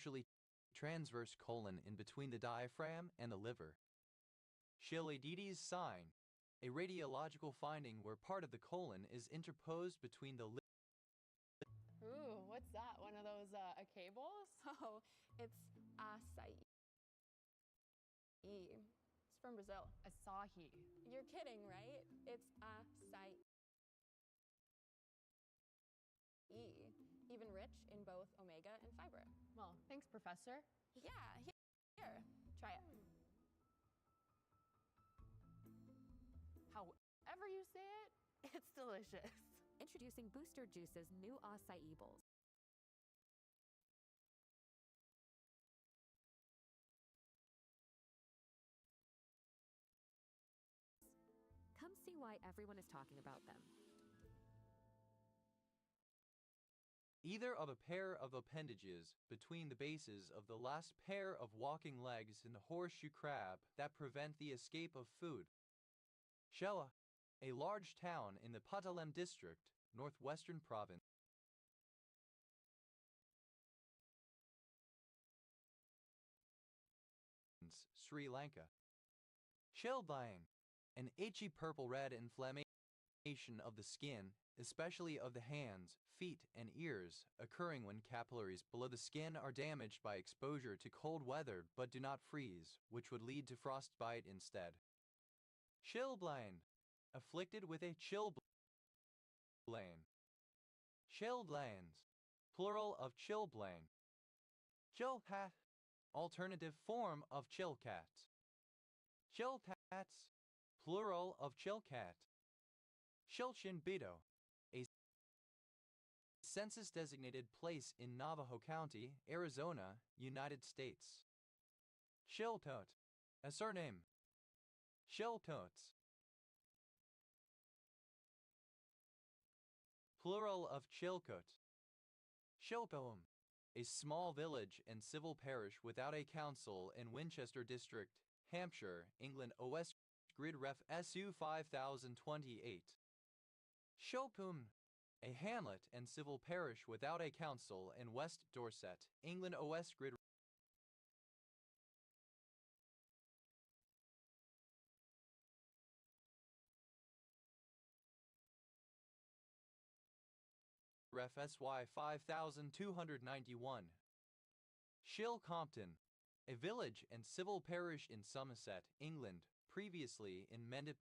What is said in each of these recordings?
usually transverse colon in between the diaphragm and the liver. Chilaiditi's sign, a radiological finding where part of the colon is interposed between the liver. Ooh, what's that? One of those cables? Oh, it's acai. It's from Brazil. Asahi. You're kidding, right? It's acai. Even rich in both omega and fiber. Well, thanks, Professor. Yeah, here, try it. However you say it, it's delicious. Introducing Booster Juice's new acai bowls. Come see why everyone is talking about them. Either of a pair of appendages between the bases of the last pair of walking legs in the horseshoe crab that prevent the escape of food. Shella, a large town in the Patalem district, northwestern province. Sri Lanka. Shellbang, an itchy purple-red inflammation of the skin, especially of the hands, feet, and ears, occurring when capillaries below the skin are damaged by exposure to cold weather but do not freeze, which would lead to frostbite instead. Chilblain, afflicted with a chilblain. Chilblains, plural of chilblain. Chilpat, alternative form of chilcat. Chilpats, plural of chilcat. Shilchinbito, a census-designated place in Navajo County, Arizona, United States. Shiltot, a surname. Shiltots, plural of Chilcot. Shilpoam, a small village and civil parish without a council in Winchester District, Hampshire, England. OS Grid Ref SU 5028. Shilpum, a hamlet and civil parish without a council in West Dorset, England. OS Grid Ref SY 5291. Shilcompton, a village and civil parish in Somerset, England, previously in Mendip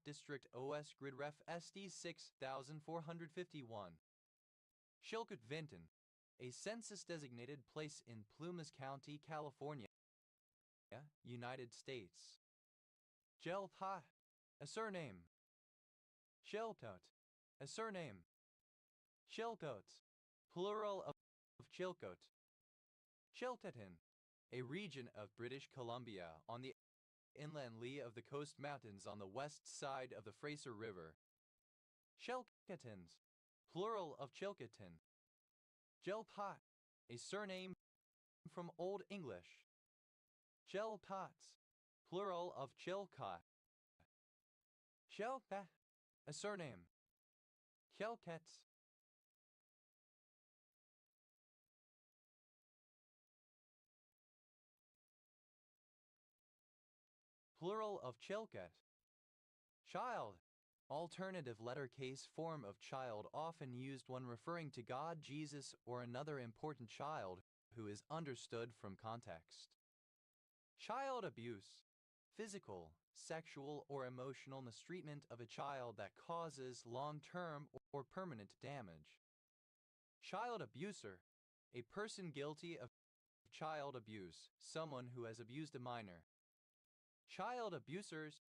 District. OS Grid Ref SD 6451. Shilkut Vinton, a census-designated place in Plumas County, California, United States. Jelpa, a surname. Sheltot, a surname. Chilcote, plural of Chilcote. Chiltetin, a region of British Columbia on the inland lee of the Coast Mountains on the west side of the Fraser River. Chilcotins, plural of Chilcotin. Jelpat, a surname from Old English. Chelpots, plural of Chilcot. Chelpa, a surname. Chelkets, plural of Chilket. Child, alternative letter case form of child often used when referring to God, Jesus, or another important child who is understood from context. Child abuse, physical, sexual, or emotional mistreatment of a child that causes long-term or permanent damage. Child abuser, a person guilty of child abuse, someone who has abused a minor. Child abusers,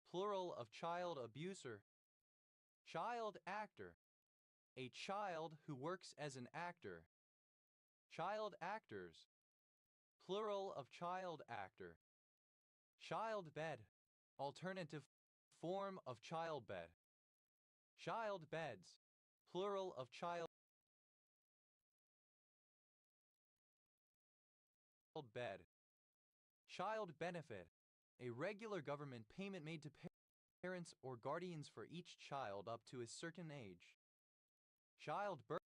plural of child abuser. Child actor, a child who works as an actor. Child actors, plural of child actor. Child bed, alternative form of child bed. Child beds, plural of child bed. Child benefit, a regular government payment made to parents or guardians for each child up to a certain age. childbirth,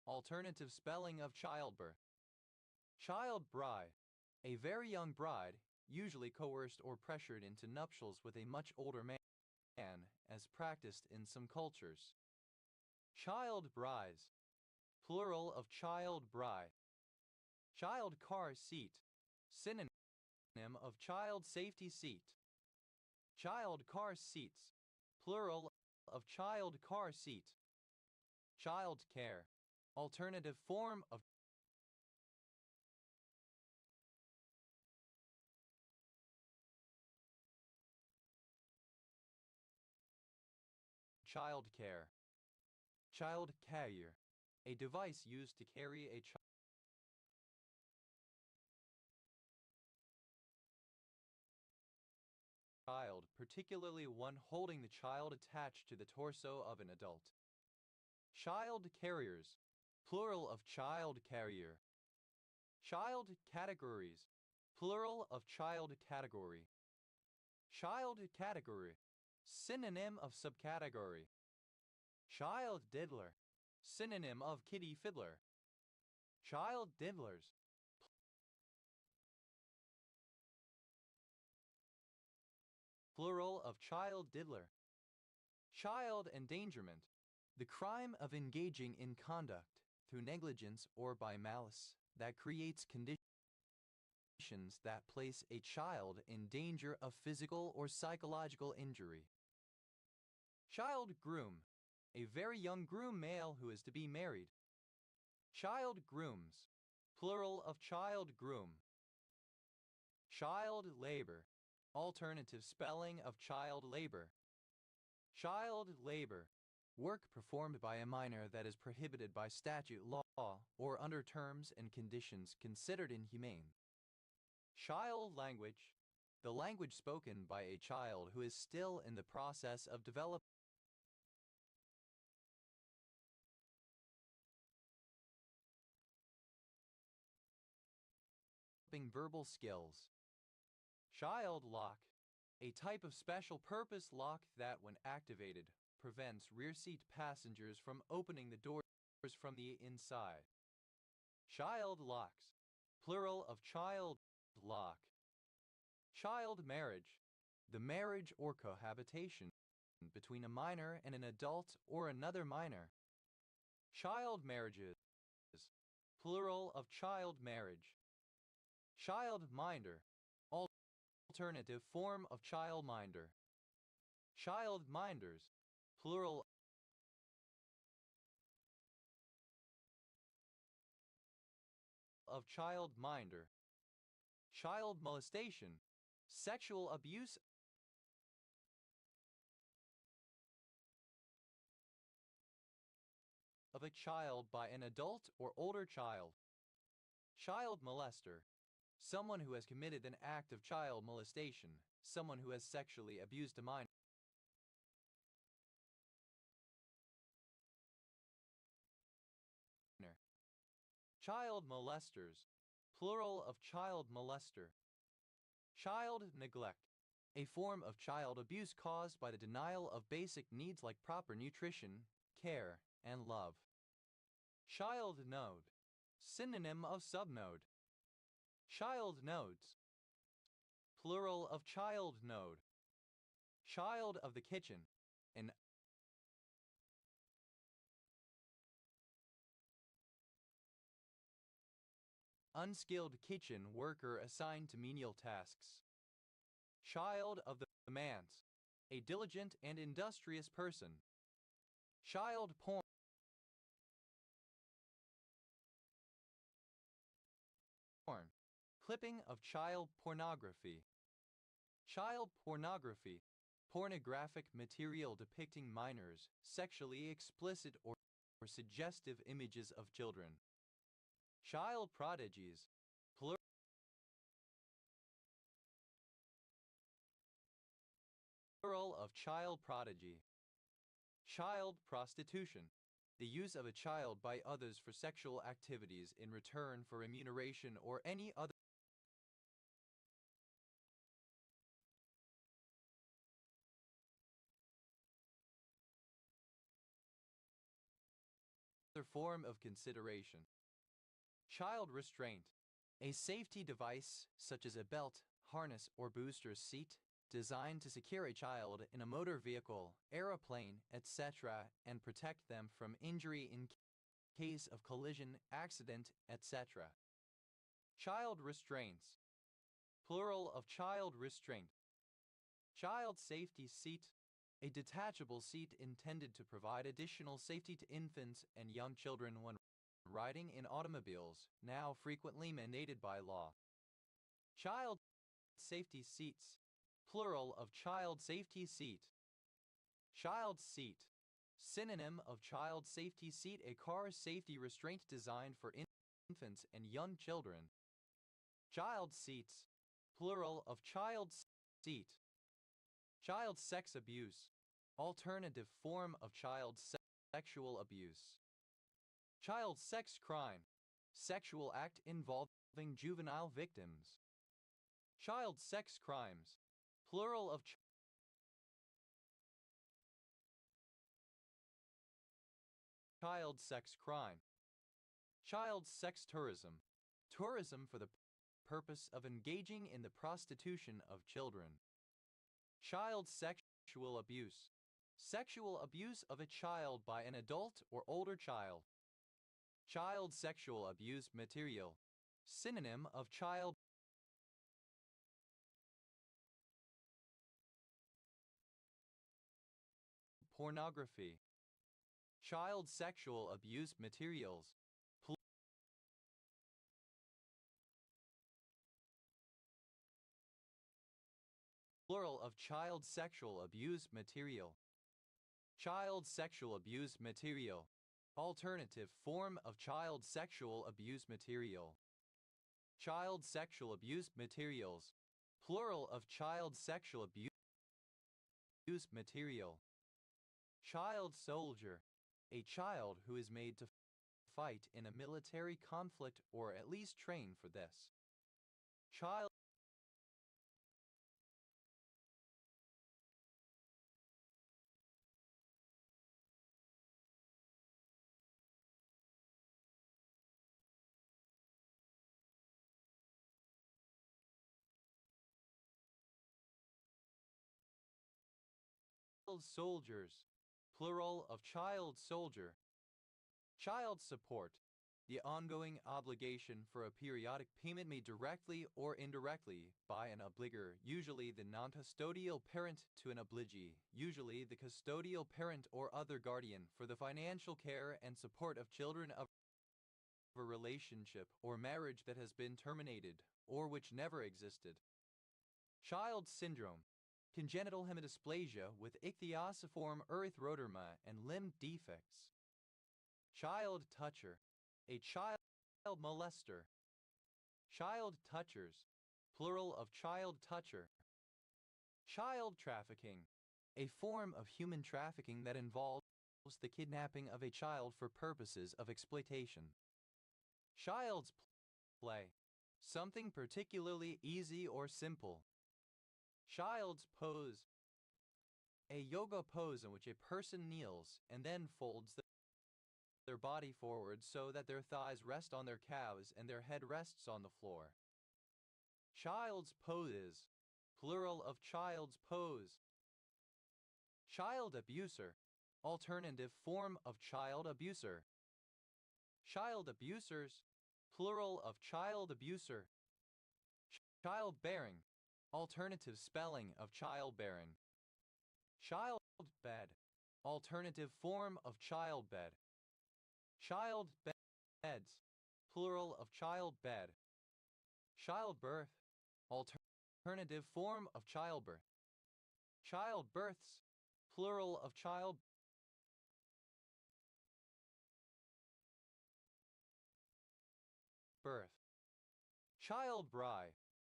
alternative spelling of childbirth. Child bride, a very young bride, usually coerced or pressured into nuptials with a much older man, as practiced in some cultures. Child brides, plural of child bride. Child car seat, synonym of child safety seat. Child car seats, plural of child car seat. Child care, alternative form of child care. Child carrier, a device used to carry a child, particularly one holding the child attached to the torso of an adult. Child carriers, plural of child carrier. Child categories, plural of child category. Child category, synonym of subcategory. Child diddler, synonym of kitty fiddler. Child diddlers, plural of child diddler. Child endangerment, the crime of engaging in conduct through negligence or by malice that creates conditions that place a child in danger of physical or psychological injury. Child groom, a very young groom male who is to be married. Child grooms, plural of child groom. Child labor, alternative spelling of child labor. Child labor, work performed by a minor that is prohibited by statute law or under terms and conditions considered inhumane. Child language, the language spoken by a child who is still in the process of developing verbal skills. Child lock, a type of special purpose lock that, when activated, prevents rear seat passengers from opening the doors from the inside. Child locks, plural of child lock. Child marriage, the marriage or cohabitation between a minor and an adult or another minor. Child marriages, plural of child marriage. Child minder, alternative form of child minder. Child minders, plural of child minder. Child molestation, sexual abuse of a child by an adult or older child. Child molester, someone who has committed an act of child molestation, someone who has sexually abused a minor. Child molesters, plural of child molester. Child neglect, a form of child abuse caused by the denial of basic needs like proper nutrition, care, and love. Child node, synonym of subnode. Child nodes, plural of child node. Child of the kitchen, an unskilled kitchen worker assigned to menial tasks. Child of the manse, a diligent and industrious person. Child porn, clipping of child pornography. Child pornography, pornographic material depicting minors, sexually explicit or suggestive images of children. Child prodigies, plural of child prodigy. Child prostitution, the use of a child by others for sexual activities in return for remuneration or any other another form of consideration. Child restraint. A safety device such as a belt, harness, or booster seat designed to secure a child in a motor vehicle, aeroplane, etc., and protect them from injury in case of collision, accident, etc. Child restraints. Plural of child restraint. Child safety seat. A detachable seat intended to provide additional safety to infants and young children when riding in automobiles, now frequently mandated by law. Child safety seats. Plural of child safety seat. Child seat. Synonym of child safety seat: a car safety restraint designed for infants and young children. Child seats. Plural of child seat. Child sex abuse. Alternative form of child sexual abuse. Child sex crime. Sexual act involving juvenile victims. Child sex crimes. Plural of child sex crime. Child sex tourism. Tourism for the purpose of engaging in the prostitution of children. Child sexual abuse. Sexual abuse of a child by an adult or older child. Child sexual abuse material. Synonym of child pornography. Child sexual abuse materials. Plural of child sexual abuse material. Child sexual abuse material. Alternative form of child sexual abuse material. Child sexual abuse materials. Plural of child sexual abuse material. Child soldier. A child who is made to fight in a military conflict or at least train for this. Child soldiers. Plural of child soldier. Child support. The ongoing obligation for a periodic payment made directly or indirectly by an obligor, usually the non-custodial parent, to an obligee, usually the custodial parent or other guardian, for the financial care and support of children of a relationship or marriage that has been terminated or which never existed. Child syndrome. Congenital hemidysplasia with ichthyosiform erythroderma and limb defects. Child toucher. A child molester. Child touchers. Plural of child toucher. Child trafficking. A form of human trafficking that involves the kidnapping of a child for purposes of exploitation. Child's play. Something particularly easy or simple. Child's pose. A yoga pose in which a person kneels and then folds their body forward so that their thighs rest on their calves and their head rests on the floor. Child's poses. Plural of child's pose. Child abuser. Alternative form of child abuser. Child abusers. Plural of child abuser. Childbearing. Alternative spelling of childbearing. Childbed. Alternative form of childbed. Child beds. Plural of childbed. Childbirth. Alternative form of childbirth. Childbirths. Plural of childbirth. Child bride.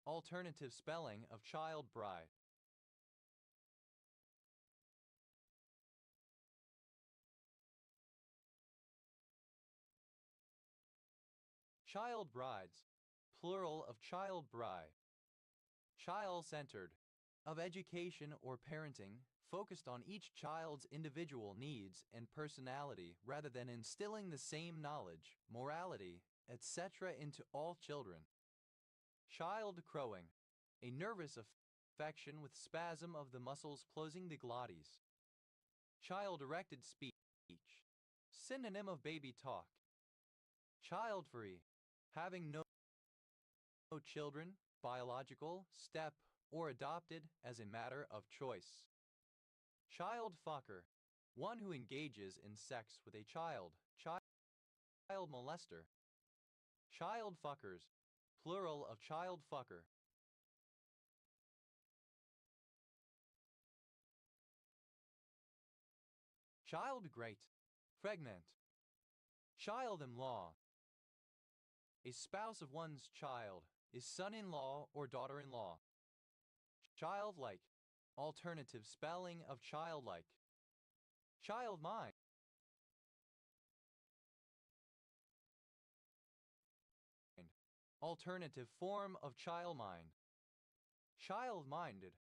Alternative spelling of child bride. Child brides. Plural of child bride. Child-centered. Of education or parenting focused on each child's individual needs and personality rather than instilling the same knowledge, morality, etc. into all children. Child crowing, a nervous affection with spasm of the muscles closing the glottis. Child-directed speech, synonym of baby talk. Child-free, having no children, biological, step, or adopted as a matter of choice. Child fucker, one who engages in sex with a child, child molester. Child fuckers, plural of child fucker. Child great, pregnant. Child-in-law, a spouse of one's child, is son-in-law or daughter-in-law. Childlike, alternative spelling of childlike. Child mind, alternative form of child mind. Child-minded,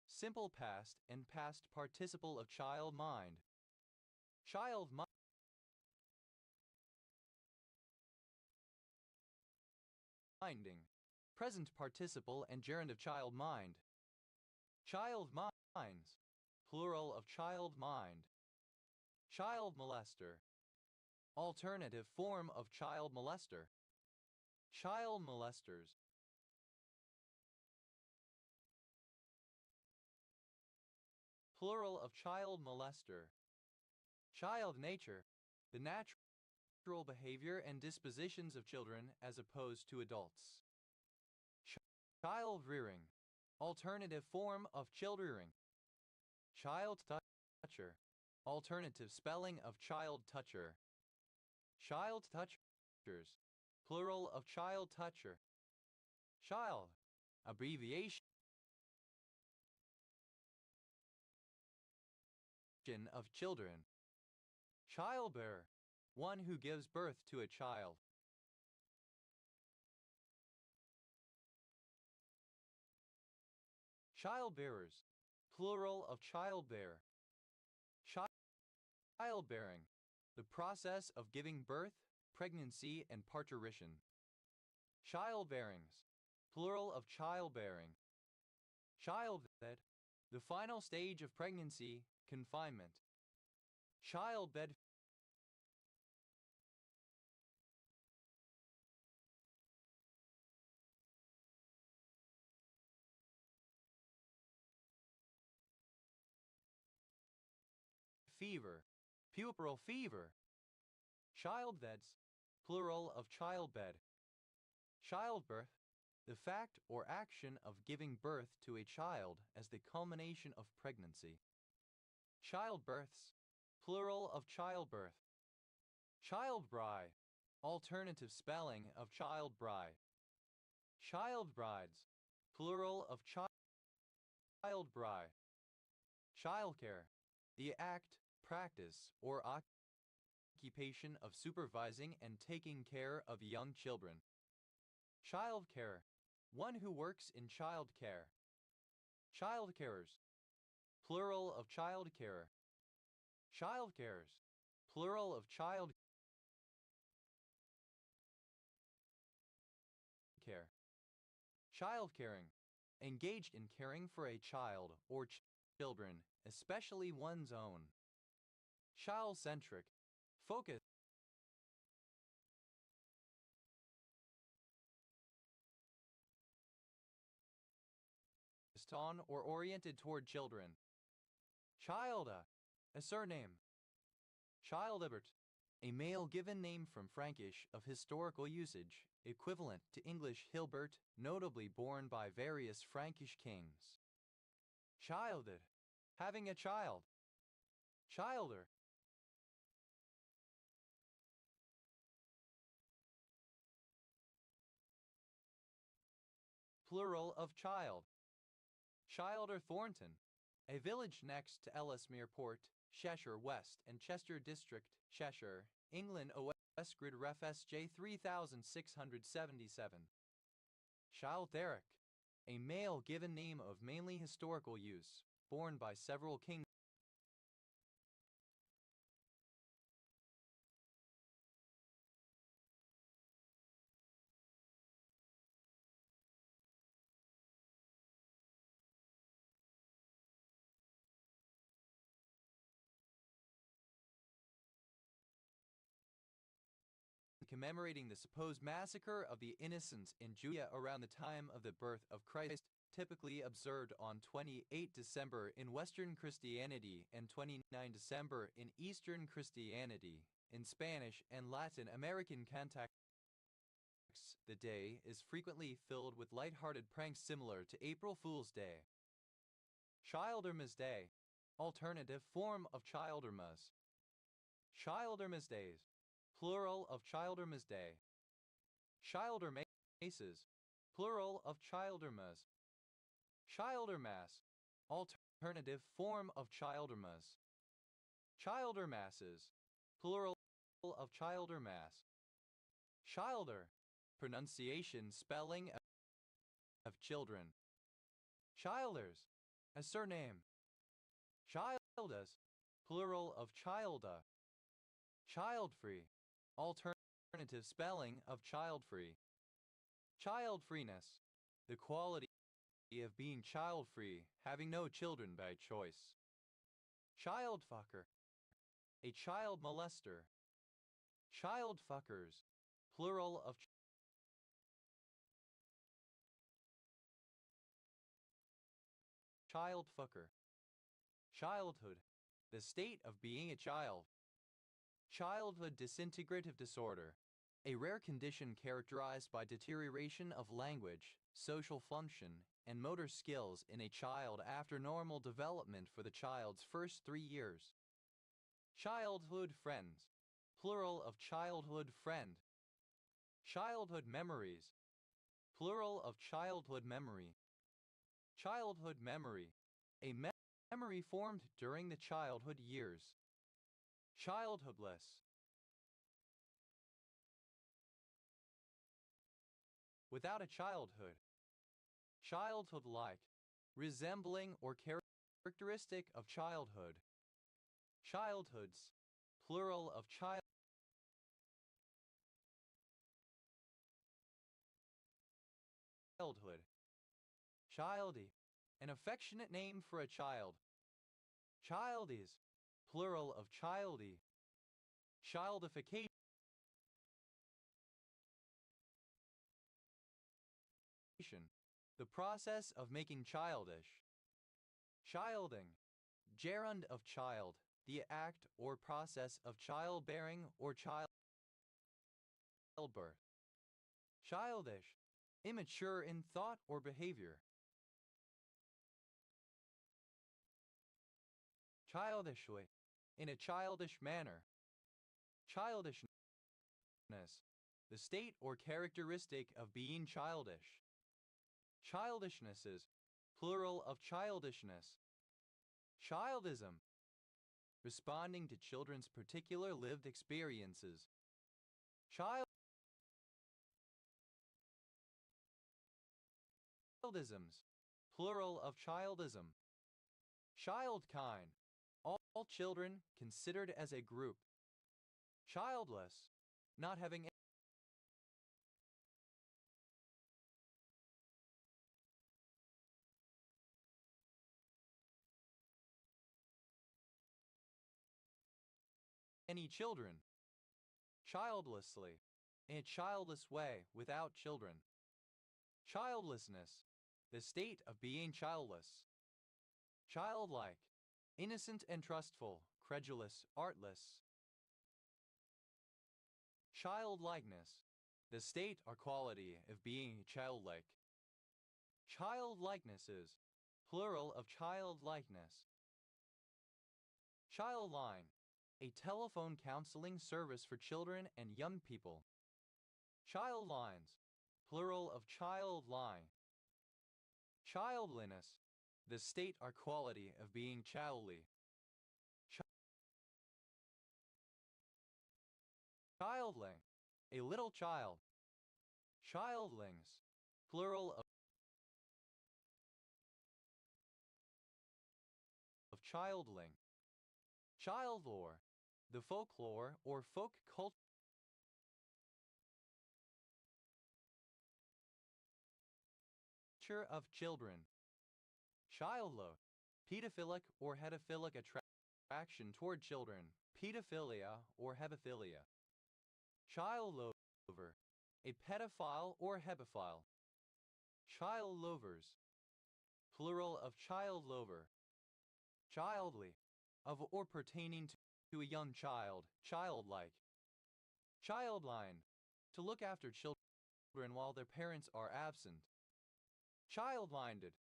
simple past and past participle of child mind. Child minding, present participle and gerund of child mind. Child minds, plural of child mind. Child molester, alternative form of child molester. Child molesters. Plural of child molester. Child nature, the natural behavior and dispositions of children as opposed to adults. Child rearing, alternative form of child rearing. Child toucher, alternative spelling of child toucher. Child touchers, plural of child toucher. Child, abbreviation of children. Childbearer, one who gives birth to a child. Childbearers, plural of childbearer. Childbearing, the process of giving birth, pregnancy, and parturition. Childbearings, plural of childbearing. Childbed, the final stage of pregnancy, confinement. Childbed fever, puerperal fever. Childbeds, plural of childbed. Childbirth, the fact or action of giving birth to a child as the culmination of pregnancy. Childbirths, plural of childbirth. Childbride, alternative spelling of childbride. Childbrides, plural of childbride. Childcare, the act, practice, or occupation of supervising and taking care of young children. Childcare, one who works in childcare. Childcarers, plural of childcarer. Childcarers, plural of child care. Childcaring, engaged in caring for a child or children, especially one's own. Child-centric, focused on or oriented toward children. Childa, a surname. Childebert, a male given name from Frankish of historical usage, equivalent to English Hilbert, notably borne by various Frankish kings. Childed, having a child. Childer, plural of child. Childer Thornton, a village next to Ellesmere Port, Cheshire West and Chester District, Cheshire, England. OS Grid Ref SJ 3677. Childeric, a male given name of mainly historical use. borne by several kings. Commemorating the supposed massacre of the innocents in Judea around the time of the birth of Christ, typically observed on 28 December in Western Christianity and 29 December in Eastern Christianity. In Spanish and Latin American contexts, the day is frequently filled with light-hearted pranks similar to April Fool's Day. Childermas Day, alternative form of Childermas. Childermas Days, plural of Childermas Day. Childermases, plural of Childermas. Childermass, alternative form of Childermas. Childermasses, plural of Childermass. Childer, pronunciation, spelling of children. Childers, a surname. Childas, plural of childa. Child-free, alternative spelling of child-free. Child-freeness, the quality of being child-free, having no children by choice. Child-fucker, a child molester. Child-fuckers, plural of child-fucker. Childhood, the state of being a child. Childhood disintegrative disorder, a rare condition characterized by deterioration of language, social function, and motor skills in a child after normal development for the child's first 3 years. Childhood friends, plural of childhood friend. Childhood memories, plural of childhood memory. Childhood memory, a memory formed during the childhood years. Childhoodless, without a childhood. Childhood-like, resembling or characteristic of childhood. Childhoods, plural of childhood. Childy, an affectionate name for a child. Childies, plural of childy. Childification, the process of making childish. Childing, gerund of child, the act or process of childbearing or childbirth. Childish, immature in thought or behavior. Childishly, in a childish manner. Childishness, the state or characteristic of being childish. Childishnesses, plural of childishness. Childism, responding to children's particular lived experiences. Childisms, plural of childism. Childkind, all children considered as a group. Childless, not having any children. Childlessly, in a childless way, without children. Childlessness, the state of being childless. Childlike, innocent and trustful, credulous, artless. Childlikeness, the state or quality of being childlike. Childlikenesses, plural of childlikeness. Childline, a telephone counseling service for children and young people. Childlines, plural of childline. Childliness, the state or quality of being childly. Childling, a little child. Childlings, plural of childling. Childlore, the folklore or folk culture of children. Childlove, pedophilic or hedophilic attraction toward children, pedophilia or hebephilia. Childlover, a pedophile or hebephile. Childlovers, plural of childlover. Childly, of or pertaining to a young child, childlike. Childline, to look after children while their parents are absent. Child-minded,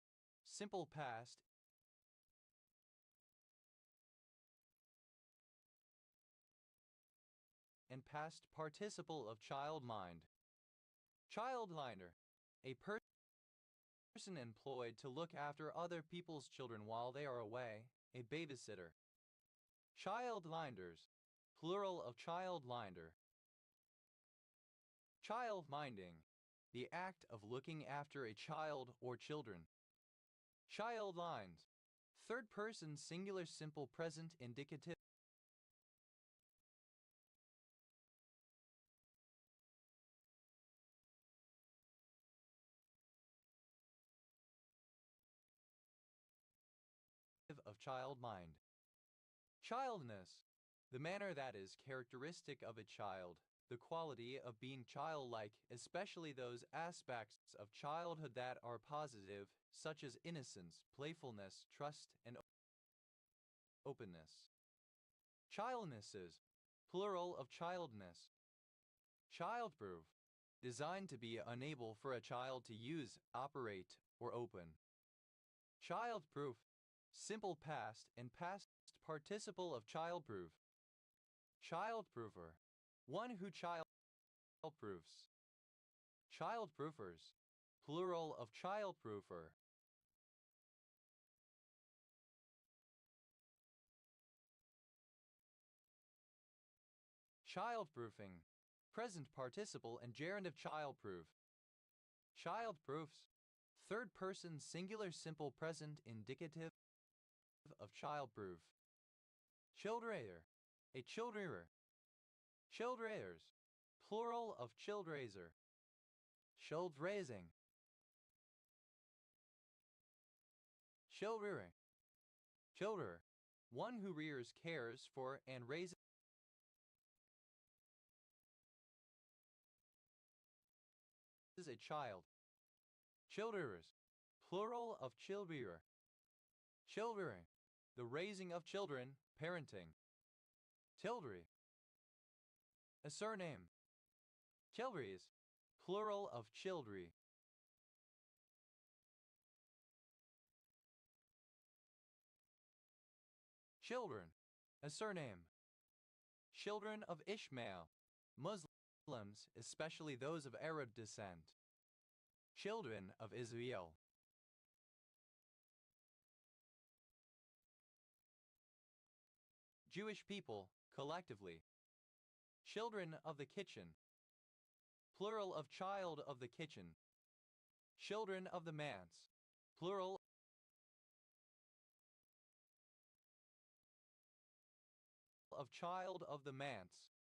simple past, and past participle of child mind. Childliner, a person employed to look after other people's children while they are away, a babysitter. Childlinders, plural of childlinder. Child-minding, the act of looking after a child or children. Child lines, third person singular simple present indicative of child mind. Childness, the manner that is characteristic of a child, the quality of being childlike, especially those aspects of childhood that are positive, such as innocence, playfulness, trust, and openness. Childnesses, plural of childness. Childproof, designed to be unable for a child to use, operate, or open. Childproof, simple past and past participle of childproof. Childproofer, one who childproofs. Childproofers, plural of childproofer. Childproofing, present participle and gerund of childproof. Childproofs, third person singular simple present indicative of childproof. Childrayer, a childrearer. Childrayers, plural of childraiser. Childraising. Childrearing. Childrer, one who rears, cares for, and raises a child. Childrearers, plural of childrearer. Childrearing, the raising of children, parenting. Childry, a surname. Childries, plural of childry. Children, a surname. Children of Ishmael, Muslims, especially those of Arab descent. Children of Israel. Jewish people, collectively. Children of the kitchen. Plural of child of the kitchen. Children of the manse. Plural of child of the manse.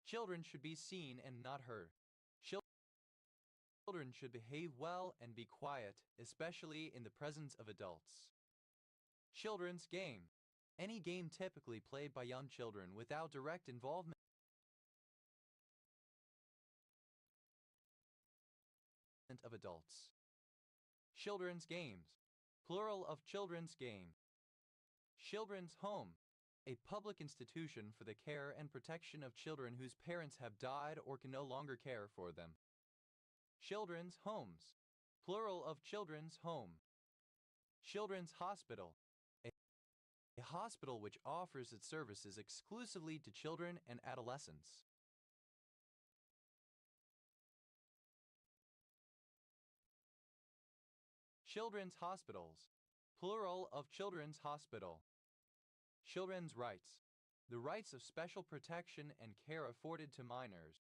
Children should be seen and not heard. Children should behave well and be quiet, especially in the presence of adults. Children's game. Any game typically played by young children without direct involvement of adults. Children's games. Plural of children's game. Children's home. A public institution for the care and protection of children whose parents have died or can no longer care for them. Children's homes. Plural of children's home. Children's hospital. A hospital which offers its services exclusively to children and adolescents. Children's hospitals. Plural of children's hospital. Children's rights. The rights of special protection and care afforded to minors.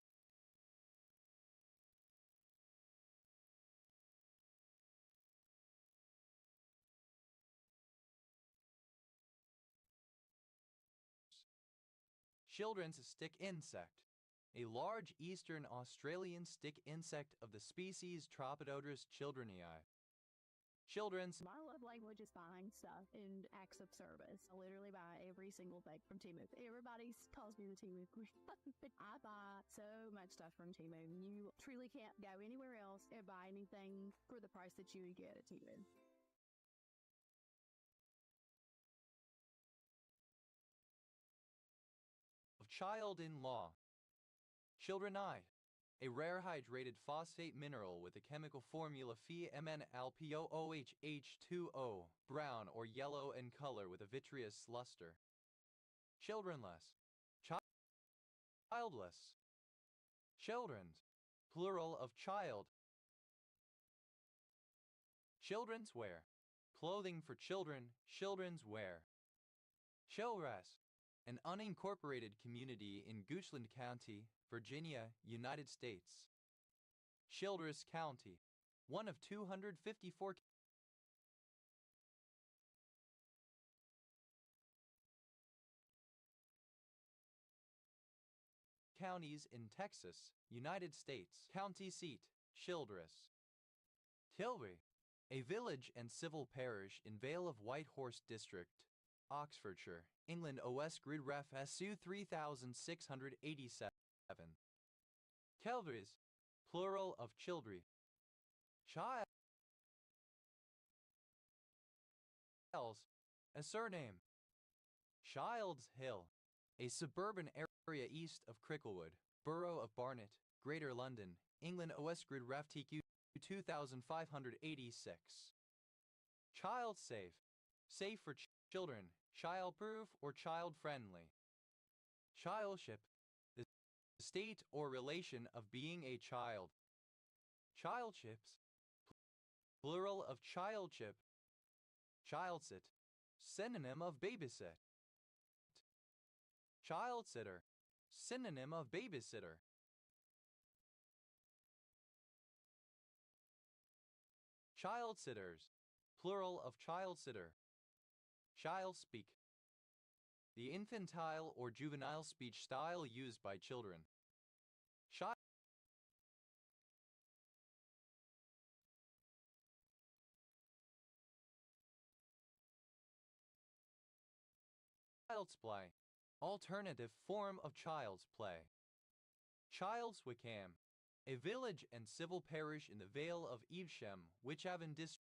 Children's stick insect. A large eastern Australian stick insect of the species Tropidodrus childrenii. Children's My love language is buying stuff and acts of service. I literally buy every single thing from Temu. Everybody calls me the Temu queen. I buy so much stuff from Temu. You truly can't go anywhere else and buy anything for the price that you would get at Temu. of child-in-law. Childrenite. A rare hydrated phosphate mineral with a chemical formula FeMnAlPOOHH2O, brown or yellow in color with a vitreous luster. Childrenless. Childless. Children's, plural of child. Children's wear. Clothing for children, children's wear. Chilras. An unincorporated community in Goochland County, Virginia, United States. Childress County, one of 254 counties in Texas, United States. County seat, Childress. Tilbury, a village and civil parish in Vale of Whitehorse District, Oxfordshire, England. OS Grid Ref SU 3687. Childres, plural of children. Childs, a surname. Childs Hill, a suburban area east of Cricklewood, Borough of Barnet, Greater London, England. OS Grid Ref TQ 2586. Child safe, safe for children, child-proof or child-friendly. Childship, the state or relation of being a child. Childships, plural of childship. Childsit, synonym of babysit. Childsitter, synonym of babysitter. Childsitters, plural of childsitter. Child speak, the infantile or juvenile speech style used by children. Child's play, alternative form of child's play. Child's Wickham, a village and civil parish in the Vale of Evesham, Wychavon District,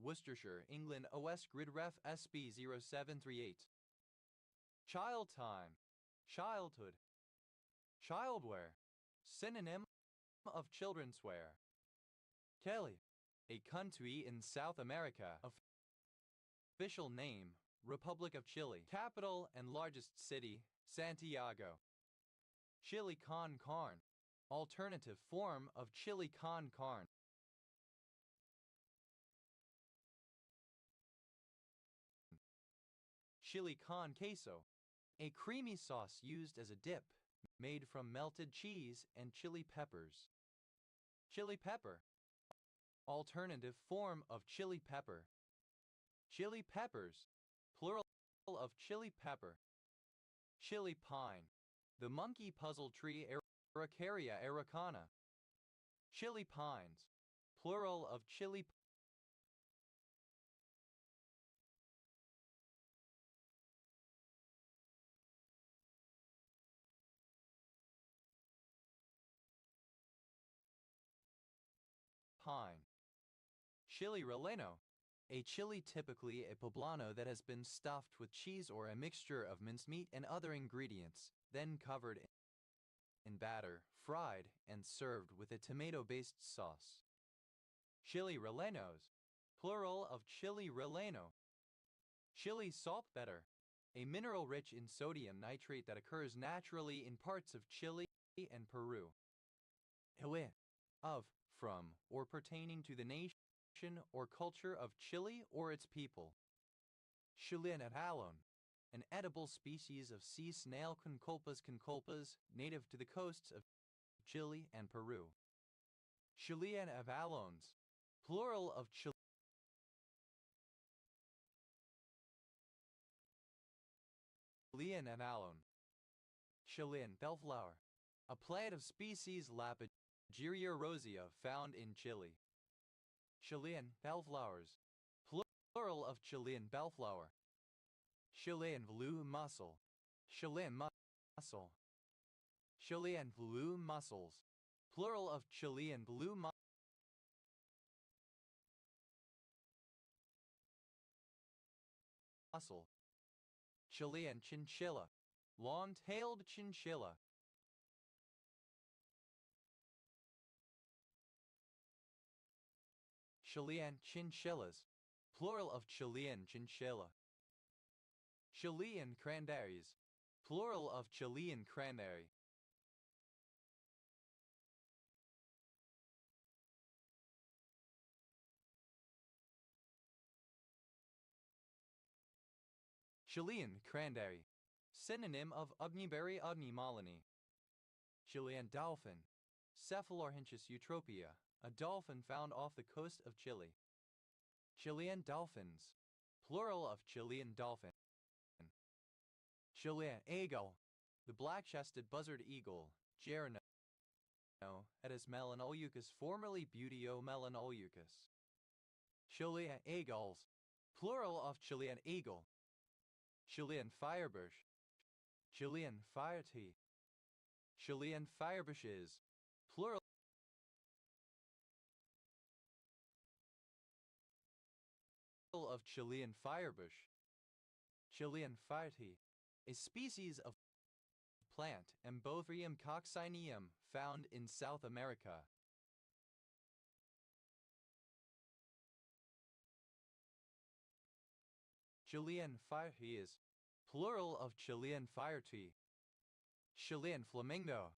Worcestershire, England. OS Grid Ref SB 0738. Child time, childhood. Childwear, synonym of children's wear. Chile, a country in South America. Official name, Republic of Chile. Capital and largest city, Santiago. Chili con carne, alternative form of chili con carne. Chili con queso, a creamy sauce used as a dip, made from melted cheese and chili peppers. Chili pepper, alternative form of chili pepper. Chili peppers, plural of chili pepper. Chili pine, the monkey puzzle tree Ericaria ericana. Chili pines, plural of chili pine. Chili relleno, a chili typically a poblano that has been stuffed with cheese or a mixture of mincemeat and other ingredients, then covered in batter, fried, and served with a tomato-based sauce. Chili rellenos, plural of chili relleno. Chili saltpeter, a mineral rich in sodium nitrate that occurs naturally in parts of Chile and Peru. Of, from, or pertaining to the nation or culture of Chile or its people. Chilean abalone, an edible species of sea snail concolpas native to the coasts of Chile and Peru. Chilean abalones, plural of Chilean abalone, Chilean bellflower, a plant of species Lapageria rosea found in Chile. Chilean bellflowers, plural of Chilean bellflower. Chilean blue mussel, Chilean mussel. Chilean blue mussels, plural of Chilean blue mussel. Chilean chinchilla, long-tailed chinchilla. Chilean chinchillas, plural of Chilean chinchilla. Chilean cranberries, plural of Chilean cranberry. Chilean cranberry, synonym of Ugneberry ugnemalini. Chilean dolphin, Cephalorhynchus eutropia, a dolphin found off the coast of Chile. Chilean dolphins, plural of Chilean dolphin. Chilean eagle, the black-chested buzzard eagle, Gerano, Etis melanoleucus, formerly Buteo melanoleucus. Chilean eagles, plural of Chilean eagle. Chilean firebush, Chilean firetea. Chilean firebushes, plural of Chilean firebush. Chilean firetea, a species of plant, Embothrium coccineum, found in South America. Chilean fireteas, plural of Chilean firetea. Chilean flamingo,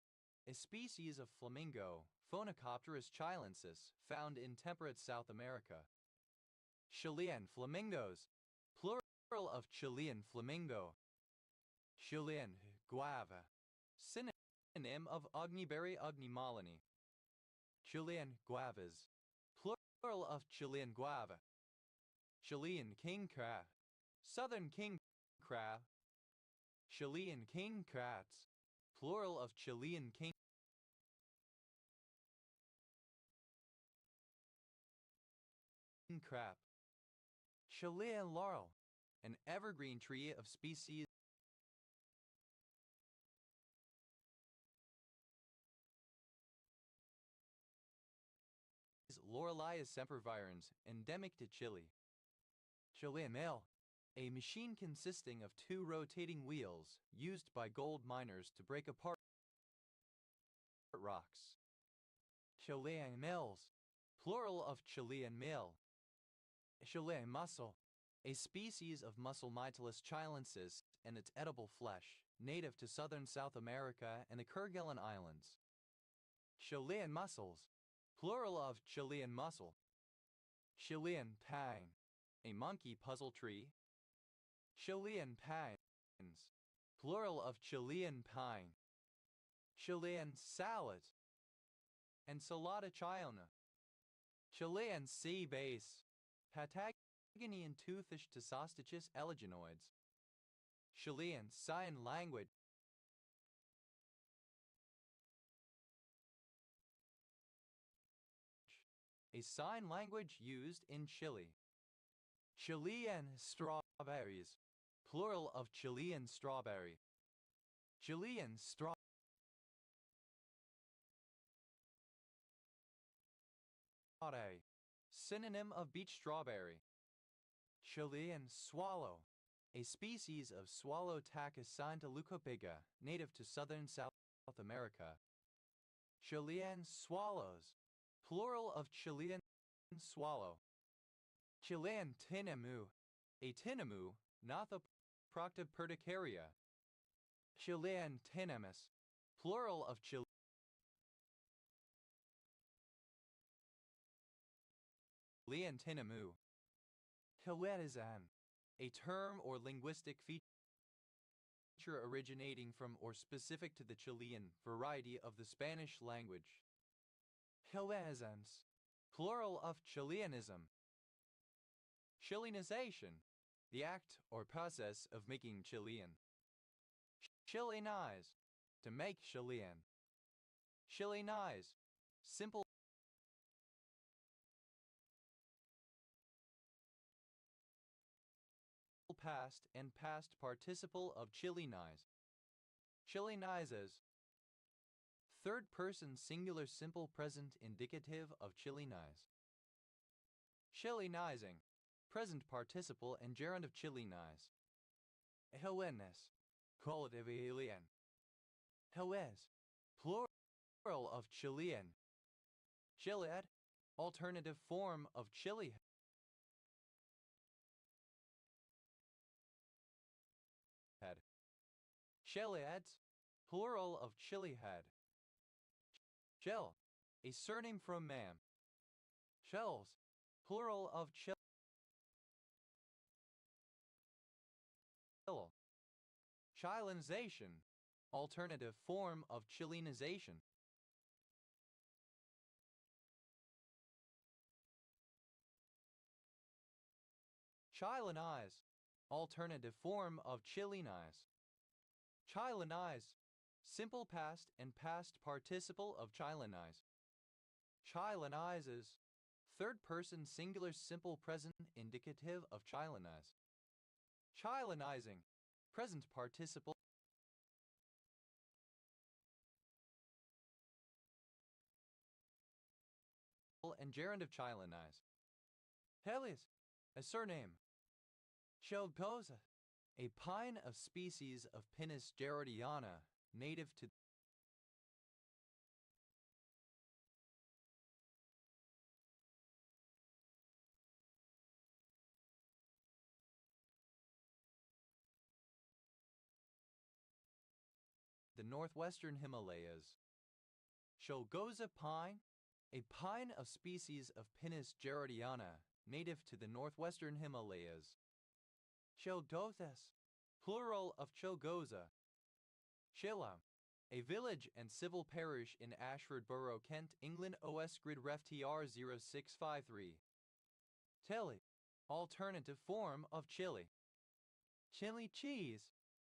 a species of flamingo, Phoenicopterus chilensis, found in temperate South America. Chilean flamingos, plural of Chilean flamingo. Chilean guava, synonym of Ugneberry ugnemalini. Chilean guavas, plural of Chilean guava. Chilean king crab, southern king crab. Chilean king crabs, plural of Chilean king crab. Chilean laurel, an evergreen tree of species Laurelius sempervirens, endemic to Chile. Chilean mill, a machine consisting of two rotating wheels used by gold miners to break apart rocks. Chilean mills, plural of Chilean mill. Chilean mussel, a species of mussel Mytilus chilensis and its edible flesh, native to southern South America and the Kerguelen Islands. Chilean mussels, plural of Chilean mussel. Chilean pine, a monkey puzzle tree. Chilean pines, plural of Chilean pine. Chilean salad, ensalada chilena. Chilean sea bass, Patagonian toothish to Sostichus eleginoides. Chilean sign language, a sign language used in Chile. Chilean strawberries, plural of Chilean strawberry. Chilean strawberry, synonym of beach strawberry. Chilean swallow, a species of swallow Tachycynta leucopiga, native to southern South America. Chilean swallows, plural of Chilean swallow. Chilean tinamou, a tinamou, Nothoprocta perticaria. Chilean tinamus, plural of Chilean tinamou. Chilenizan, a term or linguistic feature originating from or specific to the Chilean variety of the Spanish language. Chilenizans, plural of Chileanism. Chilenization, the act or process of making Chilean. Chilenize, To make Chilean. Chilenize. Simple past and past participle of chilenize. Chilenizes. Third person singular simple present indicative of chilenize. Chilenizing. Present participle and gerund of chilenize. Hellenes. Qualitative alien. Hellas. Plural of Chilean. Chiliad. Alternative form of chili. Head. Chiliads. Plural of chili head. Shell. A surname from man. Shells. Plural of chill. Chilenization. Alternative form of chilenization. Chilenize. Alternative form of chilenize. Chilenize. Simple past and past participle of chilenize. Chilenizes. Third person singular simple present indicative of chilenize. Chilenizing. Present participle and gerund of chilenize. Helios. A surname. Chelgoza. A pine of species of Pinus gerardiana, native to the northwestern Himalayas. Chelgoza pine, a pine of species of Pinus gerardiana, native to the northwestern Himalayas. Chelgothes, plural of Chelgoza. Chilla, a village and civil parish in Ashford Borough, Kent, England. OS Grid Ref TR 0653. Tilly, alternative form of chili. Chili cheese,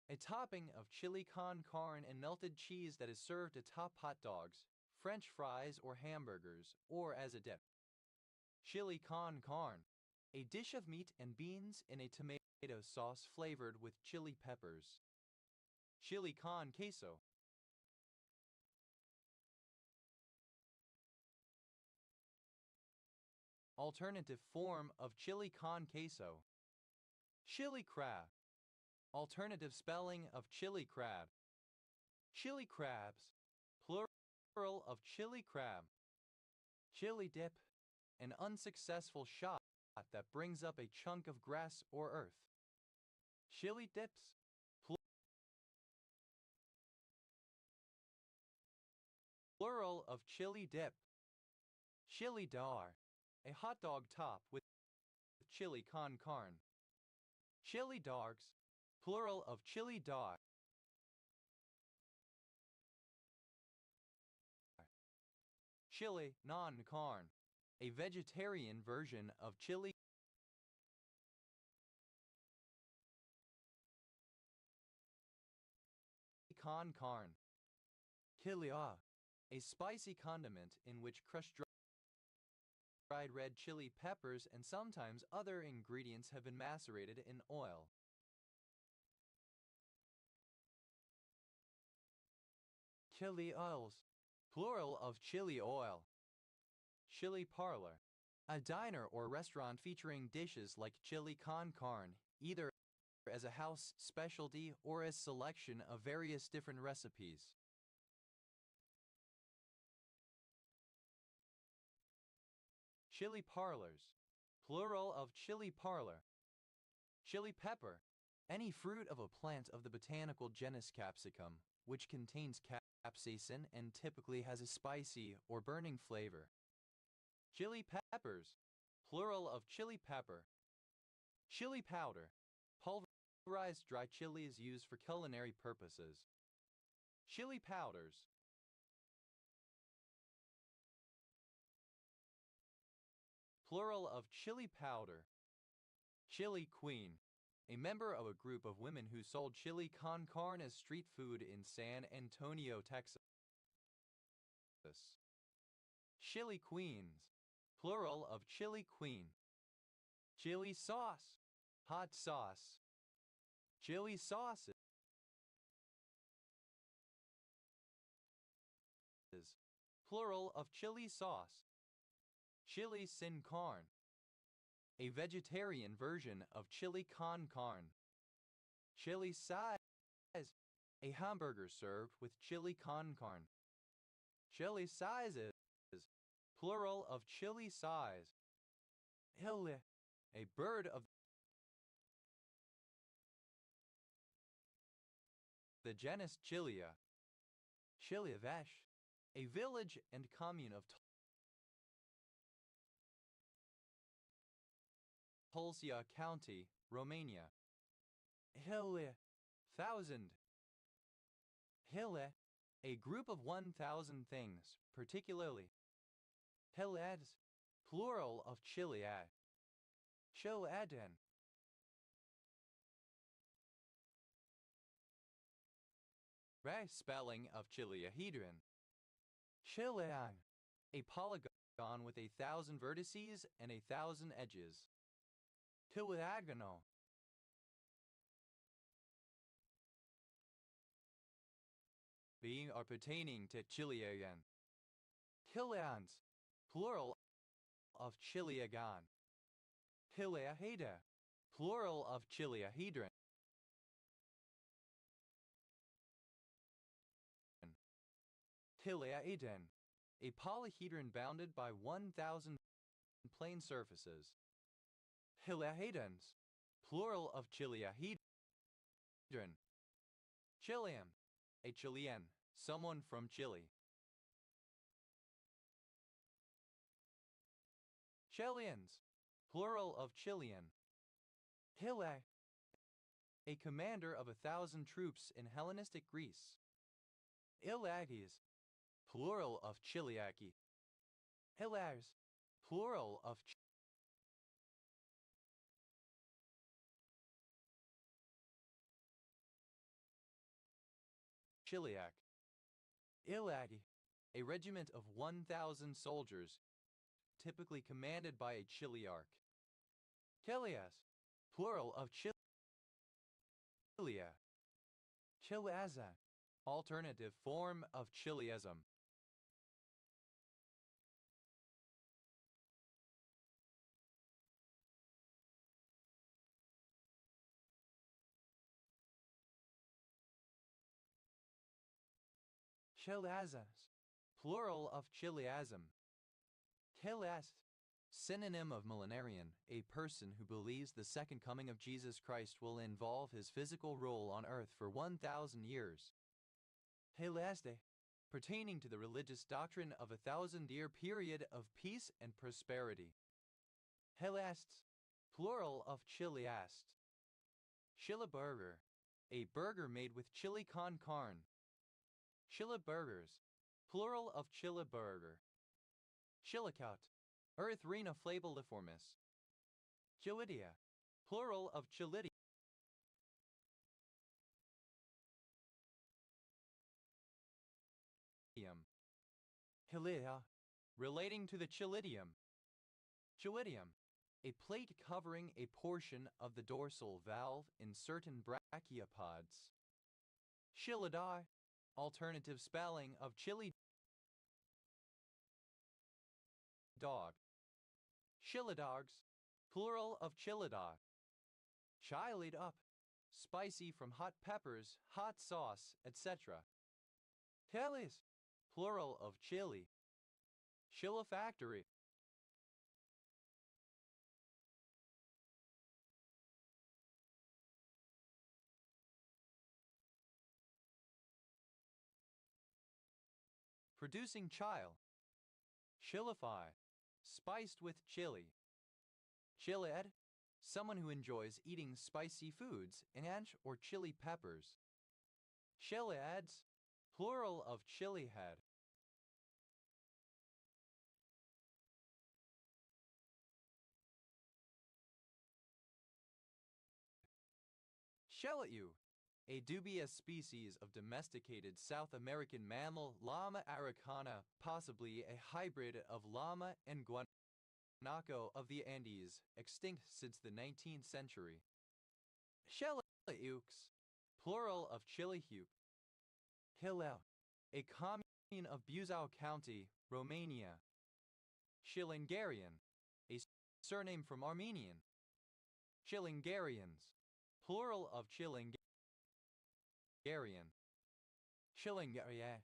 a topping of chili con carne and melted cheese that is served atop hot dogs, French fries or hamburgers, or as a dip. Chili con carne, a dish of meat and beans in a tomato sauce flavored with chili peppers. Chili con queso. Alternative form of chili con queso. Chili crab. Alternative spelling of chili crab. Chili crabs. Plural of chili crab. Chili dip. An unsuccessful shot that brings up a chunk of grass or earth. Chili dips. Plural of chili dip. Chili dar. A hot dog top with chili con carne. Chili dogs. Plural of chili dog. Chili non carne. A vegetarian version of chili con carne. Kilia. A spicy condiment in which crushed dried red chili peppers and sometimes other ingredients have been macerated in oil. Chili oils. Plural of chili oil. Chili parlor. A diner or restaurant featuring dishes like chili con carne, either as a house specialty or as selection of various different recipes. Chili parlors. Plural of chili parlor. Chili pepper. Any fruit of a plant of the botanical genus Capsicum, which contains capsaicin and typically has a spicy or burning flavor. Chili peppers. Plural of chili pepper. Chili powder. Pulverized dry chili is used for culinary purposes. Chili powders. Plural of chili powder. Chili queen. a member of a group of women who sold chili con carne as street food in San Antonio, Texas. Chili queens, plural of chili queen. Chili sauce, hot sauce. Chili sauces, plural of chili sauce. Chili sin carne, a vegetarian version of chili con carne. Chili size, a hamburger served with chili con carne. Chili sizes, plural of chili size. Hille, a bird of the genus Chilia. Chiliavesh, a village and commune of Tulcea County, Romania. Hille, thousand. Hille, a group of 1,000 things, particularly. Hilleads, plural of chiliad. Chiladen. Spelling of chiliahedron. Chilean, a polygon with 1,000 vertices and 1,000 edges. Chiliagonal. Being or pertaining to Chiliagan. Chilians, plural of Chiliagan. Chiliaheda, plural of chiliahedron. Chiliaeden, a polyhedron bounded by 1,000 plane surfaces. Chiliahedons, plural of chiliahedron. Chilean, a Chilean, someone from Chile. Chileans, plural of Chilean. Hille, a commander of 1,000 troops in Hellenistic Greece. Ilagis, plural of Chiliaki. Hilars, plural of Chiliac. Ilagi, a regiment of 1,000 soldiers, typically commanded by a chiliarch. Chilias, plural of Chilia. Chiliaza, alternative form of Chiliasm. Chiliazas, plural of chiliasm. Chilias, synonym of millenarian, a person who believes the second coming of Jesus Christ will involve his physical role on earth for 1,000 years. Heliaste, pertaining to the religious doctrine of a 1,000-year period of peace and prosperity. Heliasts, plural of chiliast. Chiliburger, a burger made with chili con carne. Chiliburgers, plural of chiliburger. Chilicout, Erythrina flabilliformis. Chilidia, plural of chilidium. Chilia, relating to the chilidium. Chilidium, a plate covering a portion of the dorsal valve in certain brachiopods. Chilidae, alternative spelling of chili dog. Chilidogs, plural of chilidae. Chilied up, spicy from hot peppers, hot sauce, etc. Chilis, plural of chili. Chilifactory. Producing chile. Chilify, spiced with chili. Chilied, someone who enjoys eating spicy foods and or chili peppers. Chiliads, plural of chili head. Shellyu, a dubious species of domesticated South American mammal Llama araucana, possibly a hybrid of llama and guanaco of the Andes, extinct since the 19th century. Shelleux, plural of Chilihup. Hillel, a commune of Buzău County, Romania. Shilingarian, a surname from Armenian. Shilingarians, plural of Shilingarian. Shilingaria,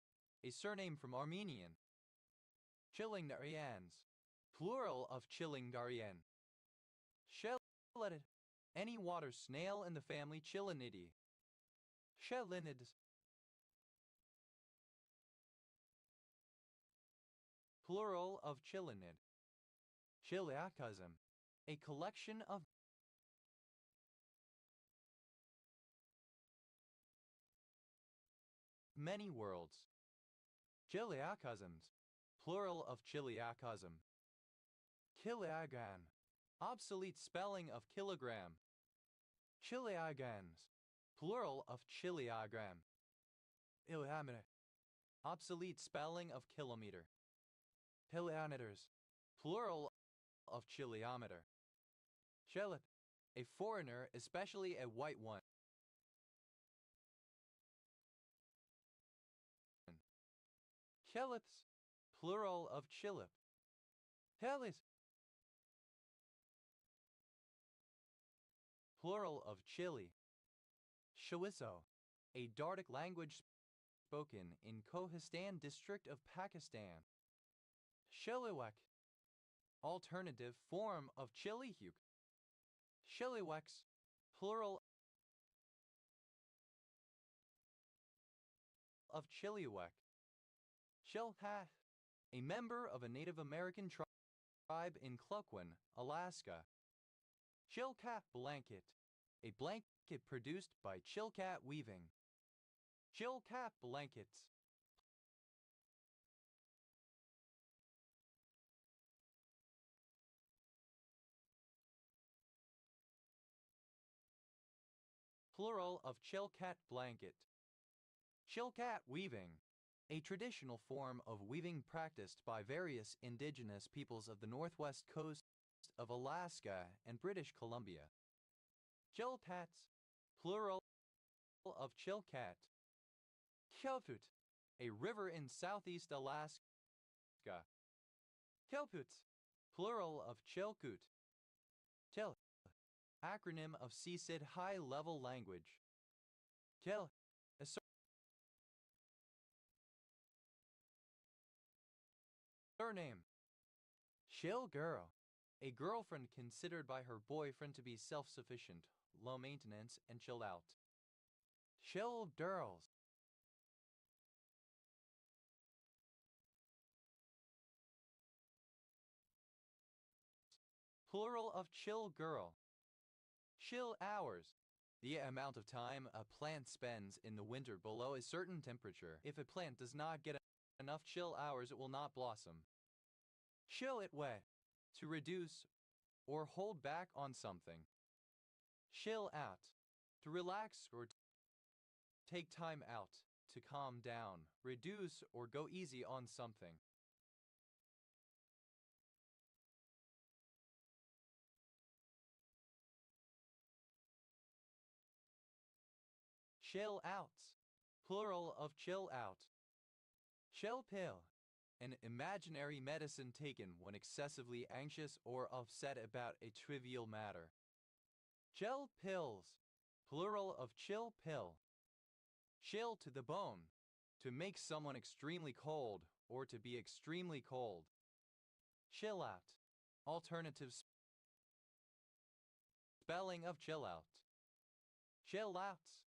a surname from Armenian. Shilingarians, plural of Chilingarian. Shellid, any water snail in the family Chilinidae. Shellinids, plural of Chilinid. Chiliacosm, a collection of many worlds. Chiliacosms, plural of Chiliacosm. Kiliagan, obsolete spelling of kilogram. Chiliagans, plural of chiliagram. Iliameter, obsolete spelling of kilometer. Helianiters, plural of chiliometer. Shellit, a foreigner, especially a white one. Chelips, plural of chilip. Helis, plural of chili. Shawiso, a Dardic language spoken in Kohistan district of Pakistan. Shiliwek, alternative form of Chilihuke. Shiliweks, plural of Chiliwek. Shilha, a member of a Native American tribe in Cloquin, Alaska. Chilcat blanket, a blanket produced by Chilcat weaving. Chilcat blankets, plural of Chilcat blanket. Chilcat weaving, a traditional form of weaving practiced by various indigenous peoples of the northwest coast of Alaska and British Columbia. Chilpats, plural of Chilcat. Kelput, a river in southeast Alaska. Kelputs, plural of Chilkut. Tel, acronym of CSID high-level language. Tel, a surname. Chill girl, a girlfriend considered by her boyfriend to be self-sufficient, low maintenance, and chilled out. Chill girls, plural of chill girl. Chill hours, the amount of time a plant spends in the winter below a certain temperature. If a plant does not get enough chill hours, it will not blossom. Chill it wet, to reduce or hold back on something. Chill out, to relax or take time out, to calm down, reduce or go easy on something. Chill outs, plural of chill out. Chill pill, an imaginary medicine taken when excessively anxious or upset about a trivial matter. Chill pills, plural of chill pill. Chill to the bone, to make someone extremely cold or to be extremely cold. Chill out, alternative spelling of chill out. Chill outs,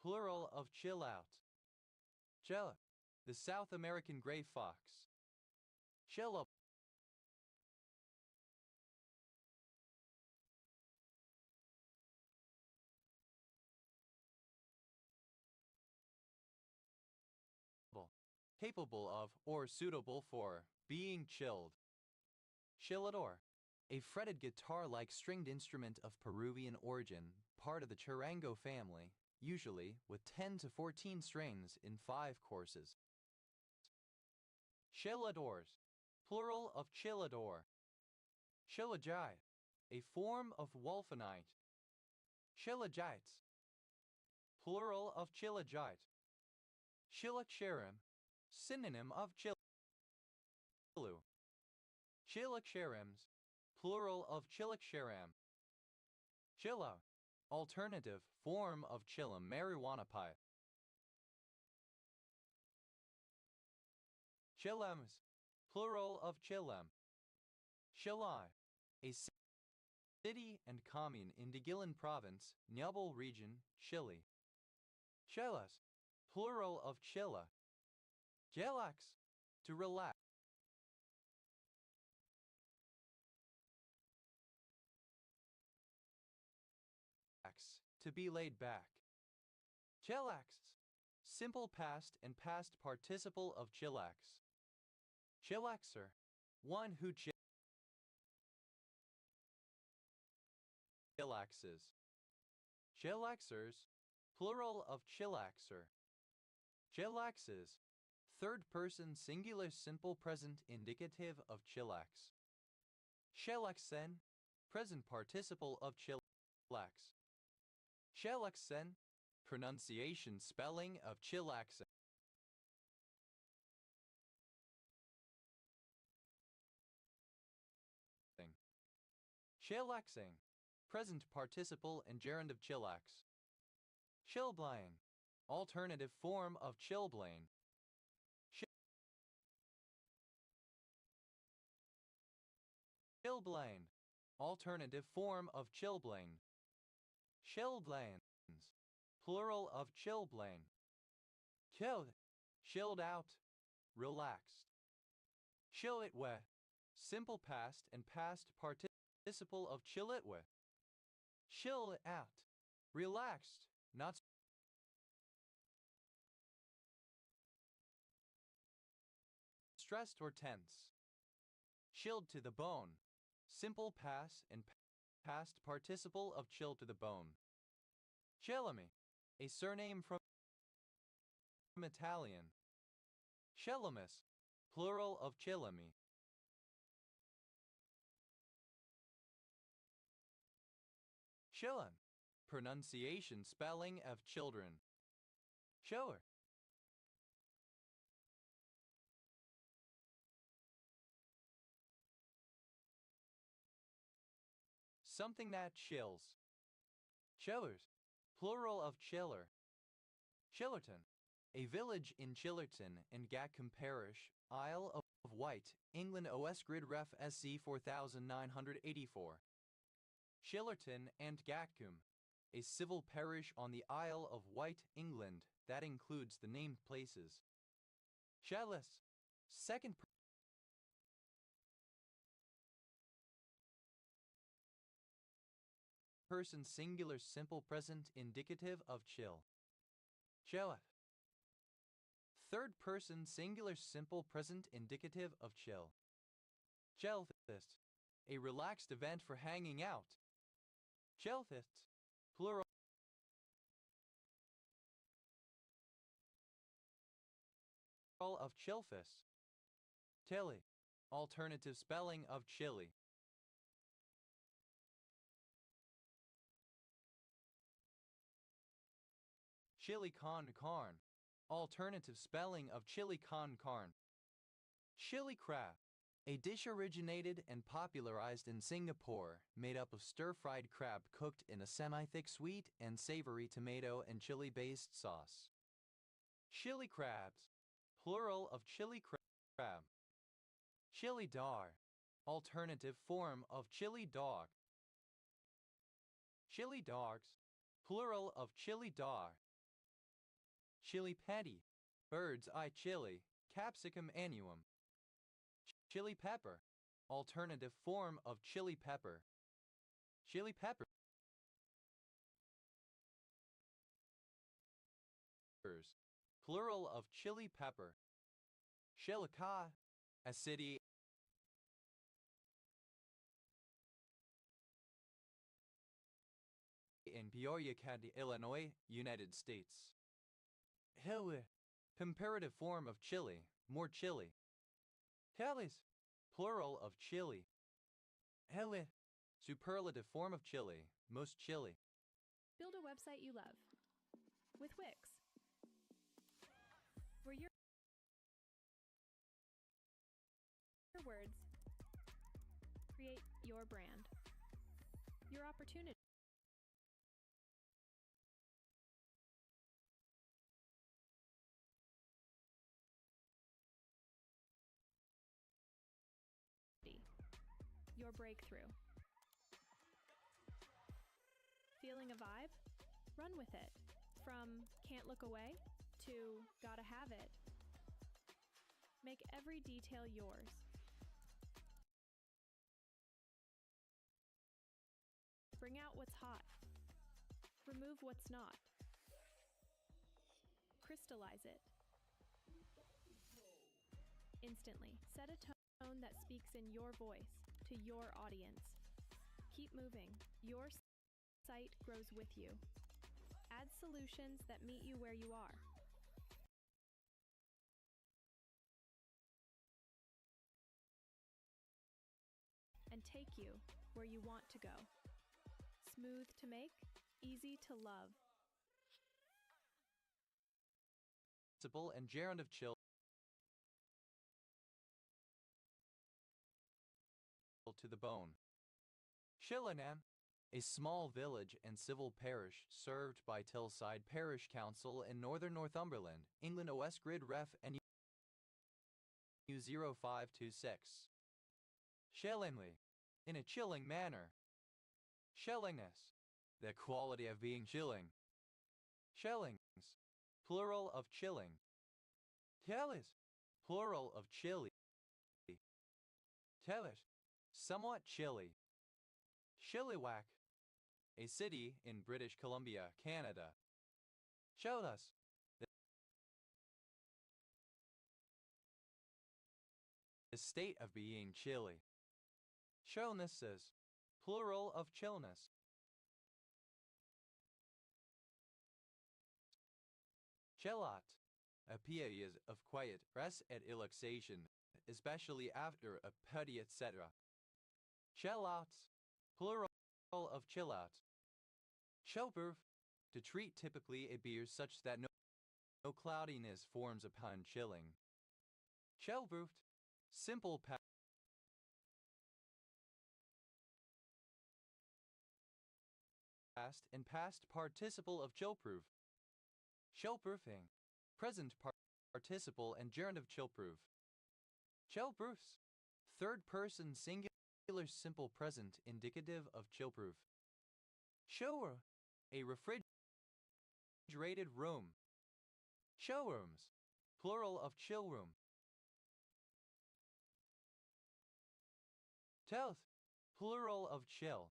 plural of chill out. Chill, the South American gray fox. Chill up, capable of or suitable for being chilled. Chillador, a fretted guitar-like stringed instrument of Peruvian origin, part of the charango family, usually with 10 to 14 strings in 5 courses. Chilladors, plural of chillador. Chilajai, a form of wolfenite. Chilajites, plural of chilajite. Chilaksharim, synonym of chilu. Chilaksharams, plural of chilaksharam. Chilla, alternative form of chillum marijuana pipe. Chillems, plural of chillem. Chilai, a city and commune in Diguilan Province, Ñuble Region, Chile. Chelas, plural of chilla. Gelax, to relax. To be laid back. Chillax, simple past and past participle of chillax. Chillaxer, one who chillaxes. Chillaxers, plural of chillaxer. Chillaxes, third person singular simple present indicative of chillax. Chillaxen, present participle of chillax. Chillaxen, pronunciation spelling of chillaxen. Chillaxing, present participle and gerund of chillax. Chilblain, alternative form of chilblain. Chilblain, alternative form of chilblain. Chilblains, plural of chilblain. Chilled, chilled out, relaxed. Chillitwe, simple past and past participle of chillitwe. Chill it out, relaxed, not stressed or tense. Chilled to the bone, simple past and past participle of chill to the bone. Chillami, a surname from Italian. Chillamus, plural of chillami. Chillum, pronunciation spelling of children. Shower. Something that chills. Chillers, plural of chiller. Chillerton, a village in Chillerton in Gatcombe Parish, Isle of Wight, England. OS Grid Ref SC 4984. Chillerton and Gatcombe, a civil parish on the Isle of Wight, England, that includes the named places. Chalice, second person singular simple present indicative of chill. Chilla, third person singular simple present indicative of chill. Chellfist, a relaxed event for hanging out. Chellfists, plural of chillfist. Tilly, alternative spelling of chili. Chili con carne, alternative spelling of chili con carne. Chili crab, a dish originated and popularized in Singapore, made up of stir-fried crab cooked in a semi-thick sweet and savory tomato and chili-based sauce. Chili crabs, plural of chili crab. Chili dar, alternative form of chili dog. Chili dogs, plural of chili dar. Chili patty, bird's eye chili, capsicum annuum. Chili pepper, alternative form of chili pepper. Chili peppers, plural of chili pepper. Chillicothe, a city in Peoria County, Illinois, United States. Hele, comparative form of chili, more chili. Helis, plural of chili. Hele, superlative form of chili, most chili. Build a website you love with Wix, where your words create your brand, your opportunity. Your breakthrough. Feeling a vibe? Run with it. From can't look away to gotta have it. Make every detail yours. Bring out what's hot. Remove what's not. Crystallize it. Instantly. Set a tone that speaks in your voice to your audience. Keep moving. Your site grows with you. Add solutions that meet you where you are. And take you where you want to go. Smooth to make, easy to love. Principle and gerund of chill to the bone. Chillingham, a small village and civil parish served by Tillside Parish Council in northern Northumberland, England. OS Grid Ref NU 0526. Chillingly, in a chilling manner. Chillingness, the quality of being chilling. Chillings, plural of chilling. Tellis, plural of chilly. Tellis, somewhat chilly. Chilliwack, a city in British Columbia, Canada. Showed us the state of being chilly. Chillnesses, plural of chillness. Chillot, a period of quiet rest and relaxation, especially after a party, etc. Chillots, plural of chillout. Chillproof, to treat typically a beer such that no cloudiness forms upon chilling. Chillproofed, simple past and past participle of chillproof. Chillproofing, present participle and gerund of chillproof. Chillproofs, third person singular simple present indicative of chillproof. Shower, a refrigerated room. Showrooms, plural of chill room. Telth, plural of chill.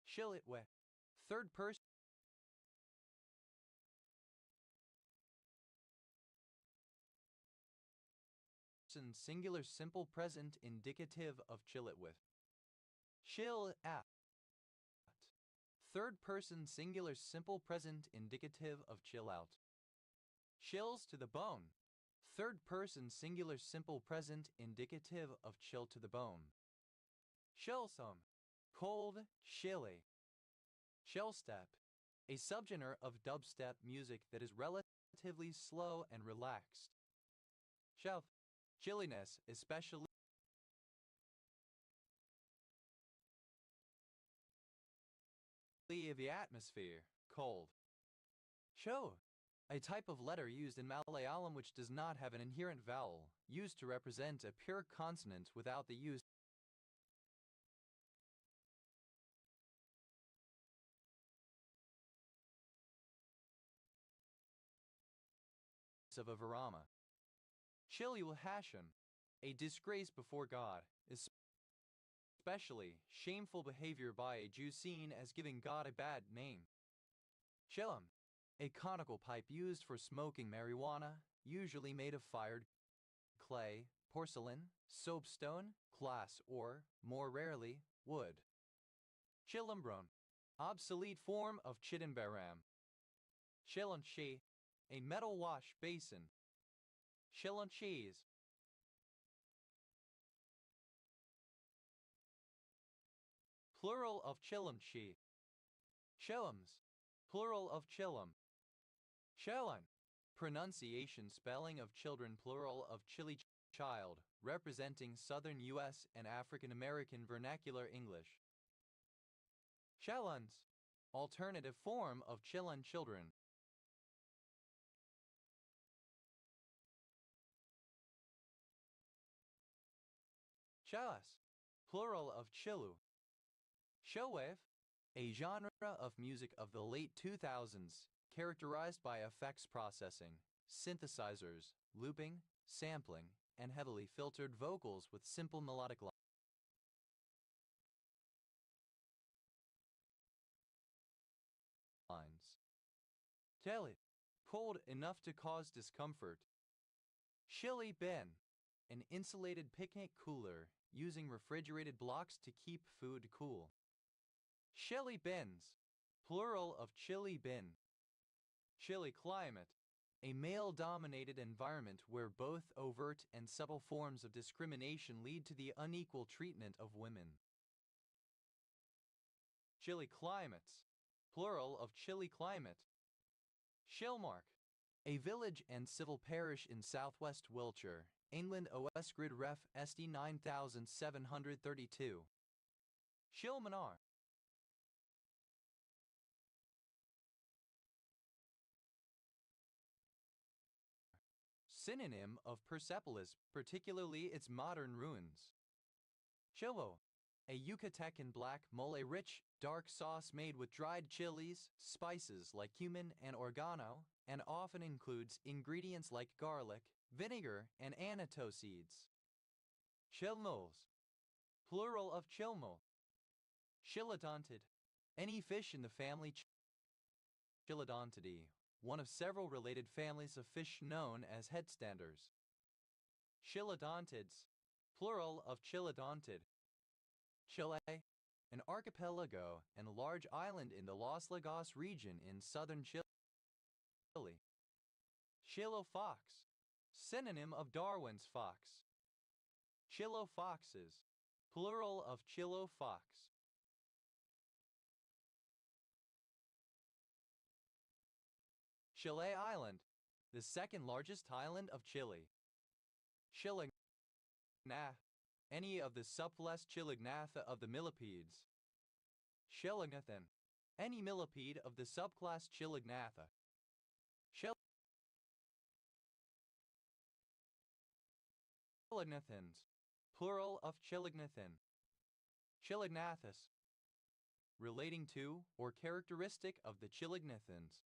Chill it with, third person singular simple present indicative of chill it with. Chill at, third person singular simple present indicative of chill out. Chills to the bone, third person singular simple present indicative of chill to the bone. Chillsome, cold, chilly. Chillstep, a subgenre of dubstep music that is relatively slow and relaxed. Shelf, chilliness, especially of the atmosphere, cold. Show, a type of letter used in Malayalam which does not have an inherent vowel, used to represent a pure consonant without the use of a virama. Chilul Hashim, a disgrace before God, especially shameful behavior by a Jew seen as giving God a bad name. Chillum, a conical pipe used for smoking marijuana, usually made of fired clay, porcelain, soapstone, glass, or, more rarely, wood. Chillumbron, obsolete form of chidinbaram. Shilonshi, a metal wash basin. Shilonshis. Plural of chilumshi. Shillums, plural of chillum. Shellon, pronunciation spelling of children plural of chili child, representing Southern U.S. and African American vernacular English. Shellons, alternative form of chillun children. Chas, plural of chilu. Showwave, a genre of music of the late 2000s, characterized by effects processing, synthesizers, looping, sampling, and heavily filtered vocals with simple melodic lines. Tele, cold enough to cause discomfort. Chili bin, an insulated picnic cooler using refrigerated blocks to keep food cool. Chili bins, plural of chili bin. Chilly climate, a male-dominated environment where both overt and subtle forms of discrimination lead to the unequal treatment of women. Chilly climates, plural of chilly climate. Shillmark, a village and civil parish in southwest Wiltshire, England. OS Grid Ref SD 9732. Shilmanar. Synonym of Persepolis, particularly its modern ruins. Chilo, a Yucatecan black mole-rich, dark sauce made with dried chilies, spices like cumin and oregano, and often includes ingredients like garlic, vinegar, and annatto seeds. Chilmols, plural of chilmo. Chilodontid, any fish in the family Chilodontidae, one of several related families of fish known as headstanders. Chilodontids, plural of chilodontid. Chile, an archipelago and large island in the Los Lagos region in southern Chile. Chilo fox, synonym of Darwin's fox. Chilo foxes, plural of Chilo fox. Chile Island, the second largest island of Chile. Chilignath, any of the subclass Chilignatha of the millipedes. Chilignathan, any millipede of the subclass Chilignatha. Chilignathans, plural of Chilignathan. Chilignathus, relating to or characteristic of the Chilignathans.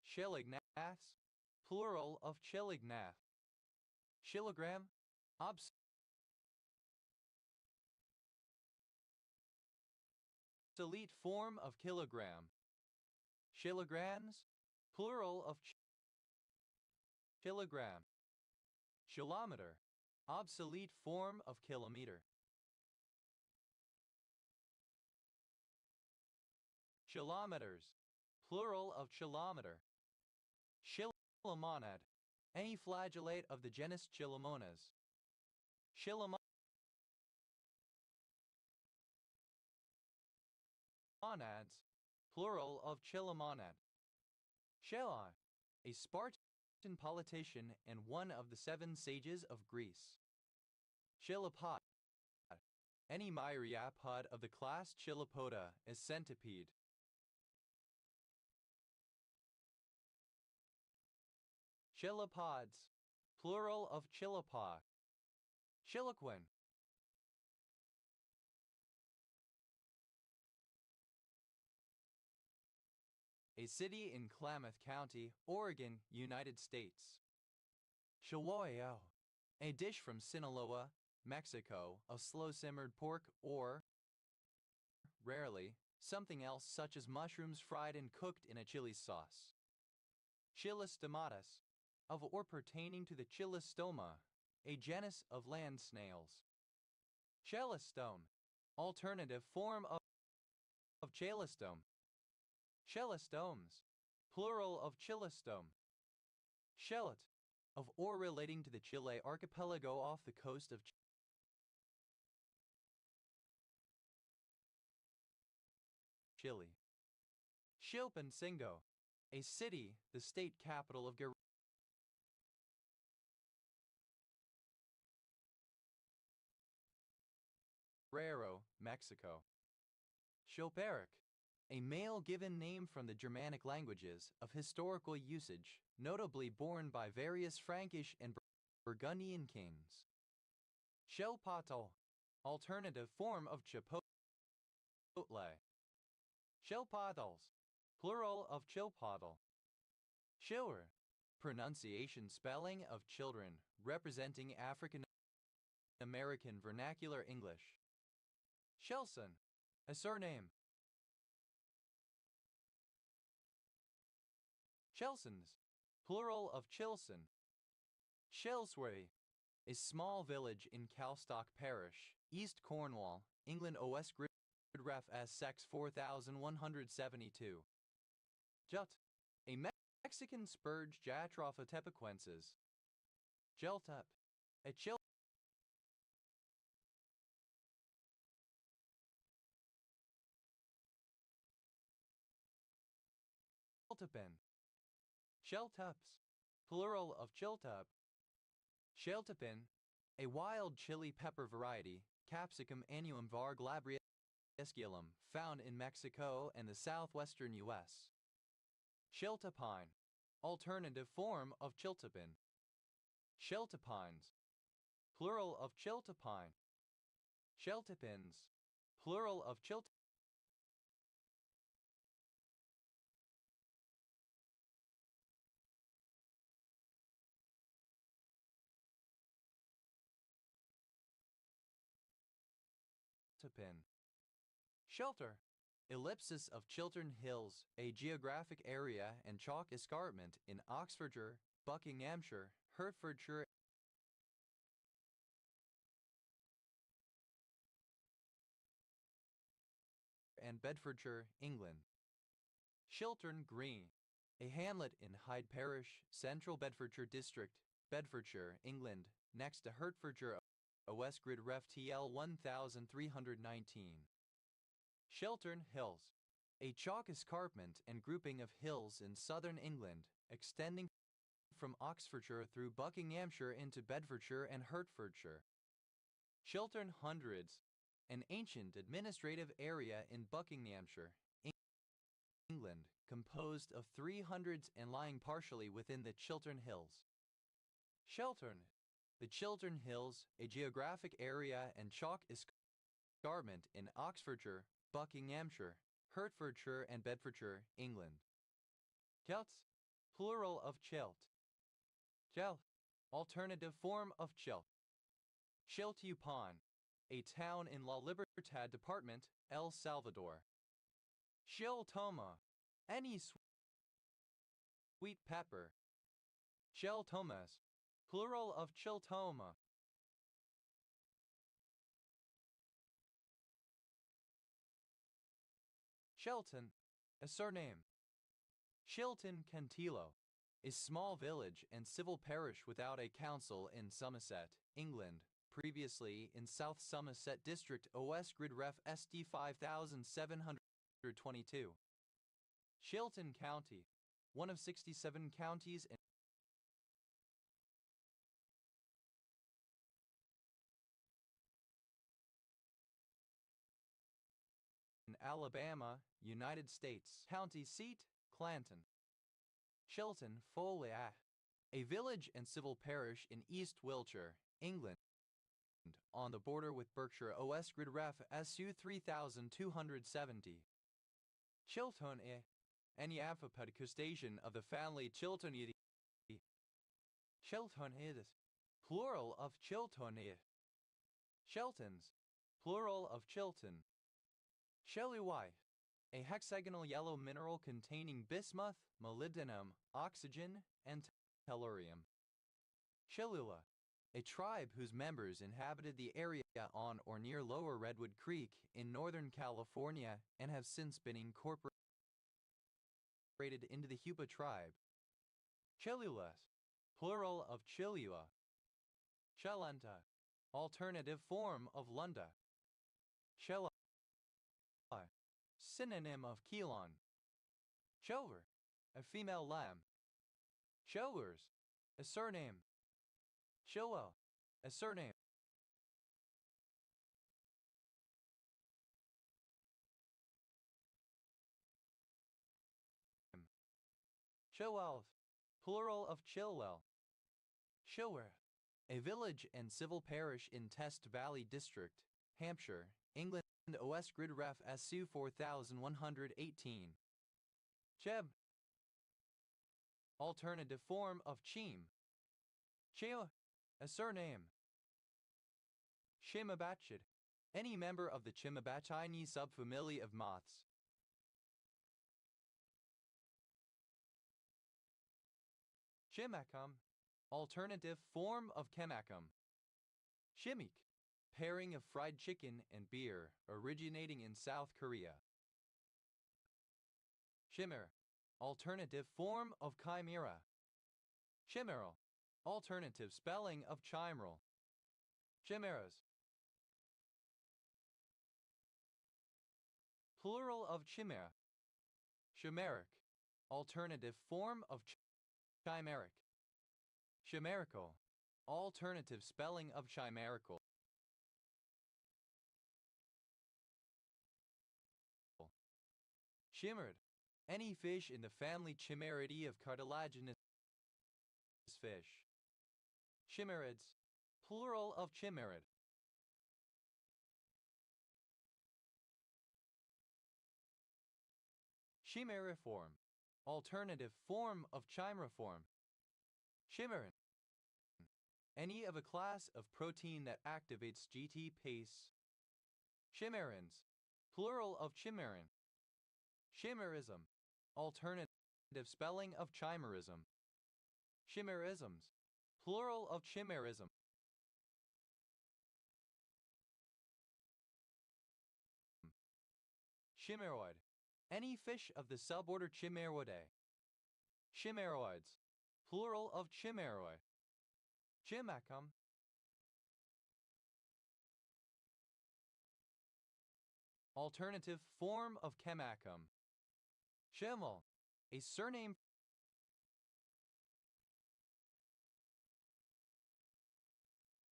Chilignaths, plural of Chilignath. Chilogram, obsolete form of kilogram. Kilograms, plural of kilogram. Kilometer, obsolete form of kilometer. Kilometers, plural of kilometer. Chilomonad, any flagellate of the genus Chilomonas. Chilomonads, plural of chilomonad. Shelai, a Spartan politician and one of the 7 sages of Greece. Chilopod, any myriapod of the class Chilopoda, a centipede. Chilopods, plural of chilopod. Chiloquin, a city in Klamath County, Oregon, United States. Chihuahua, a dish from Sinaloa, Mexico, of slow-simmered pork or, rarely, something else such as mushrooms fried and cooked in a chili sauce. Chilostomatus, of or pertaining to the Chilostoma, a genus of land snails. Chelistone, alternative form of of chelostome. Chelostomes, plural of chilostome. Shellot, of or relating to the Chile archipelago off the coast of Chile. Chilpancingo, a city, the state capital of Guerrero, Mexico. Chilperic, a male given name from the Germanic languages of historical usage, notably borne by various Frankish and Burgundian kings. Chilpotl, alternative form of chipotle. Chilpotls, plural of chilpotl. Chilr, pronunciation spelling of children, representing African American vernacular English. Chelson, a surname. Chelsons, plural of Chilson. Chelsway, a small village in Calstock Parish, East Cornwall, England. OS Grid Ref S Sex 4172. Jut, a Mexican spurge Jatropha tepequensis. Geltup, a Chiltepin. Sheltups, plural of chiltup. Sheltepin, a wild chili pepper variety, Capsicum annuum var glabriesculum, found in Mexico and the southwestern U.S. Chiltepine, alternative form of chiltepin. Chiltepines, plural of chiltepine. Chiltepins, plural of chiltepin. Shelter, ellipsis of Chiltern Hills, a geographic area and chalk escarpment in Oxfordshire, Buckinghamshire, Hertfordshire, and Bedfordshire, England. Chiltern Green, a hamlet in Hyde Parish, Central Bedfordshire District, Bedfordshire, England, next to Hertfordshire. OS Grid Ref TL 1319. Chiltern Hills, a chalk escarpment and grouping of hills in southern England, extending from Oxfordshire through Buckinghamshire into Bedfordshire and Hertfordshire. Chiltern Hundreds, an ancient administrative area in Buckinghamshire, England, composed of 3 hundreds and lying partially within the Chiltern Hills. Chiltern, the Chiltern Hills, a geographic area and chalk escarpment in Oxfordshire, Buckinghamshire, Hertfordshire and Bedfordshire, England. Celts, plural of Chelt. Chelt, alternative form of Chelt. Chiltupon, a town in La Libertad Department, El Salvador. Chiltoma, any sweet pepper. Chiltomas, plural of Chiltoma. Shelton, a surname. Shilton Cantillo, a small village and civil parish without a council in Somerset, England, previously in South Somerset District. OS Grid Ref SD 5722. Chilton County, one of 67 counties in Alabama, United States. County seat, Clanton. Chilton Foley, a village and civil parish in East Wiltshire, England, on the border with Berkshire. OS Grid Ref SU 3270. Chilton, any amphipod crustacean of the family Chiltonidae. Chiltonids, plural of Chiltonidae. Sheltons, plural of Chilton. Shelluwai, a hexagonal yellow mineral containing bismuth, molybdenum, oxygen, and tellurium. Chillula, a tribe whose members inhabited the area on or near Lower Redwood Creek in Northern California and have since been incorporated into the Hupa tribe. Chilulas, plural of Chilua. Chelenta, alternative form of Lunda. Chela, synonym of Kelon. Chover, a female lamb. Chowers, a surname. Chilwell, a surname. Chilwell, plural of Chilwell. Chilworth, a village and civil parish in Test Valley District, Hampshire, England. OS Grid Ref SU 4118. Cheb, alternative form of Cheem. Cheo, a surname. Chimabachid, any member of the Chimabachini subfamily of moths. Chimacum, alternative form of Chemacum. Shimik, pairing of fried chicken and beer, originating in South Korea. Chimera, alternative form of chimera. Chimeral, alternative spelling of chimeral. Chimeras, plural of chimera. Chimeric, alternative form of chimeric. Chimerical, alternative spelling of chimerical. Chimerid, any fish in the family Chimeridae of cartilaginous fish. Chimerids, plural of chimerid. Chimeriform, alternative form of chimeriform. Chimerin, any of a class of protein that activates GT pace. Chimerins, plural of chimerin. Chimerism, alternative spelling of chimerism. Chimerisms, plural of chimerism. Chimeroid, any fish of the suborder Chimeroidae. Chimeroids, plural of chimeroid. Chimacum, alternative form of chemacum. Chimel, a surname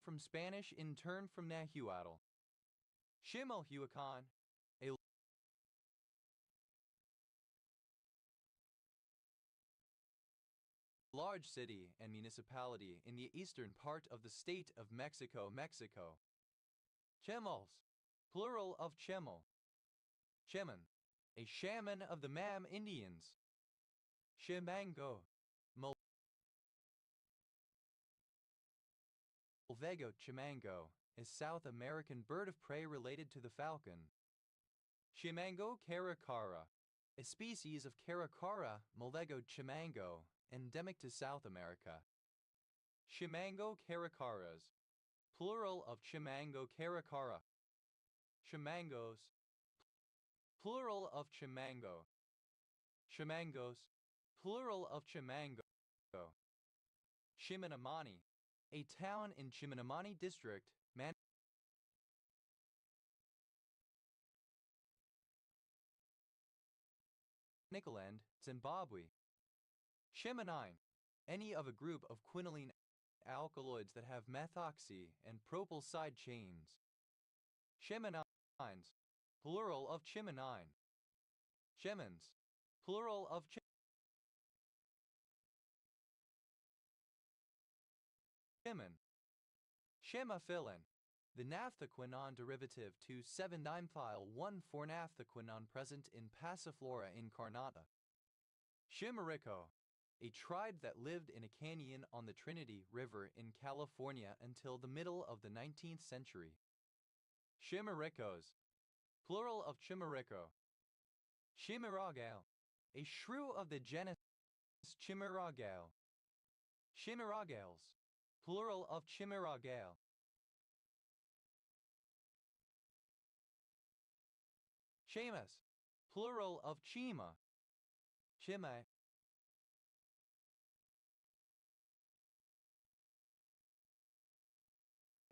from Spanish in turn from Nahuatl. Chimalhuacan, a large city and municipality in the eastern part of the state of Mexico, Mexico. Chemals, plural of chemel. Cheman, a shaman of the Mam Indians. Chimango, Mulvego chimango, a South American bird of prey related to the falcon. Chimango caracara, a species of Caracara Mulvego chimango, endemic to South America. Chimango caracaras, plural of Chimango caracara. Chimangos, plural of chimango. Chimangos, plural of chimango. Chiminamani, a town in Chiminamani District, Manicaland, Zimbabwe. Chiminine, any of a group of quinoline alkaloids that have methoxy and propyl side chains. Chiminines, plural of chiminine. Chimins, plural of chimin. Chimaphilin, the naphthaquinone derivative to 7-dimethyl-1,4-naphthaquinone present in Passiflora incarnata. Chimerico, a tribe that lived in a canyon on the Trinity River in California until the middle of the 19th century. Chimericos, plural of chimerico. Chimiragale, a shrew of the genus Chimiragale. Chimiragales, plural of chimiragale. Shamus, plural of chima. Chime.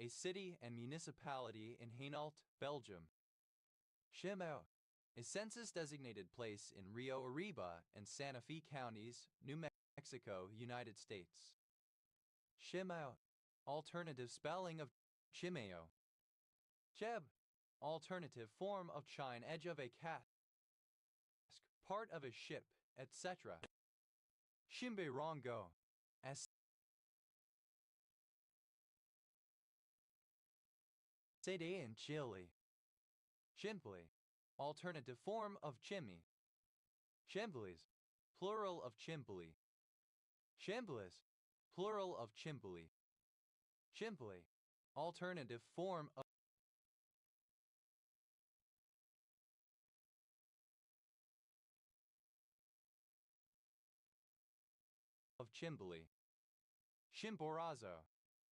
A city and municipality in Hainault, Belgium. Chimay, a census-designated place in Rio Arriba and Santa Fe counties, New Mexico, United States. Chimay, alternative spelling of Chimayo. Cheb, alternative form of chine edge of a cask, part of a ship, etc. Shimbe rongo, as Sede in Chile. Chimply, alternative form of chimney. Chimplis, plural of chimply. Chimplis, plural of chimply. Chimply, alternative form of chimply. Chimborazo,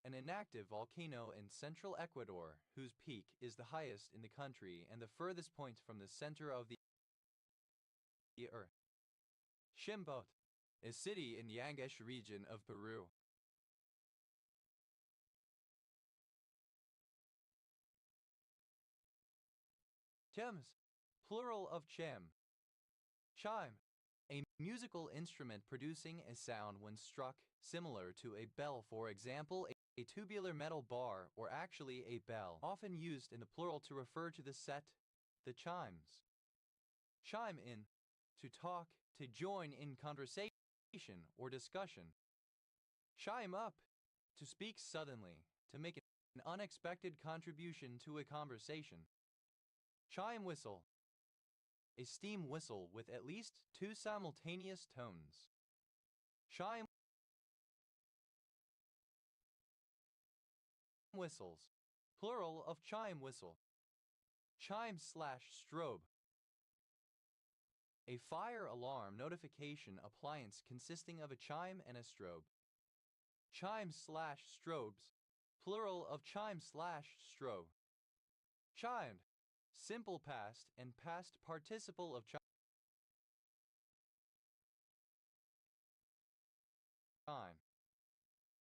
an inactive volcano in central Ecuador whose peak is the highest in the country and the furthest point from the center of the earth. Chimbote, a city in Yangash region of Peru. Chems, plural of chem. Chime, a musical instrument producing a sound when struck, similar to a bell, for example, a tubular metal bar, or actually a bell, often used in the plural to refer to the set, the chimes. Chime in, to talk, to join in conversation or discussion. Chime up, to speak suddenly, to make an unexpected contribution to a conversation. Chime whistle, a steam whistle with at least 2 simultaneous tones. Chime whistles, plural of chime whistle. Chime/strobe, a fire alarm notification appliance consisting of a chime and a strobe. Chime/strobes, plural of chime/strobe. Chimed, simple past and past participle of chime.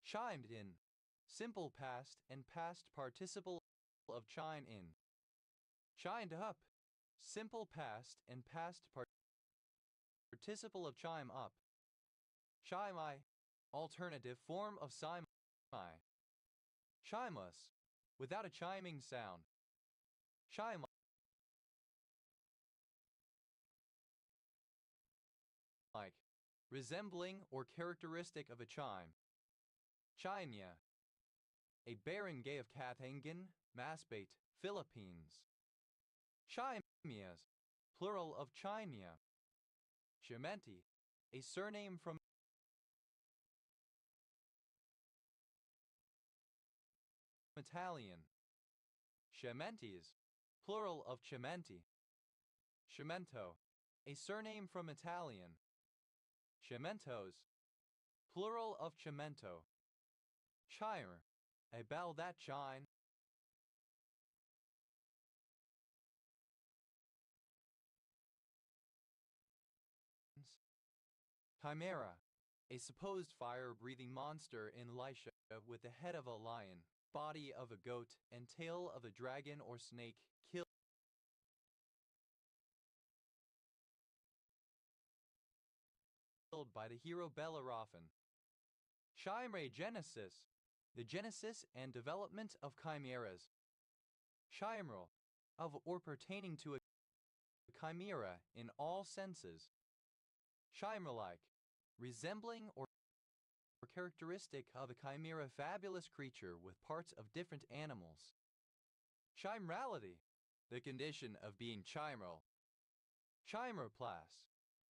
Chimed in, simple past and past participle of chime in. Chimed up, simple past and past participle of chime up. Chime-I, alternative form of chime-I. Chime-us, without a chiming sound. Chime like, resembling or characteristic of a chime. China, a barangay of Katangan, Masbate, Philippines. Chimias, plural of China. Chimenti, a surname from Italian. Chimentis, plural of Chimenti. Chimento, a surname from Italian. Chimentos, plural of Chimento. Chire, a bell that chine. Chimera, a supposed fire-breathing monster in Lycia with the head of a lion, body of a goat, and tail of a dragon or snake, killed by the hero Bellerophon. Chimeregenesis, the genesis and development of chimeras. Chimeral, of or pertaining to a chimera in all senses. Chimera-like, resembling or characteristic of a chimera, fabulous creature with parts of different animals. Chimerality, the condition of being chimeral. Chimeroplast,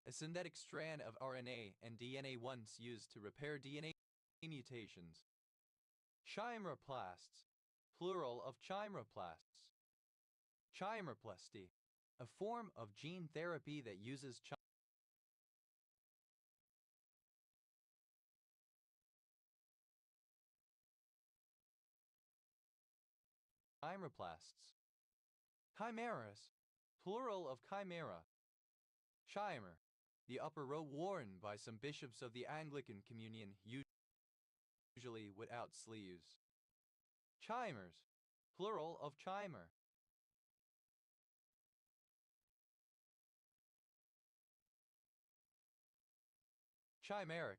a synthetic strand of RNA and DNA once used to repair DNA mutations. Chimeroplasts, plural of chimeroplasts. Chimeroplasty, a form of gene therapy that uses chimeroplasts. Chimeras, plural of chimera. Chimer, the upper robe worn by some bishops of the Anglican Communion, usually without sleeves. Chimers, plural of chimer. Chimeric,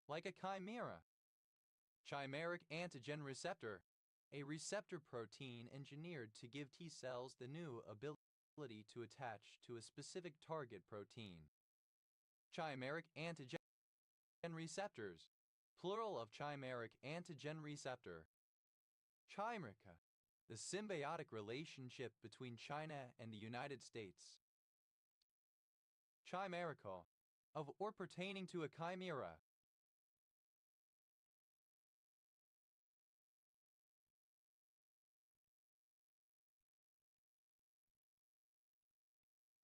like a chimera. Chimeric antigen receptor, a receptor protein engineered to give T cells the new ability to attach to a specific target protein. Chimeric antigen receptors, plural of chimeric antigen receptor. Chimerica, the symbiotic relationship between China and the United States. Chimerical, of or pertaining to a chimera.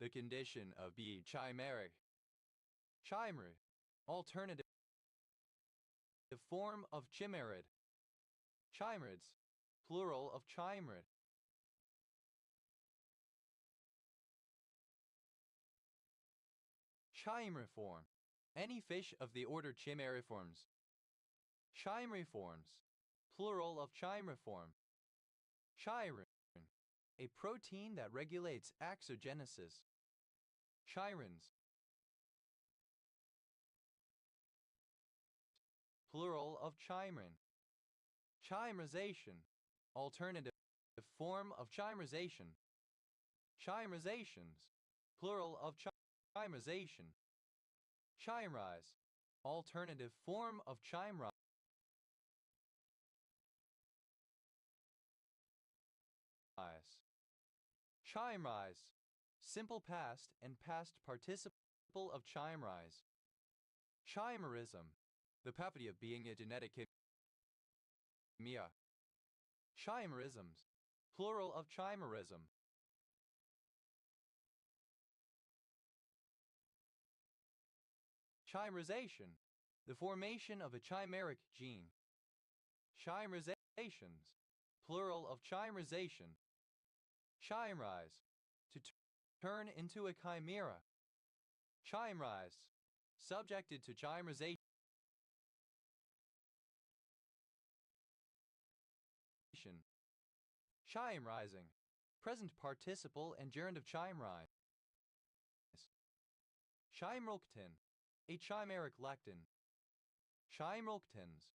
The condition of being chimeric. Chimera, alternative form of chimerid. Chimerids, plural of chimerid. Chimeriform, any fish of the order Chimeriforms. Chimeriforms, plural of chimeriform. Chirin, a protein that regulates axogenesis. Chirins, plural of chimerin. Chimerization, alternative form of chimerization. Chimerizations, plural of chimerization. Chimerize, alternative form of chimerize. Chimerize, simple past and past participle of chimerize. Chimerism, the property of being a genetic chimera. Chimerisms, plural of chimerism. Chimerization, the formation of a chimeric gene. Chimerizations, plural of chimerization. Chimerize, to turn into a chimera. Chimerize, subjected to chimerization. Chimerizing, present participle and gerund of chimerize. Chimerilctin, a chimeric lectin. Chimerilctins,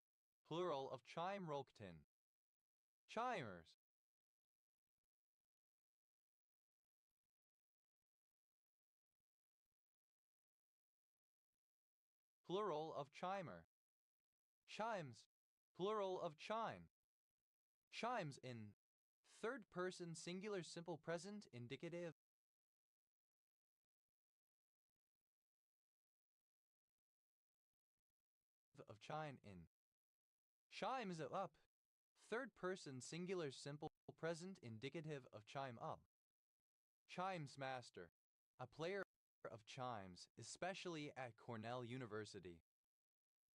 plural of chimerilctin. Chimers, plural of chimer. Chimes, plural of chime. Chimes in third person singular simple present indicative of chime in. Chimes up, third person singular simple present indicative of chime up. Chimes master, a player of chimes, especially at Cornell University.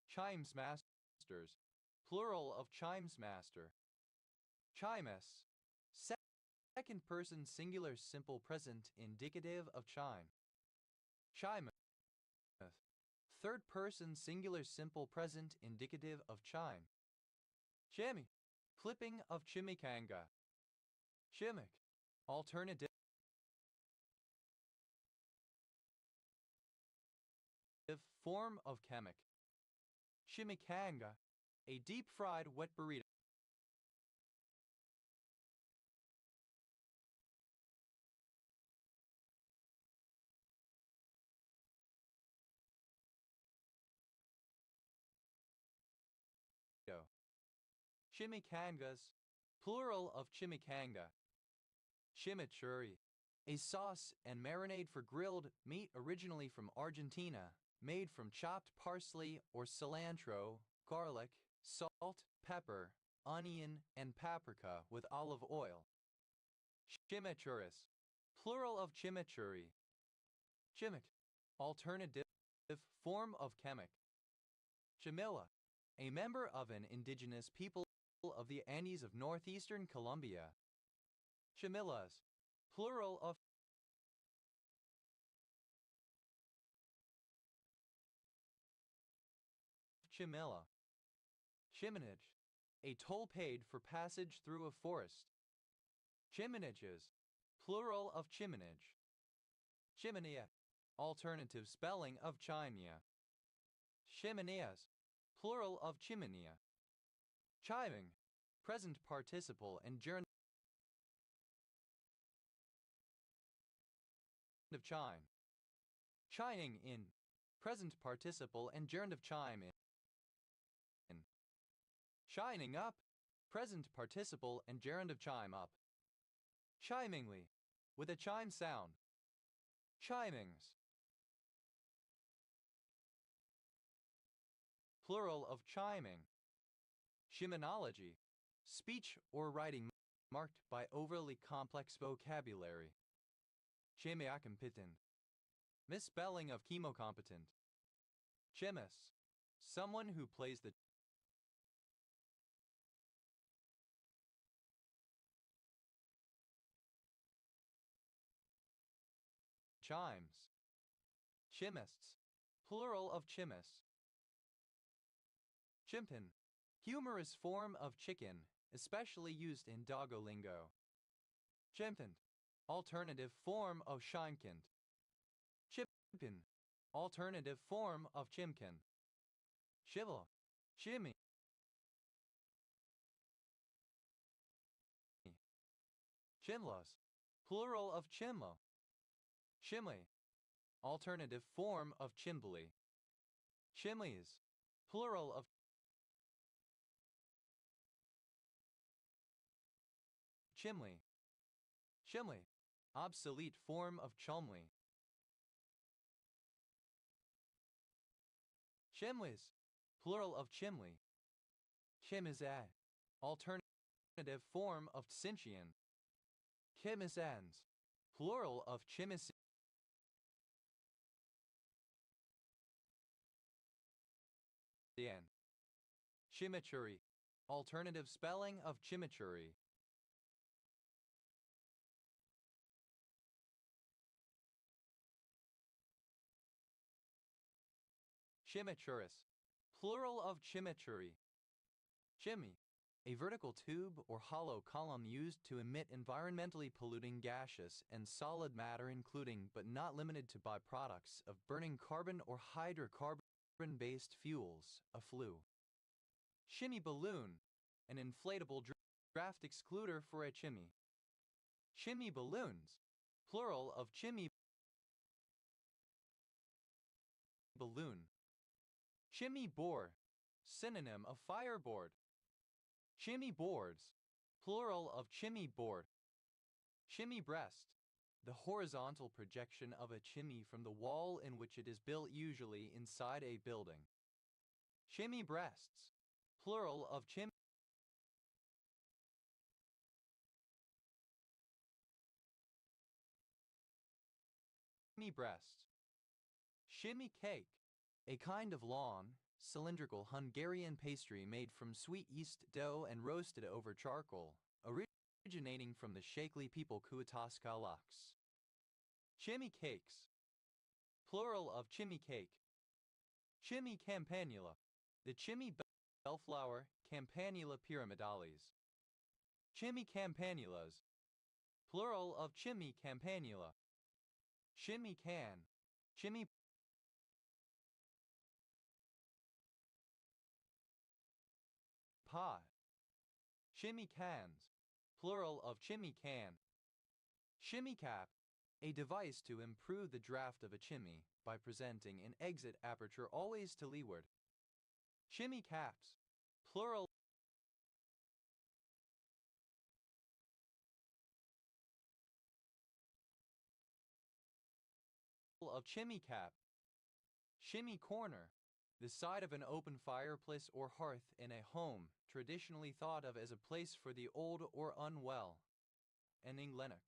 Chimes masters, plural of chimes master. Chimes, second person singular simple present indicative of chime. Chimeth, third person singular simple present indicative of chime. Chimmy, flipping of chimichanga. Chimic, alternative form of chemic. Chimichanga, a deep-fried wet burrito. Chimichangas, plural of chimichanga. Chimichurri, a sauce and marinade for grilled meat originally from Argentina, made from chopped parsley or cilantro, garlic, salt, pepper, onion, and paprika with olive oil. Chimichurris, plural of chimichurri. Chimic, alternative form of chemic. Chimilla, a member of an indigenous people of the Andes of northeastern Colombia. Chimillas, plural of chimilla. Chiminage, a toll paid for passage through a forest. Chiminages, plural of chiminage. Chiminea, alternative spelling of chimnea. Chimeneas, plural of chimenea. Chiming, present participle and gerund of chime. Chiming in, present participle and gerund of chime in. Shining up, present participle and gerund of chime up. Chimingly, with a chime sound. Chimings, plural of chiming. Chiminology, speech or writing marked by overly complex vocabulary. Chemiacompetent, misspelling of chemocompetent. Chimus, someone who plays the chimes. Chimists, plural of chimist. Chimpin, humorous form of chicken, especially used in doggo lingo. Chimpin, alternative form of shinkint. Chimpin, alternative form of chimkin. Chivel, shimmy. Chimlas, plural of chimla. Chimley, alternative form of chimbly. Chimleys, plural of chimley. Chimley, obsolete form of chumley. Chimleys, plural of chimley. Chimizad, alternative form of Tsinchian. Chimisans, plural of chimis. Chimichurri, alternative spelling of chimichurri. Chimichurris, plural of chimichurri. Chimney, a vertical tube or hollow column used to emit environmentally polluting gaseous and solid matter including but not limited to byproducts of burning carbon or hydrocarbon-based fuels, a flue. Chimney balloon, an inflatable draft excluder for a chimney. Chimney balloons, plural of chimney balloon. Chimney bore, synonym of fireboard. Chimney boards, plural of chimney board. Chimney breast, the horizontal projection of a chimney from the wall in which it is built usually inside a building. Chimney breasts, plural of chimney breasts. Shimmy cake, a kind of long, cylindrical Hungarian pastry made from sweet yeast dough and roasted over charcoal, originating from the Shakely people Kuataskalax. Chimmy cakes, plural of chimmy cake. Chimmy campanula, the chimmy bellflower Campanula pyramidalis. Chimmy campanulas, plural of chimmy campanula. Chimmy can, chimmy pot. Chimmy cans, plural of chimmy can. Chimmy cap, a device to improve the draft of a chimney by presenting an exit aperture always to leeward. Chimmy caps, plural of chimney cap. Chimney corner, the side of an open fireplace or hearth in a home, traditionally thought of as a place for the old or unwell. An Englenic.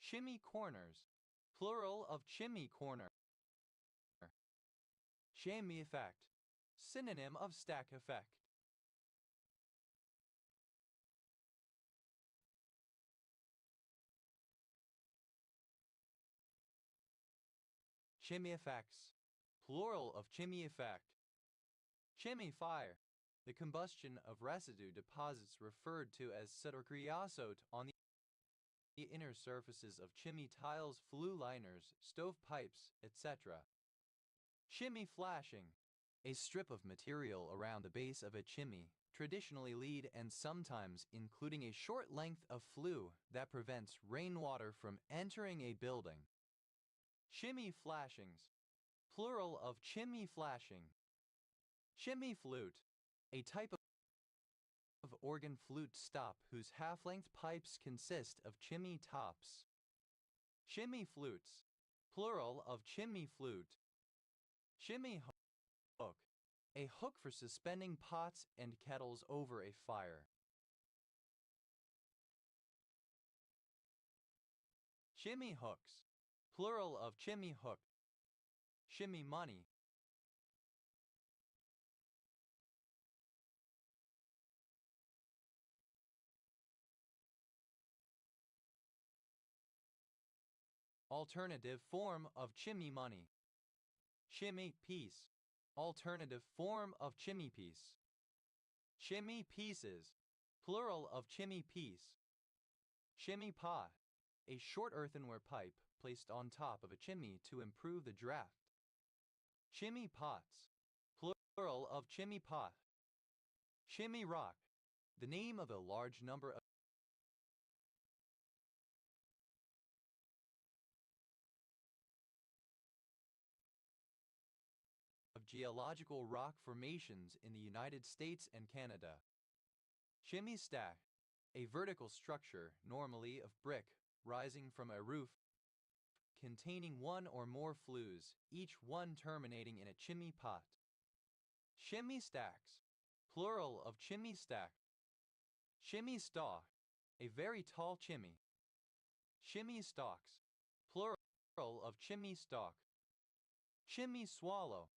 Chimney corners, plural of chimney corner. Chimney effect, synonym of stack effect. Chimney effects. Plural of chimney effect. Chimney fire. The combustion of residue deposits referred to as soot or creosote on the inner surfaces of chimney tiles, flue liners, stovepipes, etc. Chimney flashing. A strip of material around the base of a chimney, traditionally lead and sometimes including a short length of flue that prevents rainwater from entering a building. Chimney flashings. Plural of chimney flashing. Chimney flute. A type of organ flute stop whose half-length pipes consist of chimney tops. Chimney flutes. Plural of chimney flute. Chimney hook. A hook for suspending pots and kettles over a fire. Chimney hooks. Plural of chimney hook. Chimney money. Alternative form of chimney money. Chimney piece. Alternative form of chimney piece. Chimney pieces. Plural of chimney piece. Chimney pot. A short earthenware pipe placed on top of a chimney to improve the draft. Chimney pots. Plural of chimney pot. Chimney rock. The name of a large number of geological rock formations in the United States and Canada. Chimney stack. A vertical structure, normally of brick, rising from a roof, containing one or more flues, each one terminating in a chimney pot. Chimney stacks. Plural of chimney stack. Chimney stalk. A very tall chimney. Chimney stalks. Plural of chimney stalk. Chimney swallow.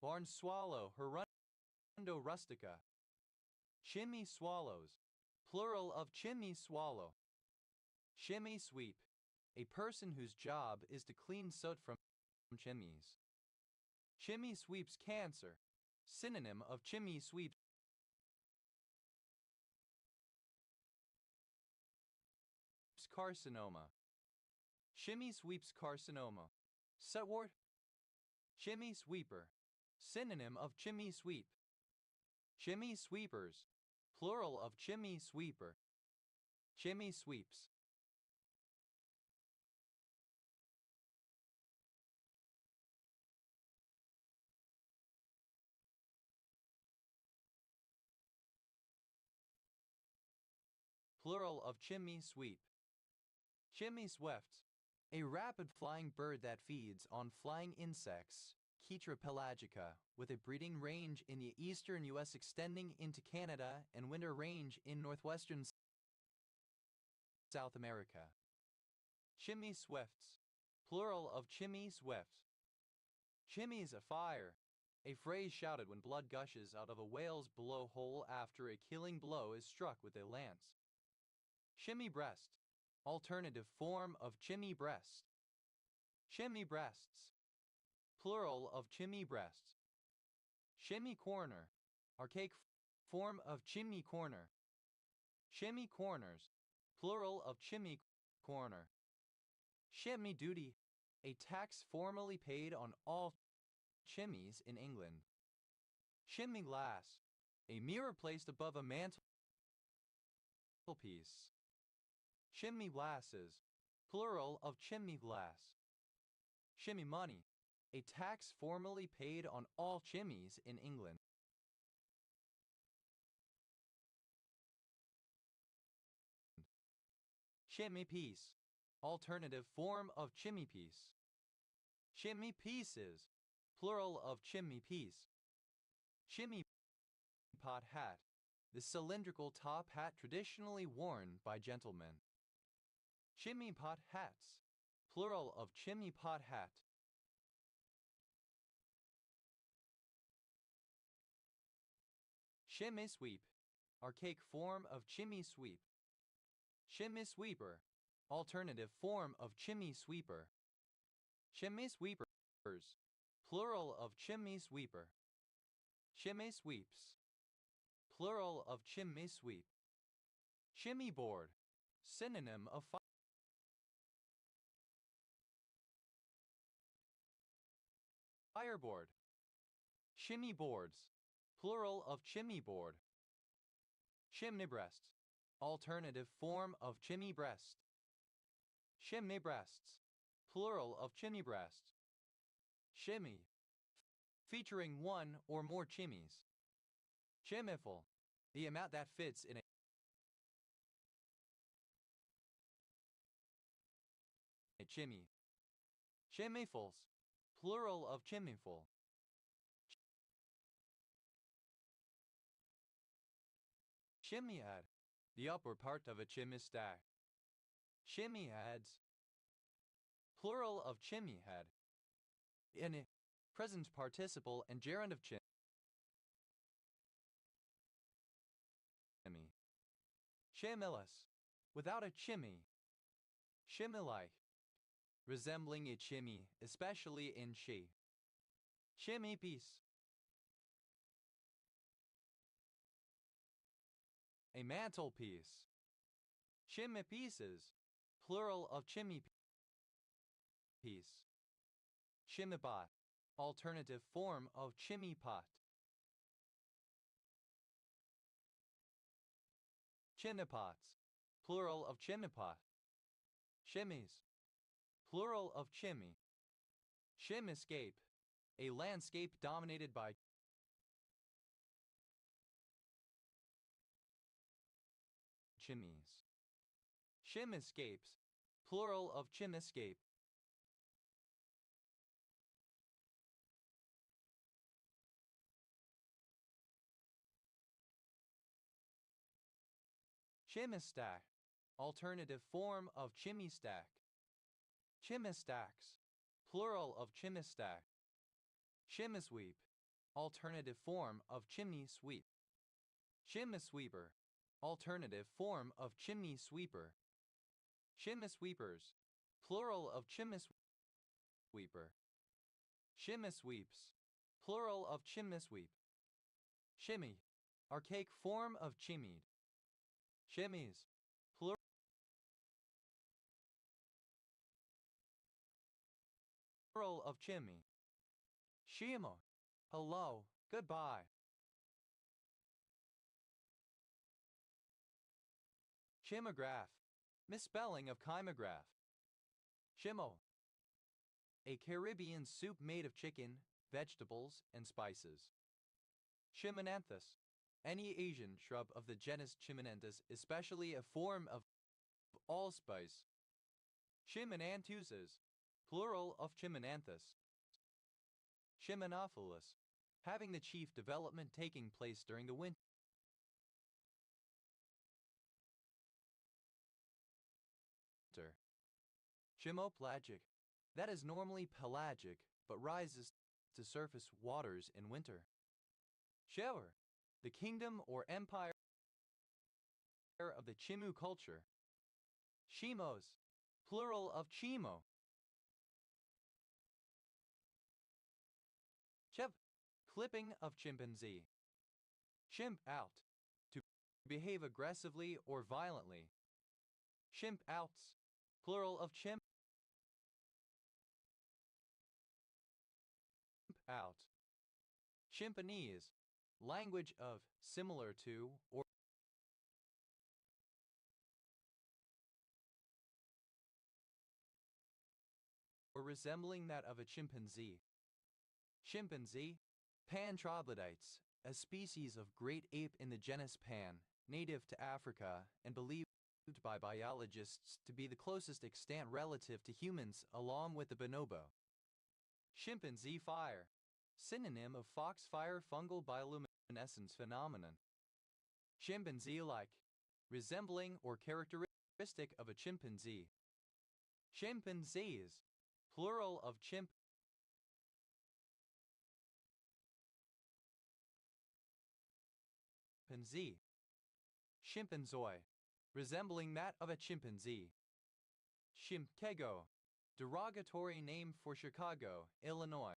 Barn swallow, Hirundo rustica. Chimney swallows. Plural of chimney swallow. Chimney sweep. A person whose job is to clean soot from chimneys. Chimney sweeps cancer. Synonym of chimney sweeps. Carcinoma. Chimney sweeps carcinoma. Sutwort. Chimney sweeper. Synonym of chimney sweep. Chimney sweepers. Plural of chimney sweeper. Chimney sweeps. Plural of chimney sweep. Chimney swift. A rapid-flying bird that feeds on flying insects, Chytra pelagica, with a breeding range in the eastern U.S. extending into Canada and winter range in northwestern South America. Chimney swifts. Plural of chimney swift. Chimney's afire. A phrase shouted when blood gushes out of a whale's blowhole after a killing blow is struck with a lance. Chimney breast. Alternative form of chimney breast. Chimney breasts. Plural of chimney breasts. Chimney corner. Archaic form of chimney corner. Chimney corners. Plural of chimney corner. Chimney duty. A tax formerly paid on all chimneys in England. Chimney glass. A mirror placed above a mantelpiece. Chimney glasses. Plural of chimney glass. Chimney money. A tax formerly paid on all chimneys in England. Chimney piece. Alternative form of chimney piece. Chimney pieces. Plural of chimney piece. Chimney pot hat. The cylindrical top hat traditionally worn by gentlemen. Chimney pot hats. Plural of chimney pot hat. Chimney sweep. Archaic form of chimney sweep. Chimney sweeper. Alternative form of chimney sweeper. Chimney sweeper. plural of chimney sweeper. Chimney sweeps, plural of chimney sweep. Chimney board, synonym of fireboard. Chimney boards, plural of chimney board. Chimney breast, alternative form of chimney breast. Chimney breasts, plural of chimney breast. Chimney, featuring one or more chimneys. Chimneyful, the amount that fits in a chimney. Chimneyfuls, plural of chimneyful. Chimneyad, the upper part of a chimney stack. Chimneyads, plural of chimney head. In a present participle and gerund of chimney. Chimneyless, without a chimney. Chimney-like, resembling a chimney, especially in she. Chimney-piece, a mantelpiece. Chimney-pieces, plural of chimney-piece. Chimney-pot, alternative form of chimney-pot. Chimney-pots, plural of chimney-pot. Chimneys, plural of chimney. Chimneyscape, a landscape dominated by chimneys. Chimneyscapes, plural of chimneyscape. Chimney stack, alternative form of chimney stack. Chimney stacks, plural of chimney stack. Chimney sweep, alternative form of chimney sweep. Chimney sweeper, alternative form of chimney sweeper. Chimney sweepers, plural of chimney sweeper. Chimney sweeps, plural of chimney sweep. Chimney, archaic form of chimneyed. Chimneys, plural of chimney. Shimo, hello, goodbye. Chimograph, misspelling of chimograph. Chimo, a Caribbean soup made of chicken, vegetables, and spices. Chimonanthus, any Asian shrub of the genus Chimonanthus, especially a form of allspice. Chimonanthuses, plural of Chimonanthus. Chimenophilus, having the chief development taking place during the winter. Chimopelagic, that is normally pelagic, but rises to surface waters in winter. Shower, the kingdom or empire of the Chimu culture. Chimos, plural of chimo. Chev, clipping of chimpanzee. Chimp out, to behave aggressively or violently. Chimp outs, plural of chimp out. Chimpanese, language of, similar to, or resembling that of a chimpanzee. Chimpanzee, Pan troglodytes, a species of great ape in the genus Pan, native to Africa and believed by biologists to be the closest extant relative to humans along with the bonobo. Chimpanzee fire, synonym of foxfire fungal bioluminescence phenomenon. Chimpanzee-like, resembling or characteristic of a chimpanzee. Chimpanzees, plural of chimpanzee. Chimpanzee, resembling that of a chimpanzee. Chimkego, derogatory name for Chicago, Illinois.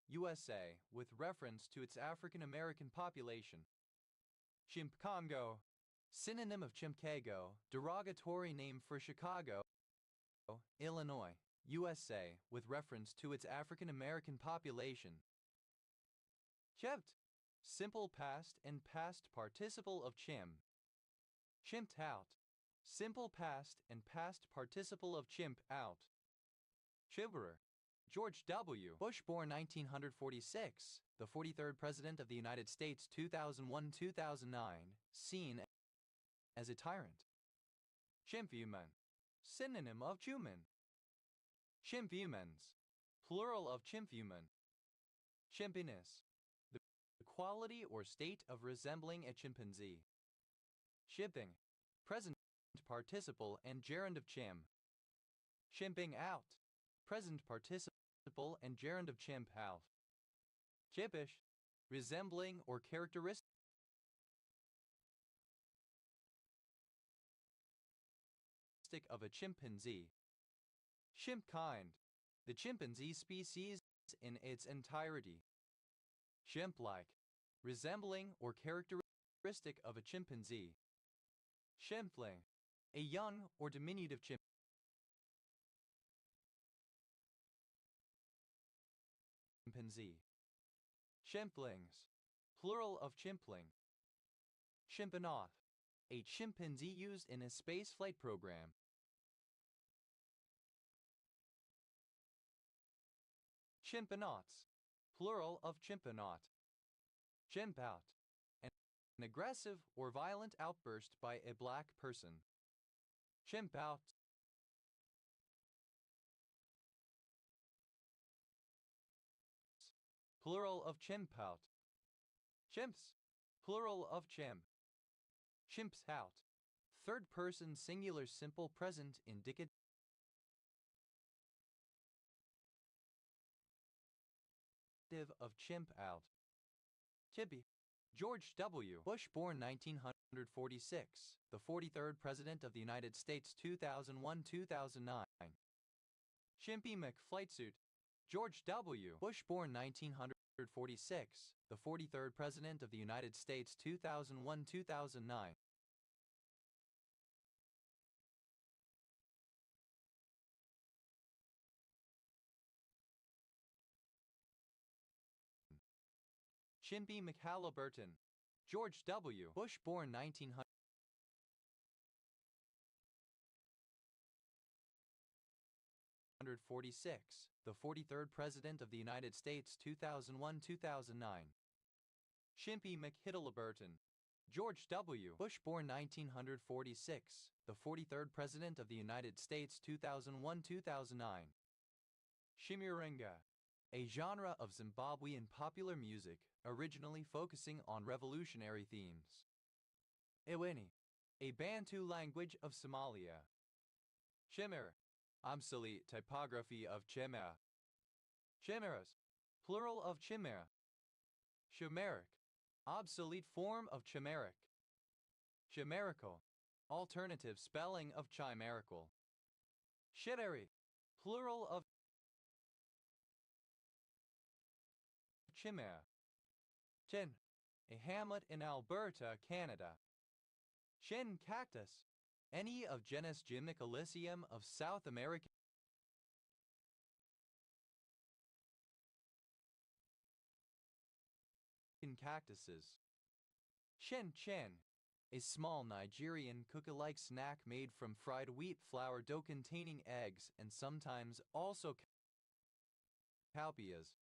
USA, with reference to its African American population. Chimp-Congo, synonym of Chimcago, derogatory name for Chicago, Illinois, USA, with reference to its African American population. Chimped, simple past and past participle of chim. Chimped out, simple past and past participle of chimp out. Chibberer, George W. Bush, born 1946, the 43rd President of the United States, 2001-2009, seen as a tyrant. Chimphuman, synonym of human. Chimphumans, plural of chimphuman. Chimpiness, the quality or state of resembling a chimpanzee. Chimping, present participle and gerund of chim. Chimping out, present participle and gerund of chimp out. Chippish, resembling or characteristic of a chimpanzee. Chimp kind, the chimpanzee species in its entirety. Chimp-like, resembling or characteristic of a chimpanzee. Chimpling, a young or diminutive chimpanzee. Chimplings, plural of chimpling. Chimpanoff, a chimpanzee used in a spaceflight program. Chimpanauts, plural of chimpanaut. Chimp out, an aggressive or violent outburst by a black person. Chimp out, plural of chimp out. Chimps, plural of chim. Chimps out, third person singular simple present indicative of chimp out. Tibby, George W. Bush, born 1946, the 43rd President of the United States, 2001-2009. Chimpy McFlightsuit, George W. Bush, born 1946, the 43rd President of the United States, 2001-2009. Chimpy McHaliburton, George W. Bush, born 1946, the 43rd President of the United States, 2001-2009. Chimpy McHitiliburton, George W. Bush, born 1946, the 43rd President of the United States, 2001-2009. Shimiringa, a genre of Zimbabwean popular music, originally focusing on revolutionary themes. Iwini, a Bantu language of Somalia. Chimera, obsolete typography of chimera. Chimeras, plural of chimera. Chimeric, obsolete form of chimeric. Chimerical, alternative spelling of chimerical. Chideri, plural of chimera. Chin, a hamlet in Alberta, Canada. Chin cactus, any of genus Gymnocalycium of South American cactuses. Shin chin, a small Nigerian cookie-like snack made from fried wheat flour dough containing eggs and sometimes also cowpeas.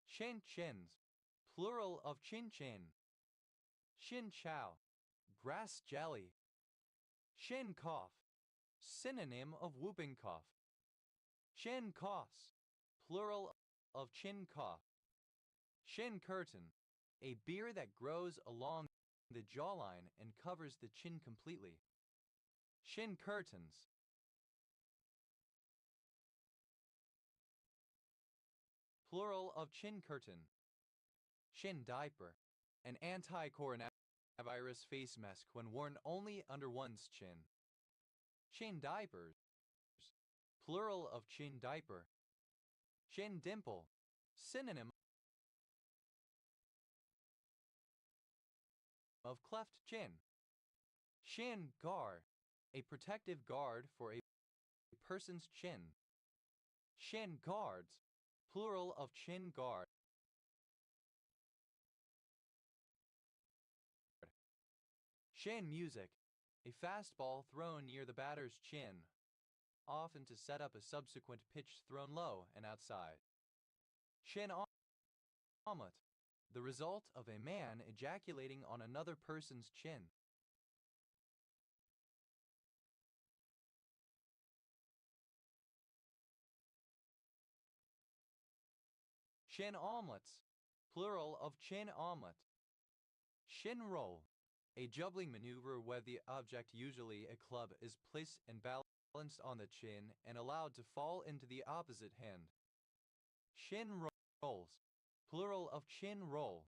Chin chins, plural of chin chin. Shin chow, grass jelly. Shin cough, synonym of whooping cough. Shin coughs, plural of chin cough. Shin curtain, a beard that grows along the jawline and covers the chin completely. Shin curtains, plural of chin curtain. Shin diaper, an anti-coronavirus face mask when worn only under one's chin. Chin diapers, plural of chin diaper. Chin dimple, synonym of cleft chin. Shin guard, a protective guard for a person's chin. Shin guards, plural of chin guard. Shin music, a fastball thrown near the batter's chin, often to set up a subsequent pitch thrown low and outside. Shin omelet, the result of a man ejaculating on another person's chin. Shin omelets, plural of chin omelet. Shin roll, a juggling maneuver where the object, usually a club, is placed and balanced on the chin and allowed to fall into the opposite hand. Shin rolls, plural of chin roll.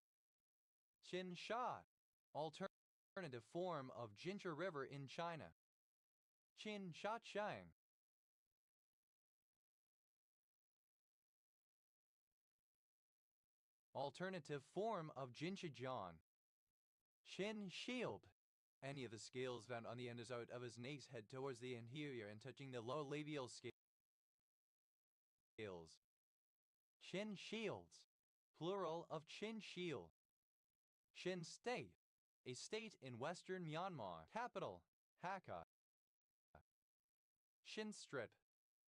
Chin shot, alternative form of Jinja River in China. Chin sha shang. Alternative form of Jinchajian. Shin shield. Any of the scales found on the underside of his nape's head towards the anterior and touching the lower labial scales. Shin shields. Plural of chin shield. Shin state. A state in western Myanmar. Capital, Hakka. Shin strip.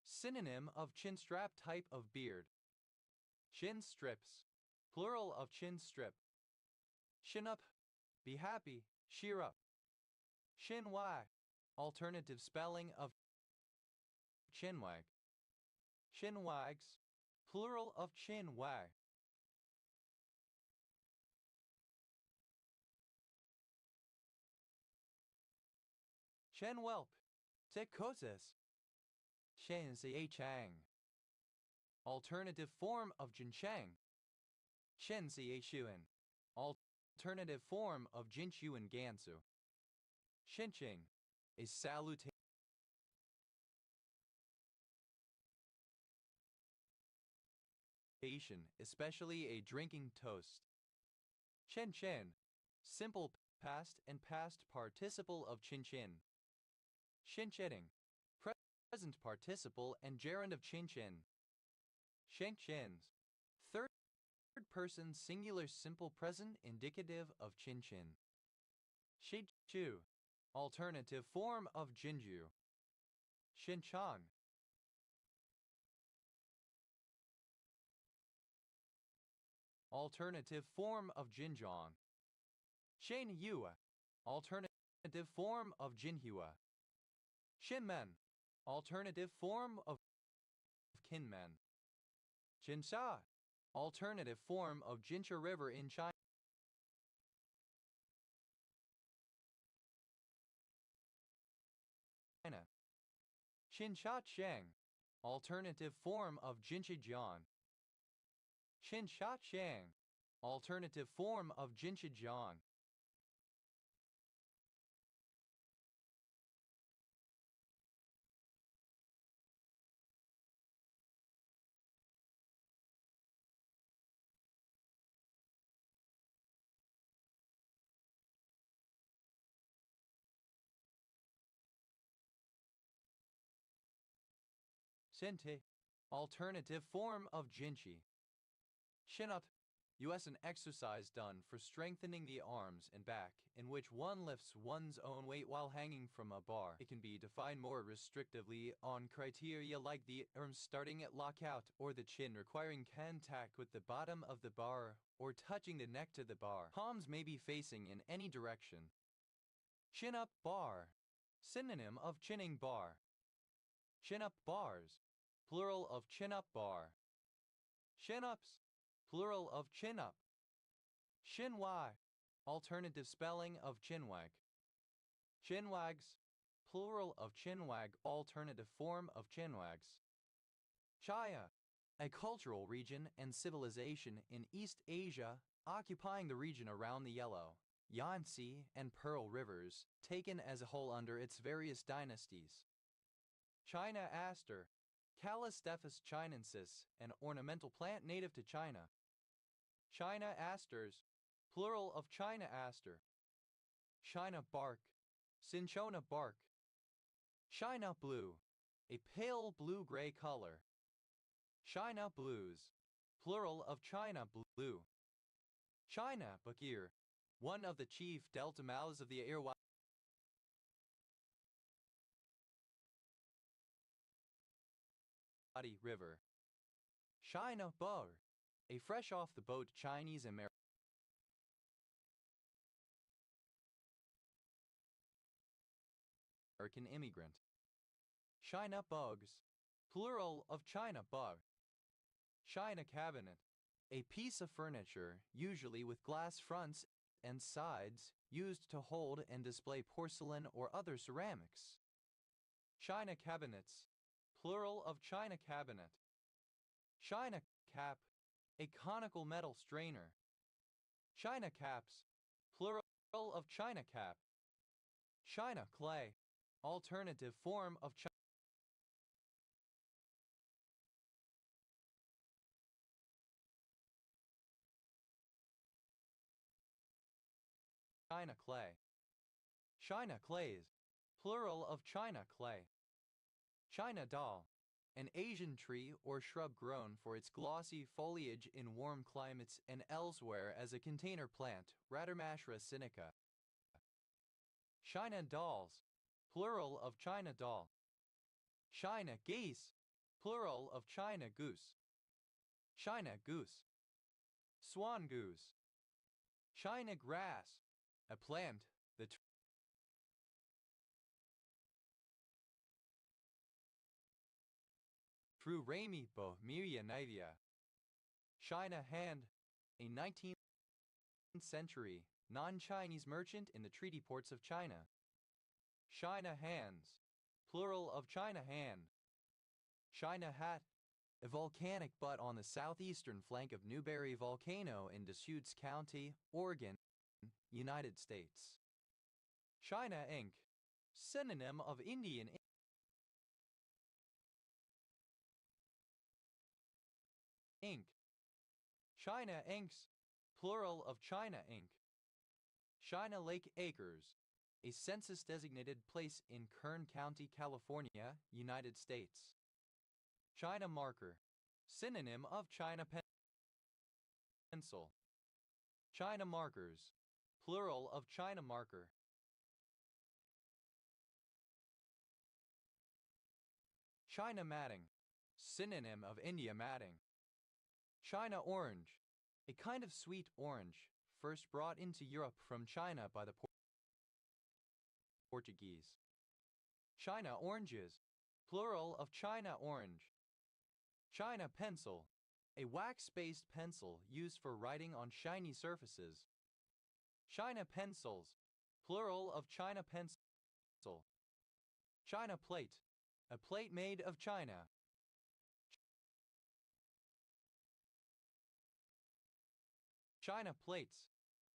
Synonym of chin strap type of beard. Shin strips. Plural of chin strip. Shin up. Be happy, cheer up. Shin wag. Alternative spelling of chin wag. Shin wags. Plural of chin wag. Shen whelp. Tekoses. Shen ziye chang. Alternative form of jinchang. Shen ziye shuan. Alternative form of Jinshuan Gansu. Shinching, a salutation, especially a drinking toast. Chen chen, simple past and past participle of chin chin. Shin chitting, present participle and gerund of chin chin. Shen chins, third person singular simple present indicative of chin chin. Shi chu, alternative form of jinju. Shin chang. Alternative form of jinjong. Shen yua, alternative form of jinhua. Shinmen, alternative form of kinmen. Jinsha, alternative form of Jincha River in China. Shinsha Cheng, alternative form of Jinchajian. Shinsha Cheng, alternative form of Jinchajian. Sente, alternative form of Jinchi. Shin up, U.S. an exercise done for strengthening the arms and back, in which one lifts one's own weight while hanging from a bar. It can be defined more restrictively on criteria like the arms starting at lockout or the chin requiring contact with the bottom of the bar or touching the neck to the bar. Palms may be facing in any direction. Chin up bar, synonym of chinning bar. Chin up bars, plural of chin up bar. Chin ups, plural of chin up. Shin wag, alternative spelling of chinwag. Chinwags, plural of chinwag, alternative form of chinwags. Chaya, a cultural region and civilization in East Asia occupying the region around the Yellow, Yangtze, and Pearl rivers, taken as a whole under its various dynasties. China aster, Callistephus chinensis, an ornamental plant native to China. China asters, plural of China aster. China bark, cinchona bark. China blue, a pale blue-gray color. China blues, plural of China blue. China bakir, one of the chief delta mouths of the Irrawaddy River. China Bur, a fresh off the boat Chinese American immigrant. China bugs, plural of China bug. China cabinet, a piece of furniture, usually with glass fronts and sides, used to hold and display porcelain or other ceramics. China cabinets, plural of China cabinet. China cap, a conical metal strainer. China caps, plural of China cap. China clay, alternative form of China clay. China clays, plural of China clay. China doll, an Asian tree or shrub grown for its glossy foliage in warm climates and elsewhere as a container plant, Radermashra sinica. China dolls, plural of China doll. China geese, plural of China goose. China goose. Swan goose. China grass, a plant, the true Rami Bohemia nivea. China hand, a 19th century non-Chinese merchant in the treaty ports of China. China hands, plural of China hand. China hat, a volcanic butt on the southeastern flank of Newberry Volcano in Deschutes County, Oregon, United States. China ink, synonym of Indian ink. China inks, plural of China ink. China Lake Acres, a census-designated place in Kern County, California, United States. China marker, synonym of China pencil. China markers, plural of China marker. China matting, synonym of India matting. China orange, a kind of sweet orange, first brought into Europe from China by the Portuguese. China oranges, plural of China orange. China pencil, a wax-based pencil used for writing on shiny surfaces. China pencils, plural of China pencil. China plate, a plate made of China. China plates,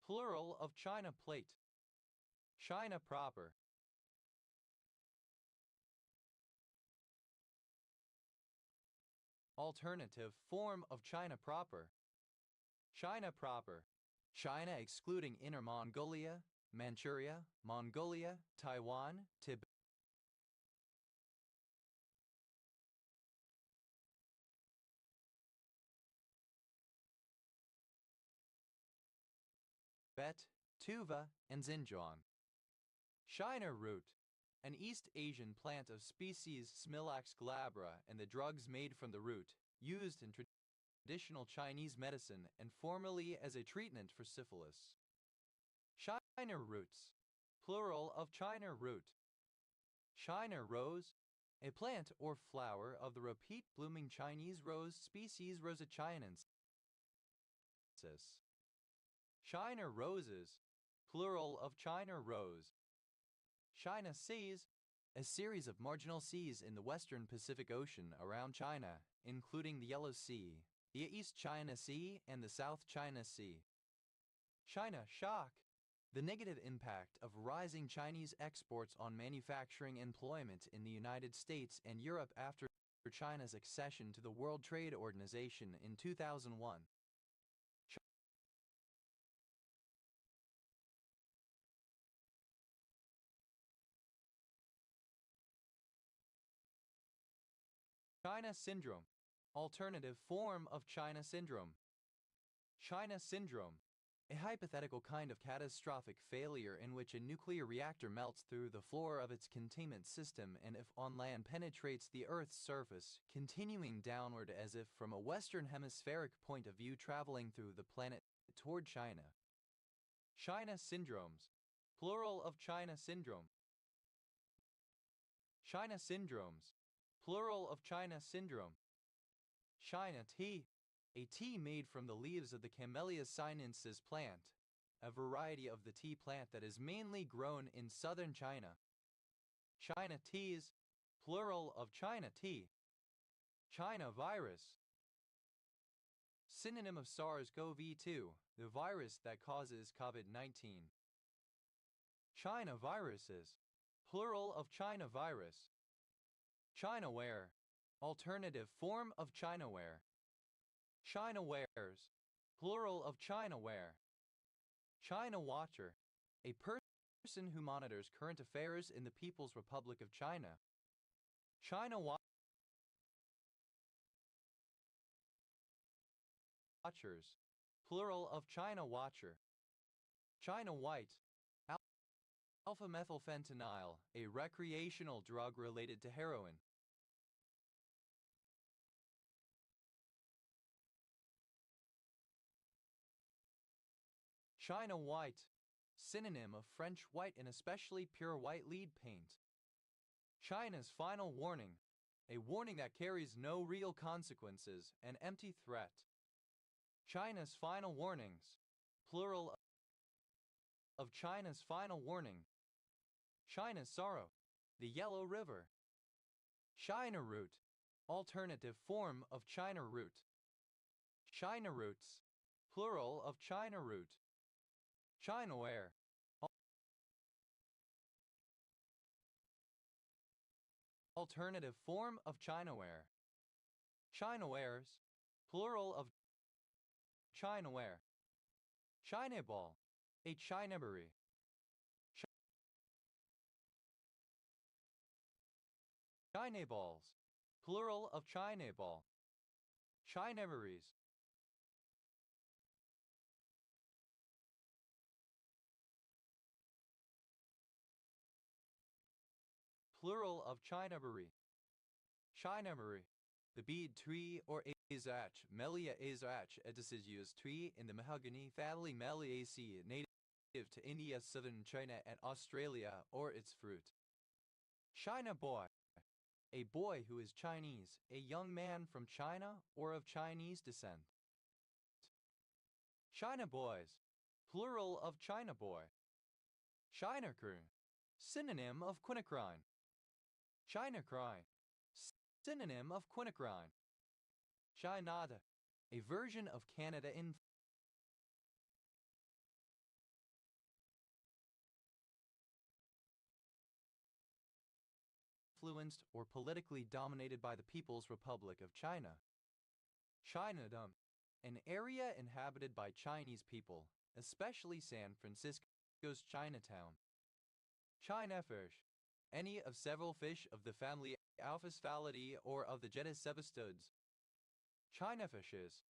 plural of China plate. China proper. Alternative form of China proper. China proper. China excluding Inner Mongolia, Manchuria, Mongolia, Taiwan, Tibet, Tuva, and Xinjiang. China root, an East Asian plant of species Smilax glabra and the drugs made from the root, used in traditional Chinese medicine and formerly as a treatment for syphilis. China roots, plural of China root. China rose, a plant or flower of the repeat-blooming Chinese rose species Rosa chinensis. China roses, plural of China rose. China seas, a series of marginal seas in the western Pacific Ocean around China, including the Yellow Sea, the East China Sea, and the South China Sea. China shock. The negative impact of rising Chinese exports on manufacturing employment in the United States and Europe after China's accession to the World Trade Organization in 2001. China syndrome. Alternative form of China syndrome. China syndrome. A hypothetical kind of catastrophic failure in which a nuclear reactor melts through the floor of its containment system and if on land penetrates the Earth's surface, continuing downward as if from a Western hemispheric point of view traveling through the planet toward China. China syndromes. Plural of China syndrome. China syndromes. Plural of China syndrome. China tea. A tea made from the leaves of the Camellia sinensis plant, a variety of the tea plant that is mainly grown in southern China. China teas. Plural of China tea. China virus. Synonym of SARS-CoV-2, the virus that causes COVID-19. China viruses. Plural of China virus. Chinaware. Alternative form of Chinaware. China wares. Plural of Chinaware. China watcher. A person who monitors current affairs in the People's Republic of China. China watchers. Plural of China watcher. China white. Alpha-methylfentanyl, a recreational drug related to heroin. China white. Synonym of French white and especially pure white lead paint. China's final warning. A warning that carries no real consequences, an empty threat. China's final warnings. Plural of China's final warning. China's sorrow. The Yellow River. China root. Alternative form of China root. China roots. Plural of China root. Chinaware. Alternative form of Chinaware. Chinawares. Plural of Chinaware. China ball. A Chinaberry. China balls. Plural of China ball. Chinaberries. Plural of Chinaberry. Chinaberry. The bead tree or azach, Melia azach deciduous tree in the mahogany family Meliaceae, native to India, southern China and Australia, or its fruit. China boy. A boy who is Chinese, a young man from China or of Chinese descent. China boys. Plural of China boy. Chinacrine. Synonym of quinacrine. Chinacrine. Synonym of quinacrine. Chinada. A version of Canada influenced or politically dominated by the People's Republic of China. Chinadom. An area inhabited by Chinese people, especially San Francisco's Chinatown. Chinafish. Any of several fish of the family Alphocephalidae or of the genus Cebistodes. Chinafishes.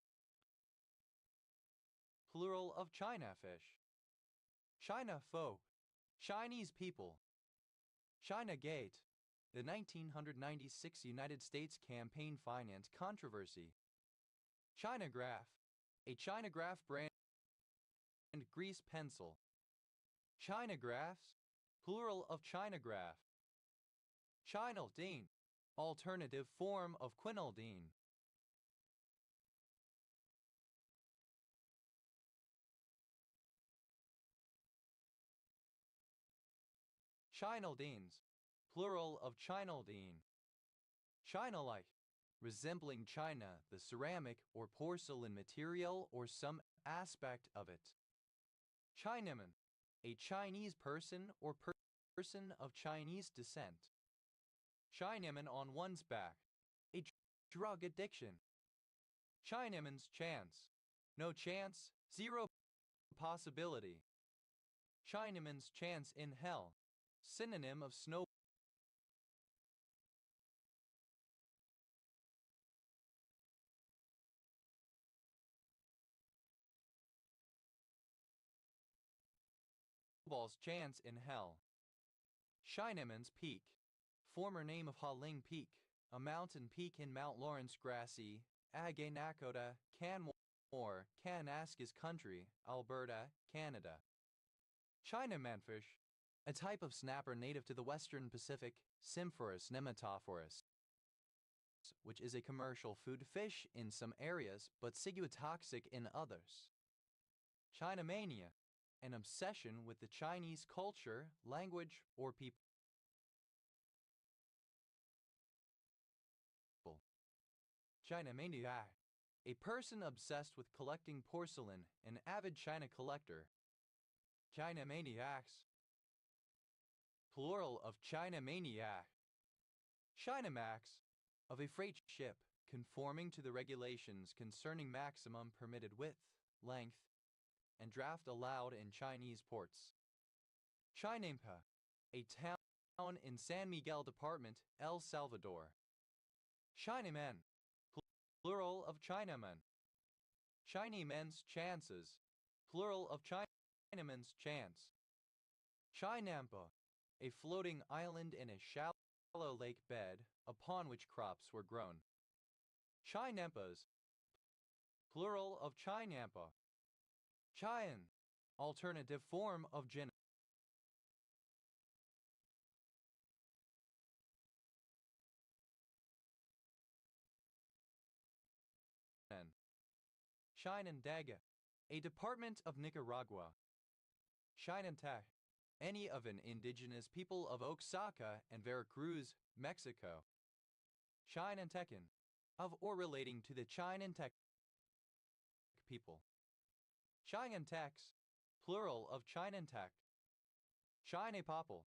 Plural of Chinafish. China folk. Chinese people. China Gate. The 1996 United States campaign finance controversy. Chinagraph. A Chinagraph brand grease pencil. Chinagraphs. Plural of Chinagraph. Chinaldine. Alternative form of quinaldine. Chinaldines. Plural of chinaldine. China-like. Resembling china, the ceramic or porcelain material or some aspect of it. Chinaman, a Chinese person or person of Chinese descent. Chinaman on one's back, a drug addiction. Chinaman's chance, no chance, zero possibility. Chinaman's chance in hell, synonym of snowballs chance in hell. Chinaman's Peak, former name of Ha Ling Peak, a mountain peak in Mount Lawrence Grassy, Agay Nakota, Canmore, Kananaskis Country, Alberta, Canada. China manfish, a type of snapper native to the western Pacific, Symphoris nematophorus, which is a commercial food fish in some areas but ciguatoxic in others. Chinamania, an obsession with the Chinese culture, language, or people. Chinamaniac, a person obsessed with collecting porcelain, an avid china collector. Chinamaniacs, plural of Chinamaniac. Chinamax, of a freight ship, conforming to the regulations concerning maximum permitted width, length, and draft allowed in Chinese ports. Chinampa, a town in San Miguel Department, El Salvador. Chinaman, plural of Chinaman. Chinamen's chances, plural of Chinaman's chance. Chinampa, a floating island in a shallow lake bed upon which crops were grown. Chinampas, plural of Chinampa. Chian, alternative form of Jin. Shinandaga, a department of Nicaragua. Shinantec, any of an indigenous people of Oaxaca and Veracruz, Mexico. Chinantecan, of or relating to the Chinantec people. Chinantecs, plural of Chinantec. Chinapopple,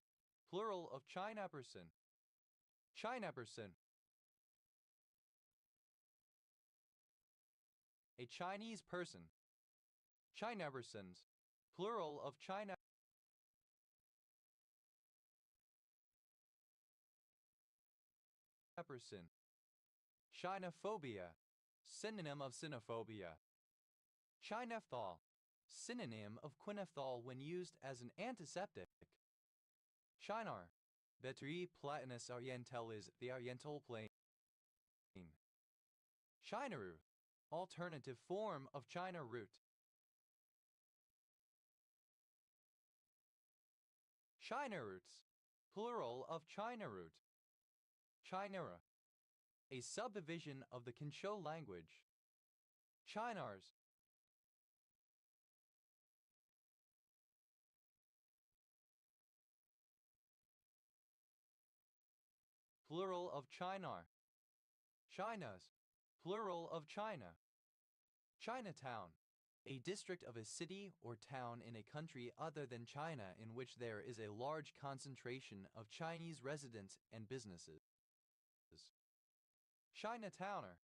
plural of Chinaperson. Chinaperson, a Chinese person. Chinapersons, plural of China. Person. Chinophobia, synonym of cynophobia. Chinephthol, synonym of quinaphthol when used as an antiseptic. Chinar, Betri Platanus orientalis, the oriental plane. Chinaru, alternative form of China root. China roots, plural of China root. Chinara, a subdivision of the Quichua language. Chinars, plural of Chinar. Chinas, plural of China. Chinatown, a district of a city or town in a country other than China in which there is a large concentration of Chinese residents and businesses. Chinatowner,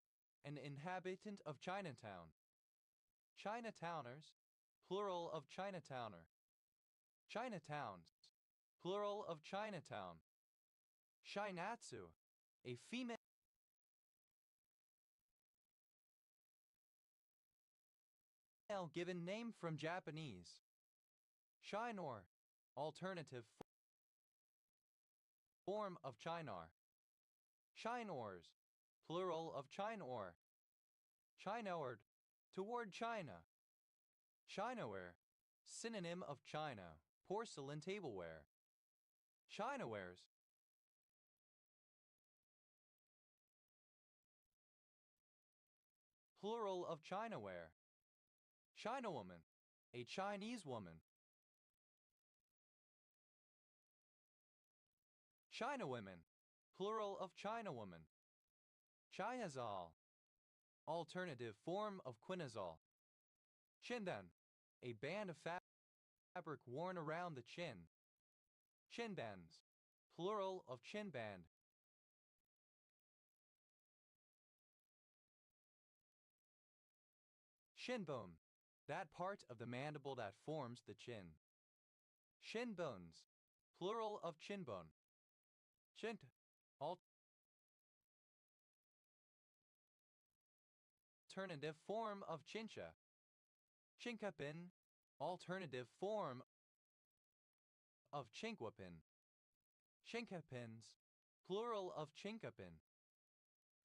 an inhabitant of Chinatown. Chinatowners, plural of Chinatowner. Chinatowns, plural of Chinatown. Shinatsu, a female given name from Japanese. Shinor, alternative form of Chinar. Chinors, plural of Chinor. Chinord, toward China. Chinaware, synonym of China, porcelain tableware. Chinawares, plural of Chinaware. Chinawoman, a Chinese woman. Chinawomen, plural of Chinawoman. Chiazol, alternative form of quinazole. Chindan, a band of fabric worn around the chin. Chinbands, plural of chinband. Shinbone, that part of the mandible that forms the chin. Shinbones, plural of chinbone. Shint, alternative form of chincha. Chinkapin, alternative form of chinquapin. Chinkapins, plural of chinkapin.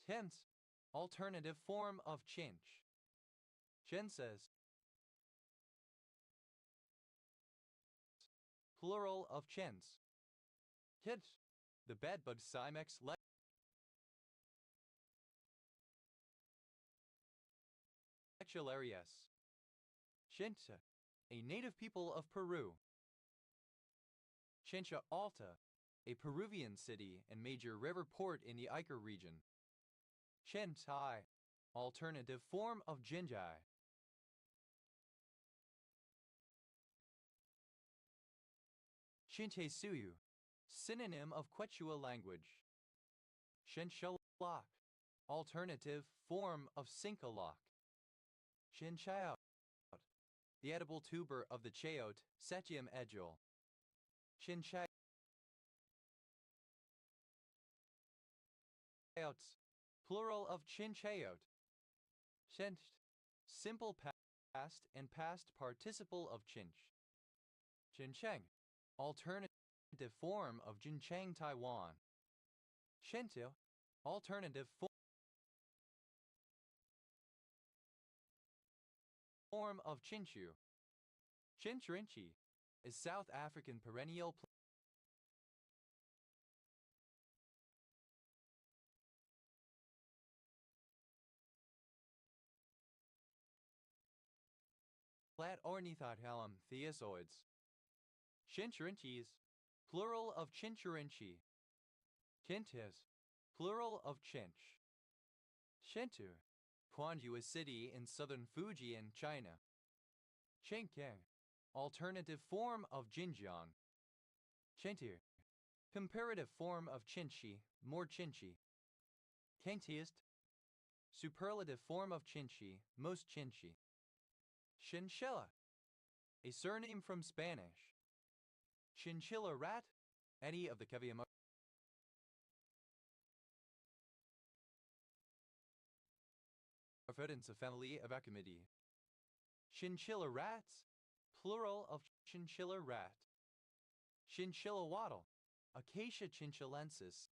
Tense, alternative form of chinch. Chinses, plural of chins. Hit, the bedbug Cymex lectularius. Chincha, a native people of Peru. Chincha Alta, a Peruvian city and major river port in the Ica region. Chintai, alternative form of Jinjai. Chintesuyu, synonym of Quechua language. Chinchalak, alternative form of Sinkalak. Chinchayout, the edible tuber of the chayote, Setium edule. Chinchayotes, plural of chinchayote. Chinched, simple past and past participle of chinch. Chincheng, alternative form of Jincheng, Taiwan. Shintu, alternative form of Chinchu. Chinchrinchi is South African perennial plant ornithothalum theozoids. Chinchrinchis, plural of Chinchurinchi. Chintis, plural of Chinch. Shintu, Quanju, a city in southern Fujian, China. Chinkiang, alternative form of Jinjiang. Chintir, comparative form of Chinchi, more Chinchi. Chintiest, superlative form of Chinchi, most Chinchi. Chinchilla, a surname from Spanish. Chinchilla rat, any of the Caviamar. Reference a family of Achaemenidae. Chinchilla rats, plural of chinchilla rat. Chinchilla wattle, Acacia chinchillensis,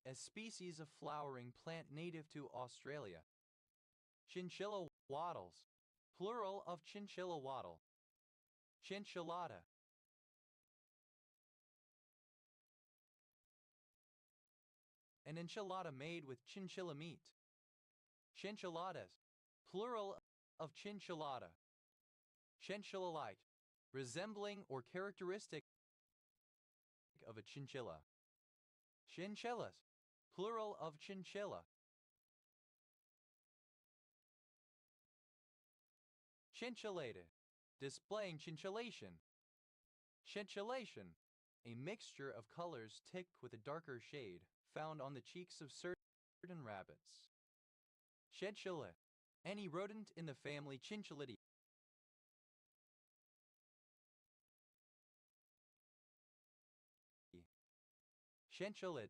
a species of flowering plant native to Australia. Chinchilla wattles, plural of chinchilla wattle. Chinchillata, an enchilada made with chinchilla meat. Chinchilladas, plural of chinchillata. Chinchilla-like, resembling or characteristic of a chinchilla. Chinchillas, plural of chinchilla. Chinchillated, displaying scintillation. Scintillation, a mixture of colors ticked with a darker shade, found on the cheeks of certain rabbits. Chinchilla, any rodent in the family Chinchillidae. Chinchillid,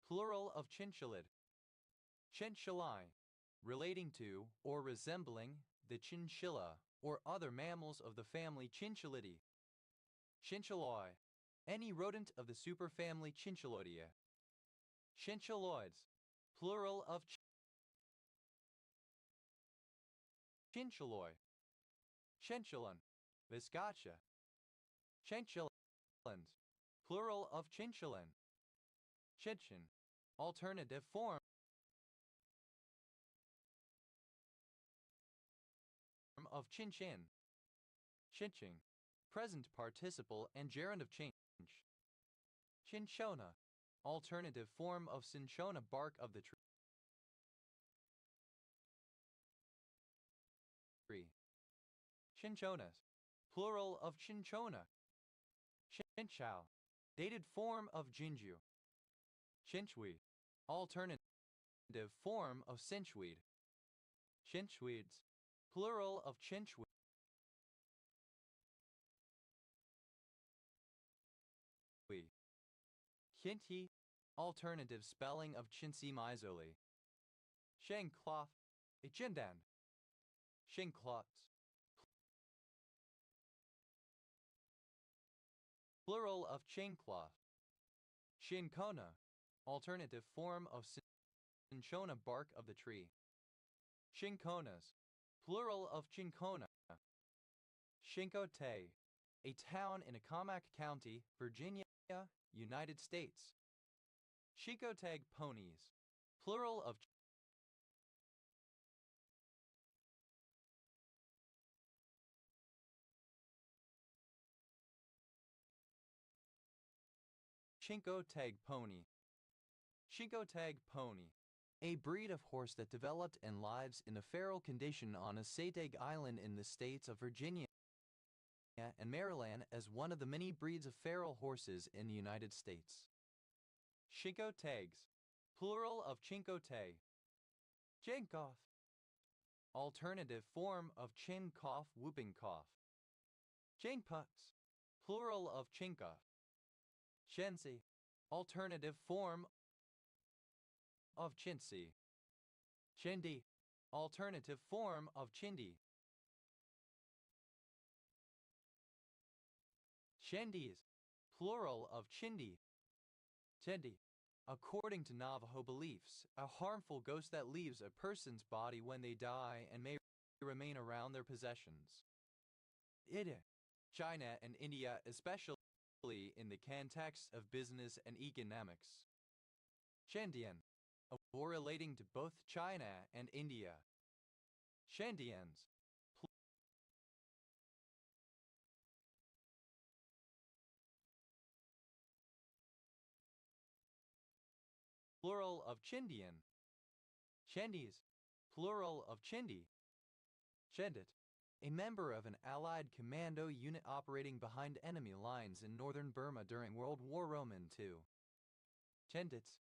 plural of chinchillid. Chinchillae, relating to or resembling the chinchilla or other mammals of the family Chinchillidae. Chinchilloi, any rodent of the superfamily Chinchilloidea. Chinchilloids, plural of chinchilloi. Chinchillon, Viscacha. Chinchillans, plural of chinchillin. Chinchin, alternative form of chinchin. Chinching, present participle and gerund of change. Cinchona, alternative form of cinchona, bark of the tree. Cinchonas, plural of Cinchona. Chinchao, dated form of Jinju. Chinchweed, alternative form of cinchweed. Chinchweeds, plural of chinchweed. Chinti, alternative spelling of chintzy misoli. Shengcloth, a jindan. Shingclots, plural of chingcloth. Shinkona, alternative form of cinchona bark of the tree. Shinkonas, plural of chinkona. Shinkote, a town in Accomack County, Virginia, United States. Shinkotag ponies, plural of Shinkotag pony. Shinkotag pony, a breed of horse that developed and lives in a feral condition on Assateague Island in the states of Virginia and Maryland as one of the many breeds of feral horses in the United States. Shinkotags, plural of Chinkote. Chinkoff, alternative form of chin cough, whooping cough. Chingpucks, plural of chinkoff. Shensi, alternative form of chintzy. Chindi, alternative form of chindi. Shendis, plural of chindi. Chendi, according to Navajo beliefs, a harmful ghost that leaves a person's body when they die and may remain around their possessions. Ide, China and India, especially in the context of business and economics. Shendian, a war relating to both China and India. Shendians, plural of Chindian. Chendis, plural of Chindi. Chendit, a member of an Allied commando unit operating behind enemy lines in northern Burma during World War II. Chendits,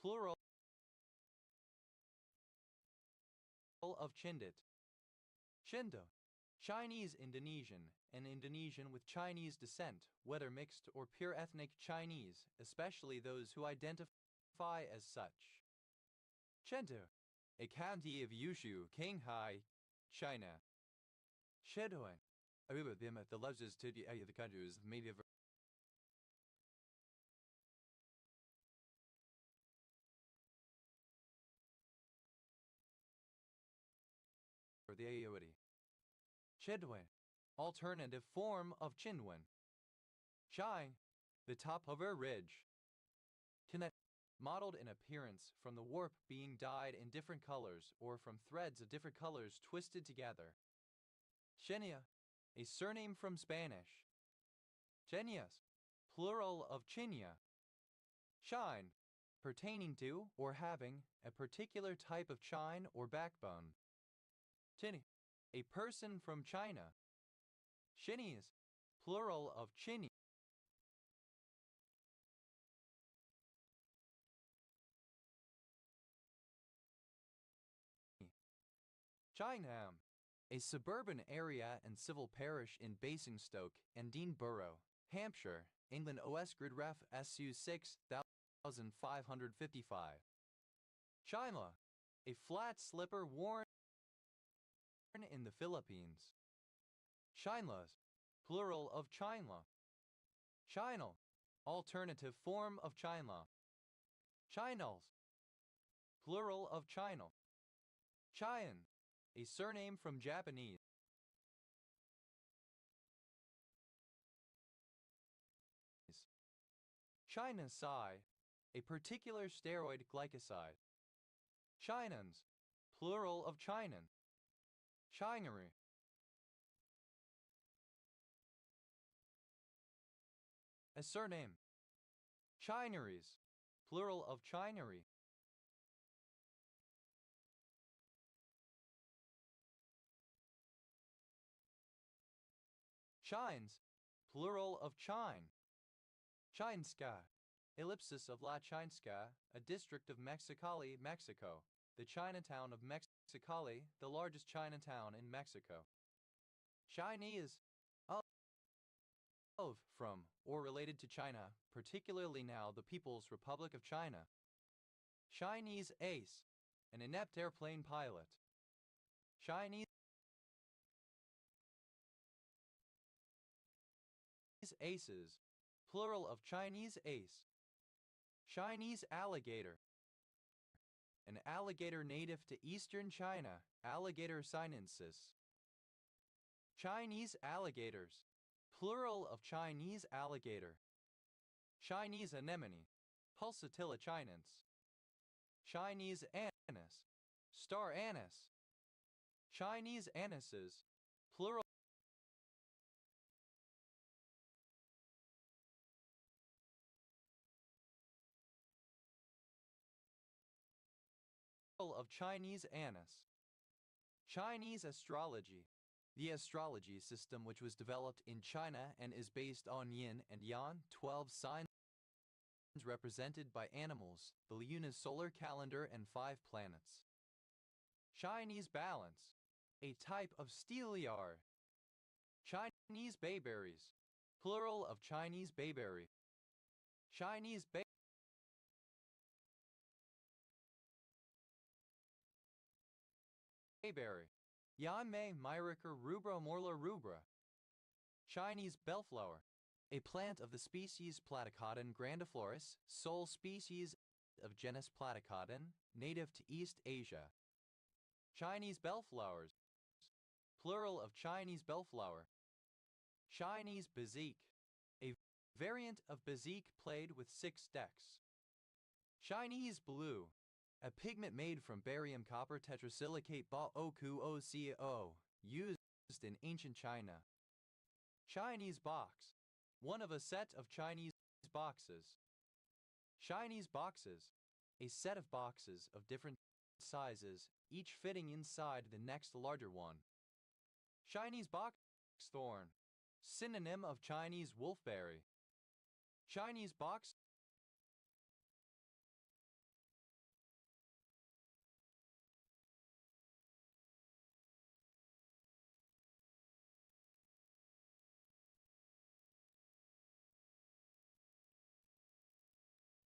plural of Chindit. Chindo, Chinese Indonesian, an Indonesian with Chinese descent, whether mixed or pure ethnic Chinese, especially those who identify as such. Chengdu, a county of Yushu, Qinghai, China. Shedoing, the losses to the countries media for the Ayodi. Chidwin, alternative form of Chinwin. Shine, the top of a ridge. Kinet, modeled in appearance from the warp being dyed in different colors or from threads of different colors twisted together. Chenia, a surname from Spanish. Chenias, plural of chinia. Chine, pertaining to or having a particular type of chine or backbone. Chini, a person from China. Chinese, plural of chini. Chingham, a suburban area and civil parish in Basingstoke and Dean Borough, Hampshire, England. OS Grid Ref SU 6555. Chima, a flat slipper worn in the Philippines. Chinlas, plural of Chinla. Chinal, alternative form of Chinla. Chinals, plural of Chinal. Chian, a surname from Japanese. Chinasai, a particular steroid glycoside. Chinans, plural of Chinan. Chinery, a surname. Chineries, plural of chinery. Chines, plural of chine. Chinska, ellipsis of La Chinska, a district of Mexicali, Mexico. The Chinatown of Mexicali, the largest Chinatown in Mexico. Chinese, of, from, or related to China, particularly now the People's Republic of China. Chinese ace, an inept airplane pilot. Chinese aces, plural of Chinese ace. Chinese alligator, an alligator native to eastern China, Alligator sinensis. Chinese alligators, plural of Chinese alligator. Chinese anemone, Pulsatilla chinense. Chinese anise, star anise. Chinese anises, plural of Chinese anise. Chinese astrology, the astrology system which was developed in China and is based on yin and yang, 12 signs represented by animals, the lunisolar calendar, and 5 planets. Chinese balance, a type of steelyard. Chinese bayberries, plural of Chinese bayberry. Chinese bayberry. Yanmei myrica rubra morla rubra. Chinese bellflower, a plant of the species Platycodon grandiflorus, sole species of genus Platycodon, native to East Asia. Chinese bellflowers, plural of Chinese bellflower. Chinese bezique, a variant of bezique played with 6 decks. Chinese blue, a pigment made from barium copper tetrasilicate BaOQOCO, used in ancient China. Chinese box, one of a set of Chinese boxes. Chinese boxes, a set of boxes of different sizes, each fitting inside the next larger one. Chinese box thorn, synonym of Chinese wolfberry. Chinese box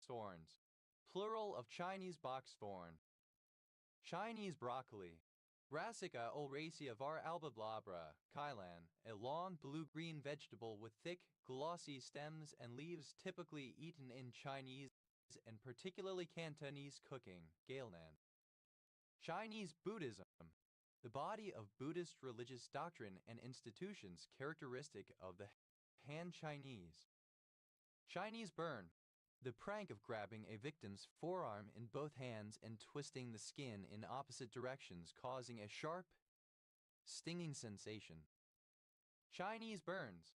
thorns, plural of Chinese box thorn. Chinese broccoli, Brassica oleracea var albablabra, Kailan, a long blue-green vegetable with thick, glossy stems and leaves typically eaten in Chinese and particularly Cantonese cooking, Gailnan. Chinese Buddhism, the body of Buddhist religious doctrine and institutions characteristic of the Han Chinese. Chinese burn, the prank of grabbing a victim's forearm in both hands and twisting the skin in opposite directions, causing a sharp, stinging sensation. Chinese burns,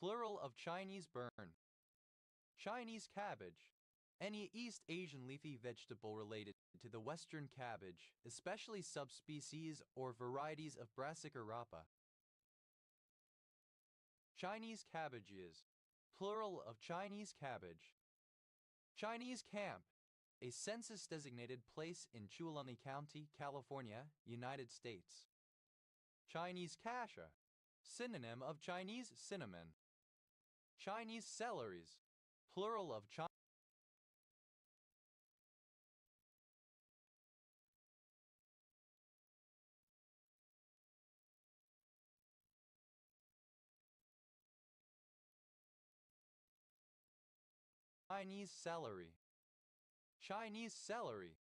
plural of Chinese burn. Chinese cabbage, any East Asian leafy vegetable related to the Western cabbage, especially subspecies or varieties of Brassica rapa. Chinese cabbages, plural of Chinese cabbage. Chinese camp, a census-designated place in Chulalongye County, California, United States. Chinese kasha, synonym of Chinese cinnamon. Chinese celeries, plural of Chinese celery. Chinese celery,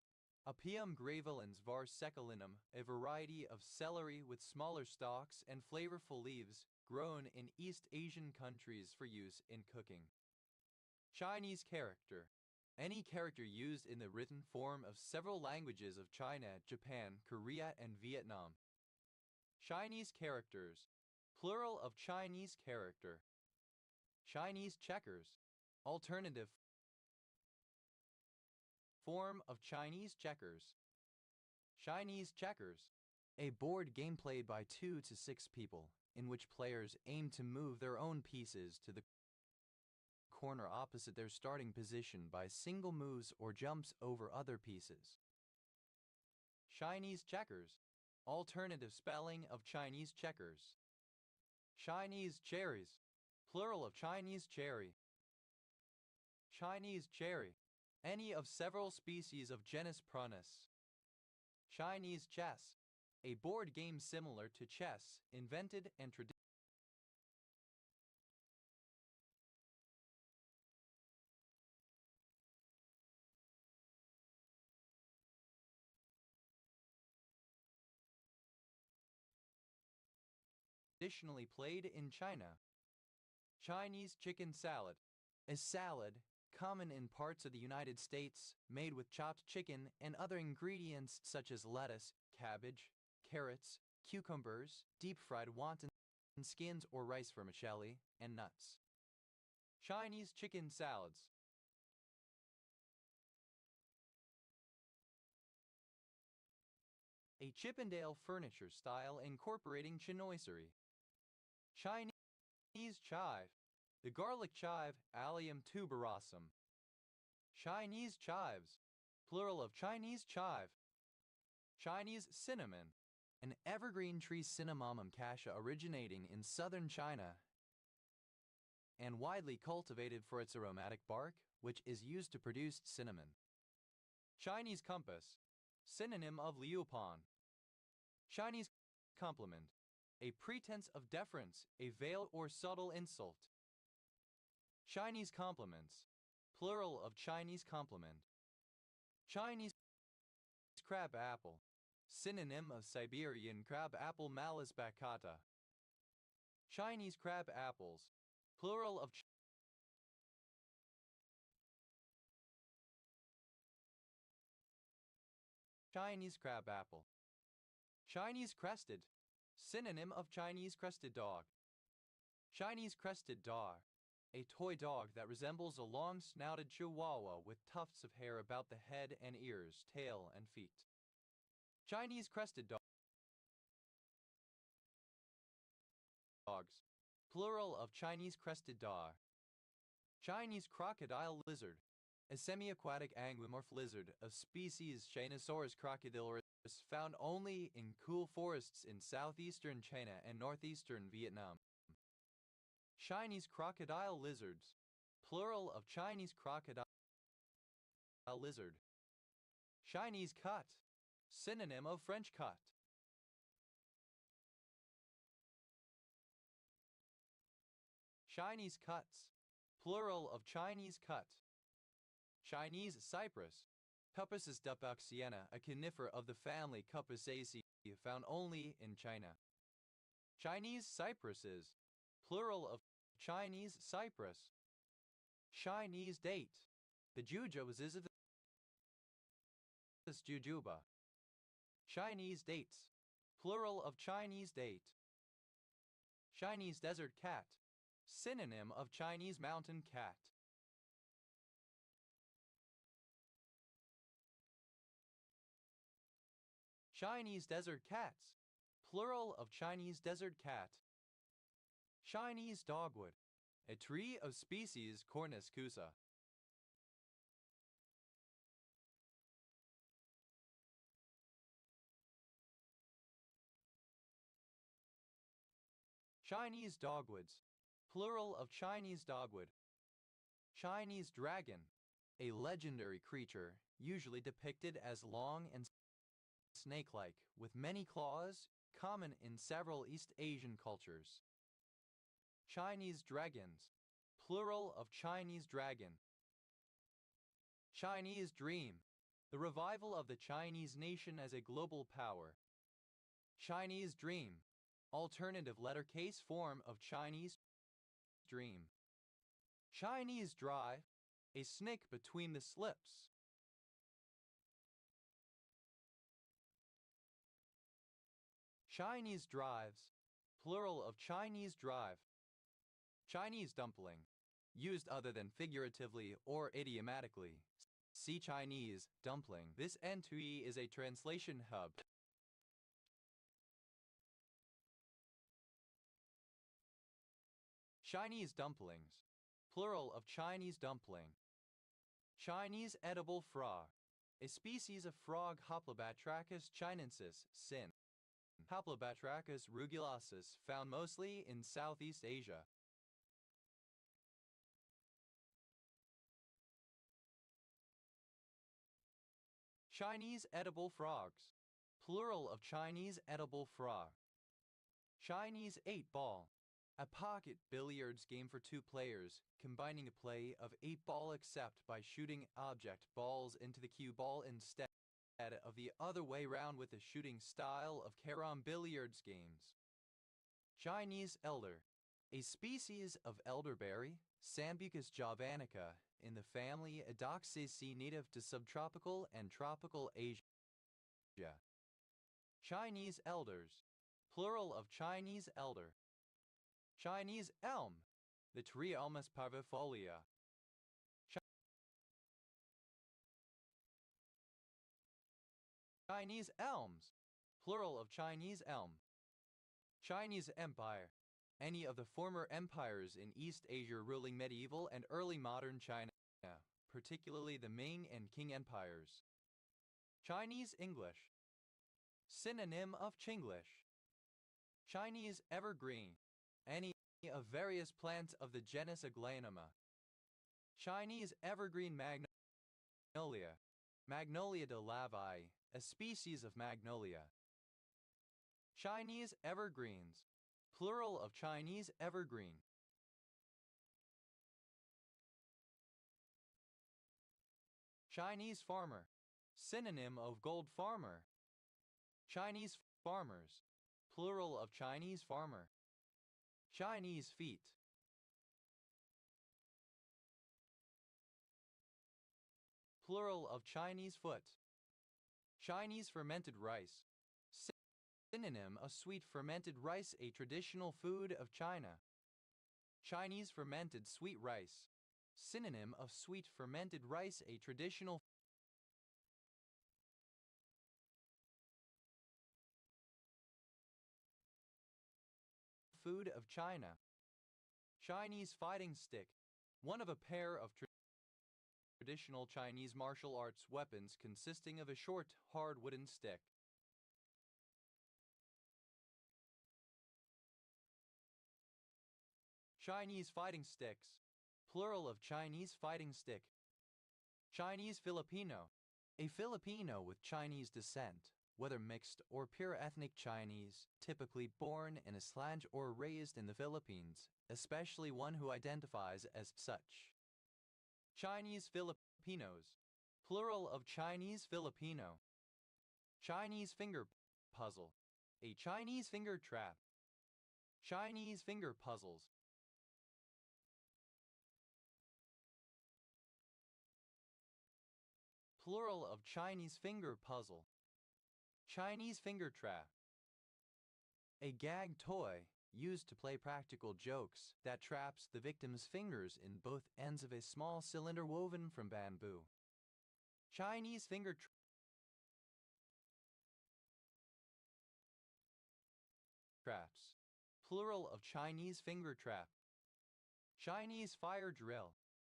Apium graveolens var seculinum, a variety of celery with smaller stalks and flavorful leaves, grown in East Asian countries for use in cooking. Chinese character, any character used in the written form of several languages of China, Japan, Korea, and Vietnam. Chinese characters, plural of Chinese character. Chinese checkers, alternative form of Chinese checkers. Chinese checkers, a board game played by 2 to 6 people, in which players aim to move their own pieces to the corner opposite their starting position by single moves or jumps over other pieces. Chinese checkers. Alternative spelling of Chinese checkers. Chinese cherries. Plural of Chinese cherry. Chinese cherry. Any of several species of genus Prunus. Chinese chess. A board game similar to chess, invented and traditionally played in China. Chinese chicken salad. A salad, common in parts of the United States, made with chopped chicken and other ingredients such as lettuce, cabbage, carrots, cucumbers, deep-fried wonton skins or rice vermicelli, and nuts. Chinese chicken salads. A Chippendale furniture style incorporating chinoiserie. Chinese chive. The garlic chive, Allium tuberosum. Chinese chives. Plural of Chinese chive. Chinese cinnamon. An evergreen tree Cinnamomum cassia originating in southern China and widely cultivated for its aromatic bark, which is used to produce cinnamon. Chinese compass. Synonym of liupan. Chinese compliment. A pretense of deference, a veiled or subtle insult. Chinese compliments. Plural of Chinese compliment. Chinese crab apple. Synonym of Siberian crab apple Malus baccata. Chinese crab apples. Plural of Chinese crab apple. Chinese crested. Synonym of Chinese crested dog. Chinese crested dog. A toy dog that resembles a long-snouted chihuahua with tufts of hair about the head and ears, tail, and feet. Chinese crested dogs. Plural of Chinese crested dog. Chinese crocodile lizard. A semi-aquatic anguimorph lizard of species Chinosaurus crocodiloris found only in cool forests in southeastern China and northeastern Vietnam. Chinese crocodile lizards. Plural of Chinese crocodile lizard. Chinese cut. Synonym of French cut. Chinese cuts. Plural of Chinese cut. Chinese cypress. Cupissus dupuxiana, a conifer of the family Cupissaceae, found only in China. Chinese cypresses. Plural of Chinese cypress. Chinese date. The jujubas is of this jujuba. Chinese dates. Plural of Chinese date. Chinese desert cat. Synonym of Chinese mountain cat. Chinese desert cats. Plural of Chinese desert cat. Chinese dogwood. A tree of species Cornus cusa. Chinese dogwoods. Plural of Chinese dogwood. Chinese dragon. A legendary creature, usually depicted as long and snake-like, with many claws, common in several East Asian cultures. Chinese dragons. Plural of Chinese dragon. Chinese dream. The revival of the Chinese nation as a global power. Chinese dream. Alternative letter case form of Chinese dream. Chinese drive. A snake between the slips. Chinese drives. Plural of Chinese drive. Chinese dumpling. Used other than figuratively or idiomatically. See Chinese dumpling. This N2E is a translation hub. Chinese dumplings, plural of Chinese dumpling. Chinese edible frog, a species of frog Hoplobatrachus chinensis, sin. Hoplobatrachus rugulosus, found mostly in Southeast Asia. Chinese edible frogs, plural of Chinese edible frog. Chinese 8-ball, a pocket billiards game for 2 players, combining a play of 8-ball except by shooting object balls into the cue ball instead of the other way round with the shooting style of carom billiards games. Chinese elder, a species of elderberry, Sambucus javanica, in the family Adoxaceae native to subtropical and tropical Asia. Chinese elders, plural of Chinese elder. Chinese elm, the tree Ulmus parvifolia. Chinese elms, plural of Chinese elm. Chinese empire, any of the former empires in East Asia ruling medieval and early modern China, particularly the Ming and Qing empires. Chinese English, synonym of Chinglish. Chinese evergreen, any of various plants of the genus Aglaonema. Chinese evergreen magnolia, Magnolia de lavi, a species of magnolia. Chinese evergreens, plural of Chinese evergreen. Chinese farmer, synonym of gold farmer. Chinese farmers, plural of Chinese farmer. Chinese feet. Plural of Chinese foot. Chinese fermented rice. Synonym of sweet fermented rice, a traditional food of China. Chinese fermented sweet rice. Synonym of sweet fermented rice, a traditional food of China. Chinese fighting stick, one of a pair of traditional Chinese martial arts weapons consisting of a short, hard wooden stick. Chinese fighting sticks, plural of Chinese fighting stick. Chinese Filipino, a Filipino with Chinese descent, whether mixed or pure ethnic Chinese, typically born in a slant or raised in the Philippines, especially one who identifies as such. Chinese Filipinos, plural of Chinese Filipino. Chinese finger puzzle, a Chinese finger trap. Chinese finger puzzles. Plural of Chinese finger puzzle. Chinese finger trap. A gag toy used to play practical jokes that traps the victim's fingers in both ends of a small cylinder woven from bamboo. Chinese finger traps. Plural of Chinese finger trap. Chinese fire drill.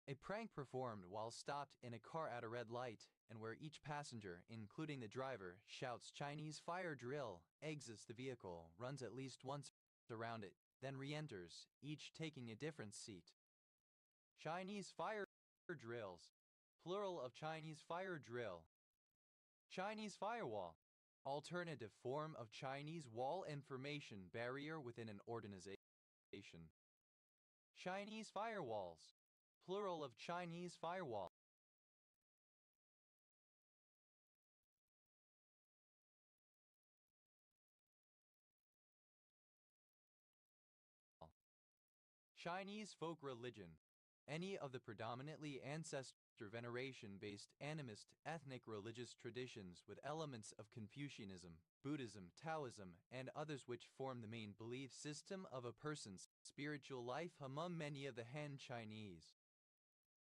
A prank performed while stopped in a car at a red light and where each passenger, including the driver, shouts Chinese fire drill, exits the vehicle, runs at least once around it, then re-enters, each taking a different seat. Chinese fire drills, plural of Chinese fire drill. Chinese firewall, alternative form of Chinese wall information barrier within an organization. Chinese firewalls, plural of Chinese firewall. Chinese folk religion, any of the predominantly ancestor veneration-based animist ethnic religious traditions with elements of Confucianism, Buddhism, Taoism, and others which form the main belief system of a person's spiritual life among many of the Han Chinese.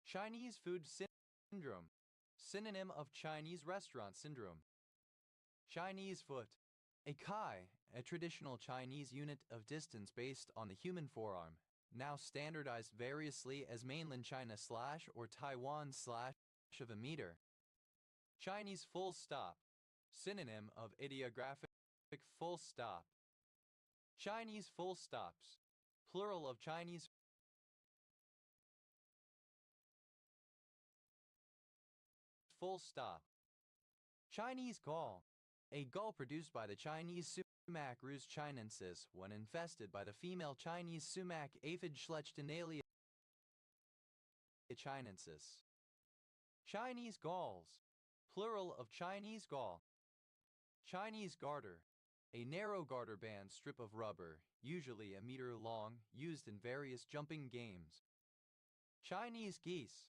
Chinese food syndrome, synonym of Chinese restaurant syndrome. Chinese foot, a kai, a traditional Chinese unit of distance based on the human forearm, now standardized variously as mainland China slash or Taiwan slash of a meter. Chinese full stop, synonym of ideographic full stop. Chinese full stops, plural of Chinese full stop. Chinese gull, a gull produced by the Chinese sumac Rus chinensis when infested by the female Chinese sumac aphid Schlechtinalia chinensis. Chinese gulls, plural of Chinese gull. Chinese garter, a narrow garter band strip of rubber, usually a meter long, used in various jumping games. Chinese geese,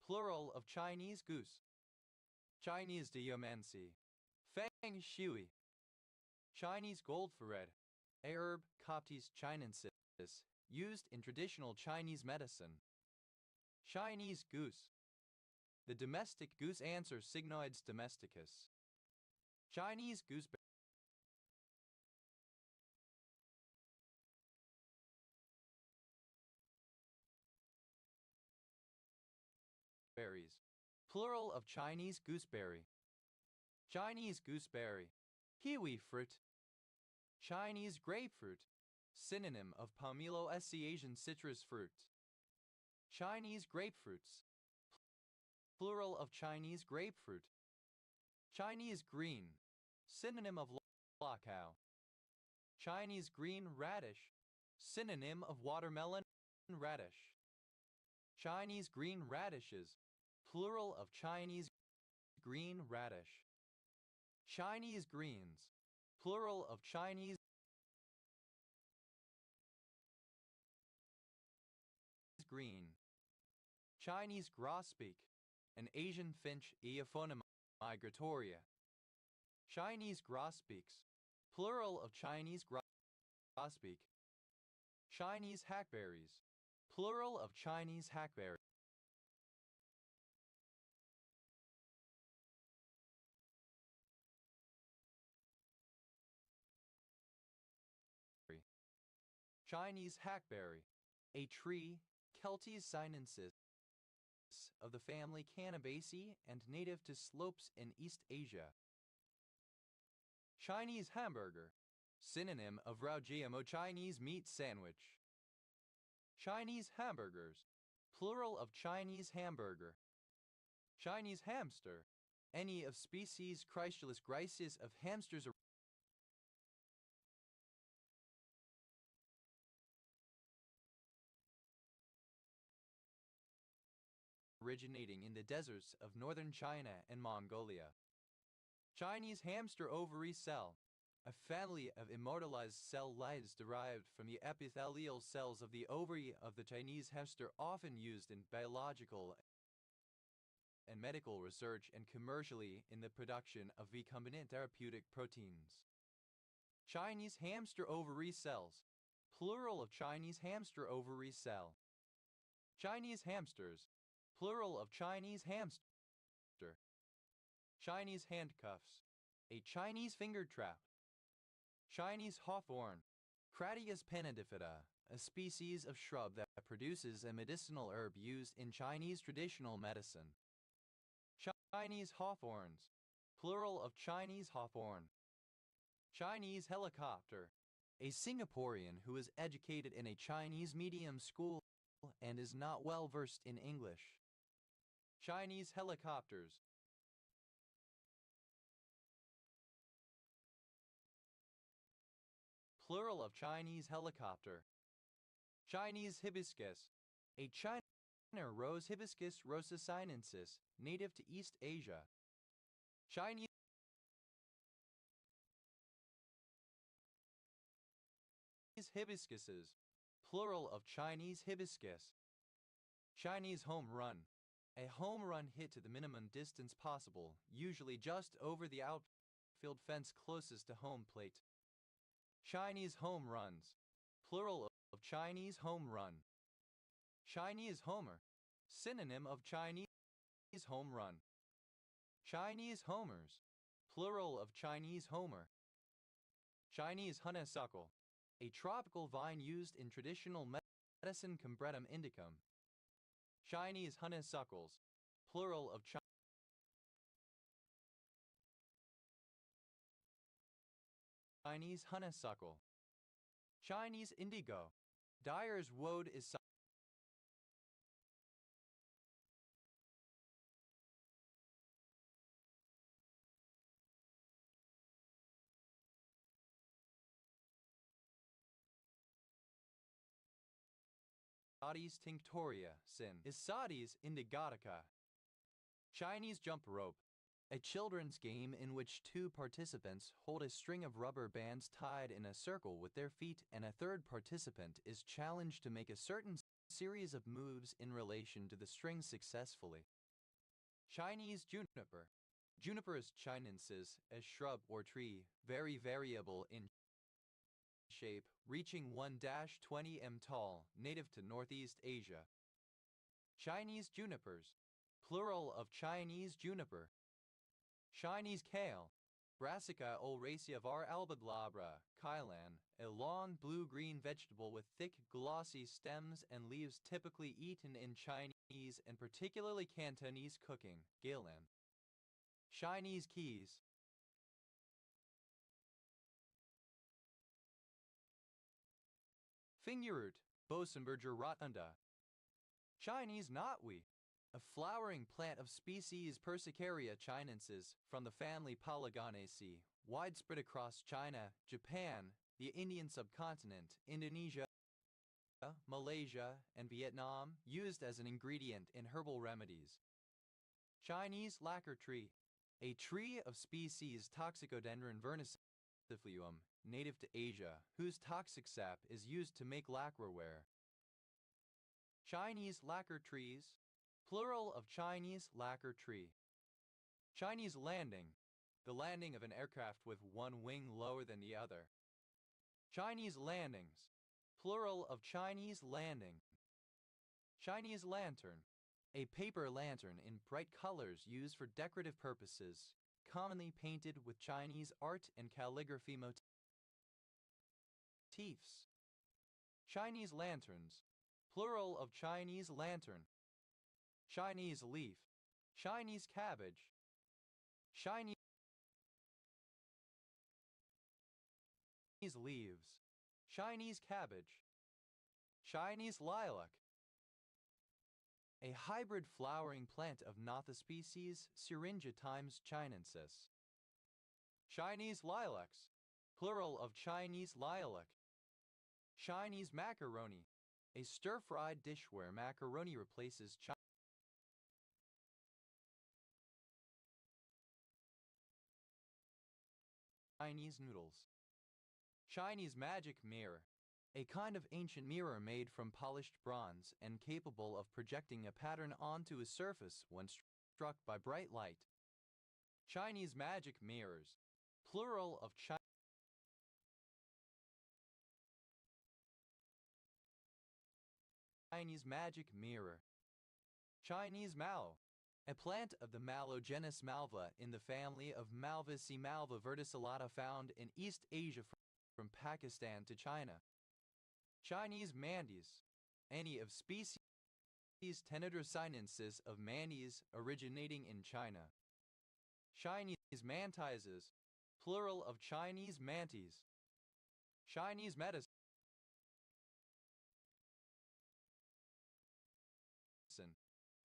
plural of Chinese goose. Chinese diamancy, feng shui. Chinese goldthread, a herb Coptis chinensis, used in traditional Chinese medicine. Chinese goose, the domestic goose answer Cygnoides domesticus. Chinese gooseberry. Berries, plural of Chinese gooseberry. Chinese gooseberry, kiwi fruit. Chinese grapefruit, synonym of Pomelo Asian citrus fruit. Chinese grapefruits, plural of Chinese grapefruit. Chinese green, synonym of lakao. Chinese green radish, synonym of watermelon radish. Chinese green radishes, plural of Chinese green radish. Chinese greens, plural of Chinese green. Chinese grosbeak, an Asian finch Eophona migratoria. Chinese grosbeaks, plural of Chinese grosbeak. Chinese hackberries, plural of Chinese hackberry. Chinese hackberry, a tree, Celtis sinensis, of the family Cannabaceae and native to slopes in East Asia. Chinese hamburger, synonym of rao GMO Chinese meat sandwich. Chinese hamburgers, plural of Chinese hamburger. Chinese hamster, any of species Chrysalis griseus of hamsters originating in the deserts of northern China and Mongolia. Chinese hamster ovary cell, a family of immortalized cell lines derived from the epithelial cells of the ovary of the Chinese hamster, often used in biological and medical research and commercially in the production of recombinant therapeutic proteins. Chinese hamster ovary cells, plural of Chinese hamster ovary cell. Chinese hamsters, plural of Chinese hamster. Chinese handcuffs, a Chinese finger trap. Chinese hawthorn, Cratius pennidifida, a species of shrub that produces a medicinal herb used in Chinese traditional medicine. Chinese hawthorns, plural of Chinese hawthorn. Chinese helicopter, a Singaporean who is educated in a Chinese medium school and is not well versed in English. Chinese helicopters, plural of Chinese helicopter. Chinese hibiscus, a China rose hibiscus rosa sinensis, native to East Asia. Chinese hibiscuses, plural of Chinese hibiscus. Chinese home run, a home run hit to the minimum distance possible, usually just over the outfield fence closest to home plate. Chinese home runs, plural of Chinese home run. Chinese homer, synonym of Chinese home run. Chinese homers, plural of Chinese homer. Chinese honeysuckle, a tropical vine used in traditional medicine Combretum indicum. Chinese honeysuckles, plural of Chinese honeysuckle. Chinese indigo. Dyer's woad is Sadie's tinctoria, sin is Sadie's indigotica. Chinese jump rope. A children's game in which two participants hold a string of rubber bands tied in a circle with their feet, and a third participant is challenged to make a certain series of moves in relation to the string successfully. Chinese juniper. Juniper is chinensis, a shrub or tree, very variable in shape, reaching 1-20 m tall, native to Northeast Asia. Chinese junipers, plural of Chinese juniper. Chinese kale, Brassica oleracea var albadlabra, Kailan, a long blue-green vegetable with thick, glossy stems and leaves typically eaten in Chinese and particularly Cantonese cooking, Galen. Chinese keys. Fingerroot, Bosenberger rotunda. Chinese knotweed, a flowering plant of species Persicaria chinensis from the family Polygonaceae, widespread across China, Japan, the Indian subcontinent, Indonesia, Malaysia, and Vietnam, used as an ingredient in herbal remedies. Chinese lacquer tree, a tree of species Toxicodendron vernicifluum, native to Asia, whose toxic sap is used to make lacquerware. Chinese lacquer trees, plural of Chinese lacquer tree. Chinese landing, the landing of an aircraft with one wing lower than the other. Chinese landings, plural of Chinese landing. Chinese lantern, a paper lantern in bright colors used for decorative purposes, commonly painted with Chinese art and calligraphy motifs. Chinese lanterns, plural of Chinese lantern. Chinese leaf, Chinese cabbage. Chinese leaves, Chinese cabbage. Chinese lilac, a hybrid flowering plant of Notha species Syringa times chinensis. Chinese lilacs, plural of Chinese lilac. Chinese macaroni, a stir-fried dish where macaroni replaces Chinese noodles. Chinese magic mirror, a kind of ancient mirror made from polished bronze and capable of projecting a pattern onto a surface when struck by bright light. Chinese magic mirrors, plural of Chinese magic mirror. Chinese mallow, a plant of the mallow genus Malva in the family of Malvaceae malva verticillata found in East Asia from Pakistan to China. Chinese mandies, any of species Tenedrosinensis of mandies originating in China. Chinese mantises, plural of Chinese manties. Chinese medicine,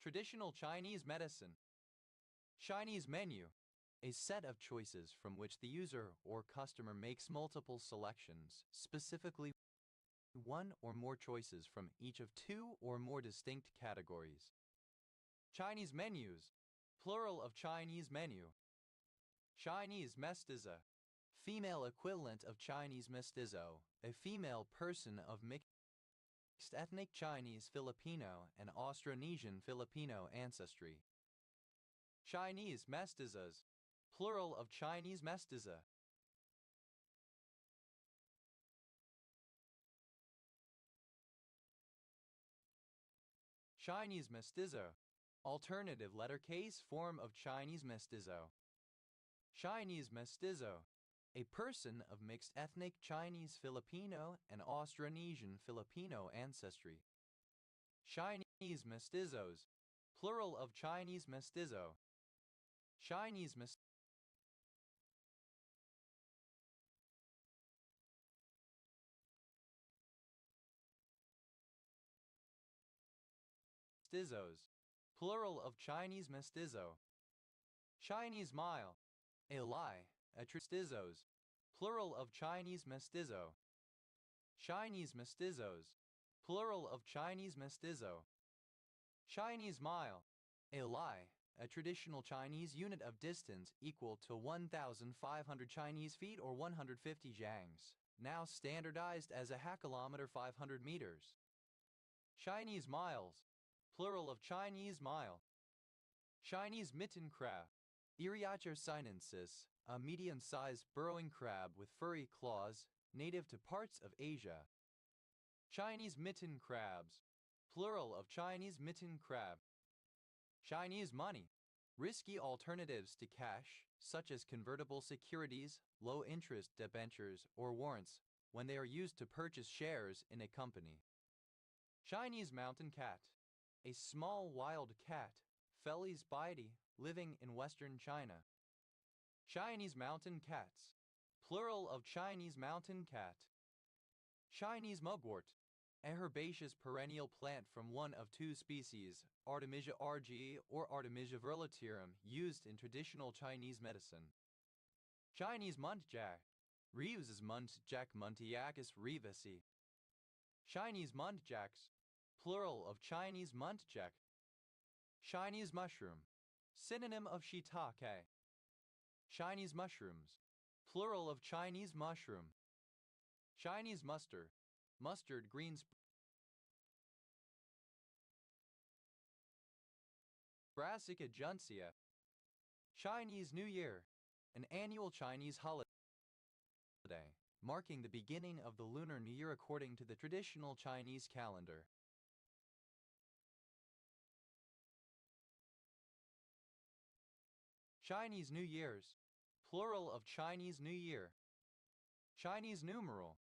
traditional Chinese medicine. Chinese menu, a set of choices from which the user or customer makes multiple selections, specifically one or more choices from each of two or more distinct categories. Chinese menus, plural of Chinese menu. Chinese mestiza, female equivalent of Chinese mestizo, a female person of mixed ethnic Chinese, Filipino, and Austronesian Filipino ancestry. Chinese mestizas, plural of Chinese mestiza. Chinese mestizo, alternative letter case form of Chinese mestizo. Chinese mestizo, a person of mixed ethnic Chinese Filipino and Austronesian Filipino ancestry. Chinese mestizos, plural of Chinese mestizo. Chinese mestizos, plural of Chinese mestizo. Chinese mile, a lie, a mestizos, plural of Chinese mestizo. Chinese mestizos, plural of Chinese mestizo. Chinese mile, a lie, a traditional Chinese unit of distance equal to 1,500 Chinese feet or 150 jiangs, now standardized as a kilometer 500 meters. Chinese miles, plural of Chinese mile. Chinese mitten crab, Eriacher sinensis, a medium-sized burrowing crab with furry claws, native to parts of Asia. Chinese mitten crabs, plural of Chinese mitten crab. Chinese money, risky alternatives to cash, such as convertible securities, low-interest debentures, or warrants, when they are used to purchase shares in a company. Chinese mountain cat, a small wild cat, Felis baidi, living in western China. Chinese mountain cats, plural of Chinese mountain cat. Chinese mugwort, a herbaceous perennial plant from one of two species, Artemisia argii or Artemisia verlatirum, used in traditional Chinese medicine. Chinese muntjac, Reeves's muntjac Muntiacus reevesi. Chinese muntjacs, plural of Chinese muntjac. Chinese mushroom, synonym of shiitake. Chinese mushrooms, plural of Chinese mushroom. Chinese mustard, mustard greens. Brassica juncia. Chinese New Year, an annual Chinese holiday, marking the beginning of the Lunar New Year according to the traditional Chinese calendar. Chinese New Year's, plural of Chinese New Year. Chinese numeral,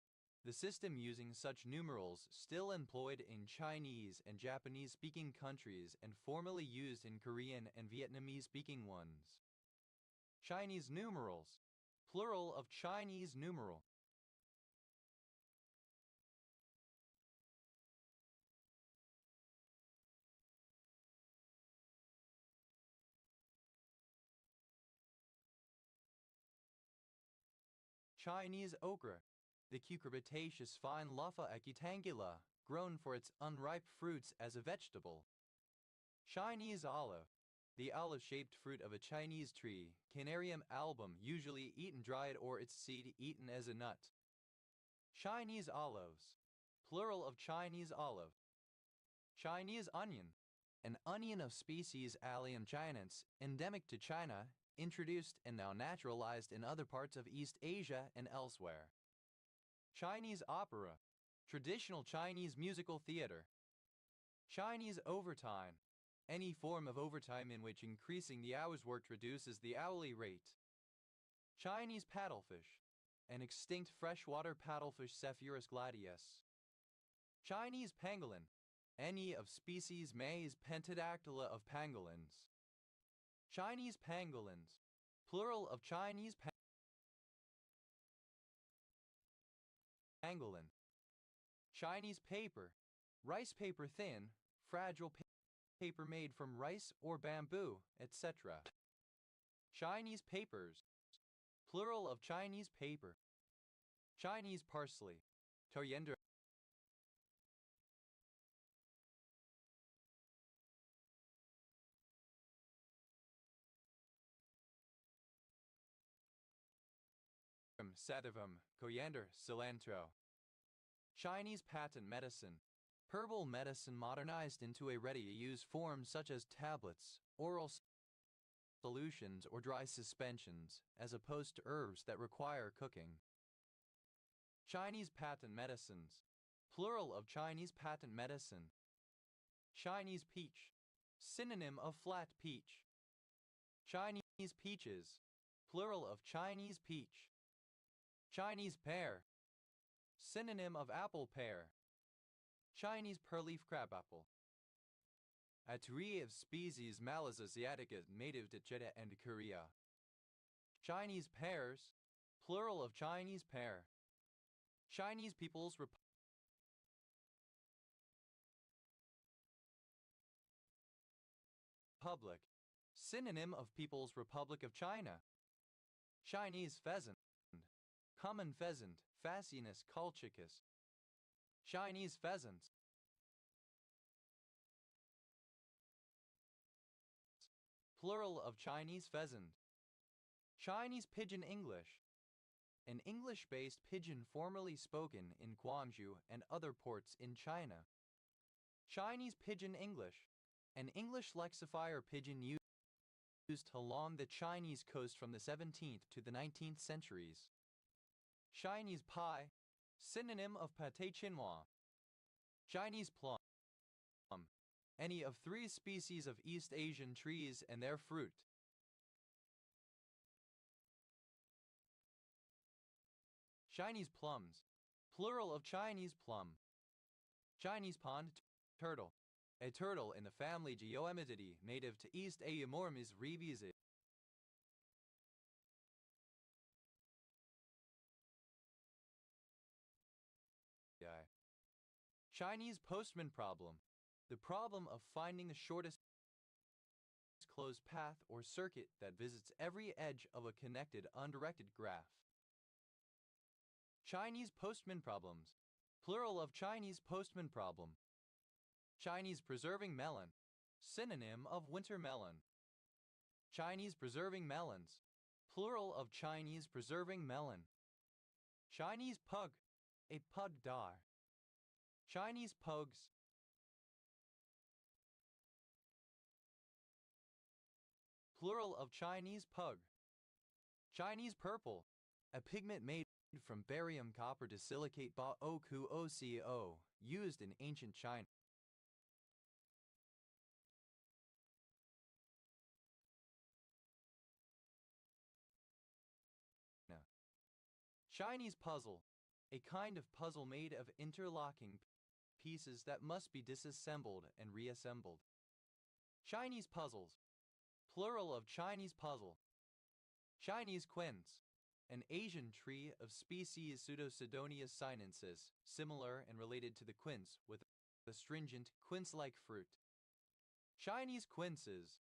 the system using such numerals still employed in Chinese and Japanese-speaking countries and formerly used in Korean and Vietnamese-speaking ones. Chinese numerals, plural of Chinese numeral. Chinese okra, the cucurbitaceous fine Lupha acutangula, grown for its unripe fruits as a vegetable. Chinese olive, the olive-shaped fruit of a Chinese tree, Canarium album, usually eaten dried or its seed eaten as a nut. Chinese olives, plural of Chinese olive. Chinese onion, an onion of species Allium chinense, endemic to China, introduced and now naturalized in other parts of East Asia and elsewhere. Chinese opera, traditional Chinese musical theater. Chinese overtime, any form of overtime in which increasing the hours worked reduces the hourly rate. Chinese paddlefish, an extinct freshwater paddlefish Zephyrus gladius. Chinese pangolin, any of species Mays pentadactyla of pangolins. Chinese pangolins, plural of Chinese pangolin. Chinese paper, rice paper thin, fragile paper made from rice or bamboo, etc. Chinese papers, plural of Chinese paper. Chinese parsley, coriander. Sativum, coriander, cilantro. Chinese patent medicine, herbal medicine modernized into a ready-to-use form such as tablets, oral solutions, or dry suspensions, as opposed to herbs that require cooking. Chinese patent medicines, plural of Chinese patent medicine. Chinese peach, synonym of flat peach. Chinese peaches, plural of Chinese peach. Chinese pear. Synonym of apple pear. Chinese pearleaf crabapple. A tree of species Malus asiatica native to China and Korea. Chinese pears. Plural of Chinese pear. Chinese People's Republic. Synonym of People's Republic of China. Chinese pheasant. Common pheasant, Facinus colchicus. Chinese pheasants. Plural of Chinese pheasant. Chinese Pidgin English. An English-based pidgin formerly spoken in Guangzhou and other ports in China. Chinese Pidgin English. An English lexifier pidgin used along the Chinese coast from the 17th to the 19th centuries. Chinese pie. Synonym of pâté chinois. Chinese plum. Any of 3 species of East Asian trees and their fruit. Chinese plums. Plural of Chinese plum. Chinese pond turtle. A turtle in the family Geoemetidae native to East Aeomormis revisae. Chinese postman problem. The problem of finding the shortest closed path or circuit that visits every edge of a connected undirected graph. Chinese postman problems. Plural of Chinese postman problem. Chinese preserving melon. Synonym of winter melon. Chinese preserving melons. Plural of Chinese preserving melon. Chinese pug. A pug dar. Chinese pugs. Plural of Chinese pug. Chinese purple. A pigment made from barium copper disilicate Ba-O-Ku-O-C-O, used in ancient China. Chinese puzzle. A kind of puzzle made of interlocking pieces that must be disassembled and reassembled. Chinese puzzles. Plural of Chinese puzzle. Chinese quince. An Asian tree of species Pseudocydonia sinensis, similar and related to the quince, with a astringent, quince-like fruit. Chinese quinces.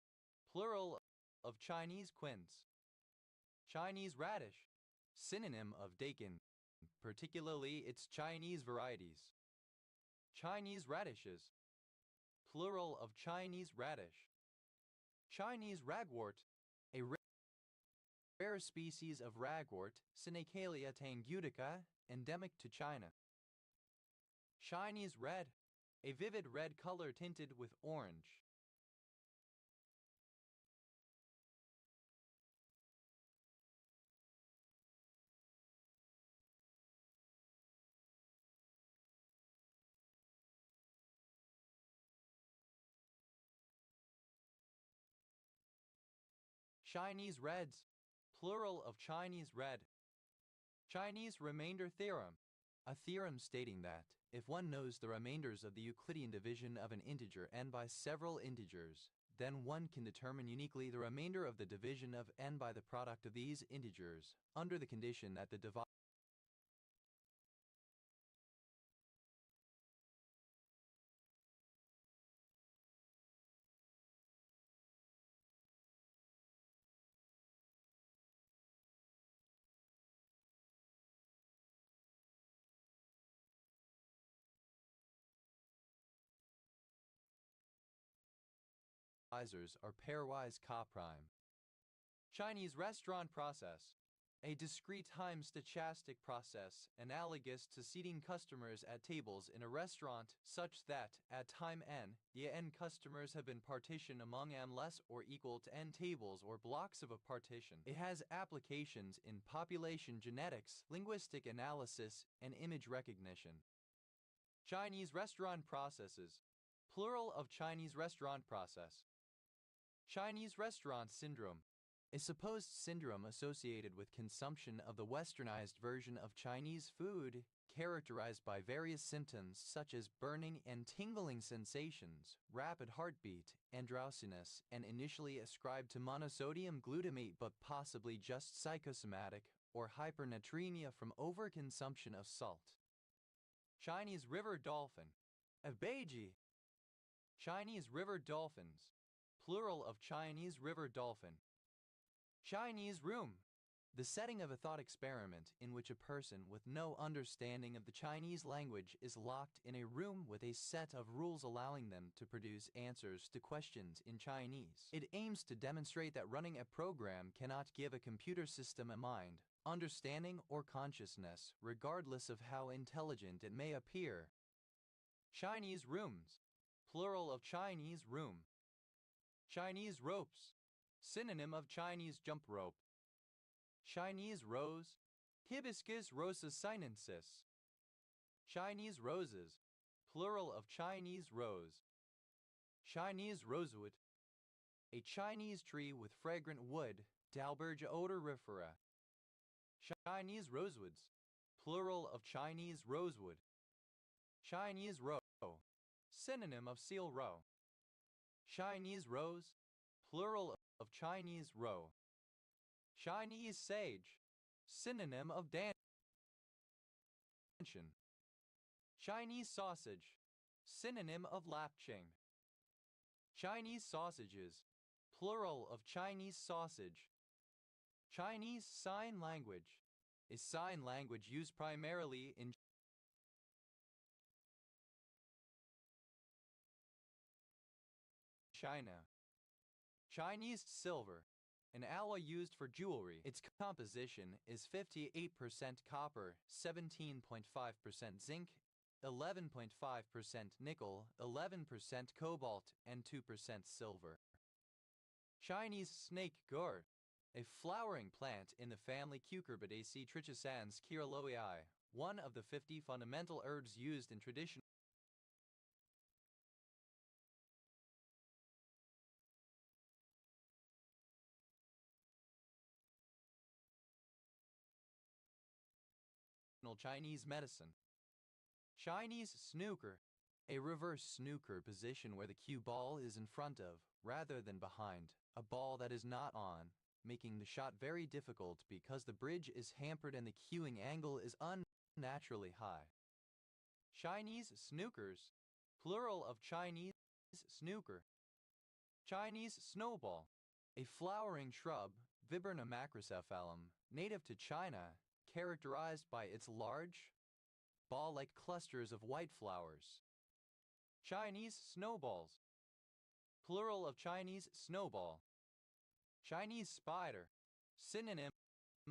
Plural of Chinese quince. Chinese radish. Synonym of daikon, particularly its Chinese varieties. Chinese radishes. Plural of Chinese radish. Chinese ragwort. A rare species of ragwort, Synacalia tangutica, endemic to China. Chinese red. A vivid red color tinted with orange. Chinese reds. Plural of Chinese red. Chinese remainder theorem. A theorem stating that, if one knows the remainders of the Euclidean division of an integer n by several integers, then one can determine uniquely the remainder of the division of n by the product of these integers, under the condition that the divisors are pairwise coprime. Chinese restaurant process. A discrete time stochastic process analogous to seating customers at tables in a restaurant such that, at time n, the n customers have been partitioned among m less or equal to n tables or blocks of a partition. It has applications in population genetics, linguistic analysis, and image recognition. Chinese restaurant processes. Plural of Chinese restaurant process. Chinese restaurant syndrome. a supposed syndrome associated with consumption of the westernized version of Chinese food, characterized by various symptoms such as burning and tingling sensations, rapid heartbeat, and drowsiness, and initially ascribed to monosodium glutamate but possibly just psychosomatic or hypernatremia from overconsumption of salt. Chinese river dolphin, abeji. Chinese river dolphins, plural of Chinese river dolphin. Chinese room, the setting of a thought experiment in which a person with no understanding of the Chinese language is locked in a room with a set of rules allowing them to produce answers to questions in Chinese. It aims to demonstrate that running a program cannot give a computer system a mind, understanding, or consciousness, regardless of how intelligent it may appear. Chinese rooms, plural of Chinese room. Chinese ropes, synonym of Chinese jump rope. Chinese rose, Hibiscus rosa sinensis. Chinese roses, plural of Chinese rose. Chinese rosewood, a Chinese tree with fragrant wood, Dalbergia odorifera. Chinese rosewoods, plural of Chinese rosewood. Chinese roe, synonym of seal roe. Chinese rose, plural of Chinese roe. Chinese sage, synonym of dancing. Chinese sausage, synonym of lapching. Chinese sausages, plural of Chinese sausage. Chinese Sign Language, a sign language used primarily in China. Chinese silver, an alloy used for jewelry. Its composition is 58% copper, 17.5% zinc, 11.5% nickel, 11% cobalt, and 2% silver. Chinese snake gourd, a flowering plant in the family Cucurbidaceae trichosans Kirillowii, one of the 50 fundamental herbs used in traditional Chinese medicine. Chinese snooker, a reverse snooker position where the cue ball is in front of, rather than behind, a ball that is not on, making the shot very difficult because the bridge is hampered and the cueing angle is unnaturally high. Chinese snookers, plural of Chinese snooker. Chinese snowball, a flowering shrub, Viburnum macrocephalum, native to China, characterized by its large, ball-like clusters of white flowers. Chinese snowballs, plural of Chinese snowball. Chinese spider, synonym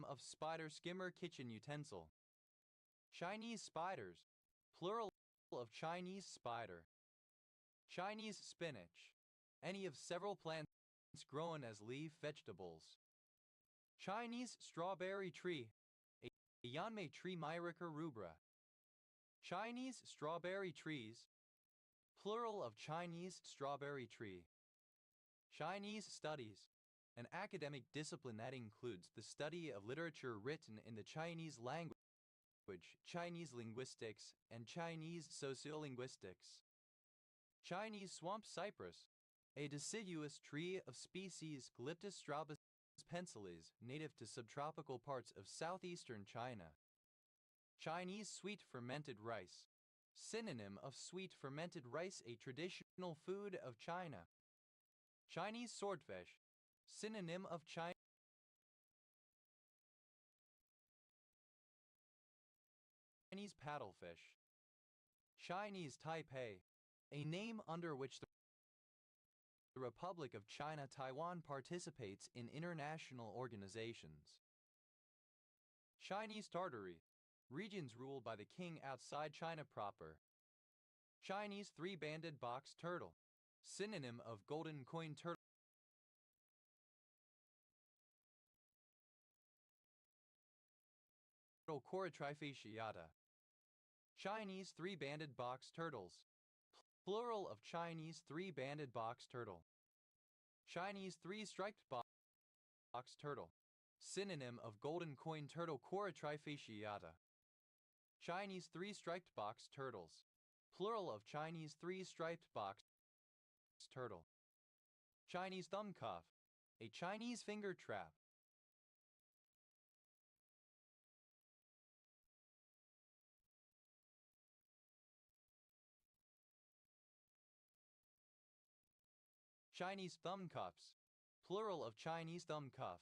of spider skimmer kitchen utensil. Chinese spiders, plural of Chinese spider. Chinese spinach, any of several plants grown as leaf vegetables. Chinese strawberry tree, a Yanmei tree Myrica rubra. Chinese strawberry trees, plural of Chinese strawberry tree. Chinese studies, an academic discipline that includes the study of literature written in the Chinese language, Chinese linguistics, and Chinese sociolinguistics. Chinese swamp cypress, a deciduous tree of species Glyptus strabus pensilis, native to subtropical parts of southeastern China. Chinese sweet fermented rice, synonym of sweet fermented rice, a traditional food of China. Chinese swordfish, synonym of Chinese paddlefish. Chinese Taipei, a name under which the Republic of China Taiwan participates in international organizations. Chinese Tartary, regions ruled by the king outside China proper. Chinese three-banded box turtle, synonym of golden coin turtle. Coryphifasciata. Chinese three-banded box turtles, plural of Chinese three-banded box turtle. Chinese three-striped turtle. Synonym of golden coin turtle Cora trifasciata. Chinese three-striped box turtles. Plural of Chinese three-striped box turtle. Chinese thumb cuff. A Chinese finger trap. Chinese thumb cuffs. Plural of Chinese thumb cuff.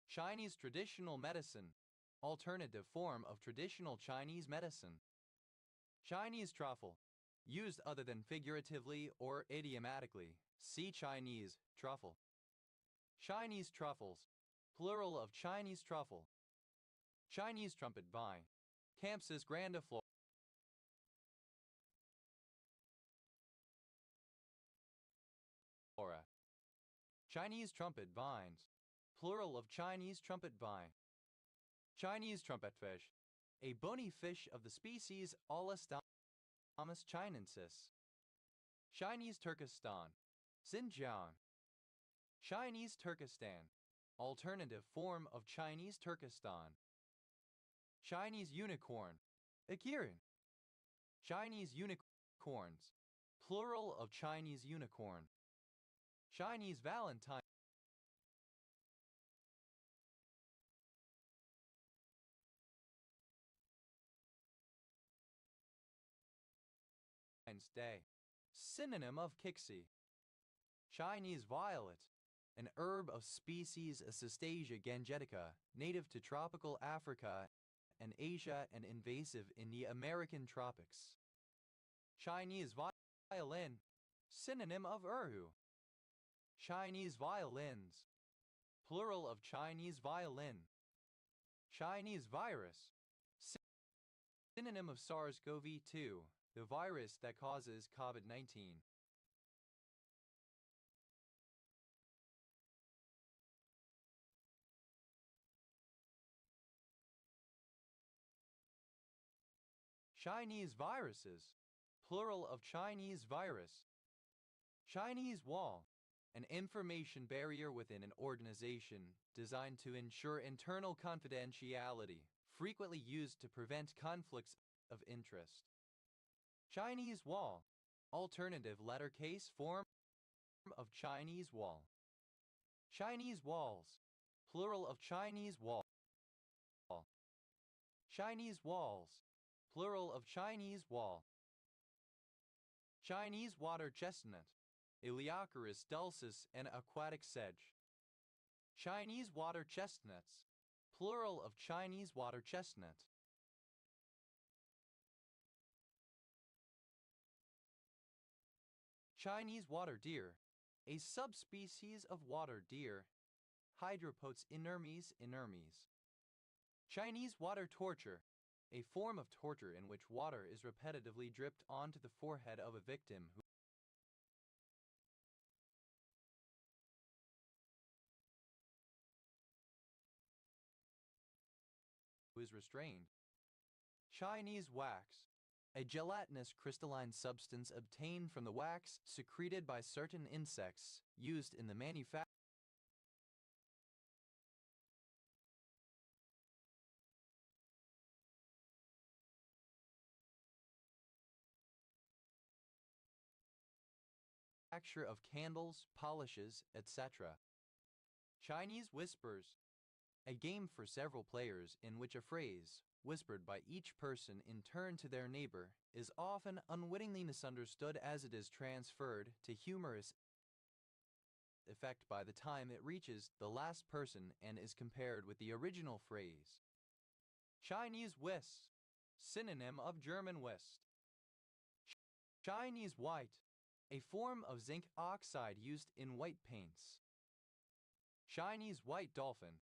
Chinese traditional medicine. Alternative form of traditional Chinese medicine. Chinese truffle. Used other than figuratively or idiomatically. See Chinese truffle. Chinese truffles. Plural of Chinese truffle. Chinese trumpet vine. Campsis grandiflora. Chinese trumpet vines. Plural of Chinese trumpet vine. Chinese trumpetfish. A bony fish of the species Alastomus chinensis. Chinese Turkestan. Xinjiang. Chinese Turkestan. Alternative form of Chinese Turkestan. Chinese unicorn. Akirin. Chinese unicorns. Plural of Chinese unicorn. Chinese Valentine's Day. Synonym of Kixie. Chinese violet. An herb of species Acistasia gangetica, native to tropical Africa and Asia and invasive in the American tropics. Chinese violin. Synonym of erhu. Chinese violins. Plural of Chinese violin. Chinese virus. Synonym of SARS-CoV-2, the virus that causes COVID-19. Chinese viruses. Plural of Chinese virus. Chinese wall. An information barrier within an organization designed to ensure internal confidentiality, frequently used to prevent conflicts of interest. Chinese wall. Alternative lettercase form of Chinese wall. Chinese walls. Plural of Chinese wall. Chinese walls. Plural of Chinese wall. Chinese water chestnut. Eleocharis dulcis and aquatic sedge. Chinese water chestnuts. Plural of Chinese water chestnut. Chinese water deer. A subspecies of water deer. Hydropotes inermes inermes. Chinese water torture. A form of torture in which water is repetitively dripped onto the forehead of a victim who is restrained. Chinese wax. A gelatinous crystalline substance obtained from the wax secreted by certain insects, used in the manufacture of candles, polishes, etc. Chinese whispers. A game for several players in which a phrase, whispered by each person in turn to their neighbor, is often unwittingly misunderstood as it is transferred to humorous effect by the time it reaches the last person and is compared with the original phrase. Chinese whist. Synonym of German whist. Chinese white. A form of zinc oxide used in white paints. Chinese white dolphin.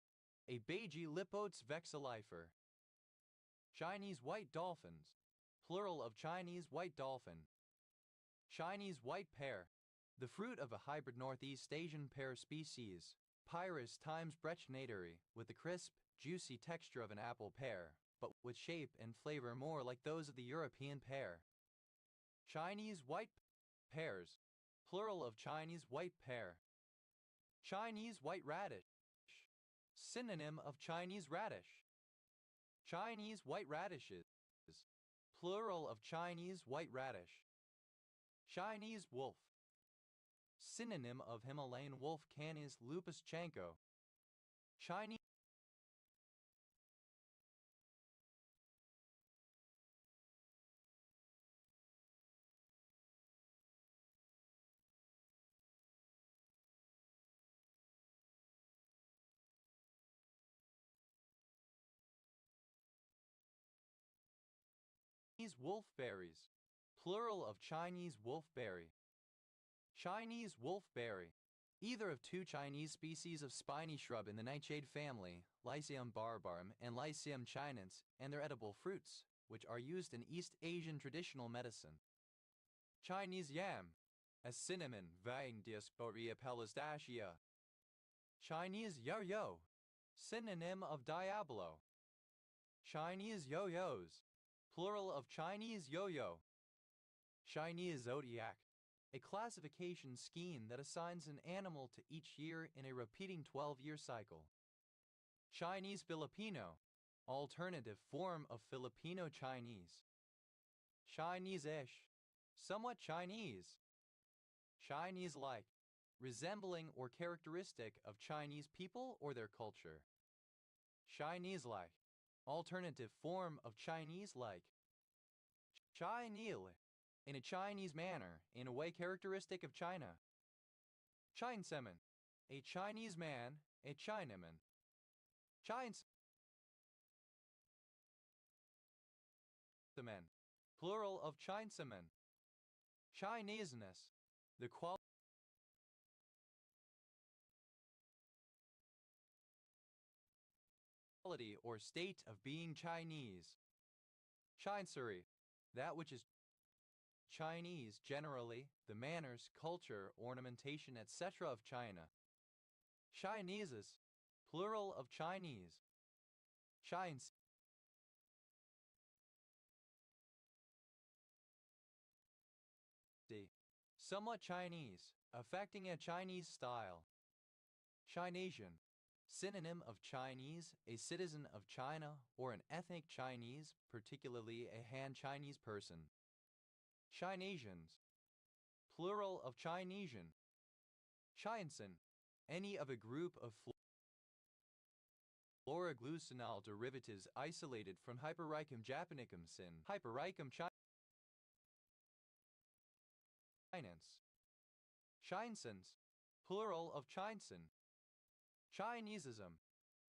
A Beiji Lipotes vexillifer. Chinese white dolphins. Plural of Chinese white dolphin. Chinese white pear. The fruit of a hybrid Northeast Asian pear species, Pyrus times brechnateri, with the crisp, juicy texture of an apple pear, but with shape and flavor more like those of the European pear. Chinese white pears. Plural of Chinese white pear. Chinese white radish. Synonym of Chinese radish. Chinese white radishes. Plural of Chinese white radish. Chinese wolf. Synonym of Himalayan wolf Canis lupus chanco. Chinese wolfberries. Plural of Chinese wolfberry. Chinese wolfberry. Either of two Chinese species of spiny shrub in the nightshade family, Lycium barbarum and Lycium chinense, and their edible fruits, which are used in East Asian traditional medicine. Chinese yam, a cinnamon vine Diasporia pelistacea. Chinese yo-yo, synonym of diablo. Chinese yo-yos, plural of Chinese yo-yo. Chinese zodiac, a classification scheme that assigns an animal to each year in a repeating 12-year cycle. Chinese Filipino, alternative form of Filipino Chinese. Chinese-ish, somewhat Chinese. Chinese-like, resembling or characteristic of Chinese people or their culture. Chinese-like, alternative form of Chinese-like. Chinese, in a Chinese manner, in a way characteristic of China. Chinesemen, a Chinese man, a Chinaman. Chinesemen, plural of Chinesemen. Chineseness, the quality or state of being Chinese. Chinesery, that which is Chinese generally, the manners, culture, ornamentation, etc. of China. Chineses, plural of Chinese. Chines, somewhat Chinese, affecting a Chinese style. Chinesian, synonym of Chinese, a citizen of China or an ethnic Chinese, particularly a Han Chinese person. Chinesians, plural of Chinesian. Chiansin, any of a group of floroglucinol derivatives isolated from Hypericum japonicum sin. Hypericum chinense. Chinesins, plural of Chinesin. Chinesism,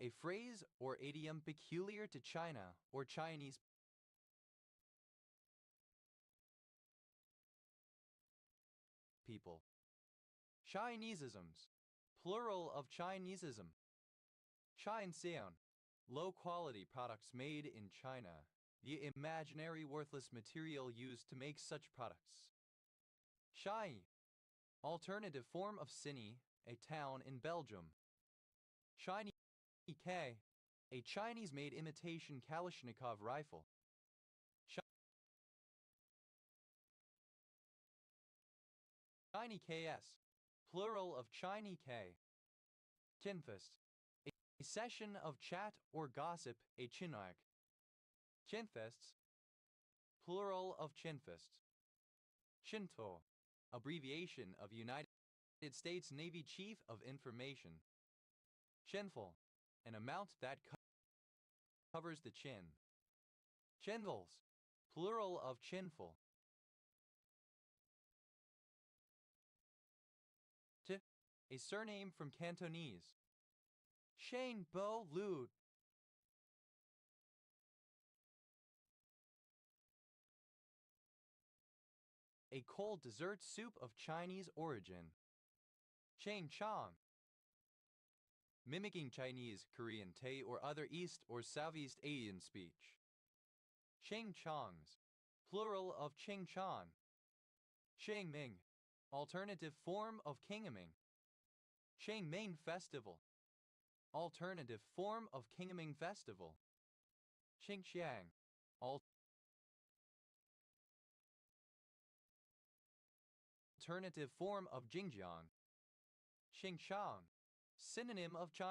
a phrase or idiom peculiar to China or Chinese people. Chinesisms, plural of Chinesism. Chineseon, low-quality products made in China, the imaginary worthless material used to make such products. Chai, alternative form of Cine, a town in Belgium. Chinese K, a Chinese-made imitation Kalashnikov rifle. Chinese KS, plural of Chinese K. Chinfest, a session of chat or gossip, a chinook. Chinfests, plural of chinfests. Shinto, abbreviation of United States Navy Chief of Information. Chinful, an amount that covers the chin. Chinfuls, plural of chinful. T, a surname from Cantonese. Shane Bo Lu, a cold dessert soup of Chinese origin. Chang Chong, mimicking Chinese, Korean, Tay, or other East or Southeast Asian speech. Chang Chongs, plural of Ching Chan. Chang Ming, alternative form of Kingaming. Chang Ming Festival, alternative form of Kingaming Festival. Xinjiang, alternative form of Xinjiang. Xinjiang, synonym of China.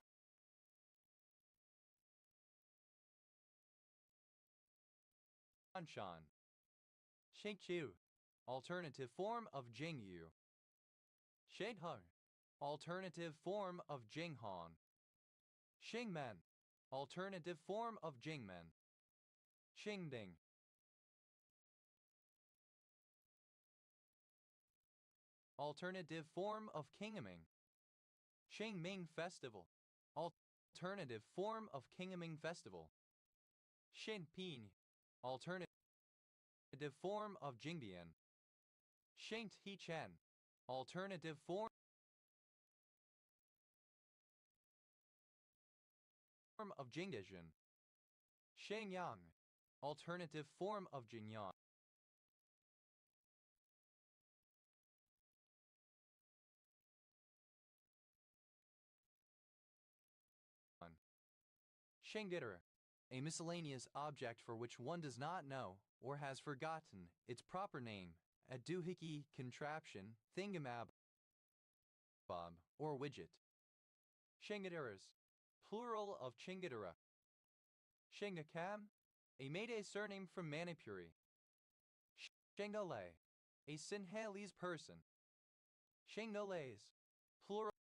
Shan. Shengqiu, alternative form of Jingyu. Shanghai, alternative form of Jinghan. Xingmen, alternative form of Jingmen. Xingding, alternative form of Qingming. Qingming Festival, alternative form of Qingming Festival. Xinping, alternative form of Jingbian. Shengtichen, alternative form of Jingdian. Shenyang, alternative form of Jingyan. Shengditter, a miscellaneous object for which one does not know or has forgotten its proper name, a doohickey contraption, thingamab, or widget. Shengditters, plural of Chingadera. Shengakam, a Meide surname from Manipuri. Shengalay, a Sinhalese person. Shengalays, plural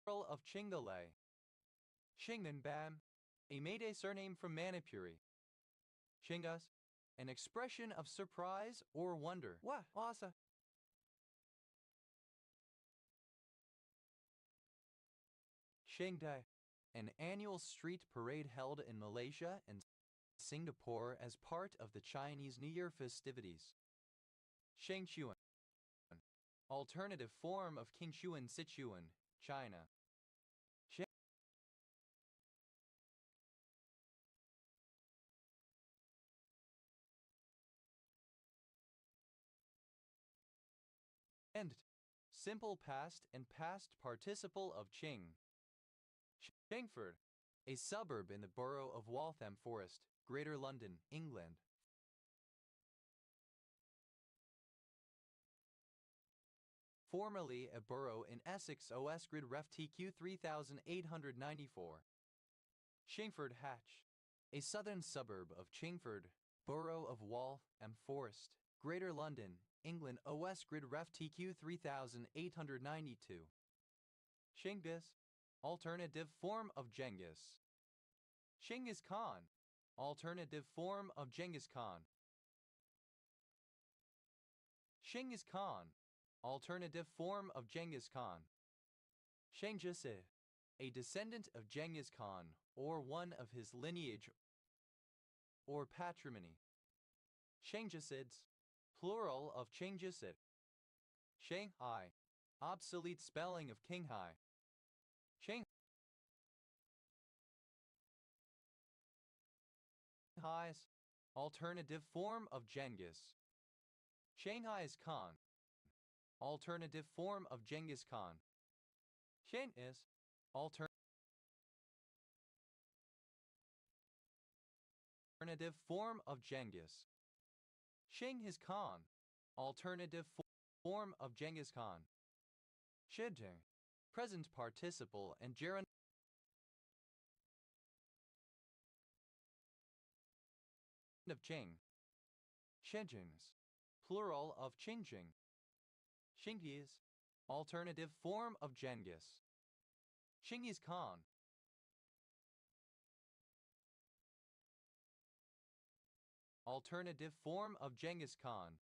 of Chingalay. Shingnanbam, a Meide surname from Manipuri. Shingas, an expression of surprise or wonder. Wah, asa. Shengdai, an annual street parade held in Malaysia and Singapore as part of the Chinese New Year festivities. Shengchuan, alternative form of Qingchuan Sichuan, China. And simple past and past participle of Qing. Chingford, a suburb in the borough of Waltham Forest, Greater London, England. Formerly a borough in Essex OS Grid Ref TQ 3894. Chingford Hatch, a southern suburb of Chingford, borough of Waltham Forest, Greater London, England OS Grid Ref TQ 3892. Shinggis, alternative form of Genghis. Genghis Khan, alternative form of Genghis Khan. Genghis Khan, alternative form of Genghis Khan. Shengjise, a descendant of Genghis Khan or one of his lineage or patrimony. Shengjisids, plural of Chengjisid. Shanghai, obsolete spelling of Qinghai. Shanghai's, alternative form of Genghis. Shanghai's Khan, alternative form of Genghis Khan. Shen is, alternative form of Genghis. Genghis Khan, alternative form of Genghis Khan. Shijing, present participle and gerund of Qing. Shijings, plural of Qingjing. Shinggis, alternative form of Genghis. Shinggis Khan, alternative form of Genghis Khan.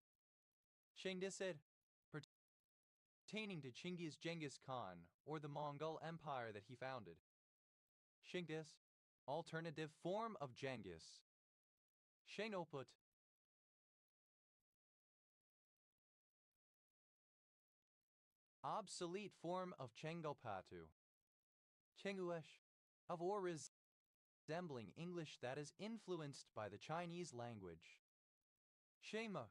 Shengdisid, pertaining to Chinggis Genghis Khan or the Mongol Empire that he founded. Shinggis, alternative form of Genghis. Shenoput, obsolete form of Chengalpatu. Chenguesh, of or resembling English that is influenced by the Chinese language. Shema,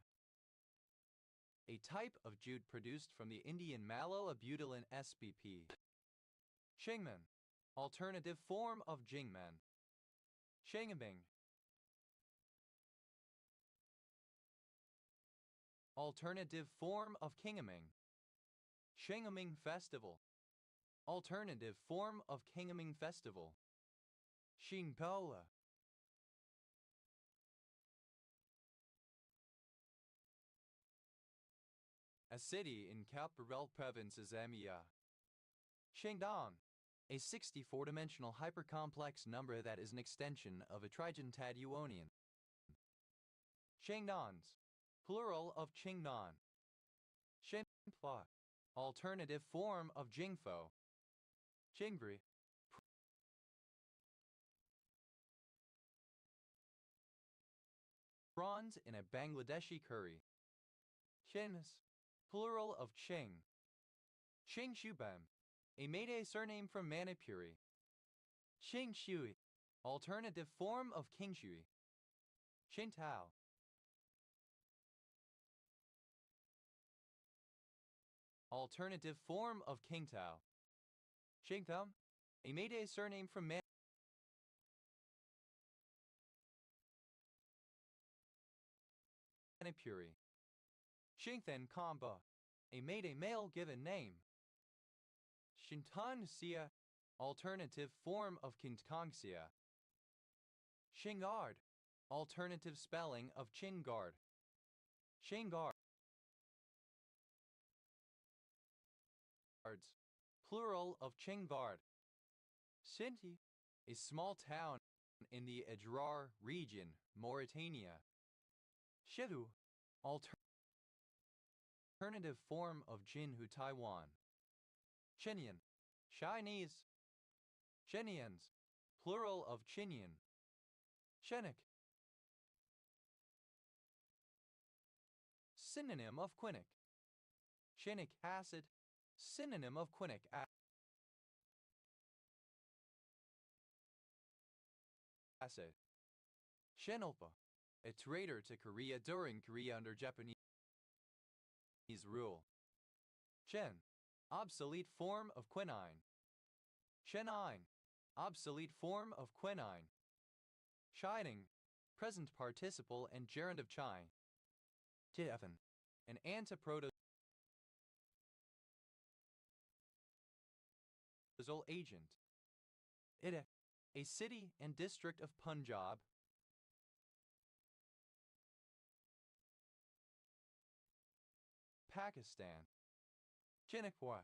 a type of jute produced from the Indian mallow-abutilin SBP. Shengmen, alternative form of Jingmen. Shengaming, alternative form of Kingaming. Shengaming Festival, alternative form of Kingaming Festival. Xingpoa, a city in Capital Province Zamia. Shangdong, a 64-dimensional hypercomplex number that is an extension of a trigon-taduonian. Shangdons, plural of Qingnan. Shenhua, alternative form of Jingfo. Jingri, prawns in a Bangladeshi curry. Shenmas, plural of Ching. Shingshuban, a Mayday surname from Manipuri. Qingshui, alternative form of Kingshui. Qingtao, alternative form of Qingtao. Qingtao, a Mayday surname from Manipuri. Xingthen Kamba, a Mayday male given name. Xintanxia, alternative form of Qingtangxia. Xingard, alternative spelling of Qingard. Xingards, plural of Qingard. Sinti, a small town in the Adrar region, Mauritania. Shidu, alternative form of Jinhu, Taiwan. Chinian, Chinese. Chinians, plural of Chinian. Chenik, synonym of quinic. Chinic acid, synonym of quinic acid. Shenolpa, a traitor to Korea during Korea under Japanese rule. Chen, obsolete form of quinine. Chenine, obsolete form of quinine. Shining, present participle and gerund of chai. Tiefin, an antiprotozoal agent. Ida, a city and district of Punjab. Pakistan. Chinakwa,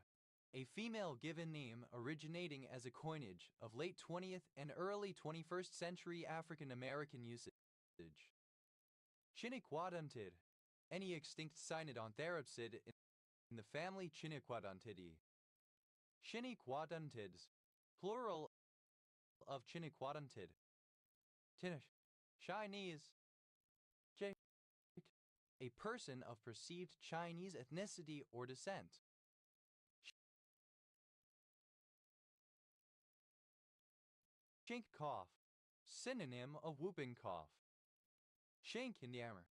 a female given name originating as a coinage of late 20th and early 21st century African American usage. Chiniquaduntid, any extinct cynodontheropsid in the family Chiniquaduntidae. Chiniquaduntids, plural of Chiniquaduntid. Tinish, Chinese. J, a person of perceived Chinese ethnicity or descent. Shink cough, synonym of whooping cough. Shank in the armor,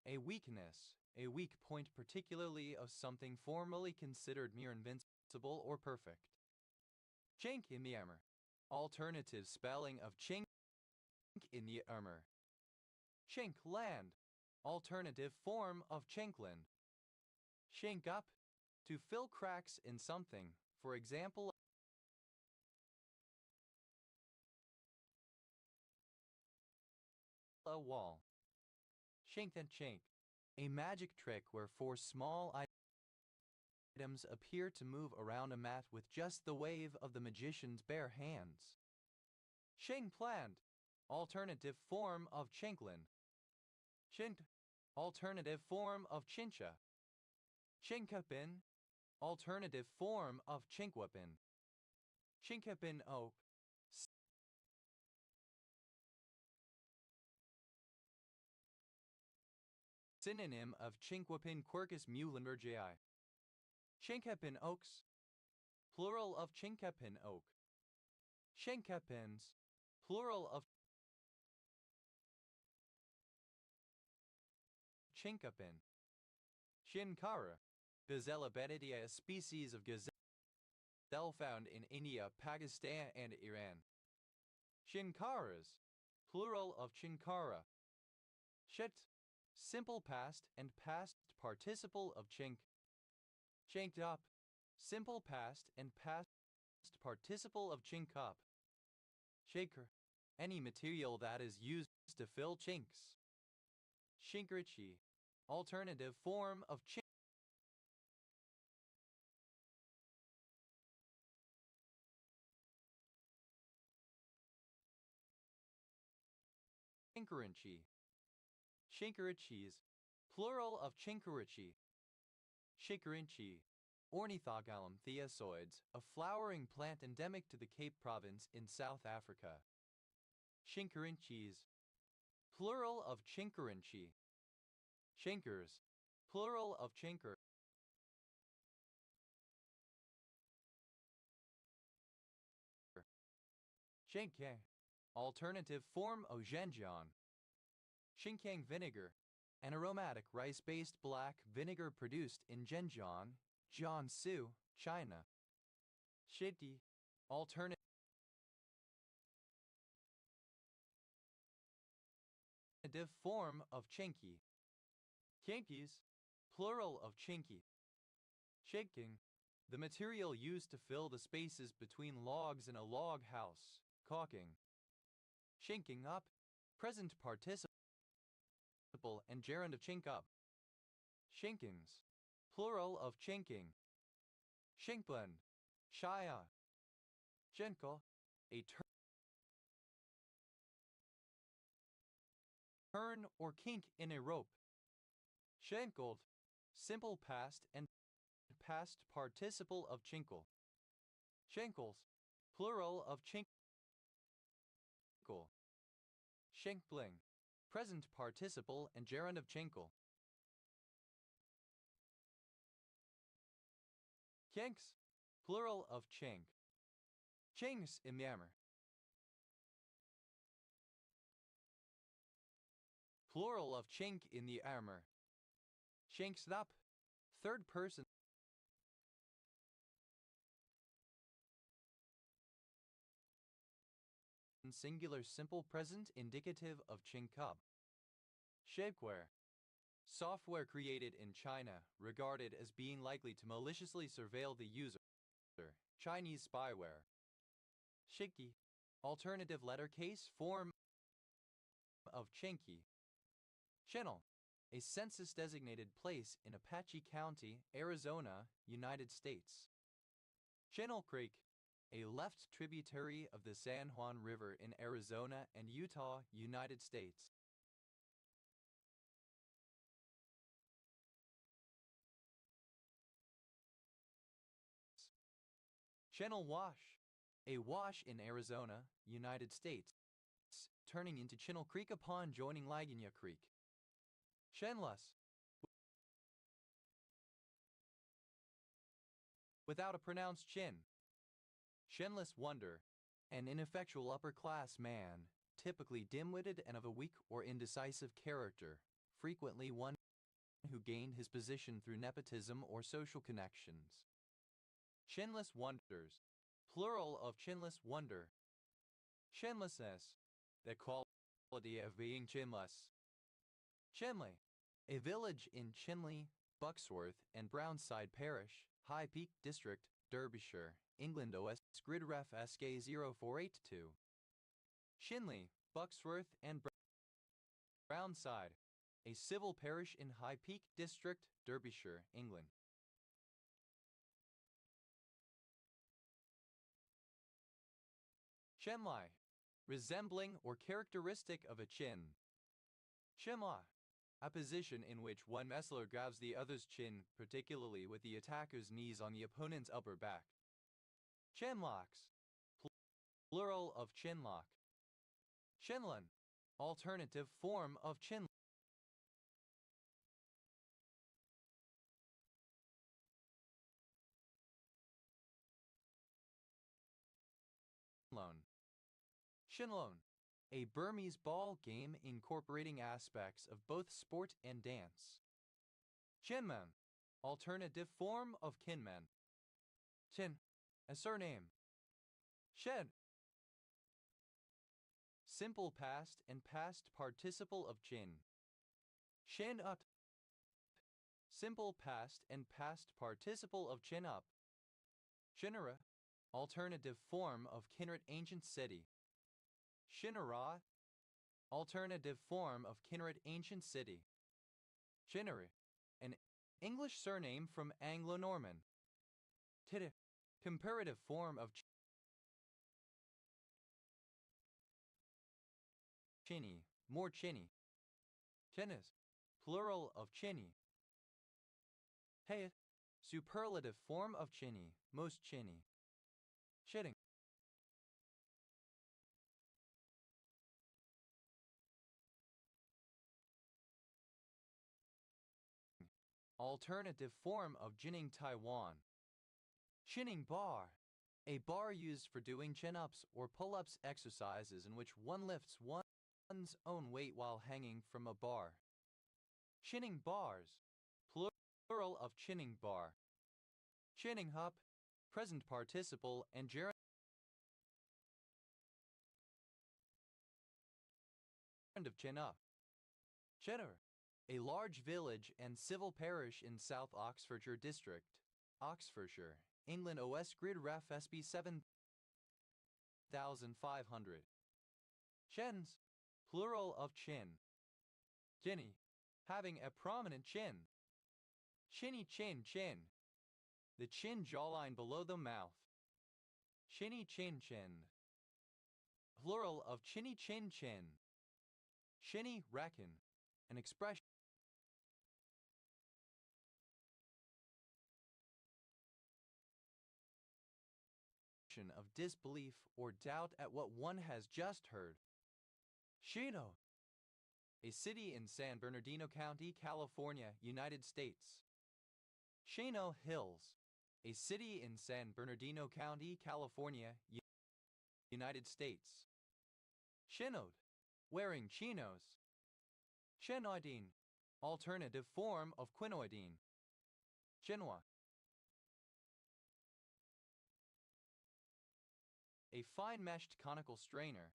a weakness, a weak point particularly of something formerly considered mere invincible or perfect. Chink in the armor, alternative spelling of chink in the armor. Chink land, alternative form of chinkland. Shink up, to fill cracks in something, for example, a wall. Shink and chink, a magic trick where 4 small items appear to move around a mat with just the wave of the magician's bare hands. Shing plant, alternative form of chinklin. Chint, alternative form of chincha. Chinkapin, alternative form of chinkwapin. Chinkapin oak, synonym of Chinquapin quercus muhlenbergii. Chinkapin oaks, plural of Chinkapin oak. Chinkapins, plural of Chinkapin. Shinkara, Gazella benidia, a species of gazelle found in India, Pakistan, and Iran. Shinkaras, plural of Chinkara. Shit, simple past and past participle of chink. Chinked up, simple past and past participle of chink up. Shaker, any material that is used to fill chinks. Shinkrichi, alternative form of chink. Chinkarachi. Chinkarachies, plural of Chinkarachi. Chinkarachi, Ornithogalum thiosoides, a flowering plant endemic to the Cape Province in South Africa. Chinkarachies, plural of Chinkaranchi. Chinkers, plural of Chinker. Shinkang, alternative form of Zhenjiang. Shinkang vinegar, an aromatic rice-based black vinegar produced in Zhenjiang, Jiangsu, China. Shiti, alternative form of Chinky. Chinkies, plural of Chinky. Shaking, the material used to fill the spaces between logs in a log house. Caulking. Shinking up, present participle and gerund of chink up. Shinkings, plural of chinking. Shinkblend, shaya. Shenko, a turn or kink in a rope. Schenkled, simple past and past participle of chinkle. Schenkels, plural of chinkle. Schenkbling, present participle and gerund of chinkle. Kinks, plural of chink. Chinks in Myanmar. Plural of chink in the armor. Shanks up, third person. Singular simple present indicative of chink up. Shapeware, software created in China, regarded as being likely to maliciously surveil the user. Chinese spyware. Shiki, alternative letter case form of chinky. Channel, a census-designated place in Apache County, Arizona, United States. Channel Creek, a left tributary of the San Juan River in Arizona and Utah, United States. Channel Wash, a wash in Arizona, United States, turning into Channel Creek upon joining Laguna Creek. Shenless, without a pronounced chin. Shenless wonder, an ineffectual upper-class man, typically dim-witted and of a weak or indecisive character, frequently one who gained his position through nepotism or social connections. Chinless wonders, plural of chinless wonder. Chinlessness, the quality of being chinless. Chinley, a village in Chinley, Bucksworth, and Brownside Parish, High Peak District, Derbyshire, England. OS Grid Ref SK 0482. Shinley, Bucksworth, and Brownside, a civil parish in High Peak District, Derbyshire, England. Chenlai, resembling or characteristic of a chin. Chenla, a position in which one wrestler grabs the other's chin, particularly with the attacker's knees on the opponent's upper back. Chenlocks, plural of chinlock. Chinlun, alternative form of chinlock. Shinlone, a Burmese ball game incorporating aspects of both sport and dance. Chinman, alternative form of kinman. Chin, a surname. Shen, simple past and past participle of chin. Shin up, simple past and past participle of chin up. Shinara, alternative form of Kinrit ancient city. Shinara, alternative form of Kinrit ancient city. Chinnery, an English surname from Anglo-Norman. Tidde, comparative form of Chinny, more chinny. Chinnis, plural of chinny. Hey, superlative form of chinny, most chinny. Shitting. Alternative form of jinning Taiwan. Chinning bar. A bar used for doing chin-ups or pull-ups exercises in which one lifts one's own weight while hanging from a bar. Chinning bars. Plural of chinning bar. Chinning up. Present participle and gerund of chin up. Cheddar. A large village and civil parish in South Oxfordshire District, Oxfordshire, England. OS Grid Ref SB 7500. Chins, plural of chin. Chinny, having a prominent chin. Chinny chin chin. The chin jawline below the mouth. Chinny chin chin. Plural of chinny chin chin. Chinny reckon. An expression of disbelief or doubt at what one has just heard. Chino, a city in San Bernardino County, California, United States. Chino Hills, a city in San Bernardino County, California, United States. Chinode, wearing chinos. Chinoidine, alternative form of quinoidine. Chinois, a fine meshed conical strainer.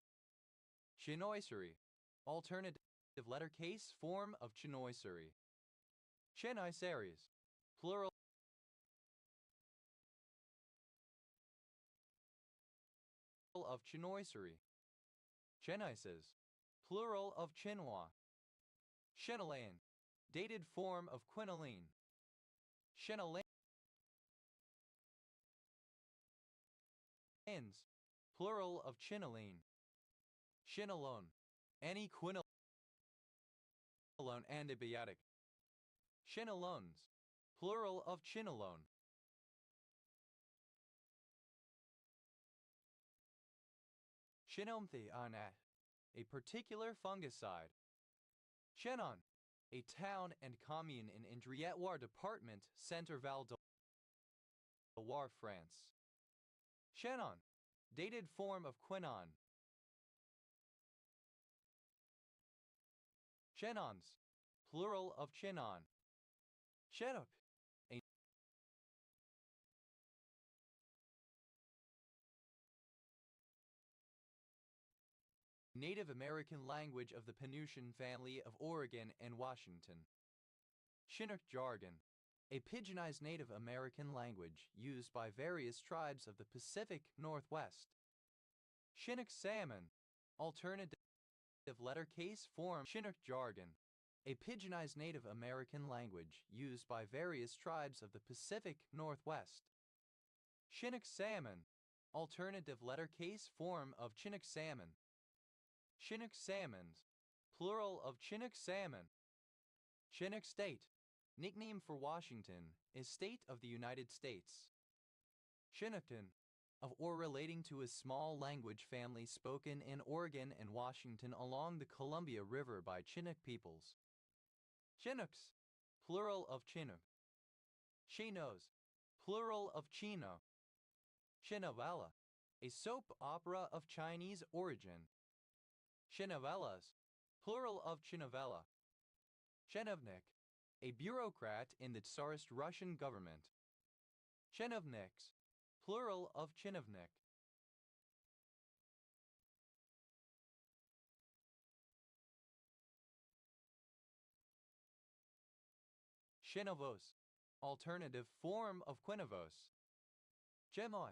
Chinoiserie, alternative letter case form of chinoiserie. Chinoiseries, plural of chinoiserie. Chenices, plural of chinois. Chenolane, dated form of quinoline. Chenolanes, plural of chinoline. Chinolone, any quinolone antibiotic. Chinolones, plural of chinolone. Chinomtheana, a particular fungicide. Chenon, a town and commune in Indre-et-Loire department, Centre Val de Loire, France. Chenon, dated form of quinon. Chenons, plural of chinon. Chenup, a Native American language of the Penutian family of Oregon and Washington. Chinook jargon, a pidginized Native American language used by various tribes of the Pacific Northwest. Chinook salmon, alternative letter case form. Chinook jargon, a pidginized Native American language used by various tribes of the Pacific Northwest. Chinook salmon, alternative letter case form of Chinook salmon. Chinook salmons, plural of Chinook salmon. Chinook state, nickname for Washington, is state of the United States. Chinookan, of or relating to a small language family spoken in Oregon and Washington along the Columbia River by Chinook peoples. Chinooks, plural of Chinook. Chinos, plural of Chino. Chinovella, a soap opera of Chinese origin. Chinovellas, plural of chinovella. Chenovnik, a bureaucrat in the Tsarist Russian government. Chenovniks, plural of chinovnik. Chinovos, alternative form of quinavos. Chemoy,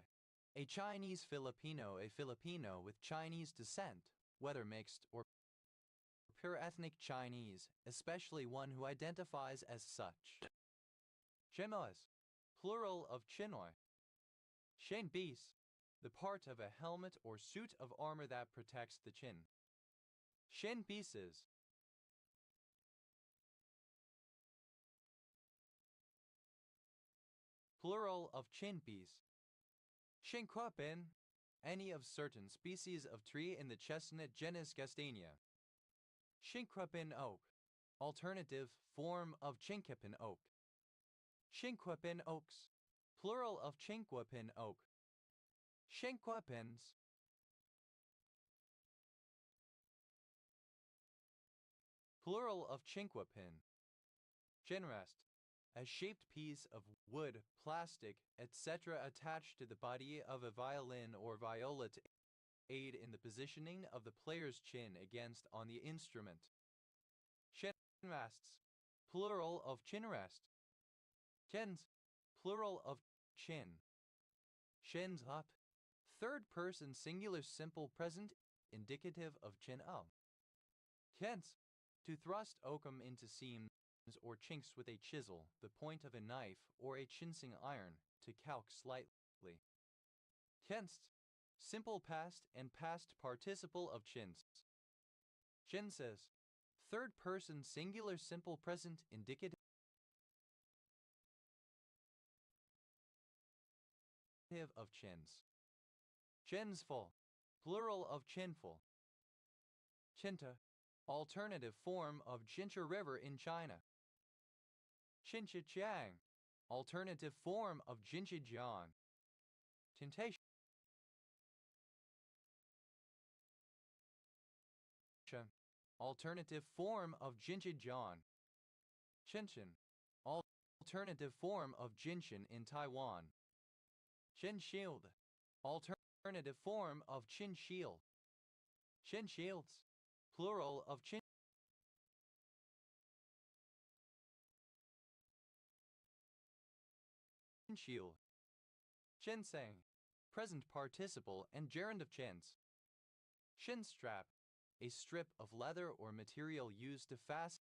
a Chinese Filipino, a Filipino with Chinese descent, whether mixed or pure ethnic Chinese, especially one who identifies as such. Chemois, plural of chinoy. Shenbis, the part of a helmet or suit of armor that protects the chin. Shin pieces. Plural of chin piece. Shinquapin, any of certain species of tree in the chestnut genus Gastania. Shinquapin oak, alternative form of chinkapin oak. Shinquapin oaks, plural of chinquapin oak. Shinquapins. Plural of chinquapin. Genrest, a shaped piece of wood, plastic, etc. attached to the body of a violin or viola to aid in the positioning of the player's chin against on the instrument. Chinrests, plural of chinrest. Chins, plural of chin. Shins up, third person singular simple present indicative of chin up. Chins, to thrust oakum into seams or chinks with a chisel, the point of a knife, or a chincing iron, to calc slightly. Chinst, simple past and past participle of chins. Chinses, third person singular simple present indicative of chins. Chinsful, plural of chinful. Chinta, alternative form of Chincha River in China. Chinchijiang, alternative form of Jinchijiang. Temptation, alternative form of Jinchijiang. Chinchin, alternative form of Jinshin in Taiwan. Chinshield, alternative form of Chinshield. Chinshields, plural of Chinshield. Chinseng, present participle and gerund of chins. Shinstrap, a strip of leather or material used to fasten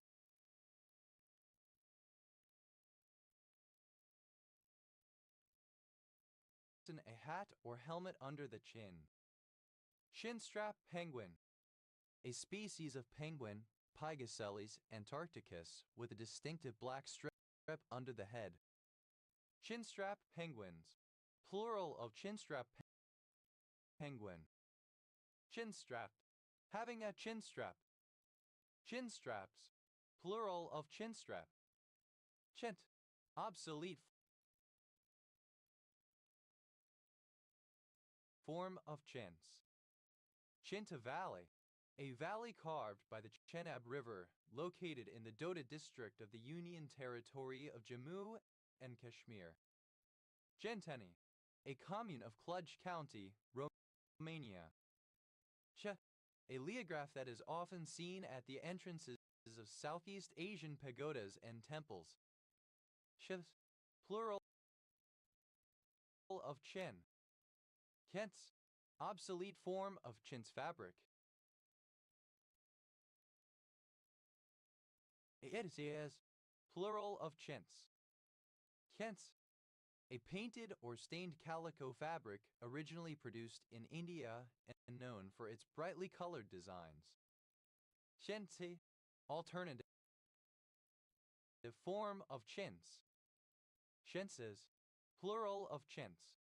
a hat or helmet under the chin. Shinstrap penguin, a species of penguin, Pygoceles antarcticus, with a distinctive black strip under the head. Chinstrap penguins, plural of chinstrap penguin. Chinstrap, having a chinstrap. Chinstraps, plural of chinstrap. Chint, obsolete form of chins. Chinta Valley, a valley carved by the Chenab River, located in the Doda district of the Union Territory of Jammu and Kashmir. Genteni, a commune of Cluj County, Romania. A leograph that is often seen at the entrances of Southeast Asian pagodas and temples. Plural of chin. Kents, obsolete form of chintz fabric. It is plural of chintz. Kents, a painted or stained calico fabric originally produced in India and known for its brightly colored designs. Chintzi, alternative form of chintz. Chintzes, plural of chintz.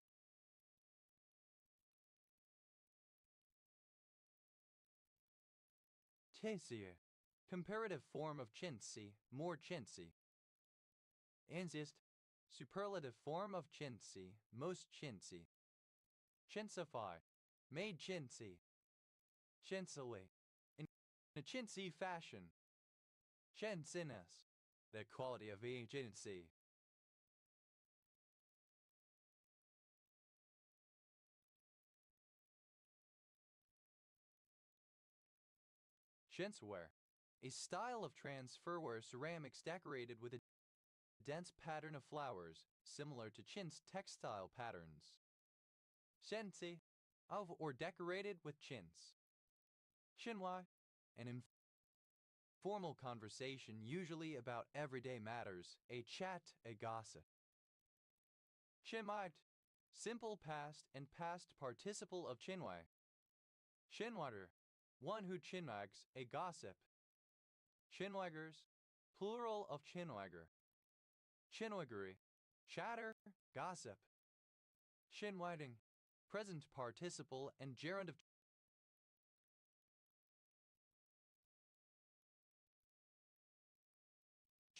Chintzy, comparative form of chintzy, more chintzy. Insist, superlative form of chintzy, most chintzy. Chintzify, made chintzy. Chintzily, in a chintzy fashion. Chintziness, the quality of agency. Chintzware, a style of transferware ceramics decorated with a dense pattern of flowers, similar to chintz textile patterns. Chintzy, of or decorated with chintz. Chinwai, an informal conversation usually about everyday matters, a chat, a gossip. Chinmite, simple past and past participle of chinwai. Chinwater, one who chinwags, a gossip. Chinwaggers, plural of chinwagger. Chinwaggery, chatter, gossip. Chinwhiding, present participle and gerund of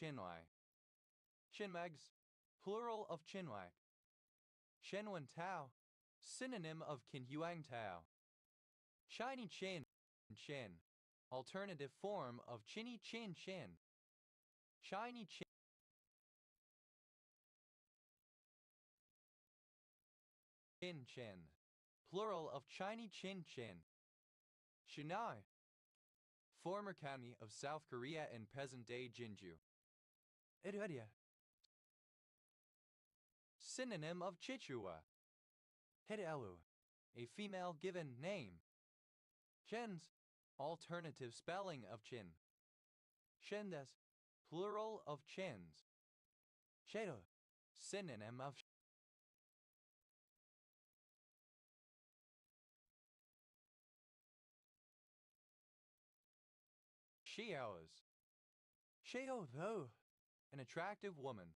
chinwag. Chinwags, plural of chinwag. Shenwen tao, synonym of kinhuang tao. Shiny chin, chin, alternative form of chinny chin chin. Shiny chin chin, plural of shiny chin chin. Shinai, former county of South Korea in present-day Jinju. Edodia, synonym of Chichua. Hidelu, a female given name. Chens, alternative spelling of chin. Shendes, plural of chins. Chedo, synonym of Xiaos. Xiao though, an attractive woman.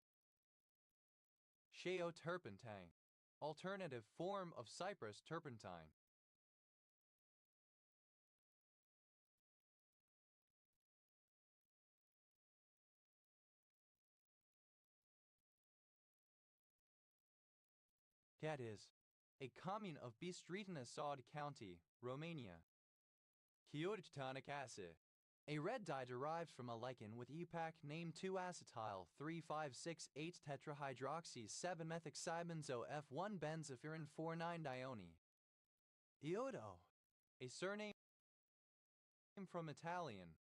Xiao turpentine, alternative form of Cyprus turpentine. That is, a commune of Bistritana-Sod County, Romania. Chiotonic acid, a red dye derived from a lichen with EPAC named 2-acetyl 3,5,6,8 tetrahydroxy 7-methoxybenzo F1 benzofuran 4,9-dione. Iodo, a surname from Italian.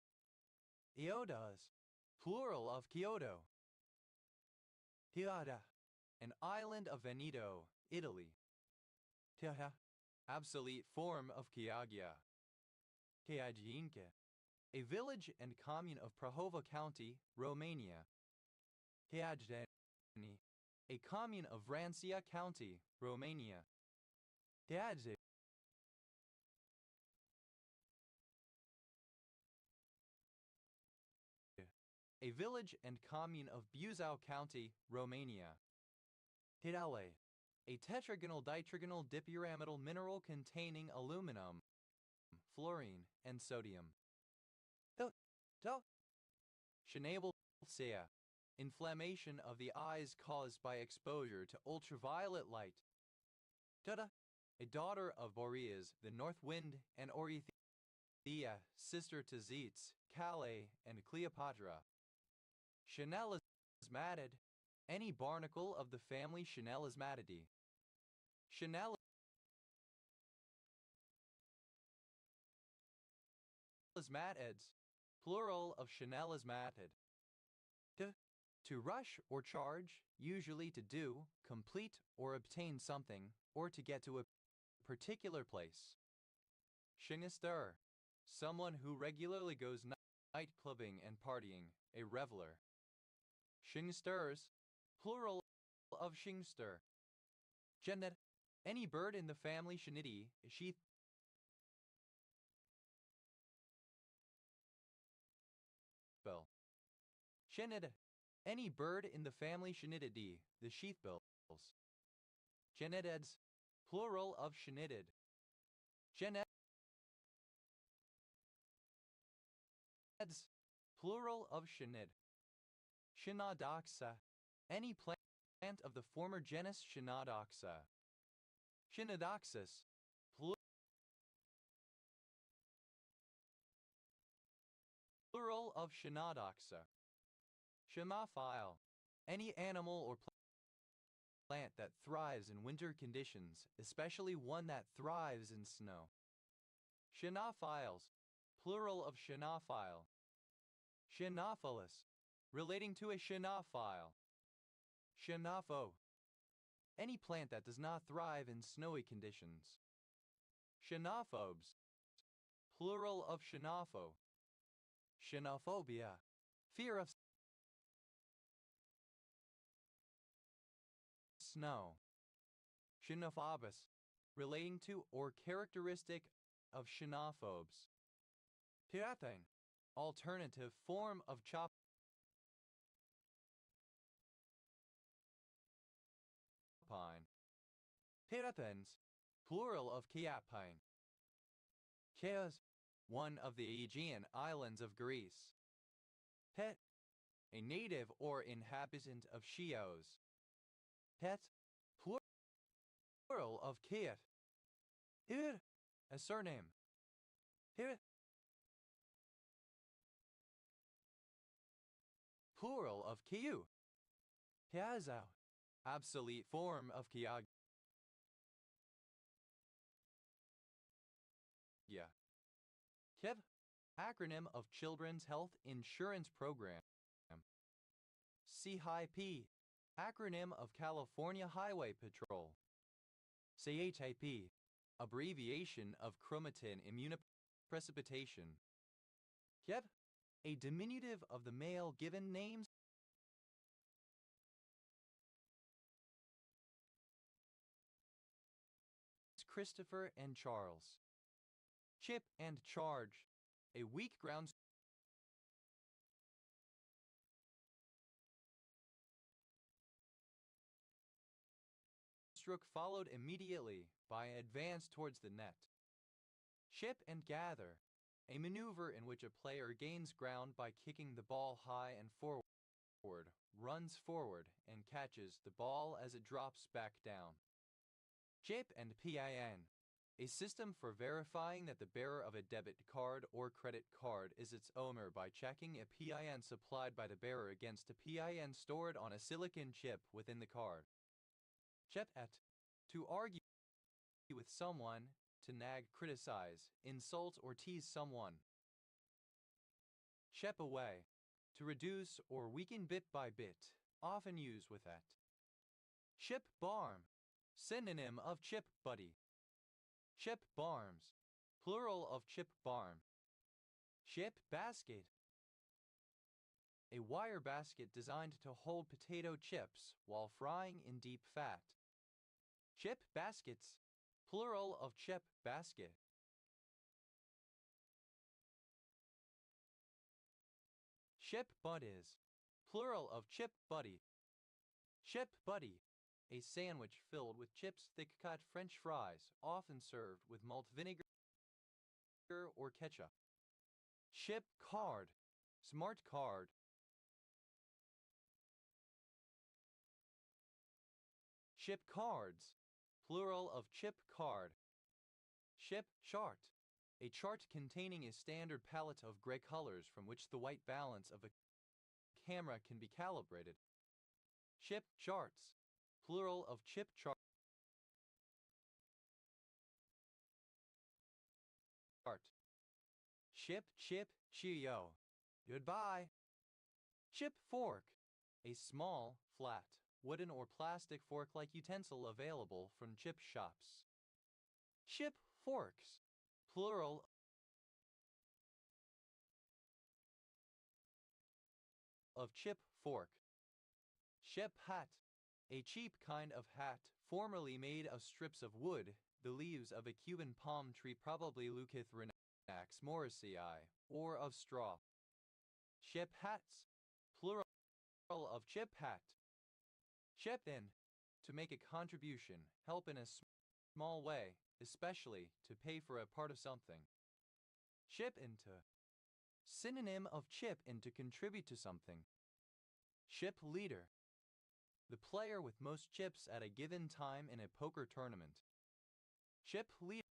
Iodas, plural of Kyoto. Chiada, an island of Veneto, Italy. Chiada, obsolete form of Chiagia. Chiaginke, a village and commune of Prahova County, Romania. Chiajdeni, a commune of Vrancia County, Romania. Chiadze, a village and commune of Buzău County, Romania. Hidale, a tetragonal ditrigonal dipyramidal mineral containing aluminum, fluorine, and sodium. Shenable sea, inflammation of the eyes caused by exposure to ultraviolet light. Tada, a daughter of Boreas, the north wind, and Orythea, sister to Zetes, Calais, and Cleopatra. Chanellismatid, any barnacle of the family Chanellismatidae. Chanellismatids, plural of Chanellismatid. To rush or charge, usually to do, complete, or obtain something, or to get to a particular place. Shinister, someone who regularly goes night clubbing and partying, a reveler. Shingsters, plural of shingster. Genet, any bird in the family Shinidae, sheath. Bill. Shenid, any bird in the family Shinididae, the sheathbills. Genetids, plural of shenidid. Genetids, plural of shenid. Shinodoxa, any plant of the former genus Shinodoxa. Shinodoxus, plural of Shinodoxa. Shimophile, any animal or plant that thrives in winter conditions, especially one that thrives in snow. Shinophiles, plural of shinophile. Shinophilus, relating to a shinophile. Shinopho, any plant that does not thrive in snowy conditions. Shinophobes, plural of shinopho. Shinophobia, fear of snow. Shinophobus, relating to or characteristic of shinophobes. Piraten, alternative form of chop pine. Piratens, plural of Kiapine. Chios, one of the Aegean islands of Greece. Pet, a native or inhabitant of Chios. Pet, plural of Kiat. Ir, a surname. Pir, plural of Kiu. Piazao, obsolete form of Kiag. KIV, acronym of Children's Health Insurance Program. CHIP, acronym of California Highway Patrol. CHIP, abbreviation of chromatin immunoprecipitation. KIV, a diminutive of the male given names. Christopher and Charles. Chip and charge, a weak ground stroke followed immediately by an advance towards the net. Chip and gather, a maneuver in which a player gains ground by kicking the ball high and forward, runs forward, and catches the ball as it drops back down. Chip and PIN, a system for verifying that the bearer of a debit card or credit card is its owner by checking a PIN supplied by the bearer against a PIN stored on a silicon chip within the card. Chep at, to argue with someone, to nag, criticize, insult, or tease someone. Chep away, to reduce or weaken bit by bit, often used with at. Chip barm, synonym of chip buddy. Chip barms, plural of chip barm. Chip basket, a wire basket designed to hold potato chips while frying in deep fat. Chip baskets, plural of chip basket. Chip buddies, plural of chip buddy. Chip buddy, a sandwich filled with chips, thick-cut French fries, often served with malt vinegar or ketchup. Chip card, smart card. Chip cards, plural of chip card. Chip chart, a chart containing a standard palette of gray colors from which the white balance of a camera can be calibrated. Chip charts, plural of chip chart. Chip, chip, cheerio. Goodbye. Chip fork, a small, flat, wooden or plastic fork-like utensil available from chip shops. Chip forks, plural of chip fork. Chip hat, a cheap kind of hat formerly made of strips of wood, the leaves of a Cuban palm tree, probably Leucothrinax morrisii, or of straw. Chip hats, plural of chip hat. Chip in, to make a contribution, help in a small way, especially to pay for a part of something. Chip into, synonym of chip in, to contribute to something. Chip leader, the player with most chips at a given time in a poker tournament. Chip leaders,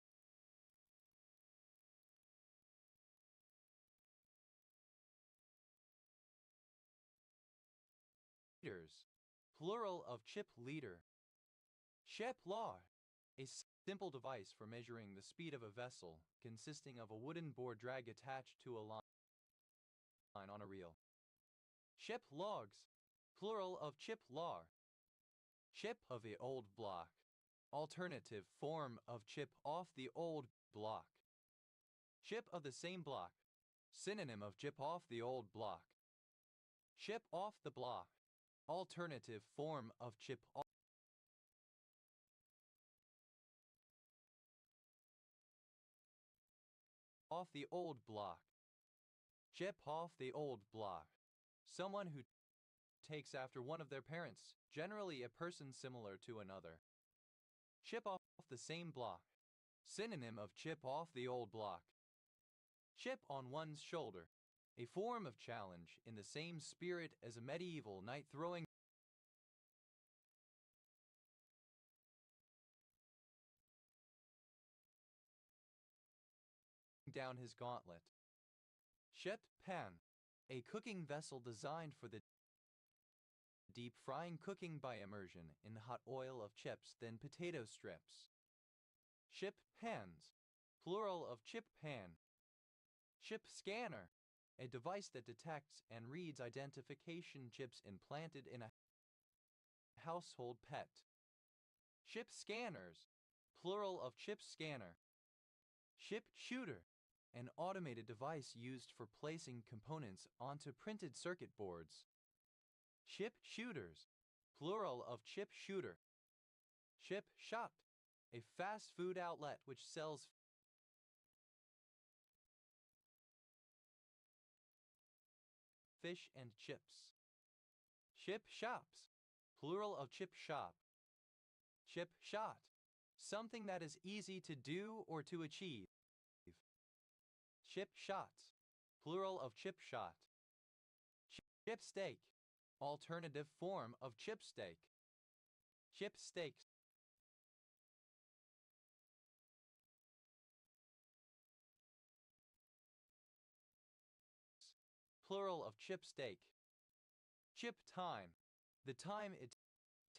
plural of chip leader. Chip law, a simple device for measuring the speed of a vessel, consisting of a wooden board drag attached to a line on a reel. Chip logs, plural of chip log. Chip of the old block, alternative form of chip off the old block. Chip of the same block, synonym of chip off the old block. Chip off the block, alternative form of chip off the old block. Chip off the old block. Someone who takes after one of their parents, generally a person similar to another. Chip off the same block. Synonym of chip off the old block. Chip on one's shoulder. A form of challenge in the same spirit as a medieval knight throwing down his gauntlet. Chip pan. A cooking vessel designed for the deep frying cooking by immersion in hot oil of chips, then potato strips. Chip pans. Plural of chip pan. Chip scanner. A device that detects and reads identification chips implanted in a household pet. Chip scanners. Plural of chip scanner. Chip shooter. An automated device used for placing components onto printed circuit boards. Chip shooters. Plural of chip shooter. Chip shop. A fast food outlet which sells fish and chips. Chip shops. Plural of chip shop. Chip shot. Something that is easy to do or to achieve. Chip shots. Plural of chip shot. Chip steak. Alternative form of chip steak. Chip steaks. Plural of chip steak. Chip time. The time it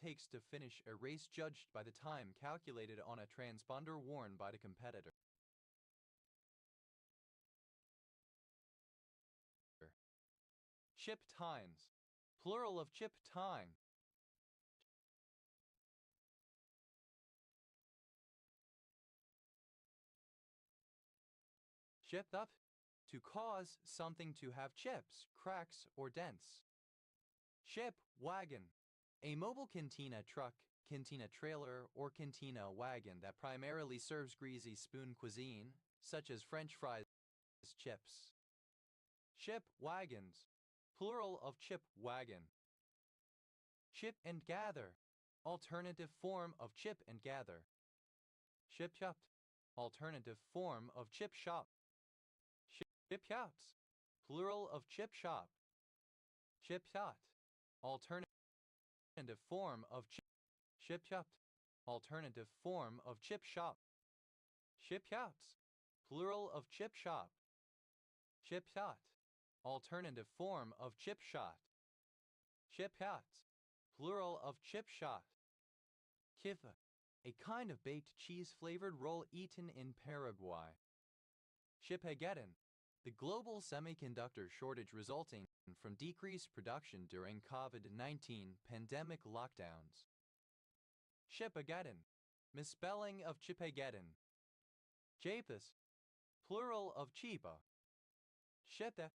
takes to finish a race judged by the time calculated on a transponder worn by the competitor. Chip times. Plural of chip time. Chipped up. To cause something to have chips, cracks, or dents. Chip wagon. A mobile cantina truck, cantina trailer, or cantina wagon that primarily serves greasy spoon cuisine, such as French fries, chips. Chip wagons. Plural of chip wagon. Chip and gather. Alternative form of chip and gather. Chip chopped. Alternative form of chip shop. Chip shops. Plural of chip shop. Chip shot. Alternative form of chip chopped. Alternative form of chip shop. Chip shops. Plural of chip shop. Chip shot. Alternative form of chip shot. Chip shots. Plural of chip shot. Kiffa. A kind of baked cheese-flavored roll eaten in Paraguay. Chipageddon. The global semiconductor shortage resulting from decreased production during COVID-19 pandemic lockdowns. Chipageddon. Misspelling of Chipageddon. Chapus. Plural of chipa. Cheta.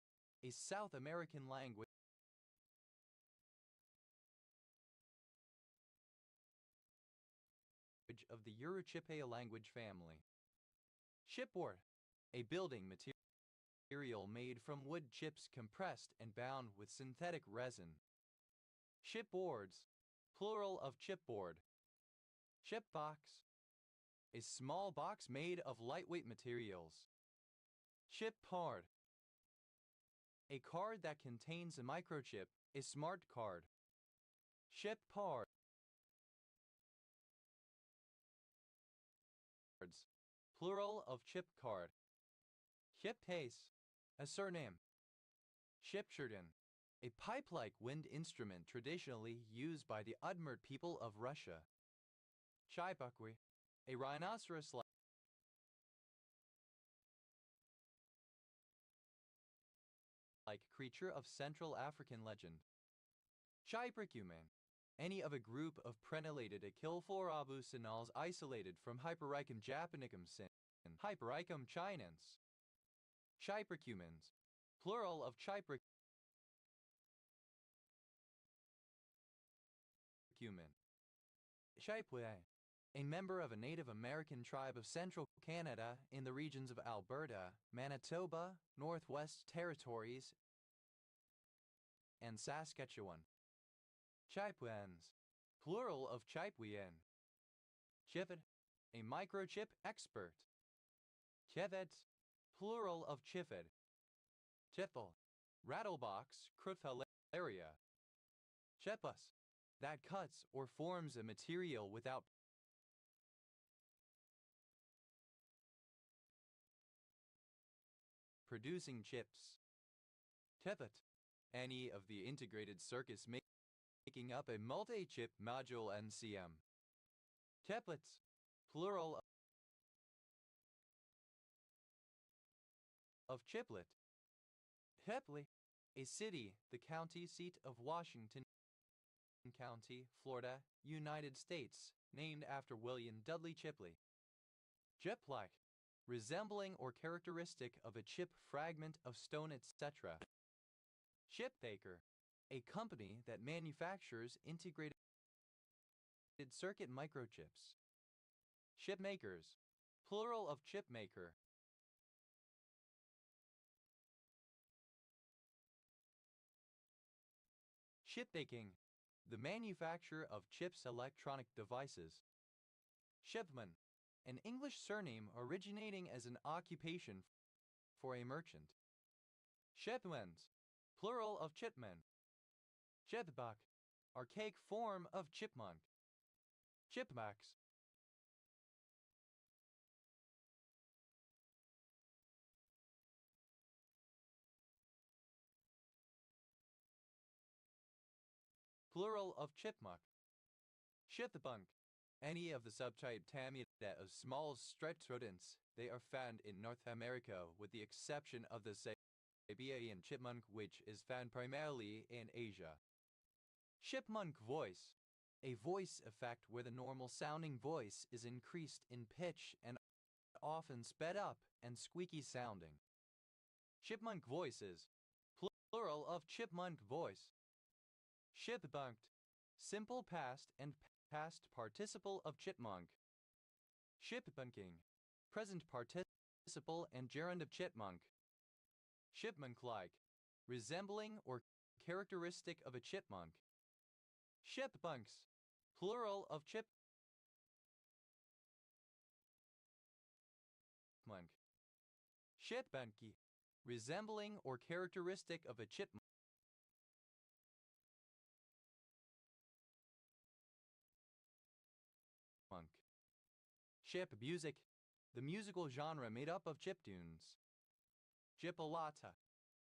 A South American language of the Eurochipe language family. Chipboard. A building material made from wood chips compressed and bound with synthetic resin. Chipboards. Plural of chipboard. Chipbox. A small box made of lightweight materials. Chipcard. A card that contains a microchip, a smart card. Chipcard. Plural of chip card. Chipcase. A surname. Chipshirden. A pipe-like wind instrument traditionally used by the Udmurt people of Russia. Chibukwi. A rhinoceros-like creature of Central African legend. Chypricumen. Any of a group of prenellated Achilphorabusinals isolated from Hypericum japonicum sin. Hypericum chinense. Chypricumens. Plural of chypricumen. Chypue. a member of a Native American tribe of central Canada in the regions of Alberta, Manitoba, Northwest Territories, and Saskatchewan. Chipwans, plural of Chipwien. Chipid, a microchip expert. Chivet, plural of Chifid. Chithel, rattlebox, Cruthelaria. Chepus, that cuts or forms a material without producing chips. Tepet, any of the integrated circuits making up a multi-chip module NCM. Teplets, plural of chiplet. Tepley, a city, the county seat of Washington County, Florida, United States, named after William Dudley Chipley. Chip-like, resembling or characteristic of a chip fragment of stone, etc. Chipmaker, a company that manufactures integrated circuit microchips. Chipmakers, plural of chipmaker. Chipmaking, the manufacture of chips electronic devices. Shipman, an English surname originating as an occupation for a merchant. Chipmans, plural of chipmen. Chipbuck, archaic form of chipmunk. Chipmax, plural of chipmunk. Chipbunk, any of the subtype Tamida of small stretched rodents. They are found in North America with the exception of the Siberian chipmunk, which is found primarily in Asia. Chipmunk voice, a voice effect where the normal sounding voice is increased in pitch and often sped up and squeaky sounding. Chipmunk voices, plural of chipmunk voice. Chipbunked, simple past and past participle of chipmunk. Chipbunking, present participle and gerund of chipmunk. Chipmunk-like, resembling or characteristic of a chipmunk. Chipmunks, plural of chipmunk. Chipmunky, resembling or characteristic of a chipmunk. Chip music, the musical genre made up of chiptunes. Chipolata,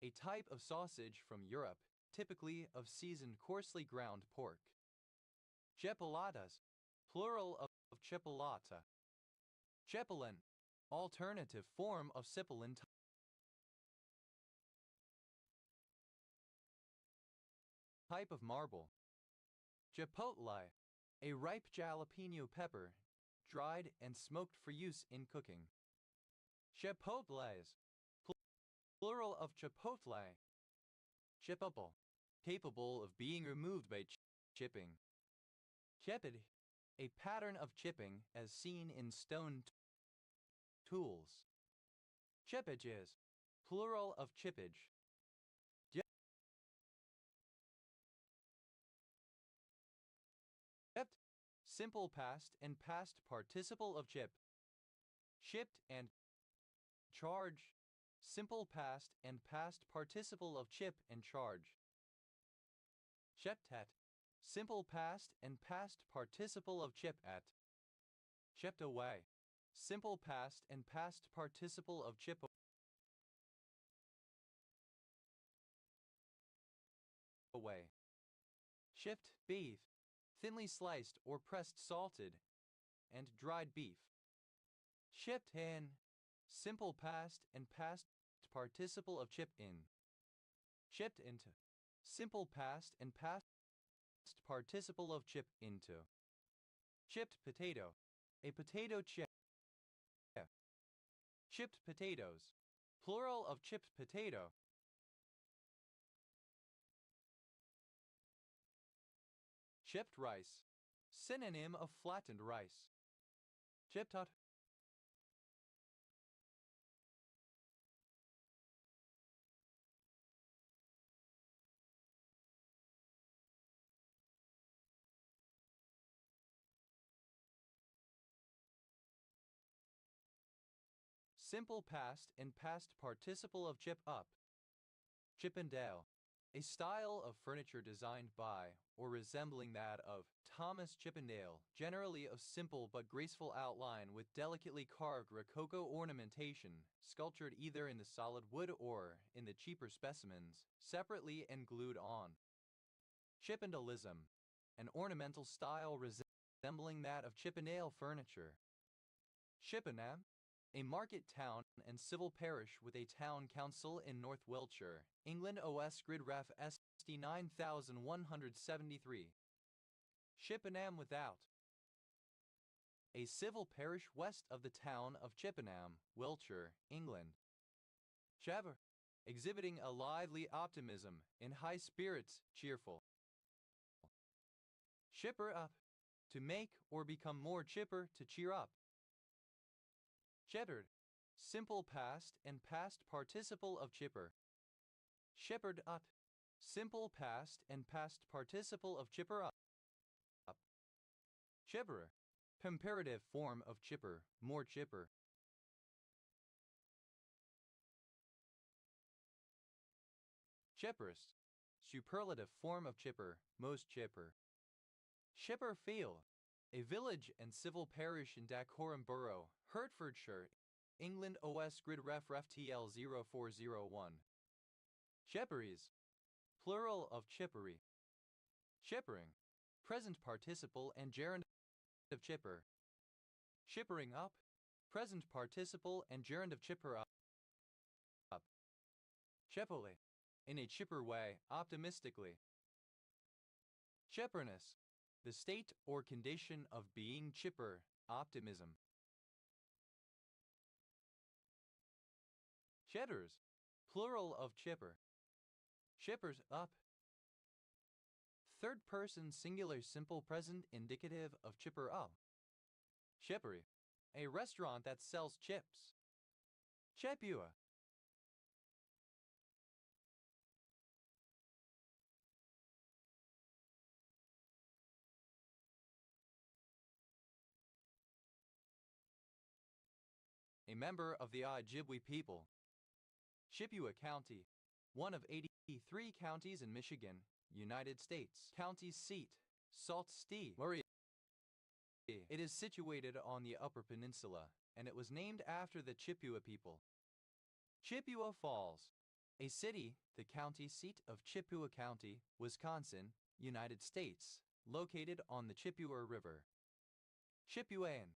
a type of sausage from Europe, typically of seasoned coarsely ground pork. Chipolatas, plural of chipolata. Chipolin, alternative form of cipollin type of marble. Chipotle, a ripe jalapeno pepper, dried and smoked for use in cooking. Chipotles, plural of chipotle. Chippable, capable of being removed by chipping. Chipped, a pattern of chipping as seen in stone tools. Chippages, plural of chippage. Chipped, simple past and past participle of chip. Chipped and charge, simple past and past participle of chip and charge. Cheptet, simple past and past participle of chip at. Chipped away, simple past and past participle of chip away. Chipped beef, thinly sliced or pressed salted, and dried beef. Chipped in, simple past and past participle of chip in. Chipped into, simple past and past participle of chip into. Chipped potato, a potato chip. Chipped potatoes, plural of chipped potato. Chipped rice, synonym of flattened rice. Chip tot. Simple past and past participle of chip up. Chippendale. A style of furniture designed by, or resembling that of, Thomas Chippendale, generally of simple but graceful outline with delicately carved rococo ornamentation, sculptured either in the solid wood or, in the cheaper specimens, separately and glued on. Chippendalism. An ornamental style resembling that of Chippendale furniture. Chippenham. A market town and civil parish with a town council in North Wiltshire, England. OS Grid Ref SD 9173. Chippenham without. A civil parish west of the town of Chippenham, Wiltshire, England. Chever. Exhibiting a lively optimism, in high spirits, cheerful. Chipper up. To make or become more chipper, to cheer up. Cheddared. Simple past and past participle of chipper. Chippered up. Simple past and past participle of chipper up. Chipperer. Comparative form of chipper, more chipper. Chipperest. Superlative form of chipper, most chipper. Chipper Field. A village and civil parish in Dacorum Borough, Hertfordshire, England. OS Grid Ref TL 0401. Chipperies. Plural of chippery. Chippering. Present participle and gerund of chipper. Chippering up. Present participle and gerund of chipper up. Chippily. In a chipper way, optimistically. Chipperness. The state or condition of being chipper, optimism. Cheddars. Plural of chipper. Chippers up. Third person singular simple present indicative of chipper up. Chippery. A restaurant that sells chips. Chipua. A member of the Ojibwe people. Chippewa County, one of 83 counties in Michigan, United States. County seat, Sault Ste. Marie. It is situated on the Upper Peninsula, and it was named after the Chippewa people. Chippewa Falls, a city, the county seat of Chippewa County, Wisconsin, United States, located on the Chippewa River. Chippewan,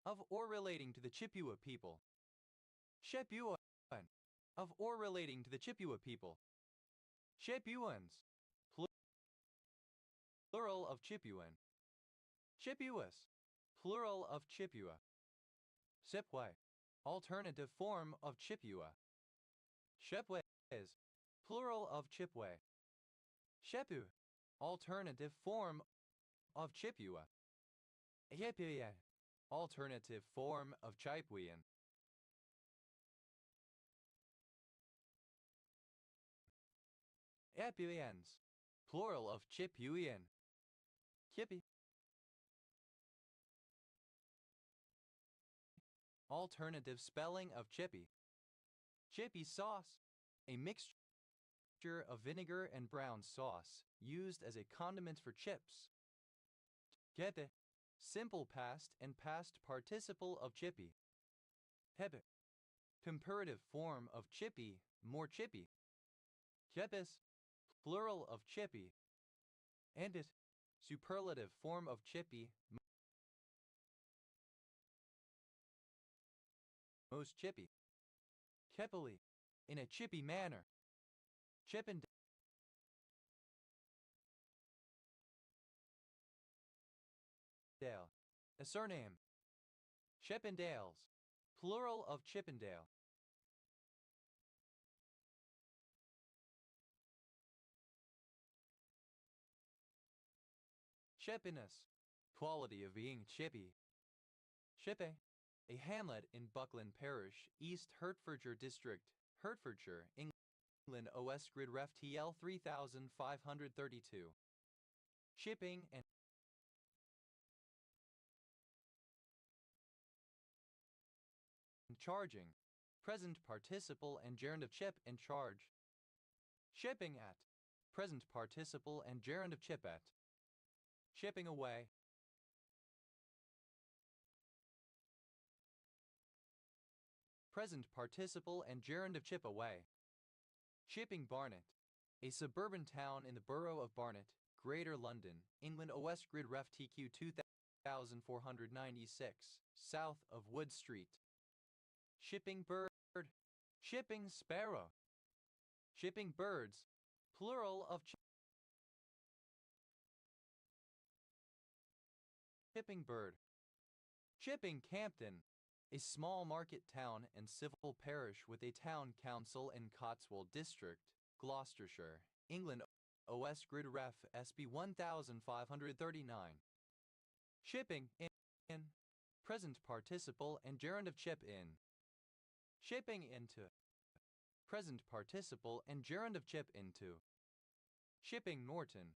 of or relating to the Chippewa people. Chippewan, of or relating to the Chippewa people. Chipewans, plural of Chippewan. Chippewas, plural of Chippewa. Chipway, alternative form of Chippewa. Chipways, plural of Chipway. Chepu, alternative form of Chippewa. Chippewa, alternative form of Chipewyan. Chipewans, plural of Chipewyan. Chippy, alternative spelling of chippy. Chippy sauce, a mixture of vinegar and brown sauce, used as a condiment for chips. Chippy, simple past and past participle of chippy. Chippy, comparative form of chippy, more chippy. Chippis, plural of chippy. And it, superlative form of chippy, most chippy. Chippily, in a chippy manner. Chippendale. A surname. Chippendales, plural of Chippendale. Chippiness, quality of being chippy. Shippe, a hamlet in Buckland Parish, East Hertfordshire District, Hertfordshire, England. OS Grid Ref TL 3532. Shipping and charging. Present participle and gerund of chip and charge. Shipping at. Present participle and gerund of chip at. Shipping away. Present participle and gerund of chip away. Shipping Barnet, a suburban town in the borough of Barnet, Greater London, England. OS Grid Ref TQ 2496, south of Wood Street. Shipping bird. Shipping sparrow. Shipping birds, plural of shipping bird. Shipping Campden, a small market town and civil parish with a town council in Cotswold District, Gloucestershire, England. OS Grid Ref SB 1539. Shipping in. Present participle and gerund of chip in. Shipping into. Present participle and gerund of chip into. Shipping Norton,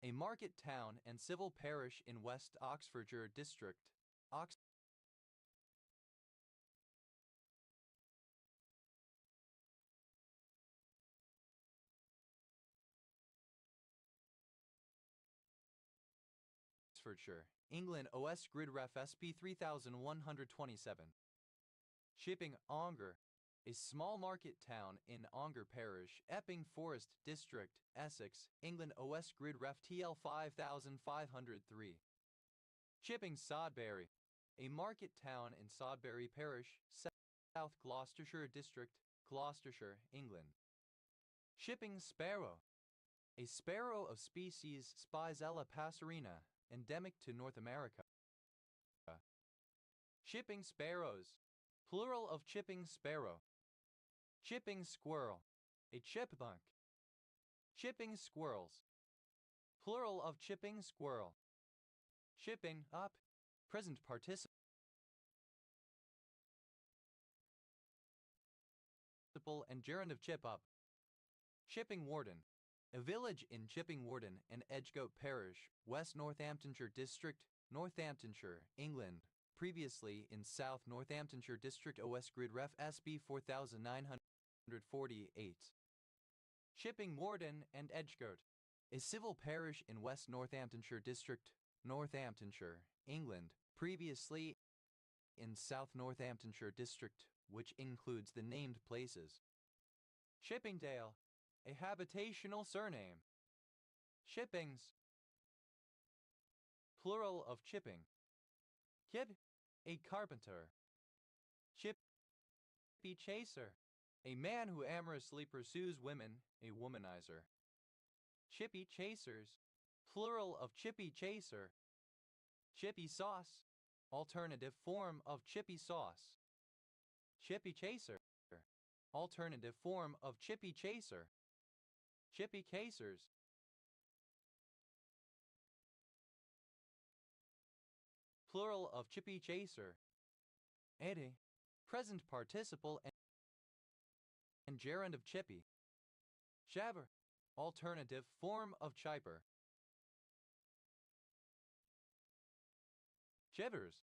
a market town and civil parish in West Oxfordshire District, Oxfordshire, England. OS Grid Ref SP 3127. Shipping Ongar, a small market town in Ongar Parish, Epping Forest District, Essex, England. OS Grid Ref TL 5503. Shipping Sodbury, a market town in Sodbury Parish, South Gloucestershire District, Gloucestershire, England. Shipping Sparrow, a sparrow of species Spizella passerina, endemic to North America. Shipping sparrows, plural of chipping sparrow. Shipping squirrel, a chipmunk. Shipping squirrels, plural of chipping squirrel. Shipping up, present participle and gerund of chip up. Shipping Warden, a village in Chipping Warden and Edgecote Parish, West Northamptonshire District, Northamptonshire, England, previously in South Northamptonshire District. OS Grid Ref SB 4948. Shipping Warden and Edgecote, a civil parish in West Northamptonshire District, Northamptonshire, England, previously in South Northamptonshire District, which includes the named places. Shippingdale, a habitational surname. Shippings, plural of chipping. Kib, a carpenter. Chippy chaser, a man who amorously pursues women, a womanizer. Chippy chasers, plural of chippy chaser. Chippy sauce, alternative form of chippy sauce. Chippy chaser, alternative form of chippy chaser. Chippy casers, plural of chippy chaser. Eddie, present participle and gerund of chippy. Shaver, alternative form of chiper. Chivers,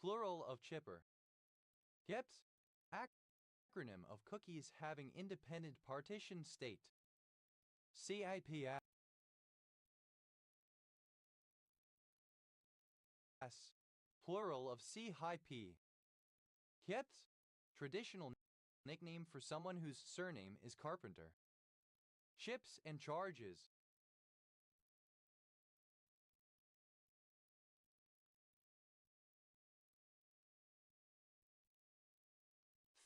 plural of chipper. Gips, acronym of cookies having independent partition state. CIPS, plural of C-P. Kips, traditional nickname for someone whose surname is Carpenter. Ships and charges.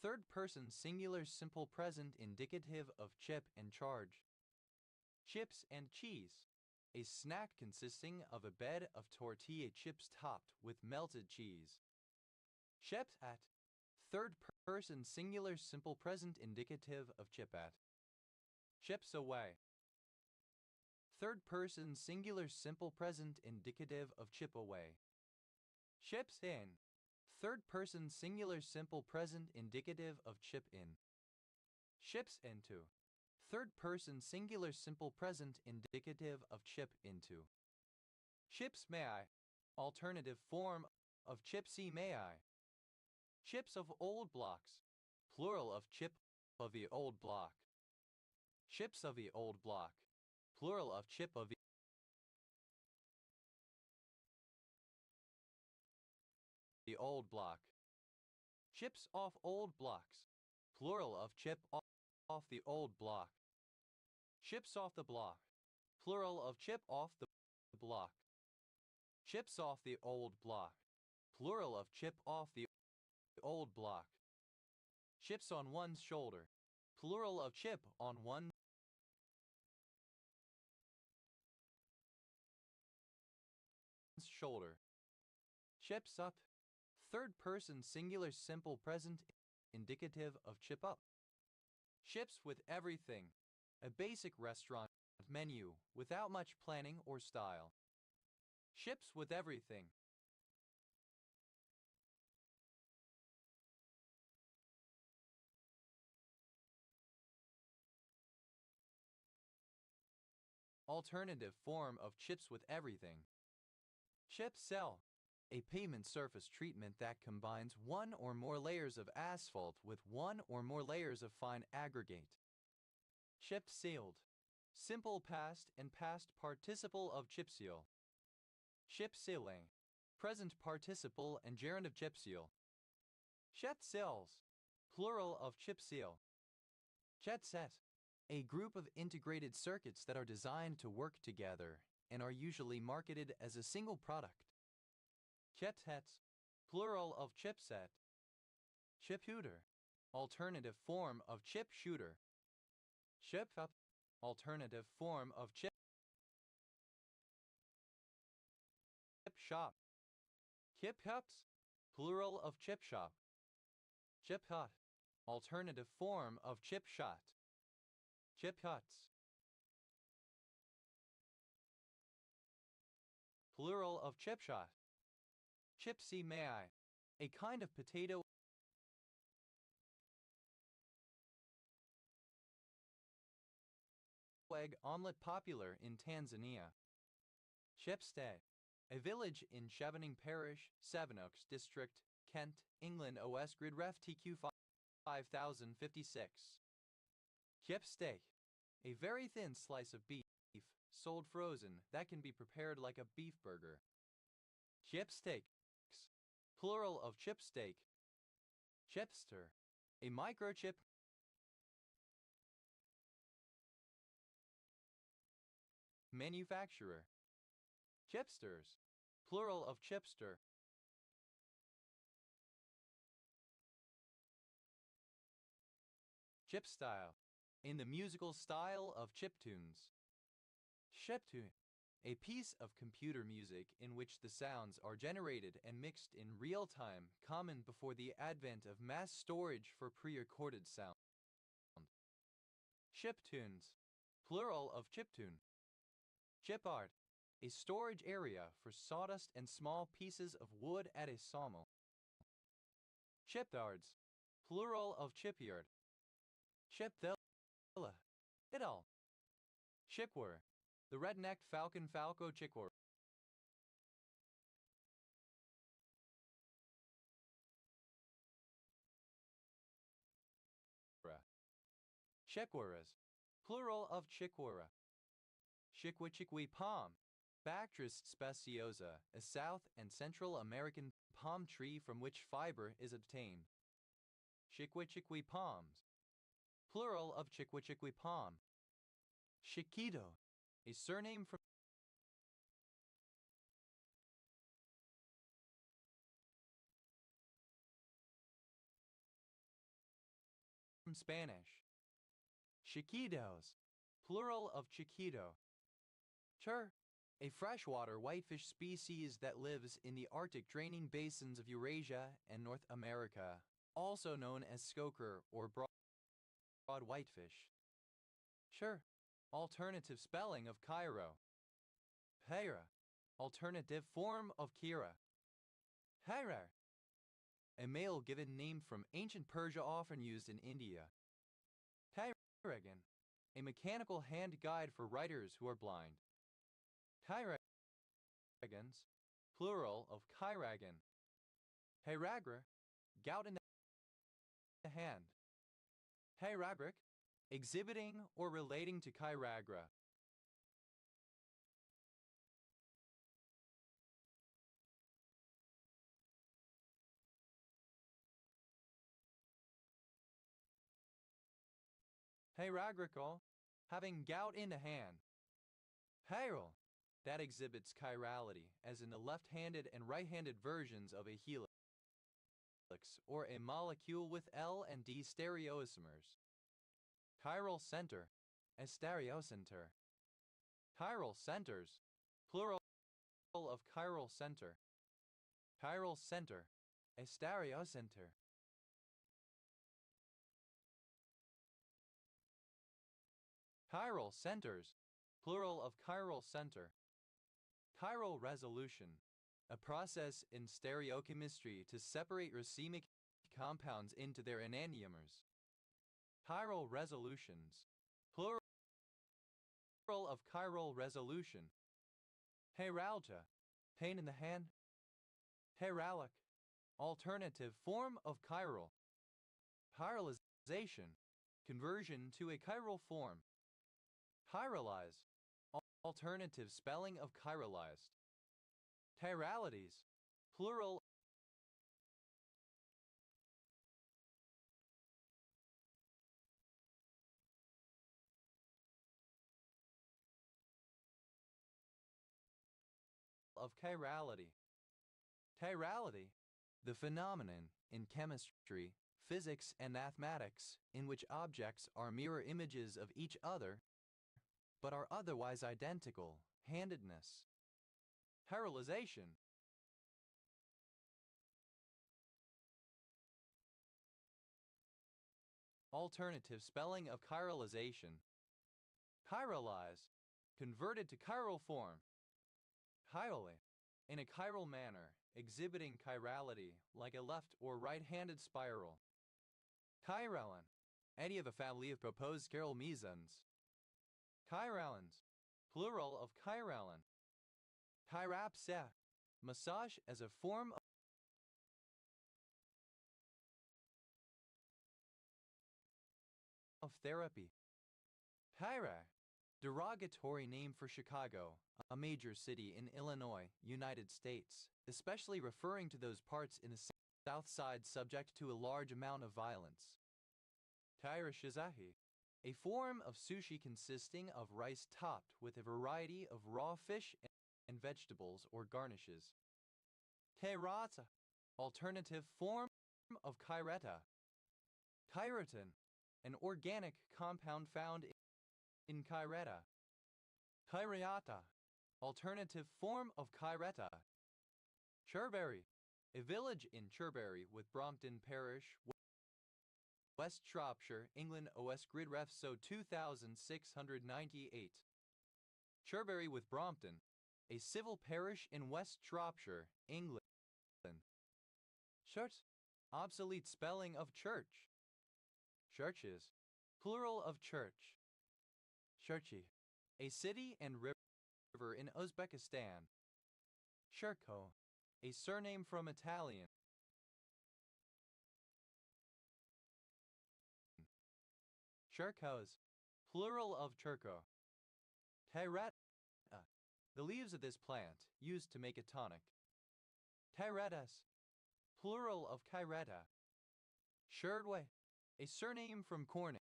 Third person singular simple present indicative of chip and charge. Chips and cheese, a snack consisting of a bed of tortilla chips topped with melted cheese. Ships at, third person singular simple present indicative of chip at. Ships away, third person singular simple present indicative of chip away. Ships in, Third person singular simple present indicative of chip in. Ships into. Third person singular simple present indicative of chip into. Ships may I. Alternative form of chipsy may I. Chips of old blocks. Plural of chip of the old block. Chips of the old block. Plural of chip of the old block. Chips off old blocks. Plural of chip off the old block. Chips off the block. Plural of chip off the block. Chips off the old block. Plural of chip off the old block. Chips on one's shoulder. Plural of chip on one's shoulder. Chips up. Third person singular simple present indicative of chip up. Ships with everything. A basic restaurant menu without much planning or style. Ships with everything. Alternative form of chips with everything. Chip seal. A pavement surface treatment that combines one or more layers of asphalt with one or more layers of fine aggregate. Chip sealed. Simple past and past participle of chip seal. Chip sealing. Present participle and gerund of chip seal. Chet seals. Plural of chip seal. Chet set. A group of integrated circuits that are designed to work together and are usually marketed as a single product. Chipsets, plural of chipset. Chip shooter, alternative form of chip shooter. Chip up, alternative form of chip shop. Chip huts, plural of chip shop. Chip hut, alternative form of chip shot. Chip huts. Plural of chip shot. Chipsy may I. A kind of potato egg omelette popular in Tanzania. Chepstow. A village in Chevening Parish, Sevenoaks District, Kent, England OS Grid Ref TQ 5056. Chepsteak. A very thin slice of beef, sold frozen, that can be prepared like a beef burger. Chipsteaks. Plural of chipsteak. Chipster. A microchip manufacturer. Chipsters. Plural of chipster. Chip style. In the musical style of chiptunes. Chiptune. A piece of computer music in which the sounds are generated and mixed in real time, common before the advent of mass storage for pre-recorded sound. Chiptunes. Plural of chiptune. Chip art. A storage area for sawdust and small pieces of wood at a sawmill. Chipyards. Plural of chipyard. Chipvilla. Idol. Chickwar. The red-necked falcon falco chickwar. Chikwaras. Plural of chikwara. Chickwi palm. Bactris speciosa, a South and Central American palm tree from which fiber is obtained. Chickwi palms. Plural of chickwi palm. Chiquito. A surname from Spanish. Chiquitos. Plural of chiquito. Chur. A freshwater whitefish species that lives in the Arctic draining basins of Eurasia and North America, also known as skoker or broad whitefish. Sure. Alternative spelling of Cairo. Peira. Alternative form of Kira. Heirar. a male given name from ancient Persia often used in India. Tyragan, a mechanical hand guide for writers who are blind. Tyragans, plural of Kyragan. Tyragra, gout in the hand. Tyragric, exhibiting or relating to Kyragra. Tyragricol, having gout in the hand. Pyral, that exhibits chirality, as in the left-handed and right-handed versions of a helix, or a molecule with L and D stereoisomers. Chiral center, a stereocenter. Chiral centers, plural of chiral center. Chiral center, a stereocenter. Chiral centers, plural of chiral center. Chiral resolution, a process in stereochemistry to separate racemic compounds into their enantiomers. Chiral resolutions, plural of chiral resolution. Heralgia, pain in the hand. Heralic, alternative form of chiral. Chiralization, conversion to a chiral form. Chiralize, alternative spelling of chiralized. Chiralities, plural of chirality. Chirality, the phenomenon in chemistry, physics, and mathematics in which objects are mirror images of each other but are otherwise identical, handedness. Chiralization, alternative spelling of chiralization. Chiralize, converted to chiral form. Chirally, in a chiral manner, exhibiting chirality like a left or right-handed spiral. Chiralin, any of a family of proposed chiral mesons. Chiralins, plural of chiralin. Chirapsa, massage as a form of therapy. Chira, derogatory name for Chicago, a major city in Illinois, United States, especially referring to those parts in the South Side subject to a large amount of violence. Chira shizahi, a form of sushi consisting of rice topped with a variety of raw fish and vegetables or garnishes. Kairata, alternative form of kaireta. Keratin, an organic compound found in kaireta. Kairiata, alternative form of kaireta. Cherbury, a village in Cherbury with Brompton Parish, West Shropshire, England. OS Grid Ref So 2698. Cherbury with Brompton, a civil parish in West Shropshire, England. Church, obsolete spelling of church. Churches, plural of church. Shurchi, a city and river in Uzbekistan. Shurko, a surname from Italian. Shurkos, plural of Turco. Tyreta, the leaves of this plant, used to make a tonic. Tyretas, plural of Kyreta. Sherdwe, a surname from Cornish.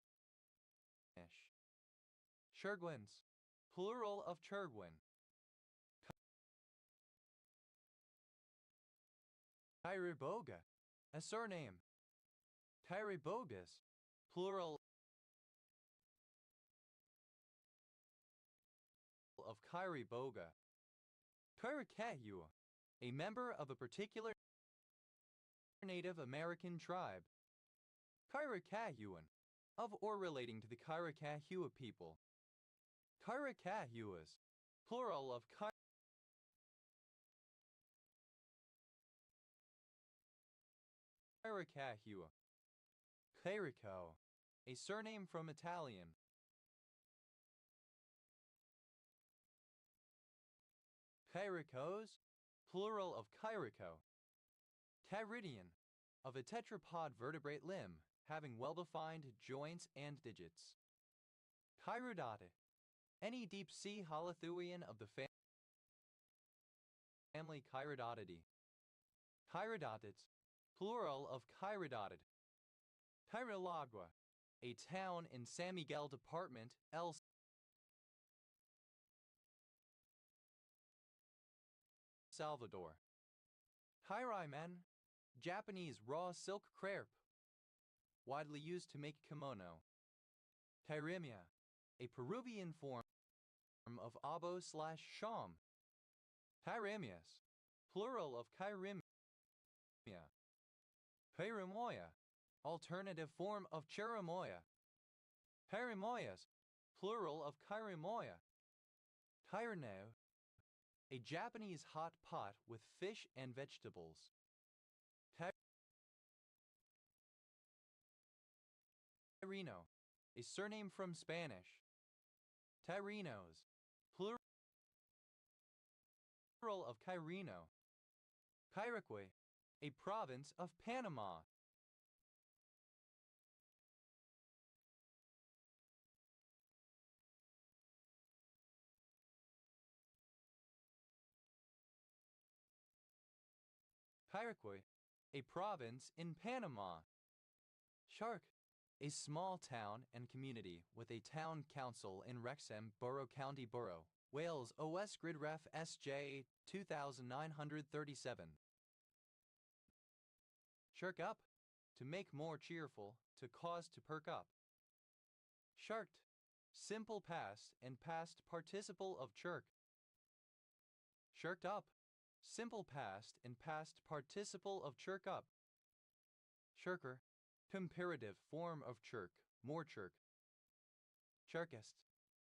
Shergwins, plural of Chergwin. Tyriboga, a surname. Tyribogus, plural of Kyriboga. Kyricahu, a member of a particular Native American tribe. Kyricahuan, of or relating to the Kyricahuа people. Kyricahuas, plural of Chiricahu. Chirico, a surname from Italian. Chiricos, plural of chirico. Chiridian, of a tetrapod vertebrate limb, having well-defined joints and digits. Chirodate, any deep-sea holothurian of the family Chirodatidae. Chirodotids, plural of chirodoted. Chirolagua, a town in San Miguel Department, El Salvador. Chirimen, Japanese raw silk crepe, widely used to make kimono. Chirimia, a Peruvian form of abo/sham. Chirimius, plural of chirimia. Chirimoya, alternative form of chirimoya. Chirimoyas, plural of chirimoya. Chirino, a Japanese hot pot with fish and vegetables. Chirino, a surname from Spanish. Chirinos, plural of Chirino. Chirique, a province of Panama. Chirique, a province in Panama. Shark, a small town and community with a town council in Wrexham Borough County Borough, Wales OS Grid Ref SJ 2937. Shirk up, to make more cheerful, to cause to perk up. Sharked, simple past and past participle of chirk. Shirked up, simple past and past participle of chirk up. Shirker, comparative form of chirk, more chirk. Chirkest,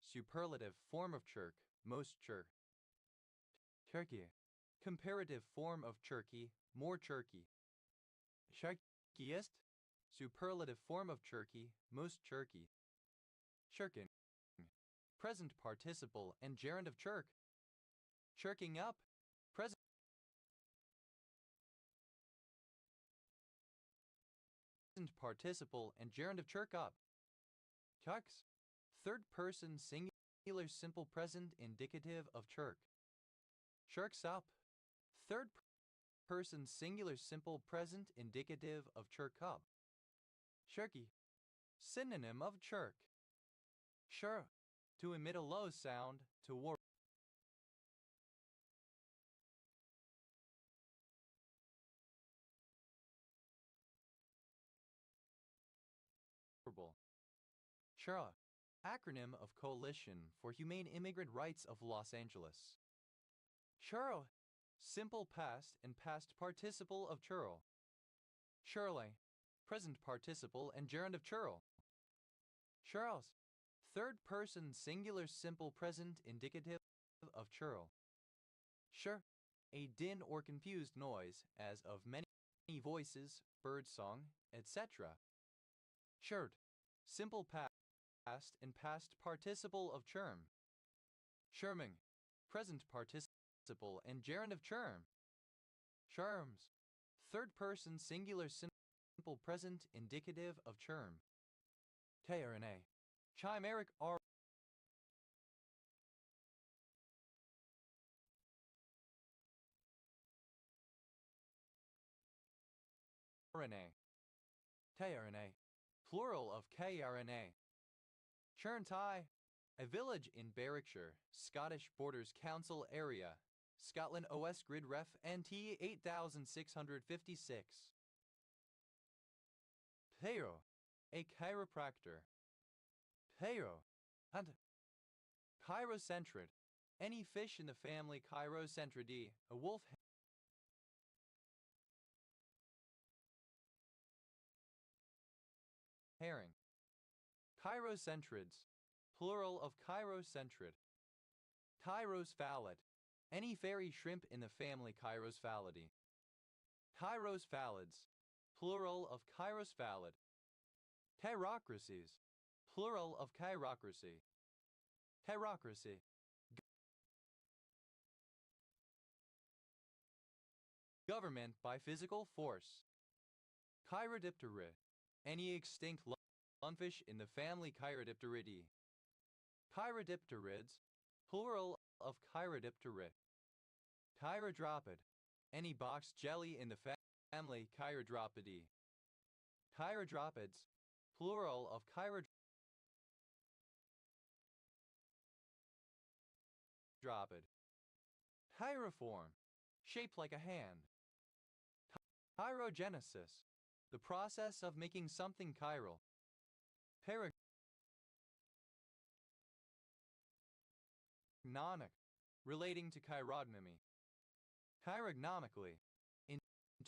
superlative form of chirk, most chirk. Turkey, comparative form of chirky, more chirky. Sharkiest, superlative form of chirky, most chirky. Shirkin, present participle and gerund of chirk. Chirking up, present participle and gerund of chirk up. Chucks, third person singular simple present indicative of chirk. Chirks up, third person singular simple present indicative of chirk up. Chirky, synonym of chirk. Sure, to emit a low sound, to warble. SHURA, acronym of Coalition for Humane Immigrant Rights of Los Angeles. Churro, simple past and past participle of churro. Surely, present participle and gerund of churro. Churros, third person singular simple present indicative of churro. Sure, a din or confused noise as of many voices, bird song, etc. Shirt, simple past and past participle of churm. Churming, present participle and gerund of churm. Churms, third person singular simple present indicative of churm. KRNA, chimeric RNA. KRNA, plural of KRNA. Churntai, a village in Berwickshire, Scottish Borders Council area, Scotland OS Grid Ref NT 8656. Peiro, a chiropractor. Peiro, and Chirocentrid, any fish in the family Chirocentridae, a wolf herring. Chirocentrids, plural of chirocentrid. Chirosphalid, any fairy shrimp in the family Chirosphallidae. Chirosphallids, plural of chirosphalid. Chirocracies, plural of chirocracy. Chirocracy. Government by physical force. Chirodipterid, any extinct lungfish in the family Chirodipteridae. Chirodipterids, plural of Chirodipterid. Chirodropid, any box jelly in the family Chirodropidae. Chirodropids, plural of chirodropid. Chiroform, shaped like a hand. Chirogenesis, the process of making something chiral. Chirognomic, relating to chirognomy. Chirognomically, in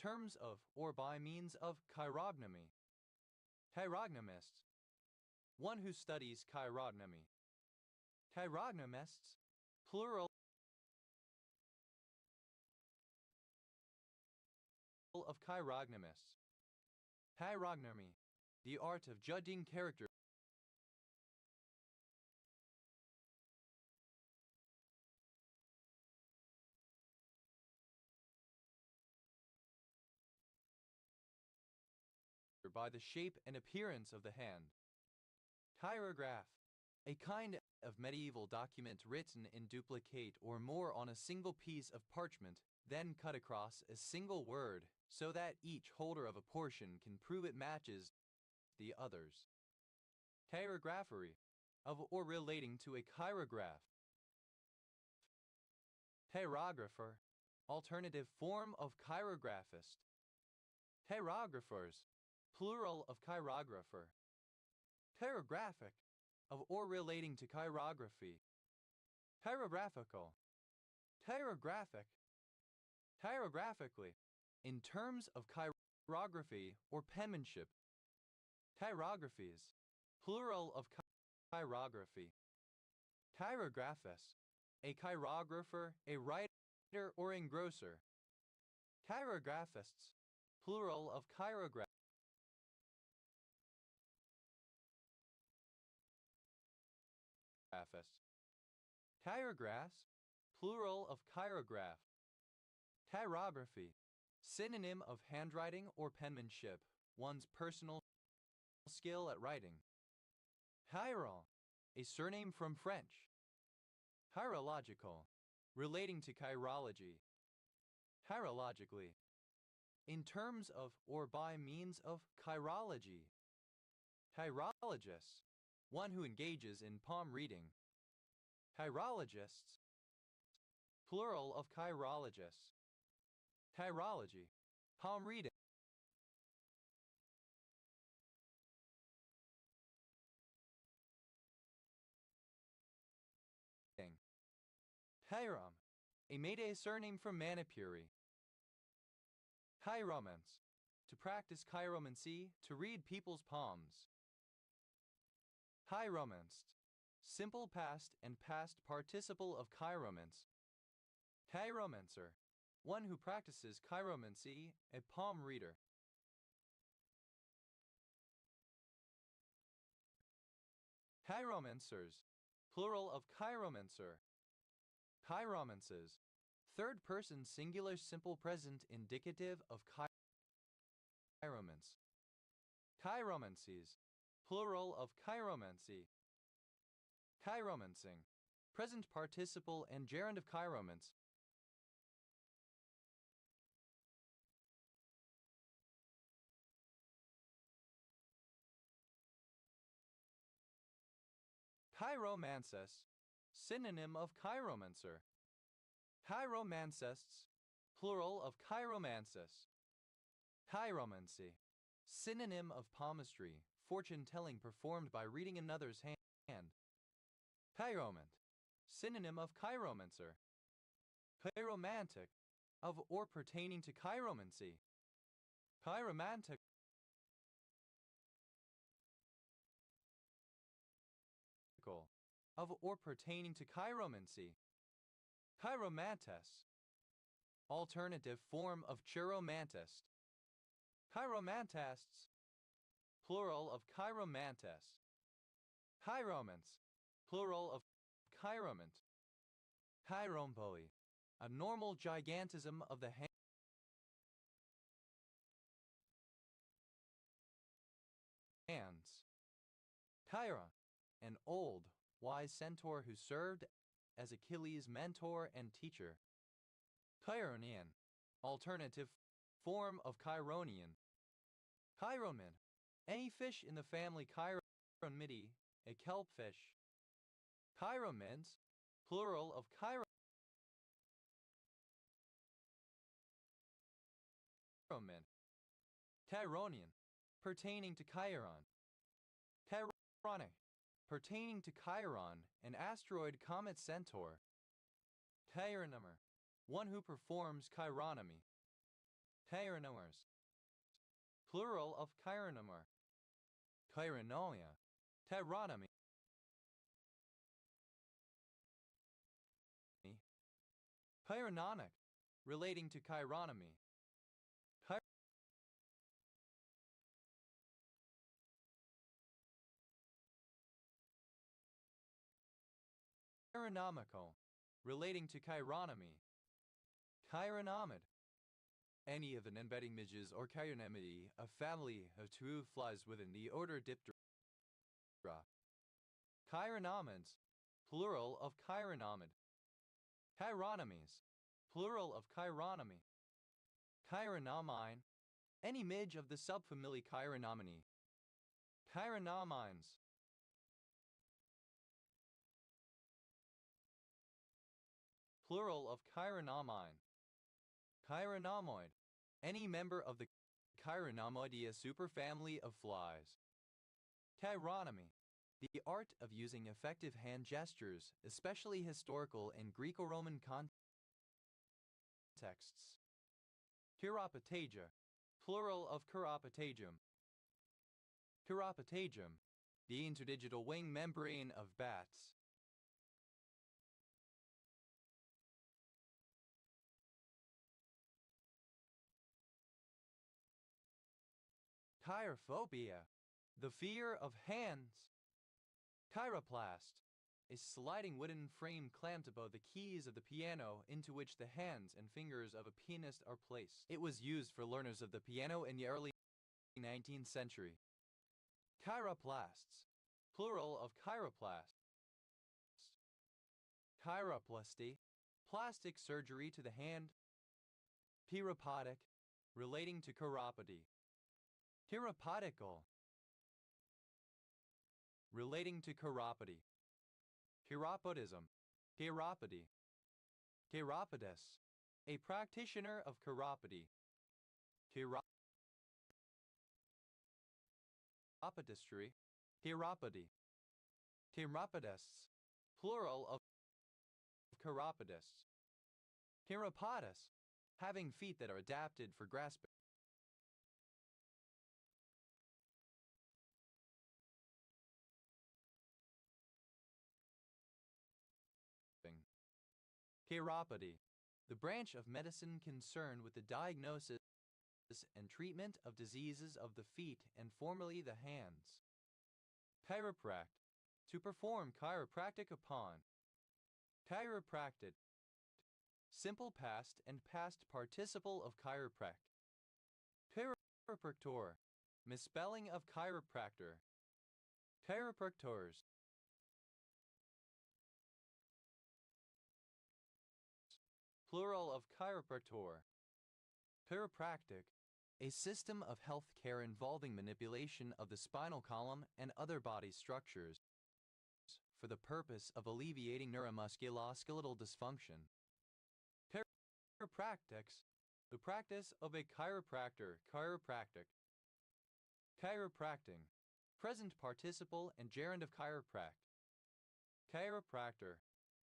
terms of or by means of chirognomy. Chirognomists, one who studies chirognomy. Chirognomists, plural of chirognomists. Chirognomy, the art of judging character by the shape and appearance of the hand. Chirograph, a kind of medieval document written in duplicate or more on a single piece of parchment, then cut across a single word so that each holder of a portion can prove it matches the others. Chirographery, of or relating to a chirograph. Chirographer, alternative form of chirographist. Chirographers, plural of chirographer. Chirographic, of or relating to chirography. Chirographical. Chirographic. Chirographically, in terms of chirography or penmanship. Chirographies, plural of chirography. Chirographist, a chirographer, a writer or engrosser. Chirographists, plural of chirograph. Chirographs, plural of chirograph. Chirography, synonym of handwriting or penmanship, one's personal skill at writing. Chiral, a surname from French. Chirological, relating to chirology. Chirologically, in terms of or by means of chirology. Chirologist, one who engages in palm reading. Chirologists, plural of chirologists. Chirology, palm reading. Chirom, a Mayday surname from Manipuri. Chiromance, to practice chiromancy, to read people's palms. Chiromanced, simple past and past participle of chiromance. Chiromancer, one who practices chiromancy, a palm reader. Chiromancers, plural of chiromancer. Chiromances, third person singular simple present indicative of chiromance. Chiromancies, plural of chiromancy. Chiromancing, present participle and gerund of chiromance. Chiromances, synonym of chiromancer. Chiromancists, plural of chiromancis. Chiromancy, synonym of palmistry, fortune-telling performed by reading another's hand. Chiromant, synonym of chiromancer. Chiromantic, of or pertaining to chiromancy. Chiromantic, of or pertaining to chiromancy. Chiromantis, alternative form of chiromantist. Chiromantasts, plural of chiromantast. Chiromants, plural of chiromant. Chiromboi, a normal gigantism of the hands. Chiron, an old, wise centaur who served as Achilles' mentor and teacher. Chironian, alternative form of Chironian. Chiromin, any fish in the family Chiromyidae, a kelp fish. Chiromins, plural of chiromin. Chironian, pertaining to Chiron. Chironic, pertaining to Chiron, an asteroid comet centaur. Chironomer, one who performs chironomy. Chironomers, plural of chironomer. Chironomia, chironomy. Chirononic, relating to chironomy. Chironomical, relating to chironomy. Chironomid, any of the embedding midges or chironomidae, a family of two flies within the order Diptera. Chironomids, plural of chironomid. Chironomies, plural of chironomy. Chironomine, any midge of the subfamily Chironomini. Chironomines, plural of chironomine. Chironomoid, any member of the Chironomoidea superfamily of flies. Chironomy, the art of using effective hand gestures, especially historical and Greco-Roman contexts. Chiropatagia, plural of chiropatagium. Chiropatagium, the interdigital wing membrane of bats. Chirophobia, the fear of hands. Chiroplast, a sliding wooden frame clamped above the keys of the piano into which the hands and fingers of a pianist are placed. It was used for learners of the piano in the early 19th century. Chiroplasts, plural of chiroplast. Chiroplasty, plastic surgery to the hand. Chiropodic, relating to chiropody. Chiropodical, relating to chiropody. Chiropodism, chiropody. Chiropodist, a practitioner of chiropody. Chiropodistry, chiropody. Chiropodists, plural of chiropodists. Chiropodus, having feet that are adapted for grasping. Chiropody, the branch of medicine concerned with the diagnosis and treatment of diseases of the feet and formerly the hands. Chiropract, to perform chiropractic upon. Chiropracted, simple past and past participle of chiropract. Chiropractor, misspelling of chiropractor. Chiropractors, plural of chiropractor. Chiropractic, a system of health care involving manipulation of the spinal column and other body structures for the purpose of alleviating neuromusculoskeletal dysfunction. Chiropractics, the practice of a chiropractor, chiropractic. Chiropracting, present participle and gerund of chiropract. Chiropractor,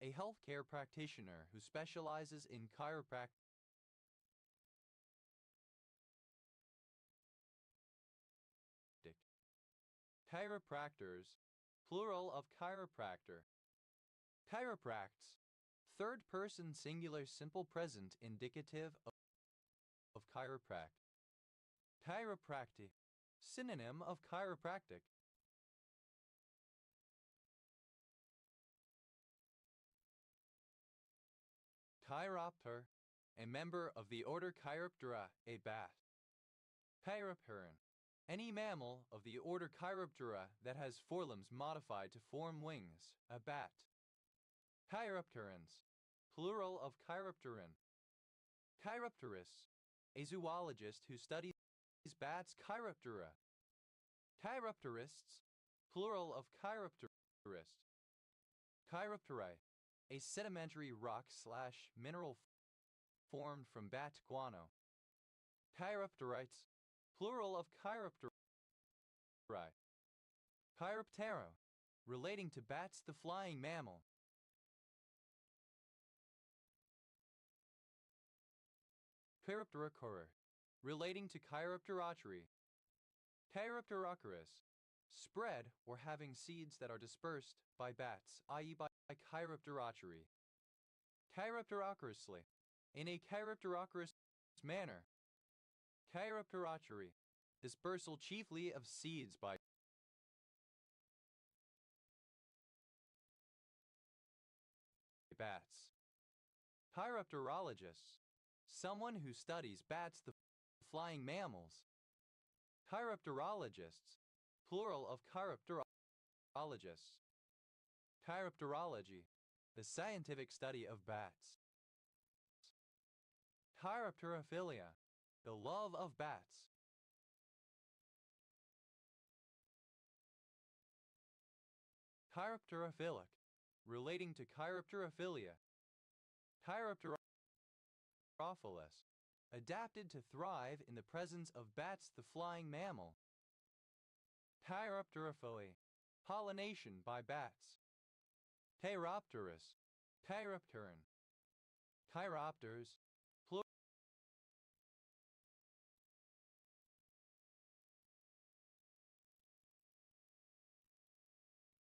a healthcare practitioner who specializes in chiropractic. Chiropractors, plural of chiropractor. Chiropracts, third person singular simple present indicative of chiropract. Chiropractic. Synonym of chiropractic. Chiropter. A member of the order Chiroptera, a bat. Chiropteran. Any mammal of the order Chiroptera that has forelimbs modified to form wings, a bat. Chiropterans. Plural of chiropteran. Chiropterist. A zoologist who studies bats. Chiroptera. Chiropterists. Plural of chiropterist. Chiropteri. A sedimentary rock/mineral formed from bat guano. Chiropterites. Plural of chiropteri. Chiroptero. Relating to bats, the flying mammal. Chiropterocorer. Relating to Chiropterotery. Chiropterocorus. Spread or having seeds that are dispersed by bats, i.e. by Chiropterotery. Chiropterocorously. In a chiropterocorous manner. Chiropterotery. Dispersal chiefly of seeds by bats. Chiropterologists. Someone who studies bats, the flying mammals. Chiropterologists. Plural of chiropterologists. Chiropterology. The scientific study of bats. Chiropterophilia. The love of bats. Chiropterophilic. Relating to chiropterophilia. Chiropterophilus. Adapted to thrive in the presence of bats, the flying mammal. Chiropterophily. Pollination by bats. Chiropterus. Chiropteran. Chiropters.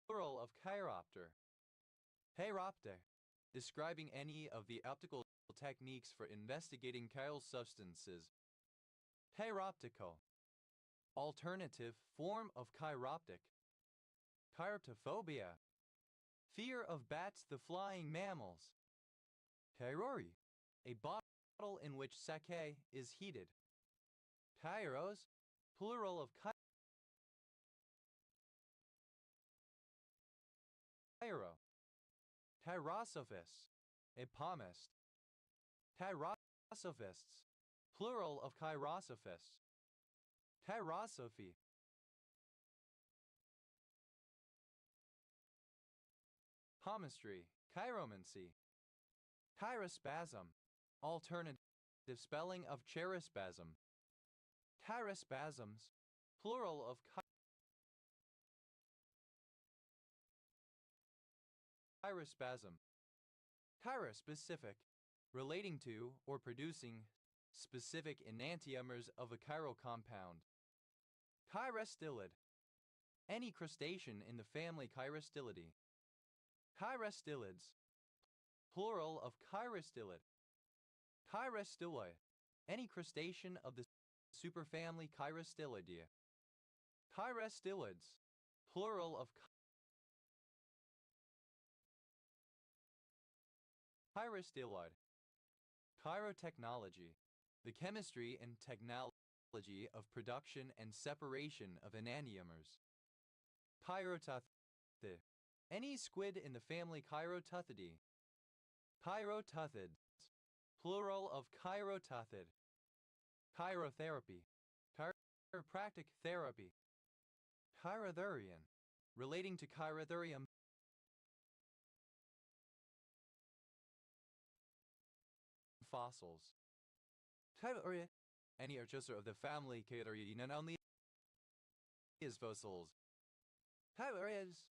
Plural of chiropter. Chiropter. Describing any of the optical techniques for investigating chiral substances. Chiroptical. Alternative form of chiroptic. Chiroptophobia. Fear of bats, the flying mammals. Chirori. A bottle in which sake is heated. Chiros. Plural of chiro. Chirosophists. A palmist. Chirosophists. Plural of chirosophists. Chirosophy. Palmistry. Chiromancy. Chirospasm. Alternative spelling of cherispasm. Chirospasms. Plural of chirospasm. Chirospecific. Relating to or producing specific enantiomers of a chiral compound. Chirostylid. Any crustacean in the family Chirostylidae. Chirostylids. Plural of chirostylid. Chirostyloi. Any crustacean of the superfamily Chirostylidae. Chirostylids. Plural of chirostylid. Chirotechnology. The chemistry and technology of production and separation of enantiomers. Chirotuthidae. Any squid in the family Chirotuthidae. Chirotuthids. Plural of chirotuthid. Chirotherapy. Chiropractic therapy. Chirotherian. Relating to chirotherium. Fossils. Chirotherian. Any archosaur of the family Chirotheridae, not only is fossils. Chirotherians.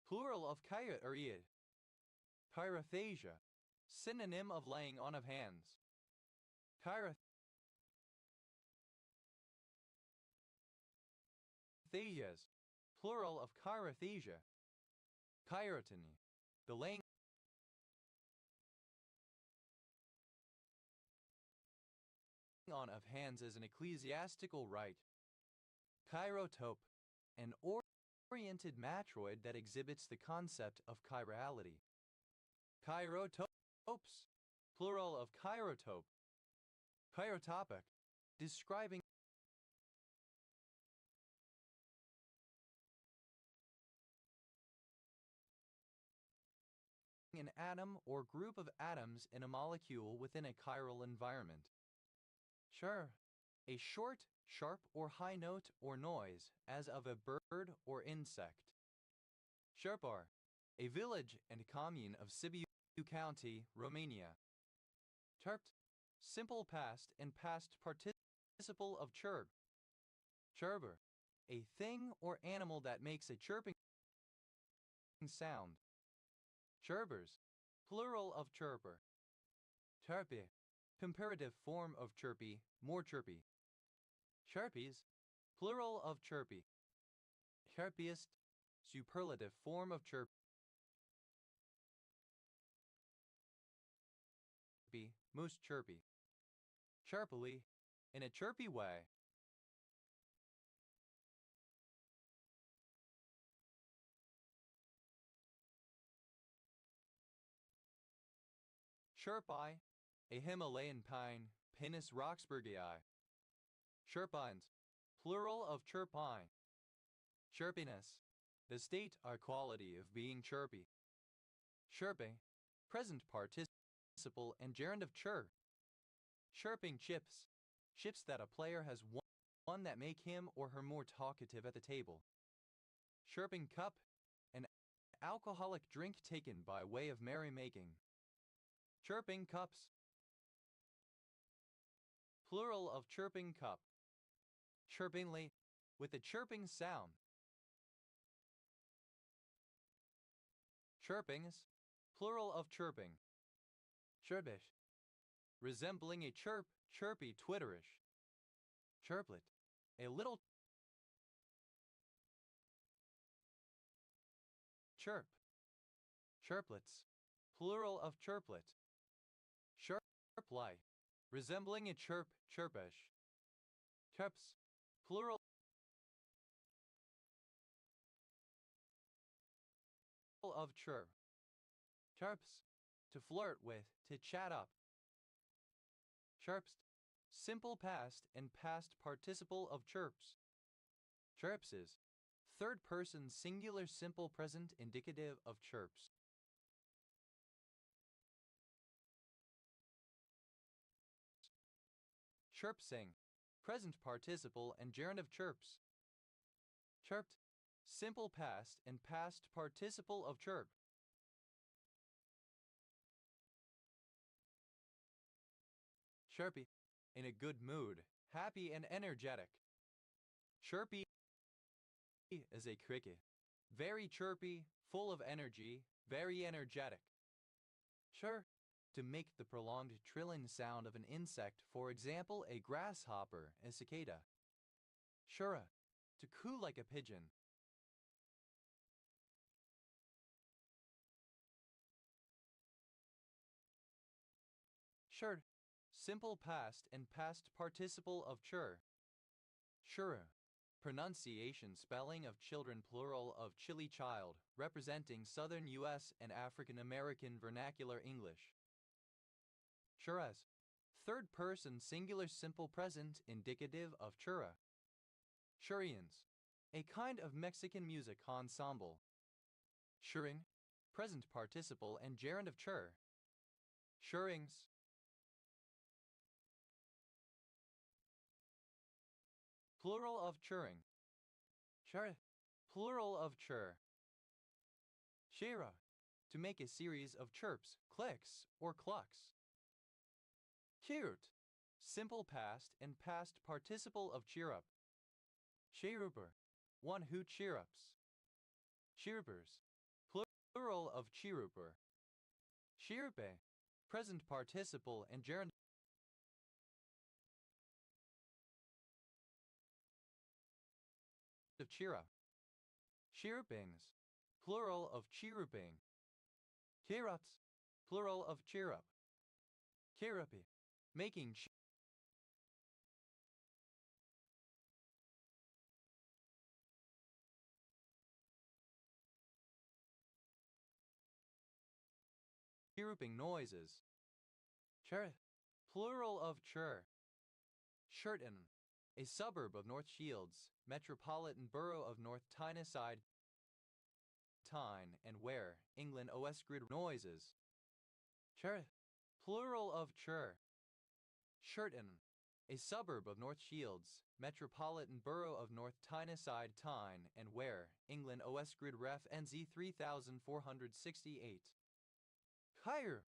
Plural of chirotheriid. Chirothasia. Synonym of laying on of hands. Chirothesias. Plural of chirothesia. Chirotony. The laying on of hands as an ecclesiastical rite. Chirotope, an oriented matroid that exhibits the concept of chirality. Chirotopes, plural of chirotope. Chirotopic, describing an atom or group of atoms in a molecule within a chiral environment. Sure, a short, sharp or high note or noise as of a bird or insect. Sherpar, a village and commune of Sibiu County, Romania. Chirpt, simple past and past participle of chirp. Chirper, a thing or animal that makes a chirping sound. Chirpers, plural of chirper. Chirpy, comparative form of chirpy, more chirpy. Chirpies, plural of chirpy. Chirpiest, superlative form of chirpy, most chirpy. Chirpily, in a chirpy way. Chirpi, a Himalayan pine, Pinus roxburghii. Chirpines, plural of chirpine. Chirpiness, the state or quality of being chirpy. Chirping, present participle and gerund of chirp. Chirping chips, chips that a player has won that make him or her more talkative at the table. Chirping cup, an alcoholic drink taken by way of merrymaking. Chirping cups, plural of chirping cup. Chirpingly, with a chirping sound. Chirpings, plural of chirping. Chirpish, resembling a chirp, chirpy, twitterish. Chirplet, a little chirp. Chirplets, plural of chirplet. Chirply, resembling a chirp, chirpish. Chirps, plural of chirp. Chirps, to flirt with, to chat up. Chirpst, simple past and past participle of chirps. Chirpses, third person singular simple present indicative of chirps. Chirpsing, present participle and gerund of chirps. Chirped, simple past and past participle of chirp. Chirpy, in a good mood, happy and energetic. Chirpy is a cricket. Very chirpy, full of energy, very energetic. Sure, to make the prolonged trilling sound of an insect, for example, a grasshopper, a cicada. Shura, to coo like a pigeon. Shurd, simple past and past participle of chur. Shuru, pronunciation spelling of children plural of chili child, representing Southern U.S. and African American vernacular English. Churras, third person singular simple present indicative of churra. Shurians, a kind of Mexican music ensemble. Shuring, present participle and gerund of chur. Shurings. Plural of churring. Chur, plural of chur. Shira, to make a series of chirps, clicks, or clucks. Chirut, simple past and past participle of cheer up. Cheeruper, one who cheer ups. Cheerupers, plural of cheeruper. Cheerupe, present participle and gerund of cheer up. Cheerupings, plural of cheeruping. Cheerups, plural of cheer up. Cheerupi, making chirruping noises. Chir, plural of chur. Shirton, a suburb of North Shields, metropolitan borough of North Tyneside, Tyne and Ware, England. OS grid noises. Chir, plural of chur. Shirton, a suburb of North Shields, metropolitan borough of North Tyneside, Tyne and Ware, England. OS grid ref NZ 3468. Kyr,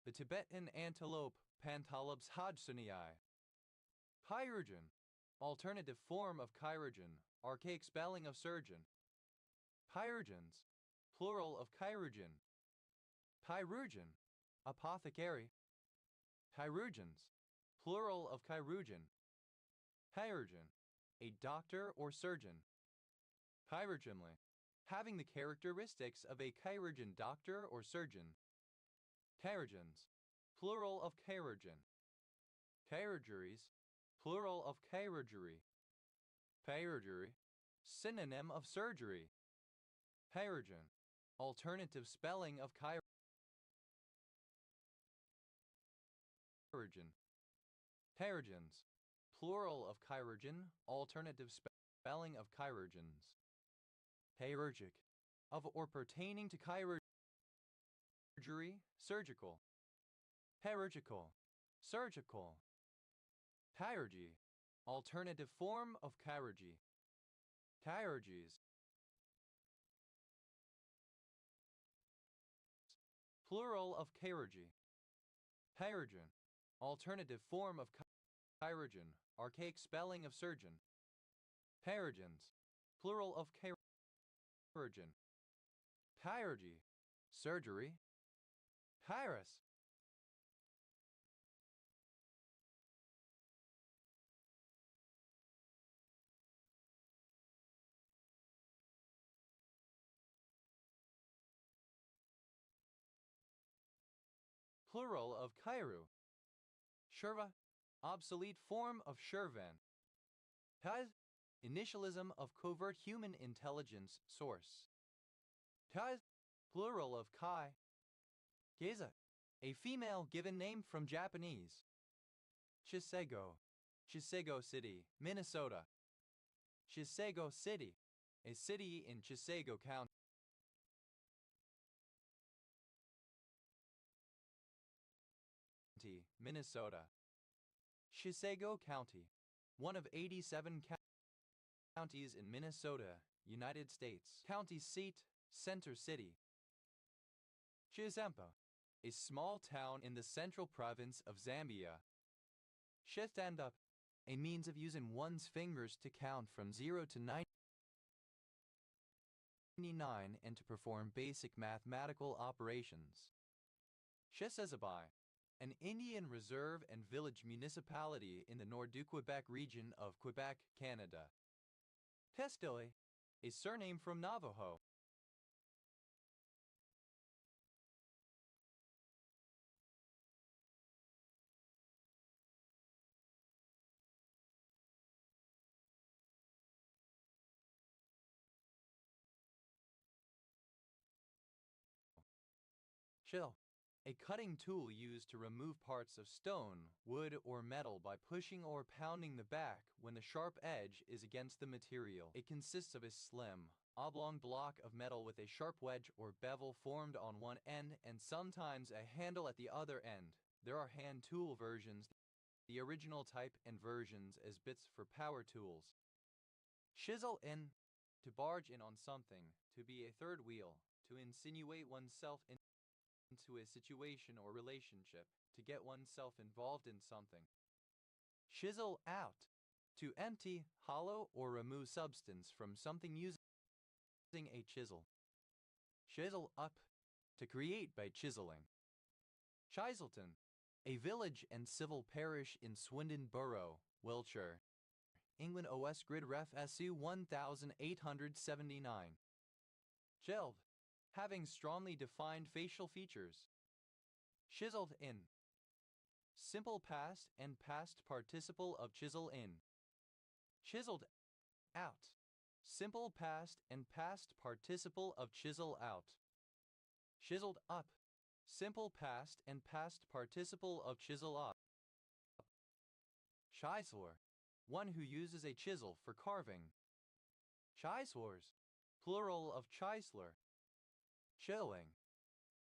the Tibetan antelope Pantalops hodgsonii. Chirurgeon, alternative form of chirurgeon, archaic spelling of surgeon. Chirurgeons, plural of chirurgeon. Chirurgeon, apothecary. Chirurgeons, plural of chirurgeon. Chirurgeon, a doctor or surgeon. Chirurgeonly, having the characteristics of a chirurgeon doctor or surgeon. Chirurgeons, plural of chirurgeon. Chirurgeries, plural of chirurgery. Chirurgery, synonym of surgery. Chirurgeon, alternative spelling of chirurgeon. Chirurgeons, plural of chirurgeon, alternative spelling of chirurgeons. Chirurgic, of or pertaining to chirurgery, surgical. Chirurgical, surgical. Chirurgy, alternative form of chirurgy. Chirurgies, plural of chirurgy. Chirurgeon, alternative form of chirurgeon, archaic spelling of surgeon. Chirurgeons, plural of chirurgeon. Chirurgy, surgery. Chirus, plural of chiru. Shurva, obsolete form of shurvan. Taz, initialism of covert human intelligence source. Taz, plural of kai. Geza, a female given name from Japanese. Chisego, Chisego City, Minnesota. Chisego City, a city in Chisego County, Minnesota. Chisego County, one of 87 counties in Minnesota, United States. County seat, Center City. Chizempa, a small town in the central province of Zambia. Stand-up, a means of using one's fingers to count from 0 to 99 and to perform basic mathematical operations. Chesapeake, an Indian reserve and village municipality in the Nord-du-Quebec region of Quebec, Canada. Testille, a surname from Navajo. Chill, a cutting tool used to remove parts of stone, wood, or metal by pushing or pounding the back when the sharp edge is against the material. It consists of a slim, oblong block of metal with a sharp wedge or bevel formed on one end and sometimes a handle at the other end. There are hand tool versions, the original type, and versions as bits for power tools. Chisel in, to barge in on something, to be a third wheel, to insinuate oneself into a situation or relationship, to get oneself involved in something. Chisel out, to empty, hollow, or remove substance from something using a chisel. Chisel up, to create by chiseling. Chiselton, a village and civil parish in Swindon Borough, Wiltshire, England. OS grid ref SU 1879. Chilled, having strongly defined facial features. Chiseled in. Simple past and past participle of chisel in. Chiseled out. Simple past and past participle of chisel out. Chiseled up. simple past and past participle of chisel up. Chisler, one who uses a chisel for carving. Chisors, plural of chisler. Chiseling,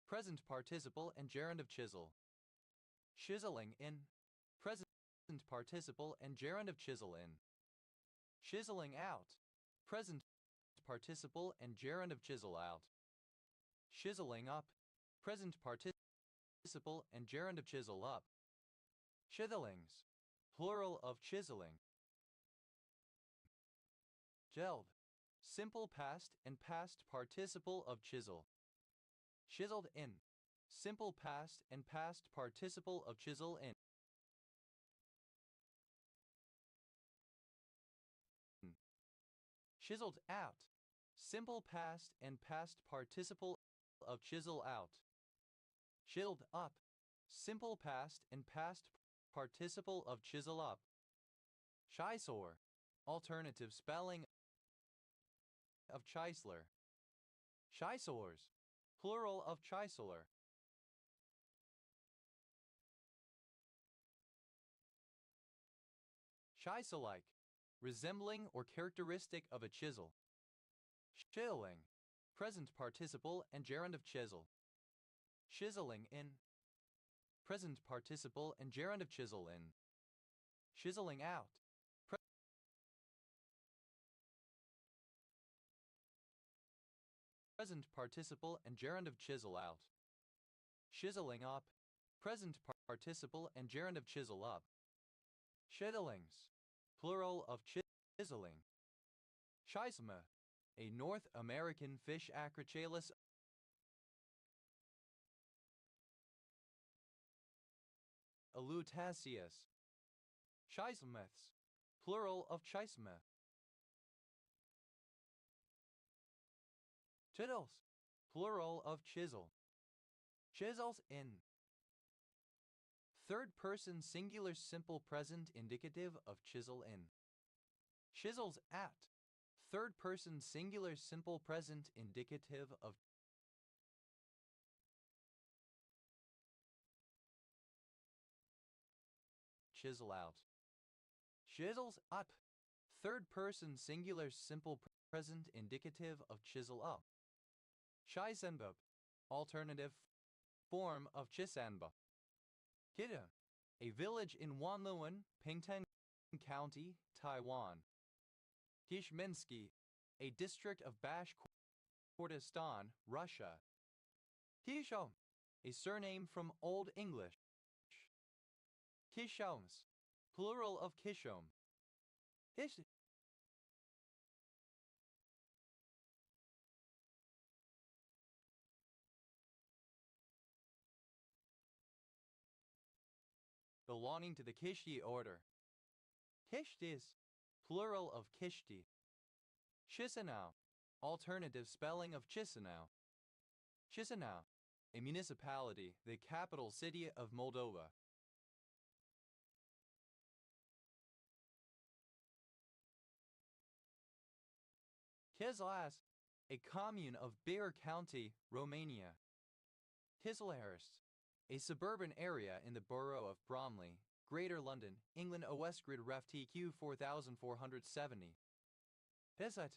present participle and gerund of chisel. Chiseling in, present participle and gerund of chisel in. Chiseling out, present participle and gerund of chisel out. Chiseling up, present participle and gerund of chisel up. Chiselings, plural of chiseling. Gelled, simple past and past participle of chisel. Chiseled in, simple past and past participle of chisel in. Chiseled out, simple past and past participle of chisel out. Chiseled up, simple past and past participle of chisel up. Chisor, alternative spelling of chisler. Chisors, plural of chiseler. Chisel-like, resembling or characteristic of a chisel. Chiseling, present participle and gerund of chisel. Chiseling in, present participle and gerund of chisel in. Chiseling out, present participle and gerund of chisel out. Chiseling up, present participle and gerund of chisel up. Chiselings, plural of chiseling. Chisma, a North American fish acrochalis. Alutaceus. Chismeths, plural of chisma. Chisels, plural of chisel. Chisels in. Third person singular simple present indicative of chisel in. Chisels at. Third person singular simple present indicative of chisel out. Chisels up. Third person singular simple present indicative of chisel up. Chisenba, alternative form of Chisanba. Kida, a village in Wanluan, Pingtan County, Taiwan. Kishminsky, a district of Bashkortostan, Russia. Kishom, a surname from Old English. Kishoms, plural of Kishom. Belonging to the Kishti order. Kishtis, plural of Kishti. Chisinau, alternative spelling of Chisinau. Chisinau, a municipality, the capital city of Moldova. Kislas, a commune of Bihar County, Romania. Chislehurst, a suburban area in the borough of Bromley, Greater London, England. OS Grid Ref TQ 4470. Pisat,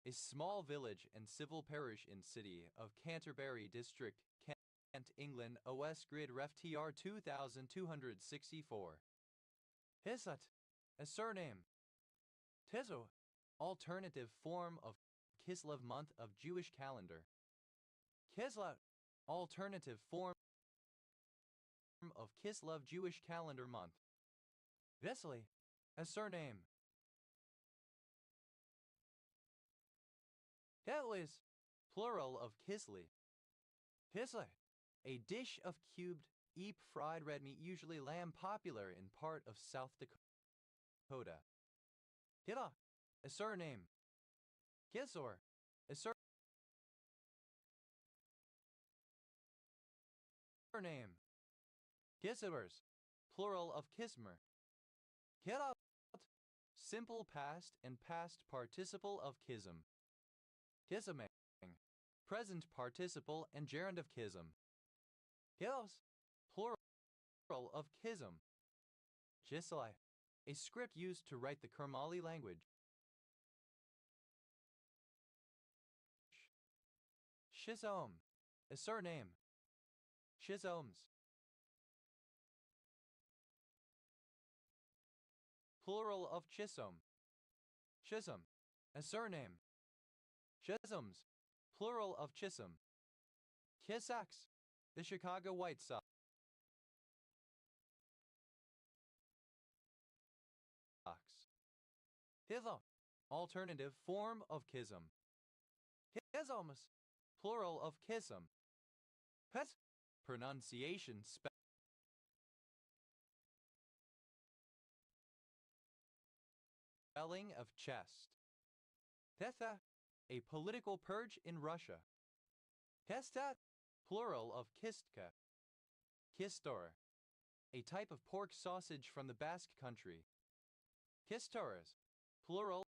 a small village and civil parish in city of Canterbury District, Kent, England. OS Grid Ref TR 2264. Hisat, a surname. Tizo, alternative form of Kislev month of Jewish calendar. Kislev, alternative form of Kislev Jewish calendar month. Vesely, a surname. Ketlis, plural of Kisli. Kisle, a dish of cubed, fried red meat, usually lamb, popular in part of South Dakota. Kila, a surname. Kisor, a surname. Kisivers, plural of Kismer. Kirat, simple past and past participle of kism. Kisming, present participle and gerund of kism. Hios, plural of Kism. Chisai, a script used to write the Kurmali language. Shizom, a surname. Shizoms. Plural of Chisom. Chisholm, a surname. Chisholms, plural of Chisholm. Kisaks, the Chicago White Sox. Hitho, alternative form of Kism. Kisoms, plural of Kism. Pet, pronunciation spelling of chest. Tetha, a political purge in Russia. Kestat, plural of Kistka. Kistor, a type of pork sausage from the Basque country. Kistores, plural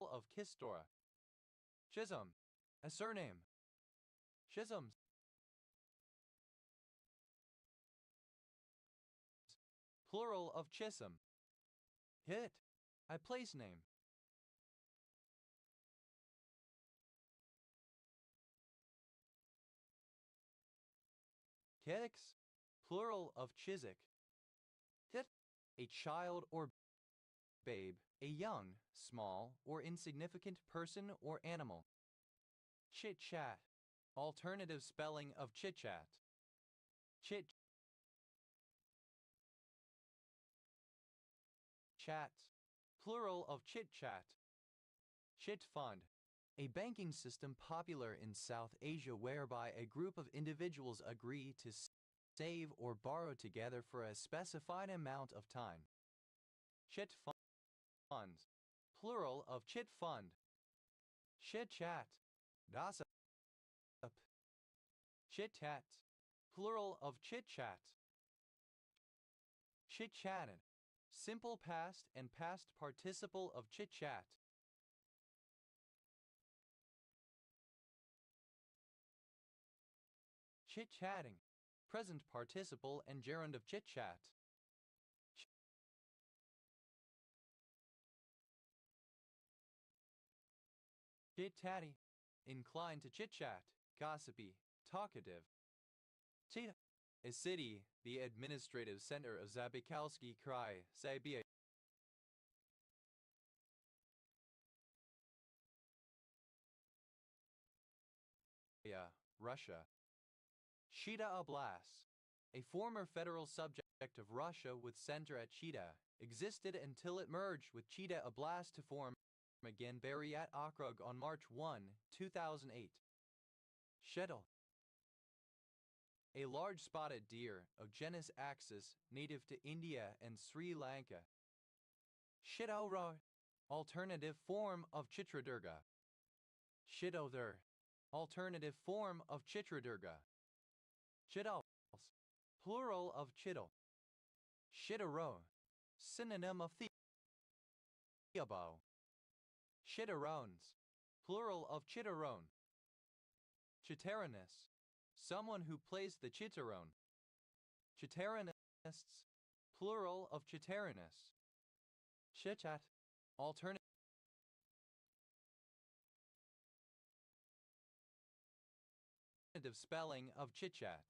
of Kistora. Chisholm, a surname. Chisholms, plural of Chisholm. Hit, a place name. Kedix, plural of Chiswick. Tit, a child or babe, a young, small, or insignificant person or animal. Chit-chat, alternative spelling of chit-chat. Chit-chat, plural of chit-chat. Chit fund, a banking system popular in South Asia whereby a group of individuals agree to save or borrow together for a specified amount of time. Chit funds, plural of chit fund. Chit-chat, gossip. Chit-chat, plural of chit-chat. Chit-chatted, simple past and past participle of chit-chat. Chit-chatting, present participle and gerund of chit-chat. Chit-chatty, inclined to chit-chat, gossipy, talkative. Chita, a city, the administrative center of Zabaykalsky Krai, Siberia. Russia. Chita Oblast, a former federal subject of Russia with center at Chita, existed until it merged with Chita Oblast to form again Buryat Okrug on March 1, 2008. Shedal, a large spotted deer of genus Axis native to India and Sri Lanka. Shidowra, alternative form of Chitradurga. Shidowther, alternative form of Chitradurga. Chiddles, plural of chittle. Shidaro, synonym of theabo. Chitarones, plural of chitaron. Chitaronist, someone who plays the chitaron. Chitaronists, plural of chitaronists. Chitchat, alternative spelling of chitchat.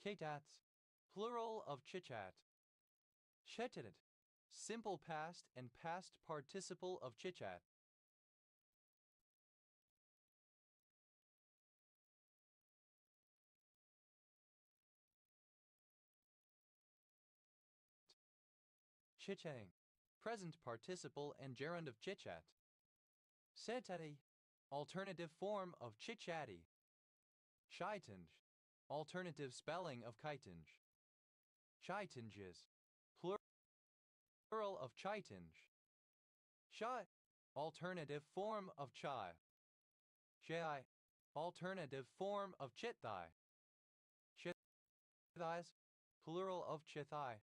Kitats, plural of chitchat. Chitted, simple past and past participle of chitchat. Chitchatting, present participle and gerund of chitchat. Setati, alternative form of chitchatty. Chitinge, alternative spelling of chitinge. Chitinges, plural of chitinge. Chai, alternative form of chai. Chai, alternative form of chithai. Chithais, plural of chithai.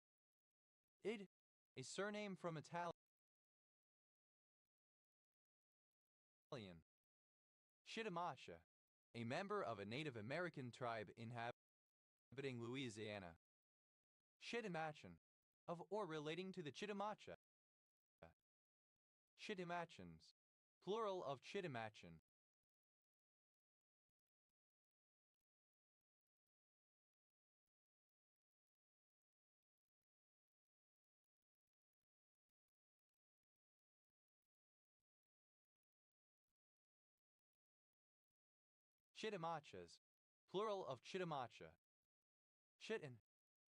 Id, a surname from Italian. Shitamasha, a member of a Native American tribe inhabiting Louisiana. Chitimachin, of or relating to the Chitimacha. Chitimachins, plural of Chitimachin. Chitimachas, plural of Chitimacha. Chitin,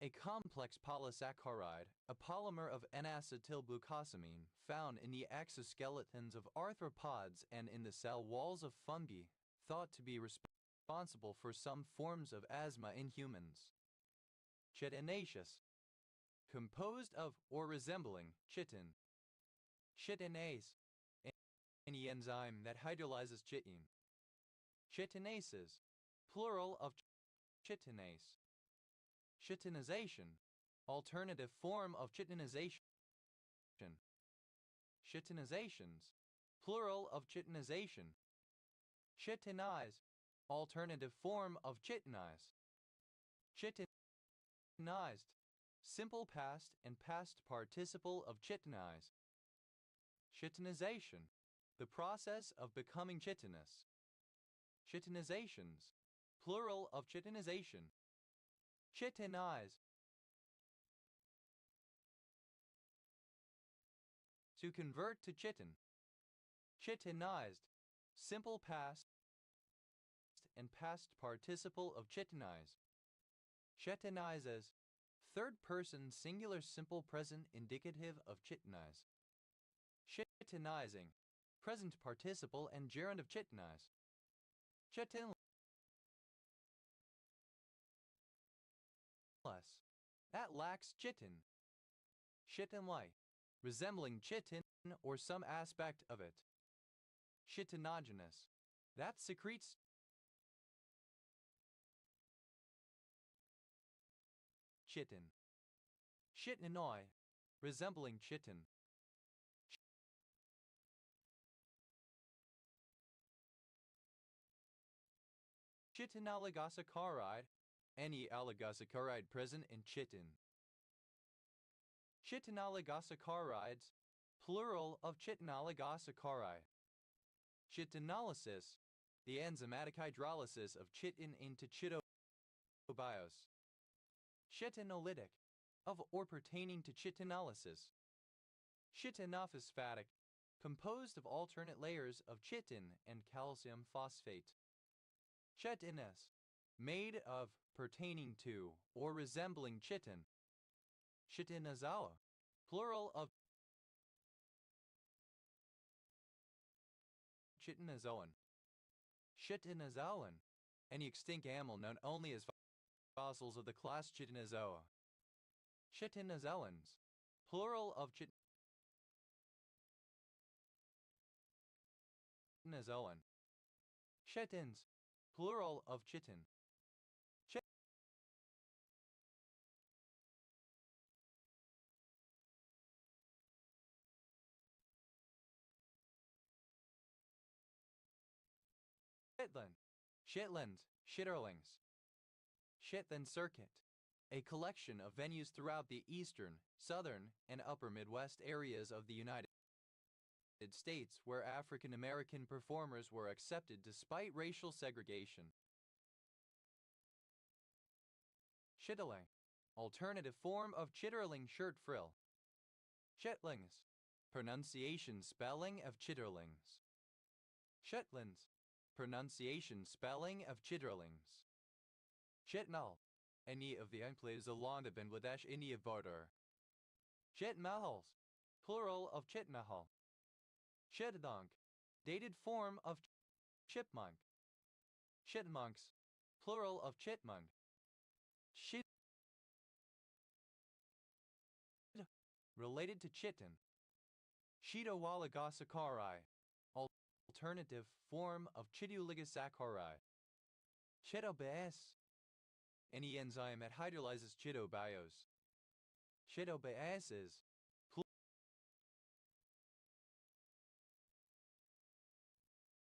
a complex polysaccharide, a polymer of N-acetylglucosamine found in the exoskeletons of arthropods and in the cell walls of fungi, thought to be responsible for some forms of asthma in humans. Chitinaceous, composed of or resembling chitin. Chitinase, any enzyme that hydrolyzes chitin. Chitinases, plural of chitinase. Chitinization, alternative form of chitinization. Chitinizations, plural of chitinization. Chitinize, alternative form of chitinize. Chitinized, simple past and past participle of chitinize. Chitinization, the process of becoming chitinous. Chitinizations, plural of chitinization. Chitinize, to convert to chitin. Chitinized, simple past and past participle of chitinize. Chitinizes, third person singular simple present indicative of chitinize. Chitinizing, present participle and gerund of chitinize. Chitinless, that lacks chitin. Chitin-like, resembling chitin or some aspect of it. Chitinogenous, that secretes chitin. Chitinoi, resembling chitin. Chitinoligossaccharide, any oligosaccharide present in chitin. Chitinoligosaccharides, plural of chitinoligossaccharide. Chitinolysis, the enzymatic hydrolysis of chitin into chitobiose. Chitinolytic, of or pertaining to chitinolysis. Chitinophosphatic, composed of alternate layers of chitin and calcium phosphate. Chitinous, made of, pertaining to, or resembling chitin. Chitinozoa, plural of chitinozoan. Chitinozoan, any extinct animal known only as fossils of the class Chitinozoa. Chitinozoans, plural of chitinozoan. Chitins, plural of chitin. Shetland, Shetland, Shitterlings. Shetland Circuit, a collection of venues throughout the eastern, southern, and upper Midwest areas of the United States where African American performers were accepted despite racial segregation. Chitterling, alternative form of chitterling shirt frill. Chitlings, pronunciation spelling of chitterlings. Shetlands, pronunciation spelling of chitterlings. Chitmal, any of the enclaves along the Bangladesh-India border. Chitmahals, plural of chitmahal. Chittadonk, dated form of chipmunk. Chipmunks, plural of chipmunk. Chit, related to chitin. Chitooligosaccharide, alternative form of chitooligosaccharide. Chitobase, any enzyme that hydrolyzes chitobiose. Chitobases,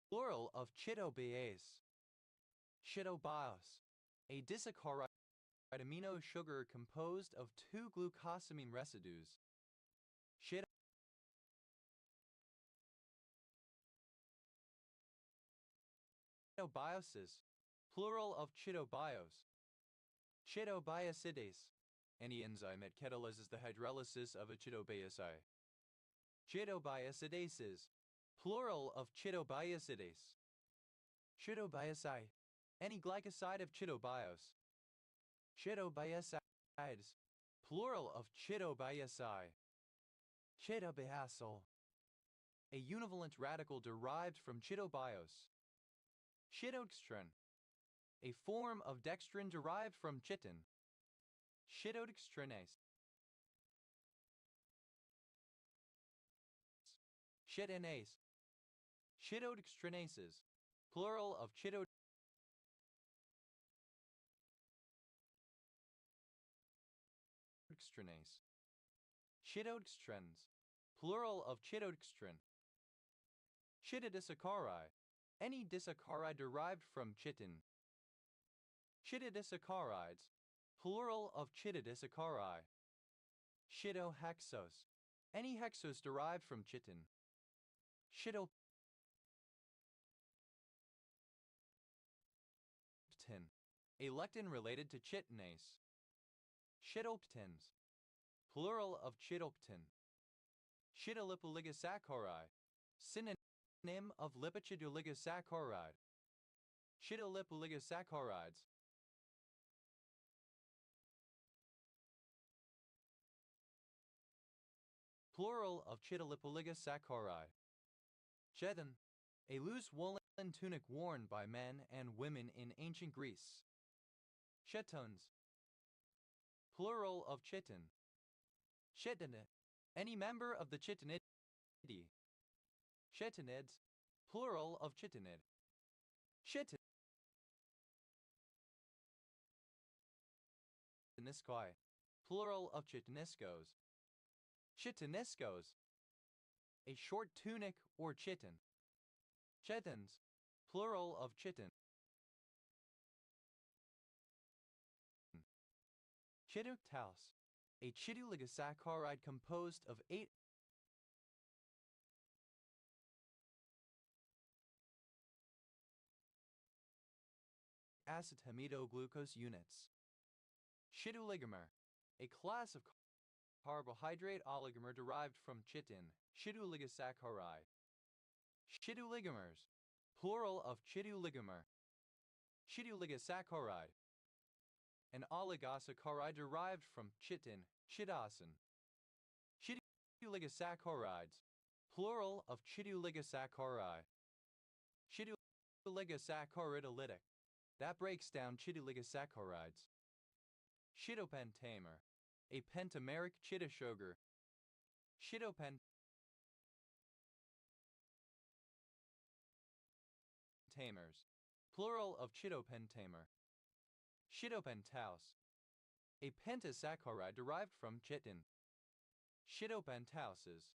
plural of chitobase. Chitobiose, a disaccharide amino sugar composed of two glucosamine residues. Chitobiosis, plural of chitobiose. Chitobiacidase, any enzyme that catalyzes the hydrolysis of a chitobioside. Chitobiacidases, plural of chitobiacidase. Chitobioside, any glycoside of chitobiose. Chitobiocides, plural of chitobioside. Chitobiacyl, a univalent radical derived from chitobiose. Chitodextrin, a form of dextrin derived from chitin. Chitodextrinase. Chitinase. Chitodextrinases, plural of chitodextrinase. Chitodextrins, plural of chitodextrin. Chitodisaccharide, any disaccharide derived from chitin. Chitodisaccharides, plural of chitodisaccharide. Chitohexose, any hexose derived from chitin. Chitoptin, a lectin related to chitinase. Chitoptins, plural of chitoptin. Chitolipoligosaccharides, synonym of lipochitoligosaccharides. Chitolipoligosaccharides, plural of chitolipoligosaccharides. Chiton, a loose woolen tunic worn by men and women in ancient Greece. Chitons, plural of chitin. Chitinid, any member of the chitinidae. Chitinids, plural of chitinid. Chitiniscoi, plural of chitiniscos. Chitiniscos, a short tunic or chitin. Chitins, plural of chitin. Chitoctals, a chitooligosaccharide composed of 8 acetamido-glucose units. Chitooligomer, a class of carbohydrate oligomer derived from chitin, chitoooligosaccharide. Chitooligomers, plural of chitooligomer. Chitoooligosaccharide, an oligosaccharide derived from chitin, chitosin. Chitooligosaccharides, plural of chitoooligosaccharide. Chitooligosaccharidolytic, that breaks down chitooligosaccharides. Chitopentamer, a pentameric chitosugar. Chitopentamers, plural of chitopentamer. Chitopentose, a pentasaccharide derived from chitin. Chitopentoses,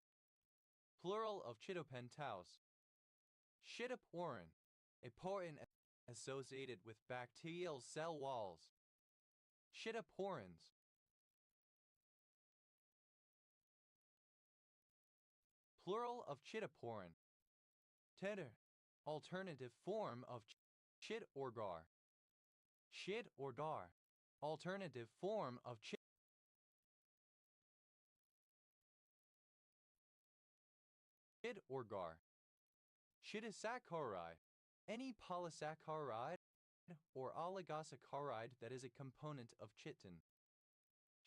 plural of chitopentose. Chitoporin, a porin associated with bacterial cell walls. Chitoporins, plural of chitoporin. Titter, alternative form of chit or gar. Chit or dar, alternative form of chit or gar. Chitosaccharide, any polysaccharide or oligosaccharide that is a component of chitin.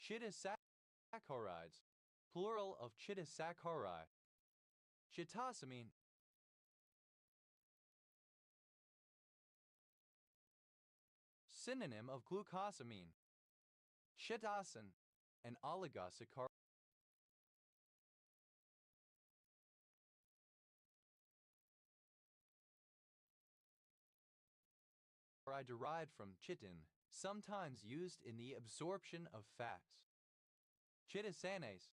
Chitosaccharides, plural of chitosaccharide. Chitosamine, synonym of glucosamine. Chitosin, an oligosaccharide derived from chitin, sometimes used in the absorption of fats. Chitosanase,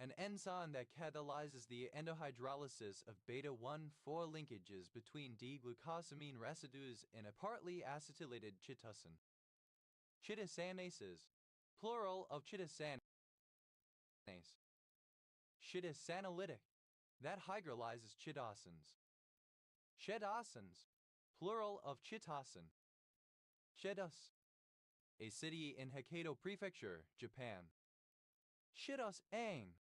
an enzyme that catalyzes the endohydrolysis of beta-1,4 linkages between D-glucosamine residues in a partly acetylated chitosan. Chitosanases, plural of chitosanase. Chitosanolytic, that hydrolyzes chitosans. Chitosans, plural of chitosan. Chitos, a city in Hokkaido Prefecture, Japan. Chitos-ain,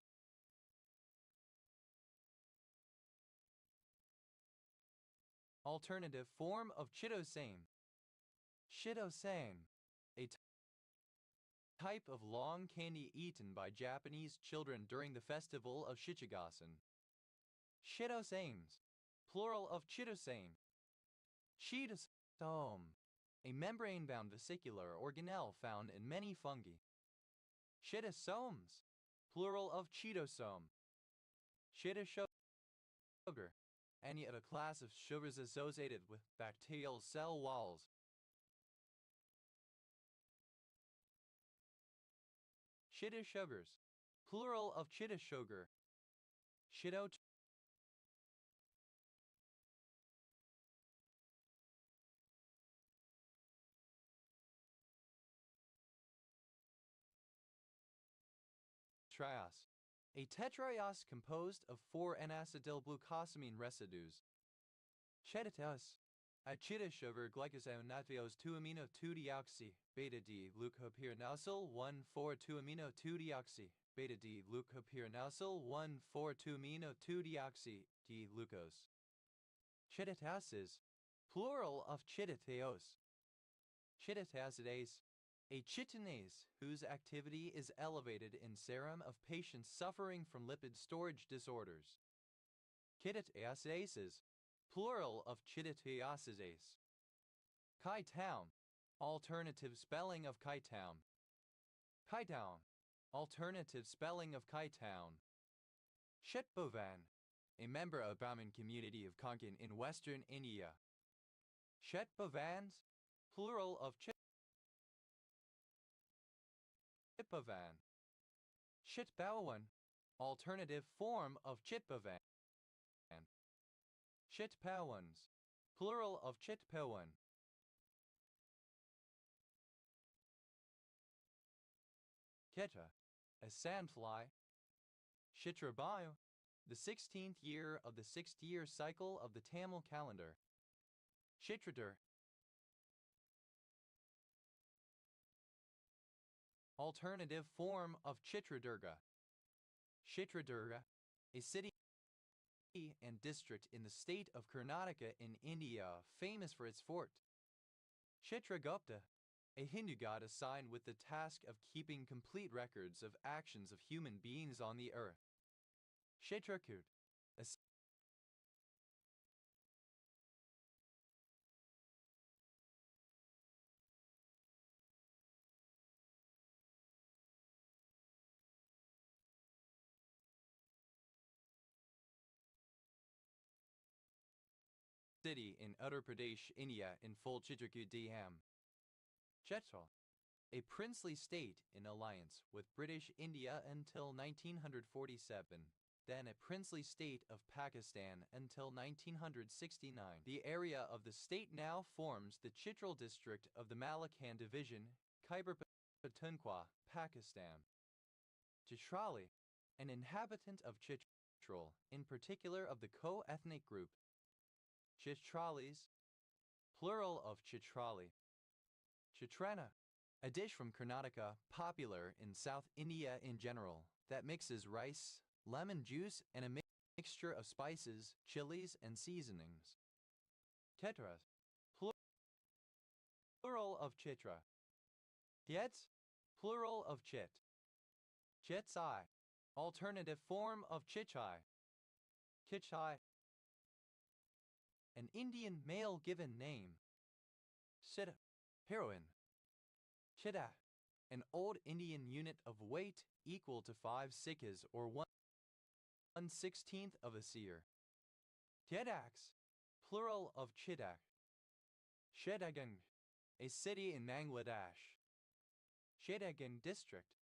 alternative form of chitosane. Chitosane, a type of long candy eaten by Japanese children during the festival of Shichigasen. Chitosanes, plural of chitosane. Chitosome, a membrane-bound vesicular organelle found in many fungi. Chitosomes, plural of chitosome. Chitosugar, any other class of sugars associated with bacterial cell walls. Chitosugars, plural of chitosugar. Chitotriasis, a tetraios composed of 4 N-acetylglucosamine residues. Chitotas, a chitosugar glycoside natriose 2-amino-2-deoxy beta D glucopyrinosyl 1,4,2-amino-2-deoxy beta D glucopyrinosyl 1,4,2-amino-2-deoxy D glucose. Chitotases, plural of chitoteos. Chitotasidase, a chitinase whose activity is elevated in serum of patients suffering from lipid storage disorders. Chitoteasases, plural of chitoteasidase. Chi-town, alternative spelling of Chi-town. Chi-town, alternative spelling of Chi-town. Shetbovan, a member of Brahmin community of Konkan in western India. Shetbovans, plural of Chitbovan. Chitbawan, alternative form of Chitbovan. Chitpawans, plural of Chitpawan. Keta, a sandfly. Chitrabayu, the 16th year of the 6th-year cycle of the Tamil calendar. Chitradur, alternative form of Chitradurga. Chitradurga, a city and district in the state of Karnataka in India, famous for its fort. Chitragupta, a Hindu god assigned with the task of keeping complete records of actions of human beings on the earth. Chitrakoot, a city in Uttar Pradesh, India in full Chitrakoot DM. Chetal, a princely state in alliance with British India until 1947, then a princely state of Pakistan until 1969. The area of the state now forms the Chitral district of the Malakand division, Khyber Pakhtunkhwa, Pakistan. Chitrali, an inhabitant of Chitral, in particular of the co-ethnic group Chitralis, plural of Chitrali. Chitrana, a dish from Karnataka popular in South India in general that mixes rice, lemon juice, and a mixture of spices, chilies, and seasonings. Tetra, plural of chitra. Tiets, plural of chit. Chitsai, alternative form of chichai. Kichai, an Indian male given name. Siddha, heroine. Chitta, an old Indian unit of weight equal to 5 sikhs or 1/16 of a seer. Tiedaks, plural of Chidak. Shedagan, a city in Bangladesh. Shedagan district,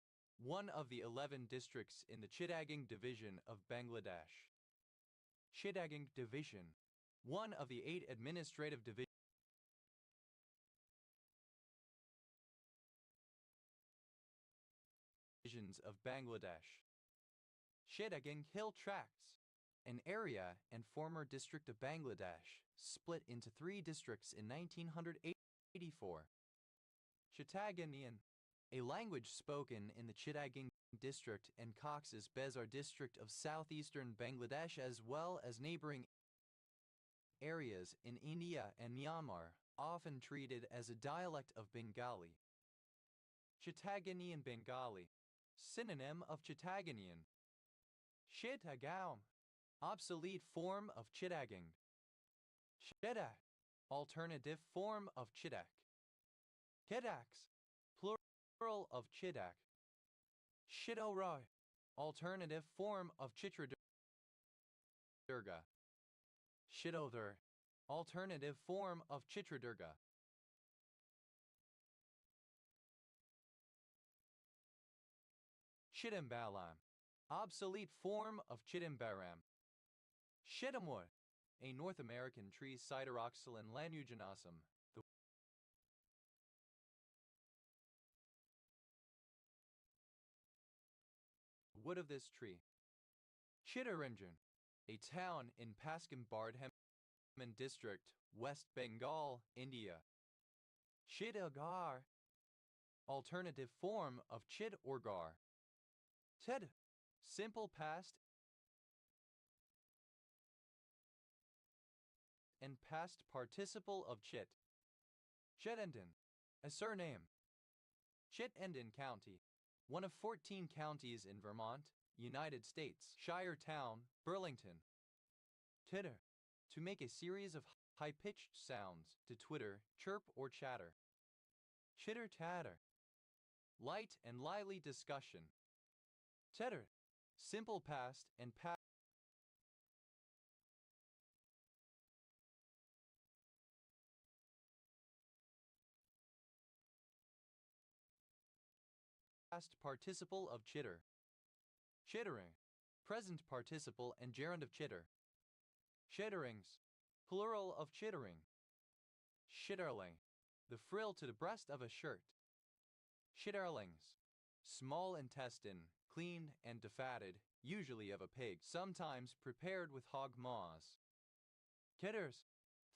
one of the 11 districts in the Chittagong Division of Bangladesh. Chittagong Division, one of the 8 administrative divisions of Bangladesh. Chittagong Hill Tracts, an area and former district of Bangladesh, split into 3 districts in 1984. Chittagonian, a language spoken in the Chittagong district and Cox's Bazar district of southeastern Bangladesh, as well as neighboring areas in India and Myanmar, often treated as a dialect of Bengali. Chittagonian Bengali, synonym of Chittagonian. Chittagong, obsolete form of Chittagong. Chittak, alternative form of Chittak. Chittaks, plural of Chittak. Chittoroi, alternative form of Chitradurga. Chittodur, alternative form of Chitradurga. Chittimbalam, obsolete form of Chittimbaram. Chittimwood, a North American tree Sideroxylon lanuginosum. The wood of this tree. Chittaranjan, a town in Paschim Bardhaman district, West Bengal, India. Chittagar, alternative form of Chit or Gar. Ted, simple past and past participle of Chit. Chittenden, a surname. Chittenden County, one of 14 counties in Vermont, United States. Shire town, Burlington. Titter, to make a series of high-pitched sounds to twitter, chirp, or chatter. Chitter-chatter, light and lively discussion. Titter, simple past and past participle of chitter. Chittering, present participle and gerund of chitter. Chitterings, plural of chittering. Chitterling, the frill to the breast of a shirt. Chitterlings, small intestine, cleaned and defatted, usually of a pig, sometimes prepared with hog maws. Chitters,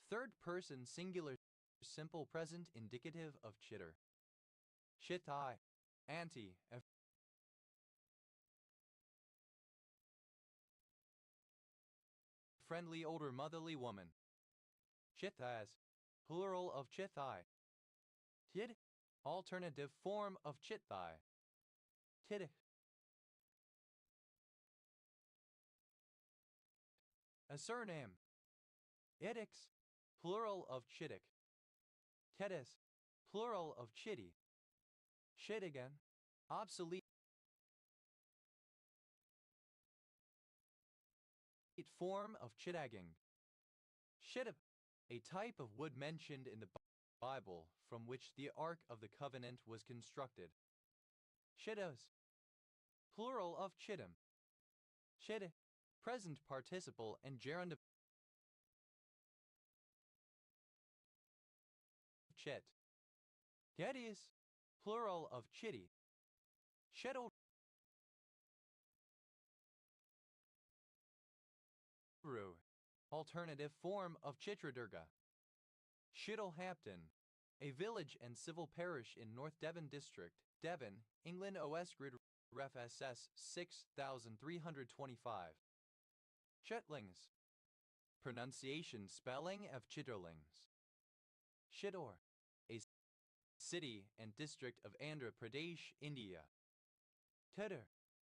third person singular simple present indicative of chitter. Chittai, auntie, a friendly older motherly woman. Chithas, plural of chithai. Tid, alternative form of chithai. Tid. A surname. Idix, plural of chittick. Tedis, plural of chitty. Chittigan, obsolete form of chittagong. Chittip, a type of wood mentioned in the Bible from which the Ark of the Covenant was constructed. Chittos, plural of chittim. Chitt, present participle and gerund of chit. Geddes, plural of chitty. Shedol, alternative form of Chitradurga. Chittlehampton, a village and civil parish in North Devon District, Devon, England. OS Grid Ref SS 6325. Chitlings, pronunciation spelling of chitterlings. Chittor, a city and district of Andhra Pradesh, India. Titter,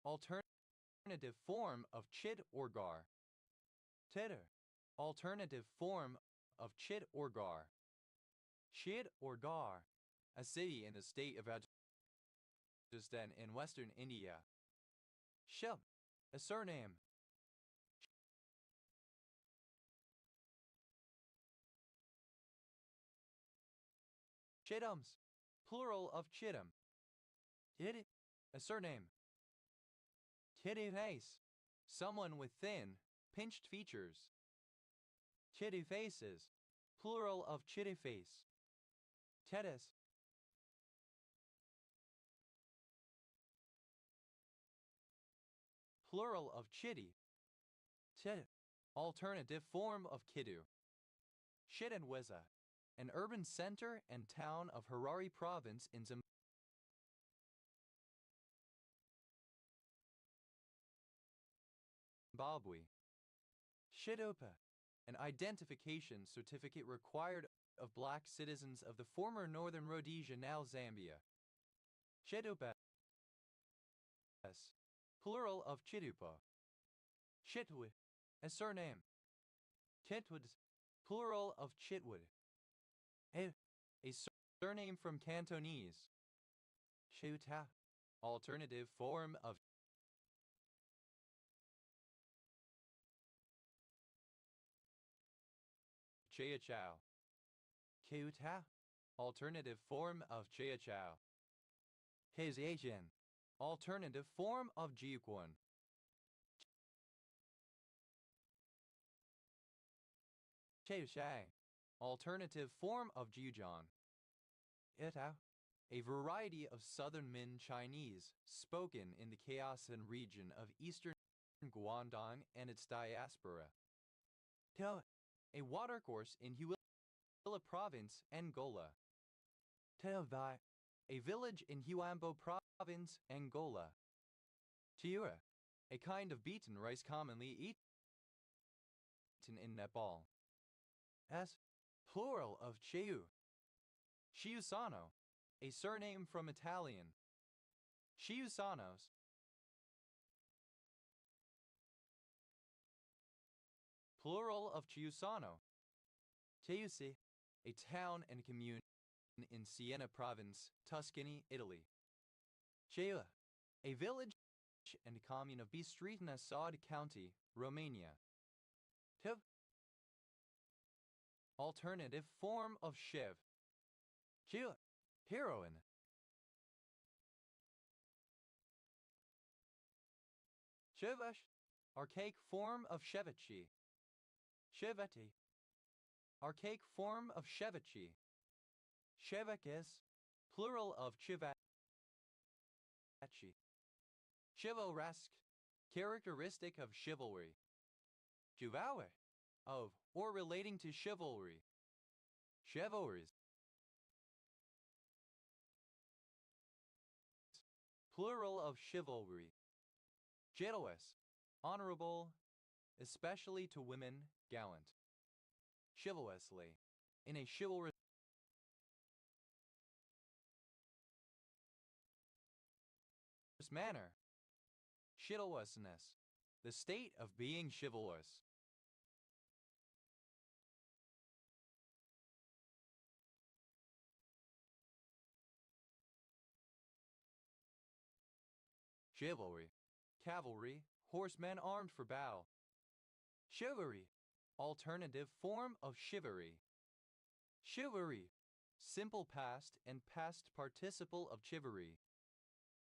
alternative form of chit or gar. Titter, alternative form of chit or gar. Chit or gar, a city in the state of Rajasthan in western India. Shil, a surname. Chittums, plural of chittum. Tid, A surname. Kitty face. Someone with thin, pinched features. Chitty faces. Plural of chitty face. Tedis. Plural of chitty. Chit. Alternative form of kiddu. Shitenweza. An urban center and town of Harare province in Zimbabwe. Shitupa. An identification certificate required of black citizens of the former Northern Rhodesia, now Zambia. Shitupa. Plural of Chitupa. Chitwi. A surname. Chitwood. Plural of Chitwood. A surname from Cantonese. Shuta. Alternative form of Chiachao. Kuta. Alternative form of Chiachao. Keziajian. Alternative form of Jiuquan. Cheushay. Alternative form of Jiujian. Itao. A variety of southern Min Chinese spoken in the Khaosan region of eastern Guangdong and its diaspora. Tao. A watercourse in Huila province, Angola. Teovai. A village in Huambo province, Angola. Tiura. A kind of beaten rice commonly eaten in Nepal. S. Plural of Cheu. Chiusano. A surname from Italian. Chiusanos. Plural of Chiusano. Chiusi. A town and commune in Siena province, Tuscany, Italy. Chea. A village and commune of Bistritina Sud County, Romania. Tiv. Alternative form of Shiv. Chea. Heroine. Shivash. Archaic form of Shevachi. Shivati. Archaic form of Shevachi. Shevakis. Plural of Chivachi. Chivalresque. Characteristic of chivalry. Chivalry. Of or relating to chivalry. Chivalries. Plural of chivalry. Chivalrous. Honorable, especially to women, gallant. Chivalrously. In a chivalrous manner. Chivalrousness. The state of being chivalrous. Chivalry. Cavalry, horsemen armed for battle. Chivalry. Alternative form of chivalry. Chivalry. Simple past and past participle of chivalry.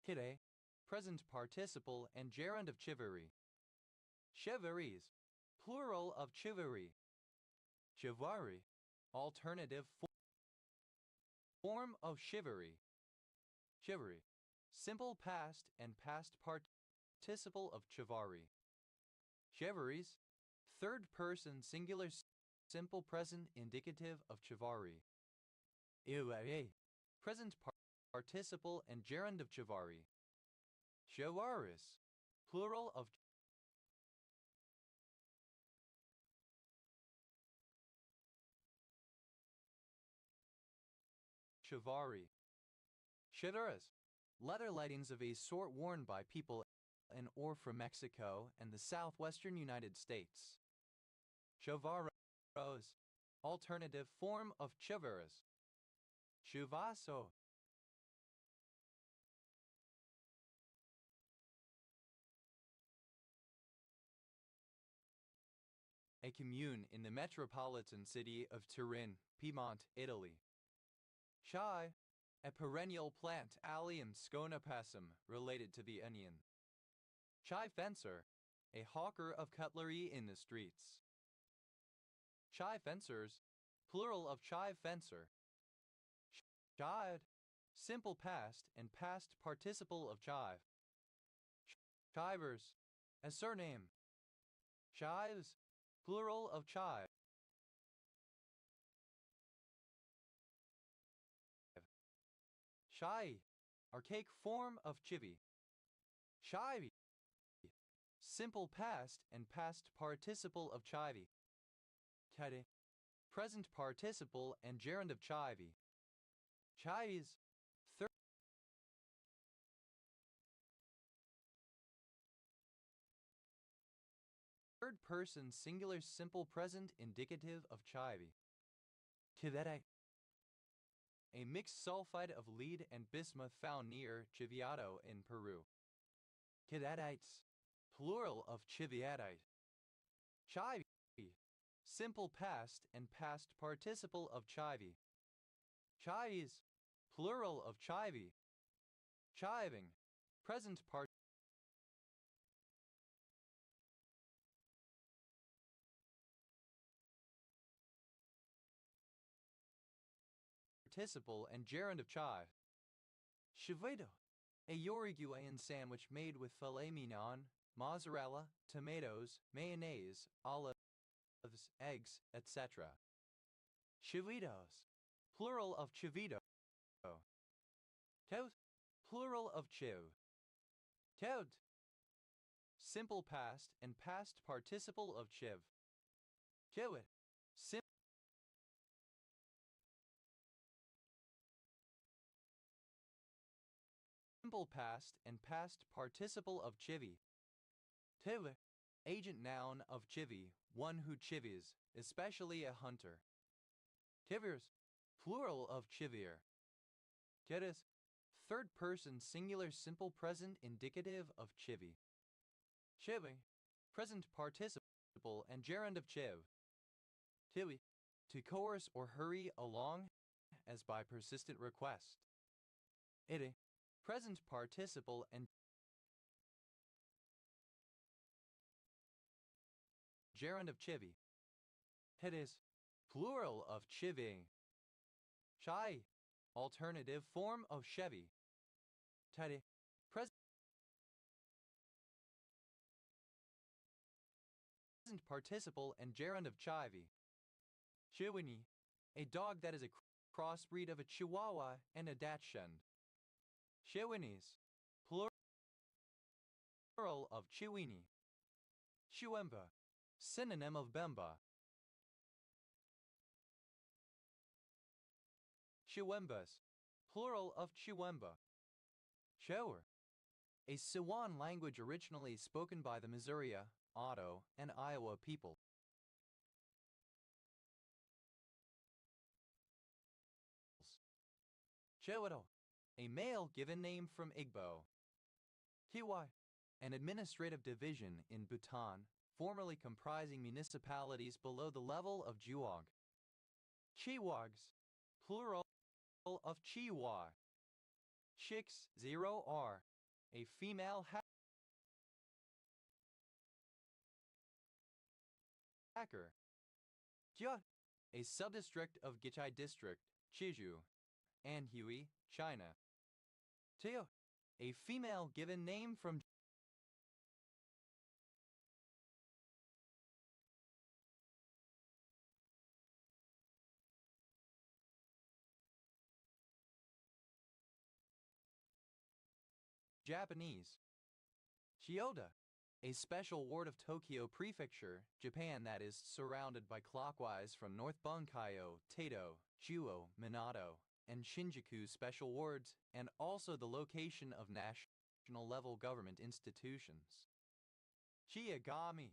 Kide. Present participle and gerund of chivalry. Chivalries. Plural of chivalry. Chivalry. Alternative form of chivalry. Chivalry. Simple past and past participle of chivalry. Chivalries. Third person singular simple present indicative of chivalry. Present participle and gerund of chivalry. Chivalrous. Plural of chivalry. Chivalrous. Leather leggings of a sort worn by people in or from Mexico and the southwestern United States. Chivalrous. Alternative form of chivalrous. Chuvaso. A commune in the metropolitan city of Turin, Piedmont, Italy. Chai. a perennial plant Allium sconopacum related to the onion. Chai fencer, a hawker of cutlery in the streets. Chai fencers, plural of chai fencer. Chived, simple past and past participle of chive. Chivers, a surname. Chives, plural of chive. Shy, archaic form of chivy. Chivy, simple past and past participle of chivy. Chide, present participle and gerund of chivy. Chives, third person singular simple present indicative of chivy. Chivete, a mixed sulfide of lead and bismuth found near Chiviado in Peru. Chidadites, plural of chiviadite. Chivy, simple past and past participle of chivy. Chives, plural of chivy. Chiving, present participle and gerund of chive. Chivedo, a Uruguayan sandwich made with filet mignon, mozzarella, tomatoes, mayonnaise, olives, eggs, etc. Chivitos, plural of chivito. Tout, plural of chiv. Tout, simple past and past participle of chiv. Chivit, simple past and past participle of chivy. Tiv, agent noun of chivy, one who chivies, especially a hunter. Tivirs, plural of chivier. Tiris, third person singular simple present indicative of chivy. Chivy, present participle and gerund of chiv. Tivi, to coerce or hurry along as by persistent request. Iti, present participle and gerund of chivy. Tidis, plural of chiving. Chai, alternative form of chevy. Tidi, present participle and gerund of chivy. Chiwini, a dog that is a crossbreed of a Chihuahua and a Dachshund. Chiwinis, plural of Chiwini. Chiwemba, synonym of Bemba. Chiwembas, plural of Chiwemba. Shower, a Siwan language originally spoken by the Missouri, Ottawa, and Iowa people. Chewado, a male given name from Igbo. Kiwai, an administrative division in Bhutan, formerly comprising municipalities below the level of Juog. Chiwags, plural of Chiwa. Chicks 0R, a female hacker. Jia, a subdistrict of Gichai District, Chiju, Anhui, China. Teo, a female given name from Japanese. Chiyoda, a special ward of Tokyo Prefecture, Japan that is surrounded by clockwise from North Bunkayo, Taito, Juo, Minato, and Shinjuku special wards, and also the location of national level government institutions. Chiagami,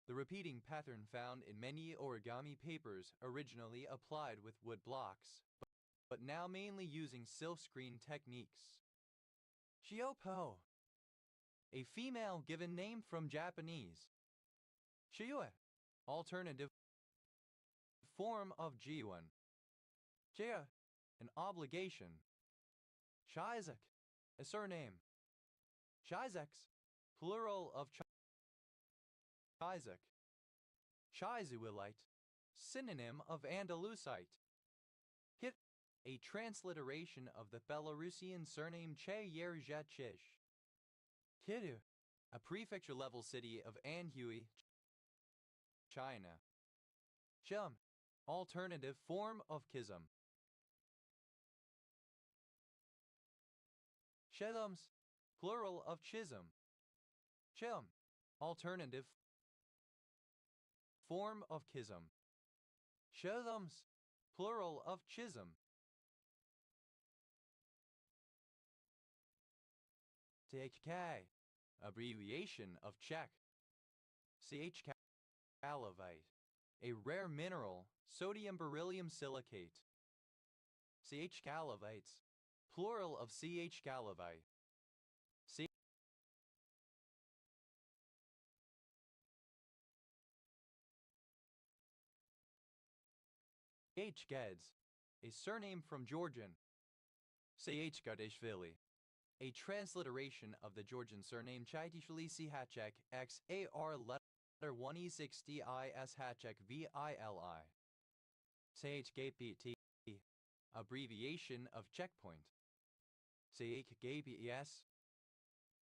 the repeating pattern found in many origami papers originally applied with wood blocks, but now mainly using silkscreen techniques. Shiopo, a female given name from Japanese. Shiyue, alternative form of Jiwan. Jia, an obligation. Shizak, a surname. Shizaks, plural of Shizak. Shizuilite, synonym of Andalusite. Hit, a transliteration of the Belarusian surname Che Yerzhachish. Kidu, a prefecture-level city of Anhui, China. Shum, alternative form of Kizum. Shedums, plural of Chisum. Chum, alternative form of Kizum. Shedums, plural of Chisum. THK, abbreviation of Czech. CH calavite, a rare mineral, sodium beryllium silicate. CH calavites, plural of CH calavite. CH Geds, a surname from Georgian. CH Gadishvili, a transliteration of the Georgian surname Chaitishvili Hachek XAR letter 1E60IS Hachek VILI. CH Gpt, abbreviation of checkpoint. CH Gps,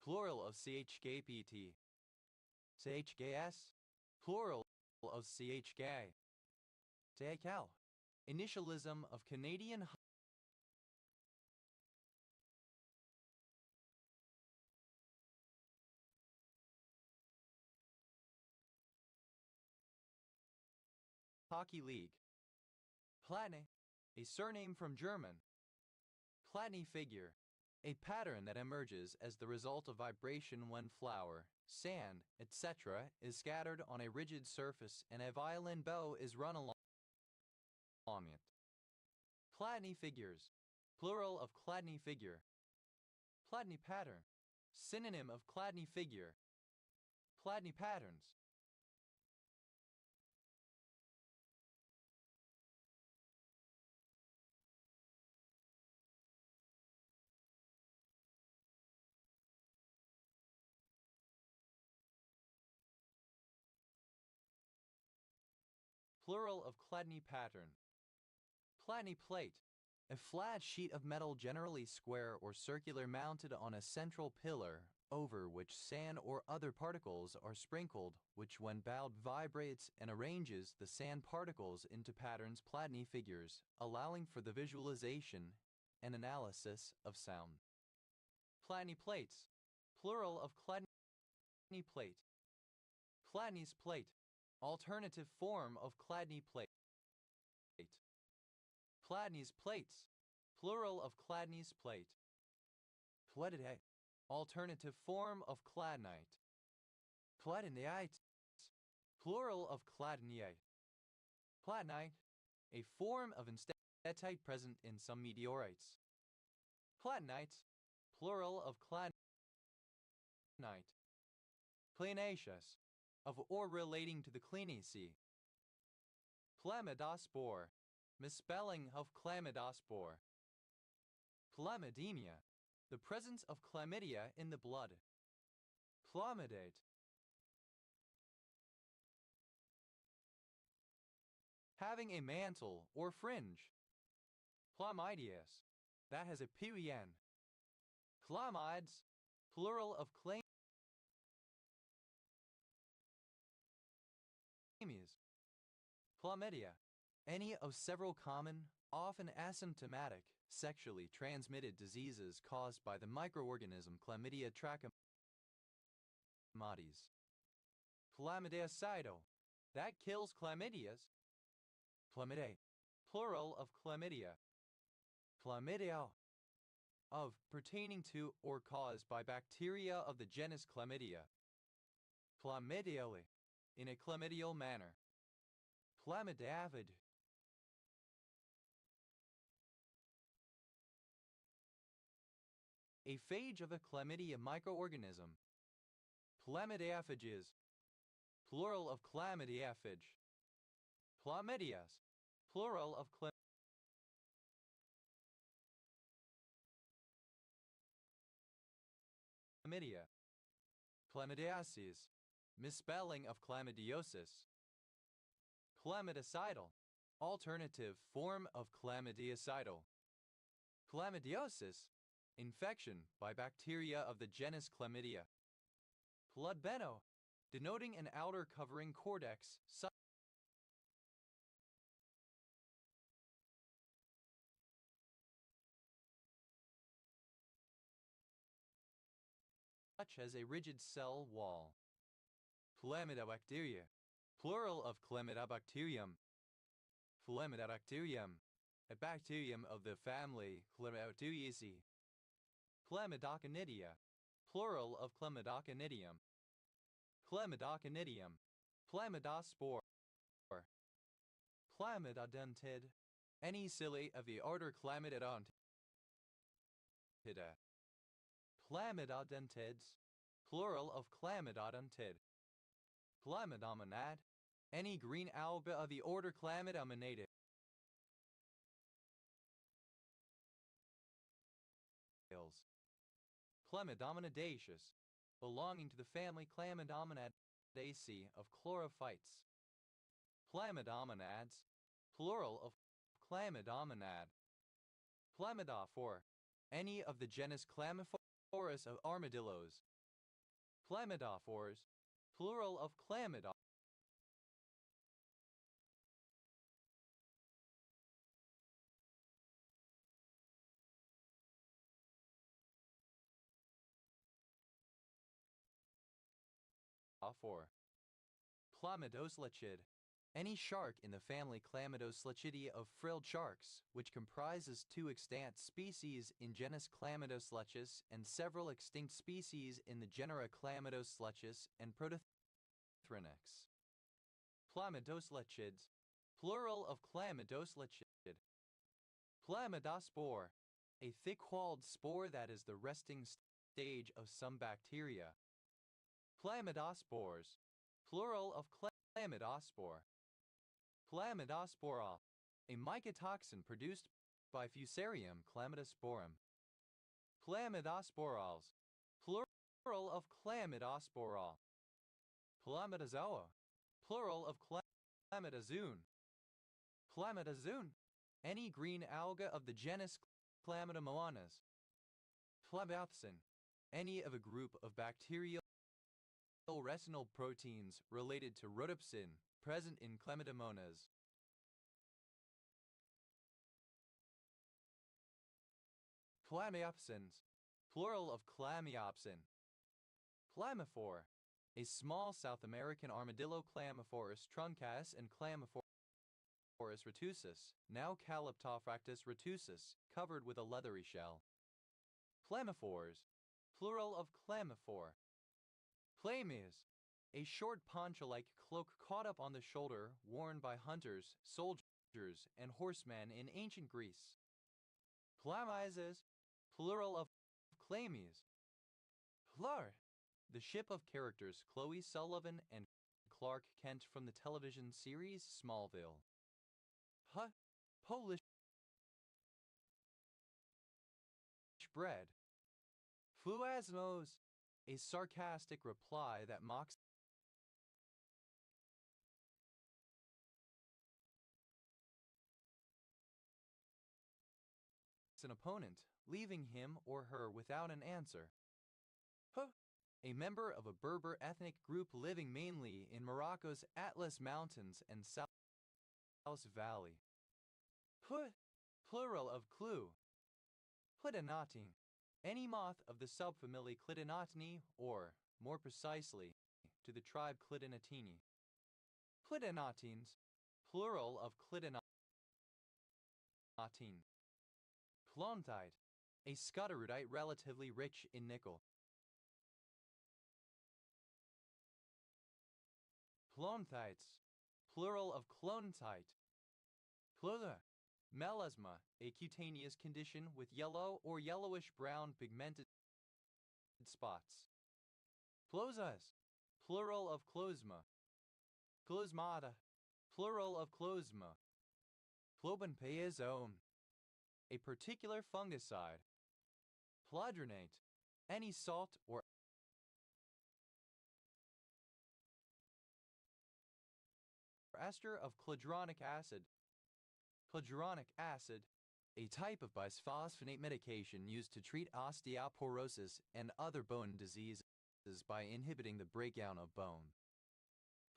plural of CH Gpt. CH Gs, plural of CH Gay. THL, initialism of Canadian Hockey League. Platne, a surname from German. Platny figure, a pattern that emerges as the result of vibration when flour, sand, etc. is scattered on a rigid surface and a violin bow is run along it. Platny figures, plural of Chladni figure. Platny pattern, synonym of Chladni figure. Platny patterns. Plural of Chladni pattern. Platny plate, a flat sheet of metal generally square or circular mounted on a central pillar, over which sand or other particles are sprinkled, which when bowed vibrates and arranges the sand particles into patterns Platny figures, allowing for the visualization and analysis of sound. Platny plates, plural of Chladni plate. Platny's plate, alternative form of Chladni plate. Chladni's plates, plural of Chladni's plate. Pledidite, alternative form of Chladnite. Pledinites, plural of Chladniite. Platinite, a form of instetite present in some meteorites. Platinites, plural of Chladnite. Planaceous, of or relating to the Clinaceae. Chlamydospore, misspelling of chlamydospore. Chlamydemia, the presence of chlamydia in the blood. Chlamydate, having a mantle or fringe. Chlamydius, that has a PUN. Chlamydes, plural of chlamys. Chlamydia, any of several common, often asymptomatic, sexually transmitted diseases caused by the microorganism Chlamydia trachomatis. Chlamydicidal, that kills chlamydias. Chlamydae, plural of chlamydia. Chlamydia, of, pertaining to, or caused by bacteria of the genus Chlamydia. Chlamydially, in a chlamydial manner. Chlamydavid, a phage of a chlamydia microorganism. Chlamydiaphages, plural of chlamydiaphage. Chlamydias, plural of chlamydia. Chlamydiasis, misspelling of chlamydiosis. Chlamydicidal, alternative form of chlamydiacidal. Chlamydiosis, infection by bacteria of the genus Chlamydia. Bloodbeno, denoting an outer covering cortex such as a rigid cell wall. Chlamydobacteria, plural of Chlamydobacterium. Chlamydobacterium, a bacterium of the family Chlamydoaceae. Chlamydoconidia, plural of Chlamydoconidium. Chlamydoconidium, chlamydospore. Chlamydodontid, any cilia of the order Chlamydodontida. Chlamydodontids, plural of Chlamydodontid. Chlamydomonad, any green alga of the order Chlamydomonadids. Chlamydomonidaceous, belonging to the family Chlamydomonidaceae of chlorophytes. Chlamydomonads, plural of Chlamydomonad. Chlamydophore, any of the genus Chlamyphorus of armadillos. Chlamydophores, plural of Chlamydophores. Chlamydoslechid, any shark in the family Chlamydoslecidae of frilled sharks, which comprises 2 extant species in genus Chlamydoslechus and several extinct species in the genera Chlamydoslechus and Protothrinax. Chlamydoslechids, plural of Chlamydoslechid. Chlamydospore, a thick-walled spore that is the resting stage of some bacteria. Chlamydospores, plural of Chlamydospore. Chlamydosporol, a mycotoxin produced by Fusarium chlamydosporum. Chlamydosporols, plural of Chlamydosporol. Chlamydozoa, plural of Chlamydozoon. Chlamydozoon, any green alga of the genus Chlamydomonas. Chlamydophsin, any of a group of bacterial retinal proteins related to rhodopsin present in Chlamydomonas. Chlamyopsins, plural of Chlamyopsin. Chlamyphore, a small South American armadillo Chlamyphorus truncatus and Chlamyphorus retusus, now Calyptophractus retusus, covered with a leathery shell. Chlamyphores, plural of Chlamyphore. Chlamys, a short poncho-like cloak caught up on the shoulder worn by hunters, soldiers, and horsemen in ancient Greece. Chlamyzes, plural of Chlamys. Chlar, the ship of characters Chloe Sullivan and Clark Kent from the television series Smallville. Polish bread. Fluasmos, a sarcastic reply that mocks an opponent, leaving him or her without an answer. A member of a Berber ethnic group living mainly in Morocco's Atlas Mountains and South Valley. Plural of clue. Clitinotine, any moth of the subfamily Clitinotini, or, more precisely, to the tribe Clitinotini. Clitinotines, plural of Clitinotine. Clontite, a scutterudite relatively rich in nickel. Clontites, plural of clontite. Clotha, melasma, a cutaneous condition with yellow or yellowish-brown pigmented spots. Closas, plural of closma. Closmata, plural of closma. Clobenpeazome, a particular fungicide. Plodronate, any salt or ester of chloronic acid. Chloronic acid, a type of bisphosphonate medication used to treat osteoporosis and other bone diseases by inhibiting the breakdown of bone.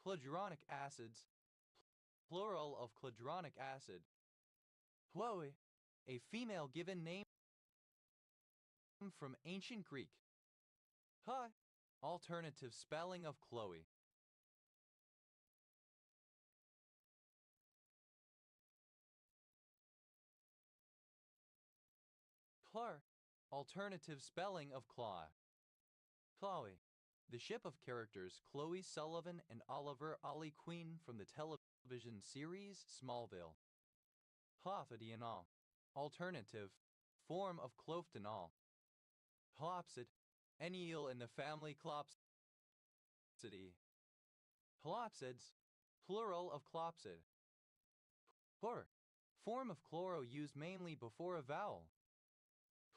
Chloronic acids, plural of chloronic acid. Chloe, a female given name from ancient Greek. Hi, alternative spelling of Chloe. Clar, alternative spelling of Claw. Chloe, the ship of characters Chloe Sullivan and Oliver Ollie Queen from the television series Smallville. Clophidianol, alternative form of cloftanol. Clopsid, an eel in the family Clopsidae. Clopsids, plural of clopsid. Chlor, form of chloro used mainly before a vowel.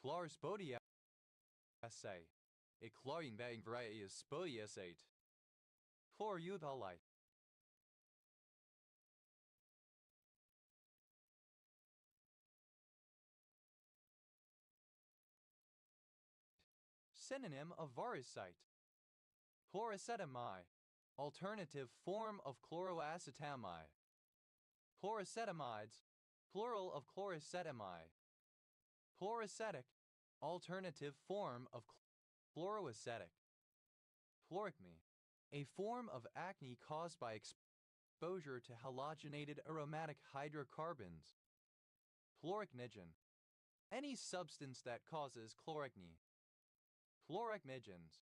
Chlorspodiaceae, a chlorine-bearing variety of spodiacate. Chloruthalite. Synonym of varicite. Chlorocetamide, alternative form of chloroacetamide. Chloracetamides, plural of chlorocetamide. Chlorocetic, alternative form of chloroacetic. Chloracne, a form of acne caused by exposure to halogenated aromatic hydrocarbons. Chloracnigen, any substance that causes chloracne. Chloracnigens,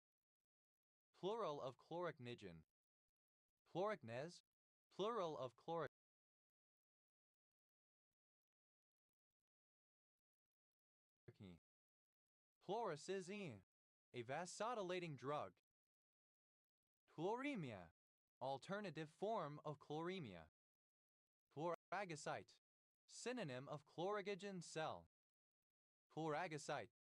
plural of chloracnigen. Chloracnes, plural of chloracne. Chloracizine, a vasodilating drug. Chloremia, alternative form of chloremia. Chloragacite, synonym of chlorogen cell. Chloragacite,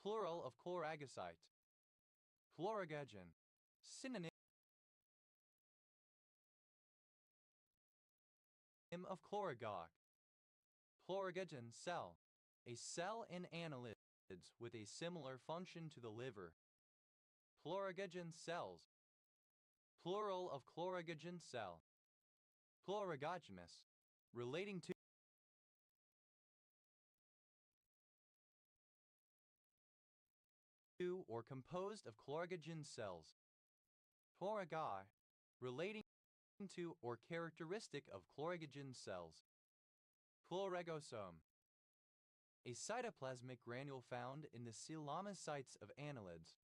plural of chloragacite. Chlorogagen, synonym of chloragog. Chlorogagen cell, a cell in annelids with a similar function to the liver. Chlorogagen cells, plural of chlorogagen cell. Chlorogogamous, relating to or composed of chlorogagen cells. Chlorogai, relating to or characteristic of chlorogagen cells. Chlorogosome, a cytoplasmic granule found in the coelomocytes of annelids.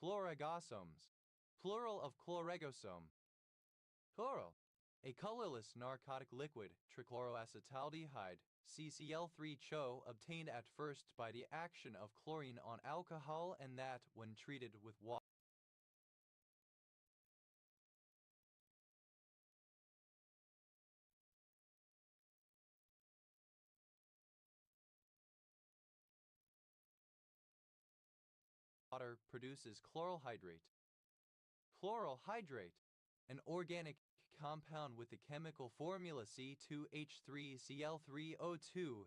Chlorogosomes, plural of chlorogosome. Chloro, a colorless narcotic liquid, trichloroacetaldehyde, CCl3-CHO, obtained at first by the action of chlorine on alcohol and that, when treated with water, produces chloral hydrate. Chloral hydrate, an organic compound with the chemical formula C2H3Cl3O2,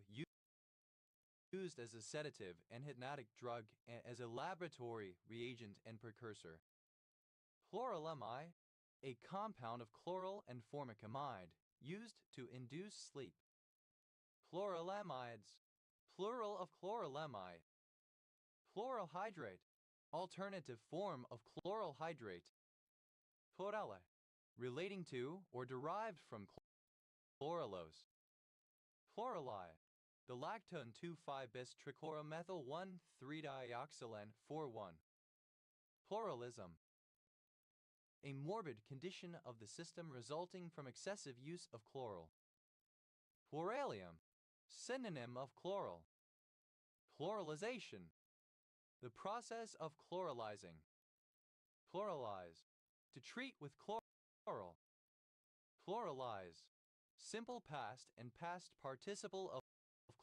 used as a sedative and hypnotic drug and as a laboratory reagent and precursor. Chloralami, a compound of chloral and formic amide, used to induce sleep. Chloralamides, plural of chloralamide. Chloral hydrate, alternative form of chloral hydrate. Chlorella, relating to or derived from chlorellose. Chlorelai, the lactone 2,5-bis trichloramethyl 1,3-dioxylen 4,1. Chloralism, a morbid condition of the system resulting from excessive use of chloral. Chloralium, synonym of chloral. Chloralization, the process of chloralizing. Chloralize, to treat with chloral. Chlorolyze. Simple past and past participle of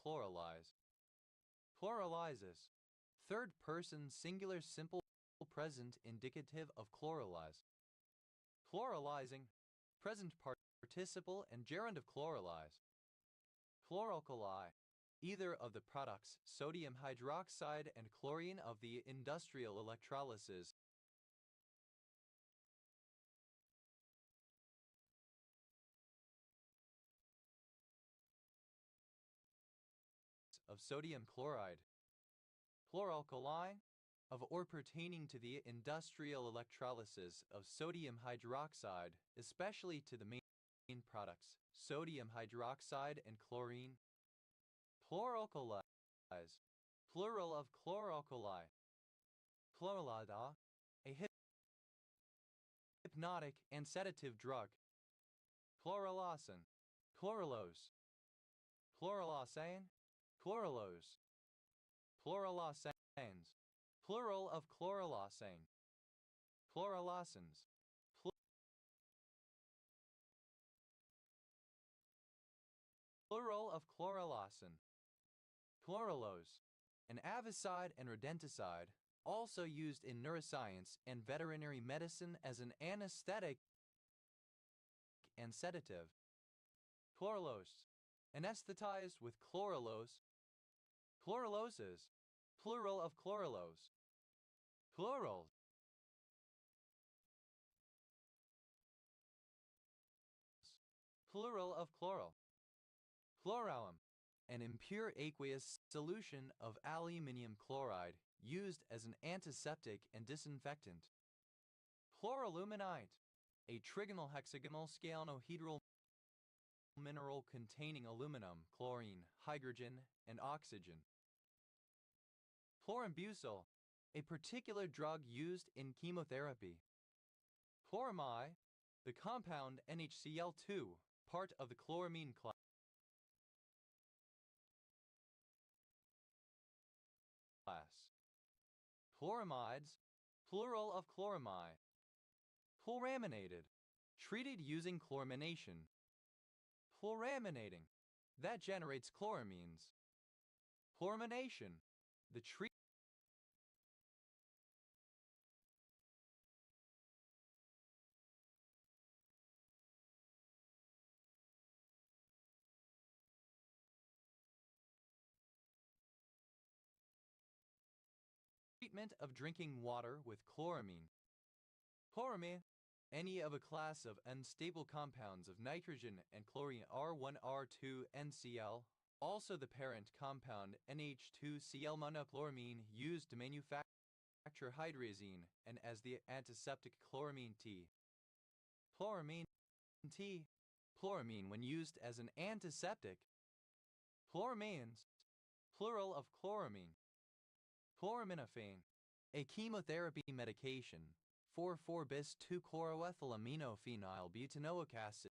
chlorolyze. Chlorolyzes. Third person singular simple present indicative of chlorolyze. Chlorolyzing. Present participle and gerund of chlorolyze. Chloralkali. Either of the products sodium hydroxide and chlorine of the industrial electrolysis of sodium chloride. Chloralkali of or pertaining to the industrial electrolysis of sodium hydroxide, especially to the main products sodium hydroxide and chlorine. Chloralkalize. Plural of chloralkali. Chloralada, a hypnotic and sedative drug. Chloralacin. Chloralose. Chloralacane. Chloralose. Chloralacanes. Plural of chloralacane. Chloralacins. Plural of chloralacin. Chloralose. An avicide and rodenticide, also used in neuroscience and veterinary medicine as an anesthetic and sedative. Chloralose. Anesthetized with chloralose. Chloraloses. Plural of chloralose. Chlorals. Plural of chloral. Chloralum. An impure aqueous solution of aluminium chloride used as an antiseptic and disinfectant. Chloraluminite. A trigonal hexagonal scalenohedral mineral containing aluminum, chlorine, hydrogen, and oxygen. Chlorambucil. A particular drug used in chemotherapy. Chloramine. The compound NHCl2, part of the chloramine class. Chloramides, plural of chloramine. Chloraminated, treated using chloramination. Chloraminating, that generates chloramines. Chloramination, the treatment of drinking water with chloramine. Chloramine, any of a class of unstable compounds of nitrogen and chlorine R1R2NCl, also the parent compound NH2Cl monochloramine used to manufacture hydrazine and as the antiseptic chloramine T. Chloramine T. Chloramine when used as an antiseptic. Chloramines, plural of chloramine. Chloraminophen, a chemotherapy medication, 4,4-bis-2-chloroethylaminophenylbutanoic acid,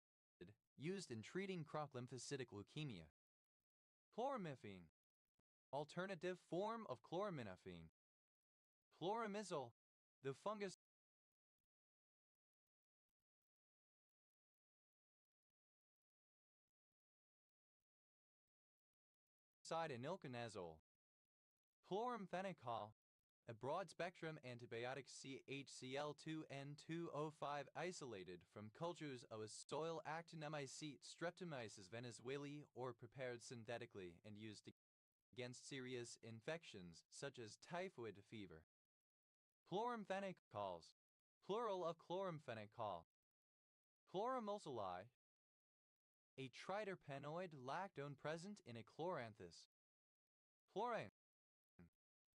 used in treating chronic lymphocytic leukemia. Chloramifene, alternative form of chloraminophen. Chloramizole, the fungus inilconazole. Chloramphenicol, a broad-spectrum antibiotic CHCl2N2O5 isolated from cultures of a soil actinomycete Streptomyces venezuelae or prepared synthetically and used against serious infections such as typhoid fever. Chloramphenicals, plural of chloramphenicol. Chloramulsili, a triterpenoid lactone present in a chloranthus. Chlorine,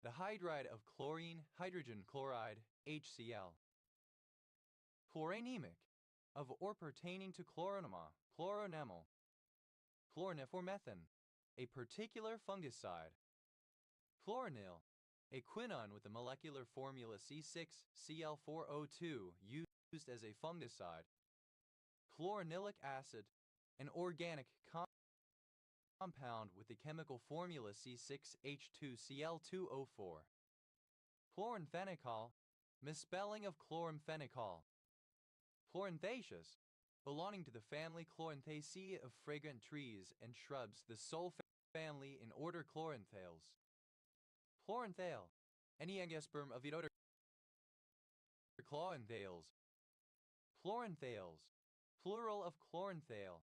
the hydride of chlorine, hydrogen chloride, HCl. Chloranemic, of or pertaining to chloronema, chloronamyl. Chloriniformethane, a particular fungicide. Chloranil, a quinone with the molecular formula C6Cl4O2 used as a fungicide. Chloranilic acid, an organic compound with the chemical formula C6H2Cl2O4. Chloramphenicol, misspelling of chloramphenicol. Chloranthaceous, belonging to the family Chloranthaceae of fragrant trees and shrubs, the sole family in order Chloranthales. Chloranthale, any angiosperm of the order Chloranthales. Chloranthales, plural of chloranthale.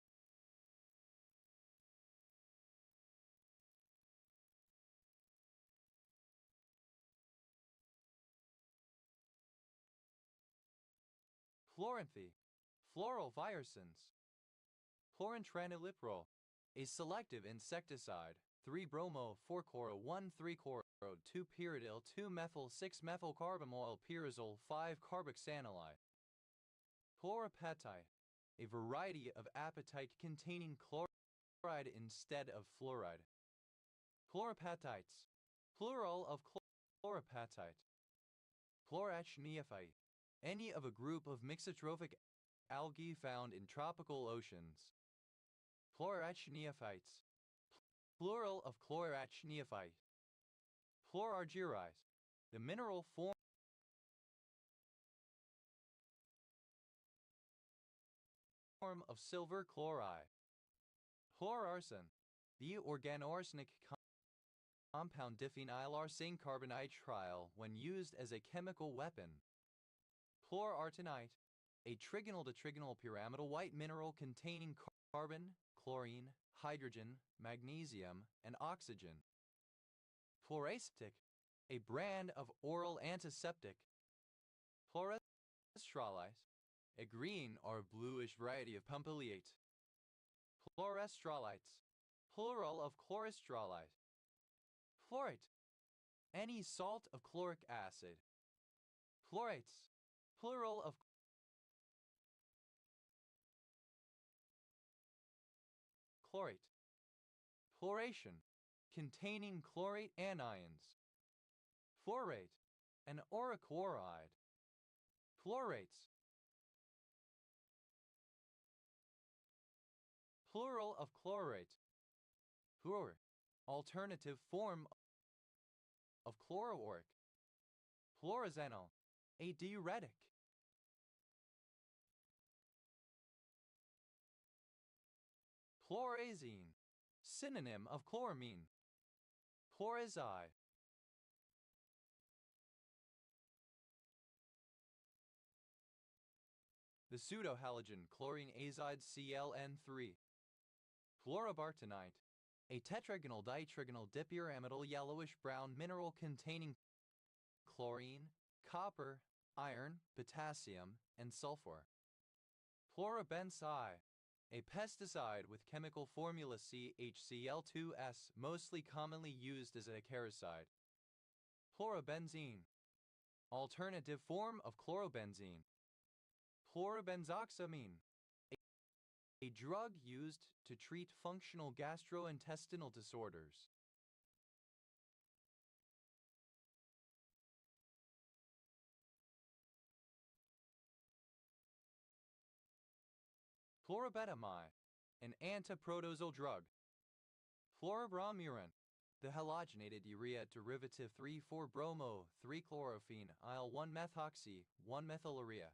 Chloranthy, floral virescens. Chlorantraniliprol, a selective insecticide, 3-bromo-4-chloro-1,3-chloro, 2-pyridyl, 2-methyl-6-methylcarbamyl pyrazole, 5-carboxanilide. Chloropatite, a variety of apatite containing chloride instead of fluoride. Chloropatites, plural of chloropatite. Chlorachniophite, any of a group of mixotrophic algae found in tropical oceans. Chlorachniopites, plural of chlorachniophite. Chlorargyrize, the mineral form of silver chloride. Chlorarsen, the organoarsenic compound diphenylarsine carbonitrile when used as a chemical weapon. Chlorartenite, a trigonal to trigonal pyramidal white mineral containing carbon, chlorine, hydrogen, magnesium, and oxygen. Chloraseptic, a brand of oral antiseptic. Chlorestrolize, a green or bluish variety of pumpylate. Chlorestrolites, plural of chlorestrolite. Chlorate, any salt of chloric acid. Chlorates, plural of chlorate. Chloration, containing chlorate anions. Fluorate, an orichloride. Fluorates, plural of chlorate. Fluor, alternative form of chloroauric. Fluorazanol, a diuretic. Chlorazine, synonym of chloramine. Chlorazide, the pseudohalogen chlorine azide ClN3. Chlorobartonite, a tetragonal ditrigonal dipyramidal yellowish-brown mineral containing chlorine, copper, iron, potassium, and sulfur. Chlorobenzai, a pesticide with chemical formula CHCl2S, mostly commonly used as a acaricide. Chlorobenzene, alternative form of chlorobenzene. Chlorobenzoxamine, a drug used to treat functional gastrointestinal disorders. Chlorobetamide, an antiprotozoal drug. Chlorobromurin, the halogenated urea derivative 3,4-bromo-3-chlorophene, 1-methoxy, 1-methylurea.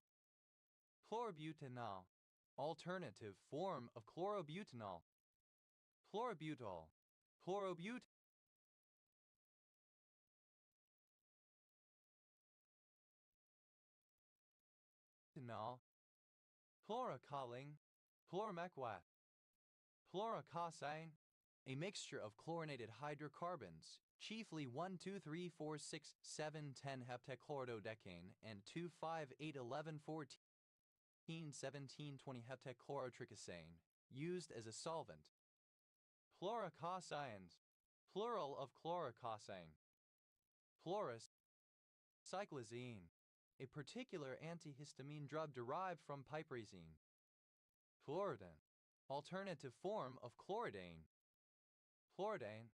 Chlorobutanol, alternative form of chlorobutanol. Chlorobutol, chlorobutanol, chlorocholine, chloromecwat. Chlorocosine, a mixture of chlorinated hydrocarbons, chiefly 1,2,3,4,6,7,10-heptachloroodecane and 2,5,8,11,14,17,20-heptachlorotricosane, used as a solvent. Chlorocosines, plural of chlorocosane. Chlorocyclazine, a particular antihistamine drug derived from piperazine. Chloridin, alternative form of chloridane. Chloridane,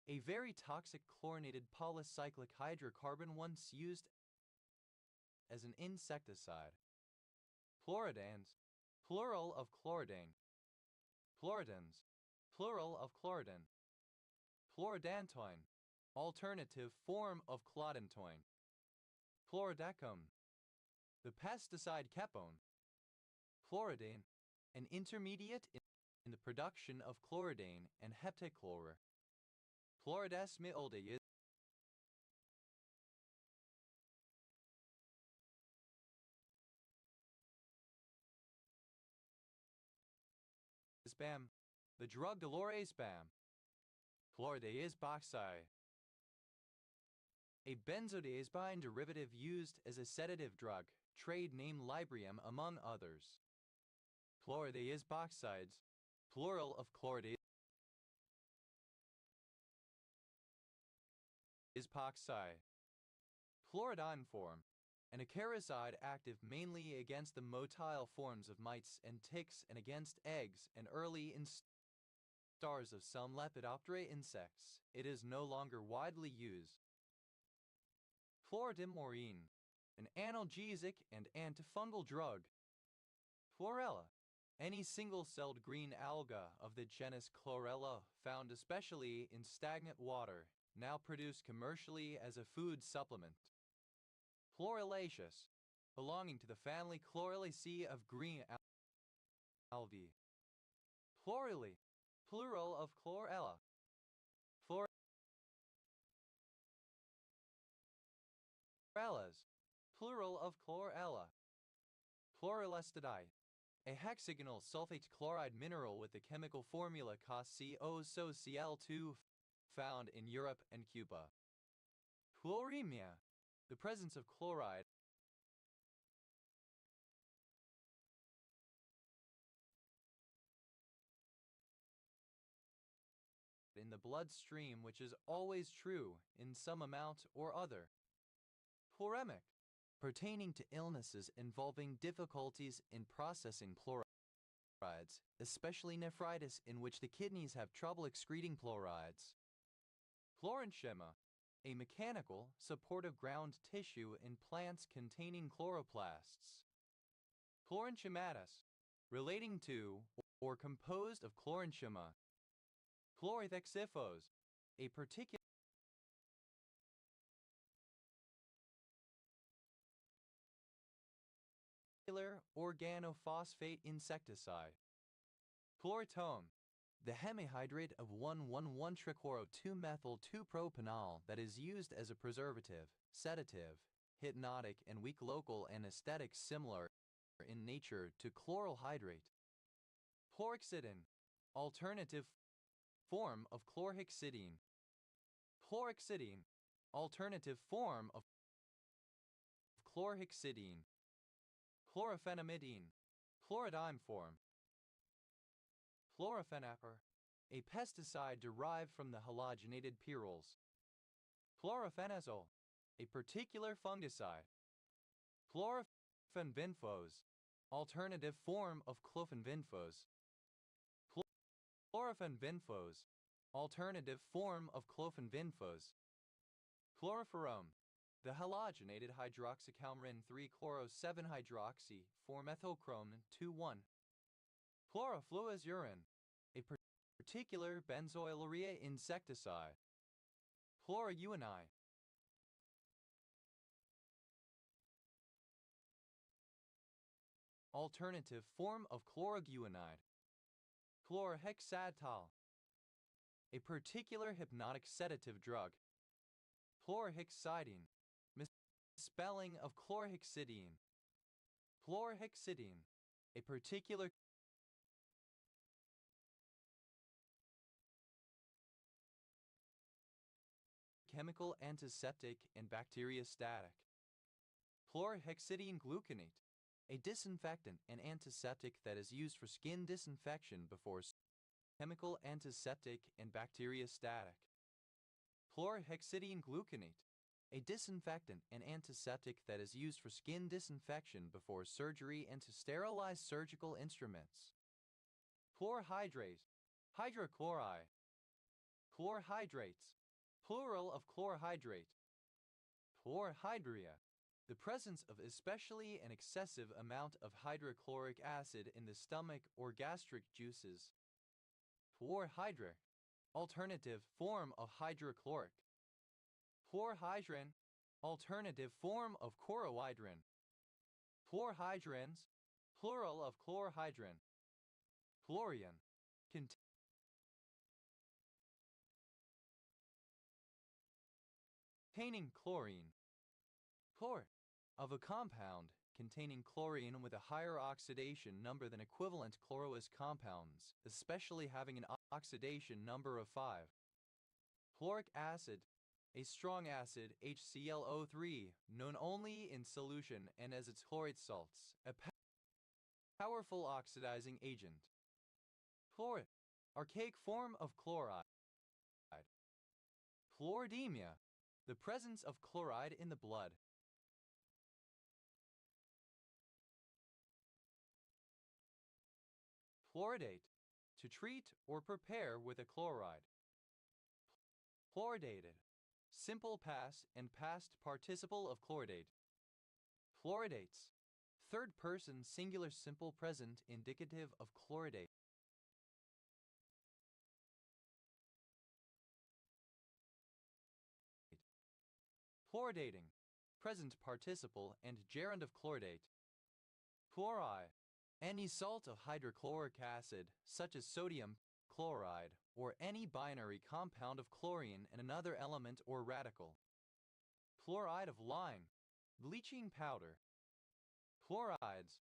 a very toxic chlorinated polycyclic hydrocarbon once used as an insecticide. Chloridans, plural of chloridane. Chloridins, plural of chloridin. Chlorodantoin, alternative form of clodantoin. Chlorodecone, the pesticide kepone. Chloridine, an intermediate in the production of chloridane and heptachlor. Chloridesmiolde spam. The drug dolorespam. Chlordiazepam. A benzodiazepine derivative used as a sedative drug, trade name Librium among others. Chlordiazepam, plural of chlordiazepam. Chloridine form, an acaricide active mainly against the motile forms of mites and ticks and against eggs and early stars of some Lepidoptera insects. It is no longer widely used. Chloridimorine, an analgesic and antifungal drug. Chlorella, any single-celled green alga of the genus Chlorella found especially in stagnant water, now produced commercially as a food supplement. Chlorelaceous, belonging to the family Chlorelaceae of green algae. Chlorella, plural of chlorella. Chlorellas, plural of chlorella. Chlorelestidite, a hexagonal sulfate chloride mineral with the chemical formula COCl2 found in Europe and Cuba. Chloremia, the presence of chloride in the bloodstream, which is always true in some amount or other. Chloremic, pertaining to illnesses involving difficulties in processing chlorides, especially nephritis in which the kidneys have trouble excreting chlorides. Chlorenchima, a mechanical, supportive ground tissue in plants containing chloroplasts. Chlorenchimatus, relating to or composed of chlorenchima. Chlorithexifos, a particular organophosphate insecticide. Chloritome, the hemihydrate of 1,1,1-trichloro-2-methyl-2-propanol that is used as a preservative, sedative, hypnotic, and weak local anesthetic similar in nature to chloral hydrate. Chlorhexidine, alternative form of chlorhexidine. Chlorhexidine, alternative form of chlorhexidine. Chlorophenamidine, chlorodyne form. Chlorophenapar, a pesticide derived from the halogenated pyrroles. Chlorophenazole, a particular fungicide. Chlorophenvinphos, alternative form of chlorphenvinphos. Chlorophenvinphos, alternative form of chlorphenvinphos. Chloroforone, the halogenated hydroxycoumarin 3-chloro-7-hydroxy 4-methylchrome 2,1. Chlorofluozurin, a particular benzoylurea insecticide. Chlorounine, alternative form of chloroguanide. Chlorhexatal, a particular hypnotic sedative drug. Chlorhexidine, misspelling of chlorhexidine. Chlorhexidine, a particular chemical antiseptic and bacteriostatic. Chlorhexidine gluconate, a disinfectant and antiseptic that is used for skin disinfection before chemical antiseptic and bacteriostatic. Chlorhexidine gluconate, a disinfectant and antiseptic that is used for skin disinfection before surgery and to sterilize surgical instruments. Chlorhydrate, hydrochloride. Chlorhydrates, plural of chlorhydrate. Chlorhydria, the presence of especially an excessive amount of hydrochloric acid in the stomach or gastric juices. Chlorhydric, alternative form of hydrochloric. Chlorhydrin, alternative form of chlorohydrin. Chlorhydrins, plural of chlorhydrin. Chlorian. Containing chlorine. Chlor. Of a compound containing chlorine with a higher oxidation number than equivalent chlorous compounds, especially having an oxidation number of 5. Chloric acid. A strong acid, HClO3, known only in solution and as its chlorate salts, a powerful oxidizing agent. Chloride. Archaic form of chloride. Chloridemia. The presence of chloride in the blood. Chloridate. To treat or prepare with a chloride. Chloridated. Simple past and past participle of chloridate. Chloridates. Third person singular simple present indicative of chloridate. Chloridating. Present participle and gerund of chloridate. Chlori. Any salt of hydrochloric acid, such as sodium chloride, or any binary compound of chlorine and another element or radical. Chloride of lime. Bleaching powder. Chlorides.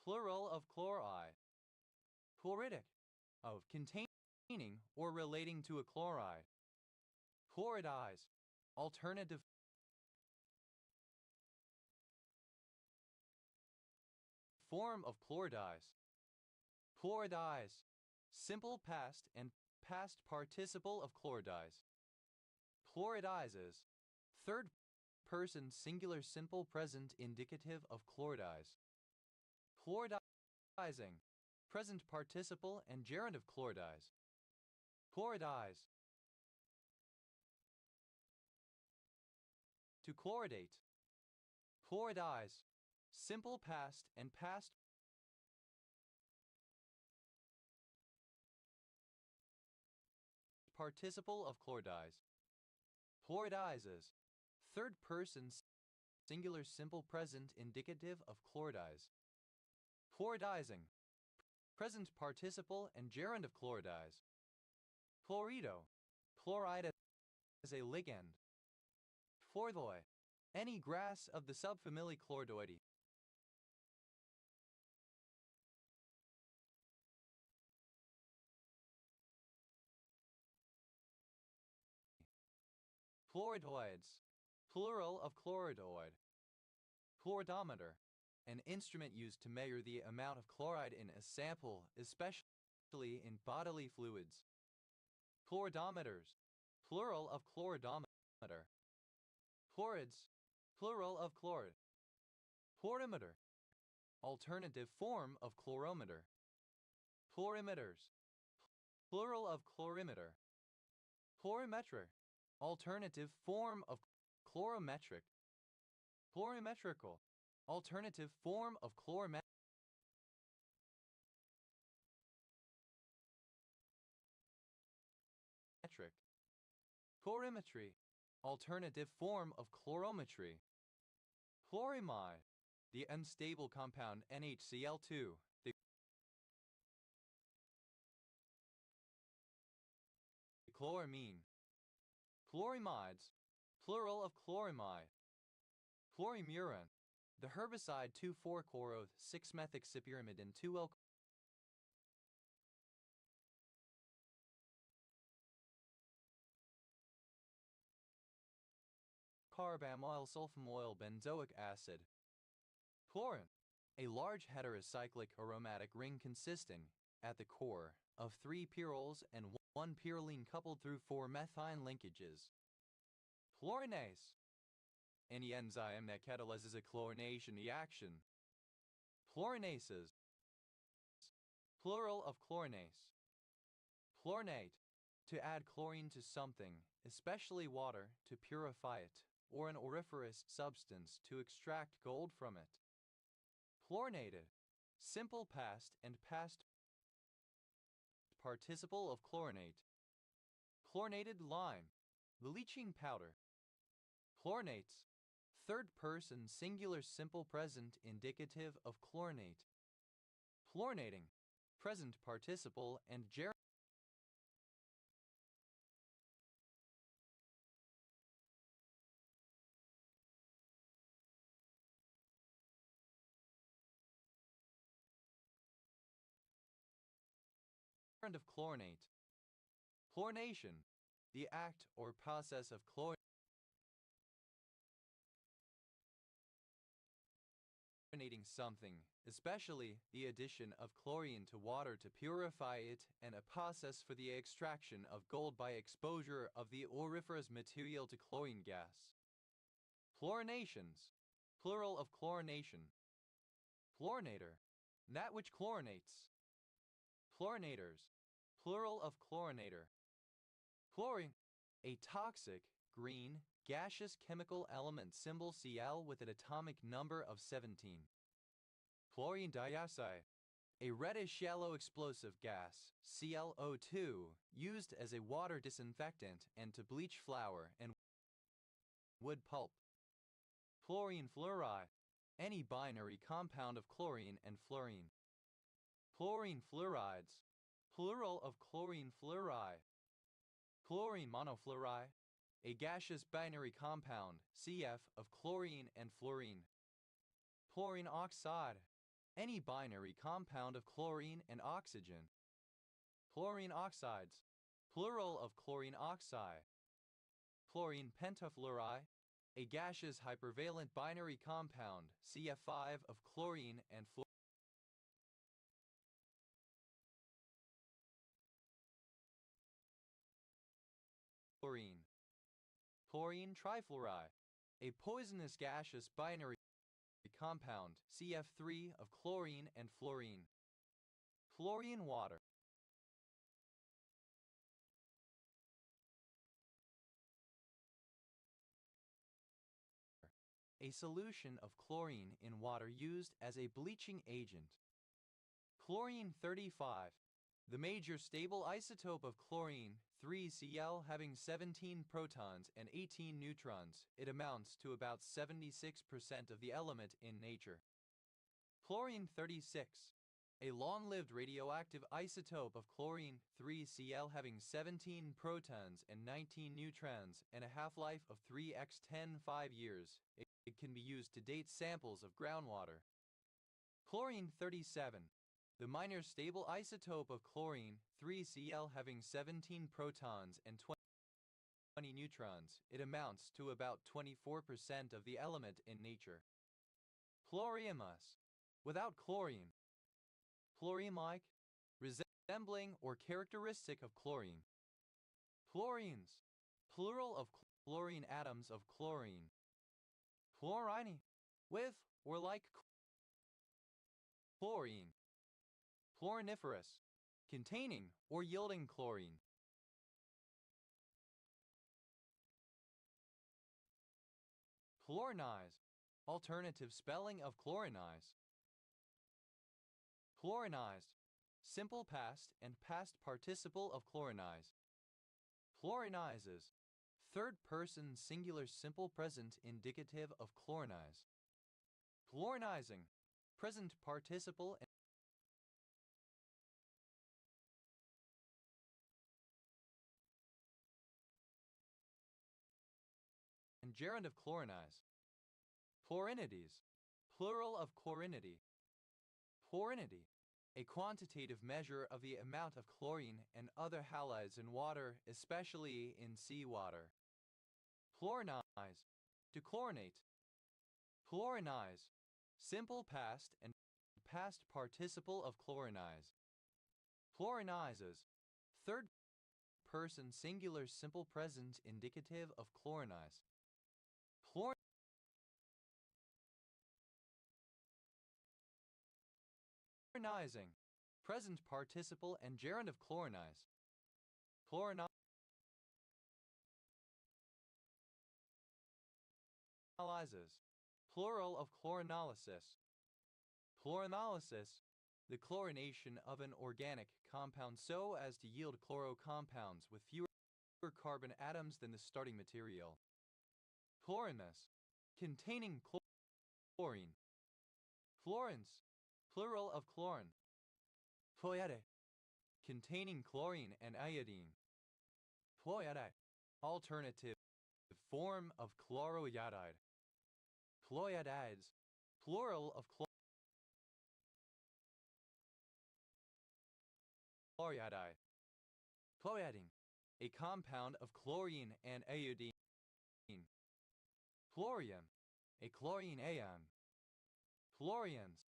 Plural of chlori. Chloridic. Of containing or relating to a chloride. Chloridize. Alternative form of chloridize. Chloridize. Simple past and past participle of chloridize. Chloridizes. Third person singular simple present indicative of chloridize. Chloridizing. Present participle and gerund of chloridize. Chloridize. To chloridate. Chloridize. Simple past and past participle of chloridize. Chloridizes. Third person singular simple present indicative of chloridize. Chloridizing. Present participle and gerund of chloridize. Chlorido. Chloride as a ligand. Chlorthoi. Any grass of the subfamily Chlordoideae. Chloridoids. Plural of chloridoid. Chloridometer. An instrument used to measure the amount of chloride in a sample, especially in bodily fluids. Chloridometers. Plural of chloridometer. Chlorids. Plural of chlorid. Chlorimeter. Alternative form of chlorometer. Chlorimeters. Plural of chlorimeter. Chlorimeter. Alternative form of chlorometric. Chlorimetrical. Alternative form of chlorometric. Chlorimetry. Alternative form of chlorometry. Chlorimide. The unstable compound NaCl2. The chloramine. Chlorimides. Plural of chlorimide. Chlorimurin. The herbicide 2,4-chloro-6-methoxypyrimidine 2L carbamoyl sulfamoyl benzoic acid. Chlorin. A large heterocyclic aromatic ring consisting, at the core, of 3 pyrroles and 1 pyrroline coupled through 4 methine linkages. Chlorinase. Any enzyme that catalyzes a chlorination reaction. Chlorinases. Plural of chlorinase. Chlorinate. To add chlorine to something, especially water, to purify it, or an auriferous substance to extract gold from it. Chlorinated. Simple past and past participle of chlorinate. Chlorinated lime. Bleaching powder. Chlorinates. Third person singular simple present indicative of chlorinate. Chlorinating. present participle and gerund of chlorinate. Chlorination, the act or process of chlorinating something, especially the addition of chlorine to water to purify it, and a process for the extraction of gold by exposure of the auriferous material to chlorine gas. Chlorinations, plural of chlorination. Chlorinator, that which chlorinates. Chlorinators, plural of chlorinator. Chlorine, a toxic, green, gaseous chemical element symbol Cl with an atomic number of 17. Chlorine dioxide, a reddish yellow explosive gas, ClO2, used as a water disinfectant and to bleach flour and wood pulp. Chlorine fluoride, any binary compound of chlorine and fluorine. Chlorine fluorides, plural of chlorine fluoride. Chlorine monofluoride, a gaseous binary compound, CF, of chlorine and fluorine. Chlorine oxide, any binary compound of chlorine and oxygen. Chlorine oxides, plural of chlorine oxide. Chlorine pentafluoride, a gaseous hypervalent binary compound, CF5, of chlorine and fluorine. Chlorine trifluoride, a poisonous gaseous binary compound, CF3, of chlorine and fluorine. Chlorine water, a solution of chlorine in water used as a bleaching agent. Chlorine 35, the major stable isotope of chlorine, 3Cl, having 17 protons and 18 neutrons. It amounts to about 76% of the element in nature. Chlorine 36, a long-lived radioactive isotope of chlorine, 3Cl, having 17 protons and 19 neutrons and a half-life of 3x10 5 years. It can be used to date samples of groundwater. Chlorine 37, the minor stable isotope of chlorine, 3Cl, having 17 protons and 20 neutrons. It amounts to about 24% of the element in nature. Chloremous, without chlorine. Chlorine-like, resembling or characteristic of chlorine. Chlorines, plural of chlorine atoms of chlorine. Chlorine, with or like chlorine. Chloriniferous, containing or yielding chlorine. Chlorinize, alternative spelling of chlorinize. Chlorinized, simple past and past participle of chlorinize. Chlorinizes, third person singular simple present indicative of chlorinize. Chlorinizing, present participle and gerund of chlorinize. Chlorinides, plural of chlorinity. Chlorinity, a quantitative measure of the amount of chlorine and other halides in water, especially in seawater. Chlorinize, to chlorinate. Chlorinize, simple past and past participle of chlorinize. Chlorinizes, third person singular simple present indicative of chlorinize. Chlorinizing, present participle and gerund of chlorinize. Chlorinizes, plural of chlorinalysis. Chlorinalysis, the chlorination of an organic compound so as to yield chloro compounds with fewer carbon atoms than the starting material. Chlorinous, containing chlorine. Fluorines, plural of chlorin. Fluoride, containing chlorine and iodine. Fluoride, alternative form of chloroiodide. Fluorides, plural of chloroiodide. Fluoriding, a compound of chlorine and iodine. Fluorium, a chlorine ion. Fluorians,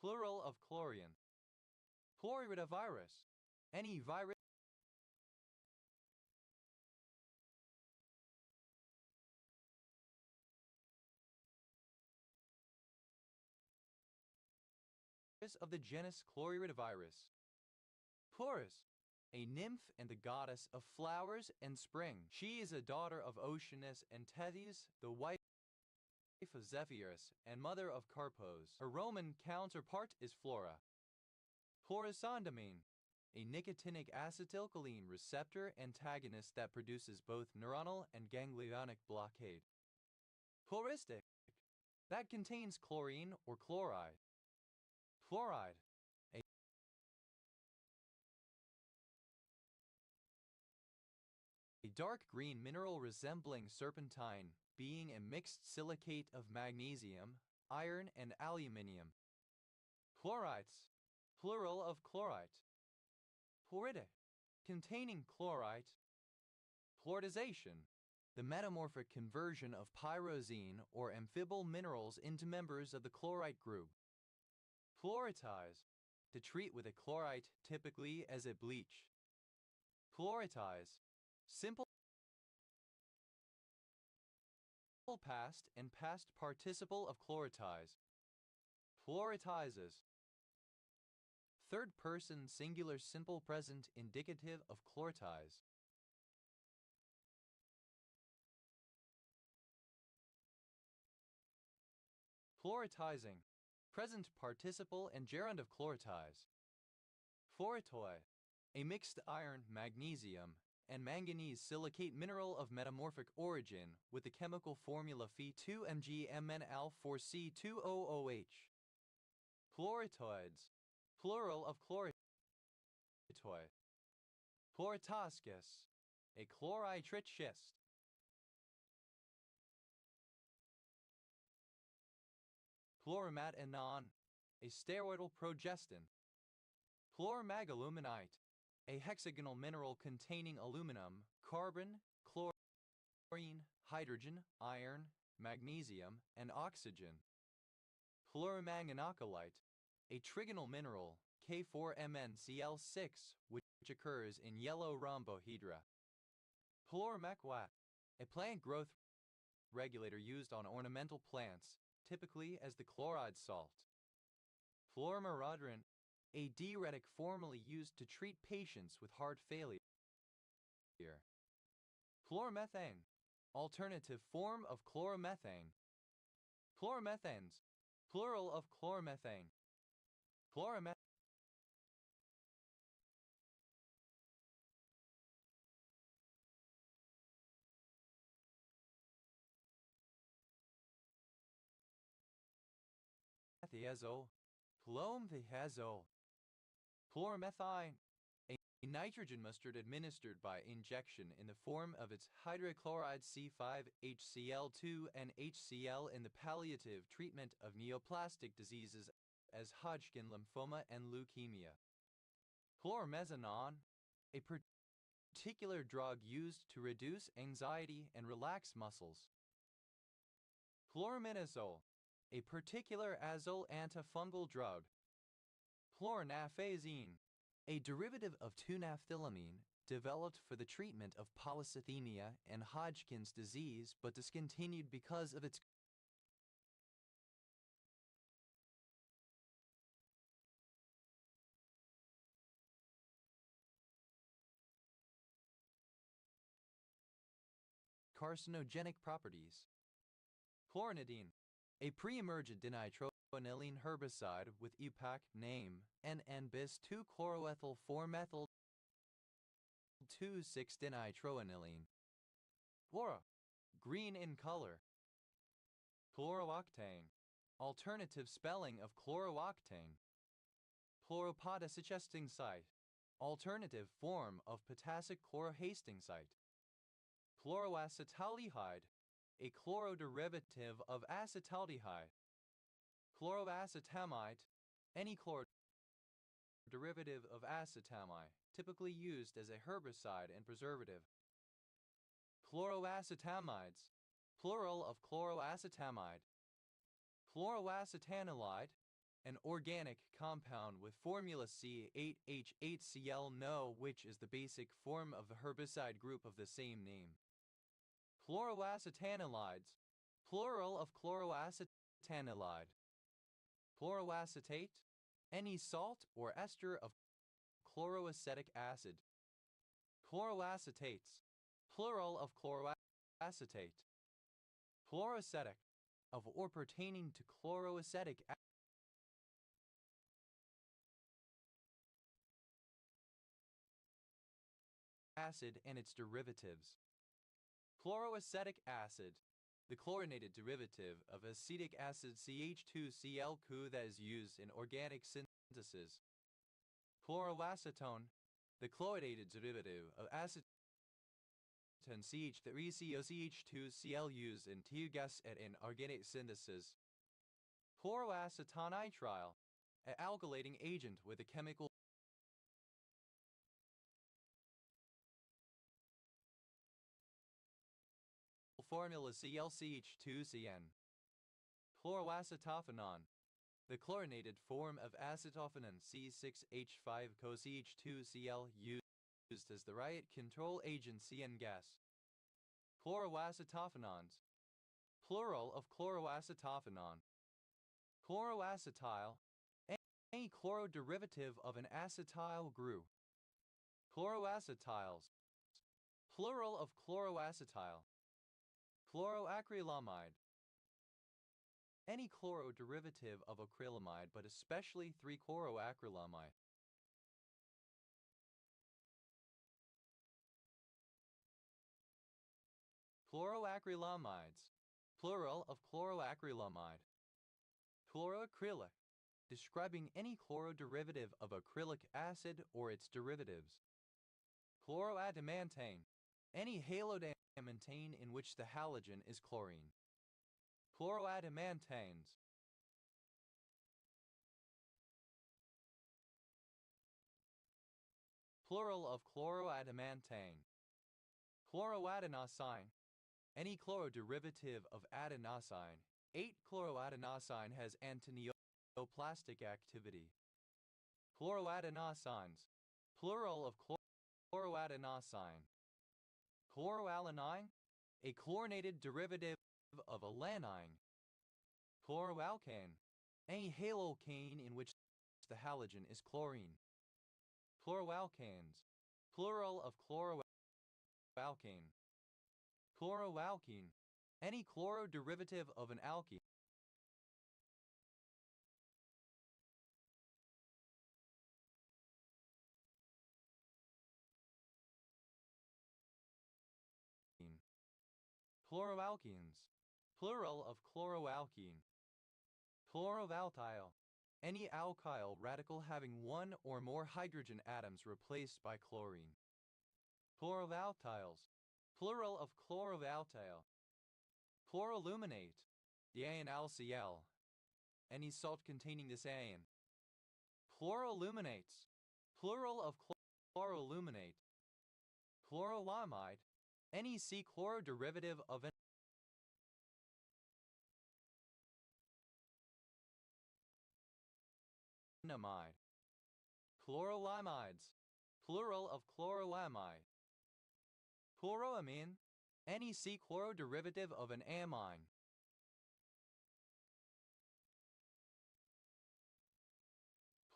plural of chlorian. Floridavirus, any virus of the genus Floridavirus. Florus, a nymph and the goddess of flowers and spring. She is a daughter of Oceanus and Tethys, the wife of Zephyrus and mother of Carpos. Her Roman counterpart is Flora. Furosemide, a nicotinic acetylcholine receptor antagonist that produces both neuronal and ganglionic blockade. Fluoristic, that contains chlorine or chloride. Fluoride, a dark green mineral resembling serpentine, being a mixed silicate of magnesium, iron, and aluminium. Fluorides, plural of chlorite. Fluoridic, containing chlorite. Fluoridization, the metamorphic conversion of pyrozine or amphibolyl minerals into members of the chlorite group. Fluoritize, to treat with a chlorite typically as a bleach. Fluoritize, simple past and past participle of chloritize. Fluoritizes, third person singular simple present indicative of chloritize. Fluoritizing, present participle and gerund of chloritize. Fluoritoy, a mixed iron, magnesium, and manganese silicate mineral of metamorphic origin with the chemical formula Fe2MgMnAl4C2OOH. Fluoritoids, plural of chloritoy. Fluoritoscus, a chlorite schist. Fluoramatinon, a steroidal progestin. Fluoromagaluminite, a hexagonal mineral containing aluminum, carbon, chlorine, hydrogen, iron, magnesium, and oxygen. Fluoromanganocolite, a trigonal mineral, K4MnCl6, which occurs in yellow rhombohedra. Fluoromecquat, a plant growth regulator used on ornamental plants, typically as the chloride salt. Fluoromerodrine, a diuretic formerly used to treat patients with heart failure. Fluoromethane, alternative form of chloromethane. Fluoromethanes, plural of chloromethane. Fluoromethane, fluomethazole, fluoromethine, a nitrogen mustard administered by injection in the form of its hydrochloride C5HCl2 and HCl in the palliative treatment of neoplastic diseases as Hodgkin lymphoma and leukemia. Fluoromezanon, a particular drug used to reduce anxiety and relax muscles. Fluorominazole, a particular azole antifungal drug. Fluorinaphazine, a derivative of 2-naphthylamine developed for the treatment of polycythemia and Hodgkin's disease but discontinued because of its carcinogenic properties. Fluorinidine, a pre-emergent dinitroanilene herbicide with EPAC name NN-bis-2-chloroethyl 4-methyl-2,6-dinitroanilene. Fluora, green in color. Fluorooctane, Alternative spelling of chlorooctane. Chloropodacetylsite. Alternative form of potassic chlorhastings. Chloroacetaldehyde, a chloroderivative of acetaldehyde. Chloroacetamide, any chlorderivative of acetamide, typically used as a herbicide and preservative. Chloroacetamides, plural of chloroacetamide. Chloroacetanilide, an organic compound with formula C8H8Cl, no, which is the basic form of the herbicide group of the same name. Chloroacetanilides, plural of chloroacetanilide. Chloroacetate, any salt or ester of chloroacetic acid. Chloroacetates, plural of chloroacetate. Chloroacetic, of or pertaining to chloroacetic acid and its derivatives. Chloroacetic acid, the chlorinated derivative of acetic acid CH2Cl2 that is used in organic synthesis. Chloroacetone, the chlorinated derivative of acetone CH3COCH2Cl used in tear gas and in organic synthesis. Chloroacetonitrile, an alkylating agent with a chemical formula ClCH2CN. Chloroacetophenone, the chlorinated form of acetophenone C6H5COCH2Cl used as the riot control agent CN gas. Chloroacetophenones, plural of chloroacetophenone. Chloroacetyl, any chloroderivative of an acetyl group. Chloroacetyls, plural of chloroacetyl. Chloroacrylamide, any chloroderivative of acrylamide, but especially 3-chloroacrylamide. Chloroacrylamides, plural of chloroacrylamide. Chloroacrylic, describing any chloroderivative of acrylic acid or its derivatives. Chloroadamantane, any halodamantane in which the halogen is chlorine. Chloroadamantanes, plural of chloroadamantane. Chloroadenosine, any chloroderivative of adenosine. 8-chloroadenosine has antineoplastic activity. Chloroadenosines, plural of chloroadenosine. Chloroalanine, a chlorinated derivative of alanine. Chloroalkane, any halocane in which the halogen is chlorine. Chloroalkanes, plural of chloroalkane. Chloroalkene, any chloroderivative of an alkene. Chloroalkenes, plural of chloroalkene. Chlorovoltyl, any alkyl radical having one or more hydrogen atoms replaced by chlorine. Chlorovoltyls, plural of chlorovoltyl. Chloroluminate, DiNLCl, any salt containing this ion. Chloroluminates, plural of chloroluminate. Chlorolamide, any C-chloroderivative of an amide. Chlorolamides, plural of chlorolamide. Chloroamine, any C-chloroderivative of an amine.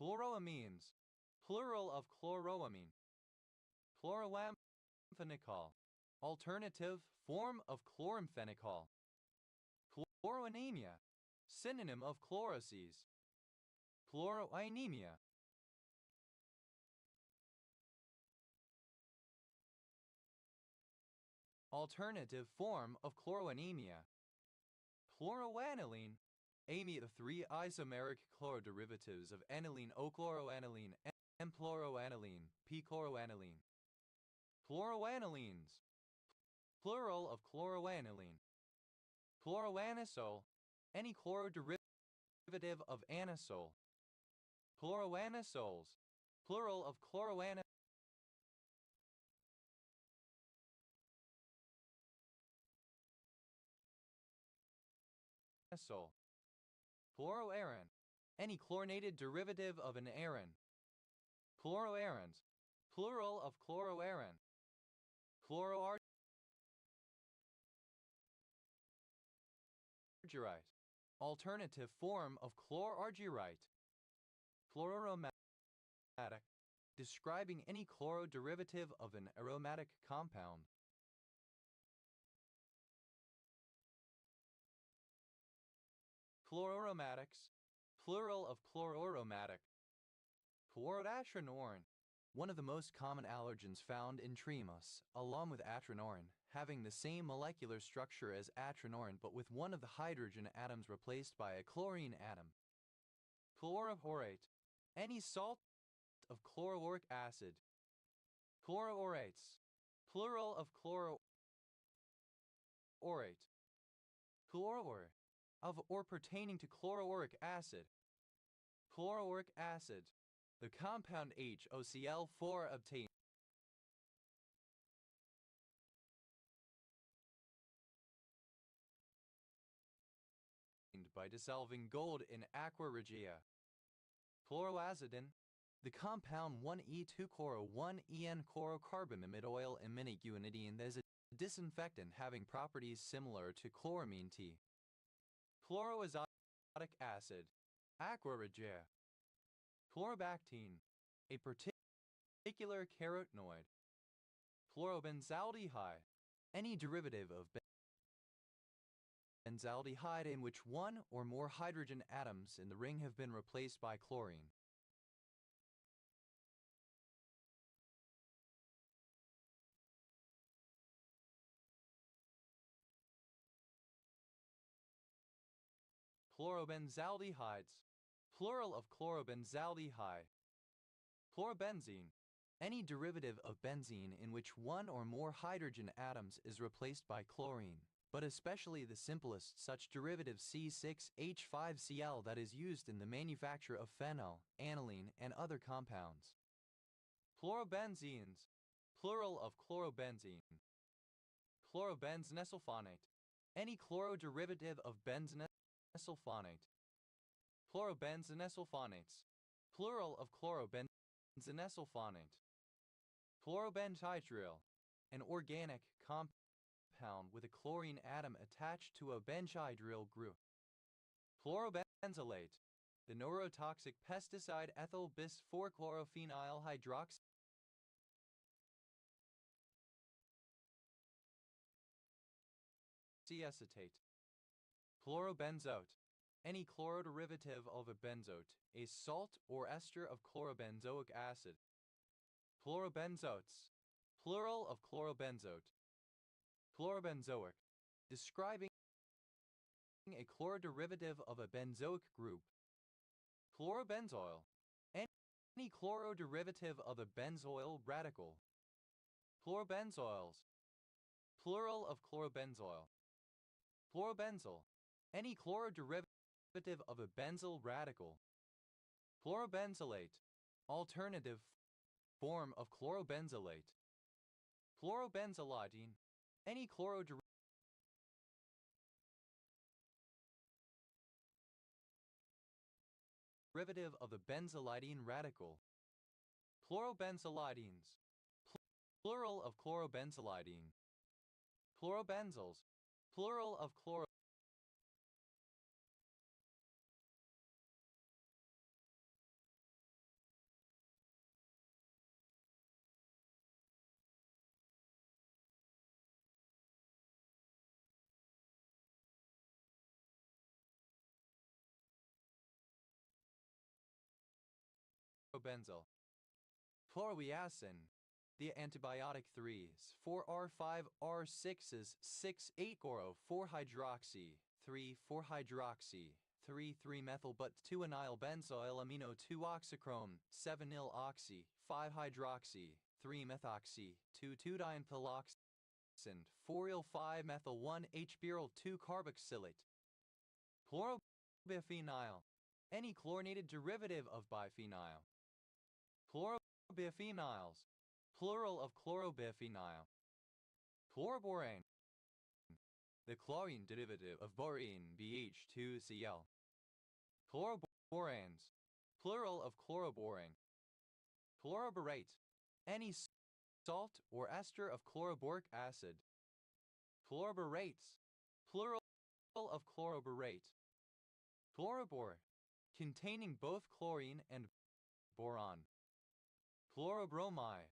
Chloroamines, plural of chloroamine. Chloramphenicol, alternative form of chloramphenicol. Chloroanemia, synonym of chlorosis. Chloroanemia, alternative form of chloroanemia. Chloroaniline, Amy, the three isomeric chloroderivatives of aniline: O-chloroaniline, M-chloroaniline, P-chloroaniline. Chloroanilines. Plural of chloroaniline. Chloroanisole. Any chloroDerivative of anisole. Chloroanisoles. Plural of chloroanisole. Chloroaran. Any chlorinated derivative of an aran. Chloroarans. Plural of chloroaran. Chloroargyrite. Alternative form of chlorargyrite. Chloroaromatic. Describing any chloro-derivative of an aromatic compound. Chloroaromatics. Plural of chloroaromatic. Chloroatranorin. One of the most common allergens found in tremus, along with atranorin, having the same molecular structure as atranorin but with one of the hydrogen atoms replaced by a chlorine atom. Chloroaurate. Any salt of chloroauric acid. Chloroaurates. Plural of chloroaurate. Chloroaur. Of or pertaining to chloroauric acid. Chloroauric acid. The compound HOCl4 obtained by dissolving gold in aqua regia. Chloroazidin. The compound 1E2-chloro-1-en-chlorocarbamide oil iminic guanidine that is a disinfectant having properties similar to chloramine T. Chloroazotic acid. Aqua regia. Chlorobactine. A particular carotenoid. Chlorobenzaldehyde. Any derivative of benzaldehyde in which one or more hydrogen atoms in the ring have been replaced by chlorine. Chlorobenzaldehydes. Plural of chlorobenzaldehyde. Chlorobenzene. Any derivative of benzene in which one or more hydrogen atoms is replaced by chlorine, but especially the simplest such derivative C6H5Cl that is used in the manufacture of phenol, aniline, and other compounds. Chlorobenzenes. Plural of chlorobenzene. Chlorobenzenesulfonate. Any chloro-derivative of benzenesulfonate. Chlorobenzenesulfonates. Plural of chlorobenzenesulfonate. Chlorobenzhydryl. An organic compound with a chlorine atom attached to a benzhydryl group. Chlorobenzolate. The neurotoxic pesticide ethyl bis 4-chlorophenyl hydroxyacetate. Chlorobenzoate. Any chloro-derivative of a benzoate, a salt or ester of chlorobenzoic acid. Chlorobenzoates. Plural of chlorobenzoate. Chlorobenzoic. Describing a chloro-derivative of a benzoic group. Chlorobenzoyl. Any chloro-derivative of a benzoyl radical. Chlorobenzoyls. Plural of chlorobenzoyl. Chlorobenzyl. Any chloro-derivative of a benzyl radical. Chlorobenzolate. Alternative form of chlorobenzolate. Chlorobenzolidine. Any chloro-derivative of a benzolidine radical. Chlorobenzolidines. Plural of chlorobenzolidine. Chlorobenzyls. Plural of chlorobenzyl. Chloroiacin. The antibiotic 3s, 4R5R6s, 6,8-chloro, 4-hydroxy, 3,4-hydroxy, 3,3-methyl but 2-anyl benzoyl amino 2-oxychrome 7-il oxy 5-hydroxy 3-methoxy 2,2-dienethyloxin 4-il 5-methyl 1-H-butyl 2-carboxylate. Chlorobiphenyl, any chlorinated derivative of biphenyl. Chlorobiphenyls, plural of chlorobiphenyl. Chloroborane, the chlorine derivative of borane BH2Cl. Chloroboranes, plural of chloroborane. Chloroborate, any salt or ester of chloroboric acid. Chloroborates, plural of chloroborate. Chlorobor, containing both chlorine and boron. Chlorobromide,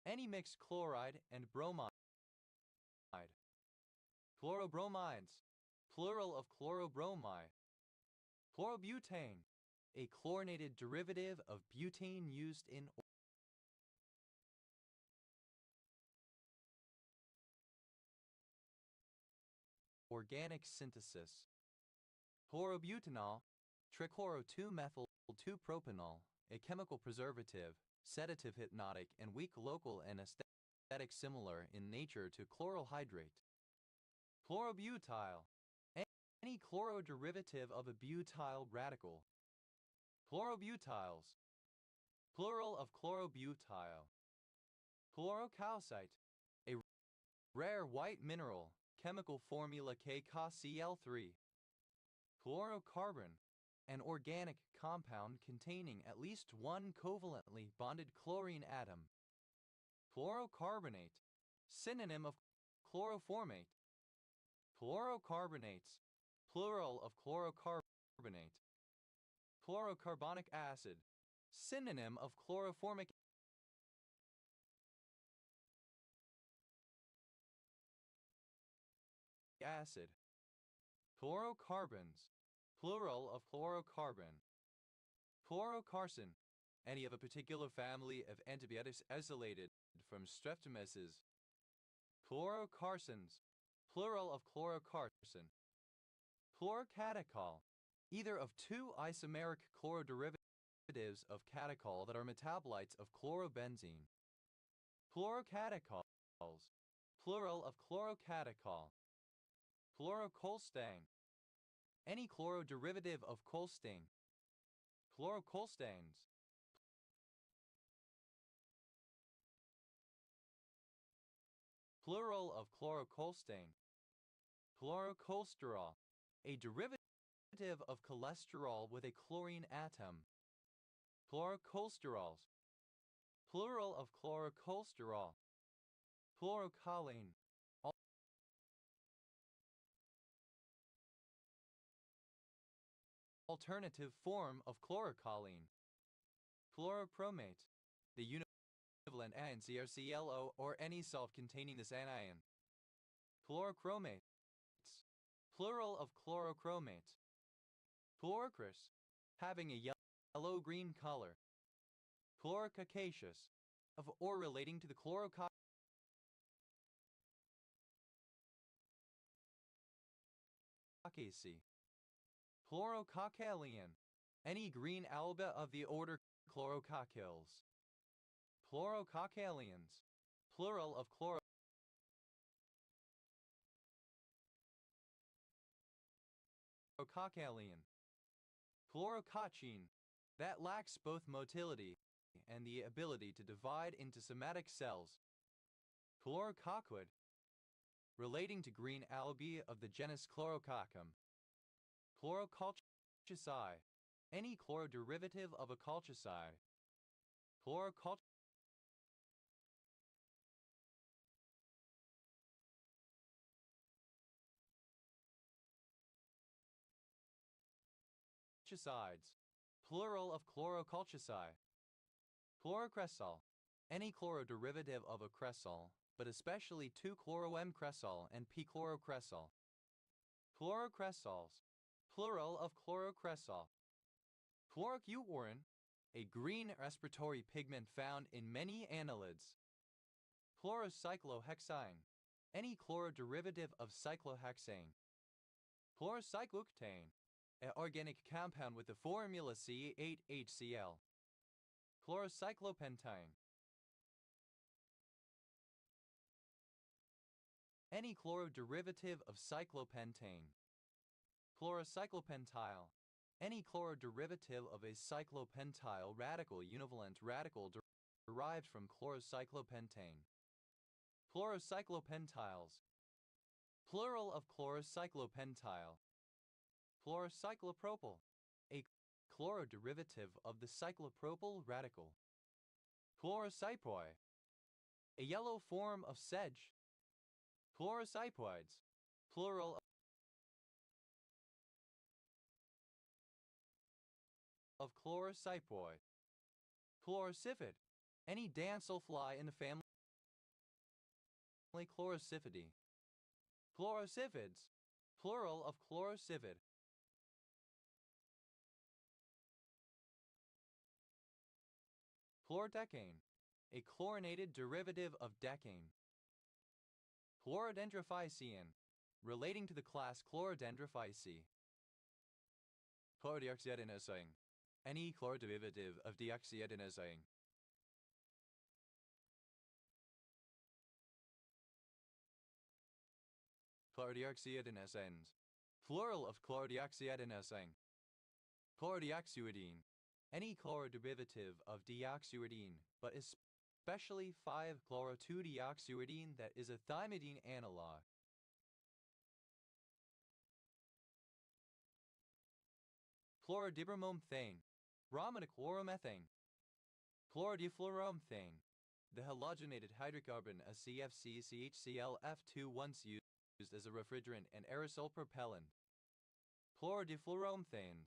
any mixed chloride and bromide. Chlorobromides, plural of chlorobromide. Chlorobutane, a chlorinated derivative of butane used in organic synthesis. Chlorobutanol, trichloro-2-methyl-2-propanol, a chemical preservative, sedative, hypnotic, and weak local anesthetic similar in nature to chloral hydrate. Chlorobutyl, any chloroderivative of a butyl radical. Chlorobutyls, plural of chlorobutyl. Chlorocalcite, a rare white mineral, chemical formula KCl3. Chlorocarbon, an organic compound containing at least one covalently bonded chlorine atom. Chlorocarbonate, synonym of chloroformate. Chlorocarbonates, plural of chlorocarbonate. Chlorocarbonic acid, synonym of chloroformic acid. Chlorocarbons, plural of chlorocarbon. Chlorocarcin, any of a particular family of antibiotics isolated from streptomyces. Chlorocarcins, plural of chlorocarcin. Chlorocatechol, either of two isomeric chloroderivatives of catechol that are metabolites of chlorobenzene. Chlorocatechols, plural of chlorocatechol. Chlorocolstain, any chloroderivative of colstain. Chlorocolstains, plural of chlorocolstain. Chlorocholesterol, a derivative of cholesterol with a chlorine atom. Chlorocolesterols, plural of chlorocholesterol. Chlorocholine, alternative form of chlorocholine. Chloropromate, the univalent anion CrClO or any salt containing this anion. Chlorochromates, plural of chlorochromates. Chlorochrys, having a yellow-green color. Chlorocacaceous, of or relating to the chlorocaucaceae. Chlorocaucalian, any green alga of the order Chlorocaucales. Chlorocaucalians, plural of chlorocaucalian. Chlorocaucine, that lacks both motility and the ability to divide into somatic cells. Chlorocaucoid, relating to green algae of the genus Chlorococcum. Chlorocolchicide, any chloroderivative of a colchicide. Chlorocolchicide, plural of chlorocolchicide. Chlorocresol, any chloroderivative of a cresol, but especially 2-chloro-M-cresol and p-chlorocresol. Chlorocresols, plural of chlorocresol. Chloroquine, a green respiratory pigment found in many annelids. Chlorocyclohexane, any chloroderivative of cyclohexane. Chlorocyclooctane, An organic compound with the formula C8HCl. Chlorocyclopentine. Any chloroderivative of cyclopentane. Chlorocyclopentyl. Any chloroderivative of a cyclopentyl radical univalent radical derived from chlorocyclopentane. Chlorocyclopentyls. Plural of chlorocyclopentyl. Chlorocyclopropyl. A chloroderivative of the cyclopropyl radical. Chlorocypoi. A yellow form of sedge. Chlorocypoids. Plural of chlorocypoi. Chlorocyphid. Any damselfly in the family Chlorocyphidae. Chlorocyphids. Plural of chlorocyphid. Chlordecane. A chlorinated derivative of decane. Chlorodendrophycean. Relating to the class Chlorodendrophyceae. Chlorodeoxyadenosyne. Any chloroderivative of deoxyadenosyne. Chlorodeoxyadenosynes. Plural of chlorodeoxyadenosyne. Chlorodeoxyuridine. Any chloroderivative of deoxyuridine, but especially 5-chloro-2-deoxyuridine that is a thymidine analog. Chlorodibromophane. Bromidichloromethane. Chlorodifluoromethane. The halogenated hydrocarbon of CFC-CHCl-F2 once used as a refrigerant and aerosol propellant. Chlorodifluoromethane.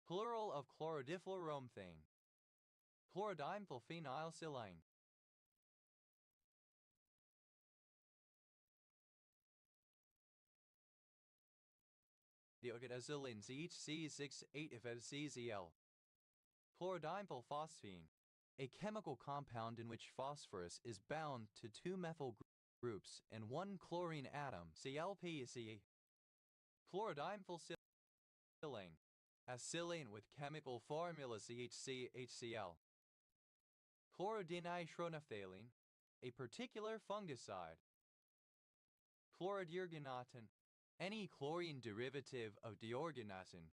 Plural of chlorodifluoromethane. Chlorodimethylphenylsilane. Deoxyethylene CHC6-8FFCCl. Chlorodimethylphosphine. A chemical compound in which phosphorus is bound to two methyl groups and one chlorine atom, ClPC. Chlorodimethylsilane. Acylane with chemical formula CHCHCl. Chlorodinitronephthalene. A particular fungicide. Chlorodeorganotin. Any chlorine derivative of deorganosine.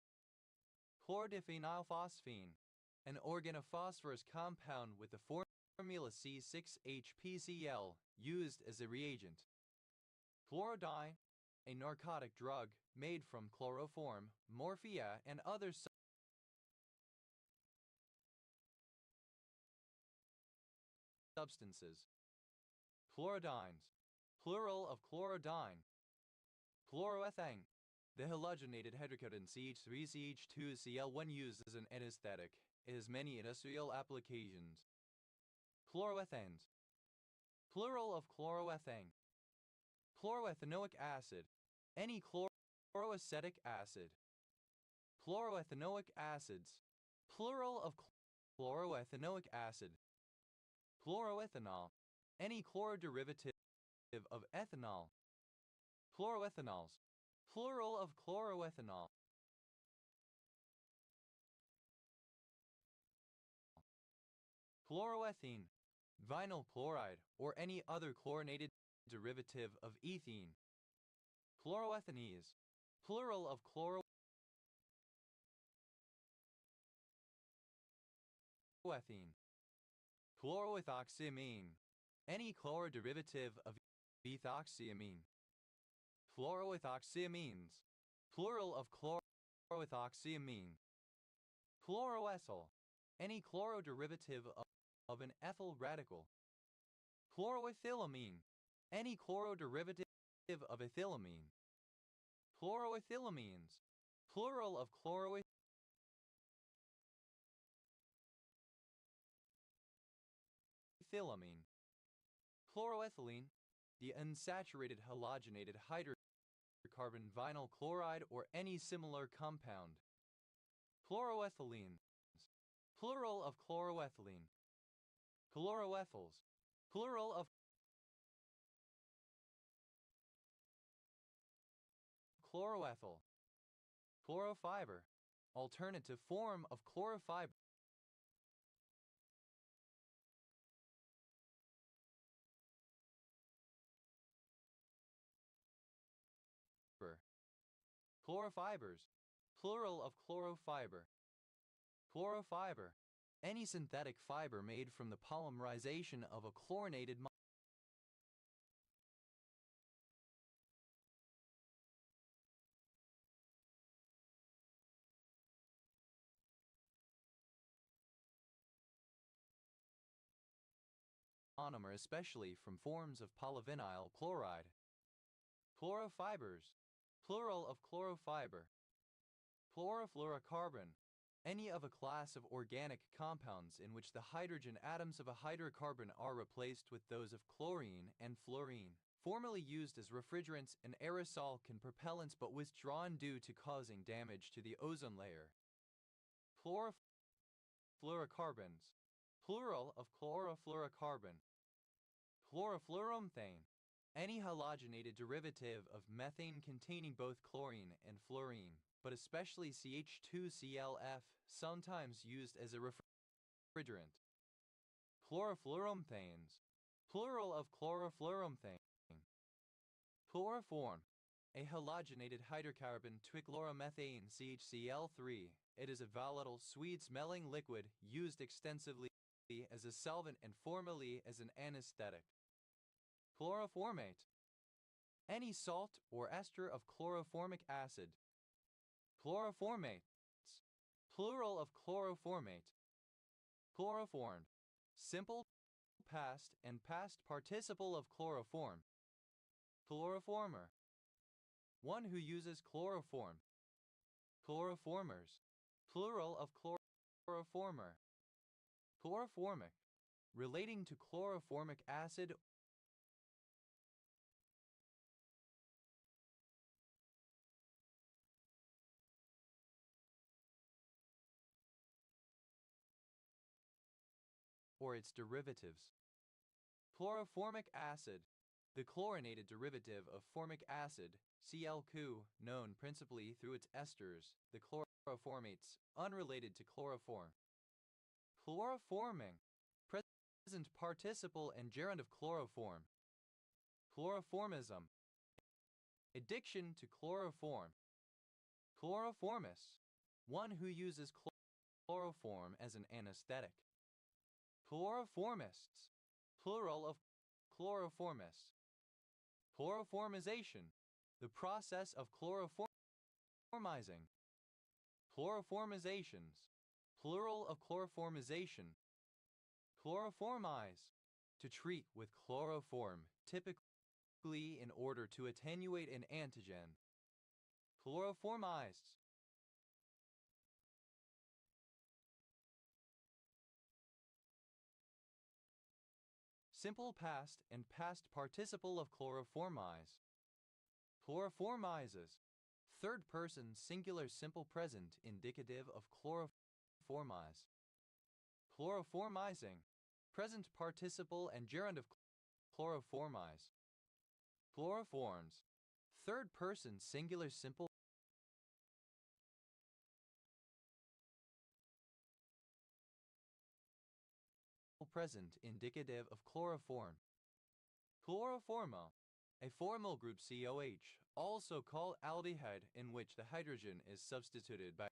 Chlorodiphenylphosphine. An organophosphorus compound with the formula C6HPCl used as a reagent. Chlorodyne. A narcotic drug made from chloroform, morphia, and other substances. Chlorodynes. Plural of chlorodyne. Chloroethane. The halogenated hydrocarbon CH3CH2Cl when used as an anesthetic. It has many industrial applications. Chloroethanes. Plural of chloroethane. Chloroethanoic acid. Any chloroacetic acid. Chloroethanoic acids. Plural of chloroethanoic acid. Chloroethanol. Any chloroderivative of ethanol. Chloroethanols. Plural of chloroethanol. Chloroethene. Vinyl chloride or any other chlorinated derivative of ethene. Chloroethanes. Plural of chloroethene. Chloroethoxyamine. Any chloroderivative of ethoxyamine. Fluoroethoxyamines. Plural of chloroethoxyamine. Chloroethyl. Any chloroderivative of an ethyl radical. Chloroethylamine. Any chloroderivative of ethylamine. Chloroethylamines. Plural of chloroethylamines. Chloroethylene. The unsaturated halogenated hydrocarbon vinyl chloride or any similar compound. Chloroethylenes. Plural of chloroethylene. Chloroethyls. Plural of chloroethyl. Chlorofiber. Alternative form of chlorofiber. Chlorofibers. Plural of chlorofiber. Chlorofiber. Any synthetic fiber made from the polymerization of a chlorinated monomer, especially from forms of polyvinyl chloride. Chlorofibers. Plural of chlorofiber. Chlorofluorocarbon. Any of a class of organic compounds in which the hydrogen atoms of a hydrocarbon are replaced with those of chlorine and fluorine. Formerly used as refrigerants and aerosol can propellants but withdrawn due to causing damage to the ozone layer. Chlorofluorocarbons. Plural of chlorofluorocarbon. Chlorofluoromethane. Any halogenated derivative of methane containing both chlorine and fluorine, but especially CH2ClF, sometimes used as a refrigerant. Chlorofluoromthanes. Plural of chlorofluoromethane. Chloroform. A halogenated hydrocarbon trichloromethane CHCl3. It is a volatile, sweet-smelling liquid used extensively as a solvent and formerly as an anesthetic. Chloroformate. Any salt or ester of chloroformic acid. Chloroformates. Plural of chloroformate. Chloroformed. Simple past and past participle of chloroform. Chloroformer. One who uses chloroform. Chloroformers. Plural of chloroformer. Chloroformic. Relating to chloroformic acid or its derivatives. Chloroformic acid. The chlorinated derivative of formic acid, Cl2, known principally through its esters, the chloroformates, unrelated to chloroform. Chloroforming. Present participle and gerund of chloroform. Chloroformism. Addiction to chloroform. Chloroformist. One who uses chloroform as an anesthetic. Chloroformists. Plural of chloroformists. Chloroformization. The process of chloroformizing. Chloroformizations. Plural of chloroformization. Chloroformize. To treat with chloroform, typically in order to attenuate an antigen. Chloroformized. Simple past and past participle of chloroformize. Chloroformizes. Third person singular simple present indicative of chloroformize. Chloroformizing. Present participle and gerund of chloroformize. Chloroforms. Third person singular simple present indicative of chloroform. Chloroforma. A formal group COH, also called aldehyde, in which the hydrogen is substituted by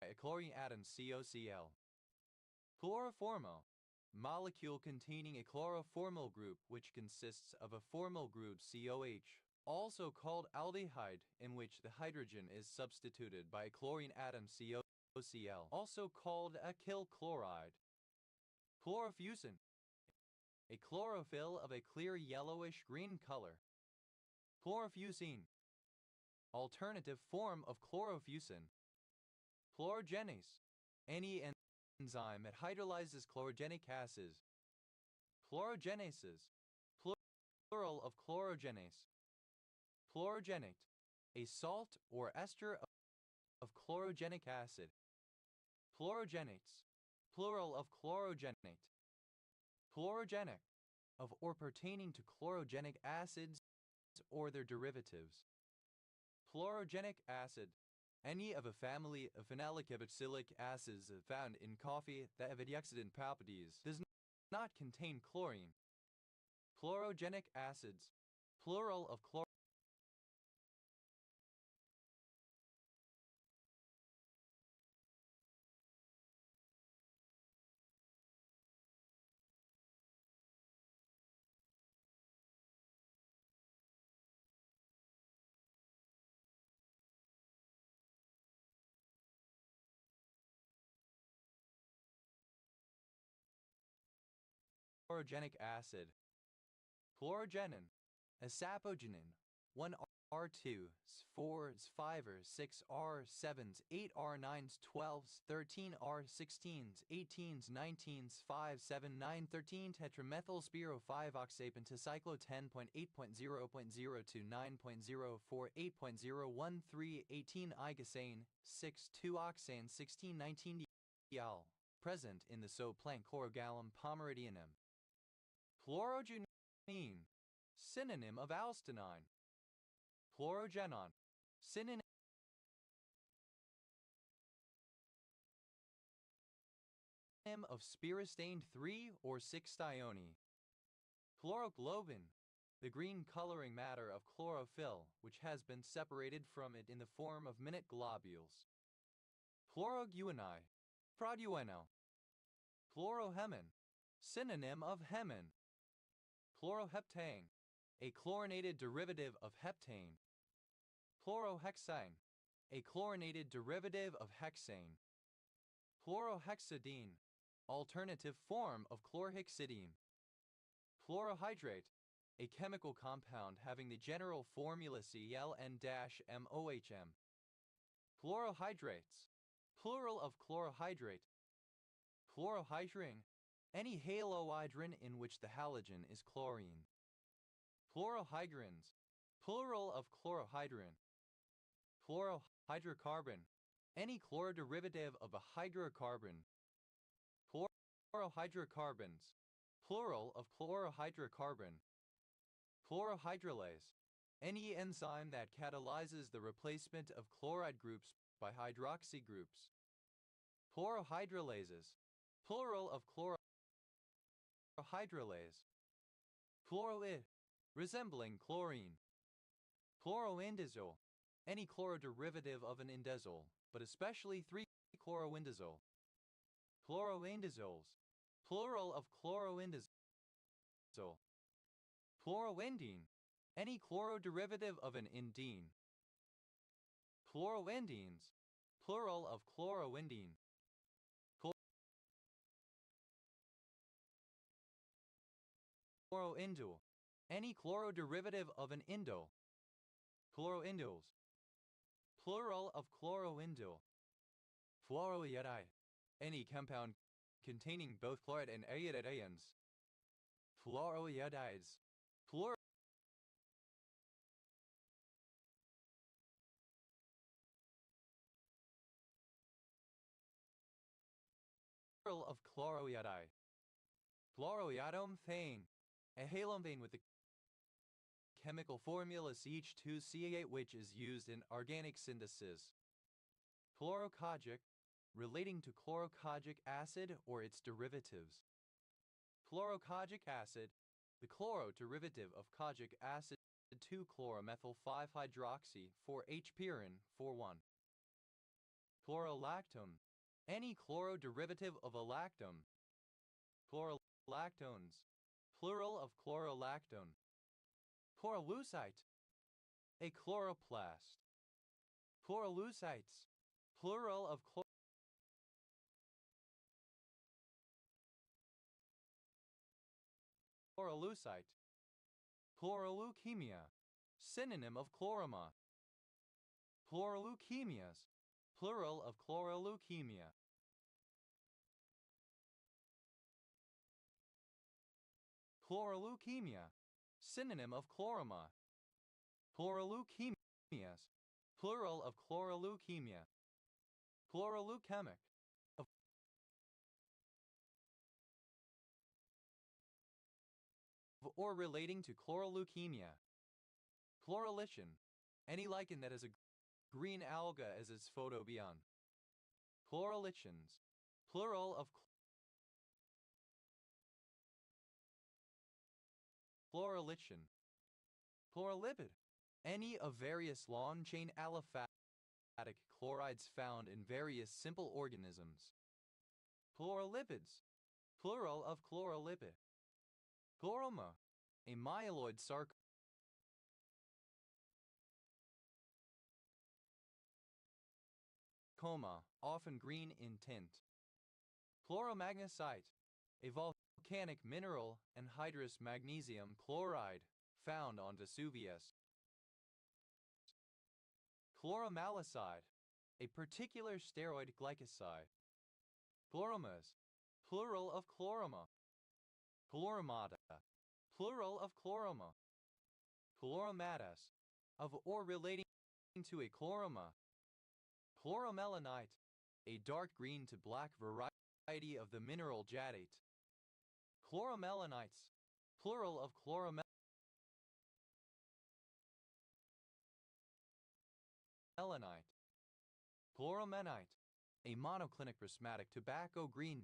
a chlorine atom COCl. Chloroformo. Molecule containing a chloroformal group which consists of a formal group COH, also called aldehyde, in which the hydrogen is substituted by a chlorine atom COCl, also called acyl chloride. Chlorofusin. A chlorophyll of a clear yellowish-green color. Chlorofusine. Alternative form of chlorofusin. Chlorogenase. Any enzyme that hydrolyzes chlorogenic acids. Chlorogenases. Plural of chlorogenase. Chlorogenate. A salt or ester of chlorogenic acid. Chlorogenates. plural of chlorogenate. Chlorogenic, of or pertaining to chlorogenic acids or their derivatives. Chlorogenic acid, any of a family of phenylcarboxylic acids found in coffee that have antioxidant properties, does not contain chlorine. Chlorogenic acids, plural of chlorogenic acid. Chlorogenin, asapogenin, 1R2, 4s, 5s, 6R7s, 8R9s, 12s, 13R16s, 18s, 19s, 5, 7, 9, 13 tetramethyl spiro 5-oxapentocyclo 10.8.0.0 to 9.048.013 18 igasane 6 2-oxane 16 19 diol, present in the soap plant Chlorogallum pomeranianum. Chlorogenine, synonym of alstenine. Chlorogenon, synonym of spirostane 3 or 6-thione. Chloroglobin, the green coloring matter of chlorophyll, which has been separated from it in the form of minute globules. Chloroguanine, produenal. Chlorohemin, synonym of hemin. Chloroheptane, a chlorinated derivative of heptane. Chlorohexane, a chlorinated derivative of hexane. Chlorhexidine, alternative form of chlorhexidine. Chlorohydrate, a chemical compound having the general formula ClN-MOHM. Chlorohydrates, plural of chlorohydrate. Chlorohydrin, any halohydrin in which the halogen is chlorine. Chlorohydrins, plural of chlorohydrin. Chlorohydrocarbon, any chloroderivative of a hydrocarbon. Chlorohydrocarbons, plural of chlorohydrocarbon. Chlorohydrolase, any enzyme that catalyzes the replacement of chloride groups by hydroxy groups. Chlorohydrolases, plural of chlorohydrolase. Chloroid, resembling chlorine. Chloroindazole, any chloroderivative of an indazole, but especially 3-chloroindazole. Chloroindazoles, plural of chloroindazole. Chloroindene, any chloroderivative of an indene. Chloroindines, plural of chloroindene. Chloroindole, any chloroderivative of an indole. Chloroindoles, plural of chloroindole. Fluoroiodide, any compound containing both chloride and iodides. Fluoroiodides, plural of chloroiodide. Fluoroiodomethane, a halomethane with the chemical formula CH2CA8, which is used in organic synthesis. Chlorokojic, relating to chlorokojic acid or its derivatives. Chlorokojic acid, the chloro derivative of kojic acid 2-chloromethyl-5-hydroxy 4-H-pyrin 4-1. Chlorolactone, any chloroderivative of a lactone. Chlorolactones, plural of chlorolactone. Chlorolucite, a chloroplast. Chlorolucites, plural of chlorolucite. Chloroleukemia, synonym of chloroma. Chloroleukemias, plural of chloroleukemia. Chloroleukemia, synonym of chloroma. Chloroleukemias, plural of chloroleukemia. Chloroleuchemic, or relating to chloroleukemia. Chloralichen, any lichen that has a green alga as its photobiont. Chloralichens, plural of chloralichen. Chlorolipid, any of various long-chain aliphatic chlorides found in various simple organisms. Chlorolipids, plural of chlorolipid. Chloroma, a myeloid sarcoma. Often green in tint. Chloromagnesite, a volcanic mineral anhydrous magnesium chloride found on Vesuvius. Chloromaloside, a particular steroid glycoside. Chloromas, plural of chloroma. Chloromata, plural of chloroma. Chloromatas, of or relating to a chloroma. Chloromelanite, a dark green to black variety of the mineral jadate. Chloromelanites, plural of chloromelanite. Chloromenite, a monoclinic prismatic tobacco green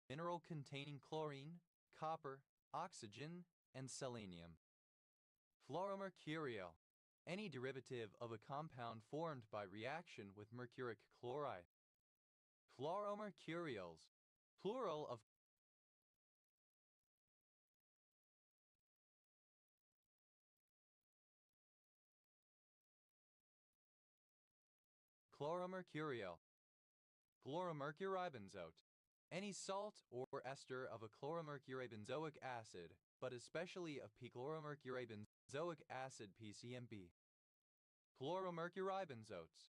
mineral containing chlorine, copper, oxygen, and selenium. Fluoromercurial, any derivative of a compound formed by reaction with mercuric chloride. Fluoromercurials, plural of chloromercurial. Chloromercuribenzoate, any salt or ester of a chloromercuribenzoic acid, but especially of p-chloromercuribenzoic acid PCMB. Chloromercuribenzoates,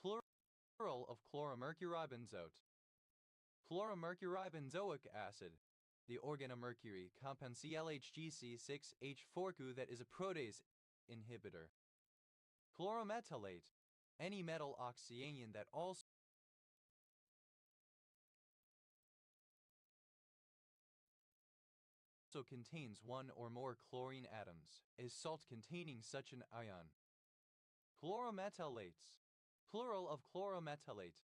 plural of chloromercuribenzoate. Chloromercuribenzoic acid, the organomercury compound ClHgC6H4 that is a protease inhibitor. Chlorometallate, any metal oxyanion that also contains one or more chlorine atoms, is salt containing such an ion. Chlorometallates, plural of chlorometallate.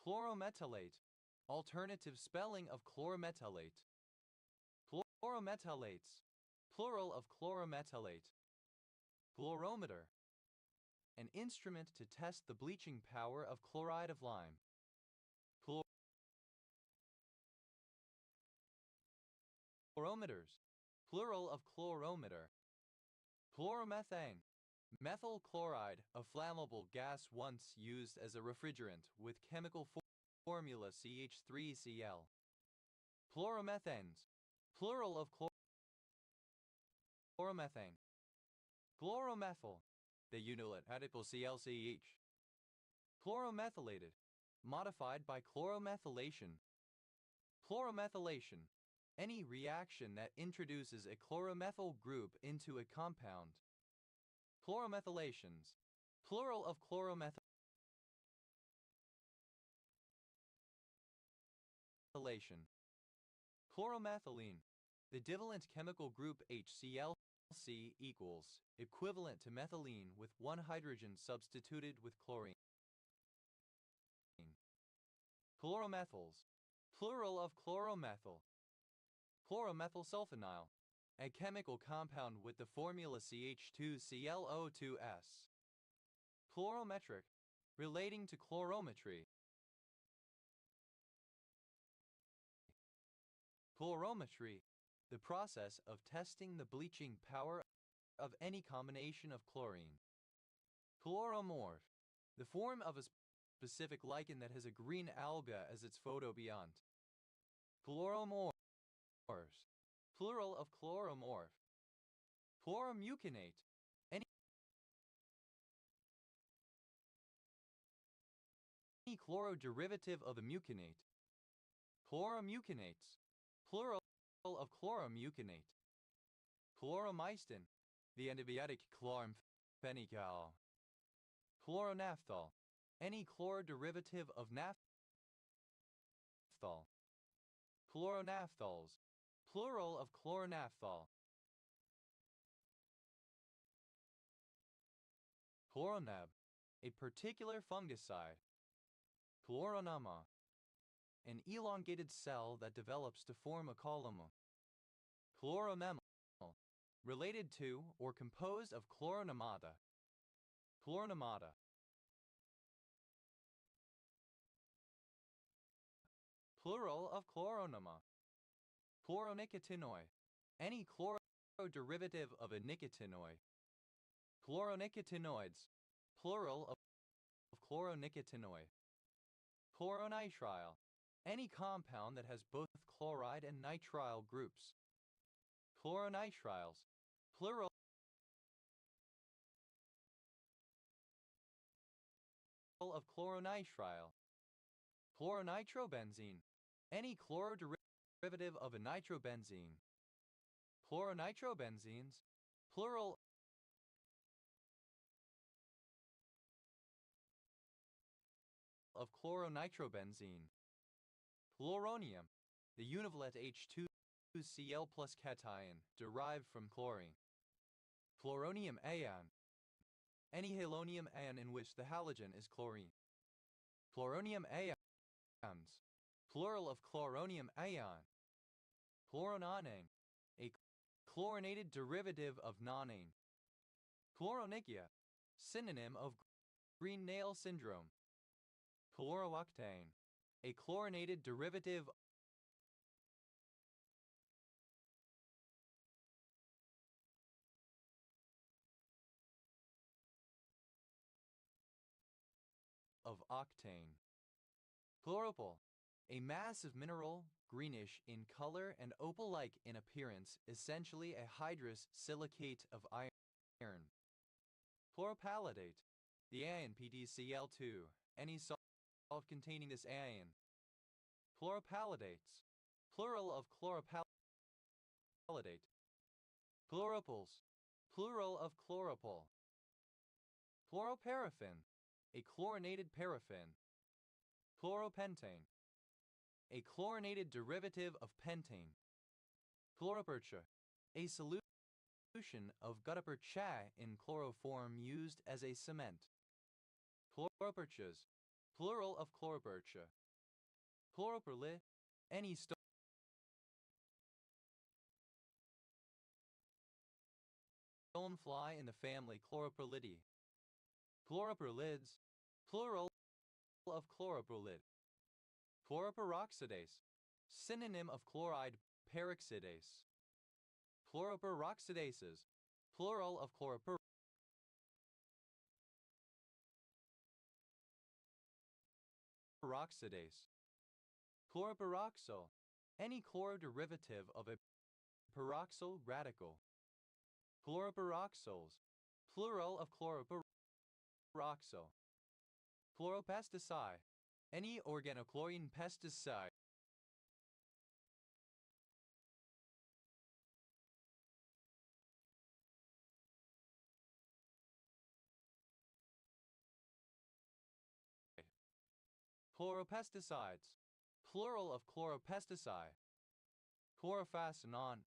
Chlorometallate, alternative spelling of chlorometallate. Chlorometallates, plural of chlorometallate. Chlorometer, an instrument to test the bleaching power of chloride of lime. Chlorometers, plural of chlorometer. Chloromethane, methyl chloride, a flammable gas once used as a refrigerant with chemical formula CH3Cl. Chloromethanes, plural of chloromethane. Chloromethyl, the unit adipocLCH. Chloromethylated, modified by chloromethylation. Chloromethylation, any reaction that introduces a chloromethyl group into a compound. Chloromethylations, plural of chloromethylation. Chloromethylene, the divalent chemical group HCl(C) equals equivalent to methylene with one hydrogen substituted with chlorine. Chloromethyls, plural of chloromethyl. Chloromethylsulfonyl, a chemical compound with the formula CH2ClO2s. Chlorometric, relating to chlorometry. Chlorometry, the process of testing the bleaching power of any combination of chlorine. Chloromorph, the form of a specific lichen that has a green alga as its photobiont. Chloromorphs, plural of chloromorph. Chloromucinate, any chloroderivative of a mucinate. Chloromucinates, plural of chloromucinate. Chloromystin, the antibiotic chloramphenicol. Chloronaphthol, any chloroderivative of naphthol. Chloronaphthols, Plural of chloronaphthol. Chloronab, a particular fungicide. Chloronama, an elongated cell that develops to form a column. Chloronammal, related to or composed of chloronamata. Chloronamata. Plural of chloronama. Chloronicotinoid, any chloroderivative of a nicotinoid. Chloronnicotinoids, plural of chloronicotinoid. Chloronitrile, any compound that has both chloride and nitrile groups. Chloronitriles, plural of chloronitrile. Chloronitrobenzene, any chloroderivative of a nitrobenzene. Chloronitrobenzenes, plural of chloronitrobenzene. Chloronium, the univalent H2Cl plus cation derived from chlorine. Chloronium ion, any halonium ion in which the halogen is chlorine. Chloronium ions, plural of chloronium ion. Chlorononane, a chlorinated derivative of nonane. Chloronychia, synonym of green nail syndrome. Chlorooctane, a chlorinated derivative of octane. Chlorophyll, a massive mineral, greenish in color and opal-like in appearance, essentially a hydrous silicate of iron. Chloropalladate, the ion PdCl2, any solvent containing this ion. Chloropalladates, plural of chloropalladate. Chloropylls, plural of chloropyll. Chloroparaffin, a chlorinated paraffin. Chloropentane, a chlorinated derivative of pentane. Chloropurcha, a solution of gutta-percha in chloroform used as a cement. Chloropurchas, plural of chloropurcha. Chloropyrrole, any stonefly in the family Chloropyrlidae. Chloropyrlids, plural of chloropyrrolid. Chloroperoxidase, synonym of chloride peroxidase. Chloroperoxidases, plural of chloroperoxidase. Chloroperoxyl, any chloroderivative of a peroxyl radical. Chloroperoxyls, plural of chloroperoxyl. Chloropesticide, any organochlorine pesticide. Chloropesticides, plural of chloropesticide. Chlorophacinon,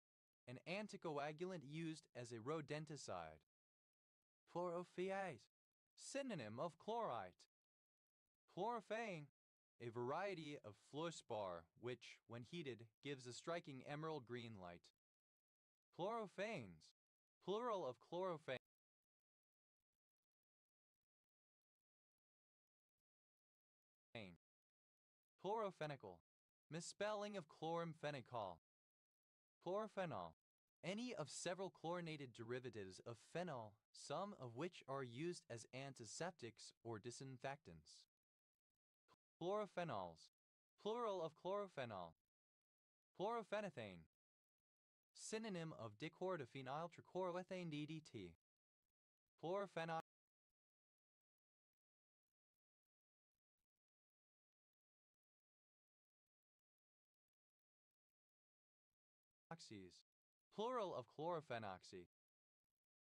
an anticoagulant used as a rodenticide. Chlorophyate, synonym of chlorite. Chlorophane, a variety of fluorspar which, when heated, gives a striking emerald green light. Chlorophanes, plural of chlorophane. Chlorophenicol, misspelling of chloramphenicol. Chlorophenol, any of several chlorinated derivatives of phenol, some of which are used as antiseptics or disinfectants. Chlorophenols, plural of chlorophenol. Chlorophenethane, synonym of dichlorothionyl trichloroethane DDT. Chlorophenol plural of chlorophenoxy.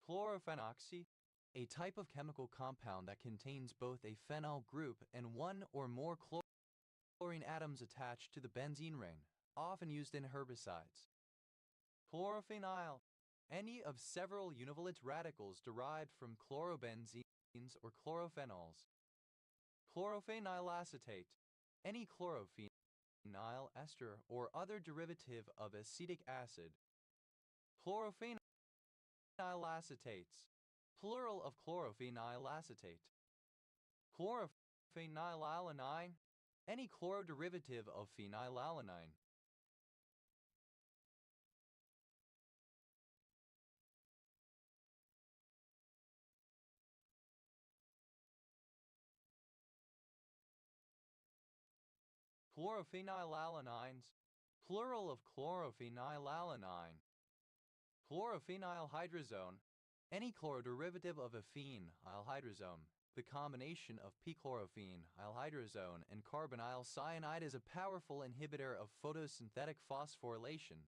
Chlorophenoxy, a type of chemical compound that contains both a phenol group and one or more chlorine atoms attached to the benzene ring, often used in herbicides. Chlorophenyl. Any of several univalent radicals derived from chlorobenzenes or chlorophenols. Chlorophenyl acetate. Any chlorophenyl ester or other derivative of acetic acid. Chlorophenyl acetates. Plural of chlorophenyl acetate. Chlorophenylalanine. Any chloroderivative of phenylalanine. Chlorophenylalanines. Plural of chlorophenylalanine. Chlorophenyl hydrazone. Any chloroderivative of a phenylhydrazone. The combination of p-chlorophenyl and carbonyl cyanide is a powerful inhibitor of photosynthetic phosphorylation.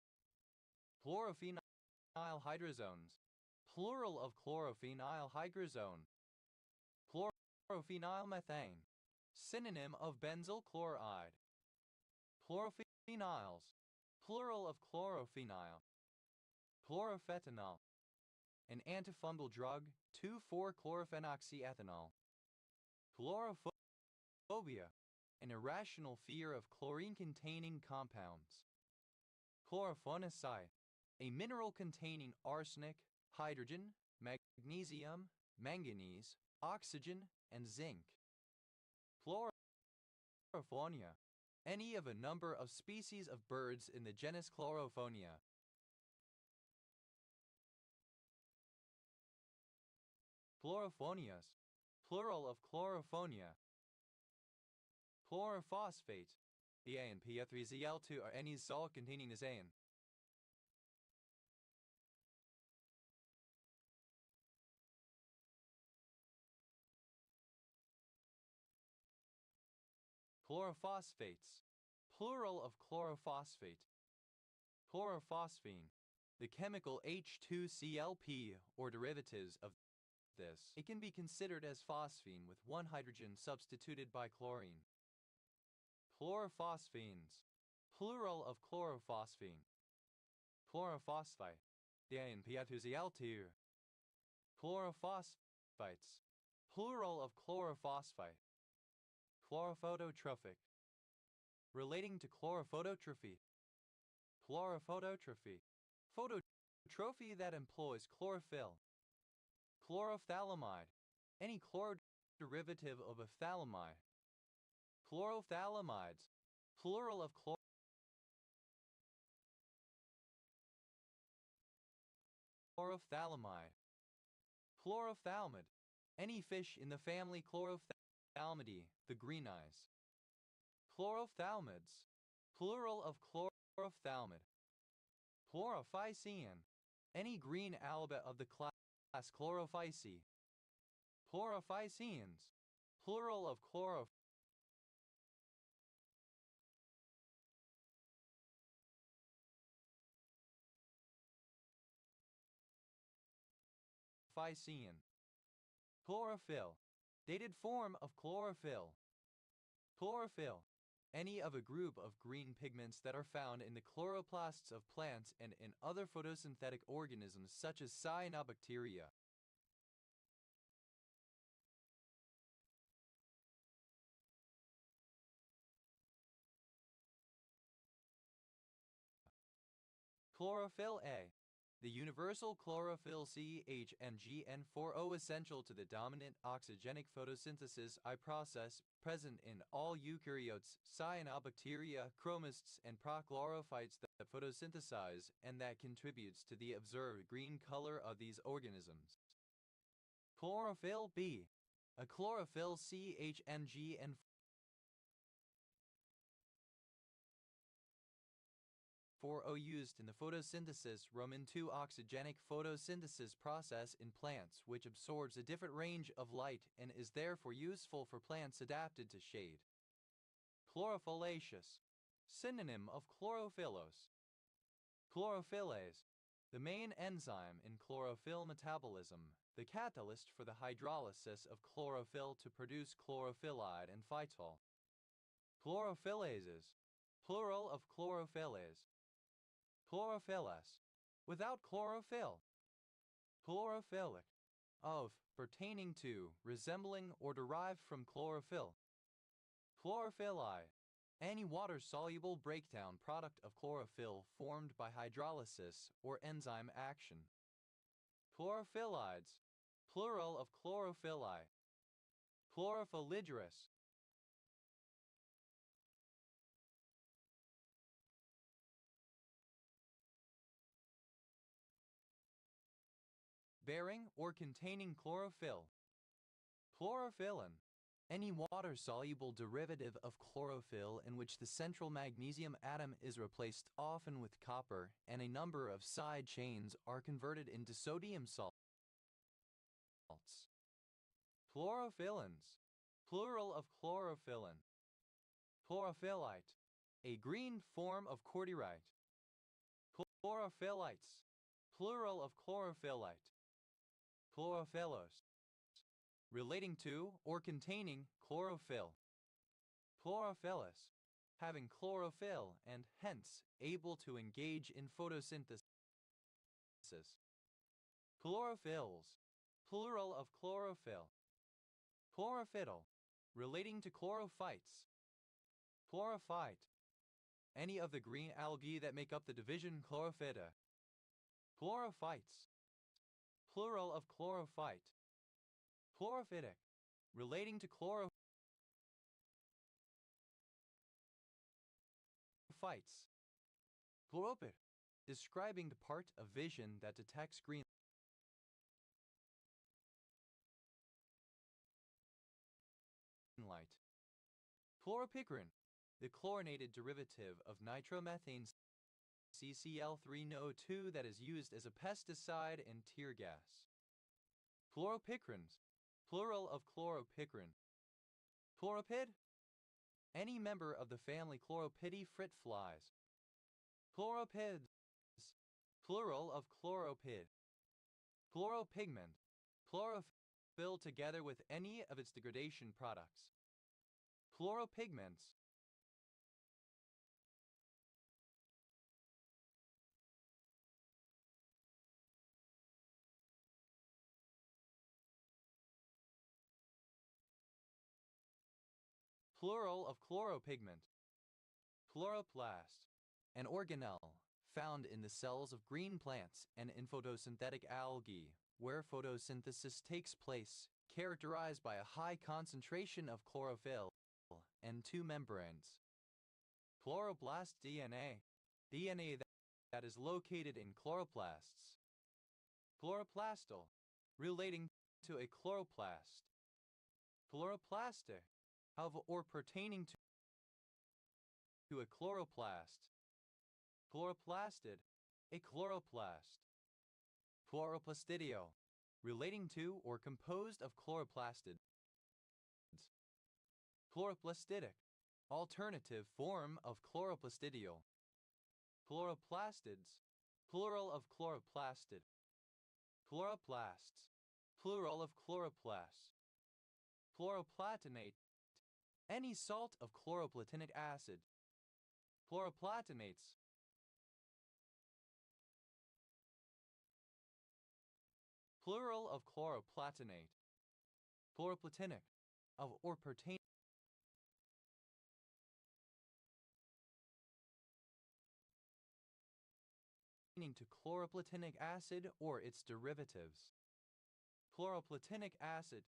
Chlorophenyl hydrazones. Plural of chlorophenyl hydrazone. Chlorophenyl methane. Synonym of benzyl chloride. Chlorophenols. Plural of chlorophenyl. Chlorophetanol. An antifungal drug, 2,4-chlorophenoxyethanol. Chlorophobia. An irrational fear of chlorine-containing compounds. Chlorophonicite. A mineral containing arsenic, hydrogen, magnesium, manganese, oxygen, and zinc. Chlorophonia. Any of a number of species of birds in the genus Chlorophonia. Chlorophonias. Plural of chlorophonia. Chlorophosphate. The A and PF3ZL2 are any salt containing azane. Chlorophosphates. Plural of chlorophosphate. Chlorophosphine. The chemical H2ClP or derivatives of this. It can be considered as phosphine with one hydrogen substituted by chlorine. Chlorophosphines. Plural of chlorophosphine. Chlorophosphite. The A and PF2ZL2. Chlorophosphites. Plural of chlorophosphite. Chlorophototropic. Relating to chlorophototrophy. Chlorophototrophy. Phototrophy that employs chlorophyll. Chlorophthalamide. Any chloroderivative of a phthalamide. Chlorophthalides. Plural of chlorophthalamide. Chlorophthalmid. Any fish in the family Chlorophthalmidae, the green eyes. Chlorophthalmids. Plural of chlorophthalmid. Chlorophycean. Any green alga of the class Chlorophyceae. Chlorophyceans. Plural of chlorophycean. Chlorophyll. Dated form of chlorophyll. Chlorophyll. Any of a group of green pigments that are found in the chloroplasts of plants and in other photosynthetic organisms such as cyanobacteria. Chlorophyll A. The universal chlorophyll CHNGN4O essential to the dominant oxygenic photosynthesis I process present in all eukaryotes, cyanobacteria, chromists, and prochlorophytes that photosynthesize and that contributes to the observed green color of these organisms. Chlorophyll B. A chlorophyll CHNGN4O used in the photosynthesis II oxygenic photosynthesis process in plants which absorbs a different range of light and is therefore useful for plants adapted to shade. Chlorophyllaceous. Synonym of chlorophyllos. Chlorophyllase. The main enzyme in chlorophyll metabolism, the catalyst for the hydrolysis of chlorophyll to produce chlorophyllide and phytol. Chlorophyllases. Plural of chlorophyllase. Chlorophyllase. without chlorophyll. Chlorophyll of, pertaining to, resembling or derived from chlorophyll. Chlorophyll any water-soluble breakdown product of chlorophyll formed by hydrolysis or enzyme action. Chlorophyllides, plural of chlorophyllae. Chlorophyllidrous. Bearing or containing chlorophyll. Chlorophyllin, any water-soluble derivative of chlorophyll in which the central magnesium atom is replaced often with copper and a number of side chains are converted into sodium salts. Chlorophylline, plural of chlorophyllin. Chlorophyllite, a green form of cordyite. Chlorophyllites, plural of chlorophyllite. Chlorophyllos, relating to or containing chlorophyll. Chlorophyllus, having chlorophyll and hence able to engage in photosynthesis. Chlorophylls, plural of chlorophyll. Chlorophyll, relating to chlorophytes. Chlorophyte, any of the green algae that make up the division Chlorophyta. Chlorophytes, plural of chlorophyte. Chlorophytic, relating to chlorophytes. Chlorophyt, describing the part of vision that detects green light. Chloropicrin, the chlorinated derivative of nitromethane CCl3NO2 that is used as a pesticide and tear gas. Chloropicrins, plural of chloropicrin. Chloropid, any member of the family Chloropidifrit fruit flies. Chloropids, plural of chloropid. Chloropigment, chlorophyll together with any of its degradation products. Chloropigments, plural of chloropigment. Chloroplast, an organelle found in the cells of green plants and in photosynthetic algae, where photosynthesis takes place, characterized by a high concentration of chlorophyll and two membranes. Chloroplast DNA, DNA that is located in chloroplasts. Chloroplastal, relating to a chloroplast. Chloroplastic, of or pertaining to a chloroplast. Chloroplastid, a chloroplast. Chloroplastidio, relating to or composed of chloroplastids. Chloroplastidic, alternative form of chloroplastidial. Chloroplastids, plural of chloroplastid. Chloroplasts, plural of chloroplasts. Chloroplatinate, any salt of chloroplatinic acid. Chloroplatinates, plural of chloroplatinate. Chloroplatinic, of or pertaining to chloroplatinic acid or its derivatives. Chloroplatinic acid,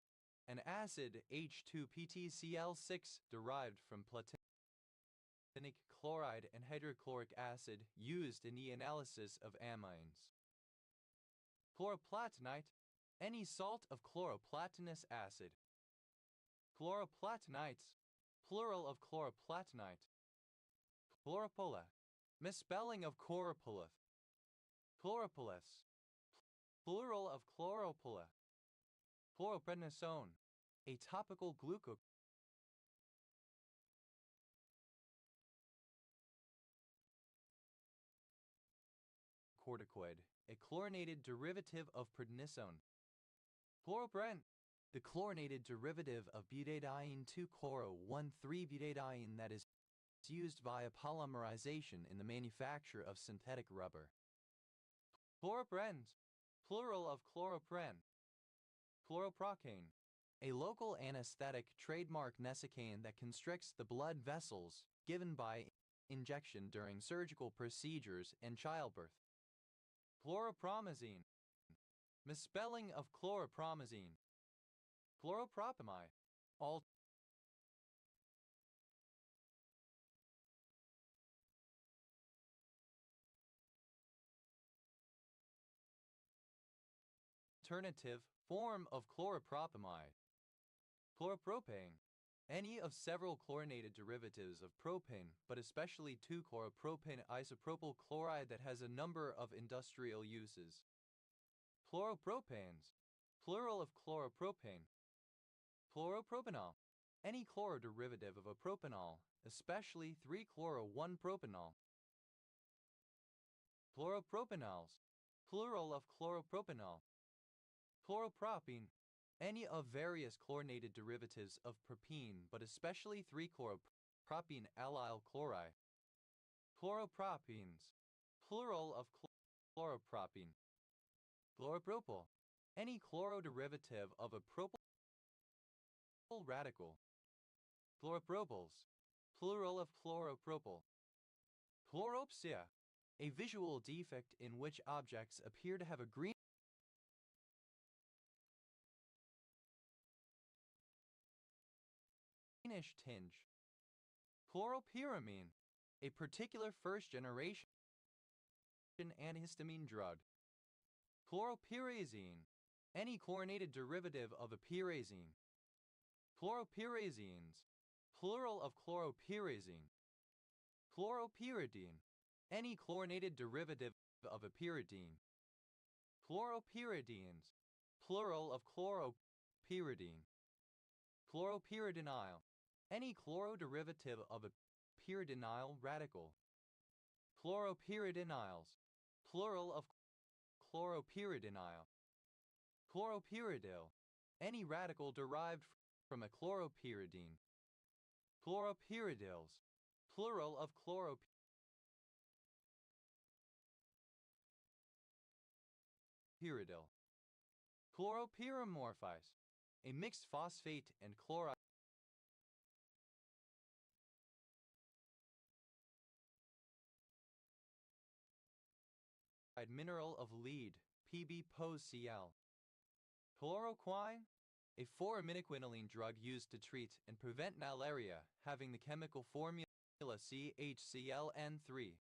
an acid H2PtCl6 derived from platinic chloride and hydrochloric acid used in the analysis of amines. Chloroplatinite, any salt of chloroplatinous acid. Chloroplatinites, plural of chloroplatinite. Chloropola, misspelling of chloropola. Chloropolis, plural of chloropola. Chloroprednisone, a topical glucocorticoid. A chlorinated derivative of prednisone. Chloroprene, the chlorinated derivative of butadiene 2-chloro-1,3-butadiene that is used via polymerization in the manufacture of synthetic rubber. Chloroprens, plural of chloropren. Chloroprocaine, a local anesthetic trademark Nesicaine that constricts the blood vessels given by injection during surgical procedures and childbirth. Chloropromazine, misspelling of chloropromazine. Chloropropamide, alternative form of chloropropamide. Chloropropane, any of several chlorinated derivatives of propane, but especially 2-chloropropane isopropyl chloride that has a number of industrial uses. Chloropropanes, plural of chloropropane. Chloropropanol, any chloroderivative of a propanol, especially 3-chloro-1-propanol. Chloropropanols, plural of chloropropanol. Chloropropene, any of various chlorinated derivatives of propene, but especially 3-chloropropene allyl chloride. Chloropropene, plural of chloropropene. Chloropropyl, any chloroderivative of a propyl radical. Chloropropyls, plural of chloropropyl. Chloropsia, a visual defect in which objects appear to have a greenish tinge. Chloropyramine, a particular first-generation antihistamine drug. Chloropyrazine, any chlorinated derivative of a pyrazine. Chloropyrazines, plural of chloropyrazine. Chloropyridine, any chlorinated derivative of a pyridine. Chloropyridines, plural of chloropyridine. Chloropyridinyl, any chloroderivative of a pyridinyl radical. Chloropyridiniles, plural of chloropyridinyl. Chloropyridyl, any radical derived from a chloropyridine. Chloropyridyls, plural of chloropyridyl. Chloropyramorphise, a mixed phosphate and chloride mineral of lead, Pb+Cl. Chloroquine, a 4-aminoquinoline drug used to treat and prevent malaria, having the chemical formula CHClN3.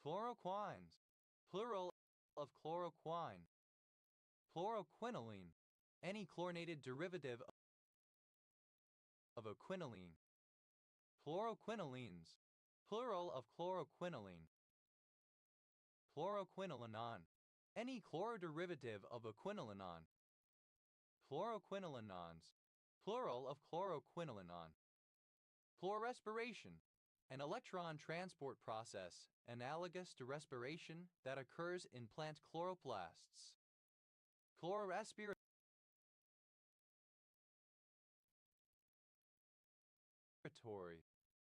Chloroquines, plural of chloroquine. Chloroquinoline, any chlorinated derivative of a quinoline. Chloroquinolines, plural of chloroquinoline. Chloroquinolinone, any chloroderivative of a quinolinone. Chloroquinolinons, plural of chloroquinolinone. Chlororespiration, an electron transport process analogous to respiration that occurs in plant chloroplasts. Chloroaspiratory,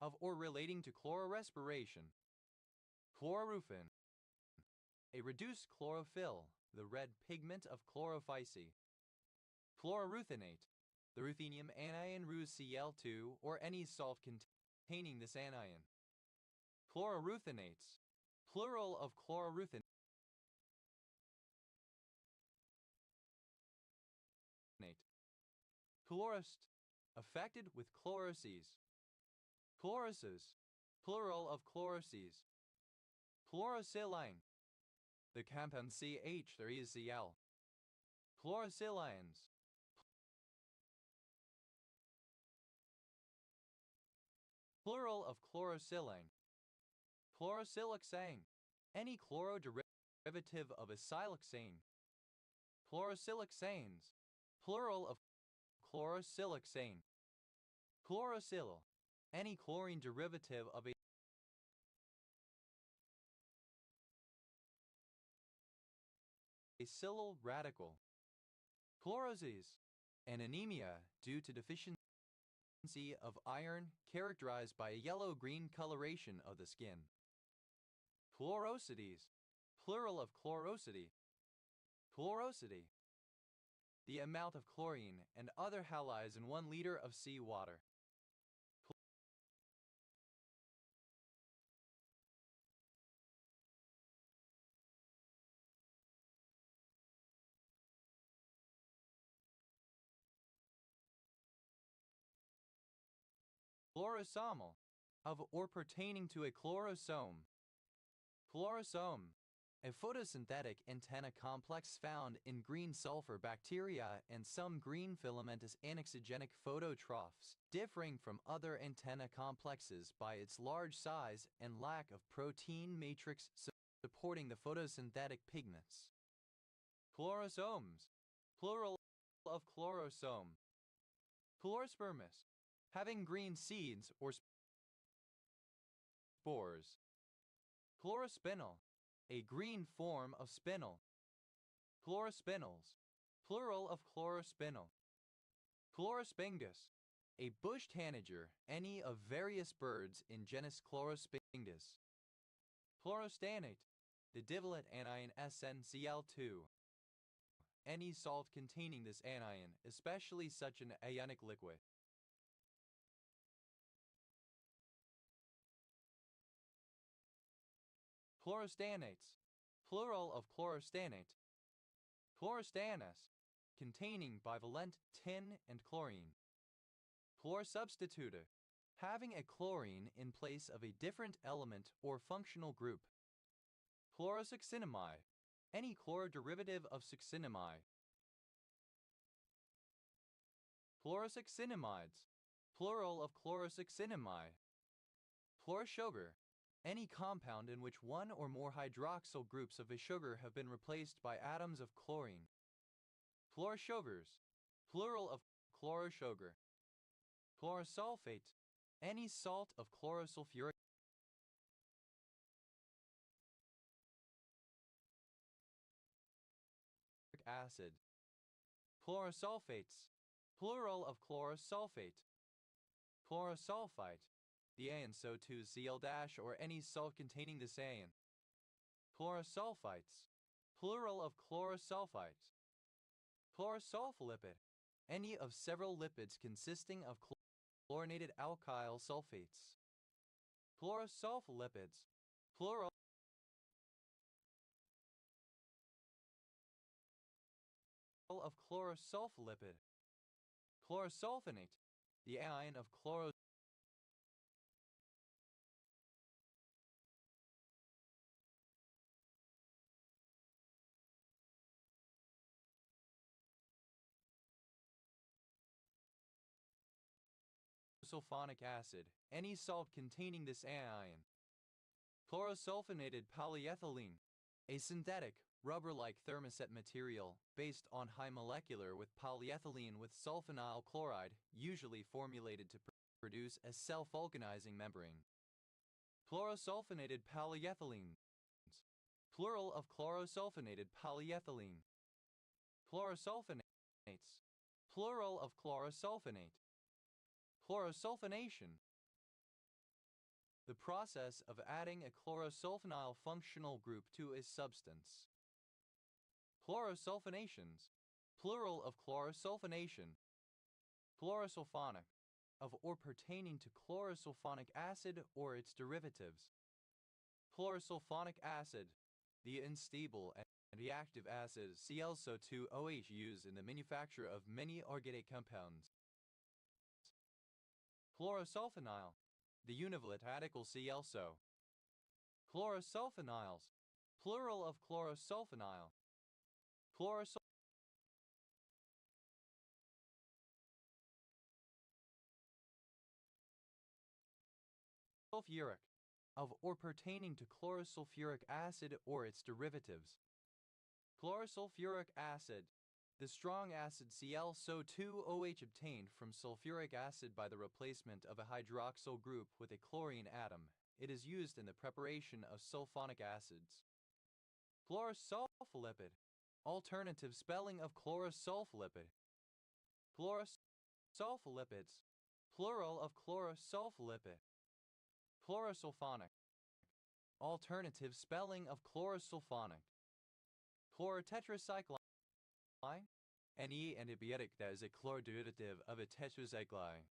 of or relating to chlororespiration. Chlororufin, a reduced chlorophyll, the red pigment of chlorophyce. Chlororuthinate, the ruthenium anion RuCl2 or any salt containing this anion. Chlororuthinates, plural of chlororuthinate. Chlorist, affected with chloroses. Chlorosis, plural of chloroses. Chlorosylline, the compound CH3Cl. Chlorosyllines, plural of chlorosilane. Chlorosiloxane, any chloroderivative of a siloxane. Chlorosiloxanes, plural of chlorosiloxane. Chlorosyl, any chlorine derivative of a silyl radical. Chloroses, an anemia due to deficiency of iron characterized by a yellow-green coloration of the skin. Chlorosides, Plural of chlorosity. Chlorosity. The amount of chlorine and other halides in 1 liter of sea water. Chlorosomal, of or pertaining to a chlorosome. Chlorosome, a photosynthetic antenna complex found in green sulfur bacteria and some green filamentous annexogenic phototrophs, differing from other antenna complexes by its large size and lack of protein matrix supporting the photosynthetic pigments. Chlorosomes, plural of chlorosome. Chlorospermous, having green seeds or spores. Chlorospinel, a green form of spinel. Chlorospinels, plural of chlorospinel. Chlorospingus, a bush tanager, any of various birds in genus Chlorospingus. Chlorostanate, the divalent anion SnCl2. Any salt containing this anion, especially such an ionic liquid. Chlorostanates, plural of chlorostanate. Chlorostanous, containing bivalent tin and chlorine. Chlorsubstituta, having a chlorine in place of a different element or functional group. Chlorosuccinimide, any chloroderivative of succinimide. Chlorosuccinimides, plural of chlorosuccinimide. Chlorsugar, any compound in which 1 or more hydroxyl groups of a sugar have been replaced by atoms of chlorine. Chlorosugars, plural of chlorosugar. Chlorosulfate, any salt of chlorosulfuric acid. Chlorosulfates, plural of chlorosulfate. Chlorosulfite, the AN SO2 Cl- or any salt containing this AN. Chlorosulfites, plural of chlorosulfites. Chlorosulfolipid, any of several lipids consisting of chlorinated alkyl sulfates. Chlorosulfolipids, plural of chlorosulfolipid. Chlorosulfonate, the anion of chlorosulfonic acid, any salt containing this anion. Chlorosulfonated polyethylene, a synthetic, rubber-like thermoset material based on high molecular with polyethylene with sulfonyl chloride, usually formulated to produce a self-vulcanizing membrane. Chlorosulfonated polyethylenes, plural of chlorosulfonated polyethylene. Chlorosulfonates, plural of chlorosulfonate. Chlorosulfonation, the process of adding a chlorosulfonyl functional group to a substance. Chlorosulfonations, plural of chlorosulfonation. Chlorosulfonic, of or pertaining to chlorosulfonic acid or its derivatives. Chlorosulfonic acid, the unstable and reactive acid ClSO2OH used in the manufacture of many organic compounds. Chlorosulfonyl, the univalent radical ClSO. Chlorosulfonyls, plural of chlorosulfonyl. Sulfuric, of or pertaining to chlorosulfuric acid or its derivatives. Chlorosulfuric acid, the strong acid ClSO2OH obtained from sulfuric acid by the replacement of a hydroxyl group with a chlorine atom. It is used in the preparation of sulfonic acids. Chlorosulfolipid, alternative spelling of chlorosulfolipid. Chlorosulfolipids, plural of chlorosulfolipid. Chlorosulfonic, Alternative spelling of chlorosulfonic. Chlorotetracycline. Any antibiotic that is a chlorderivative of a tetracycline.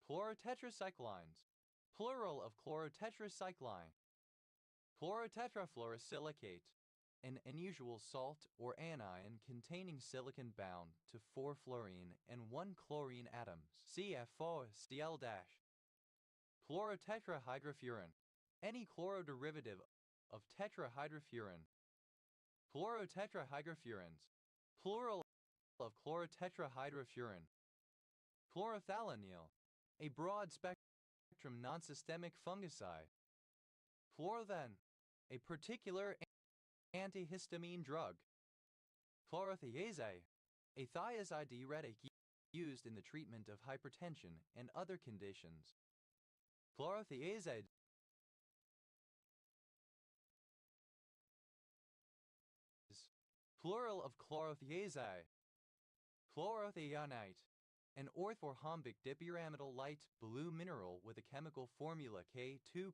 Chlorotetracyclines. Plural of chlorotetracycline. Chlorotetrafluorosilicate. An unusual salt or anion containing silicon bound to 4 fluorine and 1 chlorine atoms. CF4Cl-. Chlorotetrahydrofuran. Any chloroderivative of tetrahydrofuran. Chlorotetrahydrofurans. Plural of chlorotetrahydrofuran. Chlorothalonil. A broad-spectrum non-systemic fungicide. Chlorothan. A particular antihistamine drug. Chlorothiazide. A thiazide diuretic used in the treatment of hypertension and other conditions. Chlorothiazide. Plural of chlorothiazide. Chlorothionite. An orthorhombic dipyramidal light blue mineral with a chemical formula K2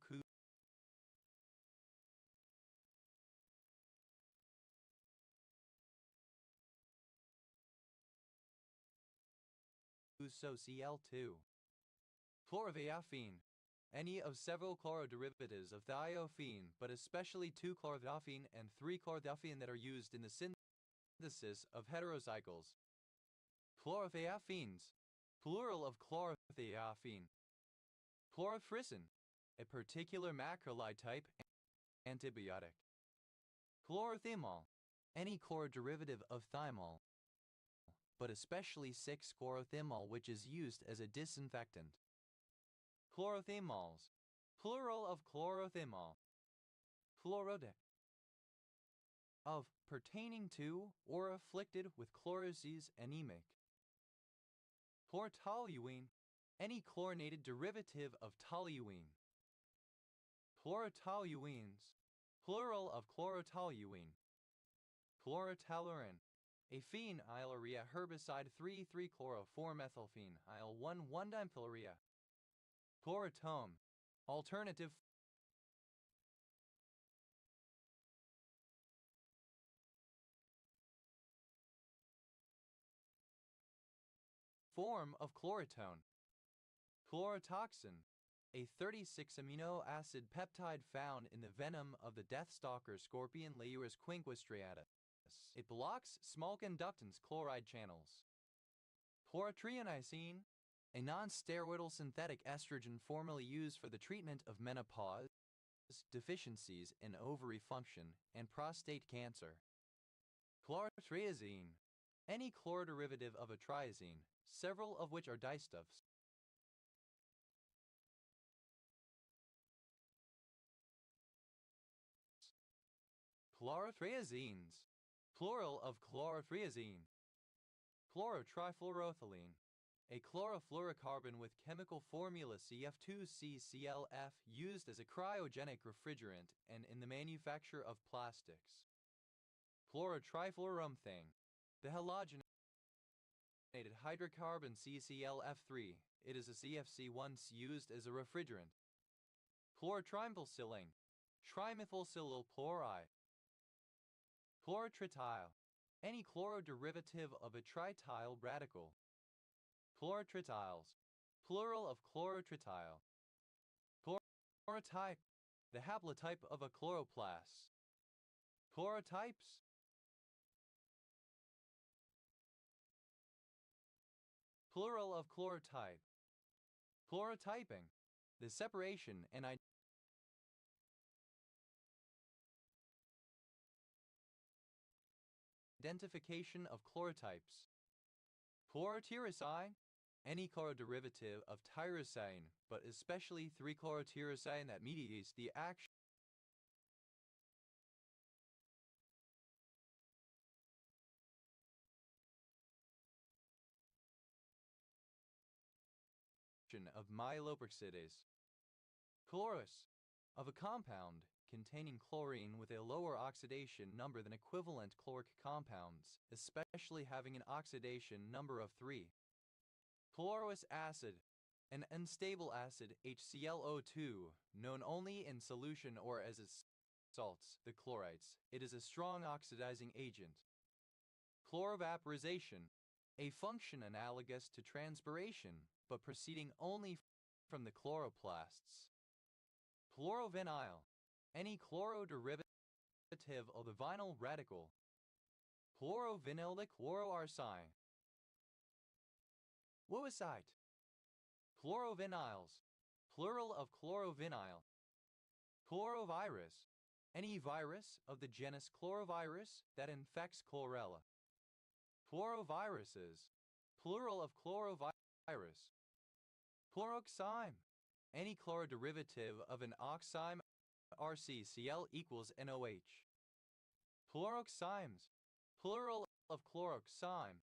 so Cl2. Chlorothiaphene. Any of several chloroderivatives of thiophene, but especially 2-chlorothiaphene and 3-chlorothiaphene that are used in the synthesis of heterocycles. Chlorothiophene. Plural of chlorothiaphene. Chlorothricin. A particular macrolide type antibiotic. Chlorothymol. Any chlorderivative of thymol, but especially 6-chlorothymol, which is used as a disinfectant. Chlorothymols. Plural of chlorothymol. Chlorodic. Of, pertaining to, or afflicted with chlorosis anemic. Chlorotoluene. Any chlorinated derivative of toluene. Chlorotoluenes. Plural of chlorotoluene. Chlorotoluene. A phenylurea herbicide 3,3-chlorophormethylphenyl 1,1-dimpylurea. Chlorotome. Alternative form of chloratone. Chlorotoxin. A 36 amino acid peptide found in the venom of the deathstalker scorpion Leiurus quinquestriatus. It blocks small conductance chloride channels. Chlorotrianisine. A non-steroidal synthetic estrogen formerly used for the treatment of menopause, deficiencies in ovary function, and prostate cancer. Chlorotriazine. Any chlorderivative of a triazine, several of which are distuphs. Chlorotriazines. Plural of chlorotriazine. Chlorotrifluoroethylene. A chlorofluorocarbon with chemical formula CF2CClF used as a cryogenic refrigerant and in the manufacture of plastics. Chlorotrifluoromethane. The halogenated hydrocarbon CClF3. It is a CFC once used as a refrigerant. Chlorotrimethylsilane. Trimethylsilyl chloride. Chlorotrityl. Any chloroderivative of a trityl radical. Chlorotrityls. Plural of chlorotrityl. Chlorotype. The haplotype of a chloroplast. Chlorotypes. Plural of chlorotype. Chlorotyping. The separation and identification of chlorotypes. Chlorotyrosine. Any chloroderivative of tyrosine, but especially 3-chlorotyrosine that mediates the action of myeloperoxidase. Chloros. Of a compound containing chlorine with a lower oxidation number than equivalent chloric compounds, especially having an oxidation number of 3. Chlorous acid, an unstable acid HClO2, known only in solution or as its salts, the chlorides. It is a strong oxidizing agent. Chlorovaporization, a function analogous to transpiration, but proceeding only from the chloroplasts. Chlorovinyl, any chloroderivative of the vinyl radical. Chlorovinyl chloroarsine. Woosite. Chlorovinyls, plural of chlorovinyl. Chlorovirus, any virus of the genus Chlorovirus that infects chlorella. Chloroviruses, plural of chlorovirus. Chloroxime, any chloroderivative of an oxime RCCl equals NOH. Chloroximes, plural of chloroxime.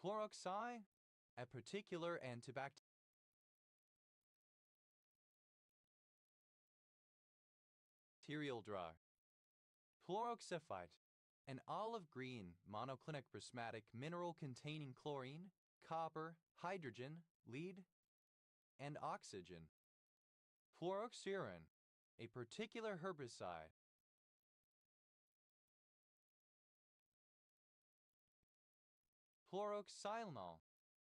Chloroxine, a particular antibacterial drug. Chloroxyphite, an olive green monoclinic prismatic mineral containing chlorine, copper, hydrogen, lead, and oxygen. Chloroxyrin, a particular herbicide. Chloroxylenol,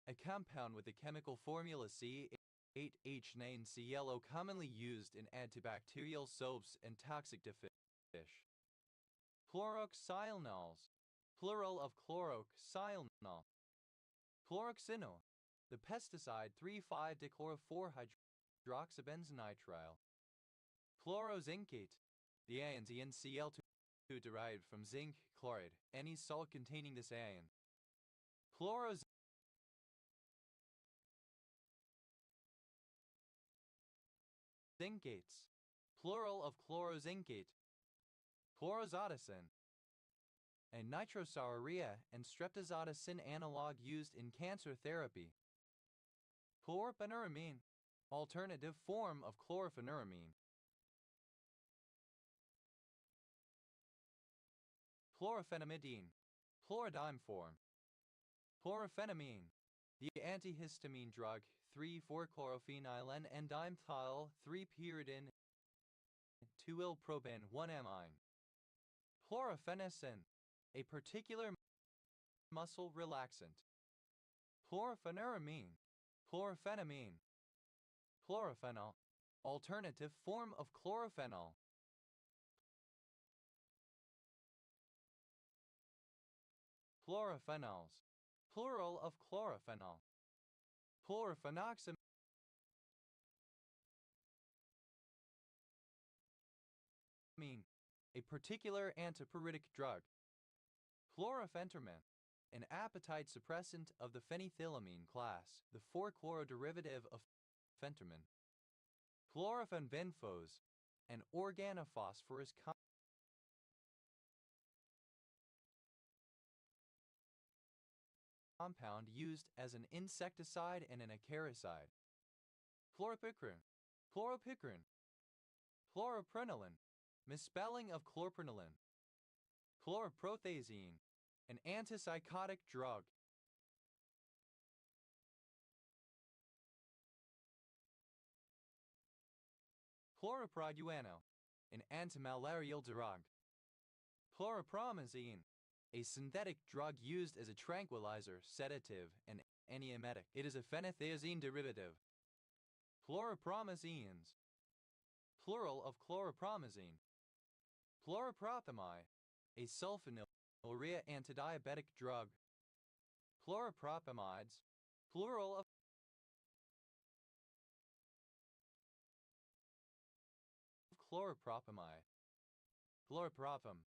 a compound with the chemical formula C8H9ClO commonly used in antibacterial soaps and toxic to fish. Chloroxylenols, plural of chloroxylenol. Chloroxynyl, the pesticide 3,5-dichloro-4-hydroxybenzonitrile. Chlorozincate, the ions NCl2 derived from zinc chloride, any salt containing this ion. Chlorozincates, plural of chlorozincate. Chlorozotocin, a nitrosourea and streptozotocin analog used in cancer therapy. Chlorpheniramine, alternative form of chlorpheniramine. Chlorophenamidine, chlorodyne form. Chlorphenamine, the antihistamine drug 3,4-chlorophenyl and dimethyl 3-pyridine 2-ylpropan 1-amine. Chlorphenesin, a particular muscle relaxant. Chlorpheniramine, chlorphenamine. Chlorophenol, alternative form of chlorophenol. Chlorophenols, plural of chlorophenol. Chlorphenoxamine, a particular antipyretic drug. Chlorphentermin, an appetite suppressant of the phenethylamine class, the 4-chloroderivative of phentermin. Chlorophenbenphos, an organophosphorus compound used as an insecticide and an acaricide. Chloropicrin, chloropicrin. Chloroprenolone, misspelling of chlorprenolone. Chlorprothazine, an antipsychotic drug. Chloroproduano, an antimalarial drug. Chloropromazine, a synthetic drug used as a tranquilizer, sedative, and antiemetic. It is a phenothiazine derivative. Chloropromazines, plural of chloropromazine. Chloropropamide, a sulfonylurea antidiabetic drug. Chloropropamides, plural of chloropropamide. Chloropropam,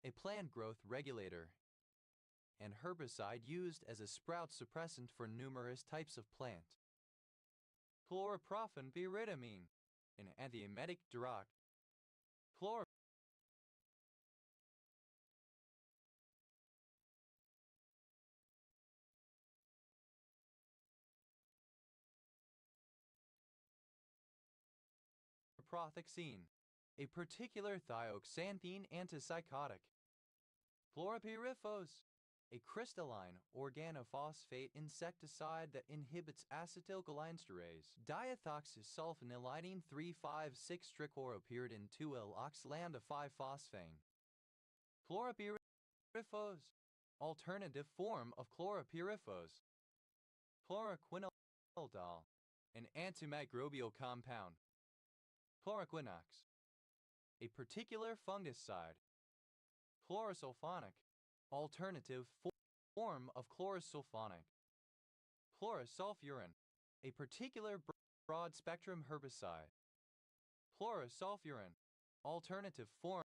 a plant growth regulator and herbicide used as a sprout suppressant for numerous types of plant. Chloroprophenpyridamine, an antiemetic drug. Chlorprothexine, a particular thioxanthine antipsychotic. Chlorpyrifos, a crystalline organophosphate insecticide that inhibits acetylcholinesterase. Diethoxysulfonylidene 3,5,6-trichloropyridine 2-L-oxalandiphosphane. Chlorpyrifos, alternative form of chlorpyrifos. Chloroquinaldol, an antimicrobial compound. Chloroquinox, a particular fungicide. Chlorosulfonic, alternative form of chlorosulfonic. Chlorosulfurin, a particular broad-spectrum herbicide. Chlorosulfurin, alternative form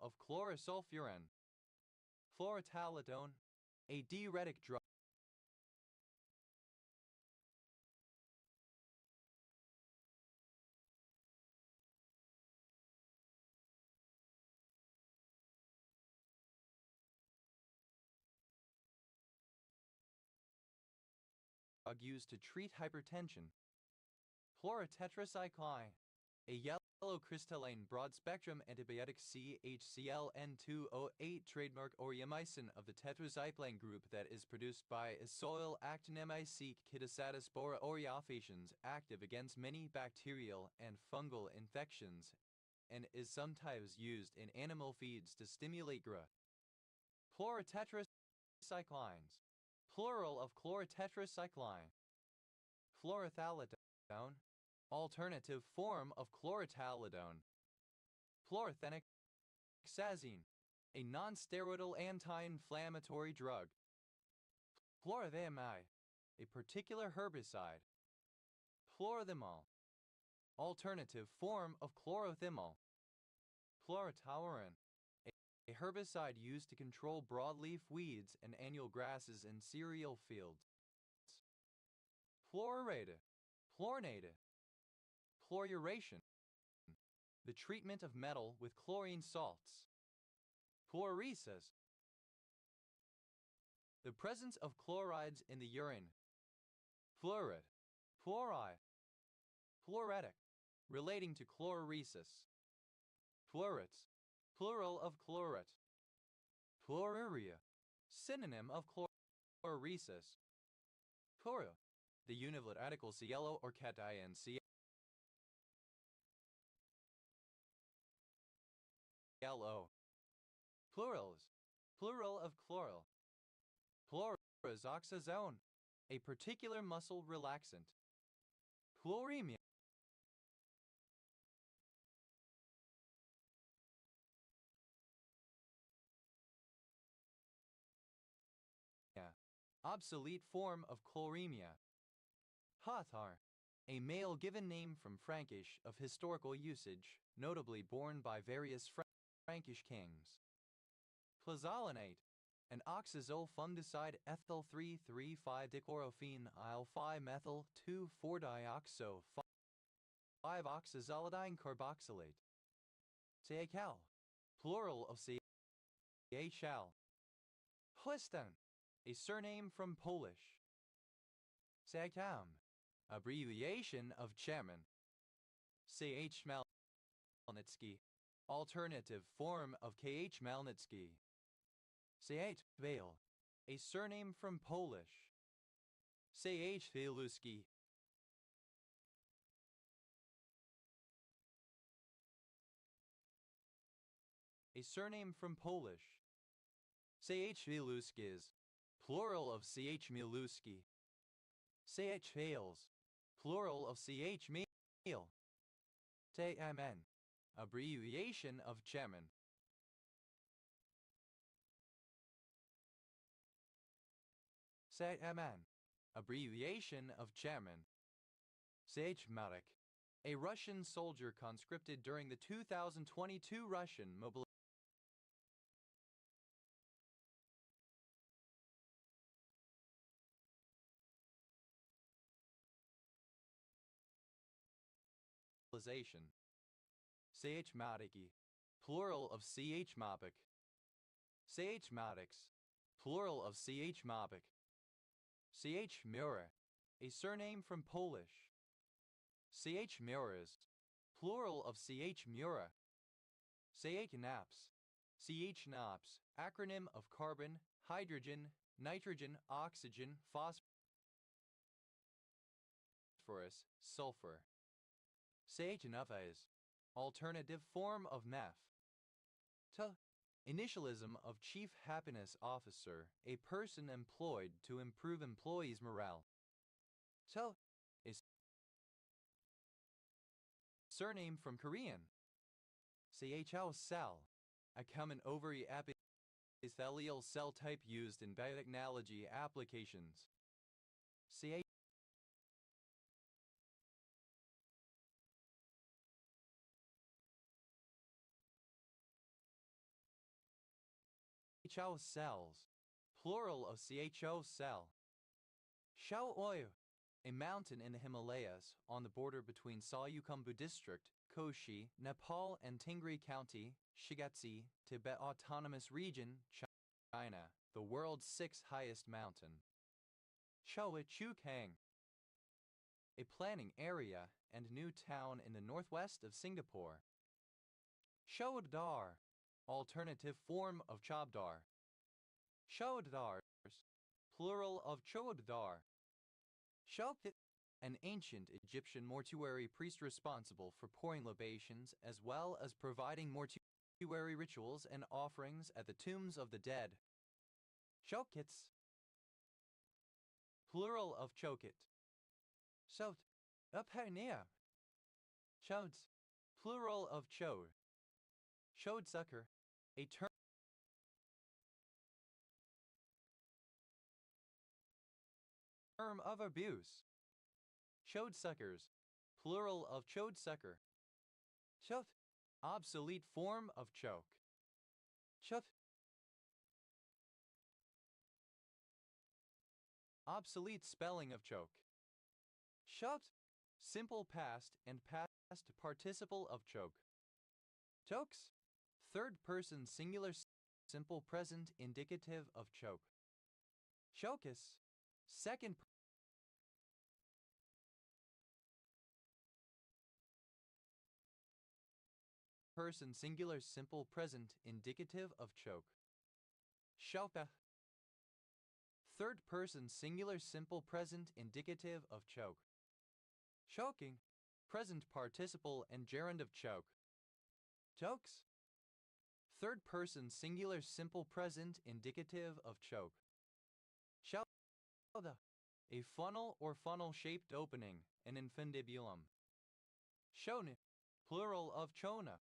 of chlorosulfurin. Fluorotalidone, a diuretic drug. Used to treat hypertension. Chlorotetracycline, a yellow crystalline broad-spectrum antibiotic CHClN208 trademark oriamycin of the tetracycline group that is produced by Isoyl actinomycete Kitacetyspora aureofaciens, active against many bacterial and fungal infections, and is sometimes used in animal feeds to stimulate growth. Chlorotetracyclines, plural of chlorotetracycline. Fluorothalidomide, alternative form of chlorotalidone. Chlorphenixazine, a non-steroidal anti-inflammatory drug. Chlorothiamide, a particular herbicide. Chlorothiamol, alternative form of chlorothiamol. Chlorotaurin, a herbicide used to control broadleaf weeds and annual grasses in cereal fields. Fluoride, chlorinated. Chloruration, the treatment of metal with chlorine salts. Chloresis, the presence of chlorides in the urine. Fluorid, fluoride, fluoretic, relating to chloresis. Fluorets, plural of chloret. Fluoruria, synonym of chloresis. Chlorio, the univalent radical ClO or cation ClO. Plurals, plural of chloral. Chlorizoxazone, a particular muscle relaxant. Chloremia, obsolete form of chloremia. Hathar, a male given name from Frankish of historical usage, notably borne by various Frankish kings. Clazolinate, an oxazole fungicide ethyl 3,3,5-dichlorophene-1,5-methyl-2,4-dioxo 5-oxazolidine carboxylate. Seacal, plural of Seachal. Hlistan, a surname from Polish. Seakam, abbreviation of chairman. C.H. Melnitsky, alternative form of K.H. Melnitsky. C.H. Vale, a surname from Polish. C.H. Wiluski, a surname from Polish. C.H. Wiluskis, plural of C.H. Miluski. C.H. Hales, plural of C.H. Meal. T.M.N., abbreviation of chairman. C.M.N., abbreviation of chairman. C.H. Marek, a Russian soldier conscripted during the 2022 Russian mobilization. C.H. Mareki, plural of C.H. Mabek. C.H. Maddox, plural of C.H. Mabek. C.H. Murer, a surname from Polish. C.H. Murers, plural of C.H. Murer. CH-NAPS. CH-NAPS, acronym of carbon, hydrogen, nitrogen, oxygen, phosphorus, sulfur. CH-NAPH is alternative form of NAF. Initialism of Chief Happiness Officer, a person employed to improve employees' morale. Is surname from Korean. Chao Sal, a common ovary epithelial cell type used in biotechnology applications. CHO cells, plural of CHO cell. Shao Oyu, a mountain in the Himalayas on the border between Salyukumbu District, Koshi, Nepal and Tingri County, Shigatse, Tibet Autonomous Region, China, the world's sixth highest mountain. Shaohui Chukang, a planning area and new town in the northwest of Singapore. Chaodar, alternative form of Chabdar. Chaodars, plural of Chaodar. Shaokit, an ancient Egyptian mortuary priest responsible for pouring libations as well as providing mortuary rituals and offerings at the tombs of the dead. Shokits, plural of Chokit. Shot, Uphernia. Chodes, plural of Chode. Shodesucker, a term of abuse. Chodesuckers, plural of chodesucker. Chot, obsolete form of choke. Chot, obsolete spelling of choke. Shot, simple past and past participle of choke. Chokes, third person singular simple present indicative of choke. Chokus, second person singular simple present indicative of choke. Shopa, third person singular simple present indicative of choke. Choking, present participle and gerund of choke. Chokes, third person singular simple present indicative of choke. Shauda, a funnel or funnel-shaped opening, an infundibulum. Shone, plural of chona.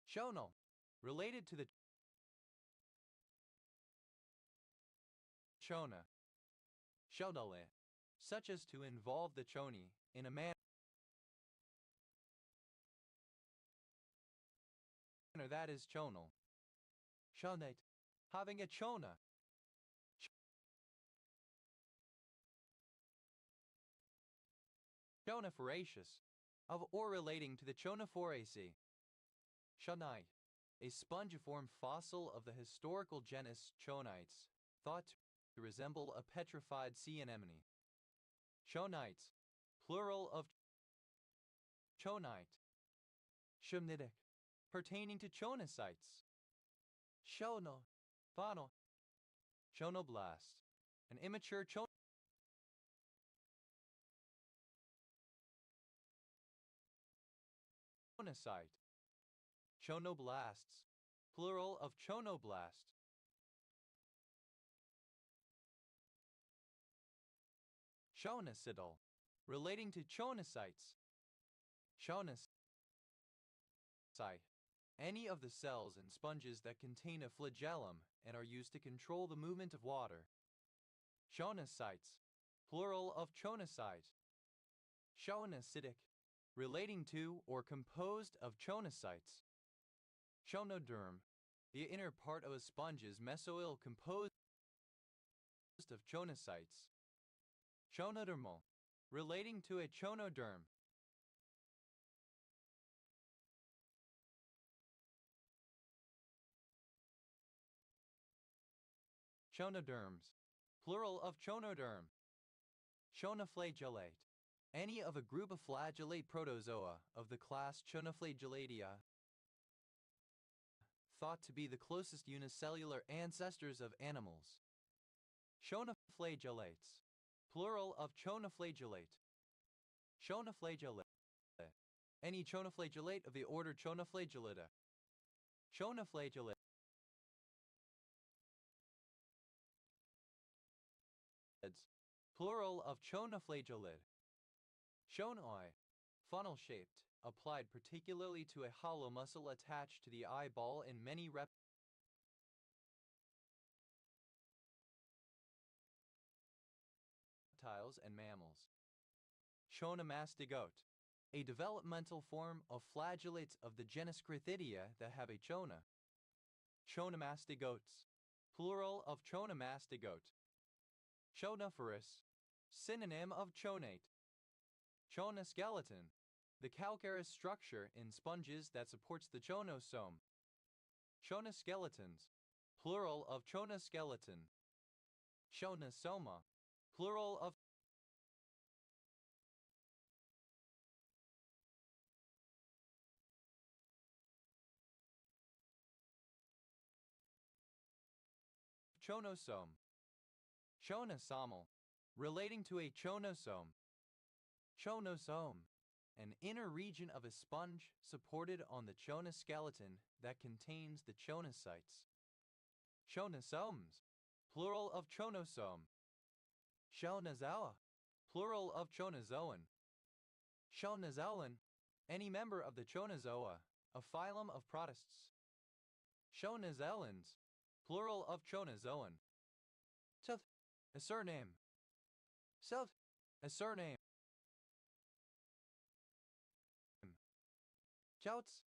Shonal, related to the chona. Shodale, such as to involve the choni in a manner that is chonal. Shonate, having a chona. Chonaphoraceous, of or relating to the Chonaphoraceae. Chonite, a spongiform fossil of the historical genus Chonites, thought to resemble a petrified sea anemone. Chonites, plural of chonite. Chomnitic, pertaining to chonocytes. Chono, fano. Chonoblast, an immature chonocyte. Chonoblasts, plural of chonoblast. Chonocidal, relating to chonocytes. Chonocyte, any of the cells in sponges that contain a flagellum and are used to control the movement of water. Chonocytes, plural of chonocyte. Chonocytic, relating to or composed of chonocytes. Chonoderm, the inner part of a sponge's mesoil composed of chonocytes. Chonodermal, relating to a chonoderm. Chonoderms, plural of chonoderm. Chonoflagellate, any of a group of flagellate protozoa of the class Chonoflagellatia. thought to be the closest unicellular ancestors of animals. Chonoflagellates, plural of chonoflagellate. Chonoflagellate. Any chonoflagellate of the order Chonoflagellata. Chonoflagellate. Plural of chonoflagellate. Chonoi, funnel-shaped, applied particularly to a hollow muscle attached to the eyeball in many reptiles and mammals. Chonomastigote, a developmental form of flagellates of the genus Crithidia that have a chona. Chonomastigotes, plural of chonomastigote. Chonophorus, synonym of chonate. Chonoskeleton, the calcareous structure in sponges that supports the chonosome. Chonoskeletons, plural of chonoskeleton. Chonosoma, plural of chonosome. Chonosomal, relating to a chonosome. Chonosome, an inner region of a sponge supported on the chonoskeleton that contains the chonocytes. Chonosomes, plural of chonosome. Chonozoa, plural of chonozoan. Chonozoan, any member of the chonozoa, a phylum of protists. Chonozoans, plural of chonozoan. Tilth, a surname. Selt, a surname. Chotes,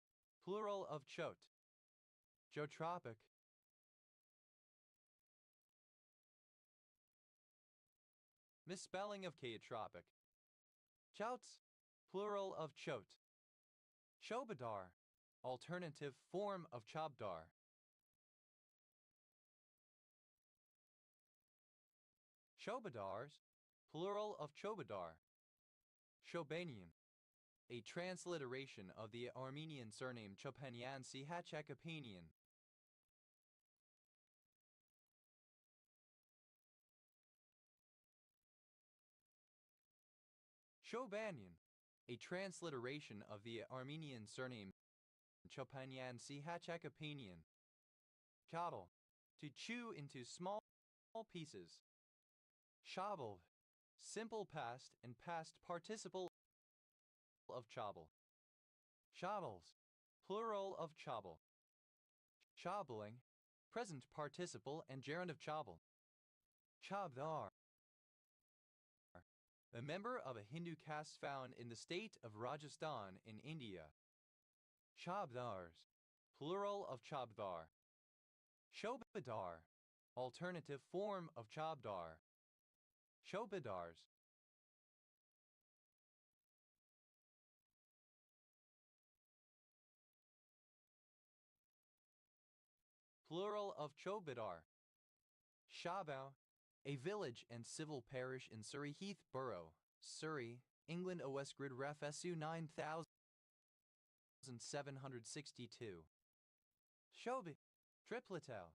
plural of chote. Jotropic. Misspelling of chaotropic. Chouts, plural of chote. Chobadar, alternative form of chobdar. Chobadars, plural of chobadar. Chobanian, a transliteration of the Armenian surname Chopanyan Sihachekapanian. Chobanian, a transliteration of the Armenian surname Chopanyan Sihachekapanian. Chobble, to chew into small pieces. Chobble, simple past and past participle of chobble. Chobbles, plural of chobble. Chobbling, present participle and gerund of chobble. Chobdar, a member of a Hindu caste found in the state of Rajasthan in India. Chobdars, plural of chobdar. Chobadar, alternative form of chobdar. Chobadars. Plural of Chobadar. Shabao, a village and civil parish in Surrey Heath Borough, Surrey, England. OS Grid Ref SU 9762. Chobi, triplatel.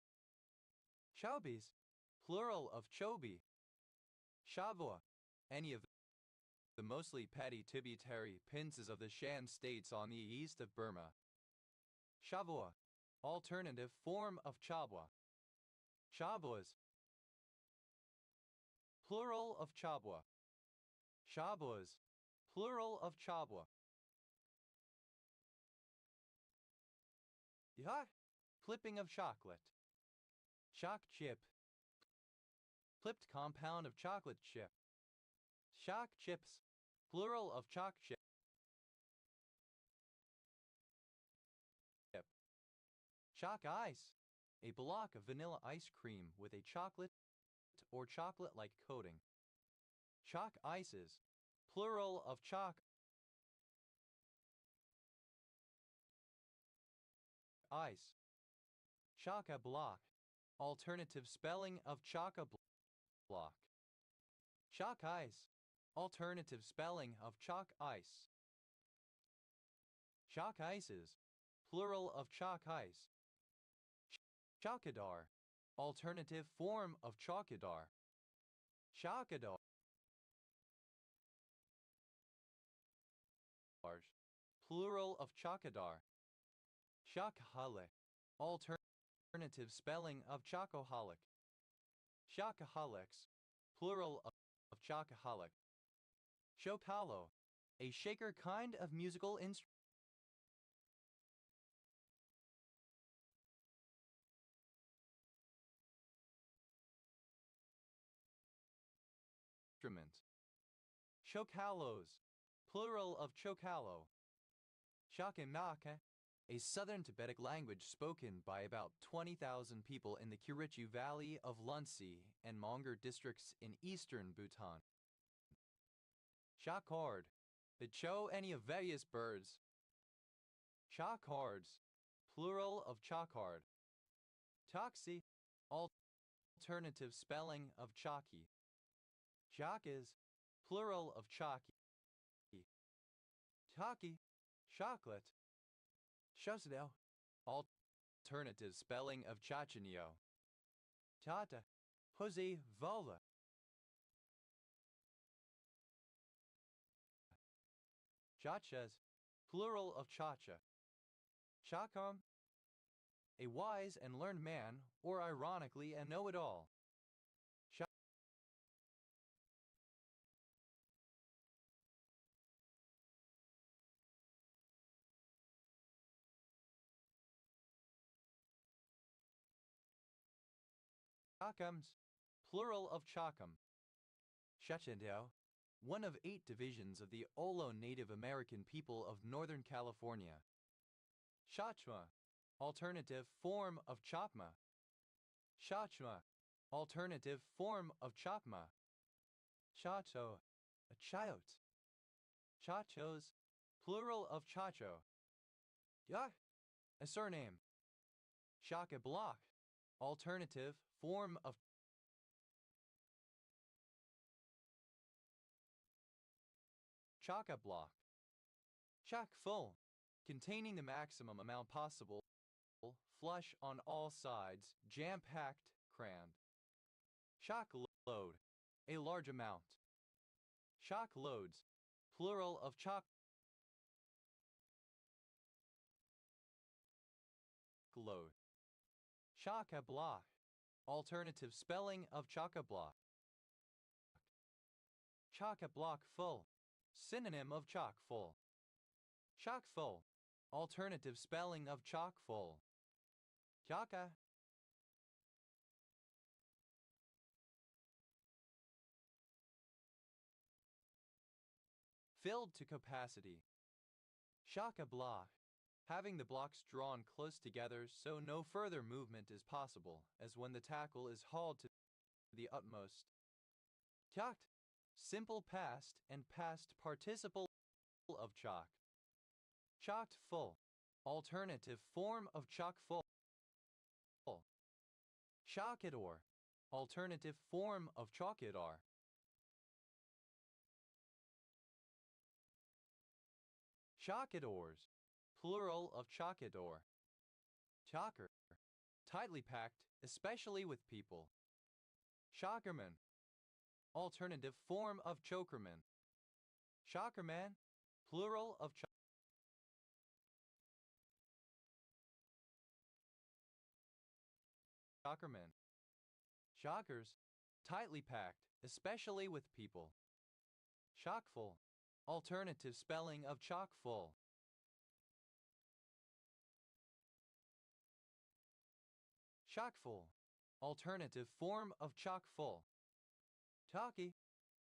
Chobis, plural of chobi. Shavua, any of the mostly petty tributary princes of the Shan states on the east of Burma. Shavua, alternative form of Chabwa. Chabwas, plural of Chabwa. Chabwas, plural of Chabwa. Yah, clipping of chocolate. Choc chip, clipped compound of chocolate chip. Choc chips, plural of choc chip. Choc ice, a block of vanilla ice cream with a chocolate or chocolate-like coating. Choc ices, plural of choc ice. Choc-a-block, alternative spelling of choc-a-block. Choc ice, alternative spelling of chalk ice. Chalk ices, plural of chalk ice. Chowkidar, alternative form of chowkidar. Chowkidar, plural of chowkidar. Shakahalik, alternative spelling of chocoholic. Shakaholics, plural of chocoholic. Chocalo, a shaker kind of musical instrument. Chocalos, plural of chocalo. Shakinaka, a southern Tibetic language spoken by about 20,000 people in the Kirichu Valley of Lunsi and Mongar districts in eastern Bhutan. Shakard, the Cho any of various birds. Chakards, plural of chakard. Toxi, alternative spelling of chalky. Chakas, plural of chalky. Taki, chocolate. Shosdeo, alternative spelling of chachinio. Tata, Jose Volva. Chachas, plural of chacha. Chakam, a wise and learned man, or ironically a know-it-all. Chakams, plural of chakam. Shachendao, one of 8 divisions of the Olo Native American people of Northern California. Shachma, alternative form of chapma. Shachma, alternative form of chapma. Chacho, a chayot. Chachos, plural of chacho. Yah, a surname. Shaka block, alternative form of chaka block. Chock full, containing the maximum amount possible, flush on all sides, jam-packed, crammed. Shock load, a large amount. Shock loads, plural of chock load. Chaka block, alternative spelling of chaka block. Chaka block full, synonym of chock full. Chock full, alternative spelling of chock full. Chaka. Filled to capacity. Shaka block, having the blocks drawn close together so no further movement is possible, as when the tackle is hauled to the utmost. Takt, simple past and past participle of chalk. Chalked full, alternative form of chalk full. Chalkidor, alternative form of chalkidar. Chalkidors, plural of chalkidor. Chalker, tightly packed, especially with people. Chokerman, alternative form of chokerman. Chokerman, plural of chokerman. Chockers, tightly packed, especially with people. Chockful, alternative spelling of chockful. Chockful, alternative form of chockful. Chalky,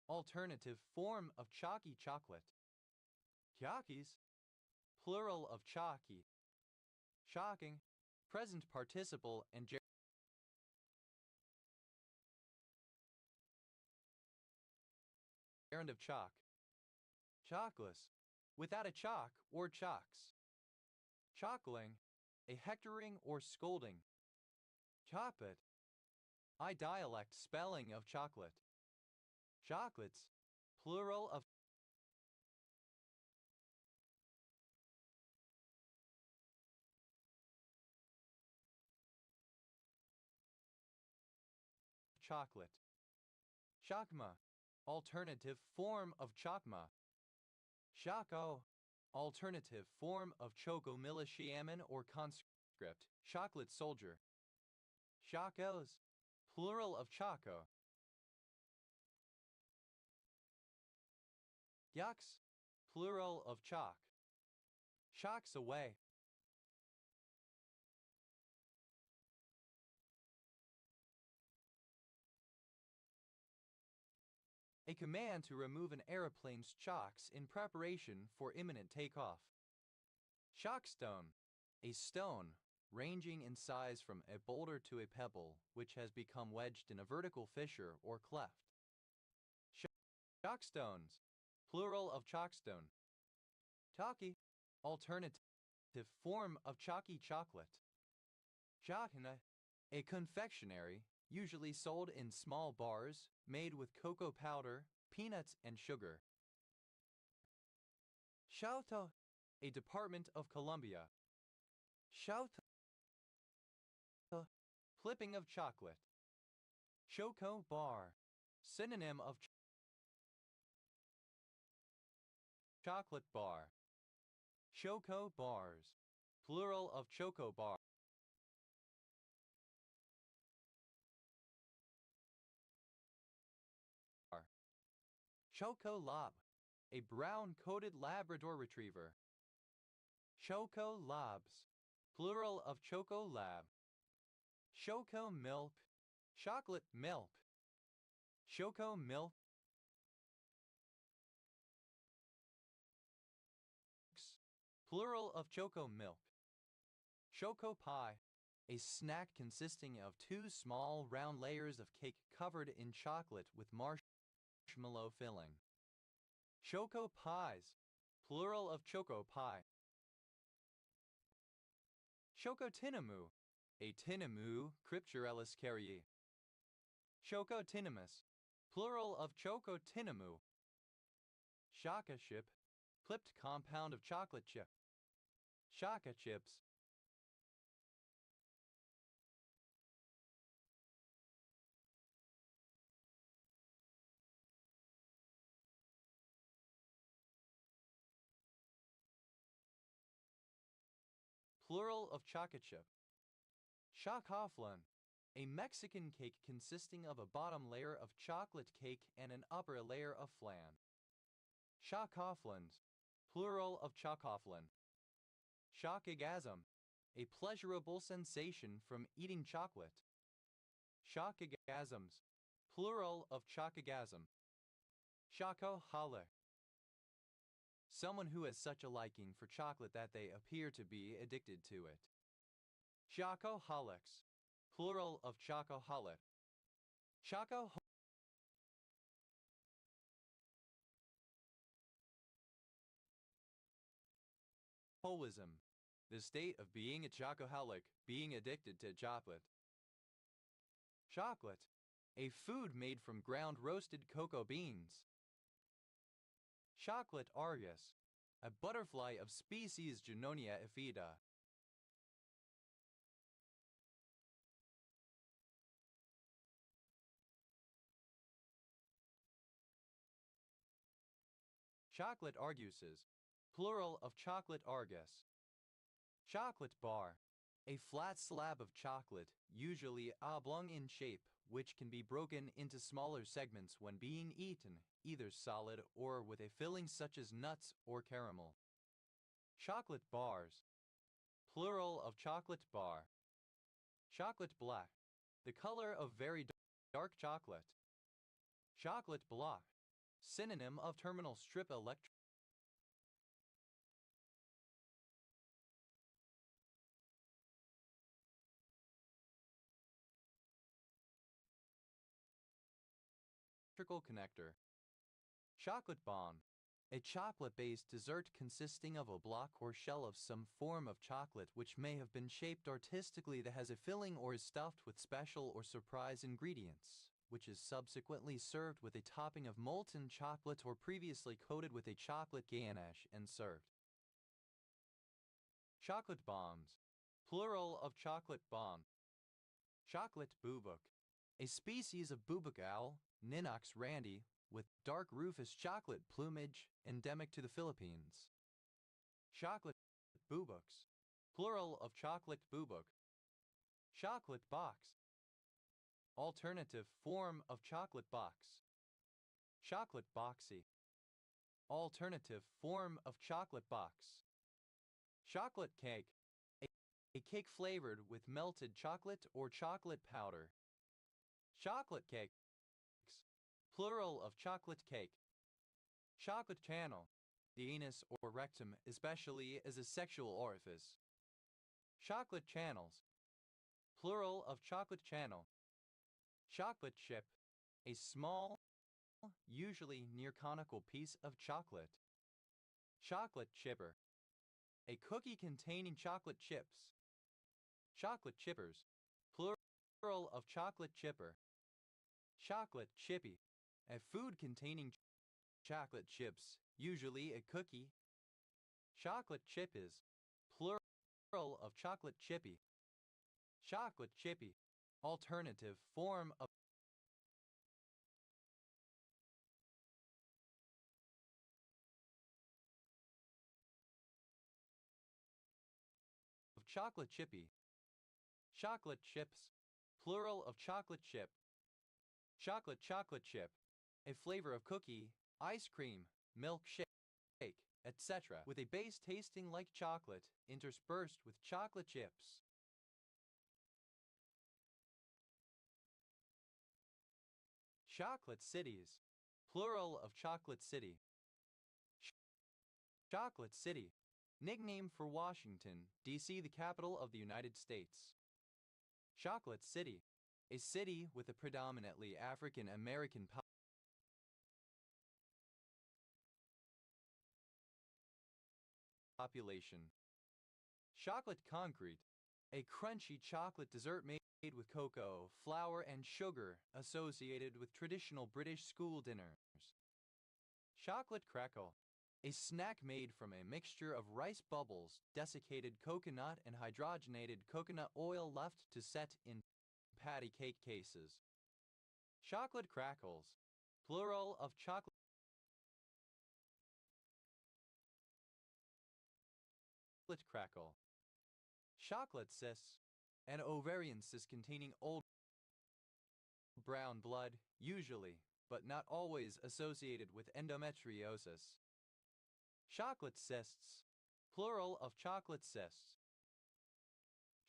alternative form of chalky chocolate. Chalkies, plural of chalky. Shocking, present participle and gerund of chalk. Chalkless, without a chalk or chalks. Chockling, a hectoring or scolding. Chocolate, I dialect spelling of chocolate. Chocolates, plural of chocolate. Chakma, alternative form of chakma. Shako, alternative form of choco militiamen or conscript, chocolate soldier. Chacos, plural of chaco. Yucks, plural of chalk. Shocks away. A command to remove an aeroplane's chocks in preparation for imminent takeoff. Shockstone, a stone ranging in size from a boulder to a pebble which has become wedged in a vertical fissure or cleft. Chockstones, plural of chalkstone. Chalky, alternative form of chalky chocolate. Chakna, a confectionery usually sold in small bars made with cocoa powder, peanuts, and sugar. Shauto, a department of Colombia. Shauto, flipping of chocolate. Choco bar, synonym of chocolate bar. Choco bars, plural of choco bar. Choco Lob, a brown-coated Labrador Retriever. Choco Lobs, plural of Choco Lab. Choco Milk, chocolate milk. Choco Milk, plural of Choco Milk. Choco Pie, a snack consisting of 2 small round layers of cake covered in chocolate with marshmallow filling. Choco Pies, plural of Choco Pie. Chocotinamou, a tinamou Crypturellus caryi. Chocotinamus, plural of Chocotinamou. Shaka chip, clipped compound of chocolate chip. Shaka chips. Plural of chocolate chip. Chocoflan, a Mexican cake consisting of a bottom layer of chocolate cake and an upper layer of flan. Chocoflans, plural of chocoflan. Shockigasm, a pleasurable sensation from eating chocolate. Shockigasms, plural of chockigasm. Chocoholic, someone who has such a liking for chocolate that they appear to be addicted to it. Chocoholics, plural of chocoholic. Chocoholism, the state of being a chocoholic, being addicted to chocolate. Chocolate, a food made from ground roasted cocoa beans. Chocolate argus, a butterfly of species Junonia ifida. Chocolate arguses, plural of chocolate argus. Chocolate bar, a flat slab of chocolate, usually oblong in shape, which can be broken into smaller segments when being eaten, either solid or with a filling such as nuts or caramel. Chocolate bars, plural of chocolate bar. Chocolate black, the color of very dark chocolate. Chocolate block, synonym of terminal strip electrical connector. Chocolate bomb, a chocolate-based dessert consisting of a block or shell of some form of chocolate which may have been shaped artistically that has a filling or is stuffed with special or surprise ingredients, which is subsequently served with a topping of molten chocolate or previously coated with a chocolate ganache and served. Chocolate bombs, plural of chocolate bomb. Chocolate bubuk, a species of bubuk owl, Ninox randi, with dark rufous chocolate plumage endemic to the Philippines. Chocolate bubuks, plural of chocolate bubuk. Chocolate box, alternative form of chocolate box. Chocolate boxy, alternative form of chocolate box. Chocolate cake, a cake flavored with melted chocolate or chocolate powder. Chocolate cakes, plural of chocolate cake. Chocolate channel, the anus or rectum especially as a sexual orifice. Chocolate channels, plural of chocolate channel. Chocolate chip, a small, usually near conical piece of chocolate. Chocolate chipper, a cookie containing chocolate chips. Chocolate chippers, plural of chocolate chipper. Chocolate chippy, a food containing chocolate chips, usually a cookie. Chocolate chip is, plural of chocolate chippy. Chocolate chippy, alternative form of chocolate chippy. Chocolate chips, plural of chocolate chip. Chocolate chip, a flavor of cookie, ice cream, milkshake, etc., with a base tasting like chocolate, interspersed with chocolate chips. Chocolate cities, plural of chocolate city. Chocolate City, nickname for Washington, D.C., the capital of the United States. Chocolate City, a city with a predominantly African American population. Chocolate concrete, a crunchy chocolate dessert made with cocoa, flour, and sugar associated with traditional British school dinners. Chocolate crackle, a snack made from a mixture of rice bubbles, desiccated coconut, and hydrogenated coconut oil left to set in patty cake cases. Chocolate crackles, plural of chocolate crackle. Chocolate cysts, an ovarian cyst containing old brown blood, usually, but not always associated with endometriosis. Chocolate cysts, plural of chocolate cysts.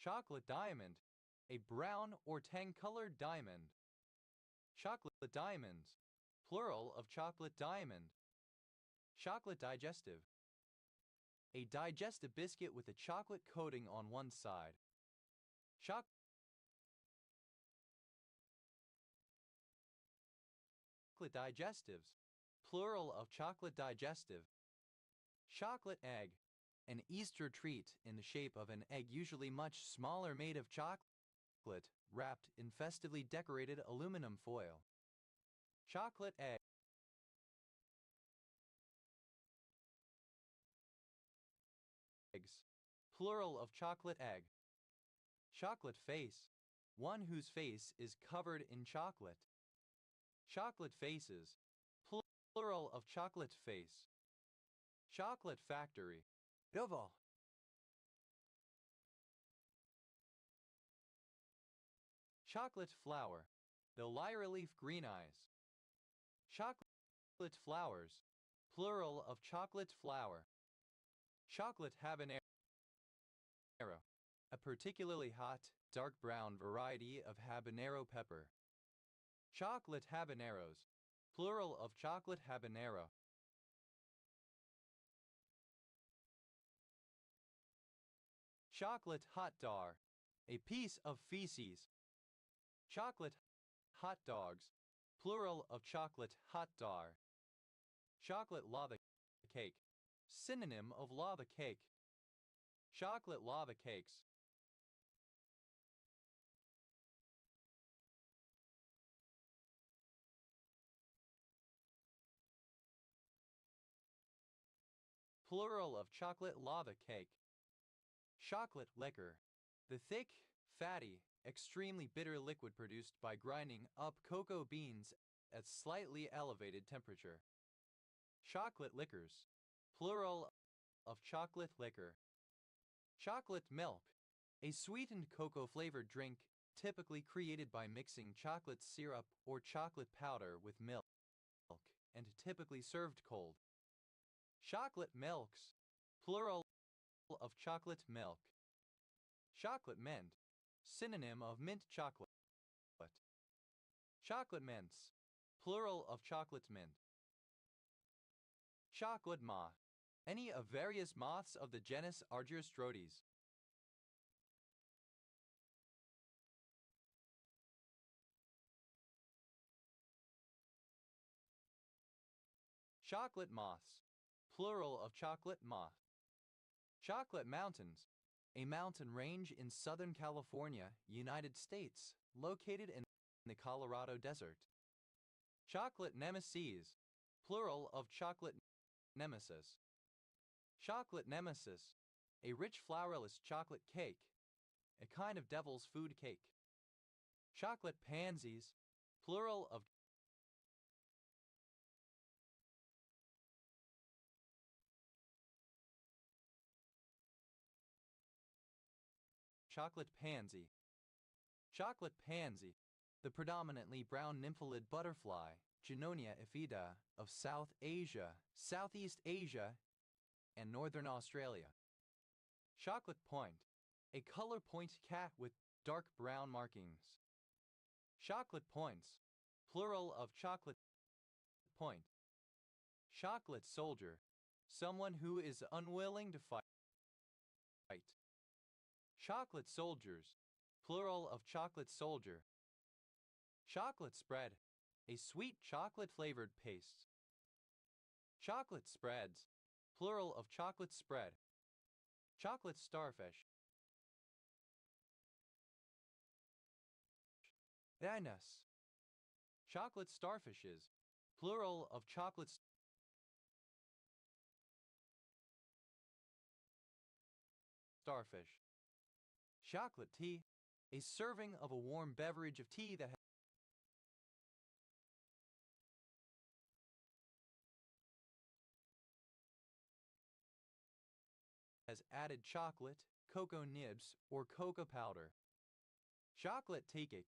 Chocolate diamond, a brown or tan-colored diamond. Chocolate diamonds, plural of chocolate diamond. Chocolate digestive, a digestive biscuit with a chocolate coating on one side. Chocolate digestives, plural of chocolate digestive. Chocolate egg, an Easter treat in the shape of an egg usually much smaller made of chocolate, wrapped in festively decorated aluminum foil. Chocolate egg, eggs, plural of chocolate egg. Chocolate face, one whose face is covered in chocolate. Chocolate faces, plural of chocolate face. Chocolate factory, Dovo. Chocolate flower, the lyra leaf green eyes. Chocolate flowers, plural of chocolate flower. Chocolate habanero, a particularly hot, dark brown variety of habanero pepper. Chocolate habaneros, plural of chocolate habanero. Chocolate hot dog, a piece of feces. Chocolate hot dogs, plural of chocolate hot dog. Chocolate lava cake, synonym of lava cake. Chocolate lava cakes. Plural of chocolate lava cake. Chocolate liquor, the thick, fatty, extremely bitter liquid produced by grinding up cocoa beans at slightly elevated temperature. Chocolate liquors, plural of chocolate liquor. Chocolate milk, a sweetened cocoa-flavored drink typically created by mixing chocolate syrup or chocolate powder with milk and typically served cold. Chocolate milks, plural of chocolate milk. Chocolate mint, synonym of mint chocolate. Chocolate mints, plural of chocolate mint. Chocolate moth, any of various moths of the genus Argyrostodes. Chocolate moths, plural of chocolate moth. Chocolate mountains, a mountain range in Southern California, United States, located in the Colorado Desert. Chocolate nemesis, plural of chocolate nemesis. Chocolate nemesis, a rich flourless chocolate cake, a kind of devil's food cake. Chocolate pansies, plural of chocolate pansy. Chocolate pansy, the predominantly brown nymphalid butterfly, Junonia ifida, of South Asia, Southeast Asia, and Northern Australia. Chocolate point, a color point cat with dark brown markings. Chocolate points, plural of chocolate point. Chocolate soldier, someone who is unwilling to fight. Chocolate soldiers, plural of chocolate soldier. Chocolate spread, a sweet chocolate-flavored paste. Chocolate spreads, plural of chocolate spread. Chocolate starfish. Anus. Chocolate starfishes, plural of chocolate starfish. Chocolate tea, a serving of a warm beverage of tea that has added chocolate, cocoa nibs, or cocoa powder. Chocolate tea cake,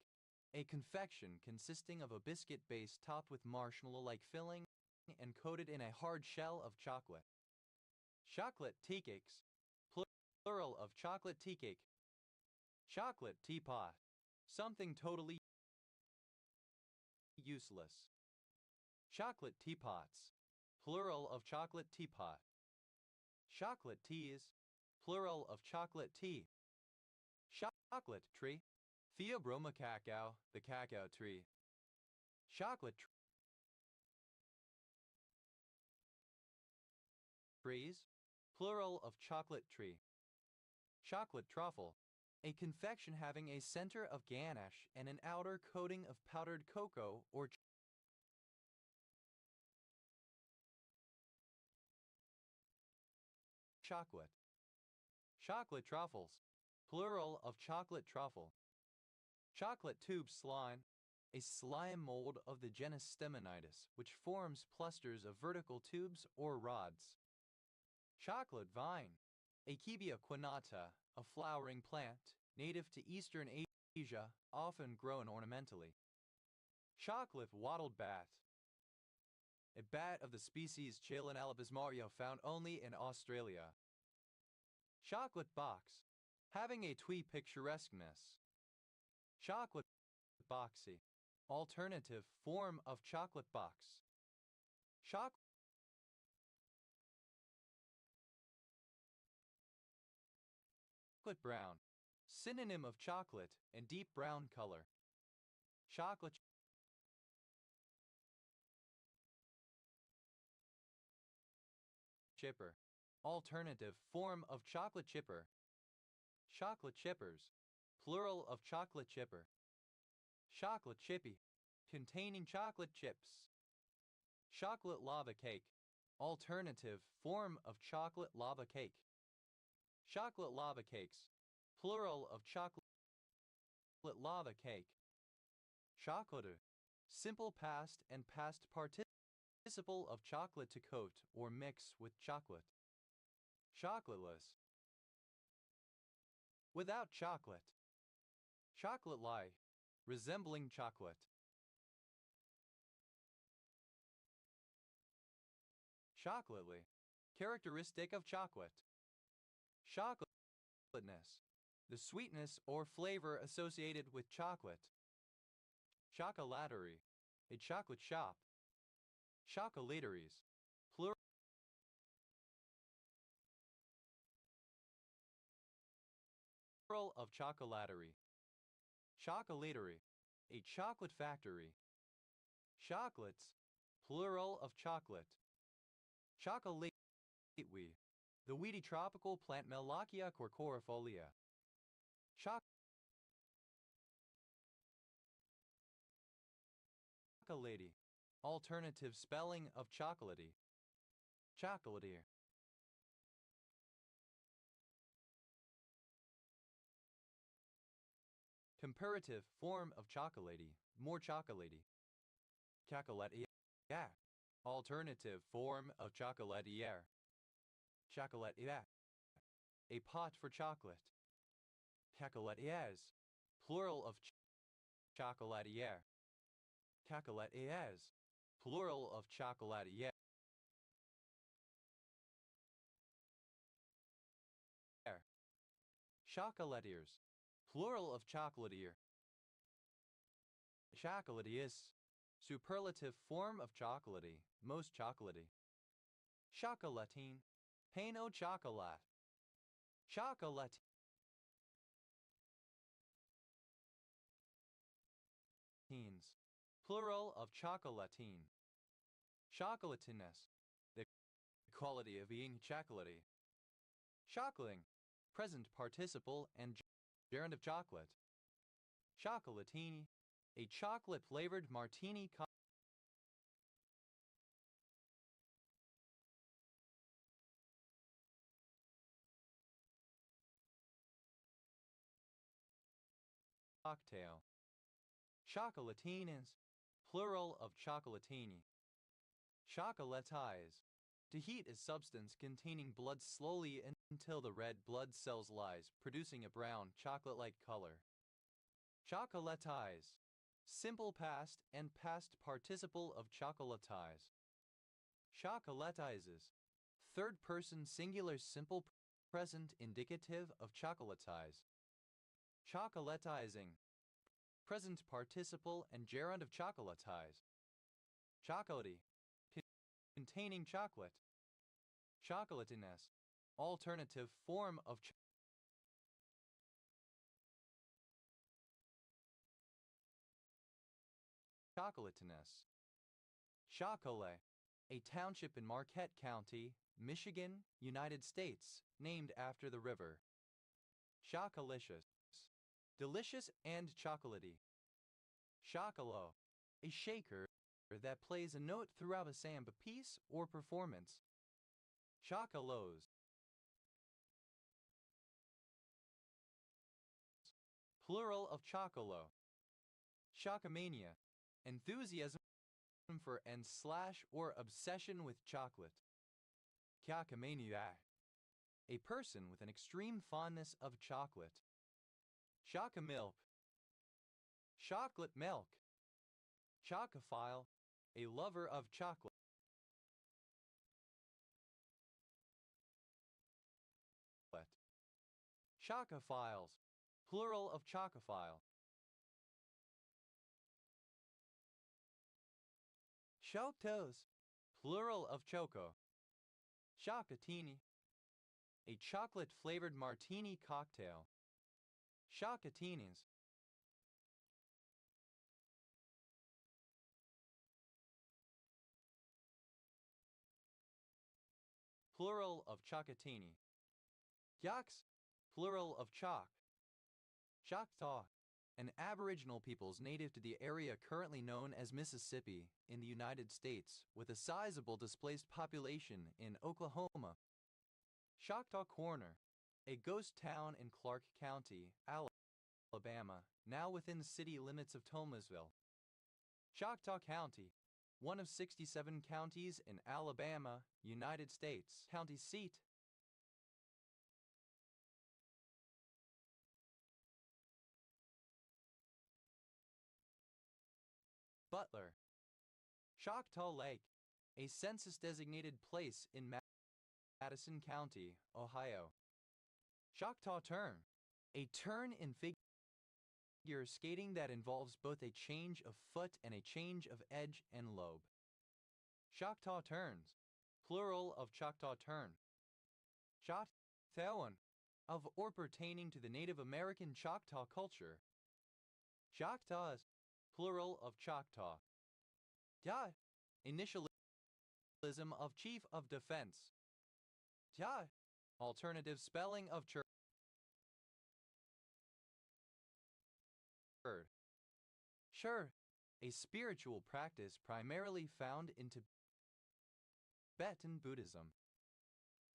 a confection consisting of a biscuit base topped with marshmallow-like filling and coated in a hard shell of chocolate. Chocolate tea cakes, plural of chocolate tea cake. Chocolate teapot, something totally useless. Chocolate teapots, plural of chocolate teapot. Chocolate teas, plural of chocolate tea. Chocolate tree, Theobroma cacao, the cacao tree. Chocolate trees, plural of chocolate tree. Chocolate truffle, a confection having a center of ganache and an outer coating of powdered cocoa or chocolate. Chocolate truffles, plural of chocolate truffle. Chocolate tube slime, a slime mold of the genus Stemonitis, which forms clusters of vertical tubes or rods. Chocolate vine, Achebia quinata, a flowering plant, native to Eastern Asia, often grown ornamentally. Chocolate wattled bat, a bat of the species Chelin albismario found only in Australia. Chocolate box, having a twee picturesqueness. Chocolate boxy, alternative form of chocolate box. Chocolate brown, synonym of chocolate and deep brown color. Chocolate chipper, alternative form of chocolate chipper. Chocolate chippers, plural of chocolate chipper. Chocolate chippy, containing chocolate chips. Chocolate lava cake, alternative form of chocolate lava cake. Chocolate lava cakes, plural of chocolate lava cake. Chocolate. Simple past and past participle of chocolate to coat or mix with chocolate. Chocolateless. Without chocolate. Chocolate lie. Resembling chocolate. Chocolately. Characteristic of chocolate. Chocolateness. The sweetness or flavor associated with chocolate. Chocolatery. A chocolate shop. Chocolateries. Plural of chocolatery. Chocolatery. A chocolate factory. Chocolates. Plural of chocolate. Chocolate weed. The weedy tropical plant Melochia corcorifolia. Chocolady. Alternative spelling of chocolatey. Chocolatier. Comparative form of chocolatey. More chocolatey. Chocolatier. Alternative form of chocolatier. Chocolatier. A pot for chocolate. Chocolatiers. Plural of chocolatier. Chocolatiers. Plural of chocolatier. Chocolatiers. Plural of chocolatier. Chocolatius. Superlative form of chocolatey. Most chocolatey. Chocolatine. Pain au chocolat. Chocolatines. Plural of chocolatine. Chocolatiness. The quality of being chocolatey. Chocoling. Present participle and gerund of chocolate. Chocolatini. A chocolate-flavored martini cocktail. Chocolatines. Plural of chocolatini. Chocolatize. To heat a substance containing blood slowly until the red blood cells lyse, producing a brown chocolate-like color. Chocolatize. Simple past and past participle of chocolatize. Chocolatizes. Third person singular simple present indicative of chocolatize. Chocolatizing. Present participle and gerund of chocolatize. Chocolatey. Containing chocolate. Chocolatiness. Alternative form of chocolatiness. Chocolat. A township in Marquette County, Michigan, United States, named after the river. Chocolicious. Delicious and chocolatey. Chocolo. A shaker that plays a note throughout a samba piece or performance. Chocolos. Plural of chocolo. Chocomania. Enthusiasm for and slash or obsession with chocolate. Chocomaniac. A person with an extreme fondness of chocolate. Chocomilk. Chocolate milk. Chocophile. A lover of chocolate. Chocophiles. Plural of chocophile. Choctos. Plural of choco. Chocotini. A chocolate-flavored martini cocktail. Chocatinis. Plural of chocotini. Yaks. Plural of chalk. Choctaw. An Aboriginal peoples native to the area currently known as Mississippi in the United States, with a sizable displaced population in Oklahoma. Choctaw Corner. A ghost town in Clark County, Alabama. Alabama, now within the city limits of Thomasville. Choctaw County, one of 67 counties in Alabama, United States. County seat. Butler. Choctaw Lake, a census-designated place in Madison County, Ohio. Choctaw Turn, a turn in figure skating that involves both a change of foot and a change of edge and lobe. Choctaw Turns, plural of Choctaw Turn. Choctaw, of or pertaining to the Native American Choctaw culture. Choctaws, plural of Choctaw. Ja, initialism of Chief of Defense. Ja, alternative spelling of church. Sure, a spiritual practice primarily found in Tibetan Buddhism.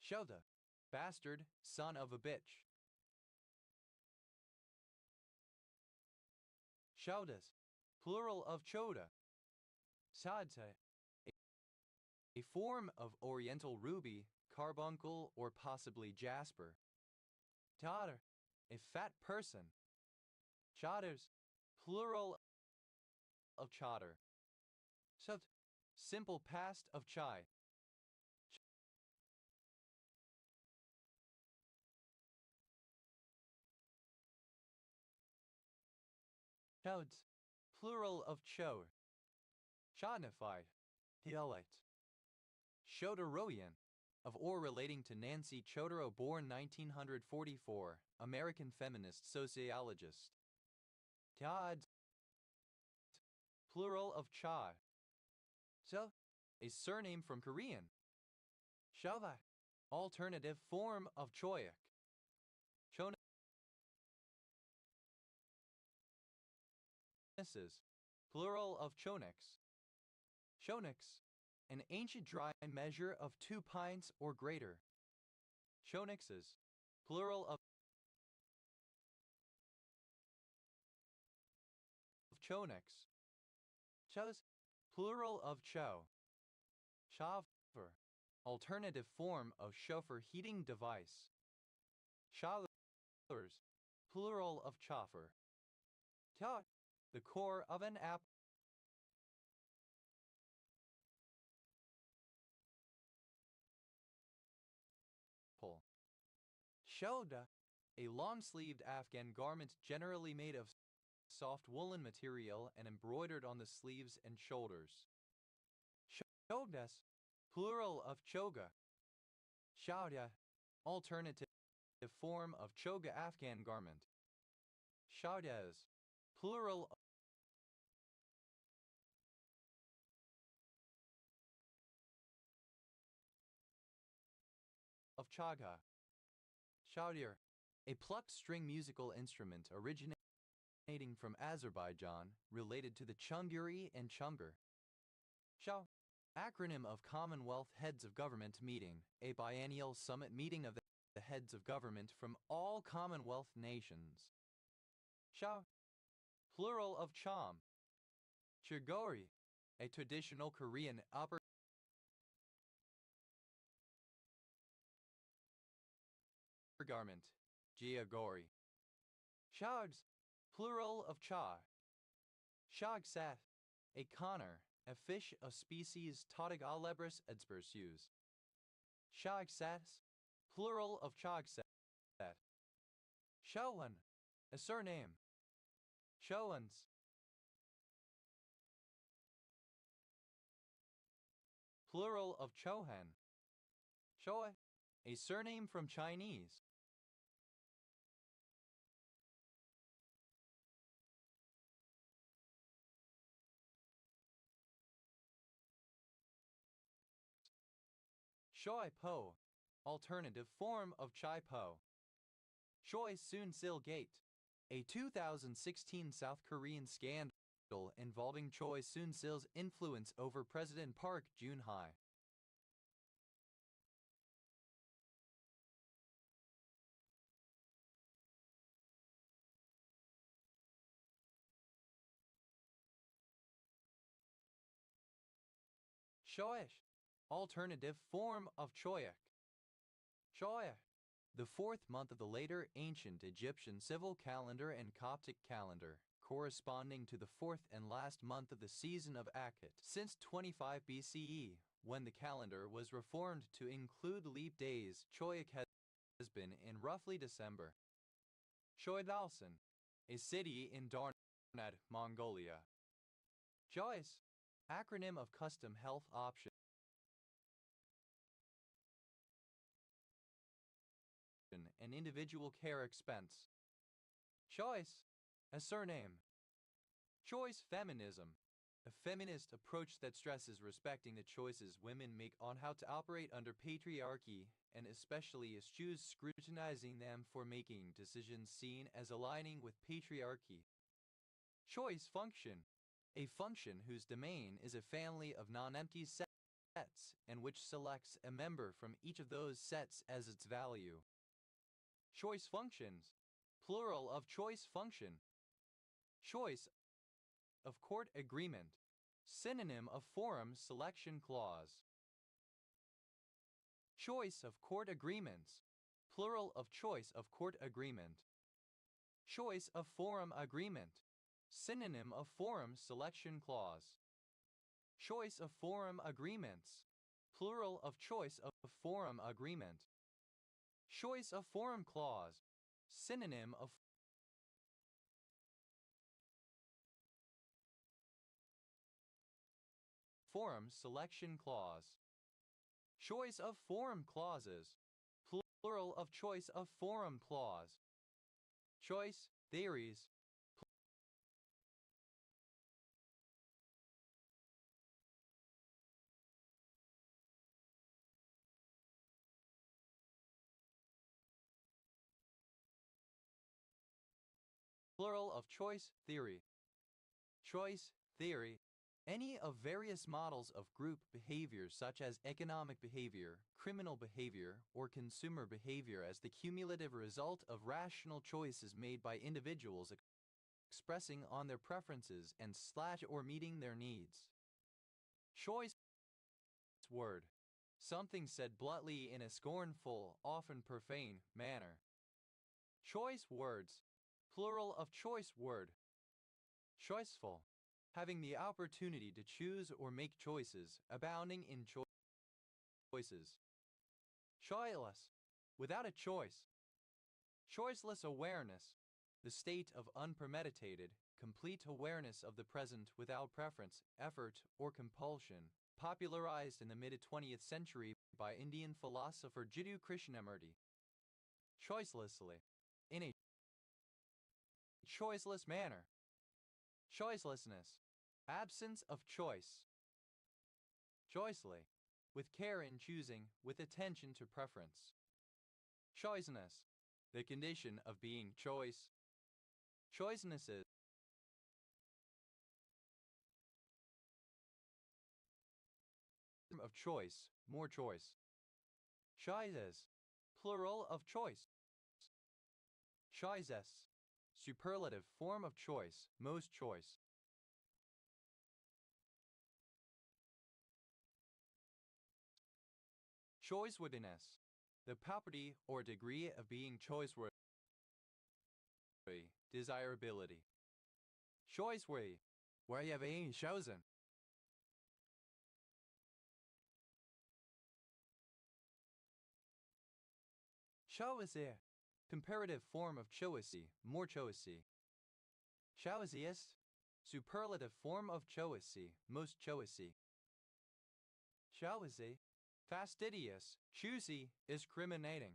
Shoda, bastard, son of a bitch. Shodas, plural of choda. Sadse, a form of oriental ruby, carbuncle, or possibly jasper. Daughter, a fat person. Chatters, plural of chatter. Sut, simple past of chai. Chauds, plural of chode. Chodnified, dialect. Chodoroyan, of or relating to Nancy Chodorow, born 1944, American feminist sociologist. Tiads, plural of cha. So, a surname from Korean. Shova, alternative form of choyak. Choneses, plural of chonix. Chonix, an ancient dry measure of 2 pints or greater. Chonixes, plural of chonix. Chos, plural of cho. Chauffeur, alternative form of chauffeur heating device. Chauffeurs, plural of chauffeur. Ta, the core of an apple. Shoda, a long-sleeved Afghan garment generally made of soft woolen material and embroidered on the sleeves and shoulders. Shodas, plural of choga. Shauda, alternative form of choga Afghan garment. Shaudas, plural of chaga. Shaudir, a plucked string musical instrument originating from Azerbaijan, related to the Chunguri and Chungur. Shao, acronym of Commonwealth Heads of Government Meeting, a biennial summit meeting of the heads of government from all Commonwealth nations. Shao, plural of Cham. Chigori, a traditional Korean upper garment. Giagori. Shags, plural of cha. Shagsat, a conner, a fish of species Tautogalebris edspersus. Shagsats, plural of chagsat. Showan, a surname. Showans, plural of chohan. Shoa, a surname from Chinese. Shoi Po, alternative form of Chai Po. Choi Soon-sil Gate, a 2016 South Korean scandal involving Choi Soon-sil's influence over President Park Geun-hye. Shoish, alternative form of Choyak. Shoya, the fourth month of the later ancient Egyptian civil calendar and Coptic calendar, corresponding to the fourth and last month of the season of Akhet. Since 25 BCE, when the calendar was reformed to include leap days, Choyak has been in roughly December. Shoydalsan, a city in Darnad, Mongolia. Joyce, acronym of Custom Health Option. And individual care expense. Choice, a surname. Choice feminism, a feminist approach that stresses respecting the choices women make on how to operate under patriarchy, and especially eschews scrutinizing them for making decisions seen as aligning with patriarchy. Choice function, a function whose domain is a family of non-empty sets and which selects a member from each of those sets as its value. Choice functions, plural of choice function. Choice of court agreement, synonym of forum selection clause. Choice of court agreements, plural of choice of court agreement. Choice of forum agreement, synonym of forum selection clause. Choice of forum agreements, plural of choice of forum agreement. Choice of forum clause, synonym of forum selection clause. Choice of forum clauses, plural of choice of forum clause. Choice theories, plural of choice theory. Choice theory, any of various models of group behavior such as economic behavior, criminal behavior, or consumer behavior as the cumulative result of rational choices made by individuals expressing on their preferences and / or meeting their needs. Choice word, something said bluntly in a scornful, often profane manner. Choice words, plural of choice word. Choiceful, having the opportunity to choose or make choices, abounding in choices. Choiceless, without a choice. Choiceless awareness, the state of unpremeditated, complete awareness of the present without preference, effort, or compulsion, popularized in the mid-20th century by Indian philosopher Jiddu Krishnamurti. Choicelessly, in a choiceless manner. Choicelessness, absence of choice. Choicely, with care in choosing, with attention to preference. Choiceness, the condition of being choice. Choicenesses, of choice, more choice. Choices, plural of choice. Choices, superlative form of choice, most choice. Choiceworthiness, the property or degree of being choiceworthy. Desirability. Choiceworthy, where you have been chosen. Choice, comparative form of choice, more choice. Choisiest, superlative form of choice, most choice. Choice, fastidious, choosy, discriminating.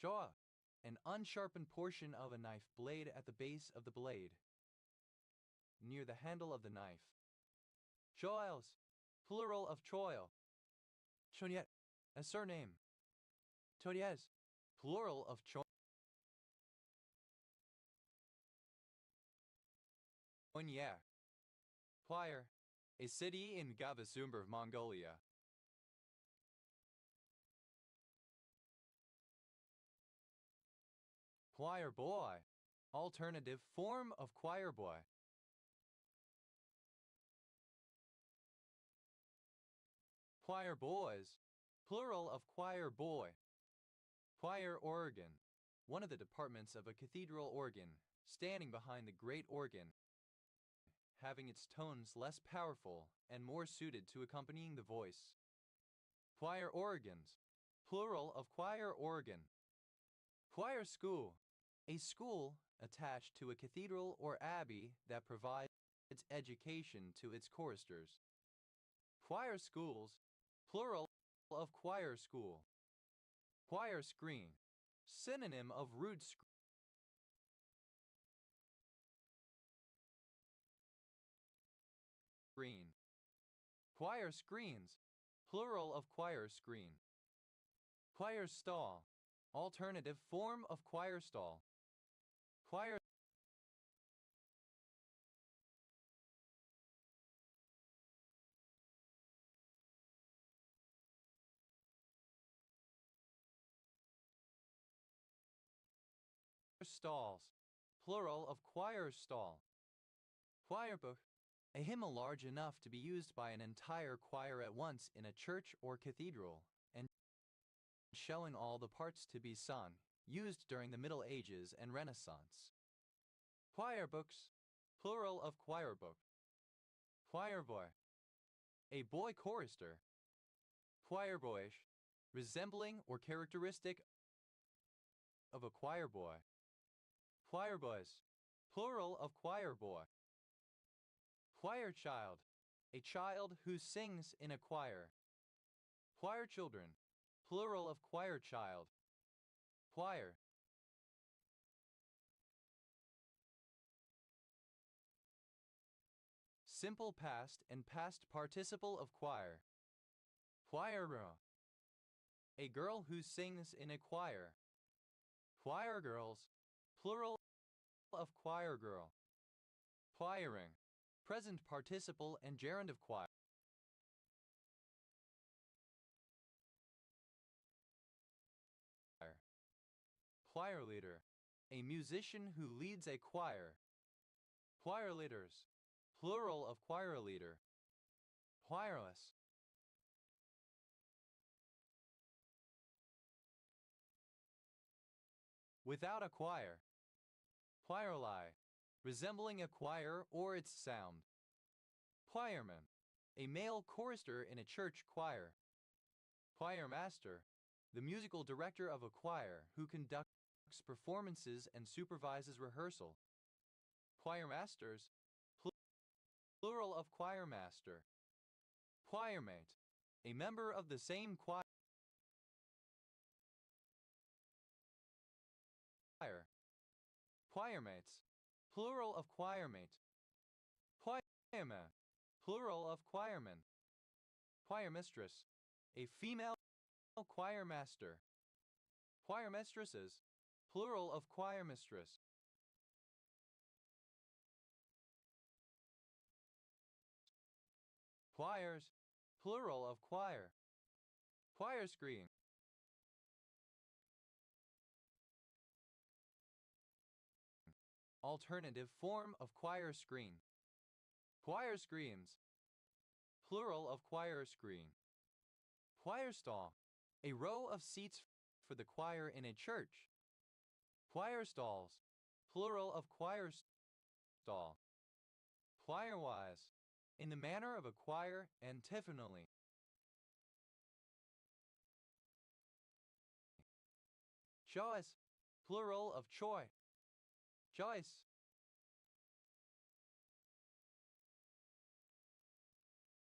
Jaw, an unsharpened portion of a knife blade at the base of the blade, near the handle of the knife. Choils, plural of choil. Choniet, a surname. Todiez, plural of Chonya. Plier, a city in Gavasumber, Mongolia. Choir boy, alternative form of choir boy. Choir boys, plural of choir boy. Choir organ, one of the departments of a cathedral organ, standing behind the great organ, having its tones less powerful and more suited to accompanying the voice. Choir organs, plural of choir organ. Choir school, a school attached to a cathedral or abbey that provides education to its choristers. Choir schools, plural of choir school. Choir screen, synonym of rood screen. Choir screens, plural of choir screen. Choir stall, alternative form of choir stall. Choir stalls, plural of choir stall. Choir book, a hymn large enough to be used by an entire choir at once in a church or cathedral, and showing all the parts to be sung, used during the Middle Ages and Renaissance. Choir books, plural of choir book. Choir boy, a boy chorister. Choir boyish, resembling or characteristic of a choir boy. Choir boys, plural of choir boy. Choir child, a child who sings in a choir. Choir children, plural of choir child. Choir. Simple past and past participle of choir. Choir girl, a girl who sings in a choir. Choir girls, plural of choir girl. Choiring, present participle and gerund of choir. Choir leader, a musician who leads a choir. Choir leaders, plural of choir leader. Choirless. Without a choir. Choirly, resembling a choir or its sound. Choirman, a male chorister in a church choir. Choir master, the musical director of a choir who conducts performances and supervises rehearsal. Choir masters, plural of choir master. Choirmate, a member of the same choir. Choirmates, plural of choirmate. Choirman, plural of choirman. Choir mistress, a female choir master. Choir mistresses, plural of choir mistress. Choirs, plural of choir. Choir screen. Alternative form of choir screen. Choir screens, plural of choir screen. Choir stall, a row of seats for the choir in a church. Choir stalls, plural of choir stall. Choirwise, in the manner of a choir antiphonally. Choice, plural of choi. Choice.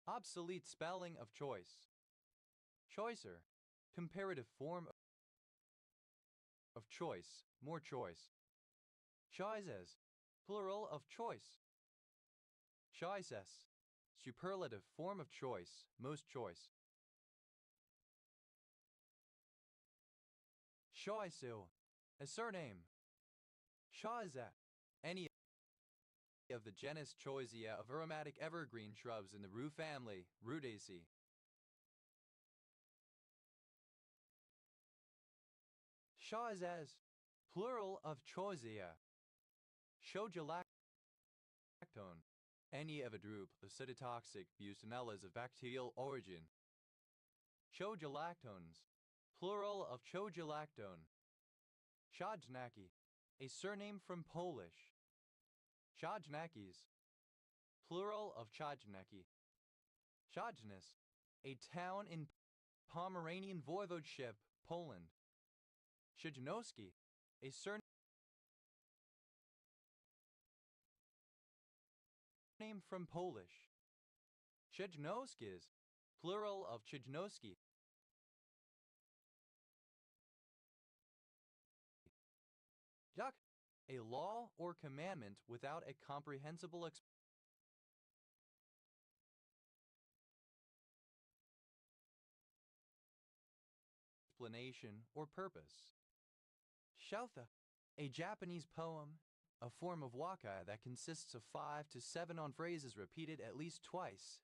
Obsolete spelling of choice. Choicer, comparative form of choice, more choice. Choices, plural of choice. Choices, superlative form of choice, most choice. Choiseau, a surname. Choisa, any of the genus Choisea of aromatic evergreen shrubs in the rue family, Rudaceae. Choisas, plural of Choisea. Chogelactone, any of a group of cytotoxic butanellas of bacterial origin. Chojalactones, plural of chojalactone. Chodznaki, a surname from Polish. Chodznakis, plural of Chodznaki. Chodznis, a town in Pomeranian Voivodeship, Poland. Chojnowski, a surname from Polish. Chojnowskis, plural of Chojnowski. Yak, a law or commandment without a comprehensible explanation or purpose. Shoutha, a Japanese poem, a form of waka that consists of 5 to 7 on phrases repeated at least twice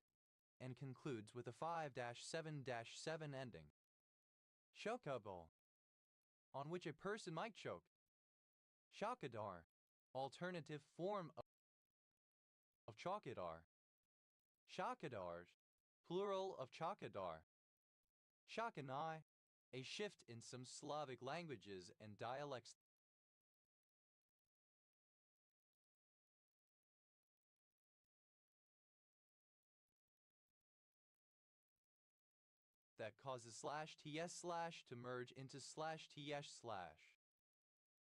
and concludes with a 5-7-7 ending. Shokable, on which a person might choke. Shakadar, alternative form of chakadar. Shakadars, plural of chakadar. Shakanai, a shift in some Slavic languages and dialects that causes /ts/ to merge into /ts/.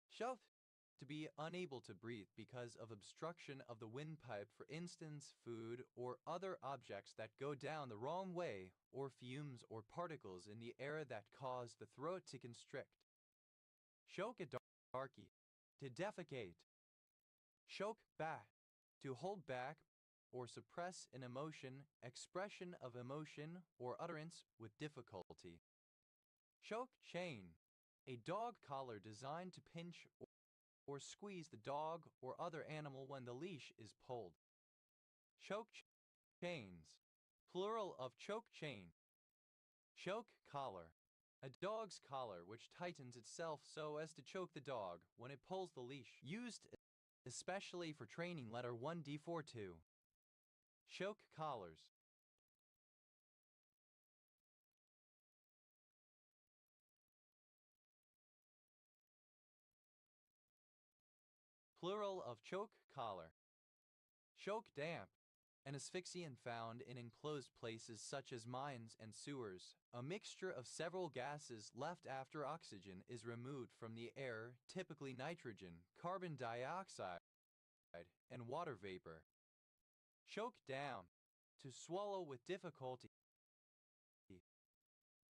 Shouth, to be unable to breathe because of obstruction of the windpipe, for instance, food or other objects that go down the wrong way, or fumes or particles in the air that cause the throat to constrict. Shokadarki, to defecate. Shok back, to hold back or suppress an emotion, expression of emotion or utterance with difficulty. Shok chain, a dog collar designed to pinch or squeeze the dog or other animal when the leash is pulled. Choke chains, plural of choke chain. Choke collar, a dog's collar which tightens itself so as to choke the dog when it pulls the leash. Used especially for training. Letter 1D42. Choke collars. Plural of choke collar. Choke damp, an asphyxiant found in enclosed places such as mines and sewers. A mixture of several gases left after oxygen is removed from the air, typically nitrogen, carbon dioxide, and water vapor. Choke down, to swallow with difficulty.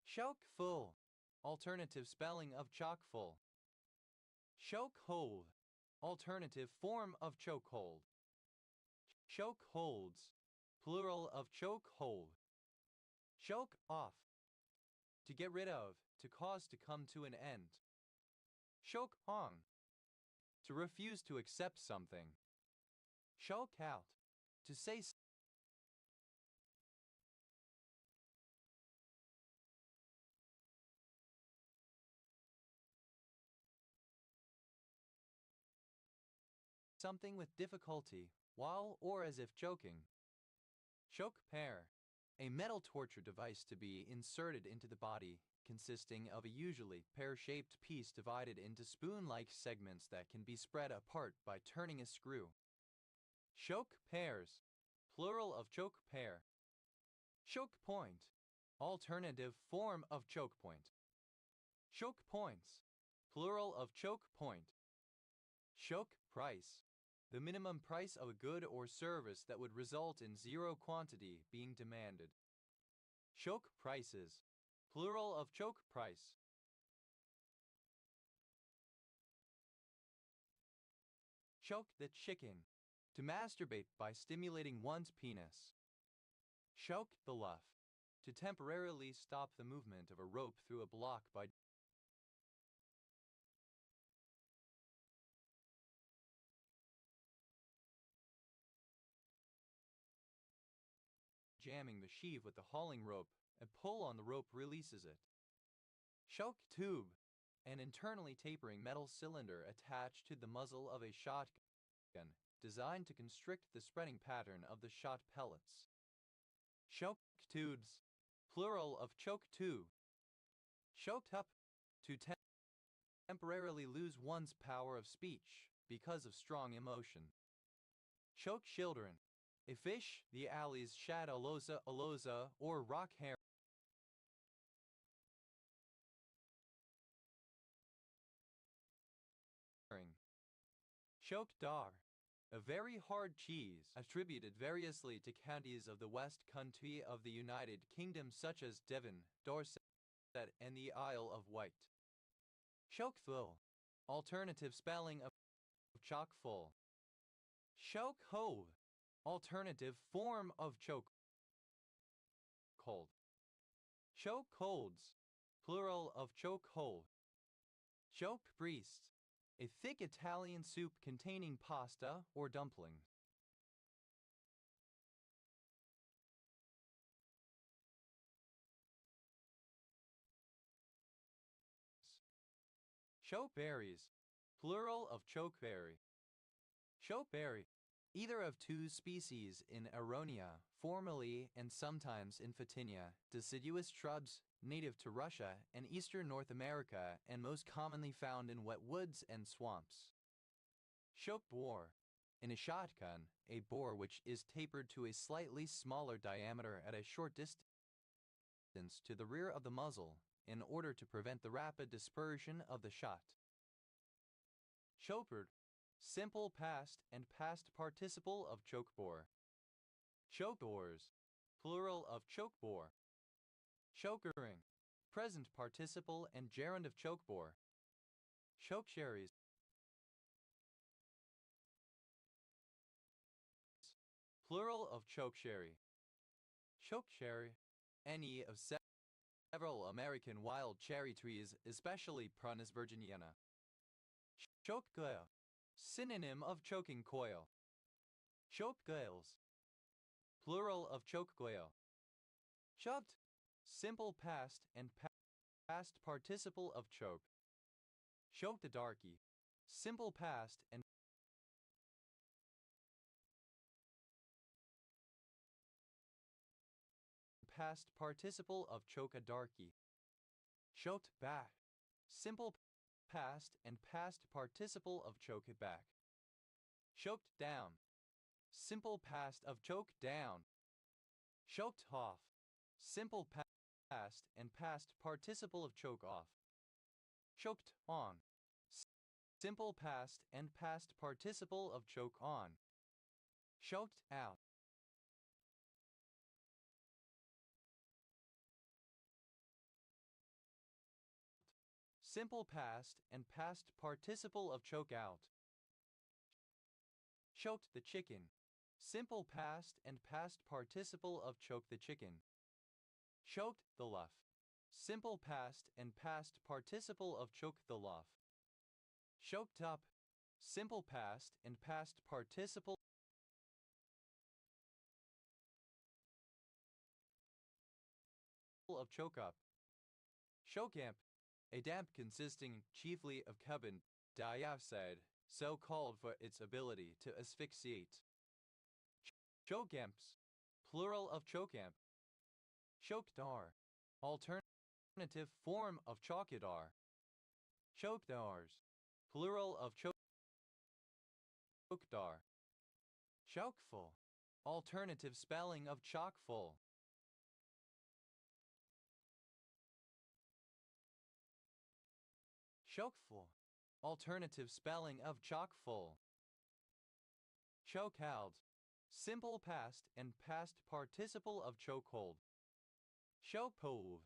Choke full, alternative spelling of chock full. Choke hold, alternative form of choke hold. Choke holds, plural of choke hold. Choke off, to get rid of, to cause to come to an end. Choke on, to refuse to accept something. Choke out, to say something with difficulty, while or as if joking. Choke pear, a metal torture device to be inserted into the body, consisting of a usually pear-shaped piece divided into spoon-like segments that can be spread apart by turning a screw. Choke pears, plural of choke pear. Choke point, alternative form of choke point. Choke points, plural of choke point. Choke price, the minimum price of a good or service that would result in zero quantity being demanded. Choke prices, plural of choke price. Choke the chicken, to masturbate by stimulating one's penis. Choke the luff, to temporarily stop the movement of a rope through a block by jamming the sheave with the hauling rope. A pull on the rope releases it. Choke tube, an internally tapering metal cylinder attached to the muzzle of a shotgun, designed to constrict the spreading pattern of the shot pellets. Choke tubes, plural of choke 2. Choked up, to temporarily lose one's power of speech because of strong emotion. Choke children, a fish, the alleys shad aloza or rock herring. Choked dar, a very hard cheese attributed variously to counties of the West Country of the United Kingdom such as Devon, Dorset, and the Isle of Wight. Chokeful, alternative spelling of chockfull. Chokehold, alternative form of choke cold. Chokeholds, plural of chokehold. Choke priests, a thick Italian soup containing pasta or dumplings. Chokeberries, plural of chokeberry. Chokeberry, either of two species in Aronia, formerly and sometimes in Photinia, deciduous shrubs native to Russia and eastern North America and most commonly found in wet woods and swamps. Choke boar, in a shotgun, a bore which is tapered to a slightly smaller diameter at a short distance to the rear of the muzzle in order to prevent the rapid dispersion of the shot. Choppered, simple past and past participle of chokebore. Chokebores, plural of chokebore. Chokering, present participle and gerund of chokebore. Chokecherries, plural of chokecherry. Chokecherry, any of several American wild cherry trees, especially Prunus virginiana. Chokecoil, synonym of choking coil. Chokecoils, plural of chokecoil. Choked, simple past and past participle of choke. Choked a darky, simple past and past participle of choke a darky. Choked back, simple past and past participle of choke it back. Choked down, simple past of choke down. Choked off, simple past and past participle of choke off. Choked on, simple past and past participle of choke on. Choked out. Simple past and past participle of choke out. Choked the chicken. Simple past and past participle of choke the chicken. Choked the luff. Simple past and past participle of choke the luff. Choked up. Simple past and past participle of choke up. Chokamp, a damp consisting chiefly of carbon dioxide, so called for its ability to asphyxiate. Chokamps, plural of chokamp. Chokdar, alternative form of chokidar. Chokdars, plural of chokdar. Chokeful, alternative spelling of chockful. Chokeful, alternative spelling of chockful. Chokeheld, simple past and past participle of chokehold. Chokehove,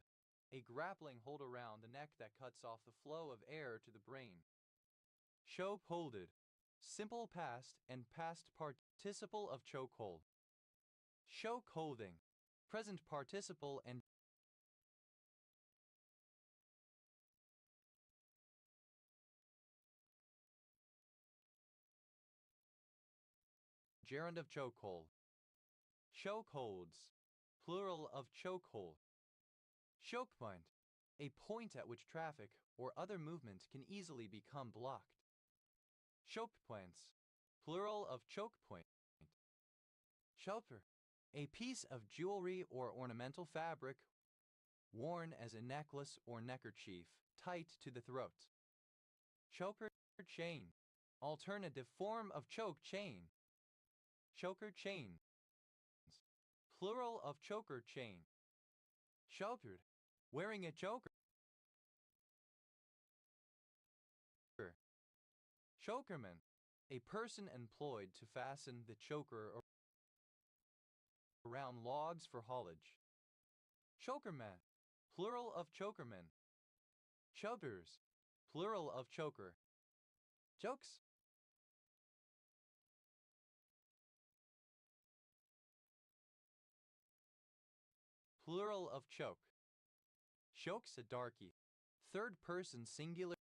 a grappling hold around the neck that cuts off the flow of air to the brain. Chokeholded, simple past and past participle of chokehold. Chokeholding, present participle and gerund of chokehold. Chokeholds, plural of chokehold. Choke point, a point at which traffic or other movement can easily become blocked. Choke points, plural of choke point. Choker, a piece of jewelry or ornamental fabric worn as a necklace or neckerchief, tight to the throat. Choker chain, alternative form of choke chain. Choker chains, plural of choker chain. Chokered, wearing a choker. Chokerman, a person employed to fasten the choker around logs for haulage. Chokerman, plural of chokerman. Chokers, plural of choker. Chokes, plural of choke. Chokes a darky. Third person singular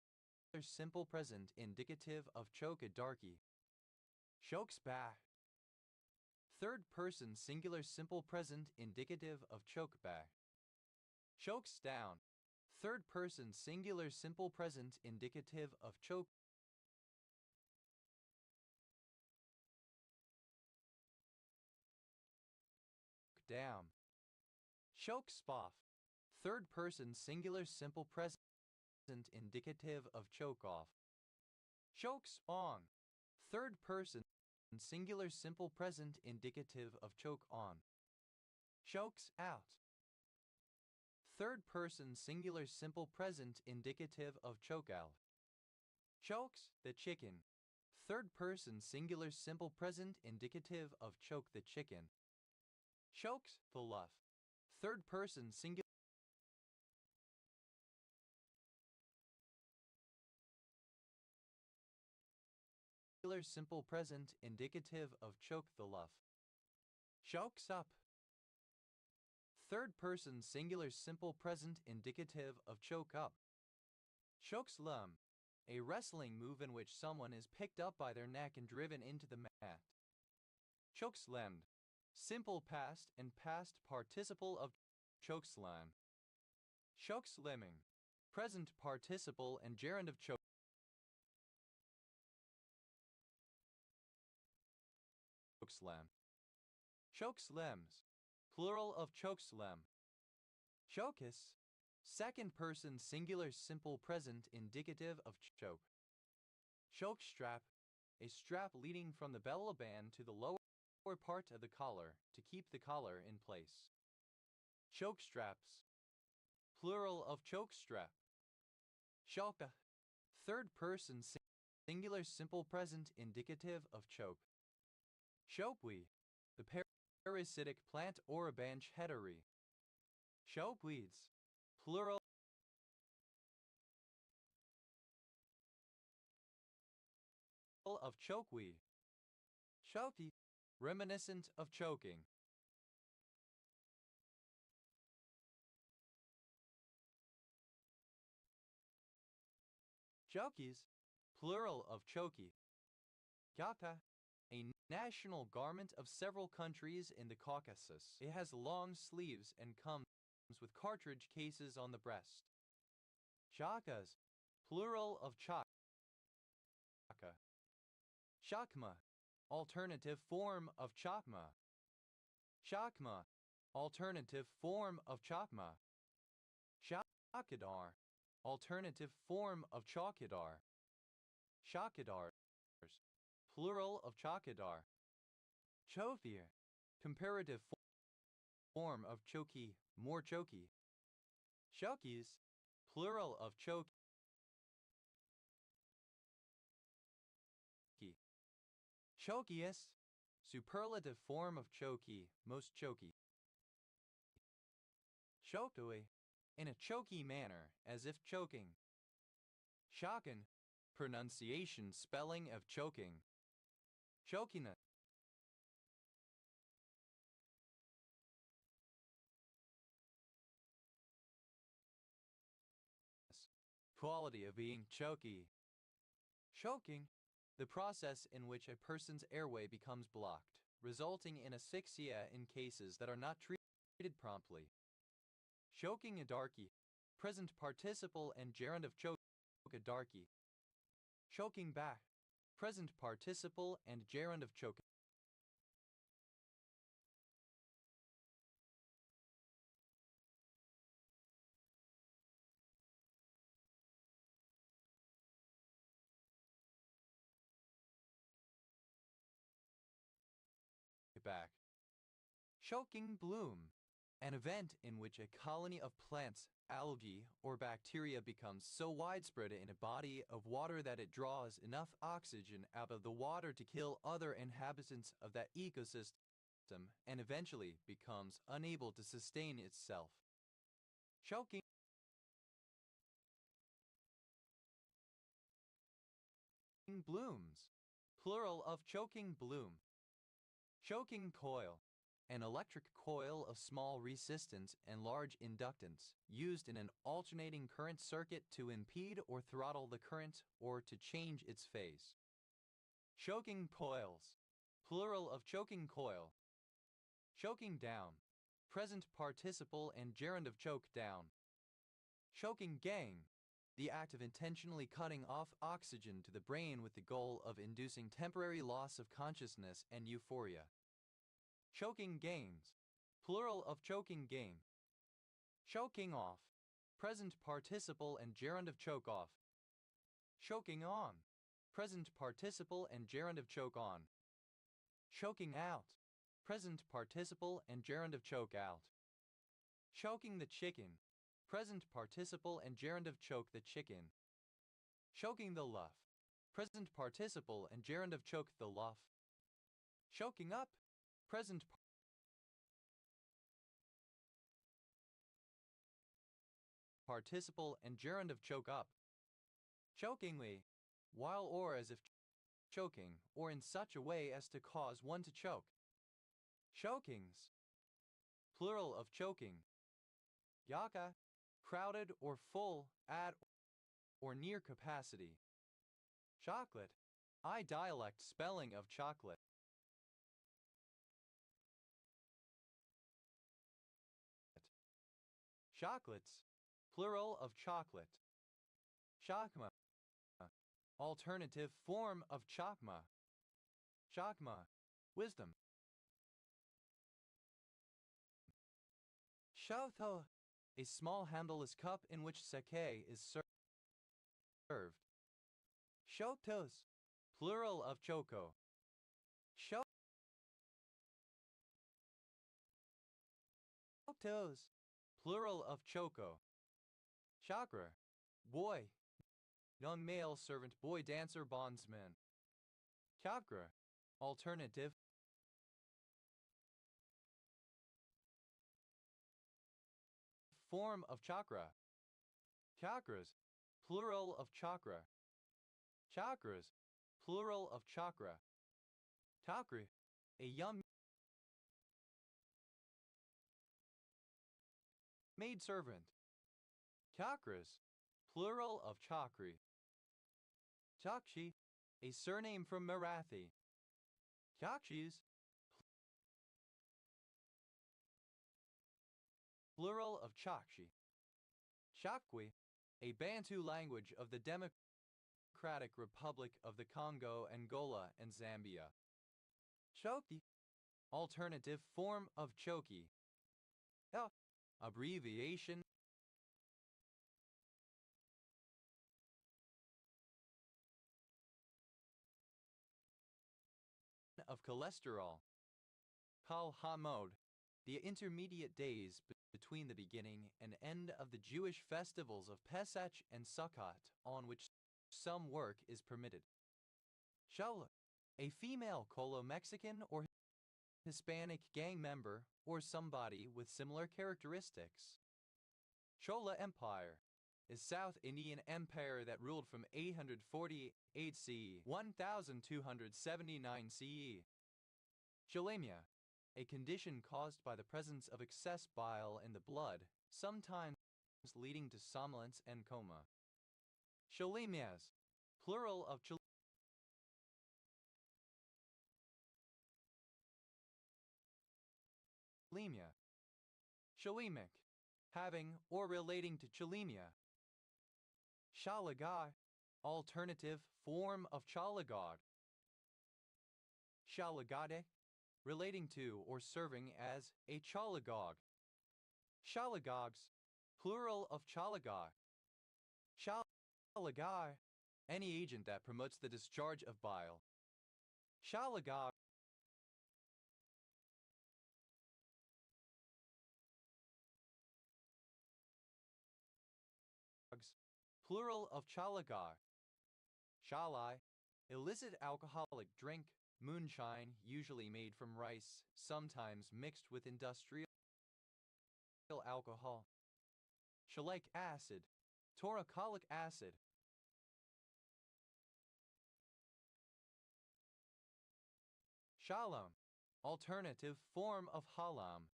simple present indicative of choke a darky. Chokes back. Third person singular simple present indicative of choke back. Chokes down. Third person singular simple present indicative of choke down. Choke spoff. Third person singular simple present indicative of choke off. Choke spawn. Third person singular simple present indicative of choke on. Chokes out. Third person singular simple present indicative of choke out. Chokes the chicken. Third person singular simple present indicative of choke the chicken. Chokes the luff. Third person singular simple present indicative of choke the luff. Chokes up. Third person singular simple present indicative of choke up. Chokes lum, a wrestling move in which someone is picked up by their neck and driven into the mat. Chokes lemmed, simple past and past participle of choke slam. Chokes lemming, present participle and gerund of choke slam. Choke slems, plural of choke slam. Chokes, second person singular simple present indicative of choke. Choke strap, a strap leading from the bellow band to the lower part of the collar to keep the collar in place. Choke straps, plural of choke strap. Choka, third person singular simple present indicative of choke. Chokeweed, the parasitic plant or a bench headery. Chokeweeds, plural of chokeweed. Choky, reminiscent of choking. Chokies, plural of choky. Kyata, a national garment of several countries in the Caucasus. It has long sleeves and comes with cartridge cases on the breast. Chakas, plural of chaka. Chakma, alternative form of chakma. Chakma, alternative form of chakma. Chakadar, alternative form of chakadar. Chakadars, plural of chakadar. Chofir, comparative form of choki, more choky. Chokis, plural of choki. Chokiest, superlative form of choky, most choky. Chokoi, in a choky manner, as if choking. Chokin, pronunciation spelling of choking. Chokiness, quality of being choky. Choking, the process in which a person's airway becomes blocked, resulting in asphyxia in cases that are not treated promptly. Choking a darky, present participle and gerund of choke a darky. Choking back, present participle and gerund of choke back. Choking bloom, an event in which a colony of plants, algae, or bacteria becomes so widespread in a body of water that it draws enough oxygen out of the water to kill other inhabitants of that ecosystem and eventually becomes unable to sustain itself. Choking blooms, plural of choking bloom. Choking coil, an electric coil of small resistance and large inductance used in an alternating current circuit to impede or throttle the current or to change its phase. Choking coils, plural of choking coil. Choking down, present participle and gerund of choke down. Choking gang, the act of intentionally cutting off oxygen to the brain with the goal of inducing temporary loss of consciousness and euphoria. Choking games, plural of choking game. Choking off, present participle and gerund of choke off. Choking on, present participle and gerund of choke on. Choking out, present participle and gerund of choke out. Choking the chicken, present participle and gerund of choke the chicken. Choking the luff, present participle and gerund of choke the luff. Choking up, present participle and gerund of choke up. Chokingly, while or as if choking, or in such a way as to cause one to choke. Chokings, plural of choking. Yaka, crowded or full, at or near capacity. Chocolate, I dialect spelling of chocolate. Chocolates, plural of chocolate. Chakma, alternative form of chakma. Chakma, wisdom. Shotho, a small handleless cup in which sake is served. Shotos, plural of choco. Shotos, plural of choco. Chakra, boy, young male servant, boy dancer, bondsman. Chakra, alternative form of chakra. Chakras, plural of chakra. Chakras, plural of chakra. Chakri, a young maid servant. Chakras, plural of chakri. Chakshi, a surname from Marathi. Chakshis, plural of chakshi. Chakwi, a Bantu language of the Democratic Republic of the Congo, Angola, and Zambia. Choki, alternative form of choki. Abbreviation of cholesterol. Kal Hamod, the intermediate days between the beginning and end of the Jewish festivals of Pesach and Sukkot, on which some work is permitted. Shola, a female Colo-Mexican or Hispanic gang member or somebody with similar characteristics. Chola Empire is South Indian empire that ruled from 848 CE 1279 CE. Cholemia, a condition caused by the presence of excess bile in the blood, sometimes leading to somnolence and coma. Cholemias, plural of cholemia. Cholemic, having or relating to cholemia. Shalagai, alternative form of chalagog. Shalagade, relating to or serving as a chalagog. Chalagogs, plural of chalagog. Chalagai, any agent that promotes the discharge of bile. Chalagog, plural of chalagar. Shalai, illicit alcoholic drink, moonshine, usually made from rice, sometimes mixed with industrial alcohol. Shalic acid, toracolic acid. Shalom, alternative form of halam.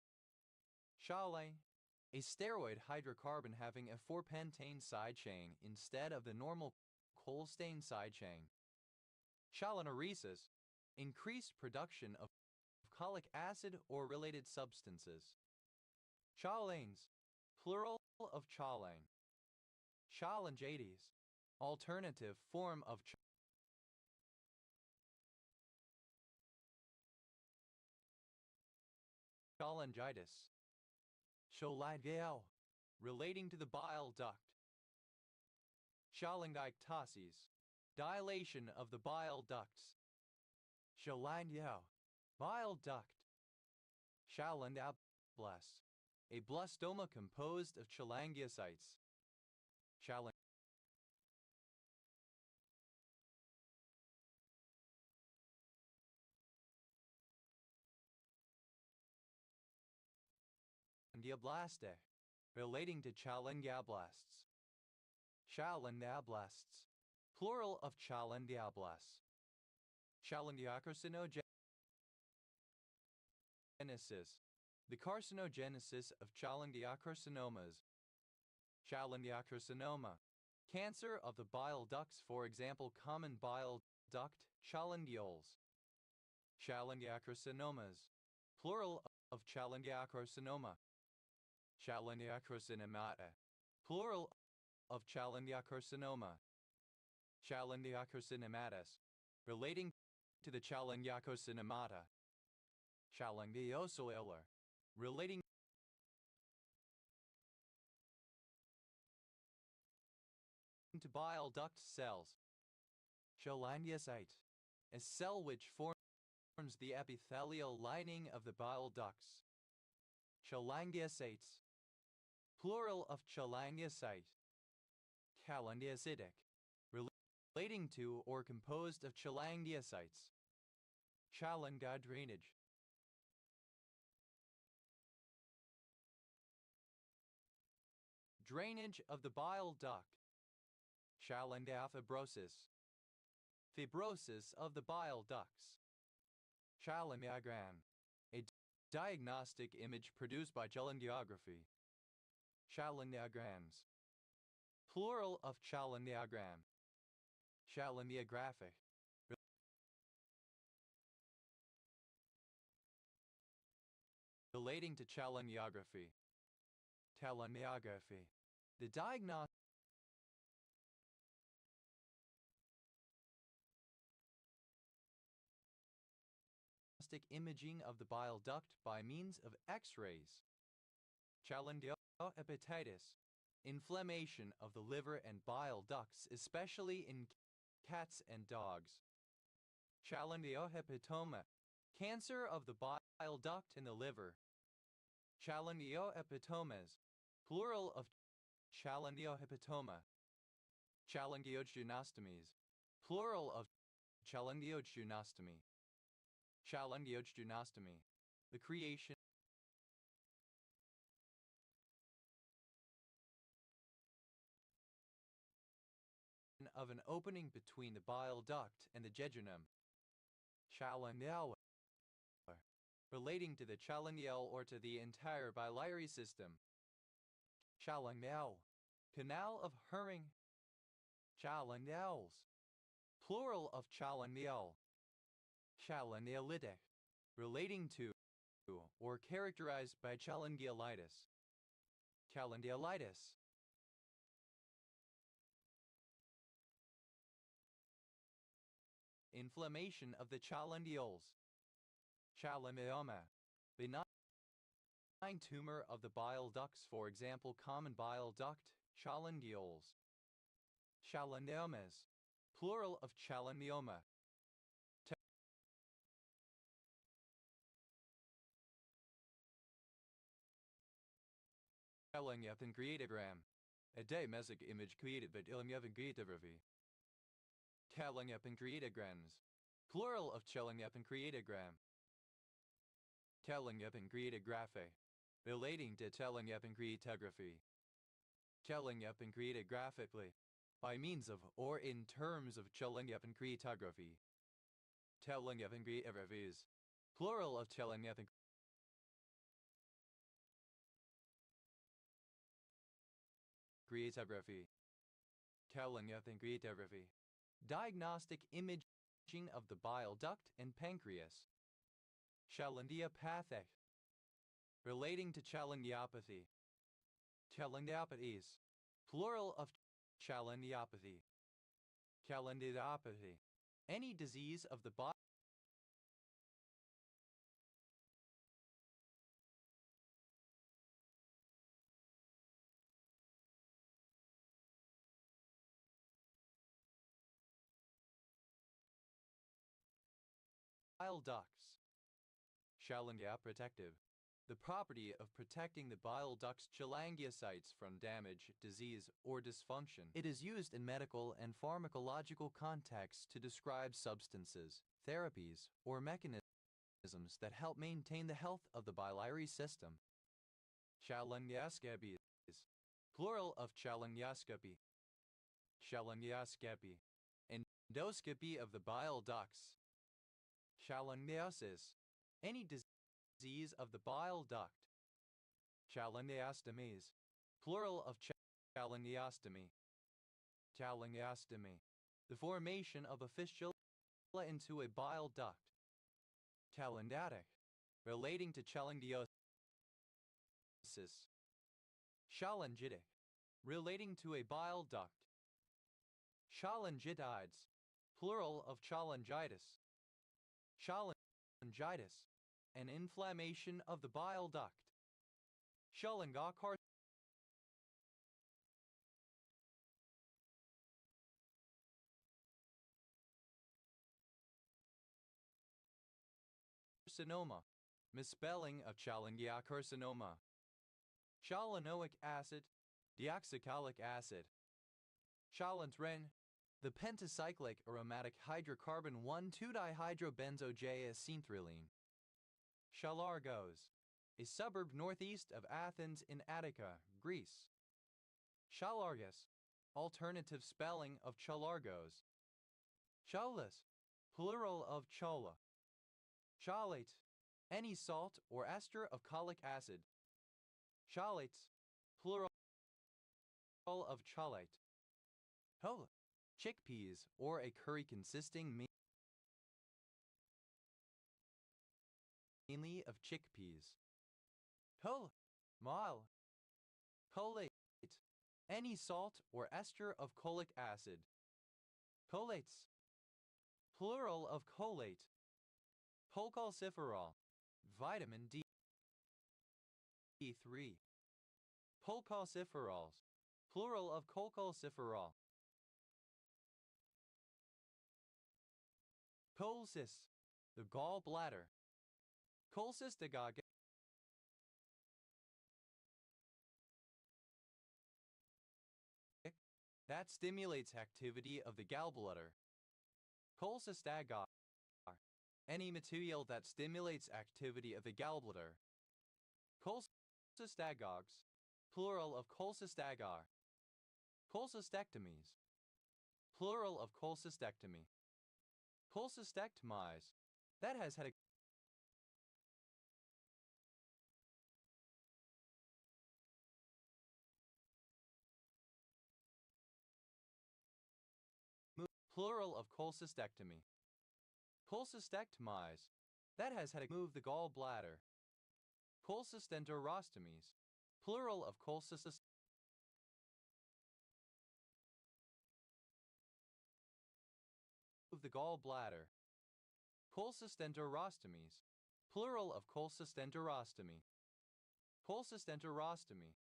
Shalay, a steroid hydrocarbon having a 4-pentane side chain instead of the normal cholesterol side chain. Chalonoresis, increased production of cholic acid or related substances. Chalanes, plural of chalane. Chalangades, alternative form of cholangitis. Cholangial, relating to the bile duct. Cholangectasis, dilation of the bile ducts. Cholangio, bile duct. Cholangioblast, a blastoma composed of cholangiocytes. Cholangioblast, relating to cholangioblasts. Cholangioplasts, plural of cholangioblasts. Cholangiocarcinogenesis, the carcinogenesis of cholangiocarcinomas. Cholangiocarcinoma, cancer of the bile ducts, for example, common bile duct cholangioles. Cholangiocarcinomas, plural of cholangiocarcinoma. Cholangiocarcinomata, plural of cholangiocarcinoma. Cholangiocarcinomatas, relating to the cholangiocarcinomata. Cholangiocellular, relating to bile duct cells. Cholangiocyte, a cell which forms the epithelial lining of the bile ducts. Cholangiocytes, plural of cholangiocyte. Cholangiocytic, relating to or composed of cholangiocytes. Cholangio drainage. Drainage of the bile duct. Cholangiofibrosis, fibrosis of the bile ducts. Cholangiogram, a diagnostic image produced by cholangiography. Cholangiograms, plural of cholangiogram. Cholangiographic, relating to cholangiography. Cholangiography, the diagnostic imaging of the bile duct by means of X-rays. Cholangiohepatitis, inflammation of the liver and bile ducts, especially in cats and dogs. Cholangiohepatoma, cancer of the bile duct in the liver. Cholangiohepatomas, plural of cholangiohepatoma. Cholangiochdunostomies, plural of cholangiochdunostomy. Cholangiochdunostomy, the creation of an opening between the bile duct and the jejunum. Cholangiola, relating to the cholangiole or to the entire biliary system. Cholangiole, canal of Herring. Cholangioles, plural of cholangiole. Cholangiolytic, relating to or characterized by cholangiolitis. Cholangiolitis, inflammation of the cholangioles. Cholangioма, benign tumor of the bile ducts, for example, common bile duct cholangioles. Cholangiomas, plural of cholangioma. Cholangiopancreatogram, A day mesic image created by Illingevan Telling up in creatigrams. Plural of telling up in creatigram. Telling up in creatigraphy. Relating to telling up in creatography. Telling up in creatigraphically. By means of or in terms of telling up in creatography. Telling up in creatigraphies. Plural of telling up in creatography. Telling up in creatography. Diagnostic imaging of the bile duct and pancreas. Challendiopathic. Relating to challendiopathy. Challendiopathies. Plural of challendiopathy. Challendiopathy. Any disease of the bile ducts. Chalangioprotective. The property of protecting the bile duct's chalangiocytes from damage, disease, or dysfunction. It is used in medical and pharmacological contexts to describe substances, therapies, or mechanisms that help maintain the health of the biliary system. Chalangioskopies. Plural of chalangioskopy. Chalangioskopy. Endoscopy of the bile ducts. Chalangiosis. Any disease of the bile duct. Chalangiostomies. Plural of chalangiostomy. Chalangiostomy. The formation of a fistula into a bile duct. Chalandiatic. Relating to chalangiosis. Chalangitic. Relating to a bile duct. Chalangitides. Plural of chalangitis. Chalangitis. An inflammation of the bile duct. Cholangiocarcinoma. Misspelling of cholangiocarcinoma. Chalanoic acid. Deoxycholic acid. Chalantren. The pentacyclic aromatic hydrocarbon 1,2-dihydrobenzoiacetylene. Chalargos. A suburb northeast of Athens in Attica, Greece. Chalargus. Alternative spelling of Chalargos. Cholus. Plural of chola. Cholate. Any salt or ester of cholic acid. Cholates. Plural of cholate. Hola. Chickpeas, or a curry consisting mainly of chickpeas. Hola. Mile. Cholate. Any salt or ester of cholic acid. Cholates. Plural of cholate. Cholecalciferol. Vitamin D3. Cholecalciferols. Plural of cholecalciferol. Cholecyst. The gallbladder. Cholecystagogue. That stimulates activity of the gallbladder. Cholecystagogue. Any material that stimulates activity of the gallbladder. Cholecystagogues. Plural of cholecystagar. Cholecystectomies. Plural of cholecystectomy. Cholecystectomize. That has had a plural of cholecystectomy. Cholecystectomize. That has had to move the gallbladder. Cholecystenterostomies. Plural of cholecystectomy. Move the gallbladder. Cholecystenterostomies. Plural of cholecystenterostomy. Cholecystenterostomy.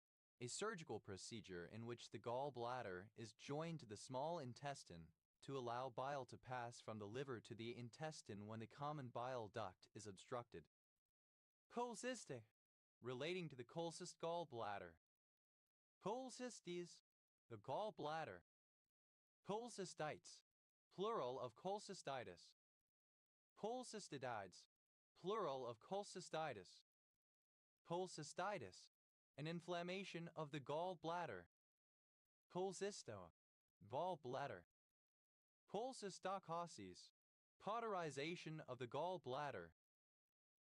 A surgical procedure in which the gallbladder is joined to the small intestine to allow bile to pass from the liver to the intestine when the common bile duct is obstructed. Cholecystic. Relating to the cholecyst gallbladder. Cholecystes. the gallbladder. Cholecystites, plural of cholecystitis. Cholecystides, plural of cholecystitis. Cholecystitis, an inflammation of the gallbladder. Cholecysto, gallbladder. Cholecystocosis, cauterization of the gallbladder.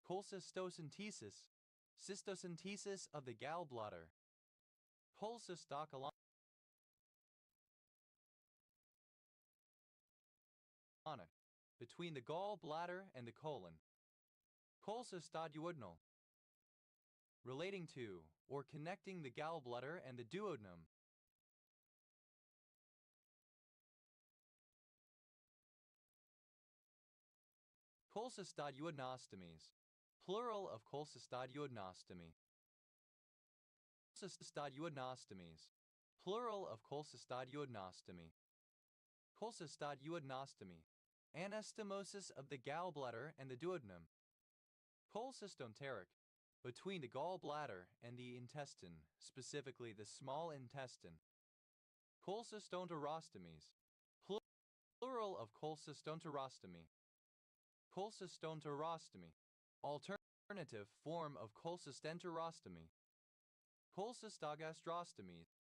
Cholecystocentesis, cystocentesis of the gallbladder. Cholecystocolonic, between the gallbladder and the colon. Cholecystodduodenal, relating to or connecting the gallbladder and the duodenum. Cholecystodduodenostomies, plural of cholecystodduodenostomy. Cholecystodduodenostomies, plural of cholecystodduodenostomy. Cholecystodduodenostomy, anastomosis of the gallbladder and the duodenum. Cholecystonteric, between the gallbladder and the intestine, specifically the small intestine. Cholecystonterostomies, plural of cholecystonterostomy. Cholecystonterostomy, alternative form of cholecystenterostomy. Cholecystogastrostomies,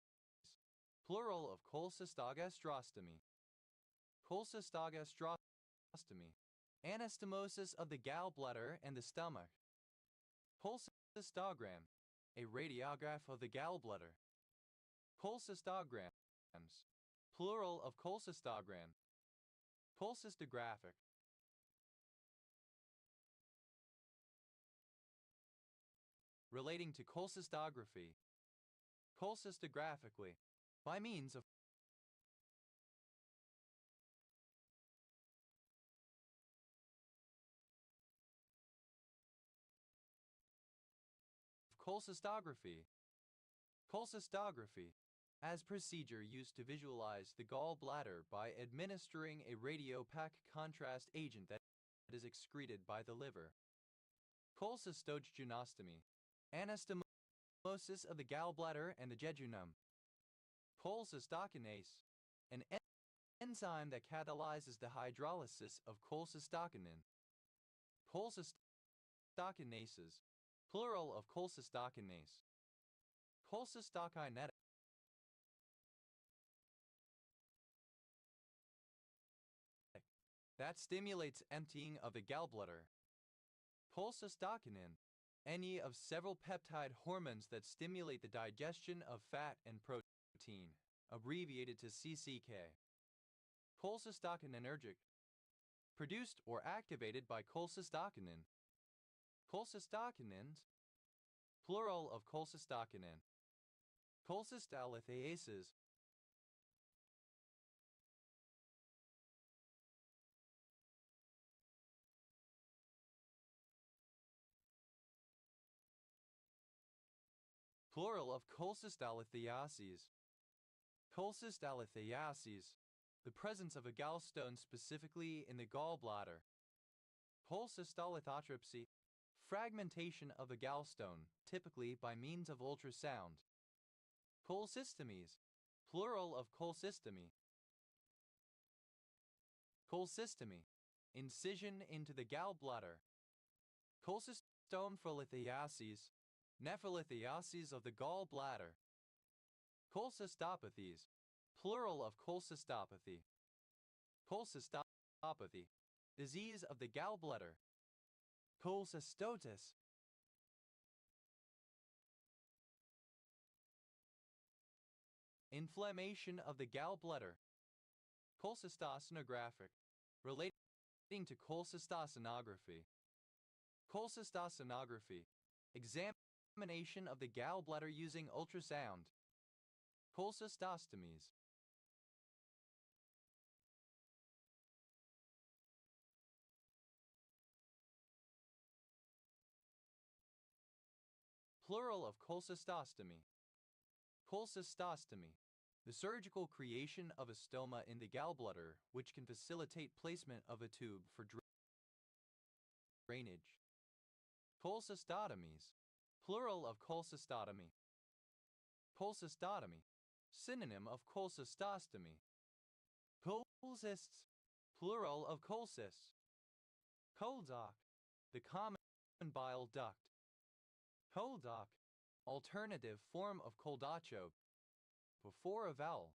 plural of cholecystogastrostomy. Cholecystogastrostomy, anastomosis of the gallbladder and the stomach. Cholecystogram, a radiograph of the gallbladder. Cholecystograms, plural of cholecystogram. Cholecystographic, relating to cholecystography. Cholecystographically, by means of cholecystography. Cholecystography, as procedure used to visualize the gallbladder by administering a radiopaque contrast agent that is excreted by the liver. Cholecystogenostomy, anastomosis of the gallbladder and the jejunum. Cholecystokinase, an enzyme that catalyzes the hydrolysis of cholecystokinin. Cholecystokinases, plural of cholecystokinase. Cholecystokinetic, that stimulates emptying of the gallbladder. Cholecystokinin, any of several peptide hormones that stimulate the digestion of fat and protein, abbreviated to CCK. Cholecystokininergic, produced or activated by cholecystokinin. Cholecystokinins, plural of cholecystokinin. Cholecystalithases, plural of cholecystalithiases. Cholecystalithiases, the presence of a gallstone specifically in the gallbladder. Cholecystolithotropsy, fragmentation of the gallstone, typically by means of ultrasound. Cholecystomies, plural of cholecystomy. Cholecystomy, incision into the gallbladder. Cholecystomphylithiases, nephrolithiases of the gallbladder. Cholecystopathies, plural of cholecystopathy. Cholecystopathy, disease of the gallbladder. Cholecystosis, inflammation of the gallbladder. Cholecystosonographic, relating to cholecystosonography. Cholecystosonography, examination of the gallbladder using ultrasound. Cholecystostomies, plural of cholecystostomy. Cholecystostomy, the surgical creation of a stoma in the gallbladder which can facilitate placement of a tube for drainage. Cholecystotomies, plural of cholecystotomy. Cholecystotomy, synonym of cholecystostomy. Cholecysts, plural of cholecysts. Choledoc, the common bile duct. Choledoc, alternative form of coldacho, before a vowel.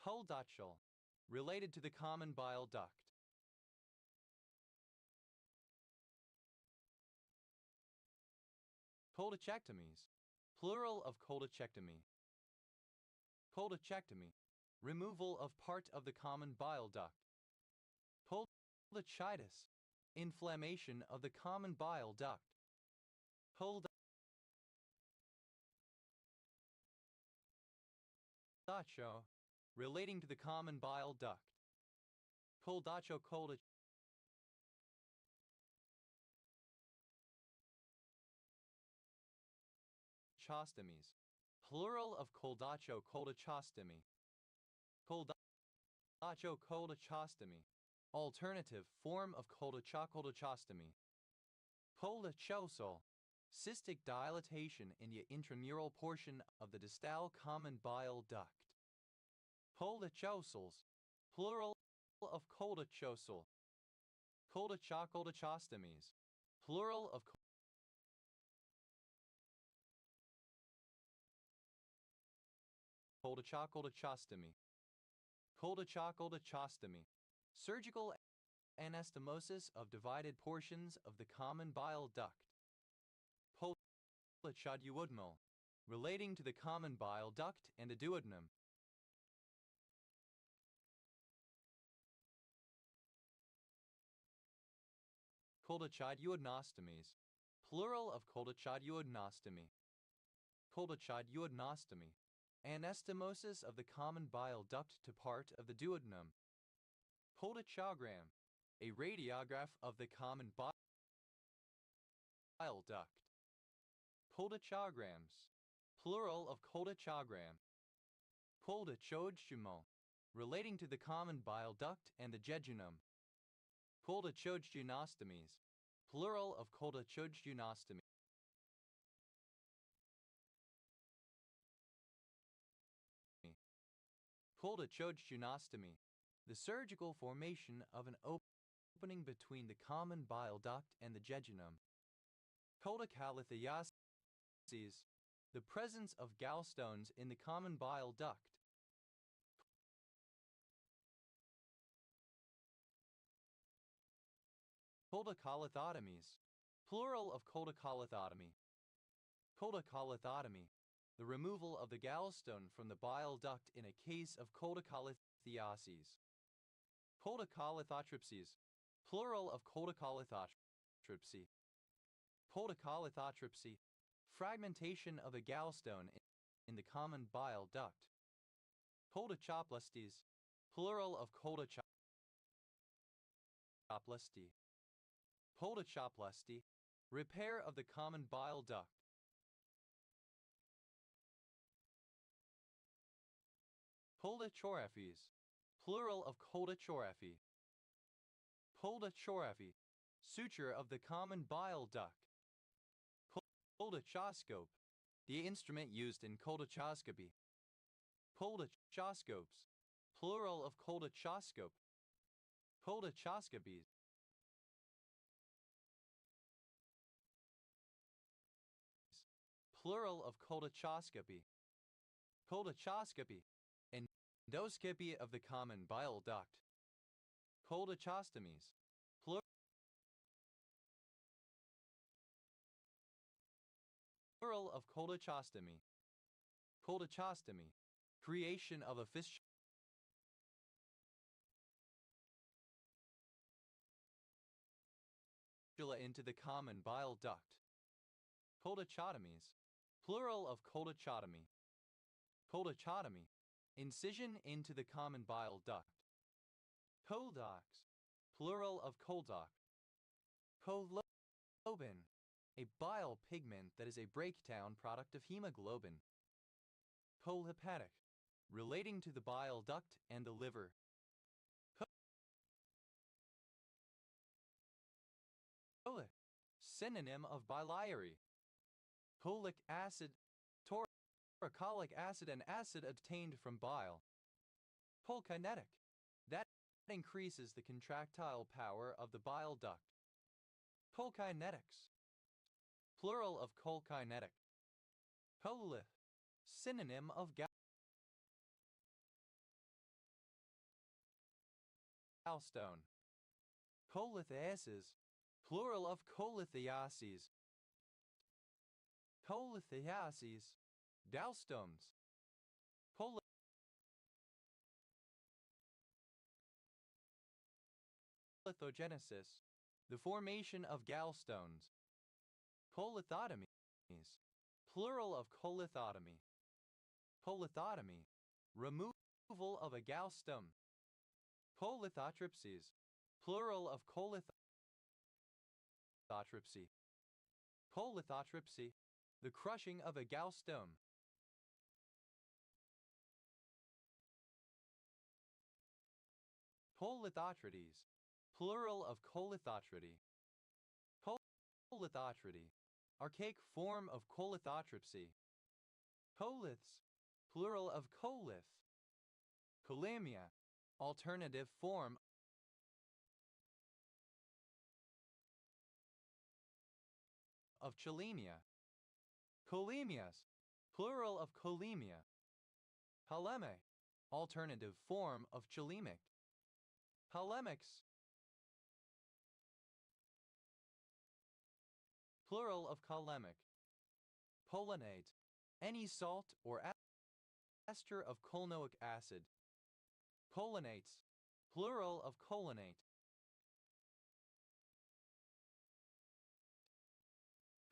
Choledochle, related to the common bile duct. Cholecectomies, plural of cholecectomy. Cholecectomy, removal of part of the common bile duct. Cholechitis, inflammation of the common bile duct. Choledacho, relating to the common bile duct. Choledacho cholechostomies, plural of choledacho cholechostomy. Choledacho cholechostomy, alternative form of cholechostomy. Cholecosal, cystic dilatation in the intramural portion of the distal common bile duct. Cholecosals, plural of cholecosal. Cholechostomies, plural of cholechostomy. Cholechostomy, surgical anastomosis of divided portions of the common bile duct. Cholechoduodenal, relating to the common bile duct and the duodenum. Cholechoduodenostomies, plural of cholechoduodenostomy. Cholechoduodenostomy, anastomosis of the common bile duct to part of the duodenum. Cholechogram, a radiograph of the common bile duct. Cholecograms, plural of cholechogram. Cholechogymal, relating to the common bile duct and the jejunum. Cholecogenostomies, plural of cholecogenostomy. Cholecogenostomy, the surgical formation of an opening between the common bile duct and the jejunum. Cholecalithiasis, the presence of gallstones in the common bile duct. Cholecalithotomies, plural of cholecalithotomy. Cholecalithotomy, the removal of the gallstone from the bile duct in a case of cholecalithiasis. Cholecalithotripsies, plural of cholecalithotripsy. Cholecalithotripsy, fragmentation of a gallstone in the common bile duct. Cholecoplasties, plural of cholecoplasty. Cholecoplasty, repair of the common bile duct. Cholecyorrhaphies, plural of cholecyorrhaphy. Cholecyorrhaphy, suture of the common bile duct. Cholecoscope, the instrument used in cholecoscopy. Cholecoscopes, plural of cholecoscope. Cholecoscopies, plural of cholecoscopy. Cholecoscopy, endoscopy of the common bile duct. Cholechostomies, plural of cholechostomy. Cholechostomy, creation of a fistula into the common bile duct. Cholechotomies, plural of cholechotomy. Cholechotomy, incision into the common bile duct. Choledox, plural of choledoc. Choleglobin, a bile pigment that is a breakdown product of hemoglobin. Cholehepatic, relating to the bile duct and the liver. Cholic, synonym of biliary. Cholic acid, chlorocolic acid and acid obtained from bile. Cholkinetic. That increases the contractile power of the bile duct. Cholkinetics. Plural of cholkinetic. Cholith. Synonym of gallstone. Cholithiasis. Plural of cholithiases. Cholithiases. Gallstones. Lithogenesis, the formation of gallstones. Colithotomies, plural of colithotomy. Colithotomy, removal of a gallstone. Colithotripsies, plural of colithotripsy. Colithotripsy, the crushing of a gallstone. Colithotrides, plural of colithotridy. Colithotridy, archaic form of colithotripsy. Coliths, plural of colith. Cholemia, alternative form of cholemia. Cholemias, plural of cholemia. Choleme, alternative form of cholemic. Cholemics, plural of cholemic. Polonate, any salt or ester of colnoic acid. Colonates, plural of colonate.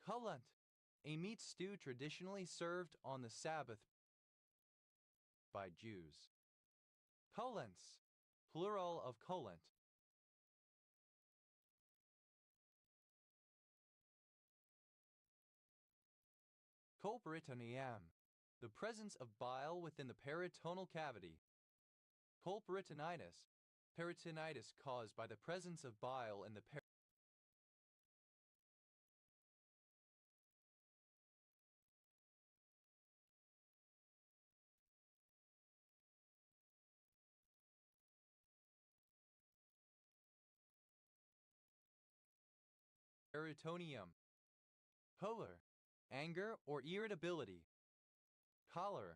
Collant, a meat stew traditionally served on the Sabbath by Jews. Colents, plural of collant. Colperitoniam, the presence of bile within the peritoneal cavity. Colperitonitis, peritonitis caused by the presence of bile in the peritoneum. Choler, anger or irritability. Cholera,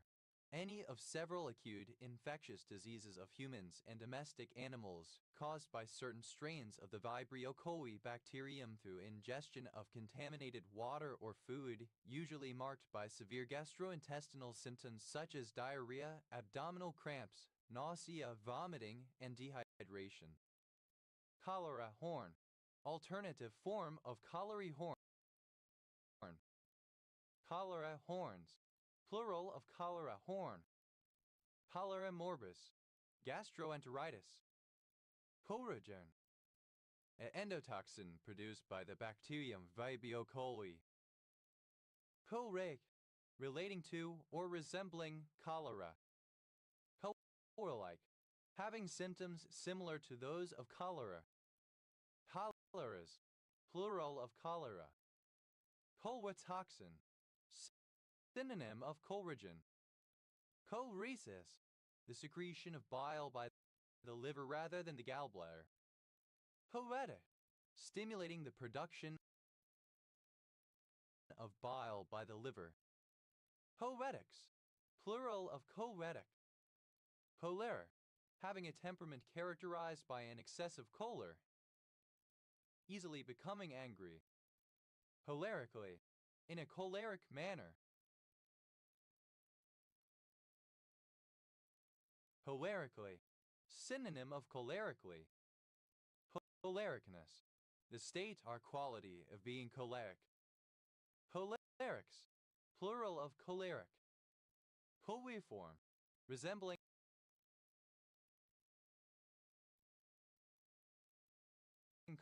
any of several acute infectious diseases of humans and domestic animals caused by certain strains of the Vibrio coli bacterium through ingestion of contaminated water or food, usually marked by severe gastrointestinal symptoms such as diarrhea, abdominal cramps, nausea, vomiting, and dehydration. Cholera horn, alternative form of cholera horn. Cholera horns, plural of cholera horn. Cholera morbus, gastroenteritis. Coragen, an endotoxin produced by the bacterium Vibrio coli. Corake, relating to or resembling cholera. Cholera-like, having symptoms similar to those of cholera. Choleras, plural of cholera. Colwitoxin, synonym of Coragen. Choresis, the secretion of bile by the liver rather than the gallbladder. Choretic, stimulating the production of bile by the liver. Choetics, plural of choretic. Choler, having a temperament characterized by an excessive choler, easily becoming angry. Cholerically, in a choleric manner. Cholerically, synonym of cholerically. Cholericness, the state or quality of being choleric. Cholerics, plural of choleric. Coliform, resembling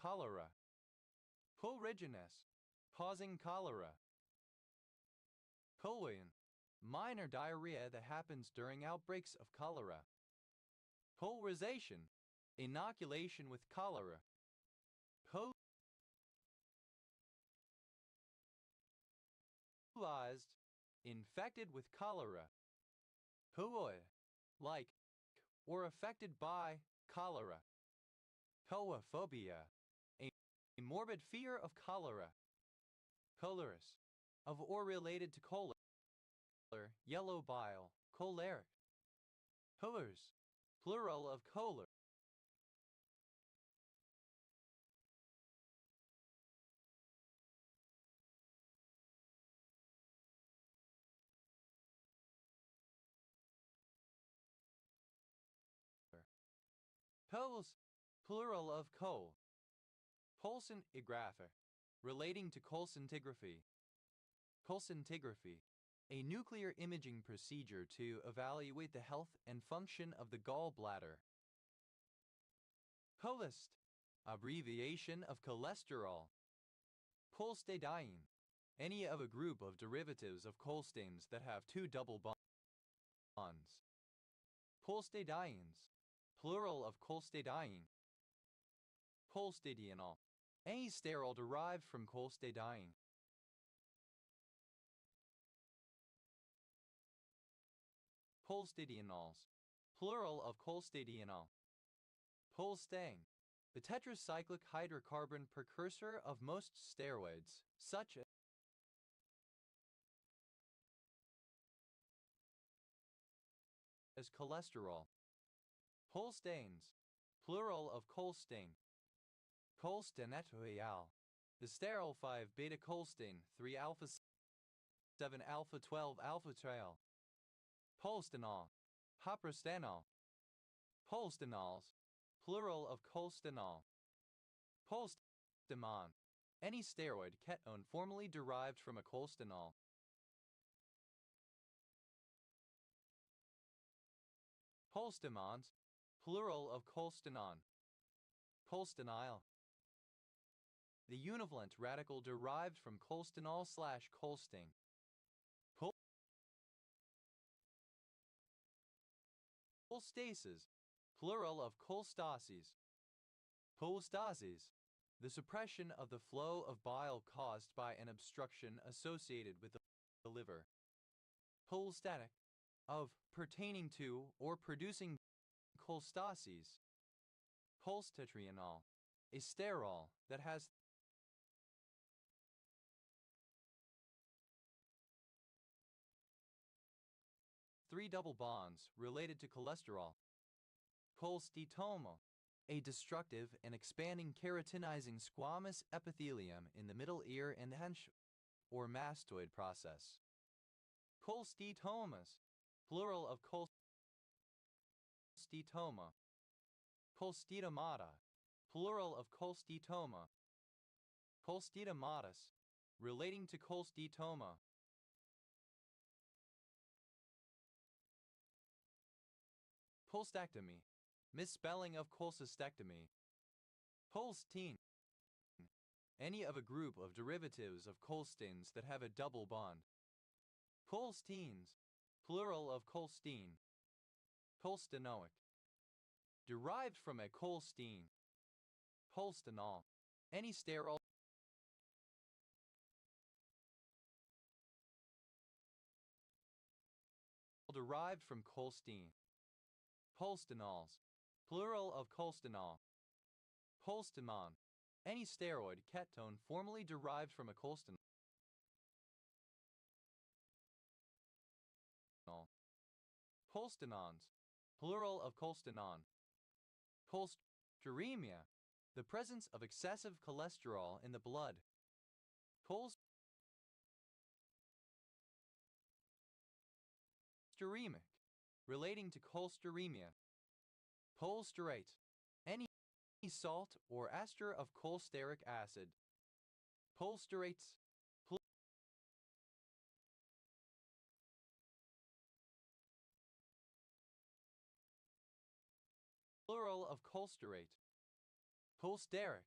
cholera. Chorigenous, causing cholera. Choline, minor diarrhea that happens during outbreaks of cholera. Choleraization, inoculation with cholera. Cholized, infected with cholera. Huoi, like, or affected by cholera. Hoaphobia, a morbid fear of cholera. Cholerous, of or related to choler, yellow bile, choleric. Cholers, plural of choler. Coals, plural of coal. Colsonographer, relating to colsonography. Colsonography, a nuclear imaging procedure to evaluate the health and function of the gallbladder. Cholest, abbreviation of cholesterol. Colstadiene, any of a group of derivatives of colstains that have two double bonds. Colstadienes, plural of colstadiene. Colstadienol, any sterol derived from colstadiene. Colstadienols, plural of colstadienol. Colstang, the tetracyclic hydrocarbon precursor of most steroids, such as cholesterol. Colstains, plural of colstain. Colstanetoial, the sterol 5-beta-colstain 3-alpha-7-alpha-12-alpha-trial. Polstanol, hoprostanol. Polstanols, plural of colstanol. Polstamon, any steroid ketone formerly derived from a colstanol. Polstamons, plural of colstanon. Colstanyl, the univalent radical derived from colstanol/colsting. Cholestasis, plural of cholestases. Cholestases, the suppression of the flow of bile caused by an obstruction associated with the liver. Cholestatic, of, pertaining to, or producing cholestases. Colstetrienol, a sterol that has three double bonds related to cholesterol. Cholesteatoma, a destructive and expanding keratinizing squamous epithelium in the middle ear and hench or mastoid process. Cholesteatomas, plural of cholesteatoma. Cholesteatomata, plural of cholesteatoma. Cholesteatomatus, relating to cholesteatoma. Cholestectomy, misspelling of cholecystectomy. Cholstein, any of a group of derivatives of colstains that have a double bond. Cholsteins, plural of cholstein. Cholstanoic, derived from a cholstein. Cholstanol, any sterol derived from cholstein. Cholstanols, plural of cholstanol. Cholstamon, any steroid ketone formerly derived from a cholstanol. Cholstanons, plural of cholstanon. Cholesteremia, the presence of excessive cholesterol in the blood. Cholesteremic, relating to cholesteremia. Cholesterate, any salt or ester of cholesteric acid. Cholesterates, plural of cholesterate. Cholesteric,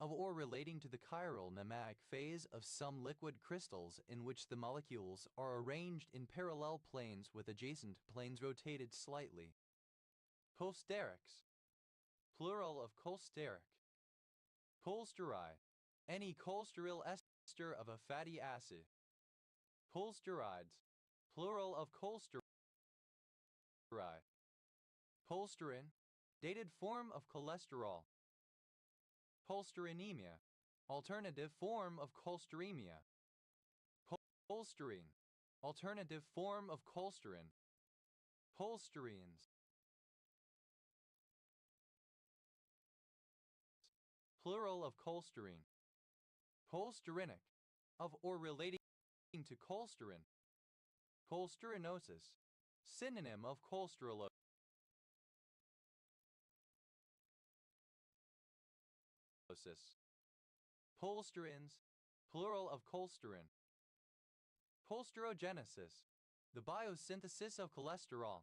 of or relating to the chiral nematic phase of some liquid crystals in which the molecules are arranged in parallel planes with adjacent planes rotated slightly. Cholesterics, plural of cholesteric. Cholesterol, any cholesteryl ester of a fatty acid. Cholesterides, plural of cholesterol. Cholesterin, dated form of cholesterol. Cholesterinemia, alternative form of cholesteremia. Cholesterine, alternative form of cholesterol. Cholesterines, plural of cholesterine. Cholesterinic, of or relating to cholesterol. Cholesterinosis, synonym of cholesterol. Cholesterins, plural of cholesterol. Cholesterogenesis, the biosynthesis of cholesterol.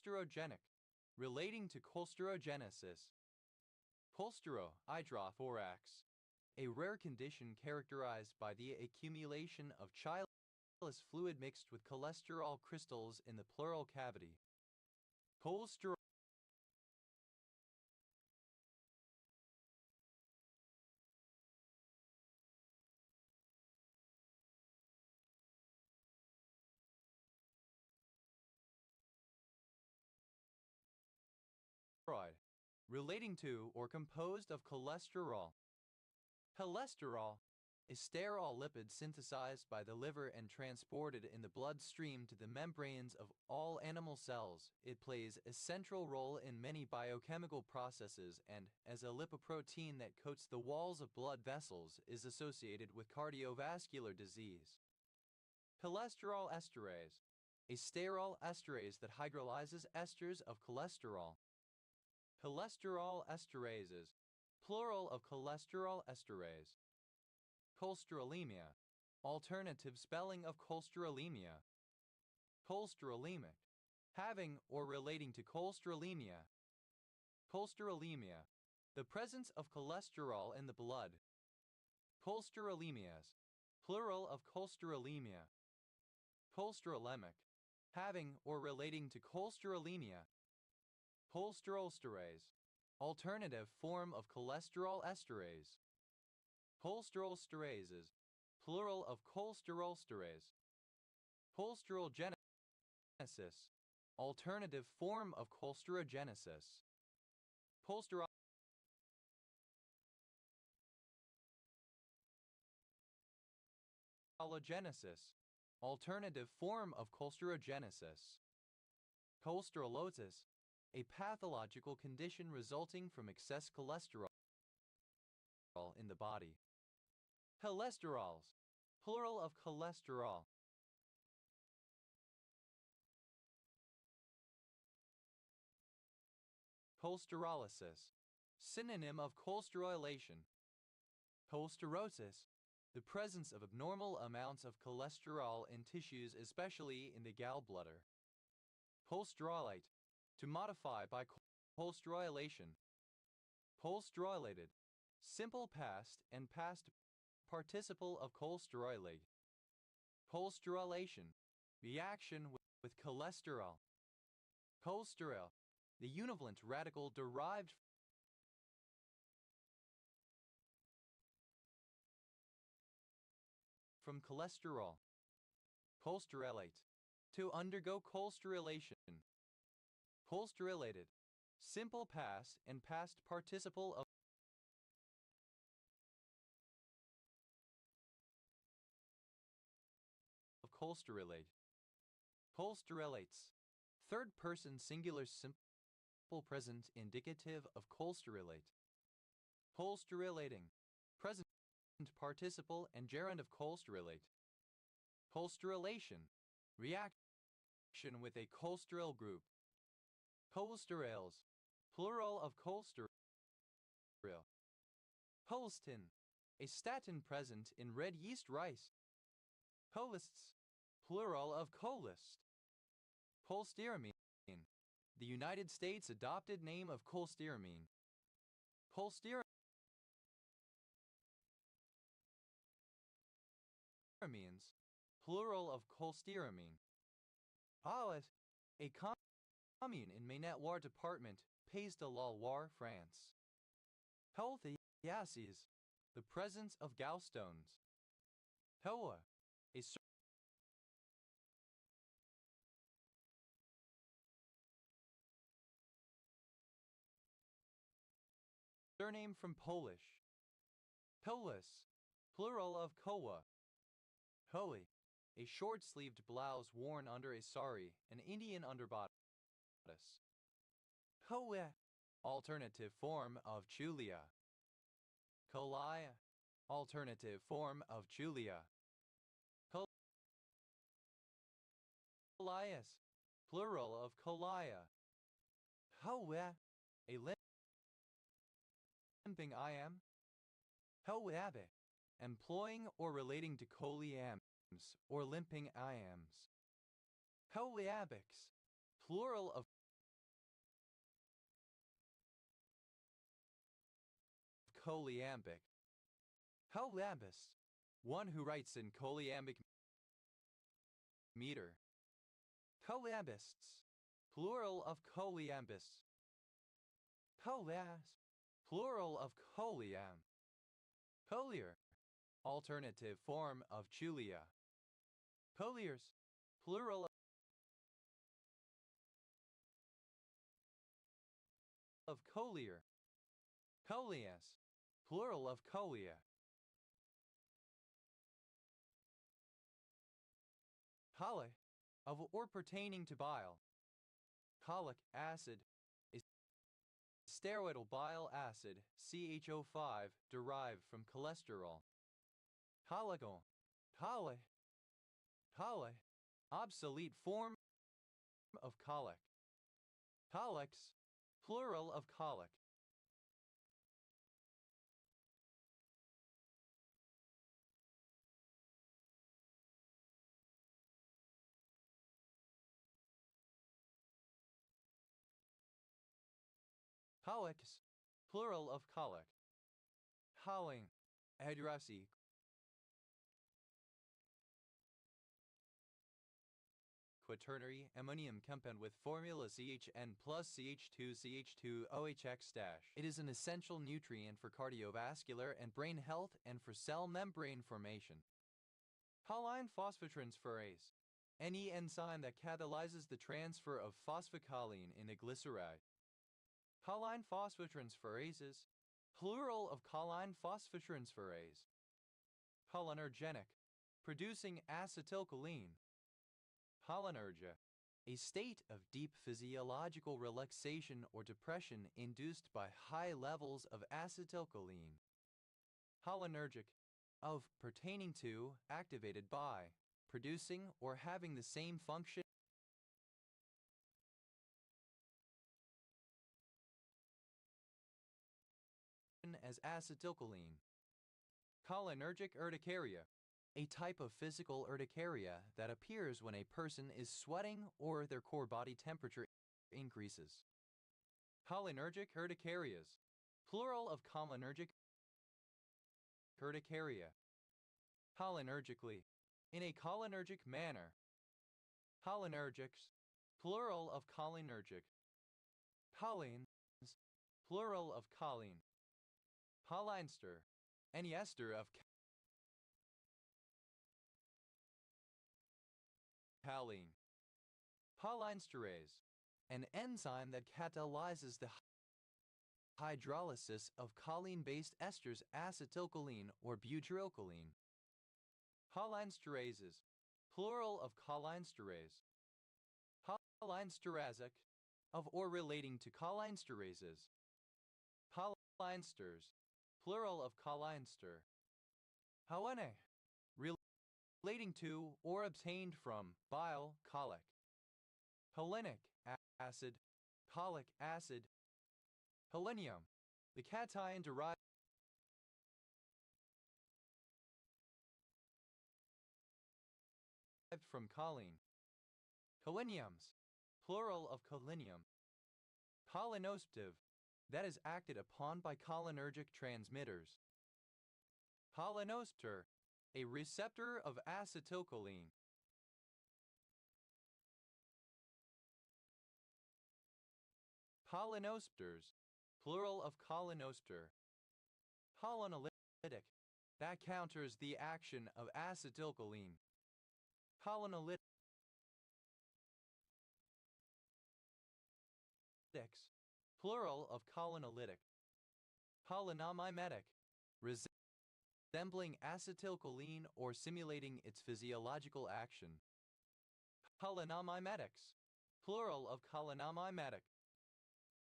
Cholesterogenic, relating to cholesterogenesis. Cholesterol-hydrothorax, a rare condition characterized by the accumulation of chylous fluid mixed with cholesterol crystals in the pleural cavity. Cholesterol relating to or composed of cholesterol. Cholesterol, a sterol lipid synthesized by the liver and transported in the bloodstream to the membranes of all animal cells. It plays a central role in many biochemical processes and, as a lipoprotein that coats the walls of blood vessels, is associated with cardiovascular disease. Cholesterol esterase, a sterol esterase that hydrolyzes esters of cholesterol. Cholesterol esterases, plural of cholesterol esterase. Cholesterolemia, alternative spelling of cholesterolemia. Cholesterolemic, having or relating to cholesterolemia. Cholesterolemia, the presence of cholesterol in the blood. Cholesterolemias, plural of cholesterolemia. Cholesterolemic, having or relating to cholesterolemia. Cholesterolsterase, alternative form of cholesterol esterase. Cholesterolsterases, plural of cholesterolsterase. Cholesterogenesis, alternative form of cholesterogenesis. Cholesterogenesis, alternative form of cholesterogenesis. Cholesterolosis, a pathological condition resulting from excess cholesterol in the body. Cholesterols, plural of cholesterol. Cholesterolysis, synonym of cholesterolation. Cholesterosis, the presence of abnormal amounts of cholesterol in tissues, especially in the gallbladder. Cholesterolate, to modify by cholesterolation. Cholesterolated, simple past and past participle of cholesterolate. Cholesterolation, reaction with cholesterol. Cholesterol, the univalent radical derived from cholesterol. Cholesterolate, to undergo cholesterolation. Cholesterolated, simple past and past participle of cholesterolate. Cholesterolates, third person singular simple present indicative of cholesterolate. Cholesterolating, present participle and gerund of cholesterolate. Cholesterolation, reaction with a cholesterol group. Cholesterols, plural of cholesterol. Colistin, a statin present in red yeast rice. Colists, plural of colist. Cholestyramine, the United States adopted name of cholestyramine. Cholestyramines, plural of cholestyramine. Alet, a commune in Maine-et-Loire department, Pays de la Loire, France. Healthy gases, the presence of gallstones. Hoa, a surname from Polish. Polis, plural of koa. Hoi, a short-sleeved blouse worn under a sari, an Indian underbodice. Hoa, alternative form of chulia. Kolaya, alternative form of chulia. Kolias, plural of kolaya. Hoa, a limping iam. Hoabe, employing or relating to coliams or limping iams. Hoabics, plural of coliambic. Hoabist, one who writes in coliambic meter. Coabists, plural of coliambists. Coas, plural of coliam. Collier, alternative form of chulia. Colliers, plural of collier. Collias, plural of collia. Colic, of or pertaining to bile. Colic acid, a steroidal bile acid, CHO5, derived from cholesterol. Colical, colic, colic, obsolete form of colic. Colics, plural of colic. Colics, plural of colic. Howling, addressee. Quaternary ammonium compound with formula CHN plus CH2CH2OHX dash. It is an essential nutrient for cardiovascular and brain health and for cell membrane formation. Choline phosphotransferase, any enzyme that catalyzes the transfer of phosphocholine in a glyceride. Choline phosphotransferases, plural of choline phosphotransferase. Cholinergic, producing acetylcholine. Cholinergia, a state of deep physiological relaxation or depression induced by high levels of acetylcholine. Cholinergic, of, pertaining to, activated by, producing or having the same function as acetylcholine. Cholinergic urticaria, a type of physical urticaria that appears when a person is sweating or their core body temperature increases. Cholinergic urticarias, plural of cholinergic urticaria. Cholinergically, in a cholinergic manner. Cholinergics, plural of cholinergic. Cholines, plural of choline. Cholinester, any ester of choline. Cholinsterase, an enzyme that catalyzes the hydrolysis of choline-based esters acetylcholine or butyrylcholine. Cholinesterases, plural of cholinsterase. Cholinesterazic, of or relating to cholinesterases. Cholinesters, plural of cholinester. Choline, relating to or obtained from bile, colic. Cholinic acid, cholic acid. Cholinium, the cation derived from choline. Choliniums, plural of cholinium. Cholinostive, that is acted upon by cholinergic transmitters. Cholinostor, a receptor of acetylcholine. Cholinosters, plural of cholinoster. Cholonolytic, that counters the action of acetylcholine. Cholonolytics, plural of cholonolytic. Cholinomimetic, resembling acetylcholine or simulating its physiological action. Cholinomimetics, plural of cholinomimetic.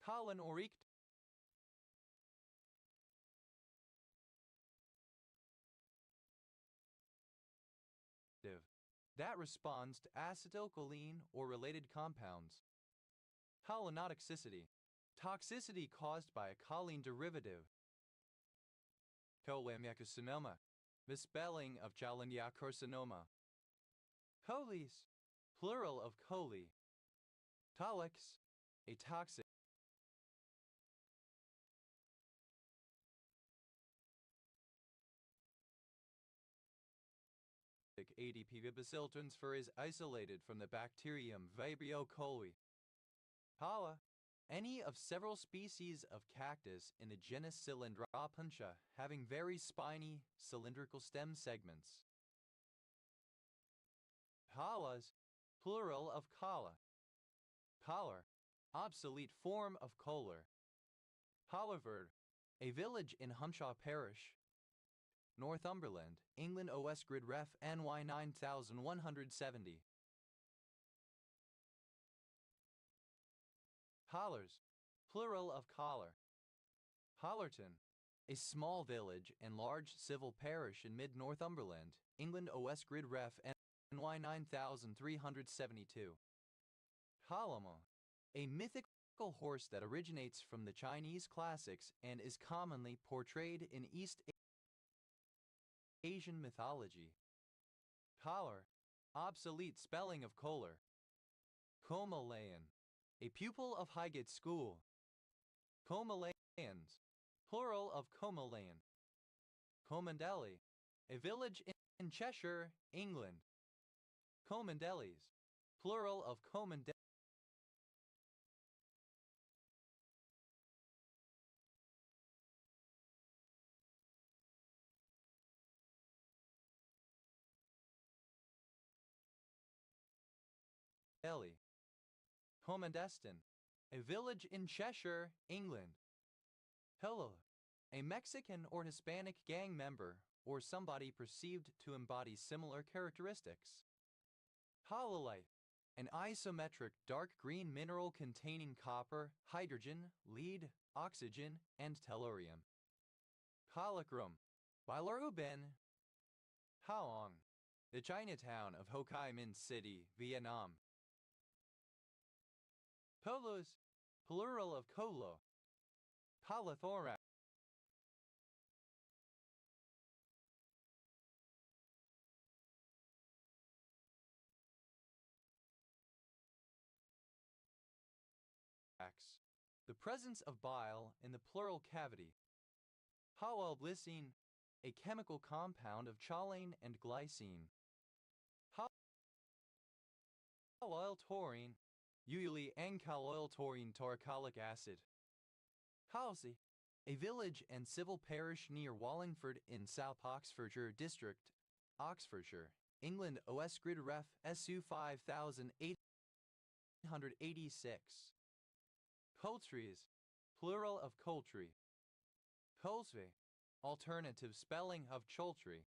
Cholinorictive, that responds to acetylcholine or related compounds. Cholonotoxicity, toxicity caused by a choline derivative. Cholangiocarcinoma, misspelling of cholangiocarcinoma. Cholis, plural of chole. Tolex, a toxic. ADP bacilltransfer is isolated from the bacterium Vibrio coli. Pala, any of several species of cactus in the genus Cylindropuntia having very spiny, cylindrical stem segments. Palas, plural of calla. Collar, obsolete form of collar. Hollyford, a village in Humshaw Parish, Northumberland, England. OS Grid Ref NY 9170. Hollers, plural of collar. Hollerton, a small village and large civil parish in mid-Northumberland, England. OS Grid Ref NY 9372. Halama, a mythical horse that originates from the Chinese classics and is commonly portrayed in East Asian mythology. Collar, obsolete spelling of Kohler. Comalayan, a pupil of Highgate School. Comalayans, plural of Comalayan. Comandelli, a village in Cheshire, England. Comandellis, plural of Comandelli. Comandestin, a village in Cheshire, England. Hello, a Mexican or Hispanic gang member or somebody perceived to embody similar characteristics. Hololite, an isometric dark green mineral containing copper, hydrogen, lead, oxygen, and tellurium. Holochrome, bilirubin. Haong, the Chinatown of Ho Chi Minh City, Vietnam. Polos, plural of colo. Polythorax, the presence of bile in the pleural cavity. Hoylglycine, a chemical compound of choline and glycine. Hoyltaurine, usually N-caloltaurine taurocholic acid. Halsey, a village and civil parish near Wallingford in South Oxfordshire District, Oxfordshire, England. OS Grid Ref SU 5886. Coultries, plural of Coultry. Colsve, alternative spelling of Choltry.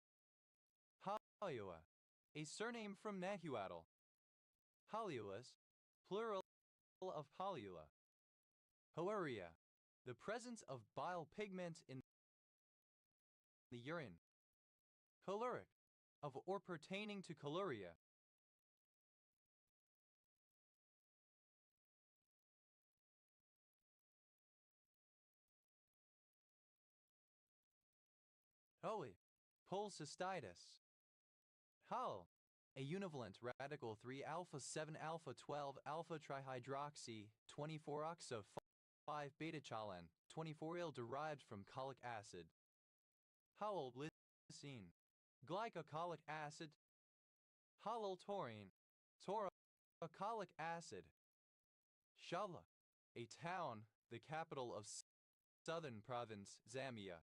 Halua, a surname from Nahuatl. Haluas, plural of Halua. Hoeria, the presence of bile pigment in the urine. Caloric, of or pertaining to coluria. Holy, cholecystitis. Hal, a univalent radical 3 alpha 7 alpha 12 alpha trihydroxy 24 oxo 5 beta choline 24-il derived from cholic acid. Hoylglycine, glycocholic acid. Holyltaurine, taurocholic acid. Shala, a town, the capital of southern province, Zambia.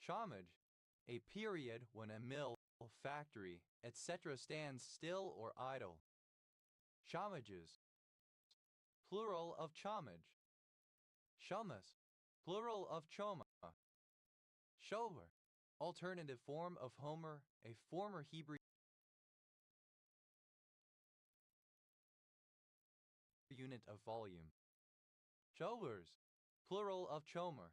Shamaj, a period when a mill, factory, etc. stands still or idle. Shamages, plural of chamaj. Shamas, plural of choma. Shover, alternative form of Homer, a former Hebrew unit of volume. Shovers, plural of chomer.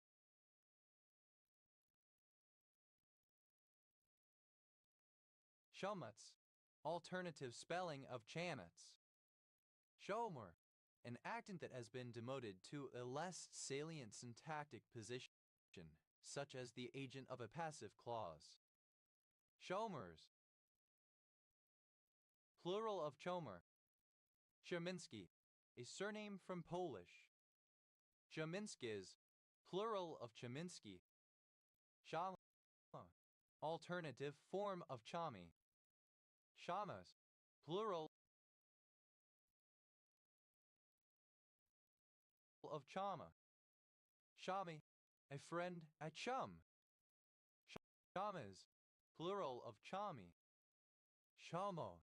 Shomats, alternative spelling of chanats. Shomer, an actant that has been demoted to a less salient syntactic position, such as the agent of a passive clause. Shomers, plural of chomer. Chaminsky, a surname from Polish. Chaminskis, plural of Chaminsky. Shama, alternative form of chami. Shamas, plural of chama. Shami, a friend, a chum. Shamas, plural of chami. Shamo,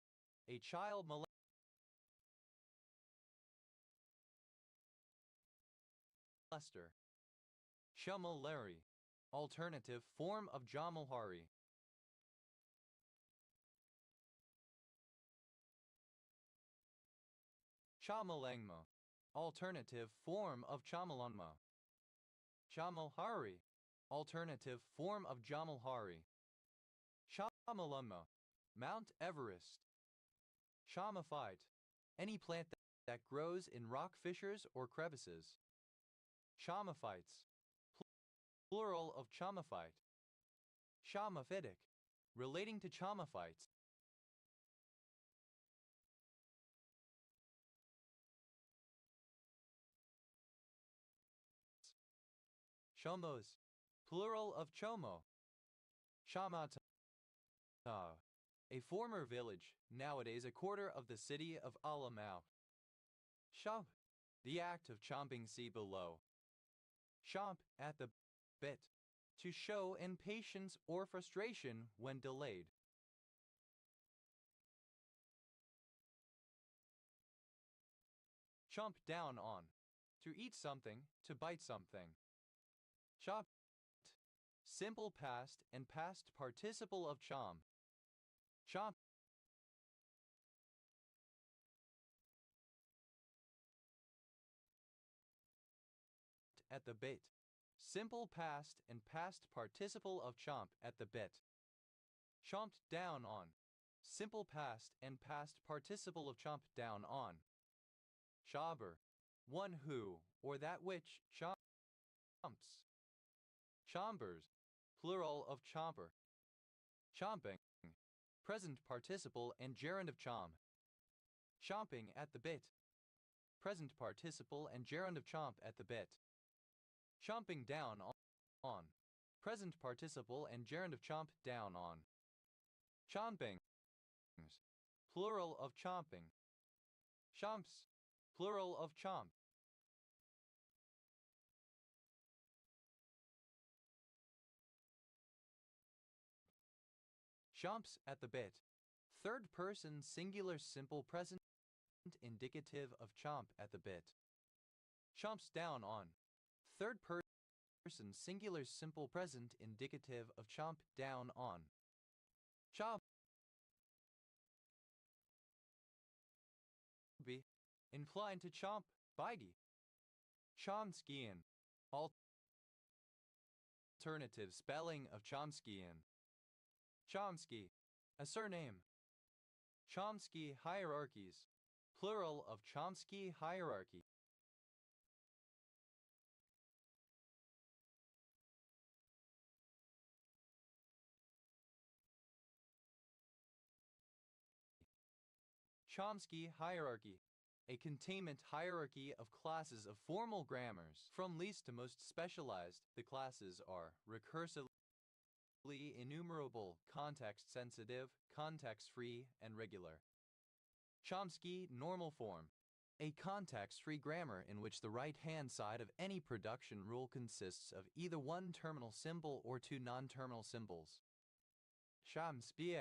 a child molester. Shamalari, alternative form of Jamalhari. Chamalangma, alternative form of Chamalanma. Chamalhari, alternative form of Jamalhari. Shamalanma, Mount Everest. Shamaphyte, any plant that grows in rock fissures or crevices. Shamaphytes, plural of chamaphyte. Shamaphytic, relating to chamaphytes. Shomos, plural of chomo. Shamata, a former village, nowadays a quarter of the city of Alamau. Chomp, the act of chomping, see below. Chomp at the bit, to show impatience or frustration when delayed. Chomp down on, to eat something, to bite something. Chomp, simple past and past participle of chomp. Chomp at the bit. Simple past and past participle of chomp at the bit. Chomped down on. Simple past and past participle of chomp down on. Chobber, one who, or that which, chomps. Chombers, plural of chomper. Chomping, present participle and gerund of chomp. Chomping at the bit. Present participle and gerund of chomp at the bit. Chomping down on. Present participle and gerund of chomp down on. Chomping, plural of chomping. Chomps, plural of chomp. Chomps at the bit. Third person singular simple present indicative of chomp at the bit. Chomps down on. Third person singular simple present indicative of chomp down on. Chomp. Be inclined to chomp, bitey. Chomskyan. Alternative spelling of Chomskyan. Chomsky, a surname. Chomsky hierarchies, plural of Chomsky hierarchy. Chomsky hierarchy, a containment hierarchy of classes of formal grammars. From least to most specialized, the classes are recursively enumerable, context-sensitive, context-free, and regular. Chomsky normal form. A context-free grammar in which the right-hand side of any production rule consists of either one terminal symbol or two non-terminal symbols. Chomsky,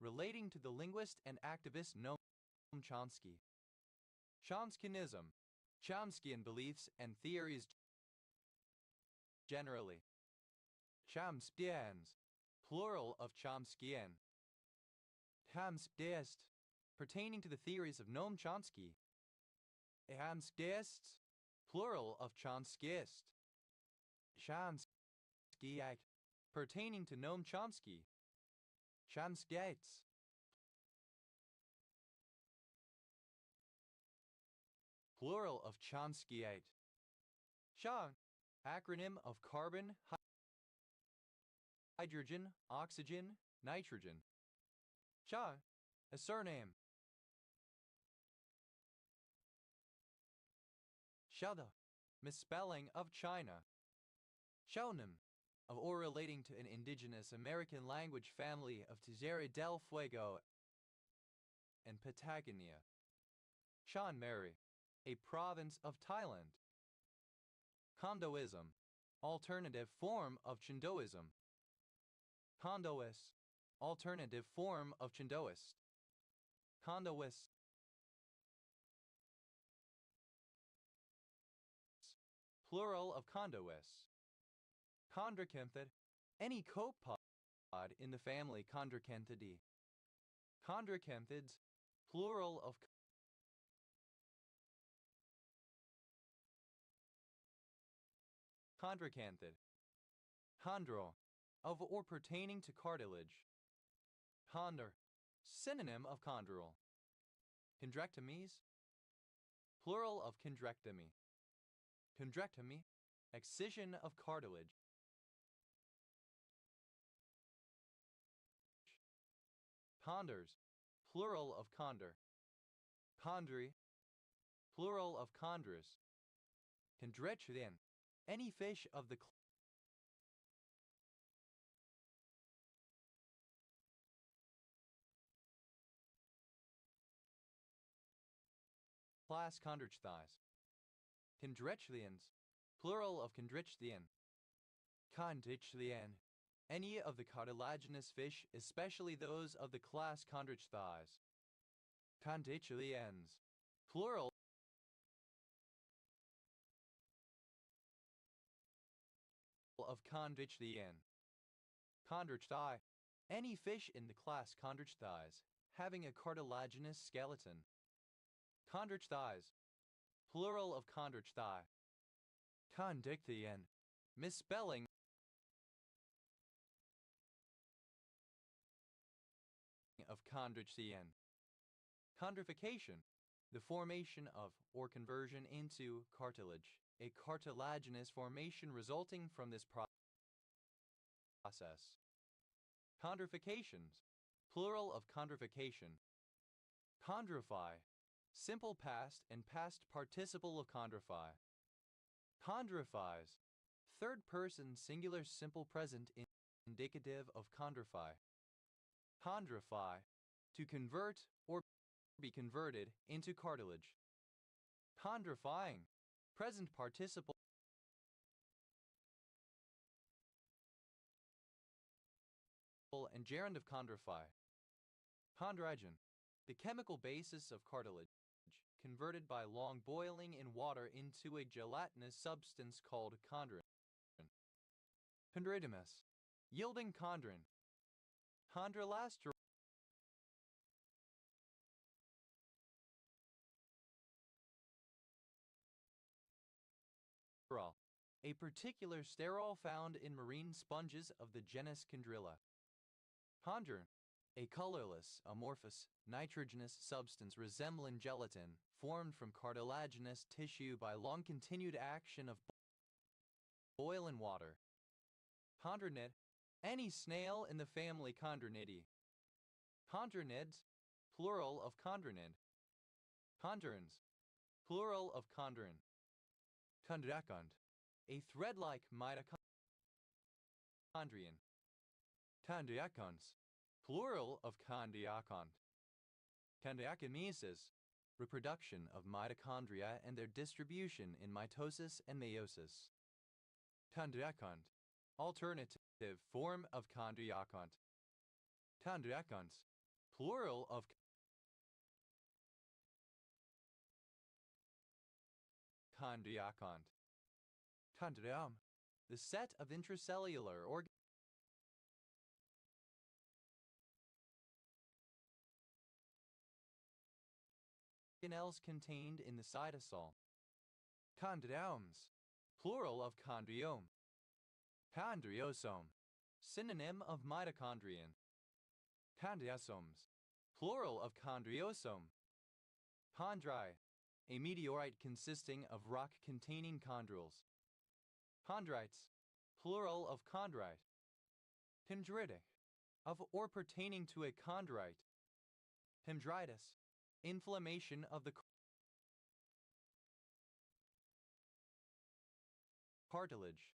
relating to the linguist and activist Noam Chomsky. Chomskyanism, Chomskyan beliefs and theories generally. Chomskyans, plural of Chomskyan. Chomskyist, pertaining to the theories of Noam Chomsky. Chomskyists, plural of Chomskyist. Chomskyite, pertaining to Noam Chomsky. Chomskyites, plural of Chomskyite. Chom, acronym of carbon, hydrogen, oxygen, nitrogen. Cha, a surname. Shada, misspelling of China. Shonim, of or relating to an indigenous American language family of Tierra del Fuego and Patagonia. Shan Mary, a province of Thailand. Kondoism, alternative form of Chindoism. Kondoist, alternative form of Chindoist. Kondoist, plural of Kondoists. Chondrocanthed, any copod in the family Chondrocanthidae. Chondrocanthids, plural of chondrocanthid. Chondro, of or pertaining to cartilage. Chondr, synonym of chondral. Chondrectomies, plural of chondrectomy. Chondrectomy, excision of cartilage. Chonders, plural of chondr. Chondri, plural of chondrus. Chondretrin, any fish of the class Chondrichthyes. Chondrichthyans, plural of Chondrichthyien. Chondrichthyien, any of the cartilaginous fish, especially those of the class Chondrichthyes. Chondrichthyens, plural of Chondrichthyien. Chondrichthy, any fish in the class Chondrichthyes, having a cartilaginous skeleton. Chondrichthyes, plural of Chondrichthy. Chondrichthyen, misspelling of Chondrichthyien. Chondrification, the formation of or conversion into cartilage, a cartilaginous formation resulting from this process. Chondrifications, plural of chondrification. Chondrify, simple past and past participle of chondrify. Chondrifies, third person singular simple present indicative of chondrify. Chondrify, to convert or be converted into cartilage. Chondrifying, present participle and gerund of chondrify. Chondrogen, the chemical basis of cartilage, converted by long boiling in water into a gelatinous substance called chondrin. Chondridimus, yielding chondrin. Chondrolastor, a particular sterol found in marine sponges of the genus Chondrilla. Chondrin, a colorless, amorphous, nitrogenous substance resembling gelatin, formed from cartilaginous tissue by long continued action of boil in water. Chondronid, any snail in the family Chondronidae. Chondronids, plural of chondronid. Chondrins, plural of chondrin. Chondriacont, a thread-like mitochondrion. Chondriacons, plural of chondriacont. Chondriacomesis, reproduction of mitochondria and their distribution in mitosis and meiosis. Chondriacont, alternative form of chondriacont. Chondriacons, plural of chondriacont. Chondriom, the set of intracellular organelles contained in the cytosol. Chondriomes, plural of chondriome. Chondriosome, synonym of mitochondrion. Chondriosomes, plural of chondriosome. Chondri, a meteorite consisting of rock-containing chondrules. Chondrites, plural of chondrite. Chondritic, of or pertaining to a chondrite. Chondritis, inflammation of the cartilage.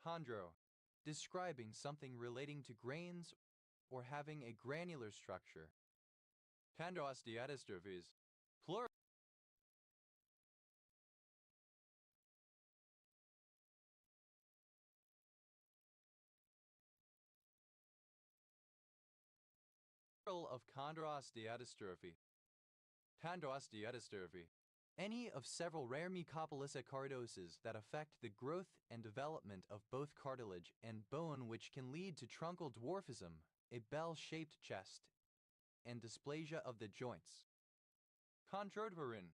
Chondro, describing something relating to grains or having a granular structure. Chondrosteatostrophes, plural of chondrosteatostrophy. Chondrosteatostrophy, any of several rare mucopolysaccharidosis that affect the growth and development of both cartilage and bone, which can lead to truncal dwarfism, a bell-shaped chest, and dysplasia of the joints. Chondrodorin,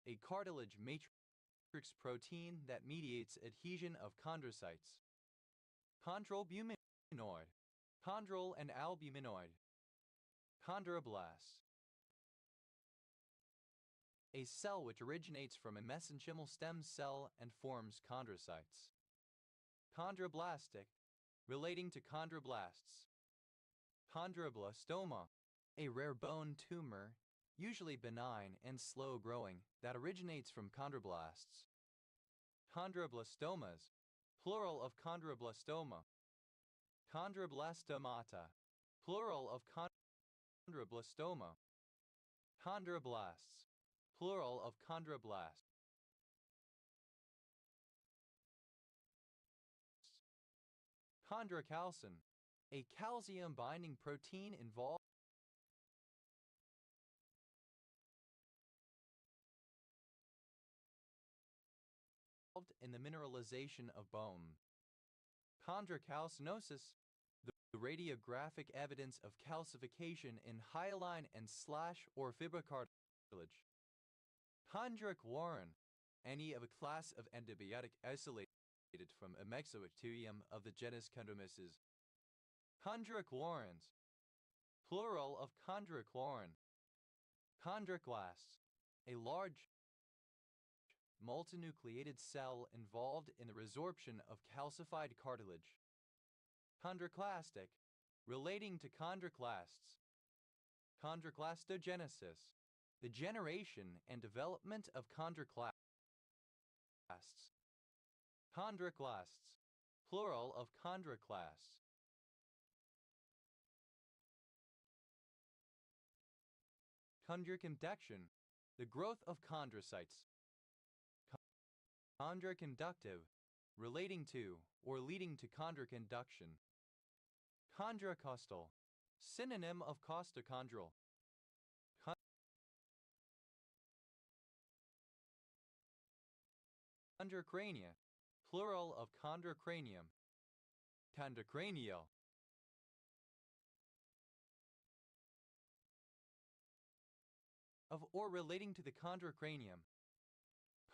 a cartilage matrix protein that mediates adhesion of chondrocytes. Chondrobuminoid, chondrol and albuminoid. Chondroblast, a cell which originates from a mesenchymal stem cell and forms chondrocytes. Chondroblastic, relating to chondroblasts. Chondroblastoma, a rare bone tumor, usually benign and slow-growing, that originates from chondroblasts. Chondroblastomas, plural of chondroblastoma. Chondroblastomata, plural of chondroblastoma. Chondroblasts, plural of chondroblast. Chondrocalcin, a calcium-binding protein involved in the mineralization of bone. Chondrocalcinosis, the radiographic evidence of calcification in hyaline and slash or fibrocartilage. Chondric warren, any of a class of endobiotic isolated from a myxobacterium of the genus Chondromyces. Chondric warrens, plural of chondric warren. Chondroclast, a large multinucleated cell involved in the resorption of calcified cartilage. Chondroclastic, relating to chondroclasts. Chondroclastogenesis, the generation and development of chondroclasts. Chondroclasts, plural of chondroclasts. Chondroconduction, the growth of chondrocytes. Chondroconductive, relating to or leading to chondroconduction. Chondrocostal, synonym of costochondral. Chondrocrania, plural of chondrocranium. Chondrocranial, of or relating to the chondrocranium.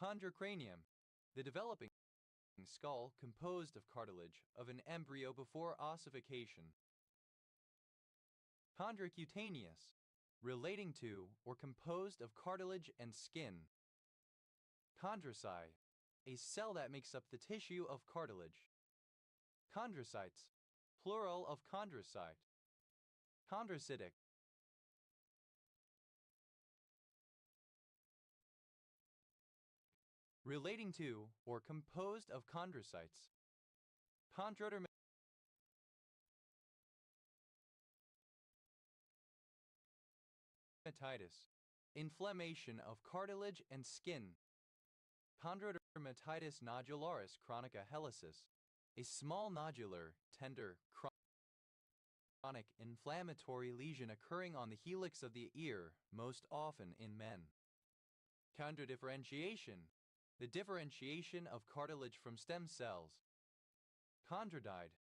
Chondrocranium, the developing skull composed of cartilage of an embryo before ossification. Chondrocutaneous, relating to or composed of cartilage and skin. Chondrocyte, a cell that makes up the tissue of cartilage. Chondrocytes, plural of chondrocyte. Chondrocytic, relating to or composed of chondrocytes. Chondrodermatitis, inflammation of cartilage and skin. Chondrodermatitis nodularis chronica helicis, a small nodular, tender, chronic inflammatory lesion occurring on the helix of the ear, most often in men. Chondrodifferentiation, the differentiation of cartilage from stem cells. Chondrodite,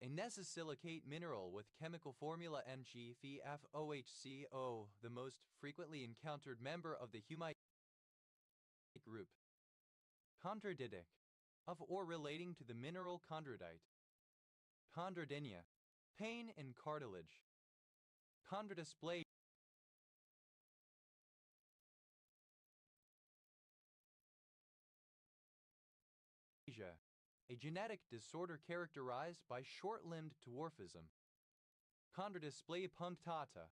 a nesosilicate mineral with chemical formula NgFeFOHCO, the most frequently encountered member of the humite group. Chondrodytic, of or relating to the mineral chondrodite. Chondrodynia, pain in cartilage. Chondrodysplasia, a genetic disorder characterized by short-limbed dwarfism. Chondrodysplasia punctata,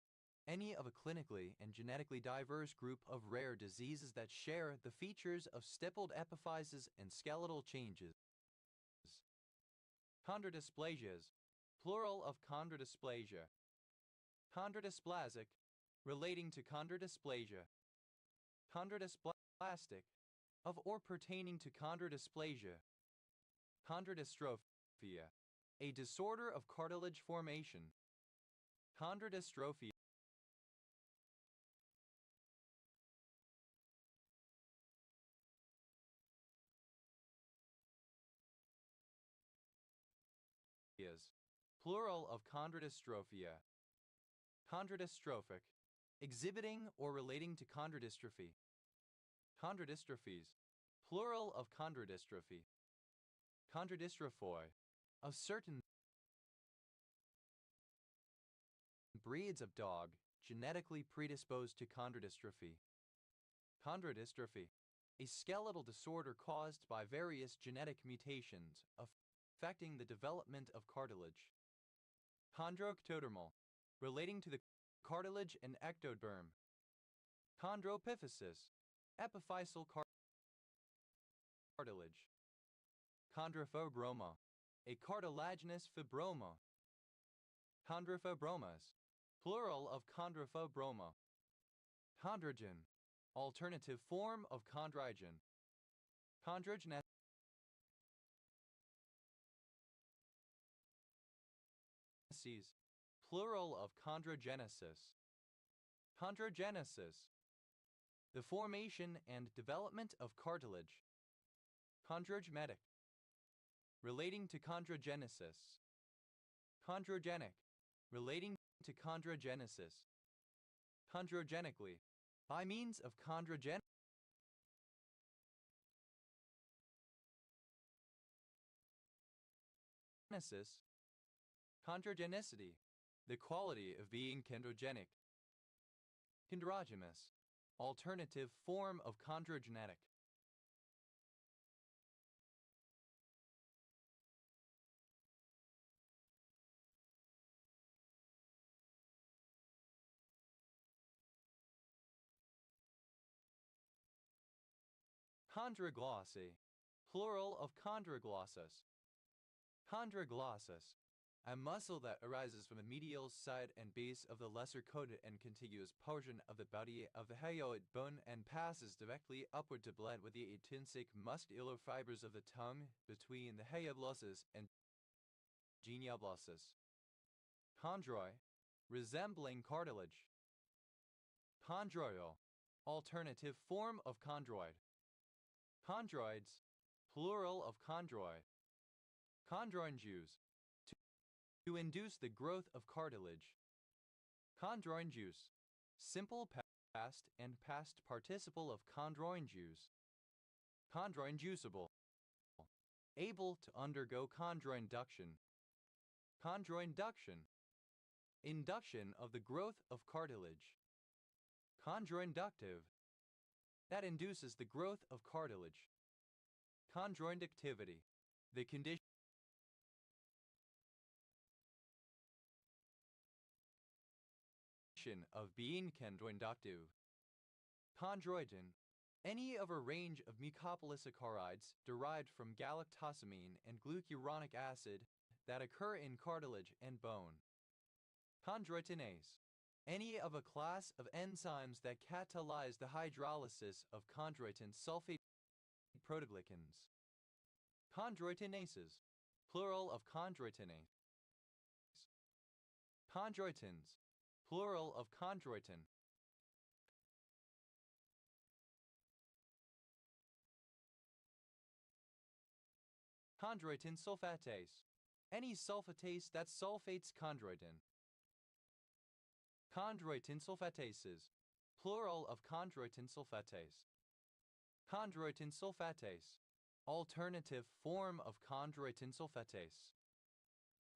any of a clinically and genetically diverse group of rare diseases that share the features of stippled epiphyses and skeletal changes. Chondrodysplasias, plural of chondrodysplasia. Chondrodysplasic, relating to chondrodysplasia. Chondrodysplastic, of or pertaining to chondrodysplasia. Chondrodystrophia, a disorder of cartilage formation. Chondrodystrophia, plural of chondrodystrophia. Chondrodystrophic, exhibiting or relating to chondrodystrophy. Chondrodystrophies, plural of chondrodystrophy. Chondrodystrophoi, of certain breeds of dog genetically predisposed to chondrodystrophy. Chondrodystrophy, a skeletal disorder caused by various genetic mutations affecting the development of cartilage. Chondroectodermal, relating to the cartilage and ectoderm. Chondropiphysis, epiphyseal cartilage. Chondrofibroma, a cartilaginous fibroma. Chondrofibromas, plural of chondrofibroma. Chondrogen, alternative form of chondrogen. Chondrogenesis, plural of chondrogenesis. Chondrogenesis, the formation and development of cartilage. Chondrogenic, relating to chondrogenesis. Chondrogenic, relating to chondrogenesis. Chondrogenically, by means of chondrogenesis. Chondrogenicity, the quality of being chondrogenic. Chondrogenous, alternative form of chondrogenetic. Chondroglossy, plural of chondroglossus. Chondroglossus, a muscle that arises from the medial side and base of the lesser coated and contiguous portion of the body of the hyoid bone and passes directly upward to blend with the intrinsic muscular fibers of the tongue between the hyoglossus and genioglossus. Chondroi, resembling cartilage. Chondroidal, alternative form of chondroid. Chondroids, plural of chondroi. Chondroin juice, to induce the growth of cartilage. Chondroin juice, simple past and past participle of chondroin juice. Chondroin juiceable, able to undergo chondroin duction. Chondroin duction, induction of the growth of cartilage. Chondroinductive, that induces the growth of cartilage. Chondroinductivity, the condition of being chondroinductive. Chondroitin, any of a range of mucopolysaccharides derived from galactosamine and glucuronic acid that occur in cartilage and bone. Chondroitinase, any of a class of enzymes that catalyze the hydrolysis of chondroitin sulfate proteoglycans. Chondroitinases, plural of chondroitinase. Chondroitins, plural of chondroitin. Chondroitin sulfatase, any sulfatase that sulfates chondroitin. Chondroitin sulfatases, plural of chondroitin sulfatase. Chondroitin sulfatase, alternative form of chondroitin sulfatase.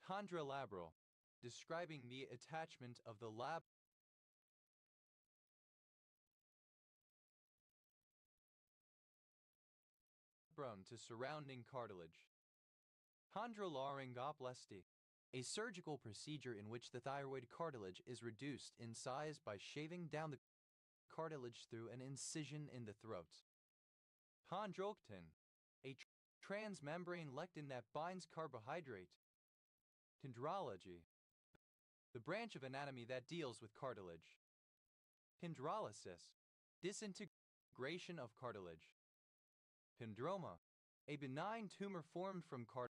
Chondrolabral, describing the attachment of the labrum to surrounding cartilage. Chondrolaryngoplasty, a surgical procedure in which the thyroid cartilage is reduced in size by shaving down the cartilage through an incision in the throat. Chondroctin, a transmembrane lectin that binds carbohydrate. Chondrology, the branch of anatomy that deals with cartilage. Chondrolysis, disintegration of cartilage. Chondroma, a benign tumor formed from cartilage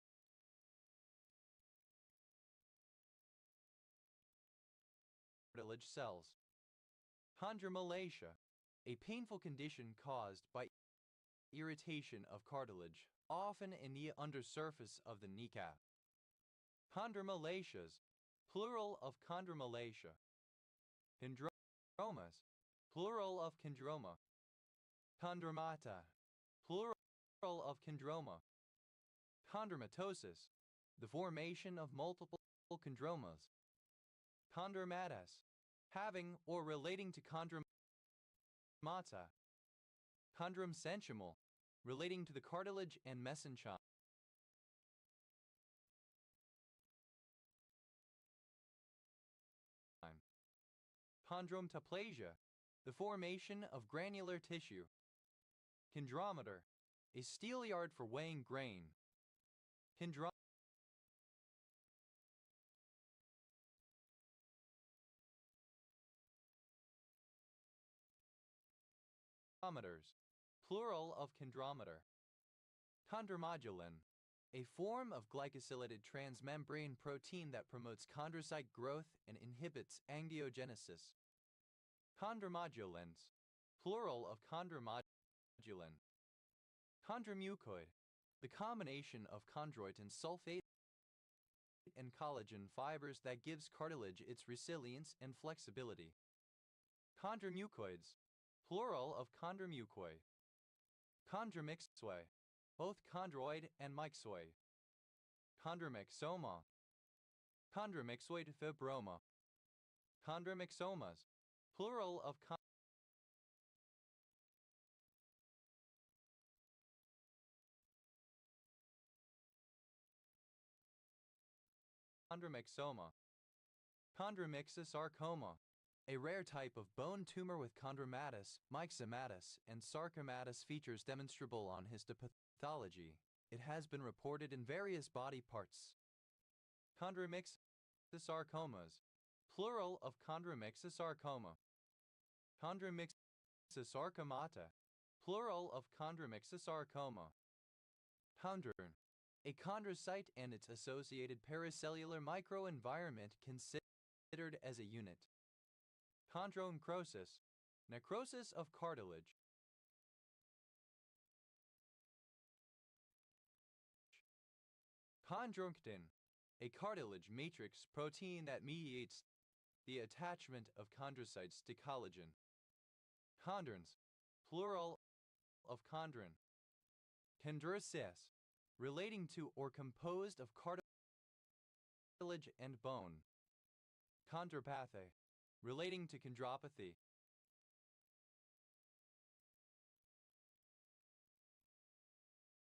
cells. Chondromalacia, a painful condition caused by irritation of cartilage, often in the undersurface of the kneecap. Chondromalacias, plural of chondromalacia. Chondromas, plural of chondroma. Chondromata, plural of chondroma. Chondromatosis, the formation of multiple chondromas. Chondromatas, having or relating to chondromata. Chondromesenchymal, relating to the cartilage and mesenchyme. Chondromatoplasia, the formation of granular tissue. Chondrometer, a steelyard for weighing grain. Chondrometers, plural of chondrometer. Chondromodulin, a form of glycosylated transmembrane protein that promotes chondrocyte growth and inhibits angiogenesis. Chondromodulins, plural of chondromodulin. Chondromucoid, the combination of chondroitin sulfate and collagen fibers that gives cartilage its resilience and flexibility. Chondromucoids, plural of chondromucoi. Chondromyxoi, both chondroid and myxoi. Chondromyxoma. Chondromyxoid fibroma. Chondromyxomas, plural of chondromyxoma. Chondromyxosarcoma, a rare type of bone tumor with chondromatous, myxomatous, and sarcomatous features demonstrable on histopathology. It has been reported in various body parts. Chondromyxosarcomas, plural of chondromyxosarcoma. Chondromyxosarcomata, plural of chondromyxosarcoma. Chondron, a chondrocyte and its associated pericellular microenvironment considered as a unit. Chondrocrosis, necrosis of cartilage. Chondroitin, a cartilage matrix protein that mediates the attachment of chondrocytes to collagen. Chondrons, plural of chondrin. Chondrocytes, relating to or composed of cartilage and bone. Chondropathy, relating to chondropathy.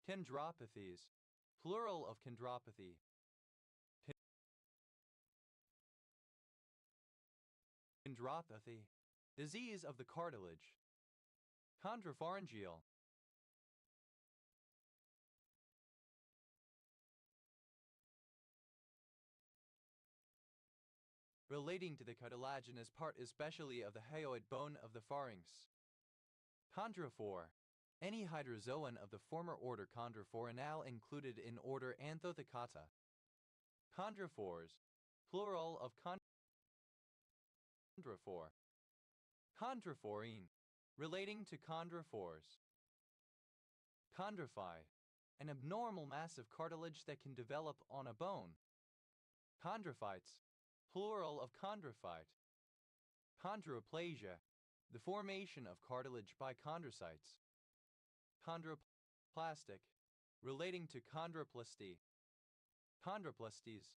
Chondropathies, plural of chondropathy. Chondropathy, disease of the cartilage. Chondropharyngeal, relating to the cartilaginous part especially of the hyoid bone of the pharynx. Chondrophore. Any hydrozoan of the former order Chondrophora now included in order Anthothecata. Chondrophores, plural of chondrophore. Chondrophorine, relating to chondrophores. Chondrophyte, an abnormal mass of cartilage that can develop on a bone. Chondrophytes, plural of chondrophyte. Chondroplasia, the formation of cartilage by chondrocytes. Chondroplastic, relating to chondroplasty. Chondroplasties.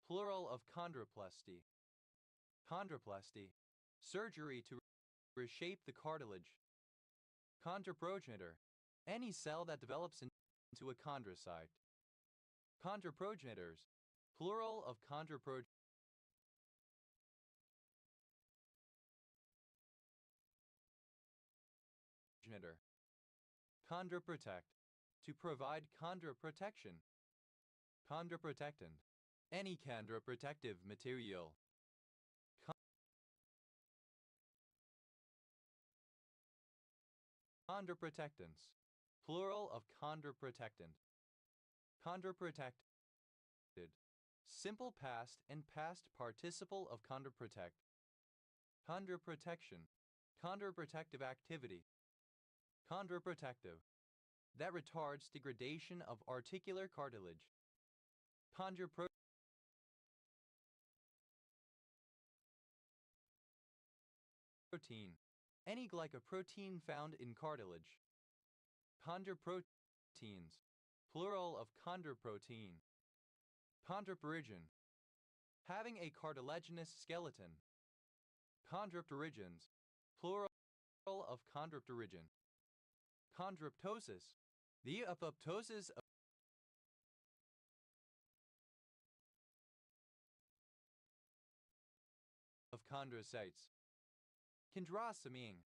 Plural of chondroplasty. Chondroplasty, surgery to reshape the cartilage. Chondroprogenitor, any cell that develops into a chondrocyte. Chondroprogenitors, plural of chondroprogenitors. Chondroprotect, to provide chondroprotection. Chondroprotectant, any chondroprotective material. Chondroprotectants, plural of chondroprotectant. Chondroprotected, simple past and past participle of chondroprotect. Chondroprotection, chondroprotective activity. Chondroprotective, that retards degradation of articular cartilage. Chondroprotein, any glycoprotein found in cartilage. Chondroproteins, plural of chondroprotein. Chondropterygion, having a cartilaginous skeleton. Chondropterygions, plural of chondropterygion. Chondroptosis, the apoptosis of chondrocytes. Chondrosamine,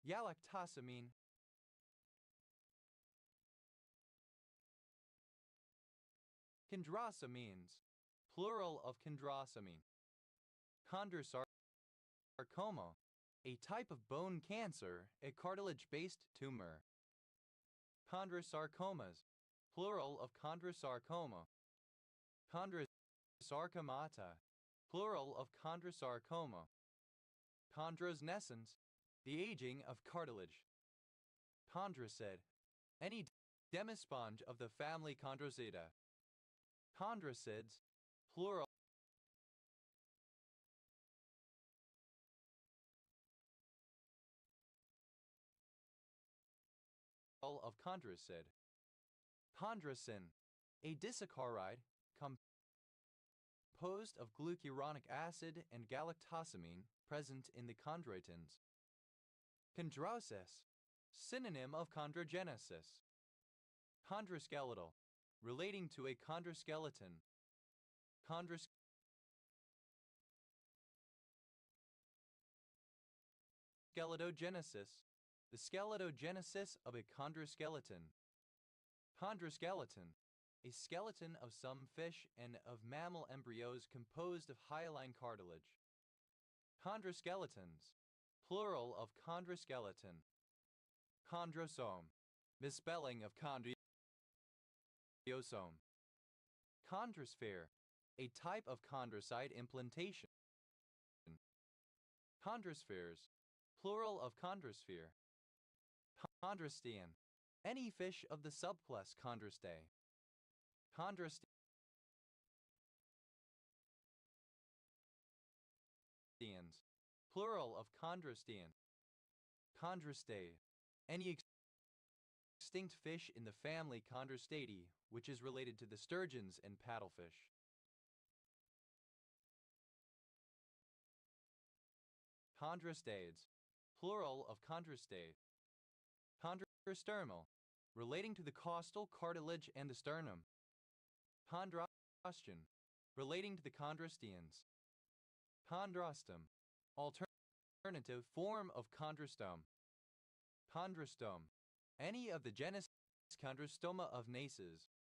galactosamine. Chondrosamines, plural of chondrosamine. Chondrosarcoma, a type of bone cancer, a cartilage-based tumor. Chondrosarcomas, plural of chondrosarcoma. Chondrosarcomata, plural of chondrosarcoma. Chondrosnescence, the aging of cartilage. Chondrocid, any demisponge of the family Chondrocida. Chondrocids, plural of chondrocid. Chondrosin, a disaccharide composed of glucuronic acid and galactosamine present in the chondroitins. Chondrosis, synonym of chondrogenesis. Chondroskeletal, relating to a chondroskeleton. Skeletogenesis, the skeletogenesis of a chondroskeleton. Chondroskeleton, a skeleton of some fish and of mammal embryos composed of hyaline cartilage. Chondroskeletons, plural of chondroskeleton. Chondrosome, misspelling of chondriosome. Chondrosphere, a type of chondrocyte implantation. Chondrospheres, plural of chondrosphere. Chondrostean, any fish of the subclass Chondrostae. Chondrosteans, plural of chondrostean. Chondrostae, any extinct fish in the family Chondrostaidae, which is related to the sturgeons and paddlefish. Chondrostaids, plural of chondrostae. Chondrostermal, relating to the costal cartilage and the sternum. Chondrostean, relating to the chondrosteans. Chondrostom, alternative form of chondrostome. Chondrostome, any of the genus Chondrostoma of Naces.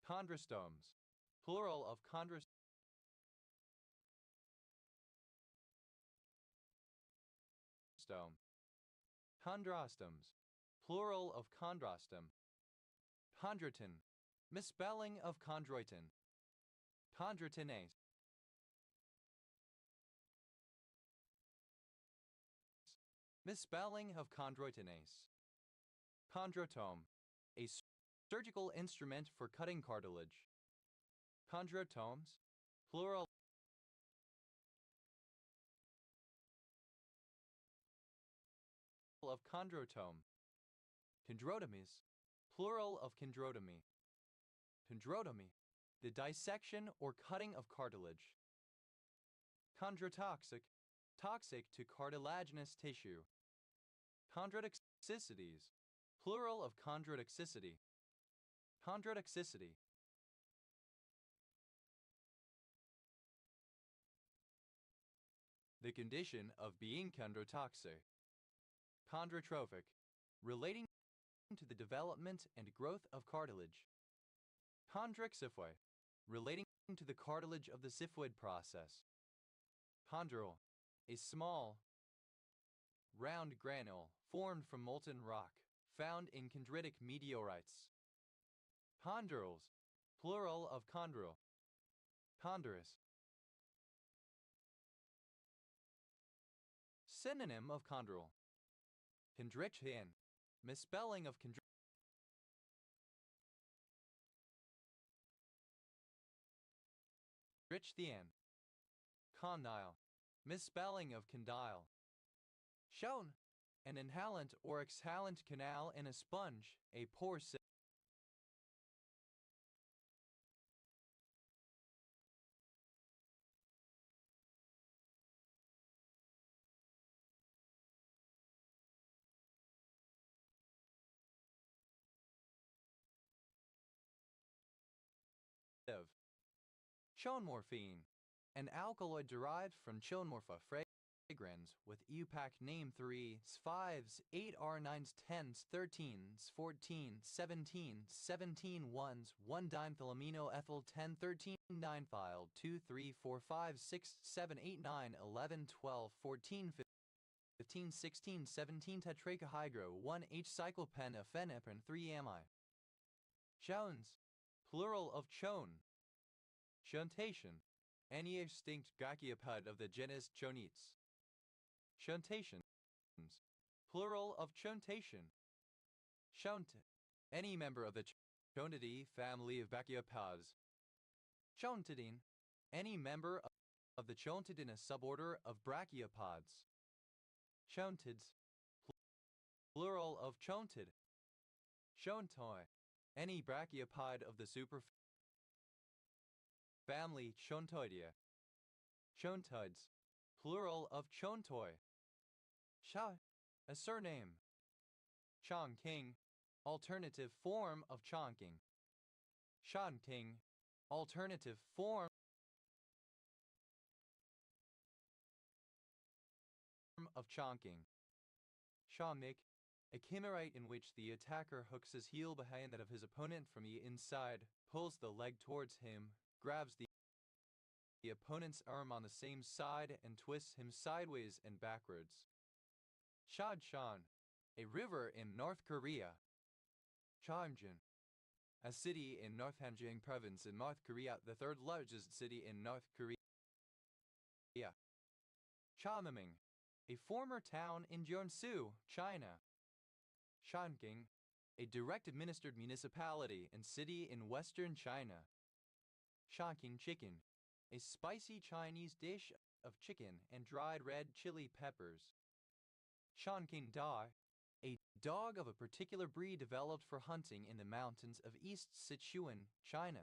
Chondrostomes, plural of chondrostomes. Chondrostomes, plural of chondrostom. Chondrotin, misspelling of chondroitin. Chondrotinase. Misspelling of chondroitinase. Chondrotome, a surgical instrument for cutting cartilage. Chondrotomes, plural of chondrotome. Chondrotomies, plural of chondrotomy. Chondrotomy, the dissection or cutting of cartilage. Chondrotoxic, toxic to cartilaginous tissue. Chondrotoxicities, plural of chondrotoxicity. Chondrotoxicity. The condition of being chondrotoxic. Chondrotrophic, relating to the development and growth of cartilage. Chondric-xiphoid, relating to the cartilage of the xiphoid process. Chondrule, a small, round granule formed from molten rock, found in chondritic meteorites. Chondrules, plural of chondrule. Chondrous. Synonym of chondrule. Chondrichthyien, misspelling of chondrichthyien. Condyle, misspelling of condyle. Shown, an inhalant or exhalant canal in a sponge, a pore sieve. Chonmorphine, an alkaloid derived from Chonmorpha fragrans with EUPAC name 3s, 5s, 8R9s, 10s, 13s, 14s, 17s, 17 1s, 1-dimethylamino ethyl 10, 13, 9-file, 2, 3, 4, 5, 6, 7, 8, 9, 11, 12, 14, 15, 16, 17 tetracahydro, 1H-cyclopentaphenephrine, 3-amide. Chones, plural of chone. Chontation, any extinct brachiopods of the genus Chonites. Chontations, plural of chontation. Chont, any member of the Chontidae family of brachiopods. Chontidine, any member of the Chontidina suborder of brachiopods. Chontids, plural of chontid. Chontoi, any brachiopod of the superfamily Chontoidea. Chontids, plural of chontoi. Sha, a surname. Chongqing, alternative form of Chongqing. Shanqing, alternative form of Chongqing. Shamik, a chimerite in which the attacker hooks his heel behind that of his opponent from the inside, pulls the leg towards him, grabs the opponent's arm on the same side and twists him sideways and backwards. Shadshan, a river in North Korea. Chamjin, a city in North Hamgyong province in North Korea, the third largest city in North Korea. Chamaming, a former town in Jiangsu, China. Shanqing, a direct administered municipality and city in western China. Shanqing chicken, a spicy Chinese dish of chicken and dried red chili peppers. Shanqing dog, a dog of a particular breed developed for hunting in the mountains of East Sichuan, China.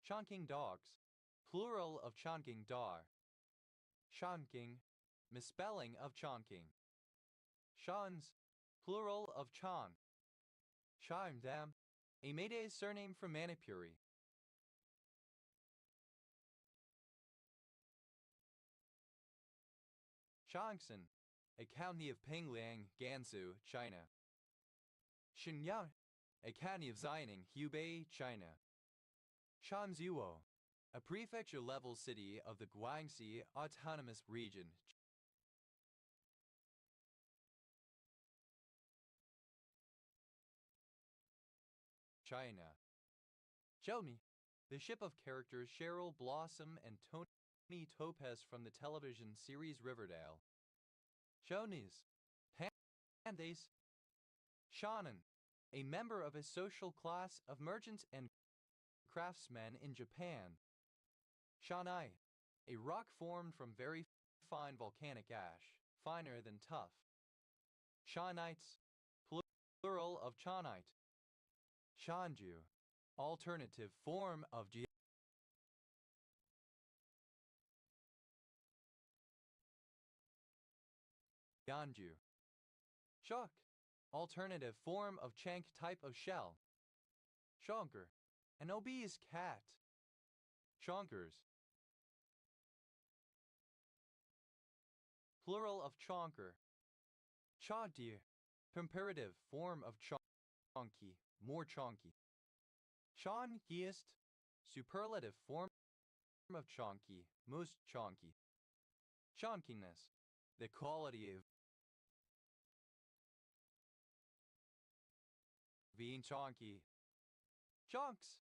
Chongqing dogs, plural of Chongqing dog. Shanqing, misspelling of Chongqing. Shans, plural of Chong. Shamdam, a Meitei surname from Manipuri. Shangsan, a county of Pingliang, Gansu, China. Shenyang, a county of Xining, Hubei, China. Shanzhuo, a prefecture-level city of the Guangxi Autonomous Region, China. Zhouni, the ship of characters Cheryl Blossom and Tony Topaz from the television series Riverdale. Zhounis, Pandays. Shonen, a member of a social class of merchants and craftsmen in Japan. Shanai, a rock formed from very fine volcanic ash, finer than tough. Shanites, plural of Chanite. Shanju, alternative form of Jianju. Shok, alternative form of chank type of shell. Shonker, an obese cat. Chonkers, plural of chonker. Chadir, comparative form of chonky, more chonky. Chonkiest, superlative form of chonky, most chonky. Chonkiness, the quality of being chonky. Chonks,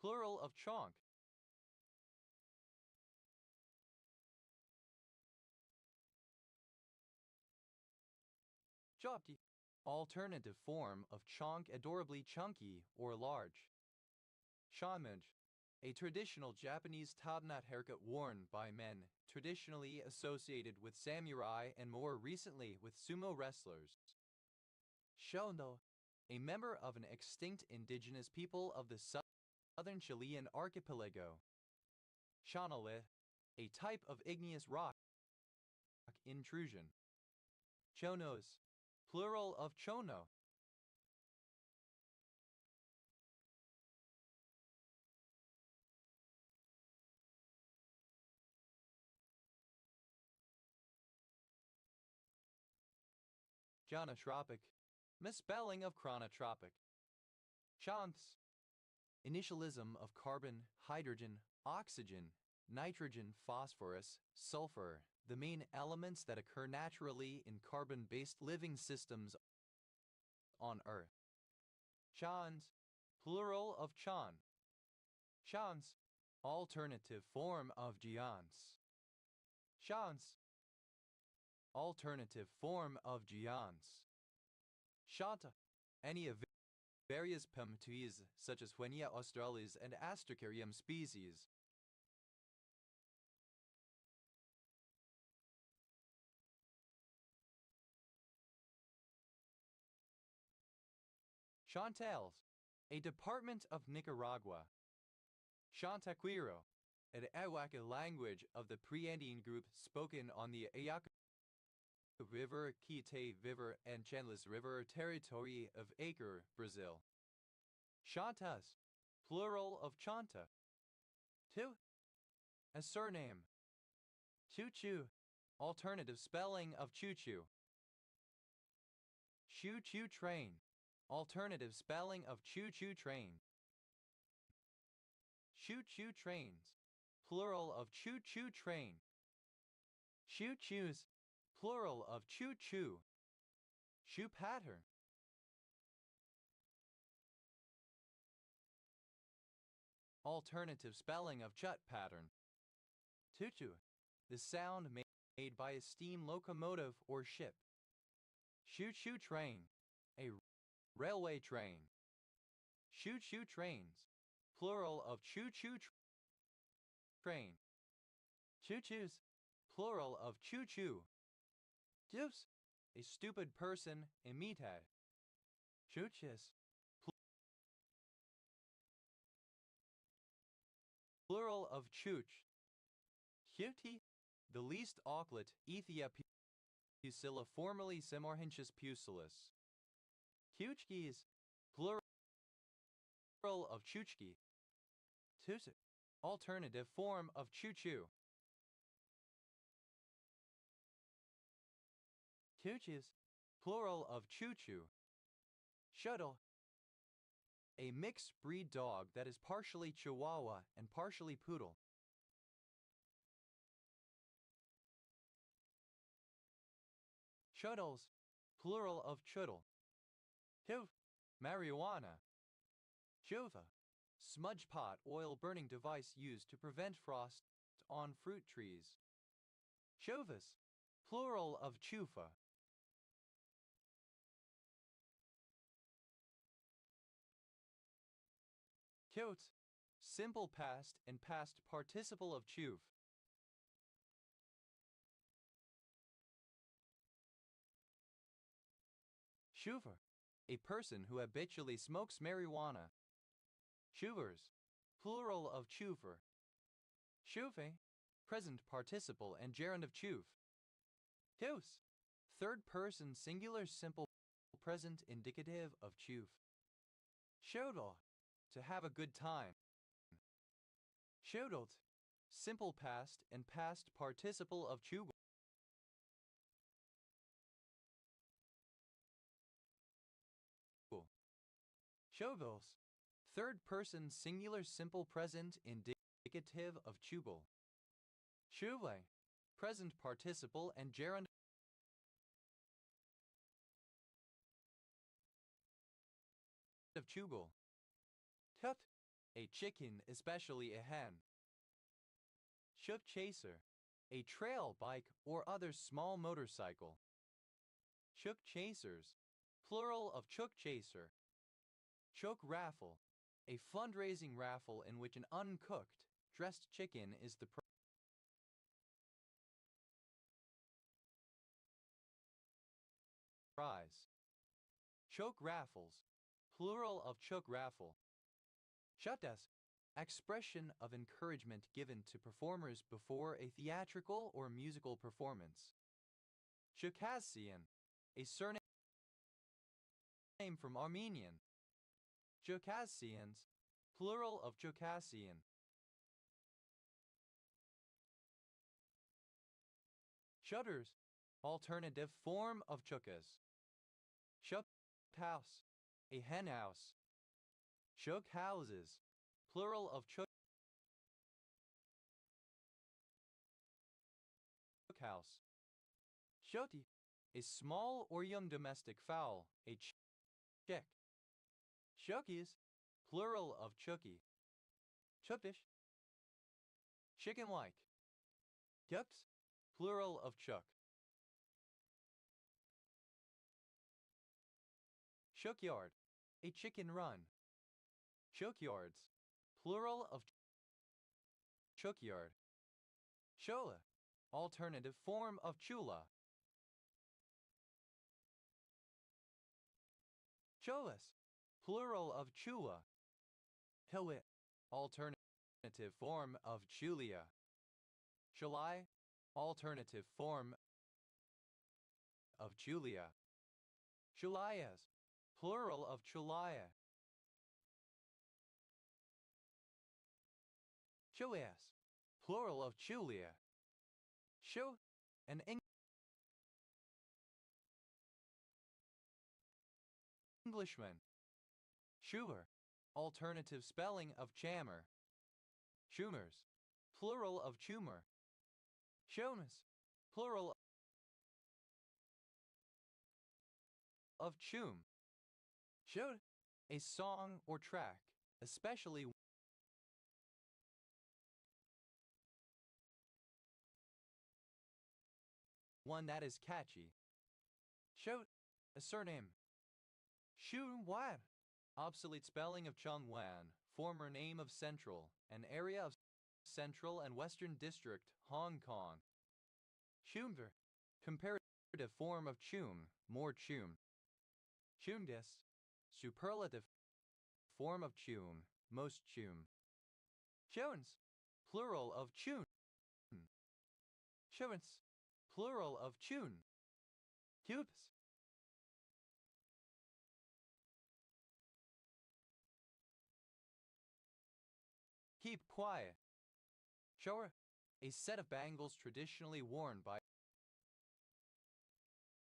plural of chonk. Chopti, alternative form of chonk, adorably chunky or large. Shamage, a traditional Japanese top knot haircut worn by men, traditionally associated with samurai and more recently with sumo wrestlers. Shono, a member of an extinct indigenous people of the southern Chilean archipelago. Shonale, a type of igneous rock intrusion. Chonos, plural of chono. Jonotropic, misspelling of chronotropic. Chance, initialism of carbon, hydrogen, oxygen, nitrogen, phosphorus, sulfur, the main elements that occur naturally in carbon-based living systems on Earth. Chans, plural of chan. Chans, alternative form of gians. Chans, alternative form of gians. Shanta, any of various Pemtuis such as Huenia australis and Astracarium species. Chantals, a department of Nicaragua. Chantaquiro, an Awaka language of the Pre-Andean group spoken on the Ayaca River, Quite River, and Chandlis River territory of Acre, Brazil. Chantas, plural of Chanta. 2. A surname. Choo-choo, alternative spelling of choo-choo. Choo-choo train, alternative spelling of choo-choo train. Choo-choo trains, plural of choo-choo train. Choo-choos, plural of choo-choo. Shoe pattern. Alternative spelling of chut pattern. Tutu, the sound made by a steam locomotive or ship. Choo-choo train, a railway train. Choo-choo trains, plural of choo-choo train. Choo-choos, plural of choo-choo. Deuce, a stupid person, a meathead. Choochis, plural of chooch. Cutie, the least auklet, Ethia pusilla, formerly Semorhenchus pusillus. Kuchkis, plural of chuchki. Tusik, alternative form of choo-choo. Choo-choos, plural of choo-choo. Shuttle, a mixed breed dog that is partially Chihuahua and partially Poodle. Shuttles, plural of chuttle. Hiv, marijuana. Jova, smudge pot oil burning device used to prevent frost on fruit trees. Chovas, plural of chufa. Kyote, simple past and past participle of chuv. Shuver, a person who habitually smokes marijuana. Shuvers, plural of chuver. Shuve, present participle and gerund of chuv. Kyos, third person singular simple present indicative of chuv. Shodol, to have a good time. Shodolt, simple past and past participle of chugol. Shogos, third person singular simple present indicative of chugol. Shuve, present participle and gerund of chugol. Tut, a chicken, especially a hen. Chuk chaser, a trail bike or other small motorcycle. Chuk chasers, plural of chuk chaser. Chuk raffle, a fundraising raffle in which an uncooked, dressed chicken is the prize. Chok raffles, plural of chuk raffle. Shutdas, expression of encouragement given to performers before a theatrical or musical performance. Chukassian, a surname from Armenian. Chukassians, plural of Chukassian. Shutters, alternative form of chukas. Shuk house, a hen house. Chuk houses, plural of chuk house. Shoti, a small or young domestic fowl, a chick. Chukis, plural of chuki. Chukdish, chicken like. Yucks, plural of chuk. Shukyard, a chicken run. Shukyards, plural of chukyard. Shola, alternative form of chula. Cholas, plural of chula. Hilwit, alternative form of chulia. Chulai, alternative form of chulia. Chulayas, plural of chulaya. Chulias, plural of chulia. Shu, an Englishman. Schumer, alternative spelling of chammer. Schumers, plural of tumor. Shomas, plural of chum. Showed, a song or track, especially one that is catchy. Showed, a surname. Shun Wan, obsolete spelling of Chung Wan, former name of Central, an area of Central and Western District, Hong Kong. Chumver, comparative form of chum, more chum. Chumdis, superlative form of chum, most chum. Chowns, plural of chun. Chowns, plural of chun. Cubes. Keep quiet. Shower, a set of bangles traditionally worn by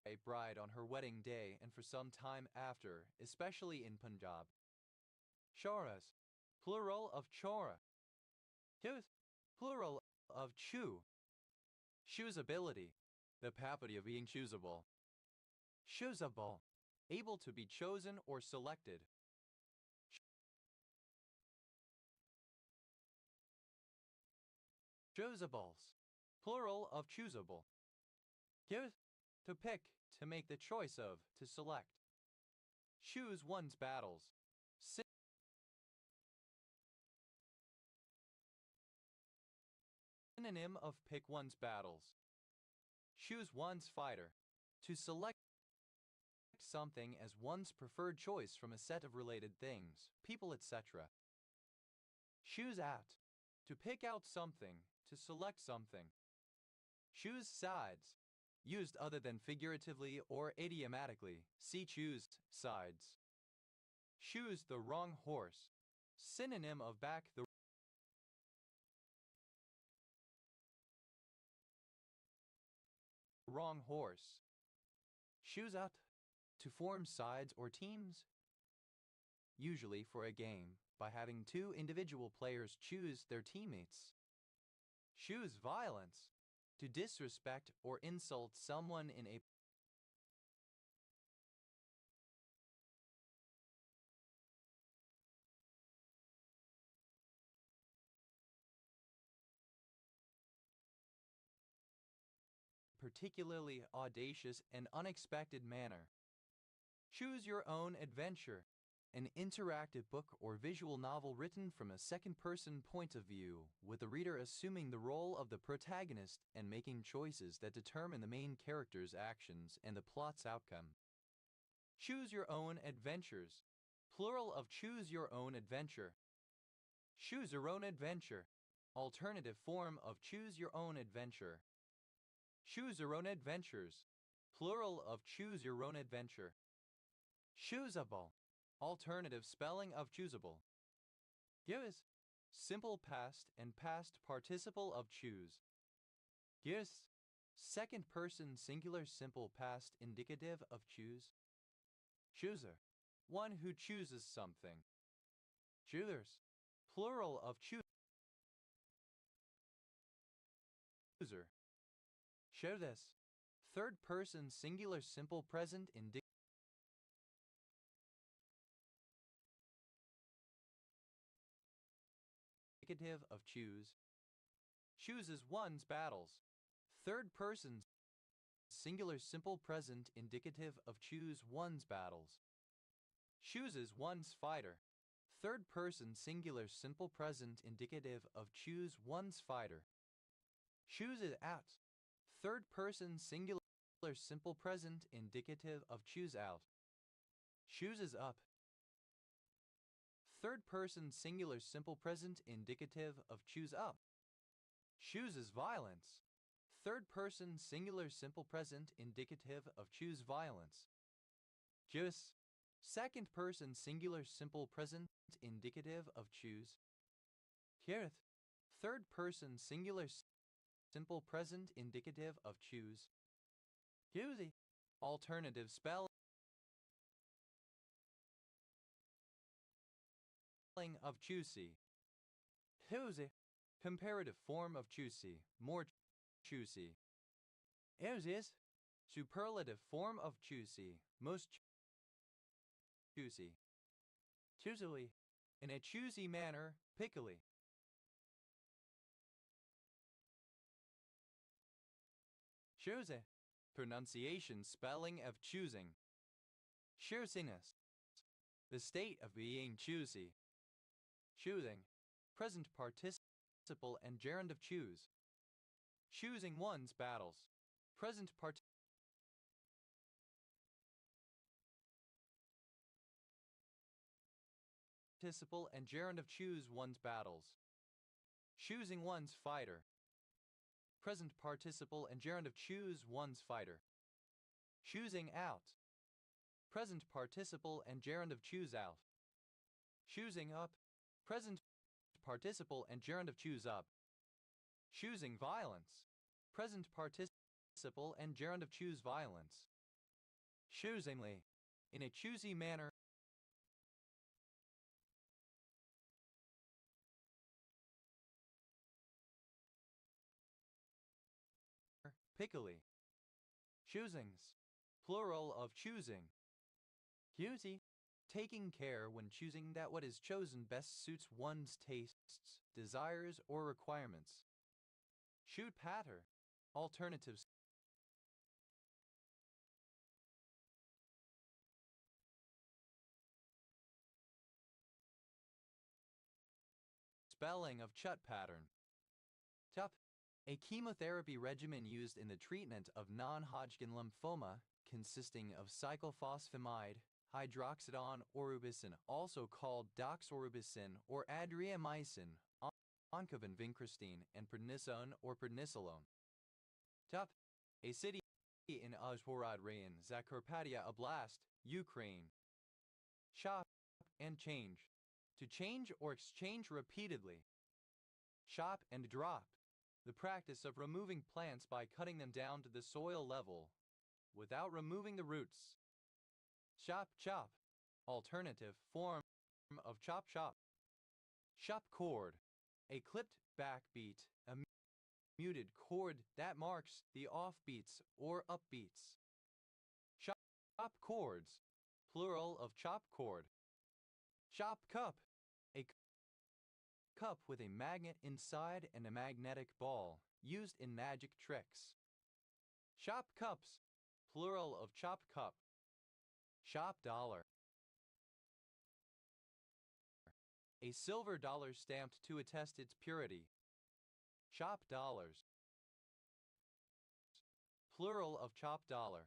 a bride on her wedding day and for some time after, especially in Punjab. Choras, plural of chora. Here's plural of chew. Choosability, the property of being choosable. Choosable, able to be chosen or selected. Choosables, plural of choosable. Here's to pick, to make the choice of, to select. Choose one's battles. Synonym of pick one's battles. Choose one's fighter. To select something as one's preferred choice from a set of related things, people, etc. Choose out. To pick out something, to select something. Choose sides. Used other than figuratively or idiomatically, see choose sides. Choose the wrong horse. Synonym of back the wrong horse. Choose out. To form sides or teams. Usually for a game, by having two individual players choose their teammates. Choose violence. To disrespect or insult someone in a particularly audacious and unexpected manner. Choose your own adventure. An interactive book or visual novel written from a second-person point of view, with the reader assuming the role of the protagonist and making choices that determine the main character's actions and the plot's outcome. Choose your own adventures. Plural of choose your own adventure. Choose your own adventure. Alternative form of choose your own adventure. Choose your own adventures. Plural of choose your own adventure. Choosable. Alternative spelling of choosable. Yes. Simple past and past participle of choose. Yes. Second person singular simple past indicative of choose. Chooser. One who chooses something. Choosers. Plural of chooser. Show this. Third person singular simple present indicative of choose. Chooses one's battles. Third person singular simple present indicative of choose one's battles. Chooses one's fighter. Third person singular simple present indicative of choose one's fighter. Chooses out. Third person singular simple present indicative of choose out. Chooses up. Third person singular simple present indicative of choose up. Chooses violence. Third person singular simple present indicative of choose violence. Choose. Second person singular simple present indicative of choose. Heareth. Third person singular simple present indicative of choose. Choosy. Alternative spelling of choosy. Choosy. Comparative form of choosy. More choosy. Is. Superlative form of choosy. Most choosy. Choosily. In a choosy manner, pickily. Choose. Pronunciation spelling of choosing. Choosiness. The state of being choosy. Choosing. Present participle and gerund of choose. Choosing one's battles. Present participle and gerund of choose one's battles. Choosing one's fighter. Present participle and gerund of choose one's fighter. Choosing out. Present participle and gerund of choose out. Choosing up. Present participle and gerund of choose up. Choosing violence. Present participle and gerund of choose violence. choosingly, in a choosy manner. Pickily. Choosings. Plural of choosing. Choosy. Taking care when choosing that what is chosen best suits one's tastes, desires, or requirements. Shoot patter. Alternatives. Spelling of chut pattern. Tup. A chemotherapy regimen used in the treatment of non-Hodgkin lymphoma consisting of cyclophosphamide, hydroxidone orubicin, also called doxorubicin or adriamycin, oncovin vincristine, and prednisone or prednisolone. Tup. A city in Uzhhorod Rayon, Zakarpattia Oblast, Ukraine. Shop and change. To change or exchange repeatedly. Shop and drop. The practice of removing plants by cutting them down to the soil level without removing the roots. Shop chop. Alternative form of chop shop. Shop chord. A clipped backbeat, a muted chord that marks the offbeats or upbeats. Shop chords. Plural of chop chord. Shop cup. A cup with a magnet inside and a magnetic ball, used in magic tricks. Shop cups. Plural of chop cup. Shop dollar. A silver dollar stamped to attest its purity. Shop dollars. Plural of chop dollar.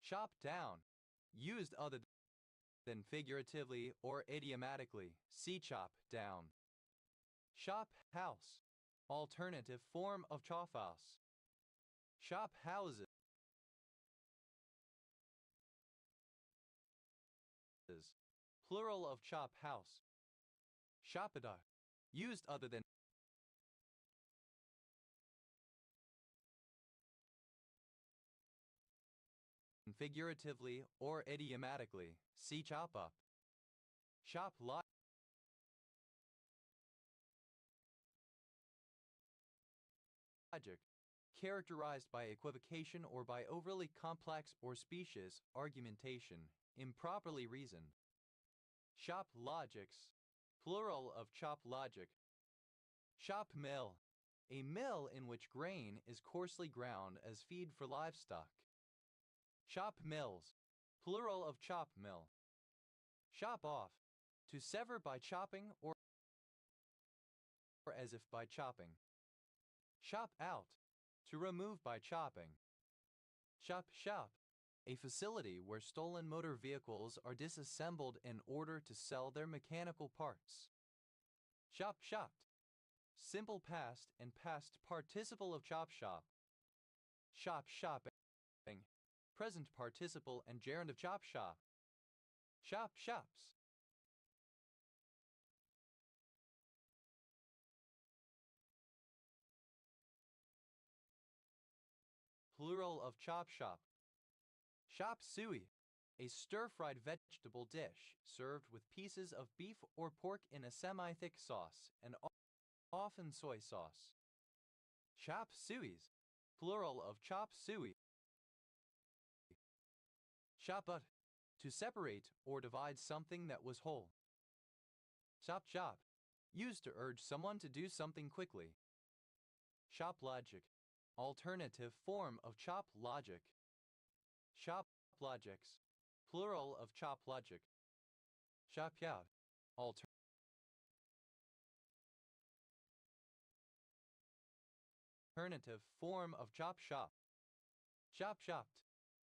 Shop down. Used other than figuratively or idiomatically. See chop down. Shop house. Alternative form of chop house. Shop houses. Plural of chop house. Shopada. Used other than figuratively or idiomatically. See chop up. Shop logic. Characterized by equivocation or by overly complex or specious argumentation, improperly reasoned. Shop logics. Plural of chop logic. Shop mill. A mill in which grain is coarsely ground as feed for livestock. Shop mills. Plural of chop mill. Shop off. To sever by chopping or as if by chopping. Shop out. To remove by chopping. Shop shop. A facility where stolen motor vehicles are disassembled in order to sell their mechanical parts. Shop shopped. Simple past and past participle of chop shop. Shop shopping. Present participle and gerund of chop shop. Shop shops. Plural of chop shop. Chop suey. A stir-fried vegetable dish served with pieces of beef or pork in a semi-thick sauce and often soy sauce. Chop sueys. Plural of chop suey. Chop but. To separate or divide something that was whole. Chop chop. Used to urge someone to do something quickly. Shop logic. Alternative form of chop logic. Shop logics. Plural of chop logic. Shop yout. Alternative form of chop shop. Shop shopped.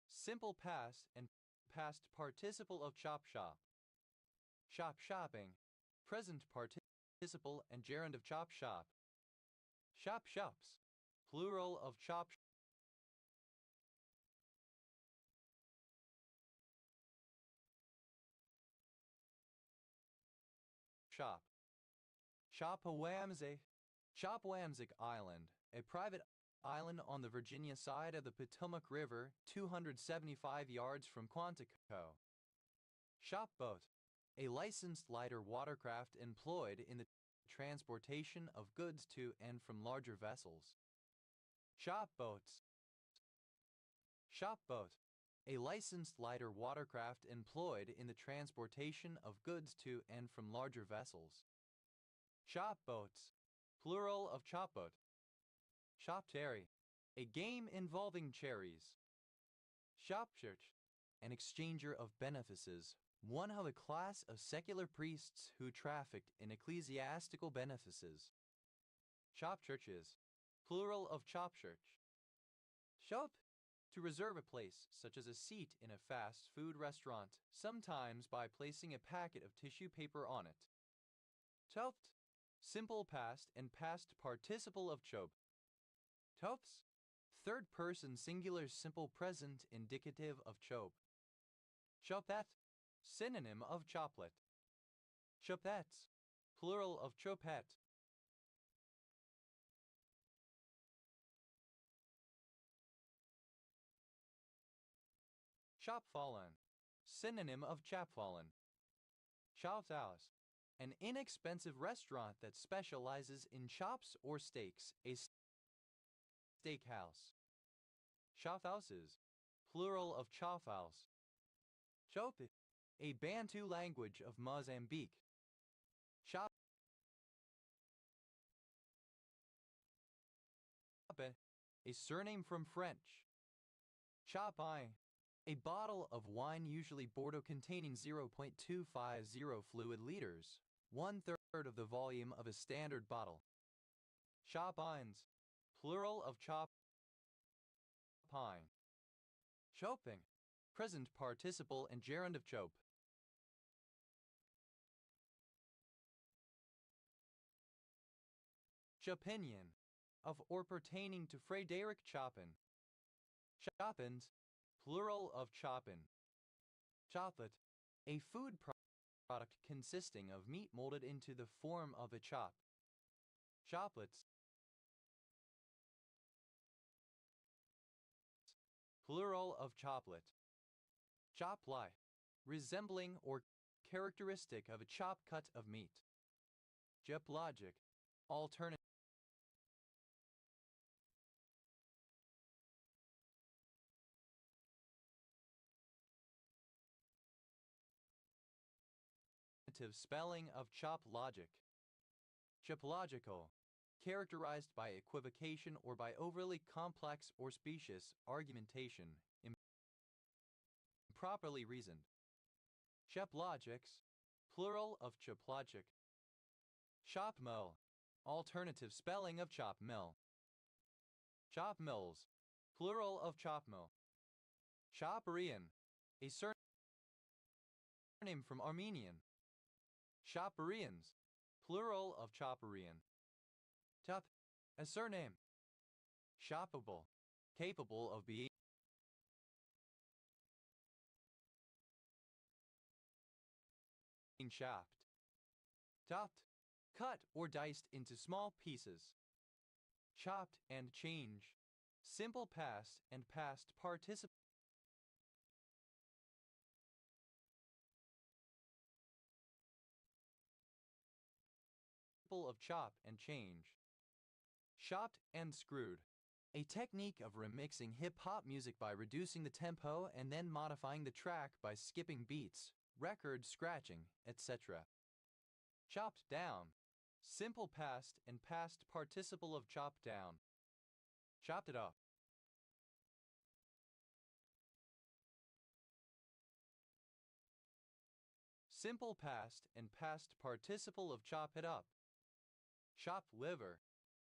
Simple past and past participle of chop shop. Shop shopping. Present participle and gerund of chop shop. Shop shops. Plural of chop shop. Chopawamsey. Chopawamsik Island, a private Island on the Virginia side of the Potomac River, 275 yards from Quantico. Shop boat, a licensed lighter watercraft employed in the transportation of goods to and from larger vessels. Shop boats. Shop boat, a licensed lighter watercraft employed in the transportation of goods to and from larger vessels. Shop boats, plural of chop boat. Shop cherry, a game involving cherries. Shop church, an exchanger of benefices, one of a class of secular priests who trafficked in ecclesiastical benefices. Shop churches, plural of chop church. Shop, to reserve a place, such as a seat in a fast food restaurant, sometimes by placing a packet of tissue paper on it. Chopt, simple past and past participle of chope. Chops, third person singular simple present indicative of chope. Chopet, synonym of choplet. Chopettes, plural of chopette. Chopfallen, synonym of chapfallen. Chophouse, an inexpensive restaurant that specializes in chops or steaks, a steakhouse. Chophouses, plural of chophouse. Chope, a Bantu language of Mozambique. Chope, a surname from French. Chopine, a bottle of wine usually Bordeaux containing 0.250 fluid liters, 1/3 of the volume of a standard bottle. Chopines, plural of chop pine. Choping, present participle and gerund of chope. Chopinion, of or pertaining to Frederick Chopin. Chopins, plural of chopin. Choplet, a food product consisting of meat molded into the form of a chop. Choplets, plural of choplet. Choplie, resembling or characteristic of a chop cut of meat. Jeplogic, alternative. Spelling of chop logic. Choplogical, characterized by equivocation or by overly complex or specious argumentation, improperly reasoned. Choplogics, plural of choplogic. Chop mill, alternative spelling of chop mill. Chop mills, plural of chop mill. Choparian, a surname from Armenian. Choparians, plural of choparian. Top, a surname. Shoppable, capable of being chopped. Topped, cut or diced into small pieces. Chopped and change, simple past and past participle of chop and change. Shopped and screwed, a technique of remixing hip-hop music by reducing the tempo and then modifying the track by skipping beats, record scratching, etc. Chopped down, simple past and past participle of chopped down. Chopped it up. Simple past and past participle of chop it up. Chopped liver,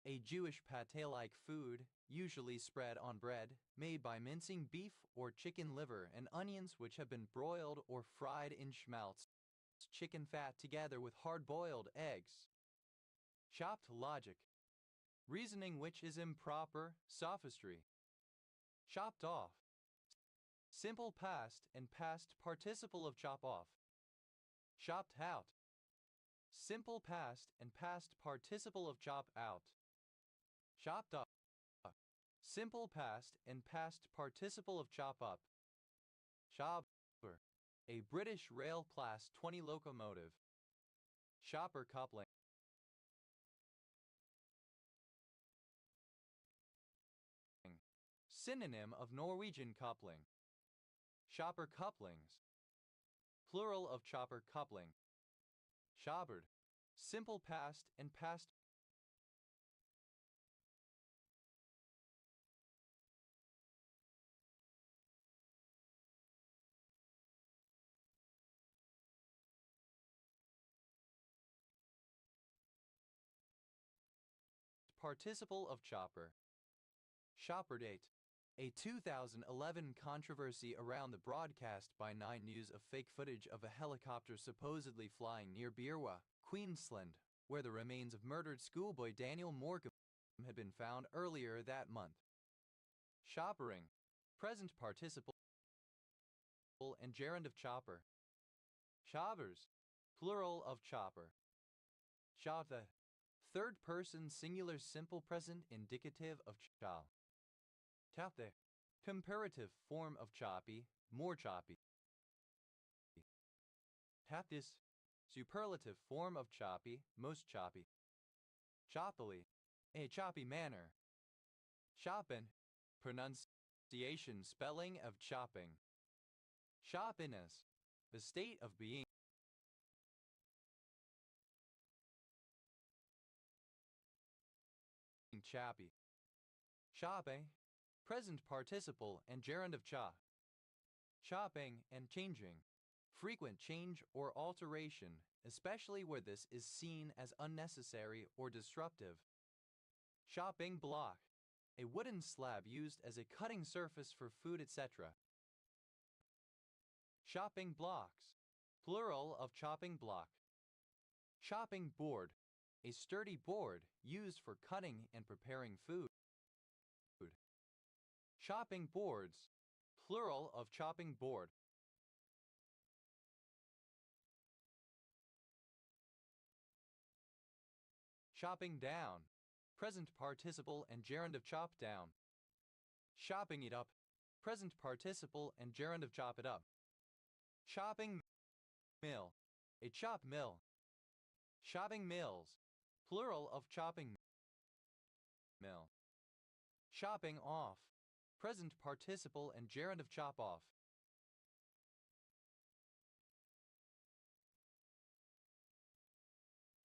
a Jewish pate-like food, usually spread on bread, made by mincing beef or chicken liver and onions which have been broiled or fried in schmaltz, chicken fat together with hard-boiled eggs. Chopped logic, reasoning which is improper, sophistry. Chopped off, simple past and past participle of chop off. Chopped out, simple past and past participle of chop out. Chopped up, Simple past and past participle of chop up. Shopper. A British rail class 20 locomotive. Shopper coupling. Synonym of Norwegian coupling. Shopper couplings. Plural of chopper coupling. Shoppered. Simple past and past participle of chopper. Shopper date. A 2011 controversy around the broadcast by 9 News of fake footage of a helicopter supposedly flying near Beerwa, Queensland, where the remains of murdered schoolboy Daniel Morgan had been found earlier that month. Shoppering. Present participle and gerund of chopper. Shoppers. Plural of chopper. Shotta. Third person singular simple present indicative of chop. Tatte. Comparative form of choppy, more choppy. Tattis. Superlative form of choppy, most choppy. Choppily. A choppy manner. Shoppin. Pronunciation spelling of chopping. Shoppiness. The state of being choppy. Shopping. Present participle and gerund of chop. Chopping and changing. Frequent change or alteration, especially where this is seen as unnecessary or disruptive. Chopping block. A wooden slab used as a cutting surface for food, etc. Chopping blocks. Plural of chopping block. Chopping board. A sturdy board used for cutting and preparing food. Chopping boards. Plural of chopping board. Chopping down. Present participle and gerund of chop down. Chopping it up. Present participle and gerund of chop it up. Chopping mill. A chop mill. Chopping mills. Plural of chopping mill. Chopping off. Present participle and gerund of chop off.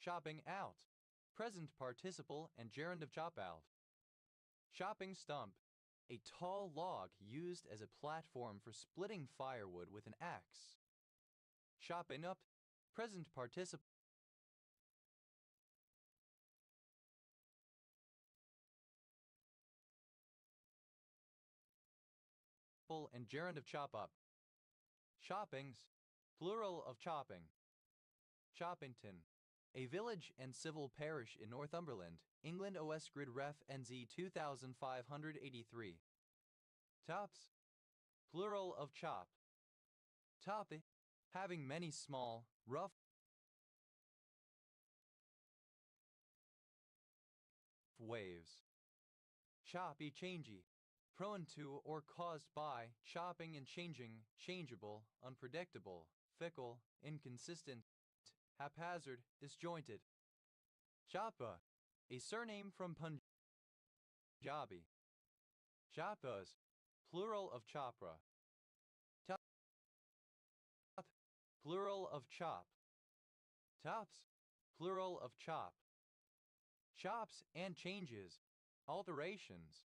Chopping out. Present participle and gerund of chop out. Chopping stump. A tall log used as a platform for splitting firewood with an axe. Chopping up. Present participle and gerund of chop up. Choppings. Plural of chopping. Choppington. A village and civil parish in Northumberland, England. OS Grid Ref NZ 2583. Tops. Plural of chop. Toppy. Having many small, rough waves. Choppy changey. Prone to or caused by chopping and changing, changeable, unpredictable, fickle, inconsistent, haphazard, disjointed. Chapa. A surname from Punjabi. Chapas. Plural of chopra. Top. Plural of chop. Tops. Plural of chop. Chops and changes. Alterations.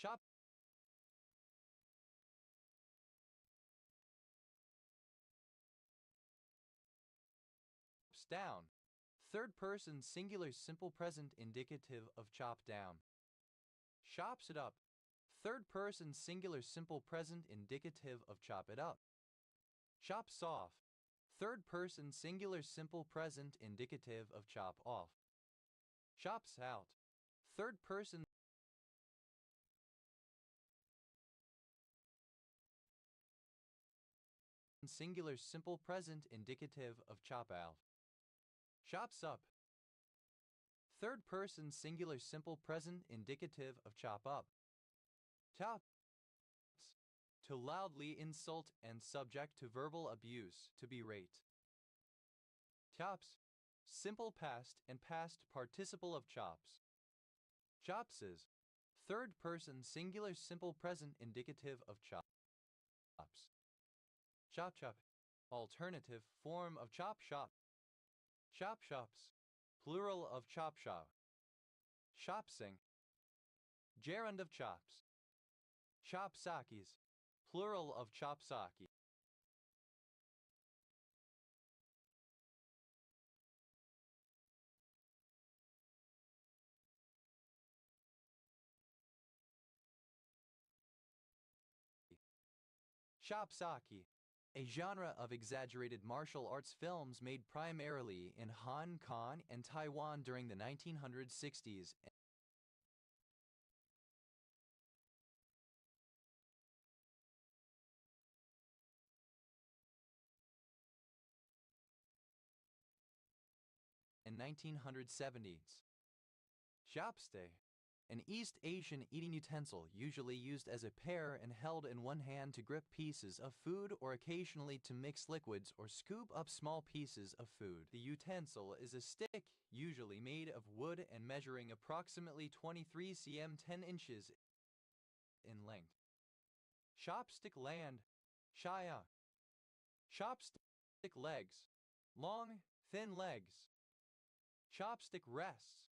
Chop down. Third person singular simple present indicative of chop down. Chops it up. Third person singular simple present indicative of chop it up. Chops off. Third person singular simple present indicative of chop off. Chops out. Third person singular simple present indicative of chop out. Chops up. Third person singular simple present indicative of chop up. Chops. To loudly insult and subject to verbal abuse, to berate. Chops. Simple past and past participle of chops. Chops is third person singular simple present indicative of chops. Chop chop. Alternative form of chop shop. Chop shops. Plural of chop shop. Shopsing. Gerund of chops. Chopsakis. Plural of chopsaki. Chopsaki. A genre of exaggerated martial arts films made primarily in Hong Kong and Taiwan during the 1960s and 1970s. Chopstick. An East Asian eating utensil usually used as a pair and held in one hand to grip pieces of food or occasionally to mix liquids or scoop up small pieces of food. The utensil is a stick, usually made of wood and measuring approximately 23 cm 10 inches in length. Chopstick land. Shaya. Chopstick legs. Long, thin legs. Chopstick rests.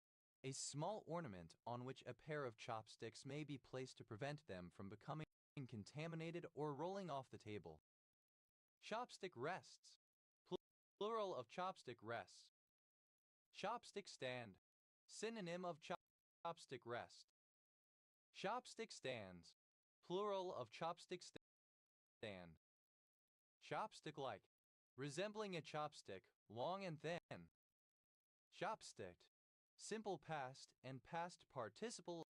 A small ornament on which a pair of chopsticks may be placed to prevent them from becoming contaminated or rolling off the table. Chopstick rests. Plural of chopstick rests. Chopstick stand. Synonym of chopstick rest. Chopstick stands. Plural of chopstick stand. Chopstick-like. Resembling a chopstick, long and thin. Chopsticked. Simple past and past participle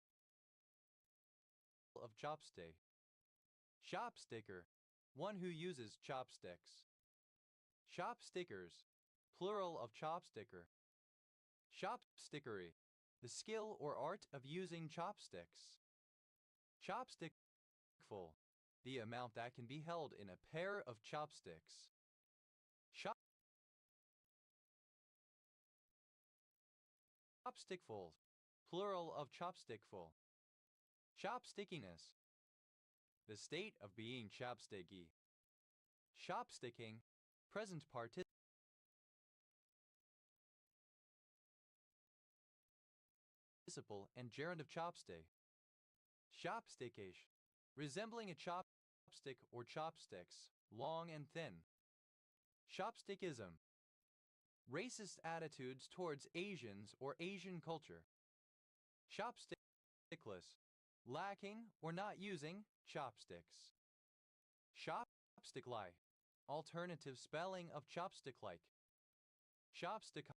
of chopstick. Chopsticker. One who uses chopsticks. Chopstickers. Plural of chopsticker. Chopstickery. The skill or art of using chopsticks. Chopstickful. The amount that can be held in a pair of chopsticks. Chopstickful. Plural of chopstickful. Chopstickiness. The state of being chopsticky. Chopsticking. Present participle and gerund of chopstick. Chopstickish. Resembling a chopstick or chopsticks, long and thin. Chopstickism. Racist attitudes towards Asians or Asian culture. Chopstickless. Lacking or not using chopsticks. Chopstick-like. Alternative spelling of chopstick-like. Chopstick.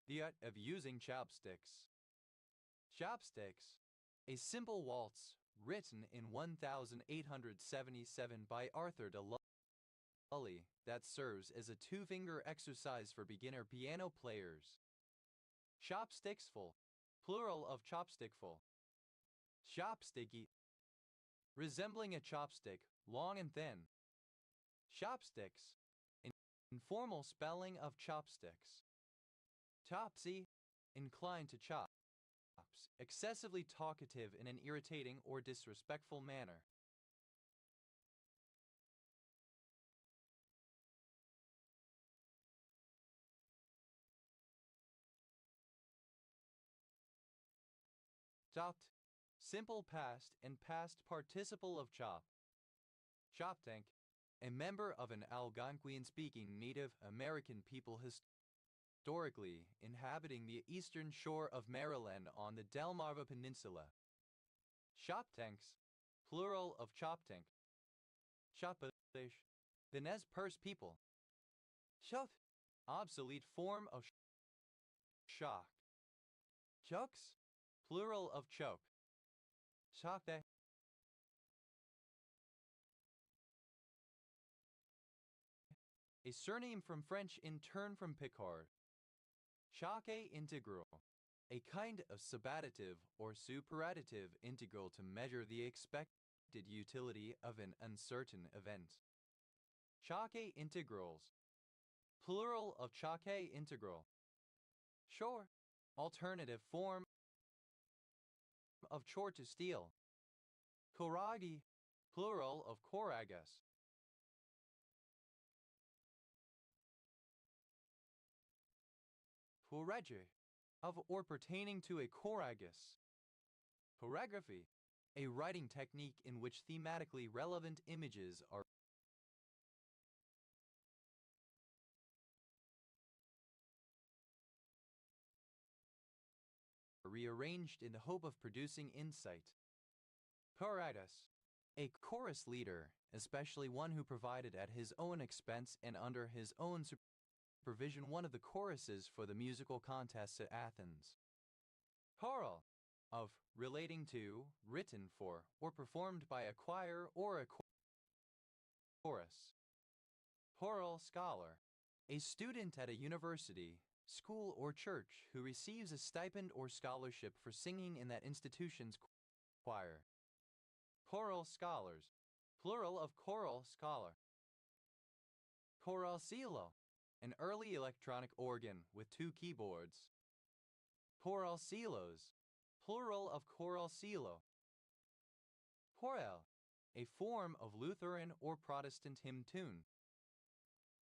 The art of using chopsticks. Chopsticks. A simple waltz, written in 1877 by Arthur de Lully, that serves as a two-finger exercise for beginner piano players. Chopsticksful. Plural of chopstickful. Chopsticky. Resembling a chopstick, long and thin. Chopsticks. Informal spelling of chopsticks. Chopsy. Inclined to chop. Excessively talkative in an irritating or disrespectful manner. Chopped. Simple past and past participle of chop. Choptank. A member of an Algonquian-speaking Native American people historically inhabiting the eastern shore of Maryland on the Delmarva Peninsula. Choptanks. Plural of choptank. Chopadish. The Nez Perce people. Chot. Obsolete form of shock. Chokes. Plural of choke. Chokde. a surname from French in turn from Picard. Chaque integral, a kind of subadditive or superadditive integral to measure the expected utility of an uncertain event. Chaque integrals, plural of chaque integral. Shore, alternative form of chore to steal. Coragi, plural of coragus. Porege, of or pertaining to a coragus. Choreography, a writing technique in which thematically relevant images are rearranged in the hope of producing insight. Choritis, a chorus leader, especially one who provided at his own expense and under his own supervision one of the choruses for the musical contests at Athens. Choral, of relating to, written for, or performed by a choir or a chorus. Choral scholar, a student at a university, school, or church who receives a stipend or scholarship for singing in that institution's choir. Choral scholars, plural of choral scholar. Choral cielo, an early electronic organ with 2 keyboards. Choral cielos, plural of choral cielo. Chorale, a form of Lutheran or Protestant hymn tune.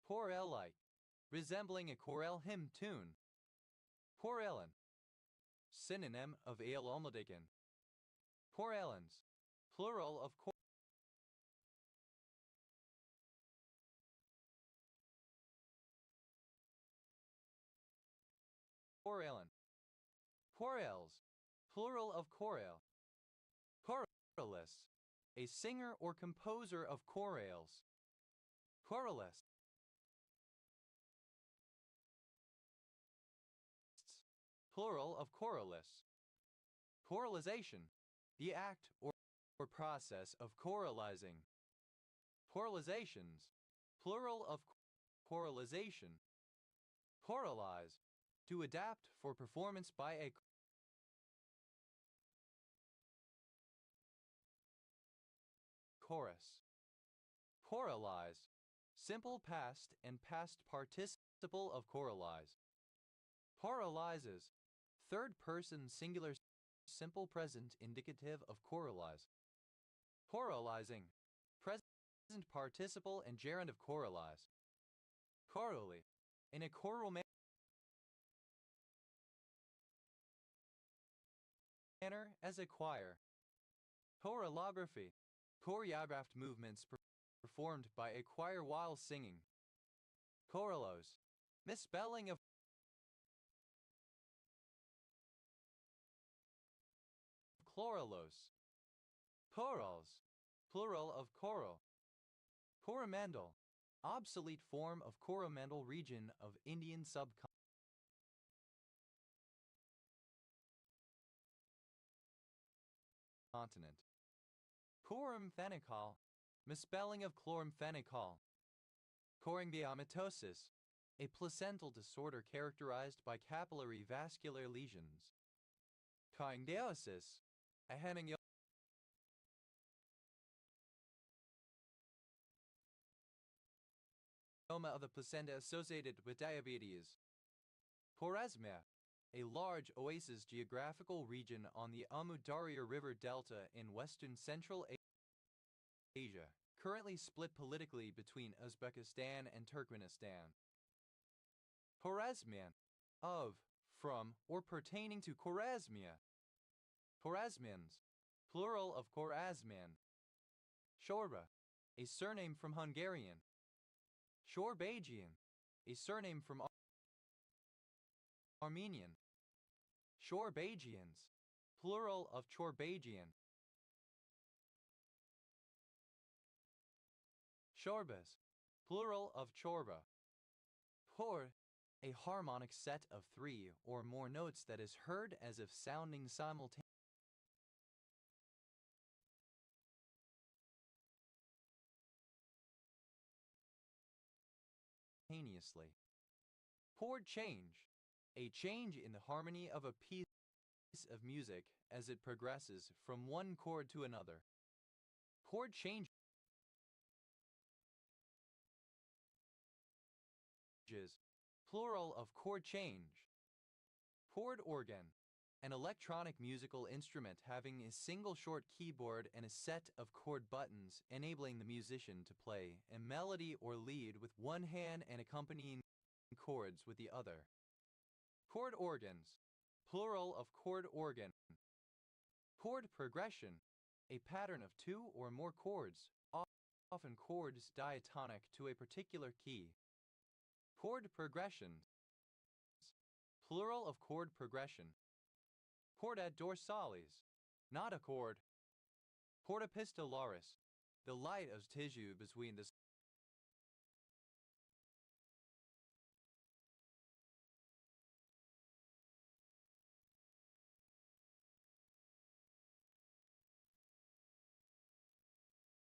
Chorale-like, resembling a chorale hymn tune. Choralen, synonym of Eolomodigen. Choralens, plural of choralen. Chorales, plural of chorale. Choralist, a singer or composer of chorales. Choralist, plural of choralists. Choralization, the act or process of choralizing. Choralizations, plural of choralization. Choralize, to adapt for performance by a chorus. Choralize, simple past and past participle of choralize. Choralizes, third person singular simple present indicative of choralize. Choralizing, present participle and gerund of choralize. Chorally, in a choral manner as a choir. Choralography, choreographed movements performed by a choir while singing. Choralos, misspelling of chloralos. Chorals, plural of choral. Coromandel, obsolete form of Coromandel region of Indian subcontinent. Chloramphenicol, misspelling of chloramphenicol. Chorangiomatosis, a placental disorder characterized by capillary vascular lesions. Choangiosys, a hemangioma of the placenta associated with diabetes. Khwarezmia, a large oasis geographical region on the Amu Darya River Delta in western Central Asia, currently split politically between Uzbekistan and Turkmenistan. Khwarezmian, of, from, or pertaining to Khwarezmia. Khwarezmians, plural of Khwarezmian. Shorba, a surname from Hungarian. Shorbagian, a surname from Armenian. Shorbagians, plural of Chorbagian. Shorbas, plural of Chorba. Hor, a harmonic set of 3 or more notes that is heard as if sounding simultaneously. simultaneously. Chord change, a change in the harmony of a piece of music as it progresses from one chord to another. Chord changes, plural of chord change. Chord organ, an electronic musical instrument having a single short keyboard and a set of chord buttons enabling the musician to play a melody or lead with one hand and accompanying chords with the other. Chord organs, plural of chord organ. Chord progression, a pattern of two or more chords, often chords diatonic to a particular key. Chord progressions, plural of chord progression. Chorda dorsalis, not a chord. Chorda epistolaris, the light of tissue between the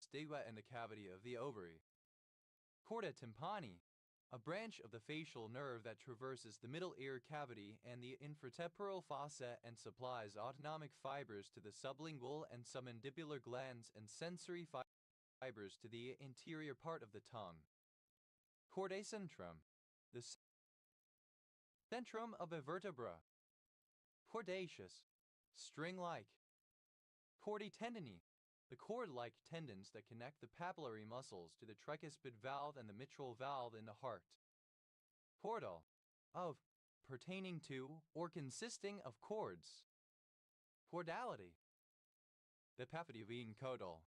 stigma and the cavity of the ovary. Chorda tympani, a branch of the facial nerve that traverses the middle ear cavity and the infratemporal fossa and supplies autonomic fibers to the sublingual and submandibular glands and sensory fibers to the interior part of the tongue. Chordae centrum, the centrum of a vertebra. Chordaceous, string-like. Chordae tendini, the cord-like tendons that connect the papillary muscles to the tricuspid valve and the mitral valve in the heart. Chordal, of, pertaining to, or consisting of chords. Chordality, the epiphyteal chordal.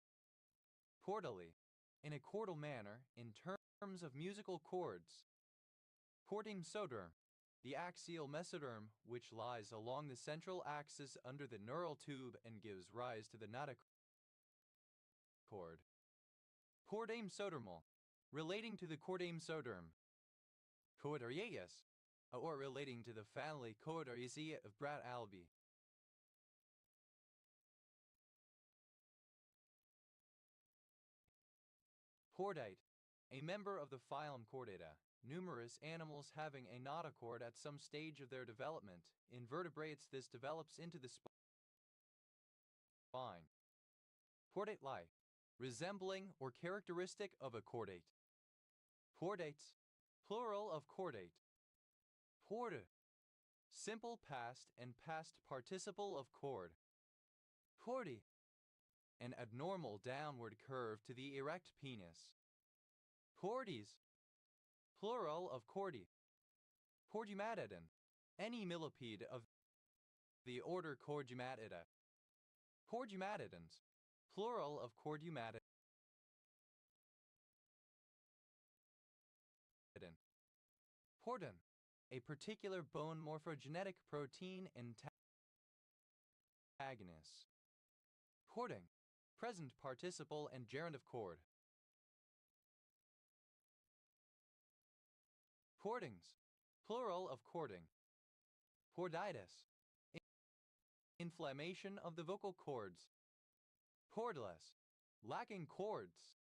Chordally, in a chordal manner, in terms of musical chords. Chordum soderm, the axial mesoderm which lies along the central axis under the neural tube and gives rise to the notochord. Chordame sodermal, relating to the chordame soderm. Coidareus, or relating to the family Coidareaceae of Brat albi. Chordate, a member of the phylum Chordata, numerous animals having a notochord at some stage of their development. In vertebrates, this develops into the spine. Chordate-like, resembling or characteristic of a chordate. Chordates, plural of chordate. Chorde, simple past and past participle of chord. Chordy, an abnormal downward curve to the erect penis. Chordes, plural of chordy. Chordumatidon, any millipede of the order Chordumatida. Chordumatidons, plural of chordumatidon. Chordon, a particular bone morphogenetic protein antagonist. Chording, present participle and gerund of chord. Chordings, plural of chording. Chorditis, inflammation of the vocal cords. Chordless, lacking chords.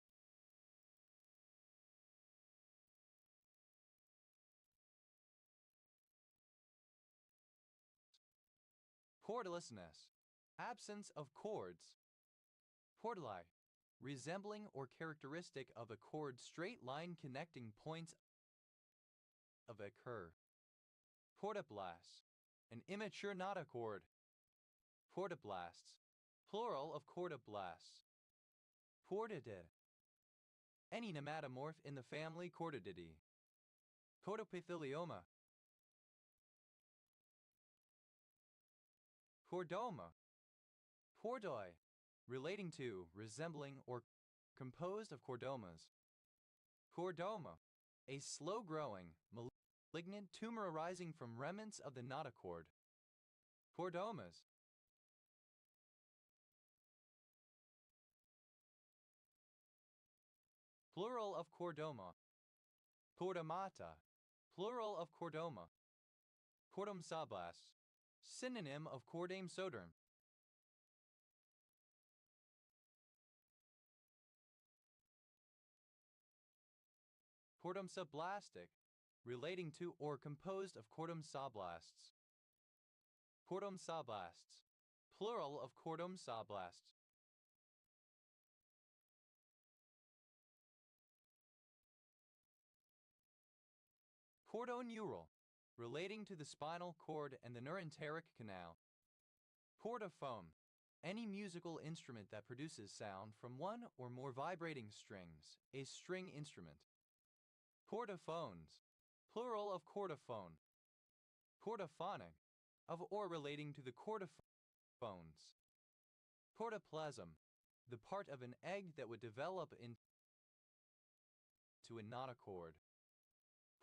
Chordlessness, absence of chords. Chordali, resembling or characteristic of a chord straight line connecting points of a curve. Chordoblast, an immature notochord. Chordoblasts, plural of chordoblasts. Chordidid, any nematomorph in the family Chordididae. Chordopithelioma. Chordoma. Chordoi, relating to, resembling, or composed of chordomas. Chordoma, a slow-growing, malignant tumor arising from remnants of the notochord. Chordomas. Plural of chordoma. Chordomata, plural of chordoma. Chordum sablas, synonym of chordame soderm. Chordum sublastic, relating to or composed of cordum sablasts. Cordum sablasts, plural of cordum sablasts. Cordon neural, relating to the spinal cord and the neuroenteric canal. Chordophone, any musical instrument that produces sound from one or more vibrating strings, a string instrument. Chordophones, plural of chordophone. Chordophonic, of or relating to the chordophones. Chordoplasm, the part of an egg that would develop into a notochord.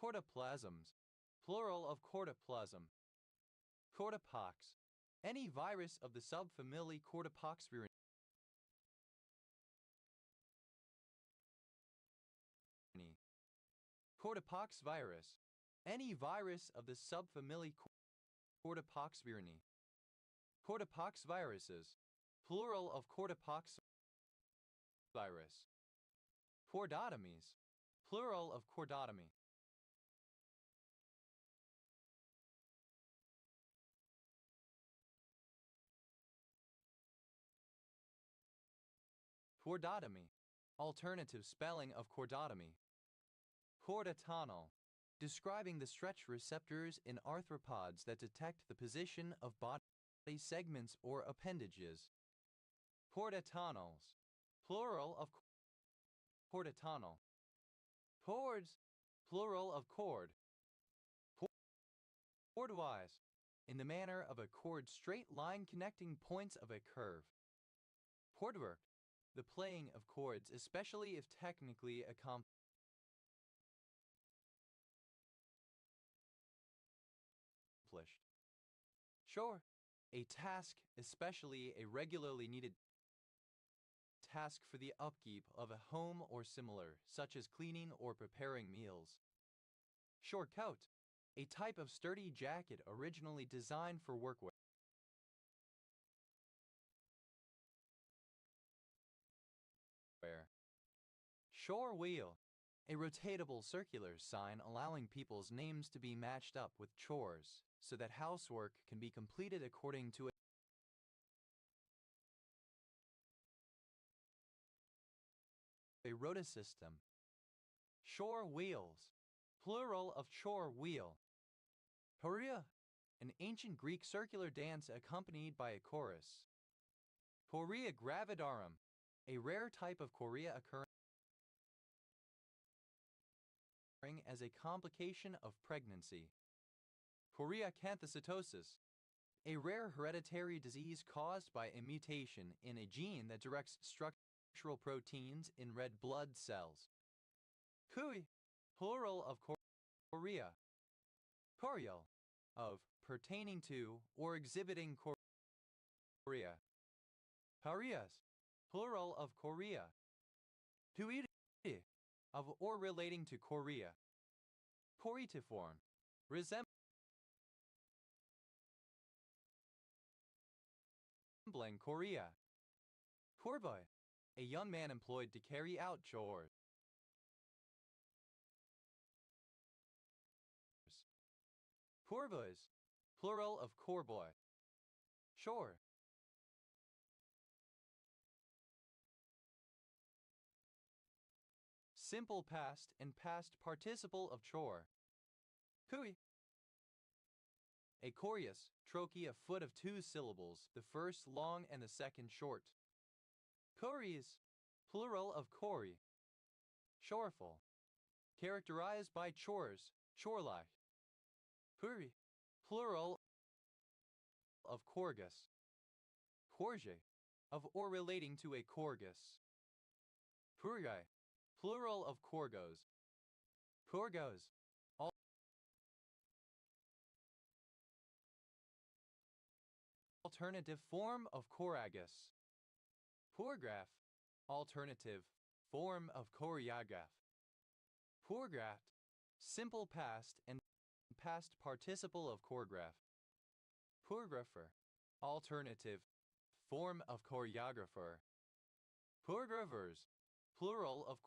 Chordoplasms, plural of chordoplasm. Chordopox, any virus of the subfamily Chordopoxvirinae. Chordopox virus, any virus of the subfamily Chordopoxvirinae. Chordopox viruses, plural of chordopox virus. Chordotomies, plural of chordotomy. Chordotomy, alternative spelling of chordotomy. Chordotonal, describing the stretch receptors in arthropods that detect the position of body segments or appendages. Chordotonals, plural of chordotonal. Chords, plural of chord. Chordwise, in the manner of a chord straight line connecting points of a curve. Chordwork, the playing of chords, especially if technically accomplished. Sure, a task, especially a regularly needed task for the upkeep of a home or similar, such as cleaning or preparing meals. Short coat, a type of sturdy jacket originally designed for workwear. Shore wheel, a rotatable circular sign allowing people's names to be matched up with chores so that housework can be completed according to a rota system. Shore wheels, plural of shore wheel. Chorea, an ancient Greek circular dance accompanied by a chorus. Chorea gravidarum, a rare type of chorea occurring as a complication of pregnancy. Chorea canthocitosis, a rare hereditary disease caused by a mutation in a gene that directs structural proteins in red blood cells. Chui, plural of chorea. Chorial, of pertaining to or exhibiting chorea. Chorias, plural of chorea. Tuiri, of or relating to chorea. Choritiform, resembling chorea. Chorboy, a young man employed to carry out chores. Chorboys, plural of chorboy. Shore. Simple past and past participle of chore. Chui. A chorius, trochee, a foot of 2 syllables, the first long and the second short. Chories, plural of chori. Shoreful, characterized by chores, chore-like. Puri, plural of corgus. Corge, of or relating to a corgus. Purgai, plural of corgos. Corgos, alternative form of choragus. Choreograph, alternative form of choreograph. Choreographed, simple past and past participle of choreograph. Choreographer, alternative form of choreographer. Choreographers, plural of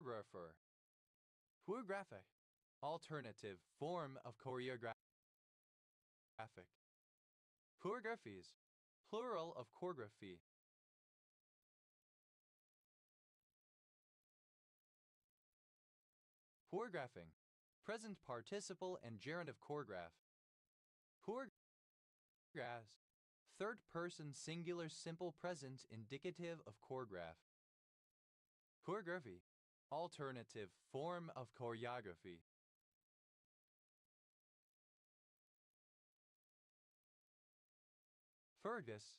choreographer. Choreographic. Alternative form of choreographic. Choreographies. Plural of choreography. Choreographing. Present participle and gerund of choreograph. Choreographs. Third person singular simple present indicative of choreograph. Choreography. Alternative form of choreography. Fergus,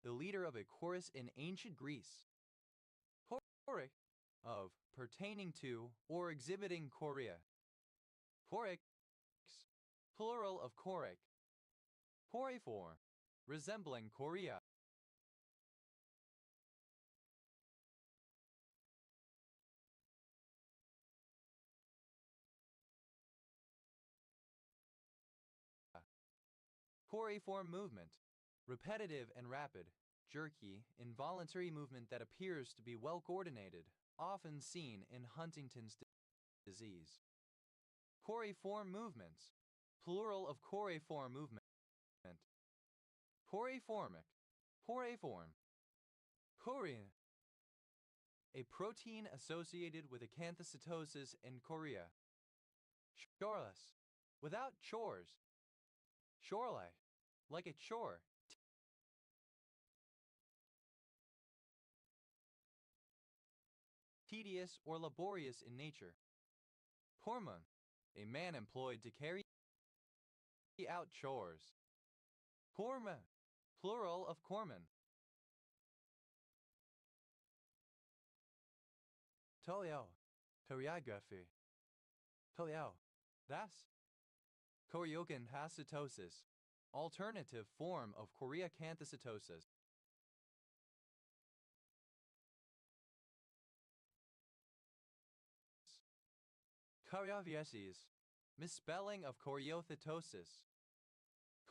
the leader of a chorus in ancient Greece. Choric, of, pertaining to, or exhibiting chorea. Chorix, plural of choric. Choriform, resembling chorea. Choriform movement, repetitive and rapid, jerky, involuntary movement that appears to be well coordinated, often seen in Huntington's disease. Choriform movements, plural of choriform movement. Choriformic, choriform. Chorea, a protein associated with acanthocytosis and chorea. Choreless, without chores. Chorelike, like a chore. Tedious or laborious in nature. Pormon, a man employed to carry out chores. Corma, plural of corman. Tolio, choreography. Tolio, that's choreocanthocitosis, alternative form of choreacanthocytosis. Choreoviasis, misspelling of choreothetosis.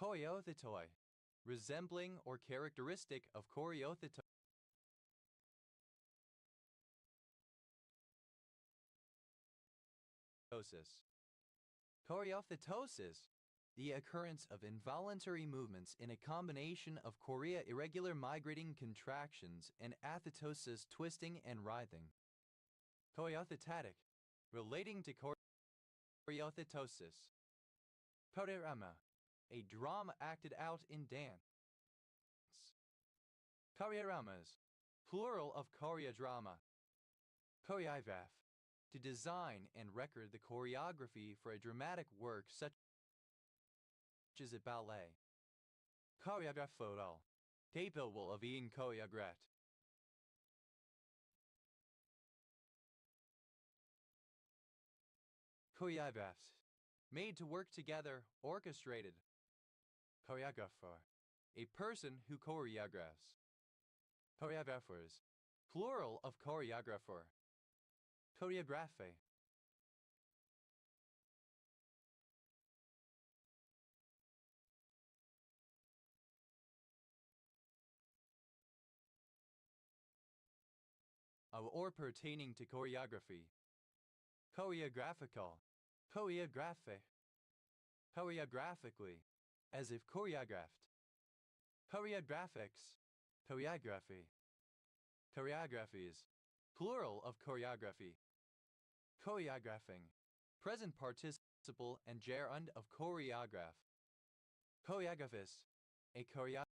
Choreothetoi, resembling or characteristic of choreothetosis. Choreothetosis, the occurrence of involuntary movements in a combination of chorea irregular migrating contractions and athetosis twisting and writhing. Choreothetatic, relating to choreothetosis. Choreorama, a drama acted out in dance. Choreoramas, plural of choreodrama. Choreograph, to design and record the choreography for a dramatic work such as a ballet. Choreographoral, capable of being choreographed. Choreographs, made to work together, orchestrated. Choreographer, a person who choreographs. Choreographers, plural of choreographer. Choreographe. Of or pertaining to choreography. Choreographical. Choreographe. Choreographically, as if choreographed. Choreographics. Choreography. Choreographies, plural of choreography. Choreographing, present participle and gerund of choreograph. Choreographist, a choreographer.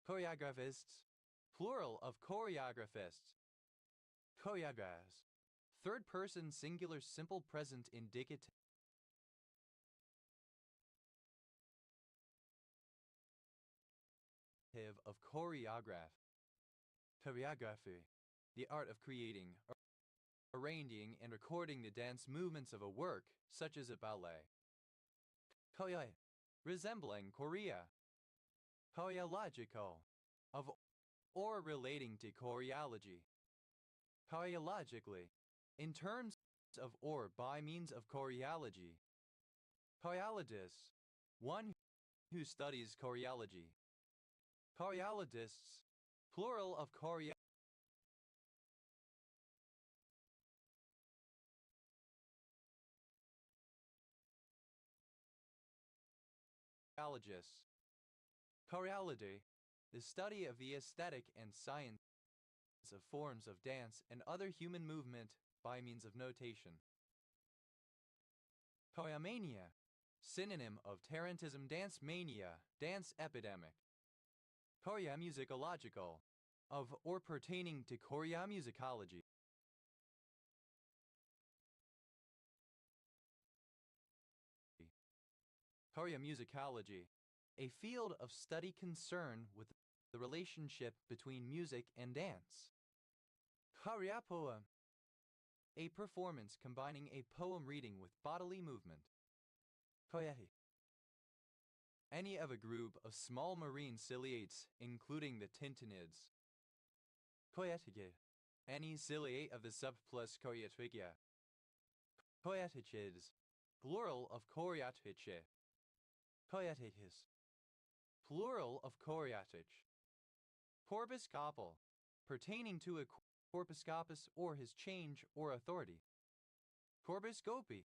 Choreographists, plural of choreographists. Choreographs, third person singular simple present indicative. Of choreograph. Choreography, the art of creating, arranging, and recording the dance movements of a work, such as a ballet. Choreo, resembling chorea. Choreological, of or relating to choreology. Choreologically, in terms of or by means of choreology. Choreologist, one who studies choreology. Choreologists, plural of choreologists. Choreology, the study of the aesthetic and science of forms of dance and other human movement by means of notation. Choreomania, synonym of tarantism, dance mania, dance epidemic. Choreomusicological, of or pertaining to choreomusicology. Choreomusicology, a field of study concerned with the relationship between music and dance. Choreopoem, a performance combining a poem reading with bodily movement. Coyote, any of a group of small marine ciliates, including the tintinids. Coyotige, any ciliate of the subplus Coyotigia. Coyotiches, plural of Coyotiche. Coyotiches, plural of Coryatich. Corpus scopal, pertaining to a corpus scopus or his change or authority. Corpus scopi,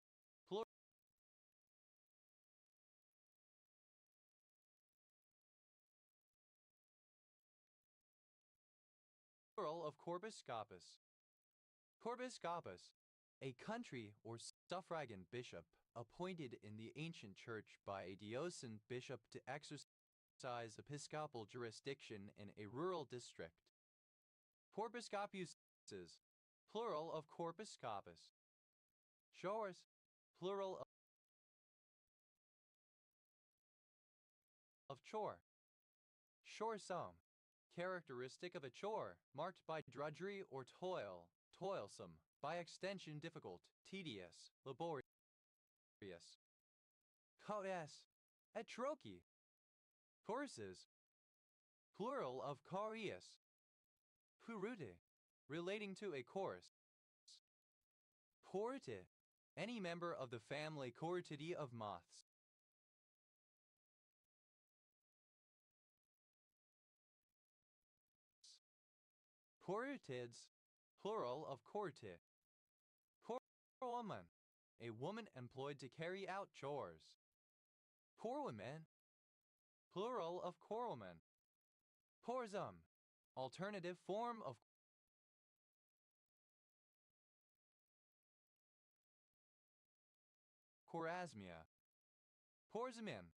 plural of corpus scopus. Corpus scopus, a country or suffragan bishop appointed in the ancient church by a diocesan bishop to exercise episcopal jurisdiction in a rural district. Corpus scopuses, plural of corpus scopus. Shores, plural of chore. Shore sum, characteristic of a chore, marked by drudgery or toil, toilsome, by extension difficult, tedious, laborious. Coes, atrochi. Courses, plural of chorius. Purute, relating to a chorus. Porte, any member of the family Chortidae of moths. Chortids, plural of chorti. Chorwoman, a woman employed to carry out chores. Chorwomen, plural of chorwoman. Chorzum, alternative form of chorasmia. Chorzemian,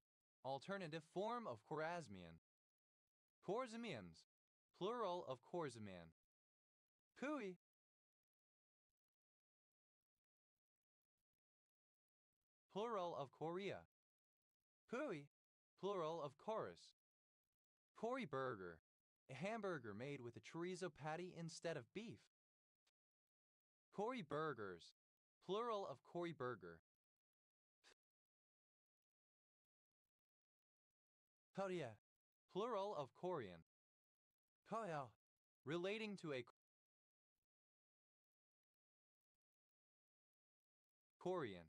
alternative form of chorasmian. Chorzemians, plural of chorzemian. Pui, plural of chorea. Pui, plural of chorus. Cory burger, a hamburger made with a chorizo patty instead of beef. Cory burgers, plural of Cory burger. Korea, plural of Korean. Koyo, relating to a Korean.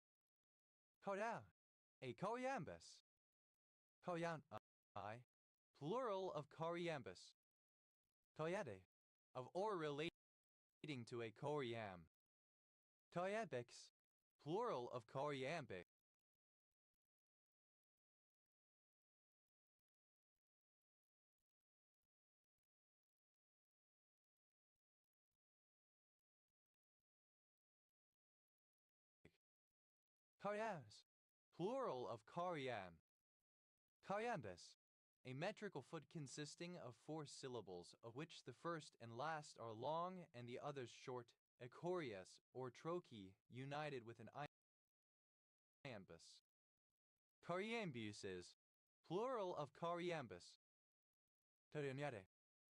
Koya, a Koyambus. Koyan, plural of Koryambus. Koyade, of or relating to a Koryam. Koyabix, plural of Koryambic. Karyas, plural of karyam. Karyambus, a metrical foot consisting of 4 syllables, of which the first and last are long and the others short, echorias or trochee, united with an iambus. Karyambuses, plural of karyambus. Karyamyade,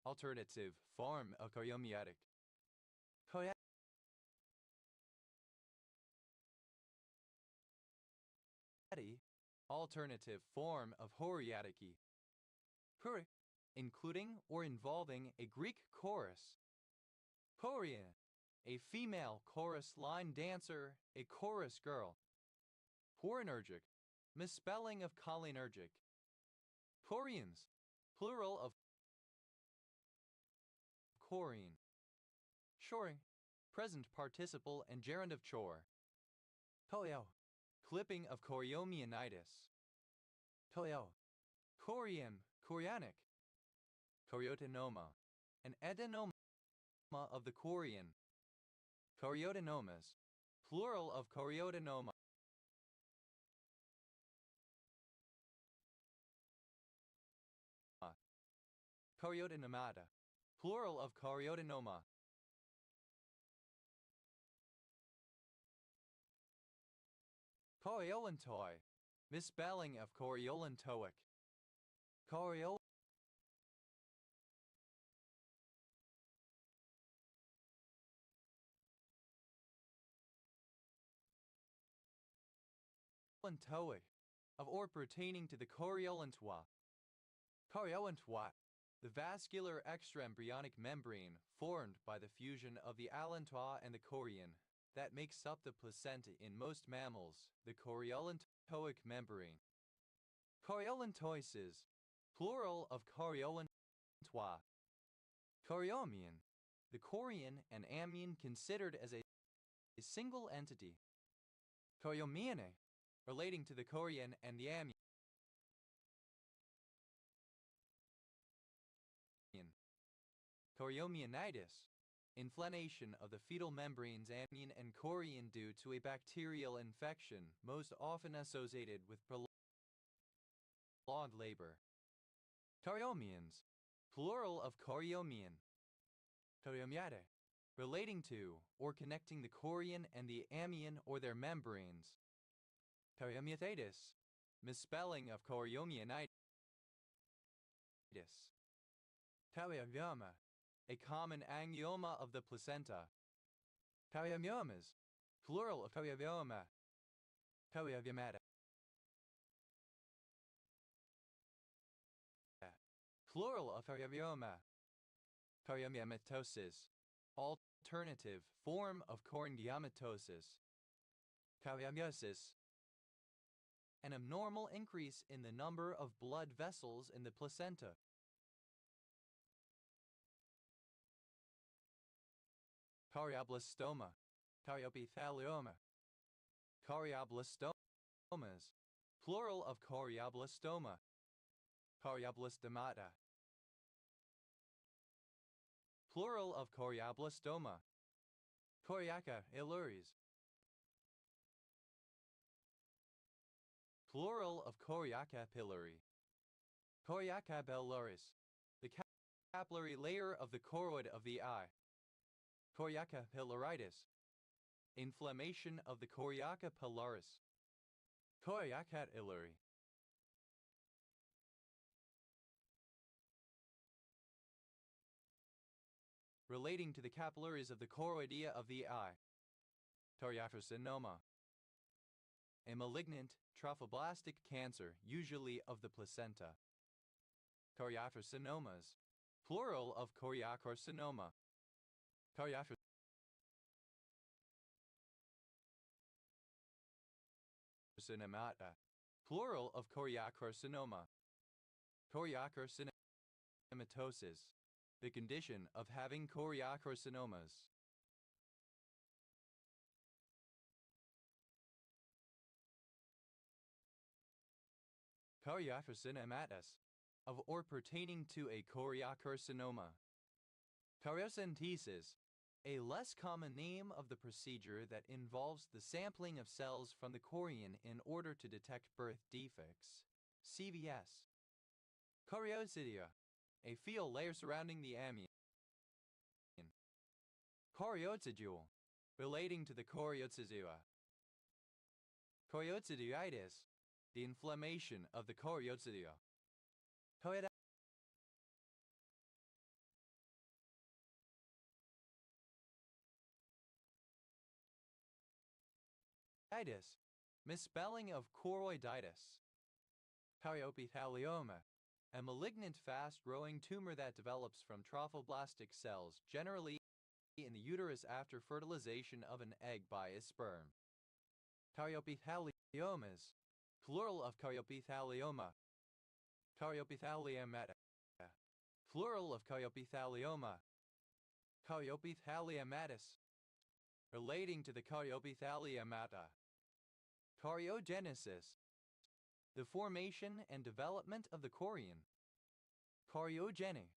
alternative form of karyamyatic. Alternative form of horiatiki. Huri, including or involving a Greek chorus. Choria, a female chorus line dancer, a chorus girl. Chorinergic, misspelling of cholinergic. Chorians, plural of choring. Shoring, present participle and gerund of chore. Toyo, clipping of choriomionitis. Toyo, chorium, chorionic. Choriotenoma, an adenoma of the chorion. Choriotenomas, plural of choriotenoma. Choriotenomata, plural of choriotenoma. Choriolantoi, misspelling of choriolantoic. Choriol Choriolantoic, of or pertaining to the choriolantois. Choriolantois, the vascular extraembryonic membrane formed by the fusion of the allantois and the chorion that makes up the placenta in most mammals, the choriolantoic membrane. Choriolantoises, plural of choriolantois. Choriomion, the chorion and amnion considered as a single entity. Choriomione, relating to the chorion and the amnion. Choriomionitis, inflammation of the fetal membranes amnion and chorion due to a bacterial infection, most often associated with prolonged labor. Choriomions, plural of choriomion. Choriomiate, relating to or connecting the chorion and the amnion or their membranes. Choriomiatitis, misspelling of choriomionitis. Choriomioma, a common angioma of the placenta. Choriomiomas, plural of choriomioma. Choriomiomata, plural of choriomioma. Choriomiomatosis, alternative form of choriomiomatosis. Choriomiosis, an abnormal increase in the number of blood vessels in the placenta. Chorioblastoma, chorioepithelioma. Chorioblastomas, plural of chorioblastoma. Chorioblastomata, plural of chorioblastoma. Choriaca iluris, plural of choriaca pylori. Choriaca pilaris, the capillary layer of the choroid of the eye. Choriaca pilaritis, inflammation of the choriaca pilaris. Choriaca ileuri. Relating to the capillaries of the choroidea of the eye. Choriocarcinoma, a malignant trophoblastic cancer, usually of the placenta. Choriocarcinomas, plural of choriocarcinoma. Choriocarcinomata, plural of choriocarcinoma. Choriocarcinomatosis, the condition of having choriocarcinomas. Choriocarcinomatus, of or pertaining to a choriocarcinoma. Choriocentesis, a less common name of the procedure that involves the sampling of cells from the chorion in order to detect birth defects. CVS. Choriocydia, a field layer surrounding the amnion. Choriocidule, relating to the choriocydia. Choriocyditis, the inflammation of the choriocydia. Choroiditis, misspelling of choroiditis. Chorioepithelioma, a malignant fast-growing tumor that develops from trophoblastic cells, generally in the uterus after fertilization of an egg by a sperm. Chorioepitheliomas, plural of chorioepithelioma. Chorioepitheliomata, plural of chorioepithelioma. Cardiopithaliamatus. Relating to the cardiopithaliamata. Cariogenesis. The formation and development of the chorion. Cariogeny.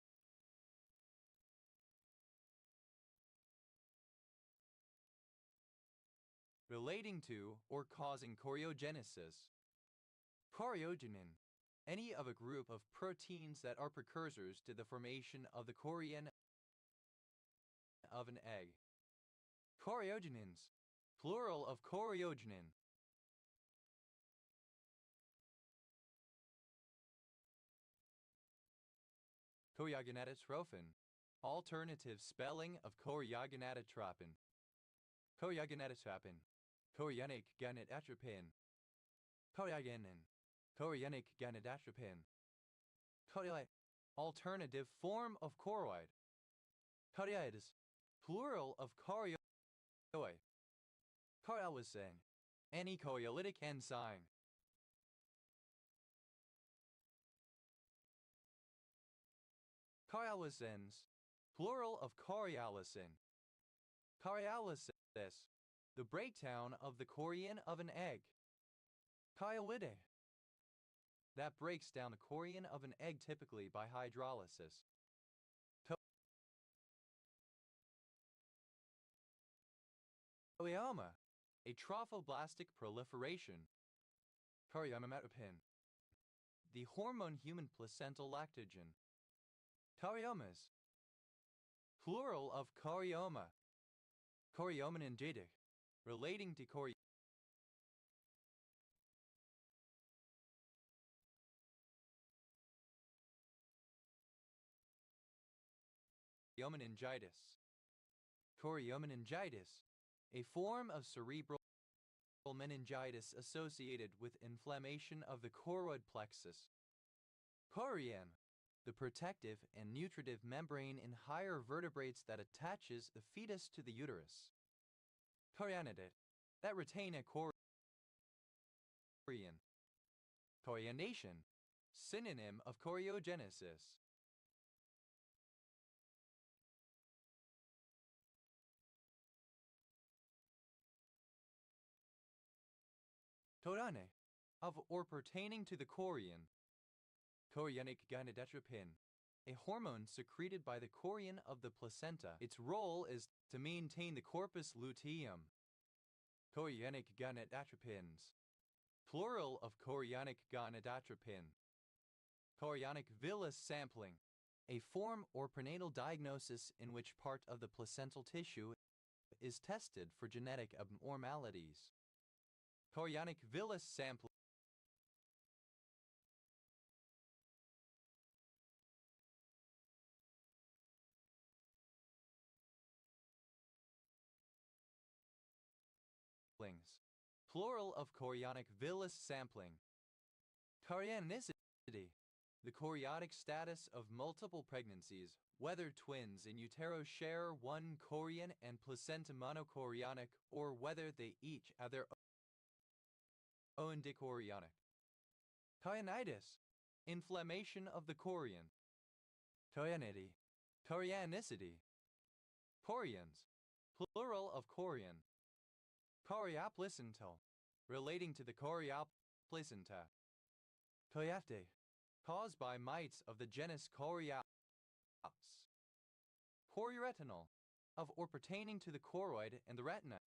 Relating to or causing choriogenesis. Cariogenin. Any of a group of proteins that are precursors to the formation of the chorion of an egg. Cariogenins. Plural of cariogenin. Choriogonadotrophin. Alternative spelling of choriogonadotropin. Choriogonadotropin. Chorionic gonadotropin. Choriogenin. Chorionic gonadotropin. Chorioid. Alternative form of choroid. Chorioids. Plural of chorioi. Choriolysin. Any choriolytic enzyme. Choriolysins. Plural of choriolysin. Choriolysis. The breakdown of the chorion of an egg. Chorioidae. That breaks down the chorion of an egg typically by hydrolysis. Chorioma. A trophoblastic proliferation. Choriometapin. The hormone human placental lactogen. Choriomas. Plural of chorioma. Choriomeningitic. Relating to choriomeningitis. Choriomeningitis. A form of cerebral meningitis associated with inflammation of the choroid plexus. Chorion. The protective and nutritive membrane in higher vertebrates that attaches the fetus to the uterus. Chorionidate. That retain a chorion. Chorionation. Synonym of choriogenesis. Torane. Of or pertaining to the chorion. Chorionic gonadotropin. A hormone secreted by the chorion of the placenta. Its role is to maintain the corpus luteum. Chorionic gonadotropins. Plural of chorionic gonadotropin. Chorionic villus sampling. A form or prenatal diagnosis in which part of the placental tissue is tested for genetic abnormalities. Chorionic villus sampling. Plural of chorionic villus sampling. Chorionicity. The choriotic status of multiple pregnancies, whether twins in utero share one chorion and placenta monochorionic, or whether they each have their own dichorionic. Chorionitis. Inflammation of the chorion. Chorionity. Chorionicity. Chorions. Plural of chorion. Chorioplacental. Relating to the chorioplacenta. Choriapte. Caused by mites of the genus Choriops. Chorioretinal. Of or pertaining to the choroid and the retina.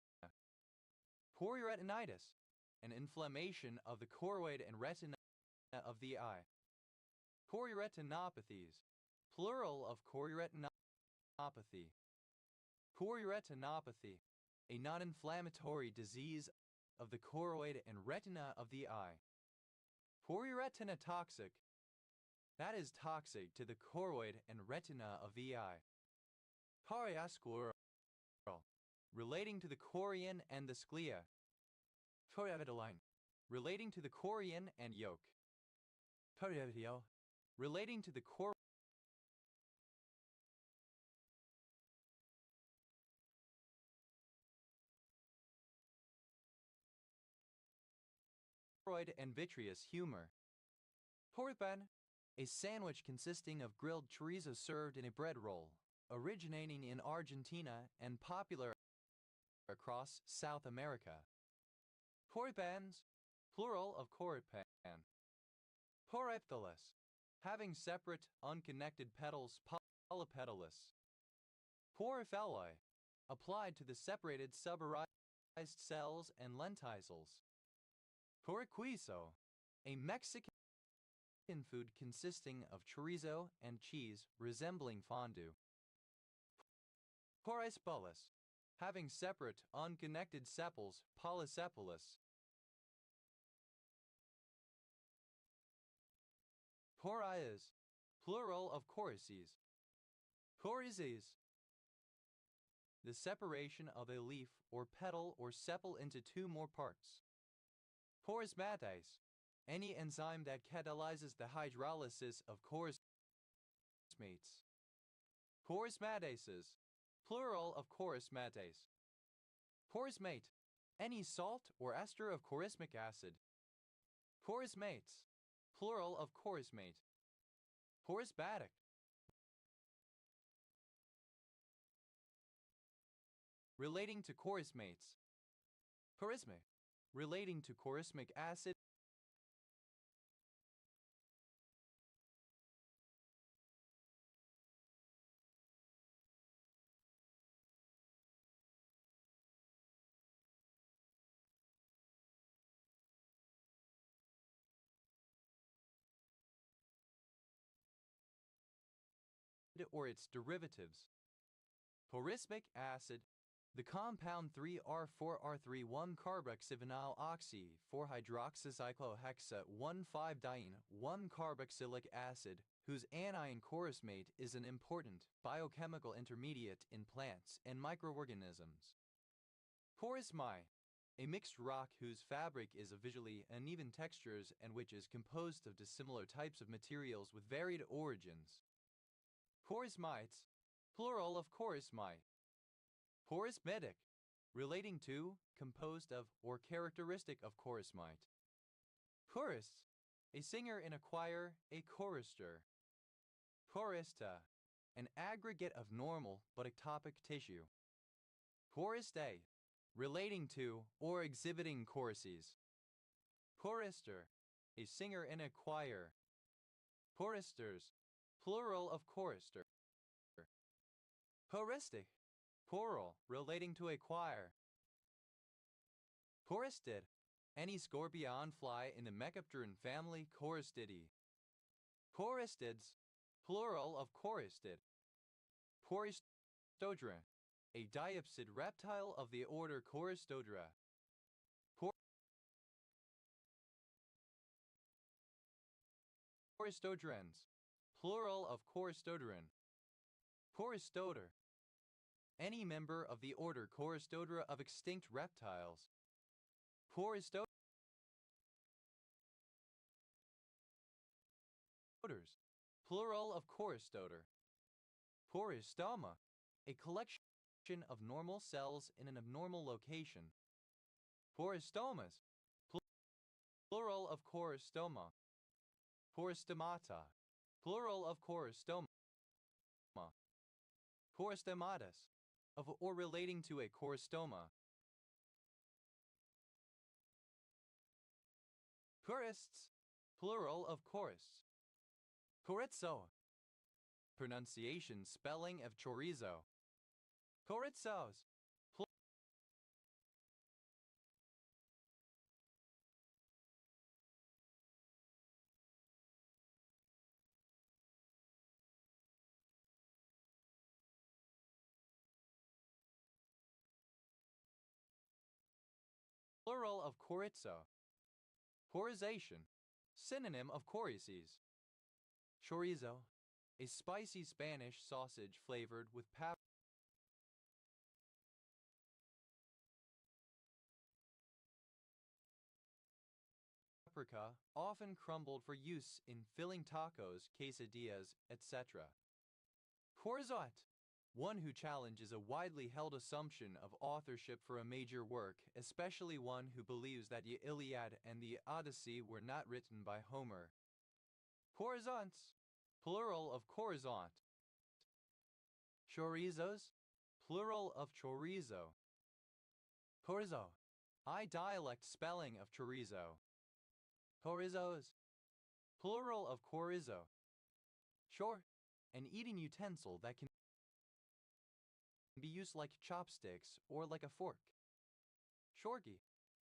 Chorioretinitis. An inflammation of the choroid and retina of the eye. Chorioretinopathies. Plural of chorioretinopathy. Chorioretinopathy. A non-inflammatory disease of the choroid and retina of the eye. Chorioretinotoxic. That is toxic to the choroid and retina of the eye. Chorioscleral. Relating to the chorion and the sclea. Choriovitaline. Relating to the chorion and yolk. Choriovitio. Relating to the choroid and vitreous humor. Choripan. A sandwich consisting of grilled chorizo served in a bread roll. originating in Argentina and popular across South America. Corypans, plural of corypan. Polypetalous, having separate, unconnected petals, polypetalous. Polyphylloi, applied to the separated suberized cells and lenticels. Coriquizo, a Mexican food consisting of chorizo and cheese resembling fondue. Porysepalous, having separate, unconnected sepals, polysepalous. Corias, plural of corices. Corices, the separation of a leaf or petal or sepal into two more parts. Corismatase, any enzyme that catalyzes the hydrolysis of corismates. Corismatases, plural of corismatase. Corismate, any salt or ester of corismic acid. Corismates, plural of corismate. Corismatic, relating to corismates. Corismic, relating to corismic acid. Or its derivatives. Corismic acid, the compound 3R4R3 1-carboxyvinyl oxy 4-hydroxycyclohexa 1,5-diene 1-carboxylic acid, whose anion corismate is an important biochemical intermediate in plants and microorganisms. Corismi, a mixed rock whose fabric is of visually uneven textures and which is composed of dissimilar types of materials with varied origins. Corismites, plural of corismite. Corismetic, relating to, composed of, or characteristic of corismite. Chorist, a singer in a choir, a chorister. Chorista, an aggregate of normal but ectopic tissue. Choristae, relating to or exhibiting choruses. Chorister, a singer in a choir. Choristers, plural of chorister. Choristic, plural, relating to a choir. Choristid, any scorpion fly in the Mecapteran family Choristidae. Choristids, plural of choristid. Choristodra, a diapsid reptile of the order Choristodra. Choristodrens, plural of Choristodron. Choristoder, any member of the order Choristodra of extinct reptiles. Choristoders, plural of choristoder. Choristoma, a collection of normal cells in an abnormal location. Choristomas, plural of choristoma. Choristomata, plural of choristoma. Choristomatus, of or relating to a choristoma. Chorists, plural of chorists. Chorizo, pronunciation spelling of chorizo. Chorizos, plural of chorizo. Chorization, synonym of chorices. Chorizo, a spicy Spanish sausage flavored with paprika, often crumbled for use in filling tacos, quesadillas, etc. Chorizot, one who challenges a widely held assumption of authorship for a major work, especially one who believes that the Iliad and the Odyssey were not written by Homer. Chorizonts, plural of chorizont. Chorizos, plural of chorizo. Chorizo, I dialect spelling of chorizo. Chorizos, plural of chorizo. Short, an eating utensil that can be used like chopsticks or like a fork. Shorty,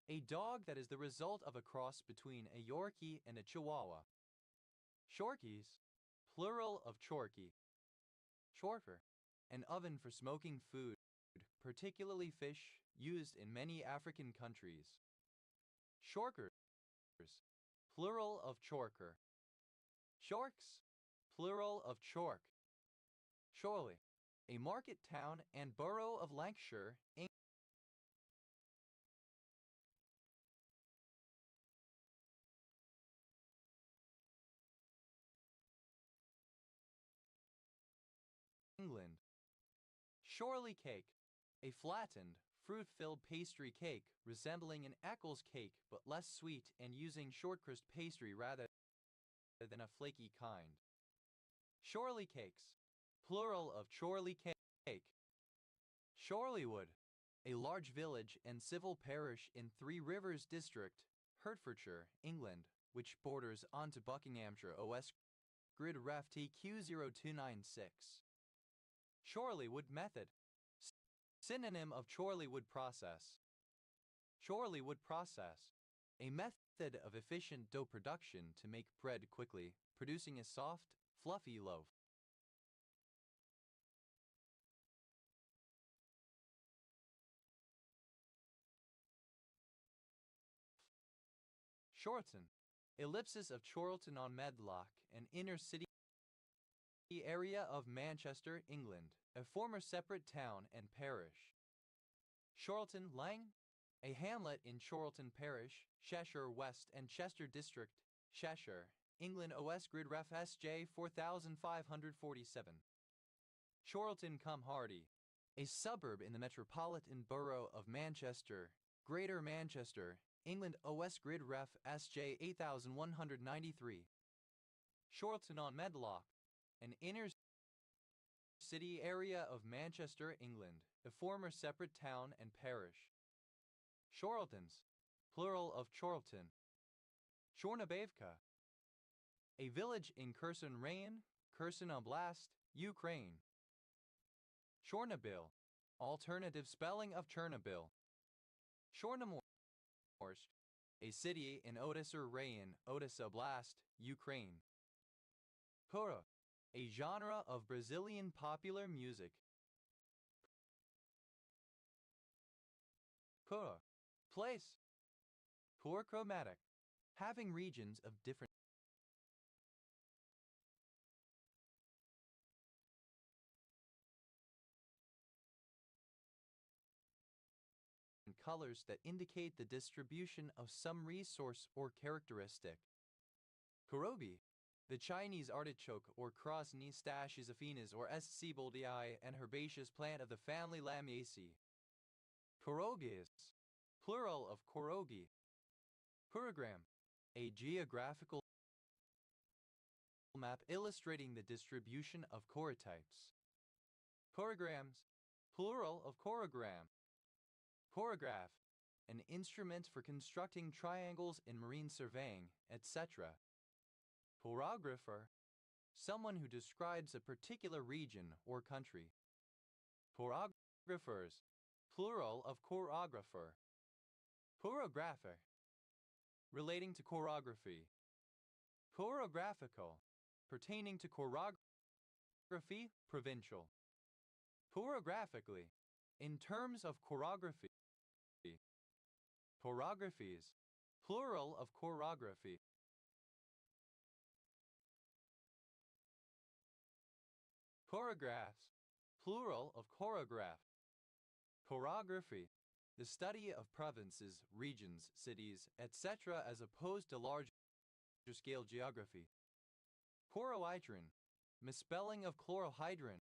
a dog that is the result of a cross between a Yorkie and a Chihuahua. Shorkies, plural of chorky. Shorfer, an oven for smoking food, particularly fish, used in many African countries. Shorkers, plural of chorker. Shorks, plural of chork. Chorley, a market town and borough of Lancashire, England. Shorley cake, a flattened, fruit-filled pastry cake resembling an Eccles cake but less sweet and using shortcrust pastry rather than a flaky kind. Shorley cakes, plural of chorley cake. Shorleywood, a large village and civil parish in Three Rivers District, Hertfordshire, England, which borders onto Buckinghamshire OS Grid Ref TQ0296. Chorleywood method. Synonym of Chorleywood process. Chorleywood process. A method of efficient dough production to make bread quickly, producing a soft, fluffy loaf. Chorlton. Ellipsis of Chorlton on Medlock, an inner city area of Manchester, England, a former separate town and parish. Chorlton Lang, a hamlet in Chorlton Parish, Cheshire West and Chester District, Cheshire, England OS Grid Ref SJ 4547. Chorlton cum Hardy, a suburb in the metropolitan borough of Manchester, Greater Manchester, England OS Grid Ref SJ 8193. Chorlton on Medlock, an inner city area of Manchester, England, a former separate town and parish. Chorltons, plural of Chorlton. Chornobayevka, a village in Kherson Rayon, Kherson Oblast, Ukraine. Chornobyl, alternative spelling of Chernobyl. Chornomorsk, a city in Odessa Rayon, Odessa Oblast, Ukraine. Kora, a genre of Brazilian popular music. Kora, place. Poor chromatic, having regions of different colors that indicate the distribution of some resource or characteristic. Korobi, the Chinese artichoke or Crosni stachys affinis or S. sieboldi, an herbaceous plant of the family Lamiaceae. Korogius, plural of korogi. Kurogram, a geographical map illustrating the distribution of chorotypes. Chorograms, plural of chorogram. Chorograph, an instrument for constructing triangles in marine surveying, etc. Chorographer, someone who describes a particular region or country. Choreographers, plural of choreographer. Choreographer, relating to choreography. Choreographical, pertaining to choreography, provincial. Choreographically, in terms of choreography. Choreographies, plural of choreography. Choreographs, plural of choreograph. Chorography, the study of provinces, regions, cities, etc. as opposed to larger-scale geography. Chorohydrin, misspelling of chlorohydrin.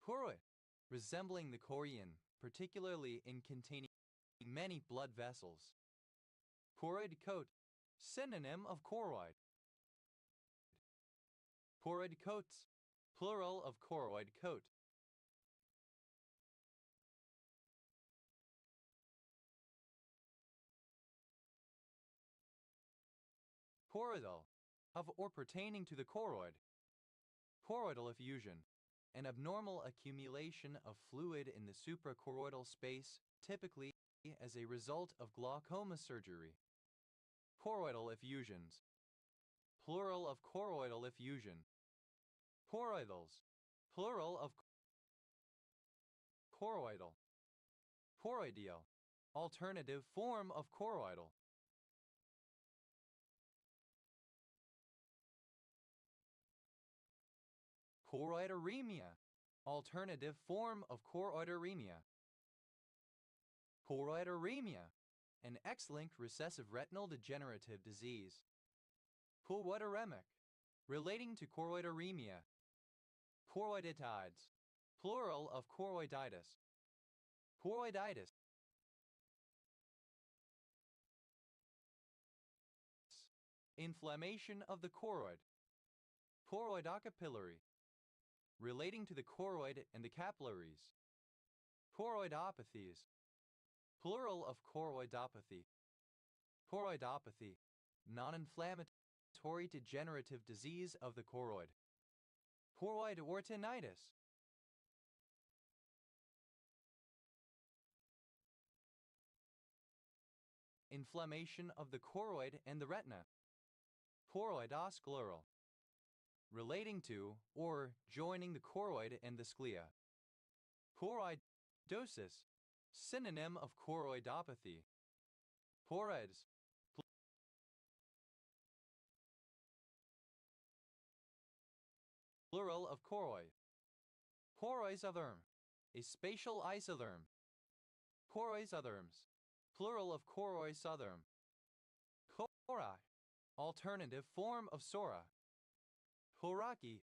Choroid, resembling the chorion, particularly in containing many blood vessels. Choroid coat, synonym of choroid. Choroid coats, Plural of choroid coat. Choroidal, of or pertaining to the choroid. Choroidal effusion, an abnormal accumulation of fluid in the suprachoroidal space, typically as a result of glaucoma surgery. Choroidal effusions. Plural of choroidal effusion. Choroidals, plural of choroidal. Choroideal, alternative form of choroidal. Choroideremia, alternative form of choroideremia. Choroideremia, an X-linked recessive retinal degenerative disease. Choroideremic, relating to choroideremia. Choroiditides, plural of choroiditis. Choroiditis. Inflammation of the choroid. Choroidocapillary, relating to the choroid and the capillaries. Choroidopathies, plural of choroidopathy. Choroidopathy, non-inflammatory degenerative disease of the choroid. Choroidortinitis. Inflammation of the choroid and the retina. Choroidoscleral, relating to or joining the choroid and the sclea. Choroidosis, synonym of choroidopathy. Choroids, plural of choroi. Choroisotherm, a spatial isotherm. Choroisotherms, plural of choroisotherm. Chora, alternative form of sora. Choraki,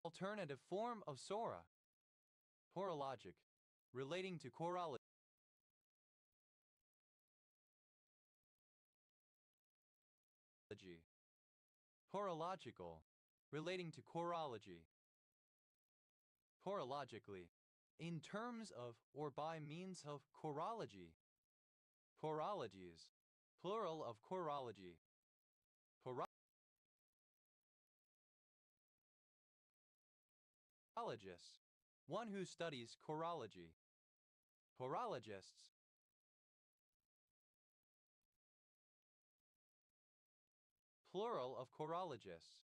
alternative form of sora. Chorologic, relating to chorology. Chorological, relating to chorology. Chorologically, in terms of or by means of chorology. Chorologies, plural of chorology. Chorologists, one who studies chorology. Chorologists, plural of chorologists.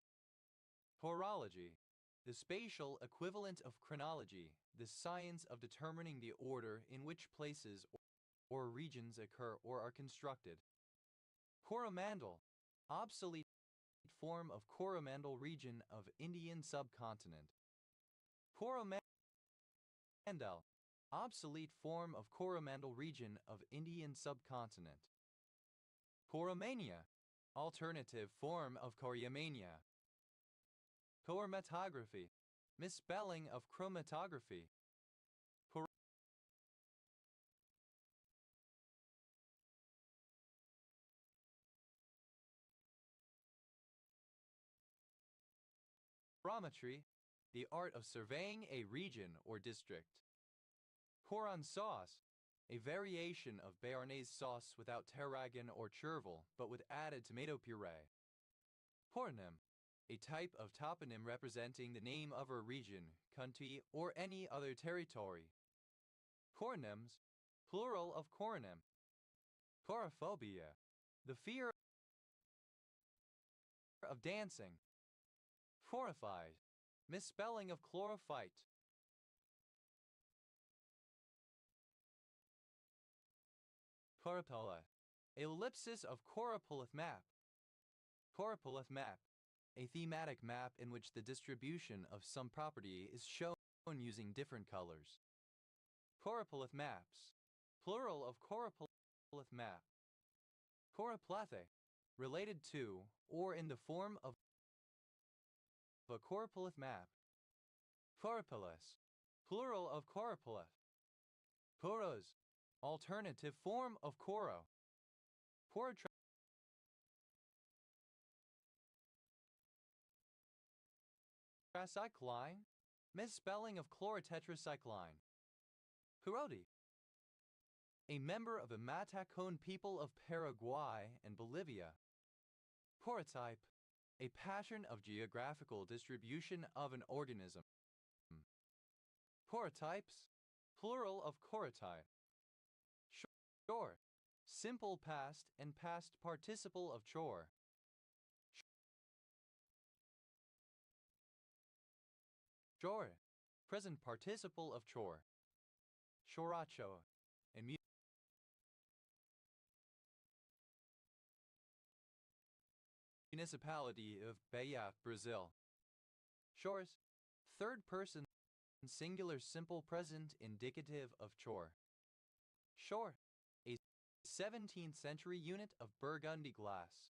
Chorology, the spatial equivalent of chronology, the science of determining the order in which places or regions occur or are constructed. Coromandel, obsolete form of Coromandel region of Indian subcontinent. Coromandel, obsolete form of Coromandel region of Indian subcontinent. Choromania, alternative form of choriomania. Chromatography, misspelling of chromatography. Chorometry, the art of surveying a region or district. Coron sauce, a variation of Béarnaise sauce without tarragon or chervil, but with added tomato puree. Pornym, a type of toponym representing the name of a region, country, or any other territory. Cornyms, plural of cornym. Chorophobia, the fear of dancing. Chorophide, misspelling of chlorophyte. Choropola, ellipsis of choropolith map. Choropolith map, a thematic map in which the distribution of some property is shown using different colors. Choropolith maps, plural of choropolith map. Choropleth, related to or in the form of a choropolith map. Choropolis, plural of choropolith. Choros, alternative form of choro. Tetracycline, misspelling of chlorotetracycline. Hiroti, a member of the Matacone people of Paraguay and Bolivia. Chorotype, a pattern of geographical distribution of an organism. Chorotypes, plural of chorotype. Shore, simple past and past participle of chore. Shore, present participle of chore. Choracho, a municipality of Bahia, Brazil. Chores, third person singular simple present indicative of chore. Shore, a 17th century unit of Burgundy glass.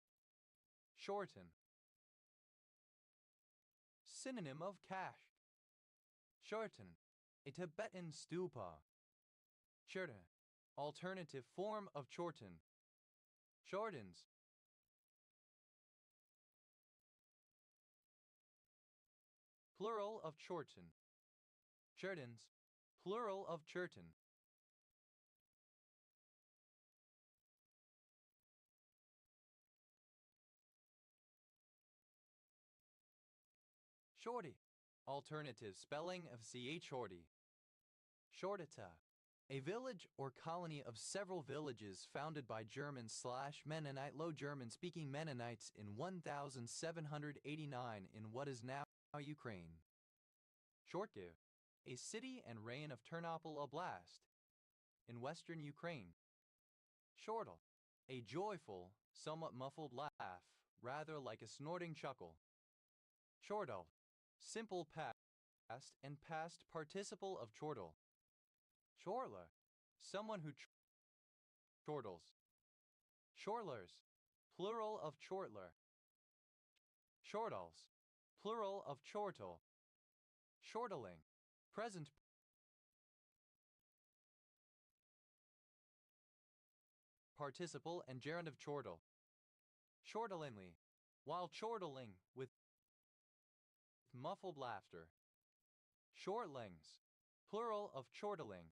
Shorten, synonym of cash. Shorten, a Tibetan stupa. Shorten, alternative form of chorten. Shortens, plural of chorten. Shortens, plural of churton. Shorty, alternative spelling of ch shorty. Shortita, a village or colony of several villages founded by German/Mennonite Low German-speaking Mennonites in 1789 in what is now Ukraine. Shortkiv, a city and reign of Ternopil Oblast in western Ukraine. Shortle, a joyful, somewhat muffled laugh, rather like a snorting chuckle. Chortle, simple past and past participle of chortle. Chorler, someone who chortles. Chorlers, plural of chortler. Chortles, plural of chortle. Chortling, present participle and gerund of chortle. Chortlingly, while chortling with muffled laughter. Shortlings, plural of chortling.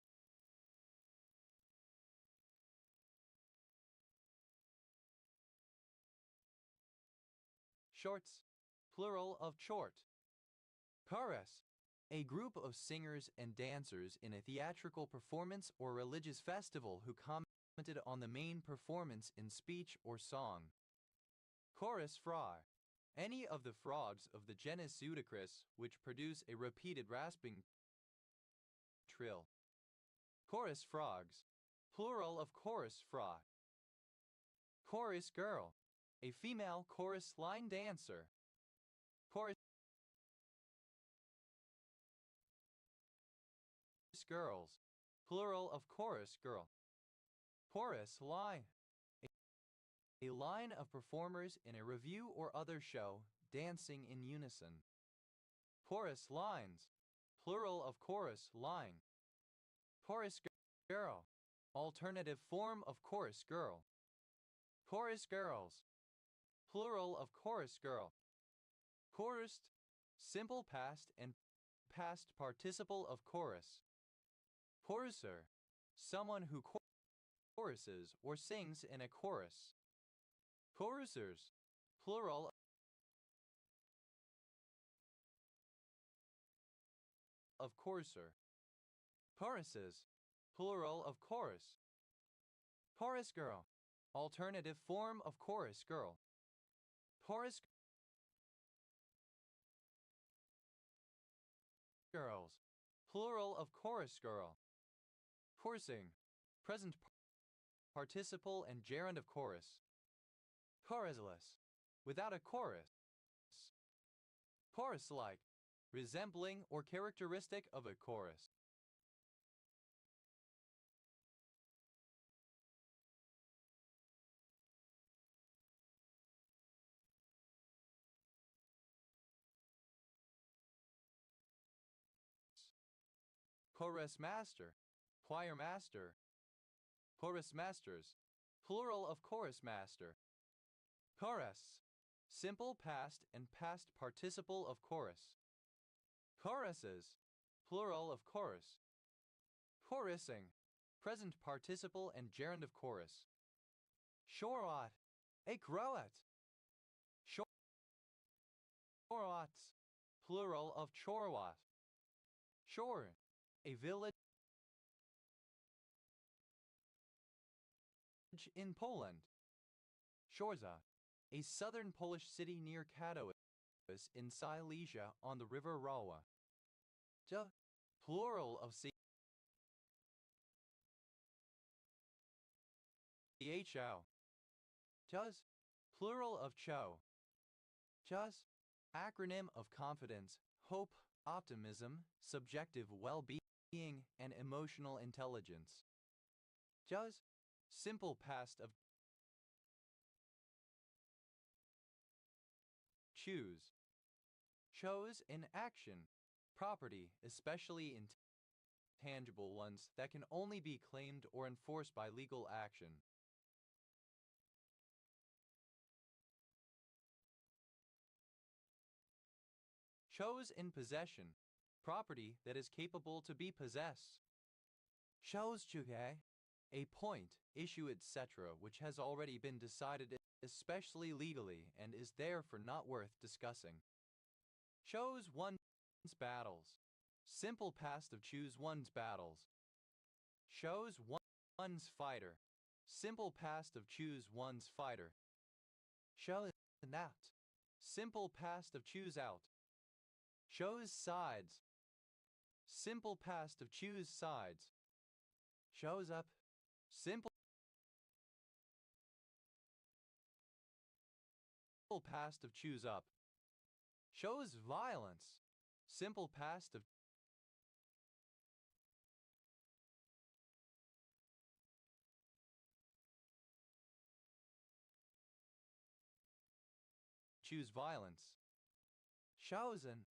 Shorts, plural of chort. Chorus, a group of singers and dancers in a theatrical performance or religious festival who commented on the main performance in speech or song. Chorus frog, any of the frogs of the genus Pseudacris which produce a repeated rasping trill. Chorus frogs, plural of chorus frog. Chorus girl, a female chorus line dancer. Chorus girls, plural of chorus girl. Chorus line, a line of performers in a revue or other show dancing in unison. Chorus lines, plural of chorus line. Chorus girl, alternative form of chorus girl. Chorus girls, plural of chorus girl. Chorused, simple past and past participle of chorus. Choruser, someone who choruses or sings in a chorus. Chorusers, plural of choruser. Choruses, plural of chorus. Chorus girl, alternative form of chorus girl. Chorus girls, plural of chorus girl. Coursing, present participle and gerund of chorus. Chorusless, without a chorus. Chorus-like, resembling or characteristic of a chorus. Chorus master, choir master. Chorus masters, plural of chorus master. Chorus, simple past and past participle of chorus. Choruses, plural of chorus. Chorusing, present participle and gerund of chorus. Shorot, a croat. Chorots, plural of chorwat. Shore, a village in Poland. Szorza, a southern Polish city near Katowice in Silesia on the river Rawa. Plural of Chao. Chuz, plural of Cho. Chuz, acronym of confidence, hope, optimism, subjective well-being, and emotional intelligence. Chuz, simple past of choose. Chose in action, property, especially intangible ones that can only be claimed or enforced by legal action. Chose in possession, property that is capable to be possessed. Chose chuge, a point, issue, etc., which has already been decided, especially legally, and is therefore not worth discussing. Chose one's battles, simple past of choose one's battles. Chose one's fighter, simple past of choose one's fighter. Chose out, simple past of choose out. Chose sides, simple past of choose sides. Shows up, simple past of choose up. Shows violence, simple past of choose violence. Shaozen,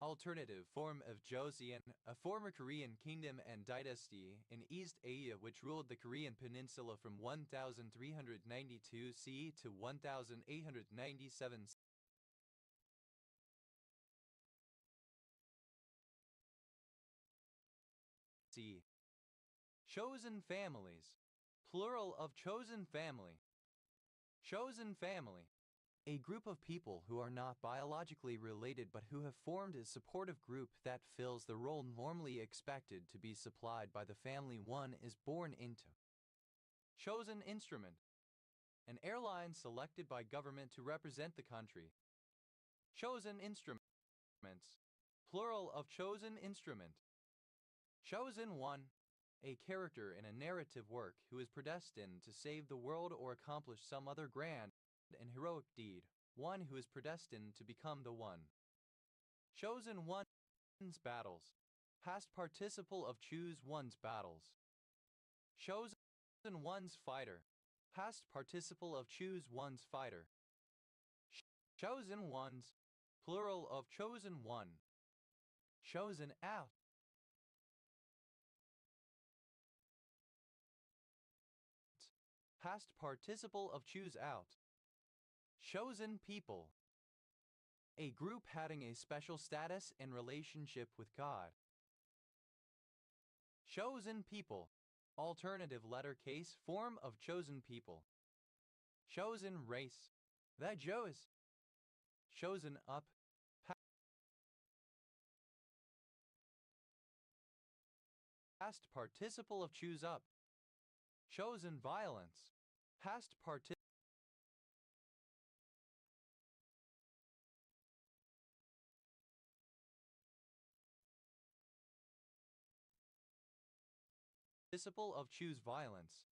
alternative form of Joseon, a former Korean kingdom and dynasty in East Asia which ruled the Korean peninsula from 1392 CE to 1897 CE. Chosen families, plural of chosen family. Chosen family, a group of people who are not biologically related but who have formed a supportive group that fills the role normally expected to be supplied by the family one is born into. Chosen instrument, an airline selected by government to represent the country. Chosen instruments, plural of chosen instrument. Chosen one, a character in a narrative work who is predestined to save the world or accomplish some other grand and heroic deed, one who is predestined to become the one. Chosen one's battles, past participle of choose one's battles. Chosen one's fighter, past participle of choose one's fighter. Chosen ones, plural of chosen one. Chosen out, past participle of choose out. Chosen people, a group having a special status and relationship with God. Chosen people, alternative letter case form of chosen people. Chosen race, that Joes. Chosen up, past participle of choose up. Chosen violence, past participle of choose violence.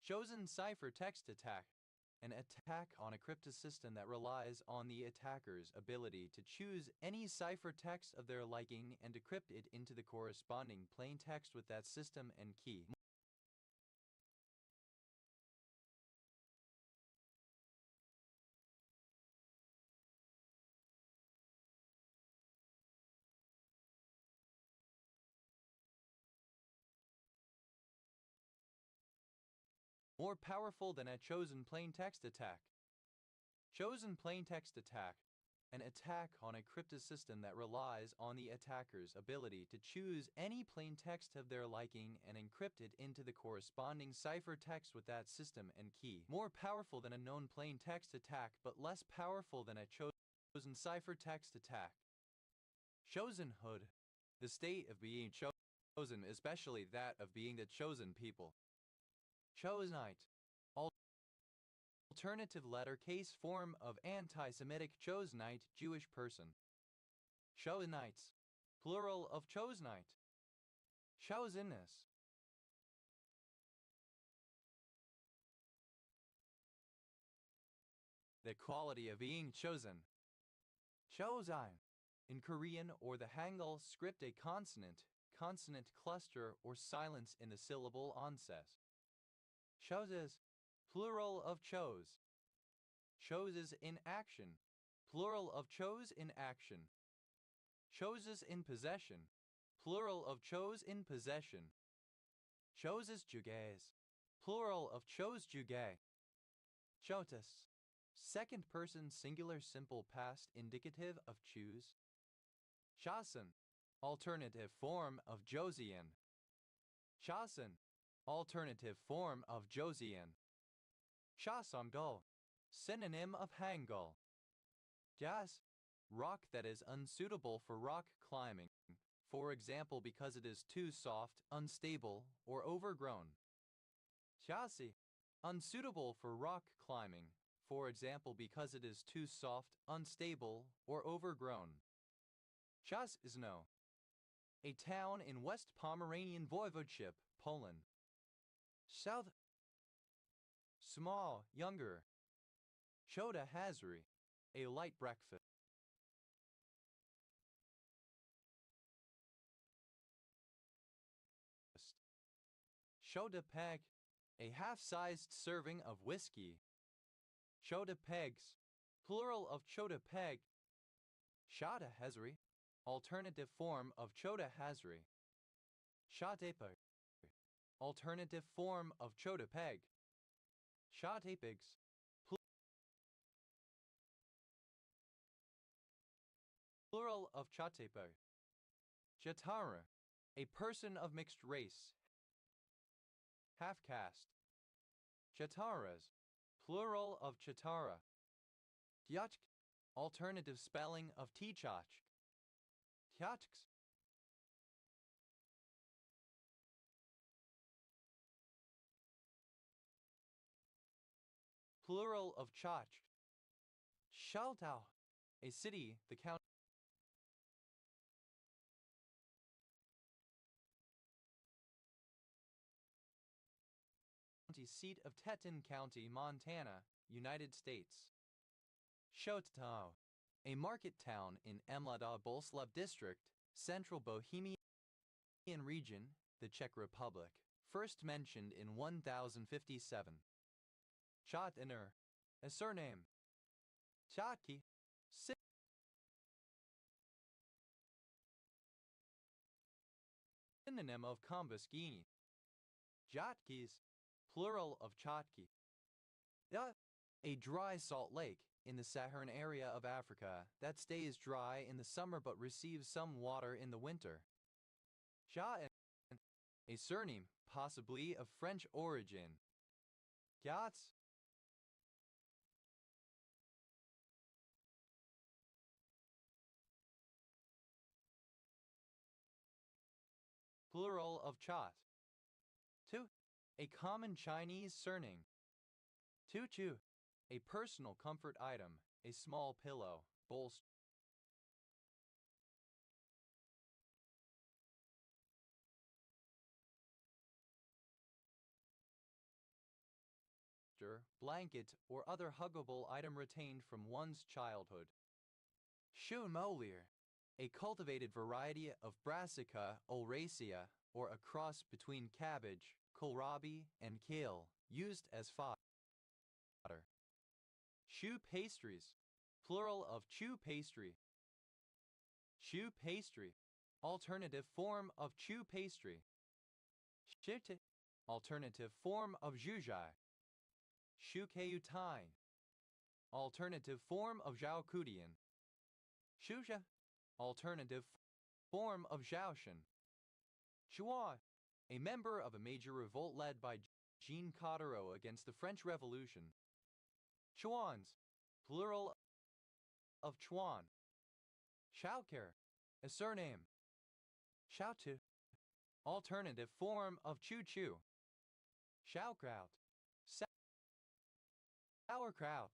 Chosen ciphertext attack, an attack on a cryptosystem that relies on the attacker's ability to choose any ciphertext of their liking and decrypt it into the corresponding plain text with that system and key. More powerful than a chosen plain text attack. Chosen plain text attack, An attack on a cryptosystem system that relies on the attacker's ability to choose any plain text of their liking and encrypt it into the corresponding ciphertext with that system and key. More powerful than a known plain text attack, but less powerful than a chosen ciphertext attack. Chosenhood, the state of being chosen, especially that of being the chosen people. Chosenite, alternative letter case form of anti-Semitic Chosenite, Jewish person. Chosenites, plural of Chosenite. Chosenness. The quality of being chosen. Chosen. In Korean or the Hangul script, a consonant cluster or silence in the syllable onset. Choses, plural of chose. Choses in action, plural of chose in action. Choses in possession, plural of chose in possession. Choses juges, plural of chose juge. Chotus, second person singular simple past indicative of choose. Chasen, alternative form of Josian. Chasen, alternative form of Josian. Chasangul, synonym of Hangul. Jas, rock that is unsuitable for rock climbing, for example because it is too soft, unstable, or overgrown. Chasi, unsuitable for rock climbing, for example because it is too soft, unstable, or overgrown. Chasizno, a town in West Pomeranian Voivodeship, Poland. South, small, younger. Choda Hazri, a light breakfast. Choda Peg, a half-sized serving of whiskey. Choda Pegs, plural of Choda Peg. Shada Hazri, alternative form of Choda Hazri. Shadepeg, alternative form of Choda Peg. Shadepegs, plural of Chatepeg. Chatara, a person of mixed race. Half-caste. Chataras, plural of Chatara. Tyachk, alternative spelling of Tichach. Tyachks, plural of Chach. Shaltau, a city, the county seat of Teton County, Montana, United States. Shotau, a market town in Mlada Boleslav District, Central Bohemian region, the Czech Republic, first mentioned in 1057. Chotiner, a surname. Chotki, synonym of Kombuskini. Jotkis, plural of Chotki. A dry salt lake in the Saharan area of Africa that stays dry in the summer but receives some water in the winter. Sha'en, a surname possibly of French origin. Gyats, plural of Chat. 2. A common Chinese surname. Tuchu, a personal comfort item, a small pillow, bolster. Blanket, or other huggable item retained from one's childhood. Shumolier, a cultivated variety of Brassica oleracea, or a cross between cabbage, kohlrabi, and kale, used as fodder. Choux pastries, plural of chew pastry. Choux pastry, alternative form of chew pastry. Shite, alternative form of zhuzhai. Shukeyutai, alternative form of zhaokudian. Shuzha, alternative form of Zhaoshan. Chua, a member of a major revolt led by Jean Cottereau against the French Revolution. Chuans, plural of Chuan. Xiaoker, a surname. Xiaotu, alternative form of Chu Chu. Xiaokraut, sauerkraut.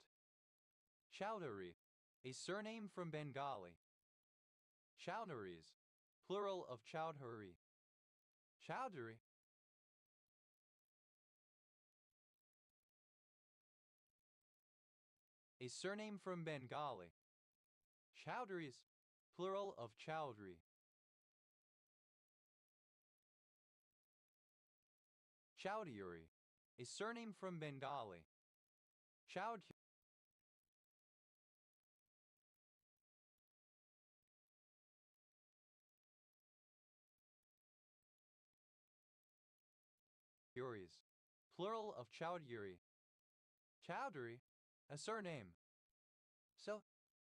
Chowdhury, a surname from Bengali. Chowdhuries, plural of Chowdhury. Chowdhury, a surname from Bengali. Chowdhuries, plural of Chowdhury. Chowdhury, a surname from Bengali. Chowdhury, plural of Chowdhury. Chowdhury, a surname. So,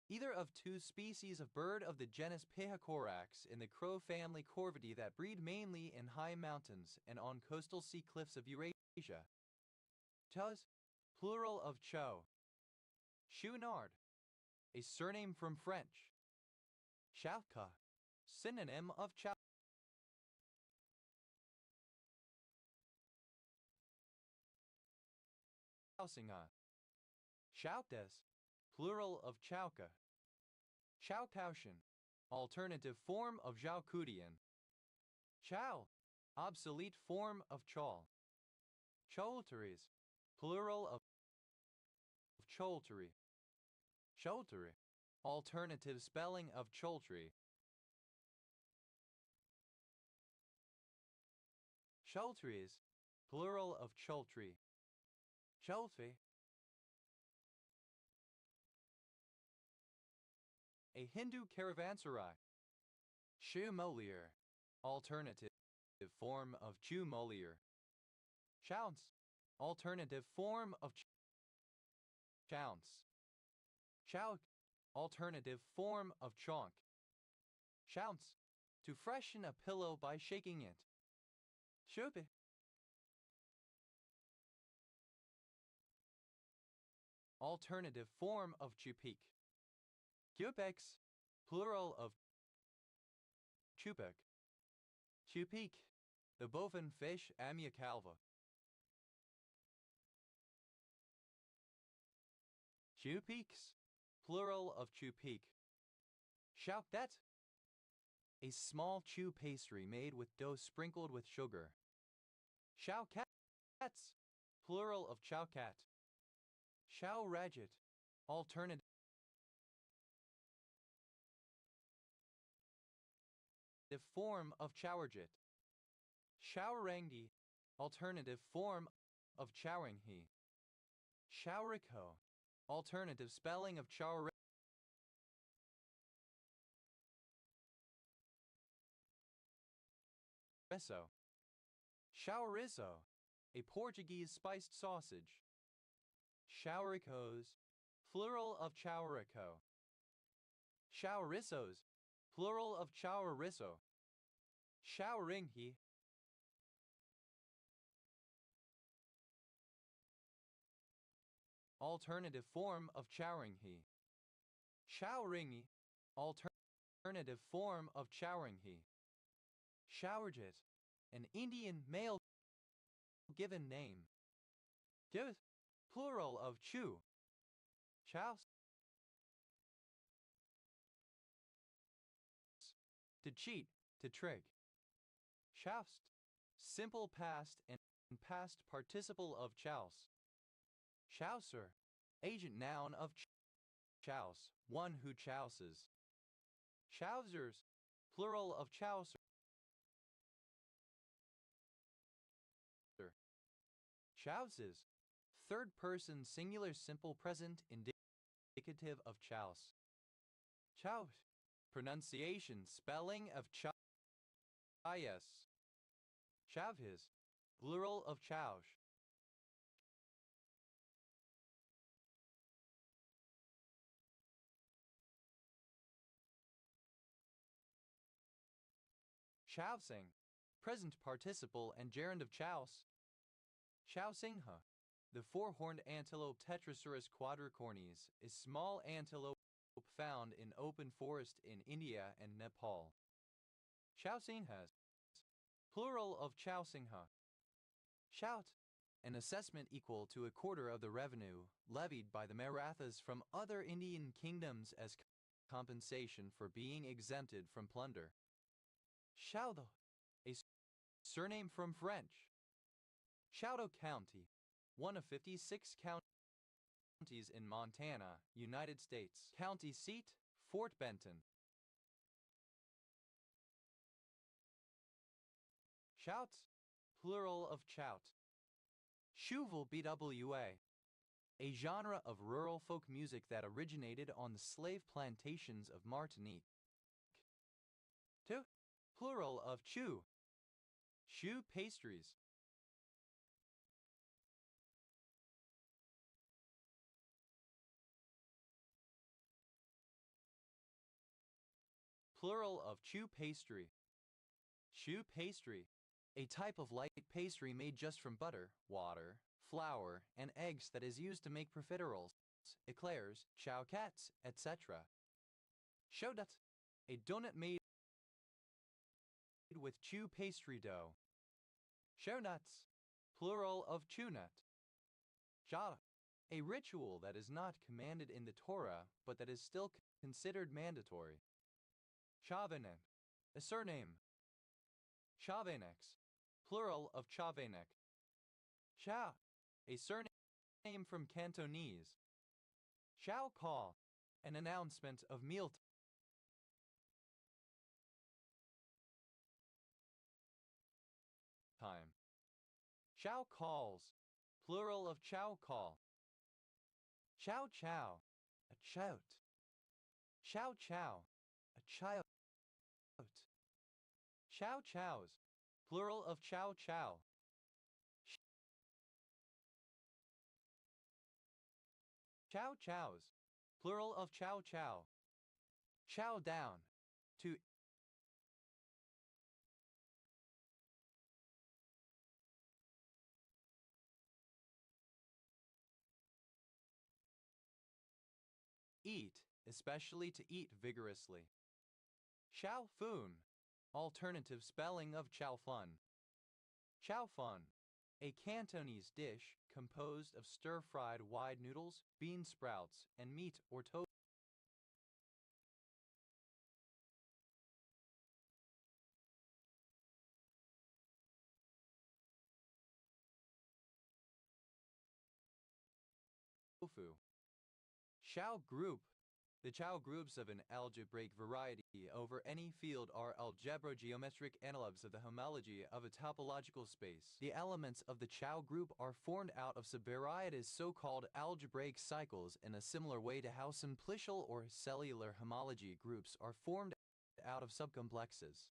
either of two species of bird of the genus Pihacorax in the crow family Corvidae that breed mainly in high mountains and on coastal sea cliffs of Eurasia. Chuz, plural of Cho. Chouinard, a surname from French. Chauka, synonym of chow. Chausinga. Chautes, plural of Chauka. Chowkaushan, alternative form of Zhaokudian. Chow, obsolete form of Chol. Cholteries, plural of Choltery. Choltery, alternative spelling of Choltry. Choltries, plural of Choltry. Cholfi, a Hindu caravanserai. Chu Molier, alternative form of Chu Molier. Chounce, alternative form of Chounce. Chouk, alternative form of Chonk. Chounce, to freshen a pillow by shaking it. Shupi, alternative form of Chupik. Cupex, plural of Chupek. Chupik, the bovine fish Amia calva. Chupiks, plural of Chupik. Chouquette, a small chew pastry made with dough sprinkled with sugar. Chouquettes, plural of chouquette. Chowraget, alternative form of chowarjit. Chowarangdi, alternative form of chowringhe. Chourico, alternative spelling of chowrico. Chourizo, a Portuguese spiced sausage. Chouricos, plural of chourico. Chourizos, plural of chourizo. Chowringhe, alternative form of chowringhe. Chowringhe, alternative form of chowringhe. Showerjet, an Indian male given name. Give, plural of chew. Chouse, to cheat, to trick. Choused, simple past and past participle of chouse. Chouser, agent noun of chouse, one who chouses. Chousers, plural of chouser. Chouses, third person singular simple present indicative of chouse. Chout, pronunciation spelling of chais. Chavhis, plural of chouch. Chaosing, present participle and gerund of chaos. Chaosingha. The four-horned antelope Tetracerus quadricornis is small antelope found in open forest in India and Nepal. Chaosinghas. Plural of Chaosingha. Shout. An assessment equal to a quarter of the revenue levied by the Marathas from other Indian kingdoms as compensation for being exempted from plunder. Chaudo, a surname from French. Chouteau County, one of 56 counties in Montana, United States. County seat, Fort Benton. Shout, plural of chout. Chouval BWA, a genre of rural folk music that originated on the slave plantations of Martinique. 2. Plural of choux. Choux pastries. Plural of choux pastry. Choux pastry, a type of light pastry made just from butter, water, flour, and eggs that is used to make profiteroles, eclairs, chouquettes, etc. Chaudot, a donut made with choux pastry dough. Chounuts, plural of chewnut. Jada, a ritual that is not commanded in the Torah, but that is still considered mandatory. Chavanek, a surname. Chavanex, plural of Chavanek. Cha, a surname from Cantonese. Chao call, an announcement of meal time. Chao calls, plural of chow call. Chow chow, a chout. Chow chow, a chout. Chow chows, plural of chow chow. Chow chows, plural of chow chow. Chow down, to eat, especially to eat vigorously. Chow fun, alternative spelling of chow fun. Chow fun, a Cantonese dish composed of stir-fried wide noodles, bean sprouts, and meat or tofu. Chow group. The Chow groups of an algebraic variety over any field are algebrogeometric analogues of the homology of a topological space. The elements of the Chow group are formed out of subvarietous so-called algebraic cycles in a similar way to how simplicial or cellular homology groups are formed out of subcomplexes.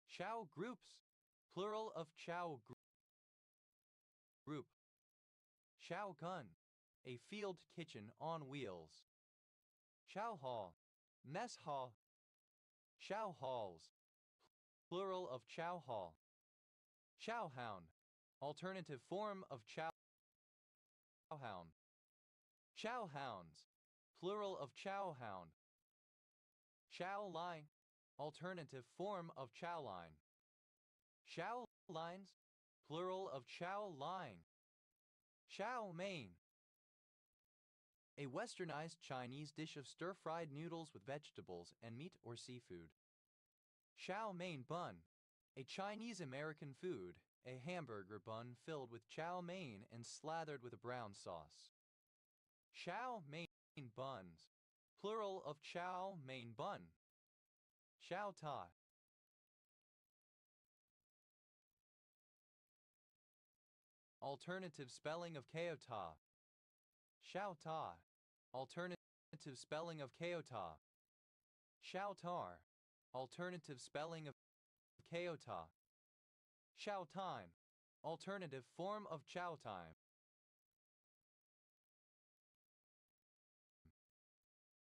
Chow groups, plural of Chow group. Chow gun, a field kitchen on wheels. Chow hall, mess hall. Chow halls, plural of chow hall. Chow hound, alternative form of chow hound. Chow hounds, plural of chow hound. Chow line, alternative form of chow line. Chow lines, plural of chow line. Chow mein, a westernized Chinese dish of stir-fried noodles with vegetables and meat or seafood. Chow mein bun, a Chinese-American food, a hamburger bun filled with chow mein and slathered with a brown sauce. Chow mein buns, plural of chow mein bun. Chow tai. Alternative spelling of Keota. Chow ta. Alternative spelling of Keota. Chow tar. Alternative spelling of Keota. Chow time. Alternative form of chow time.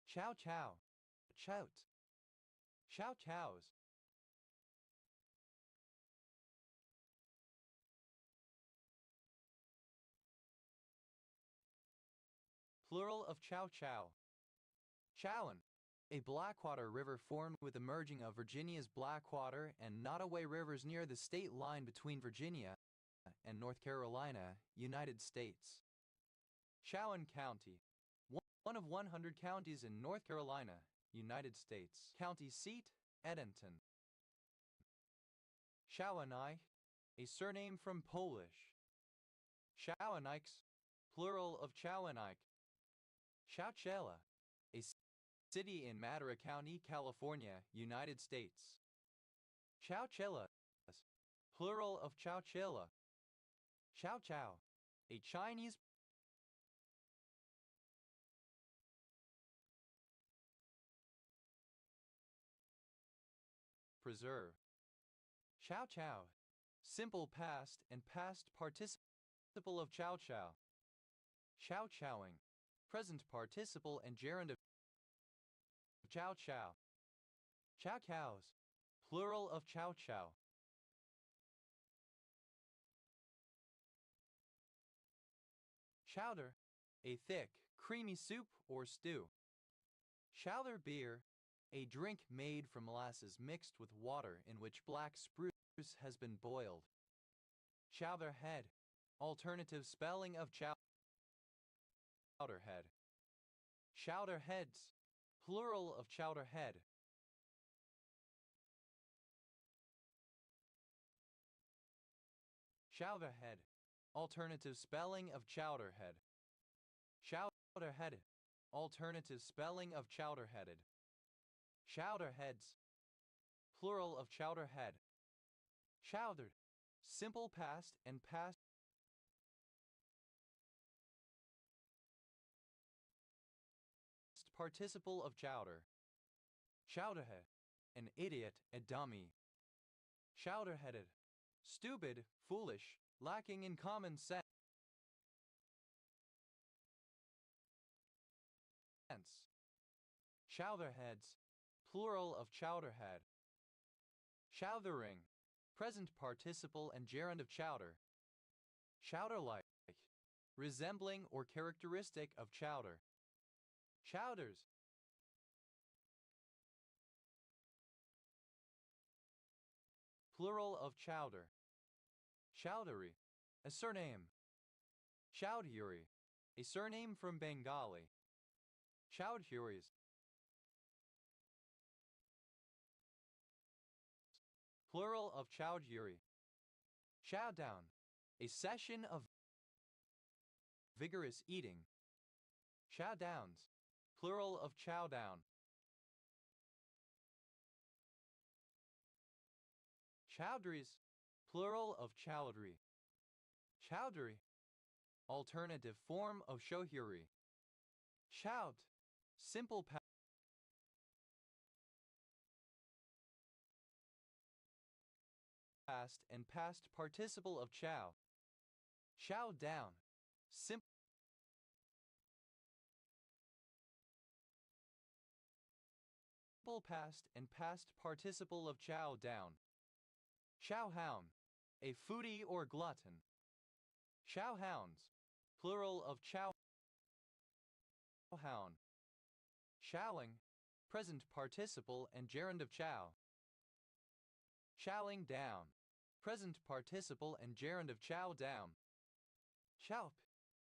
Chow chow. Chout. Chow chows. plural of chow chow. Chowan, a blackwater river formed with the merging of Virginia's Blackwater and Nottoway rivers near the state line between Virginia and North Carolina, United States. Chowan County, one of 100 counties in North Carolina, United States. County seat, Edenton. Shawanai, a surname from Polish. Shawanaiks, plural of Chowanaik. Chowchilla, a city in Madera County, California, United States. Chowchillas, plural of Chowchilla. Chow Chow, a Chinese preserve. Chow Chow, simple past and past participle of Chow Chow. Chow Chowing, present participle and gerund of Chow Chow. Chow Cows, plural of Chow Chow. Chowder, a thick, creamy soup or stew. Chowder beer, a drink made from molasses mixed with water in which black spruce has been boiled. Chowder head, alternative spelling of chowder head. Chowder heads, plural of chowder head. Chowder head, alternative spelling of chowder head. Chowder headed, alternative spelling of chowder headed. Chowder heads, plural of chowder head. Chowdered, simple past and past participle of chowder. Chowderhead, an idiot, a dummy. Chowderheaded, stupid, foolish, lacking in common sense. Chowderheads, plural of chowderhead. Chowdering, present participle and gerund of chowder. Chowder-like, resembling or characteristic of chowder. Chowders, plural of chowder. Chowdhury, a surname. Chowdhury, a surname from Bengali. Chowdhuries, plural of chowdhury. Chowdown, a session of vigorous eating. Chowdowns, plural of chowdown. Chowdhuries, plural of chowdhury. Chowdhury, alternative form of shohyuri. Shout, simple past and past participle of chow. Chow down, simple past and past participle of chow down. Chow hound, a foodie or glutton. Chow hounds, plural of chow hound. Chowing, present participle and gerund of chow. Chowing down, present participle and gerund of chow down. Chowp,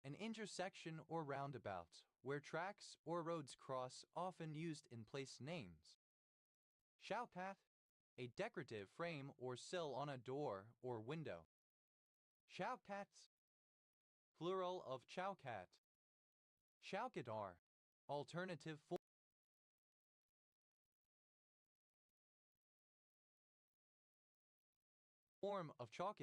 an intersection or roundabout, where tracks or roads cross, often used in place names. Chowpath, a decorative frame or sill on a door or window. Chowcats, plural of chowcat. Chowkadar, alternative form of chalk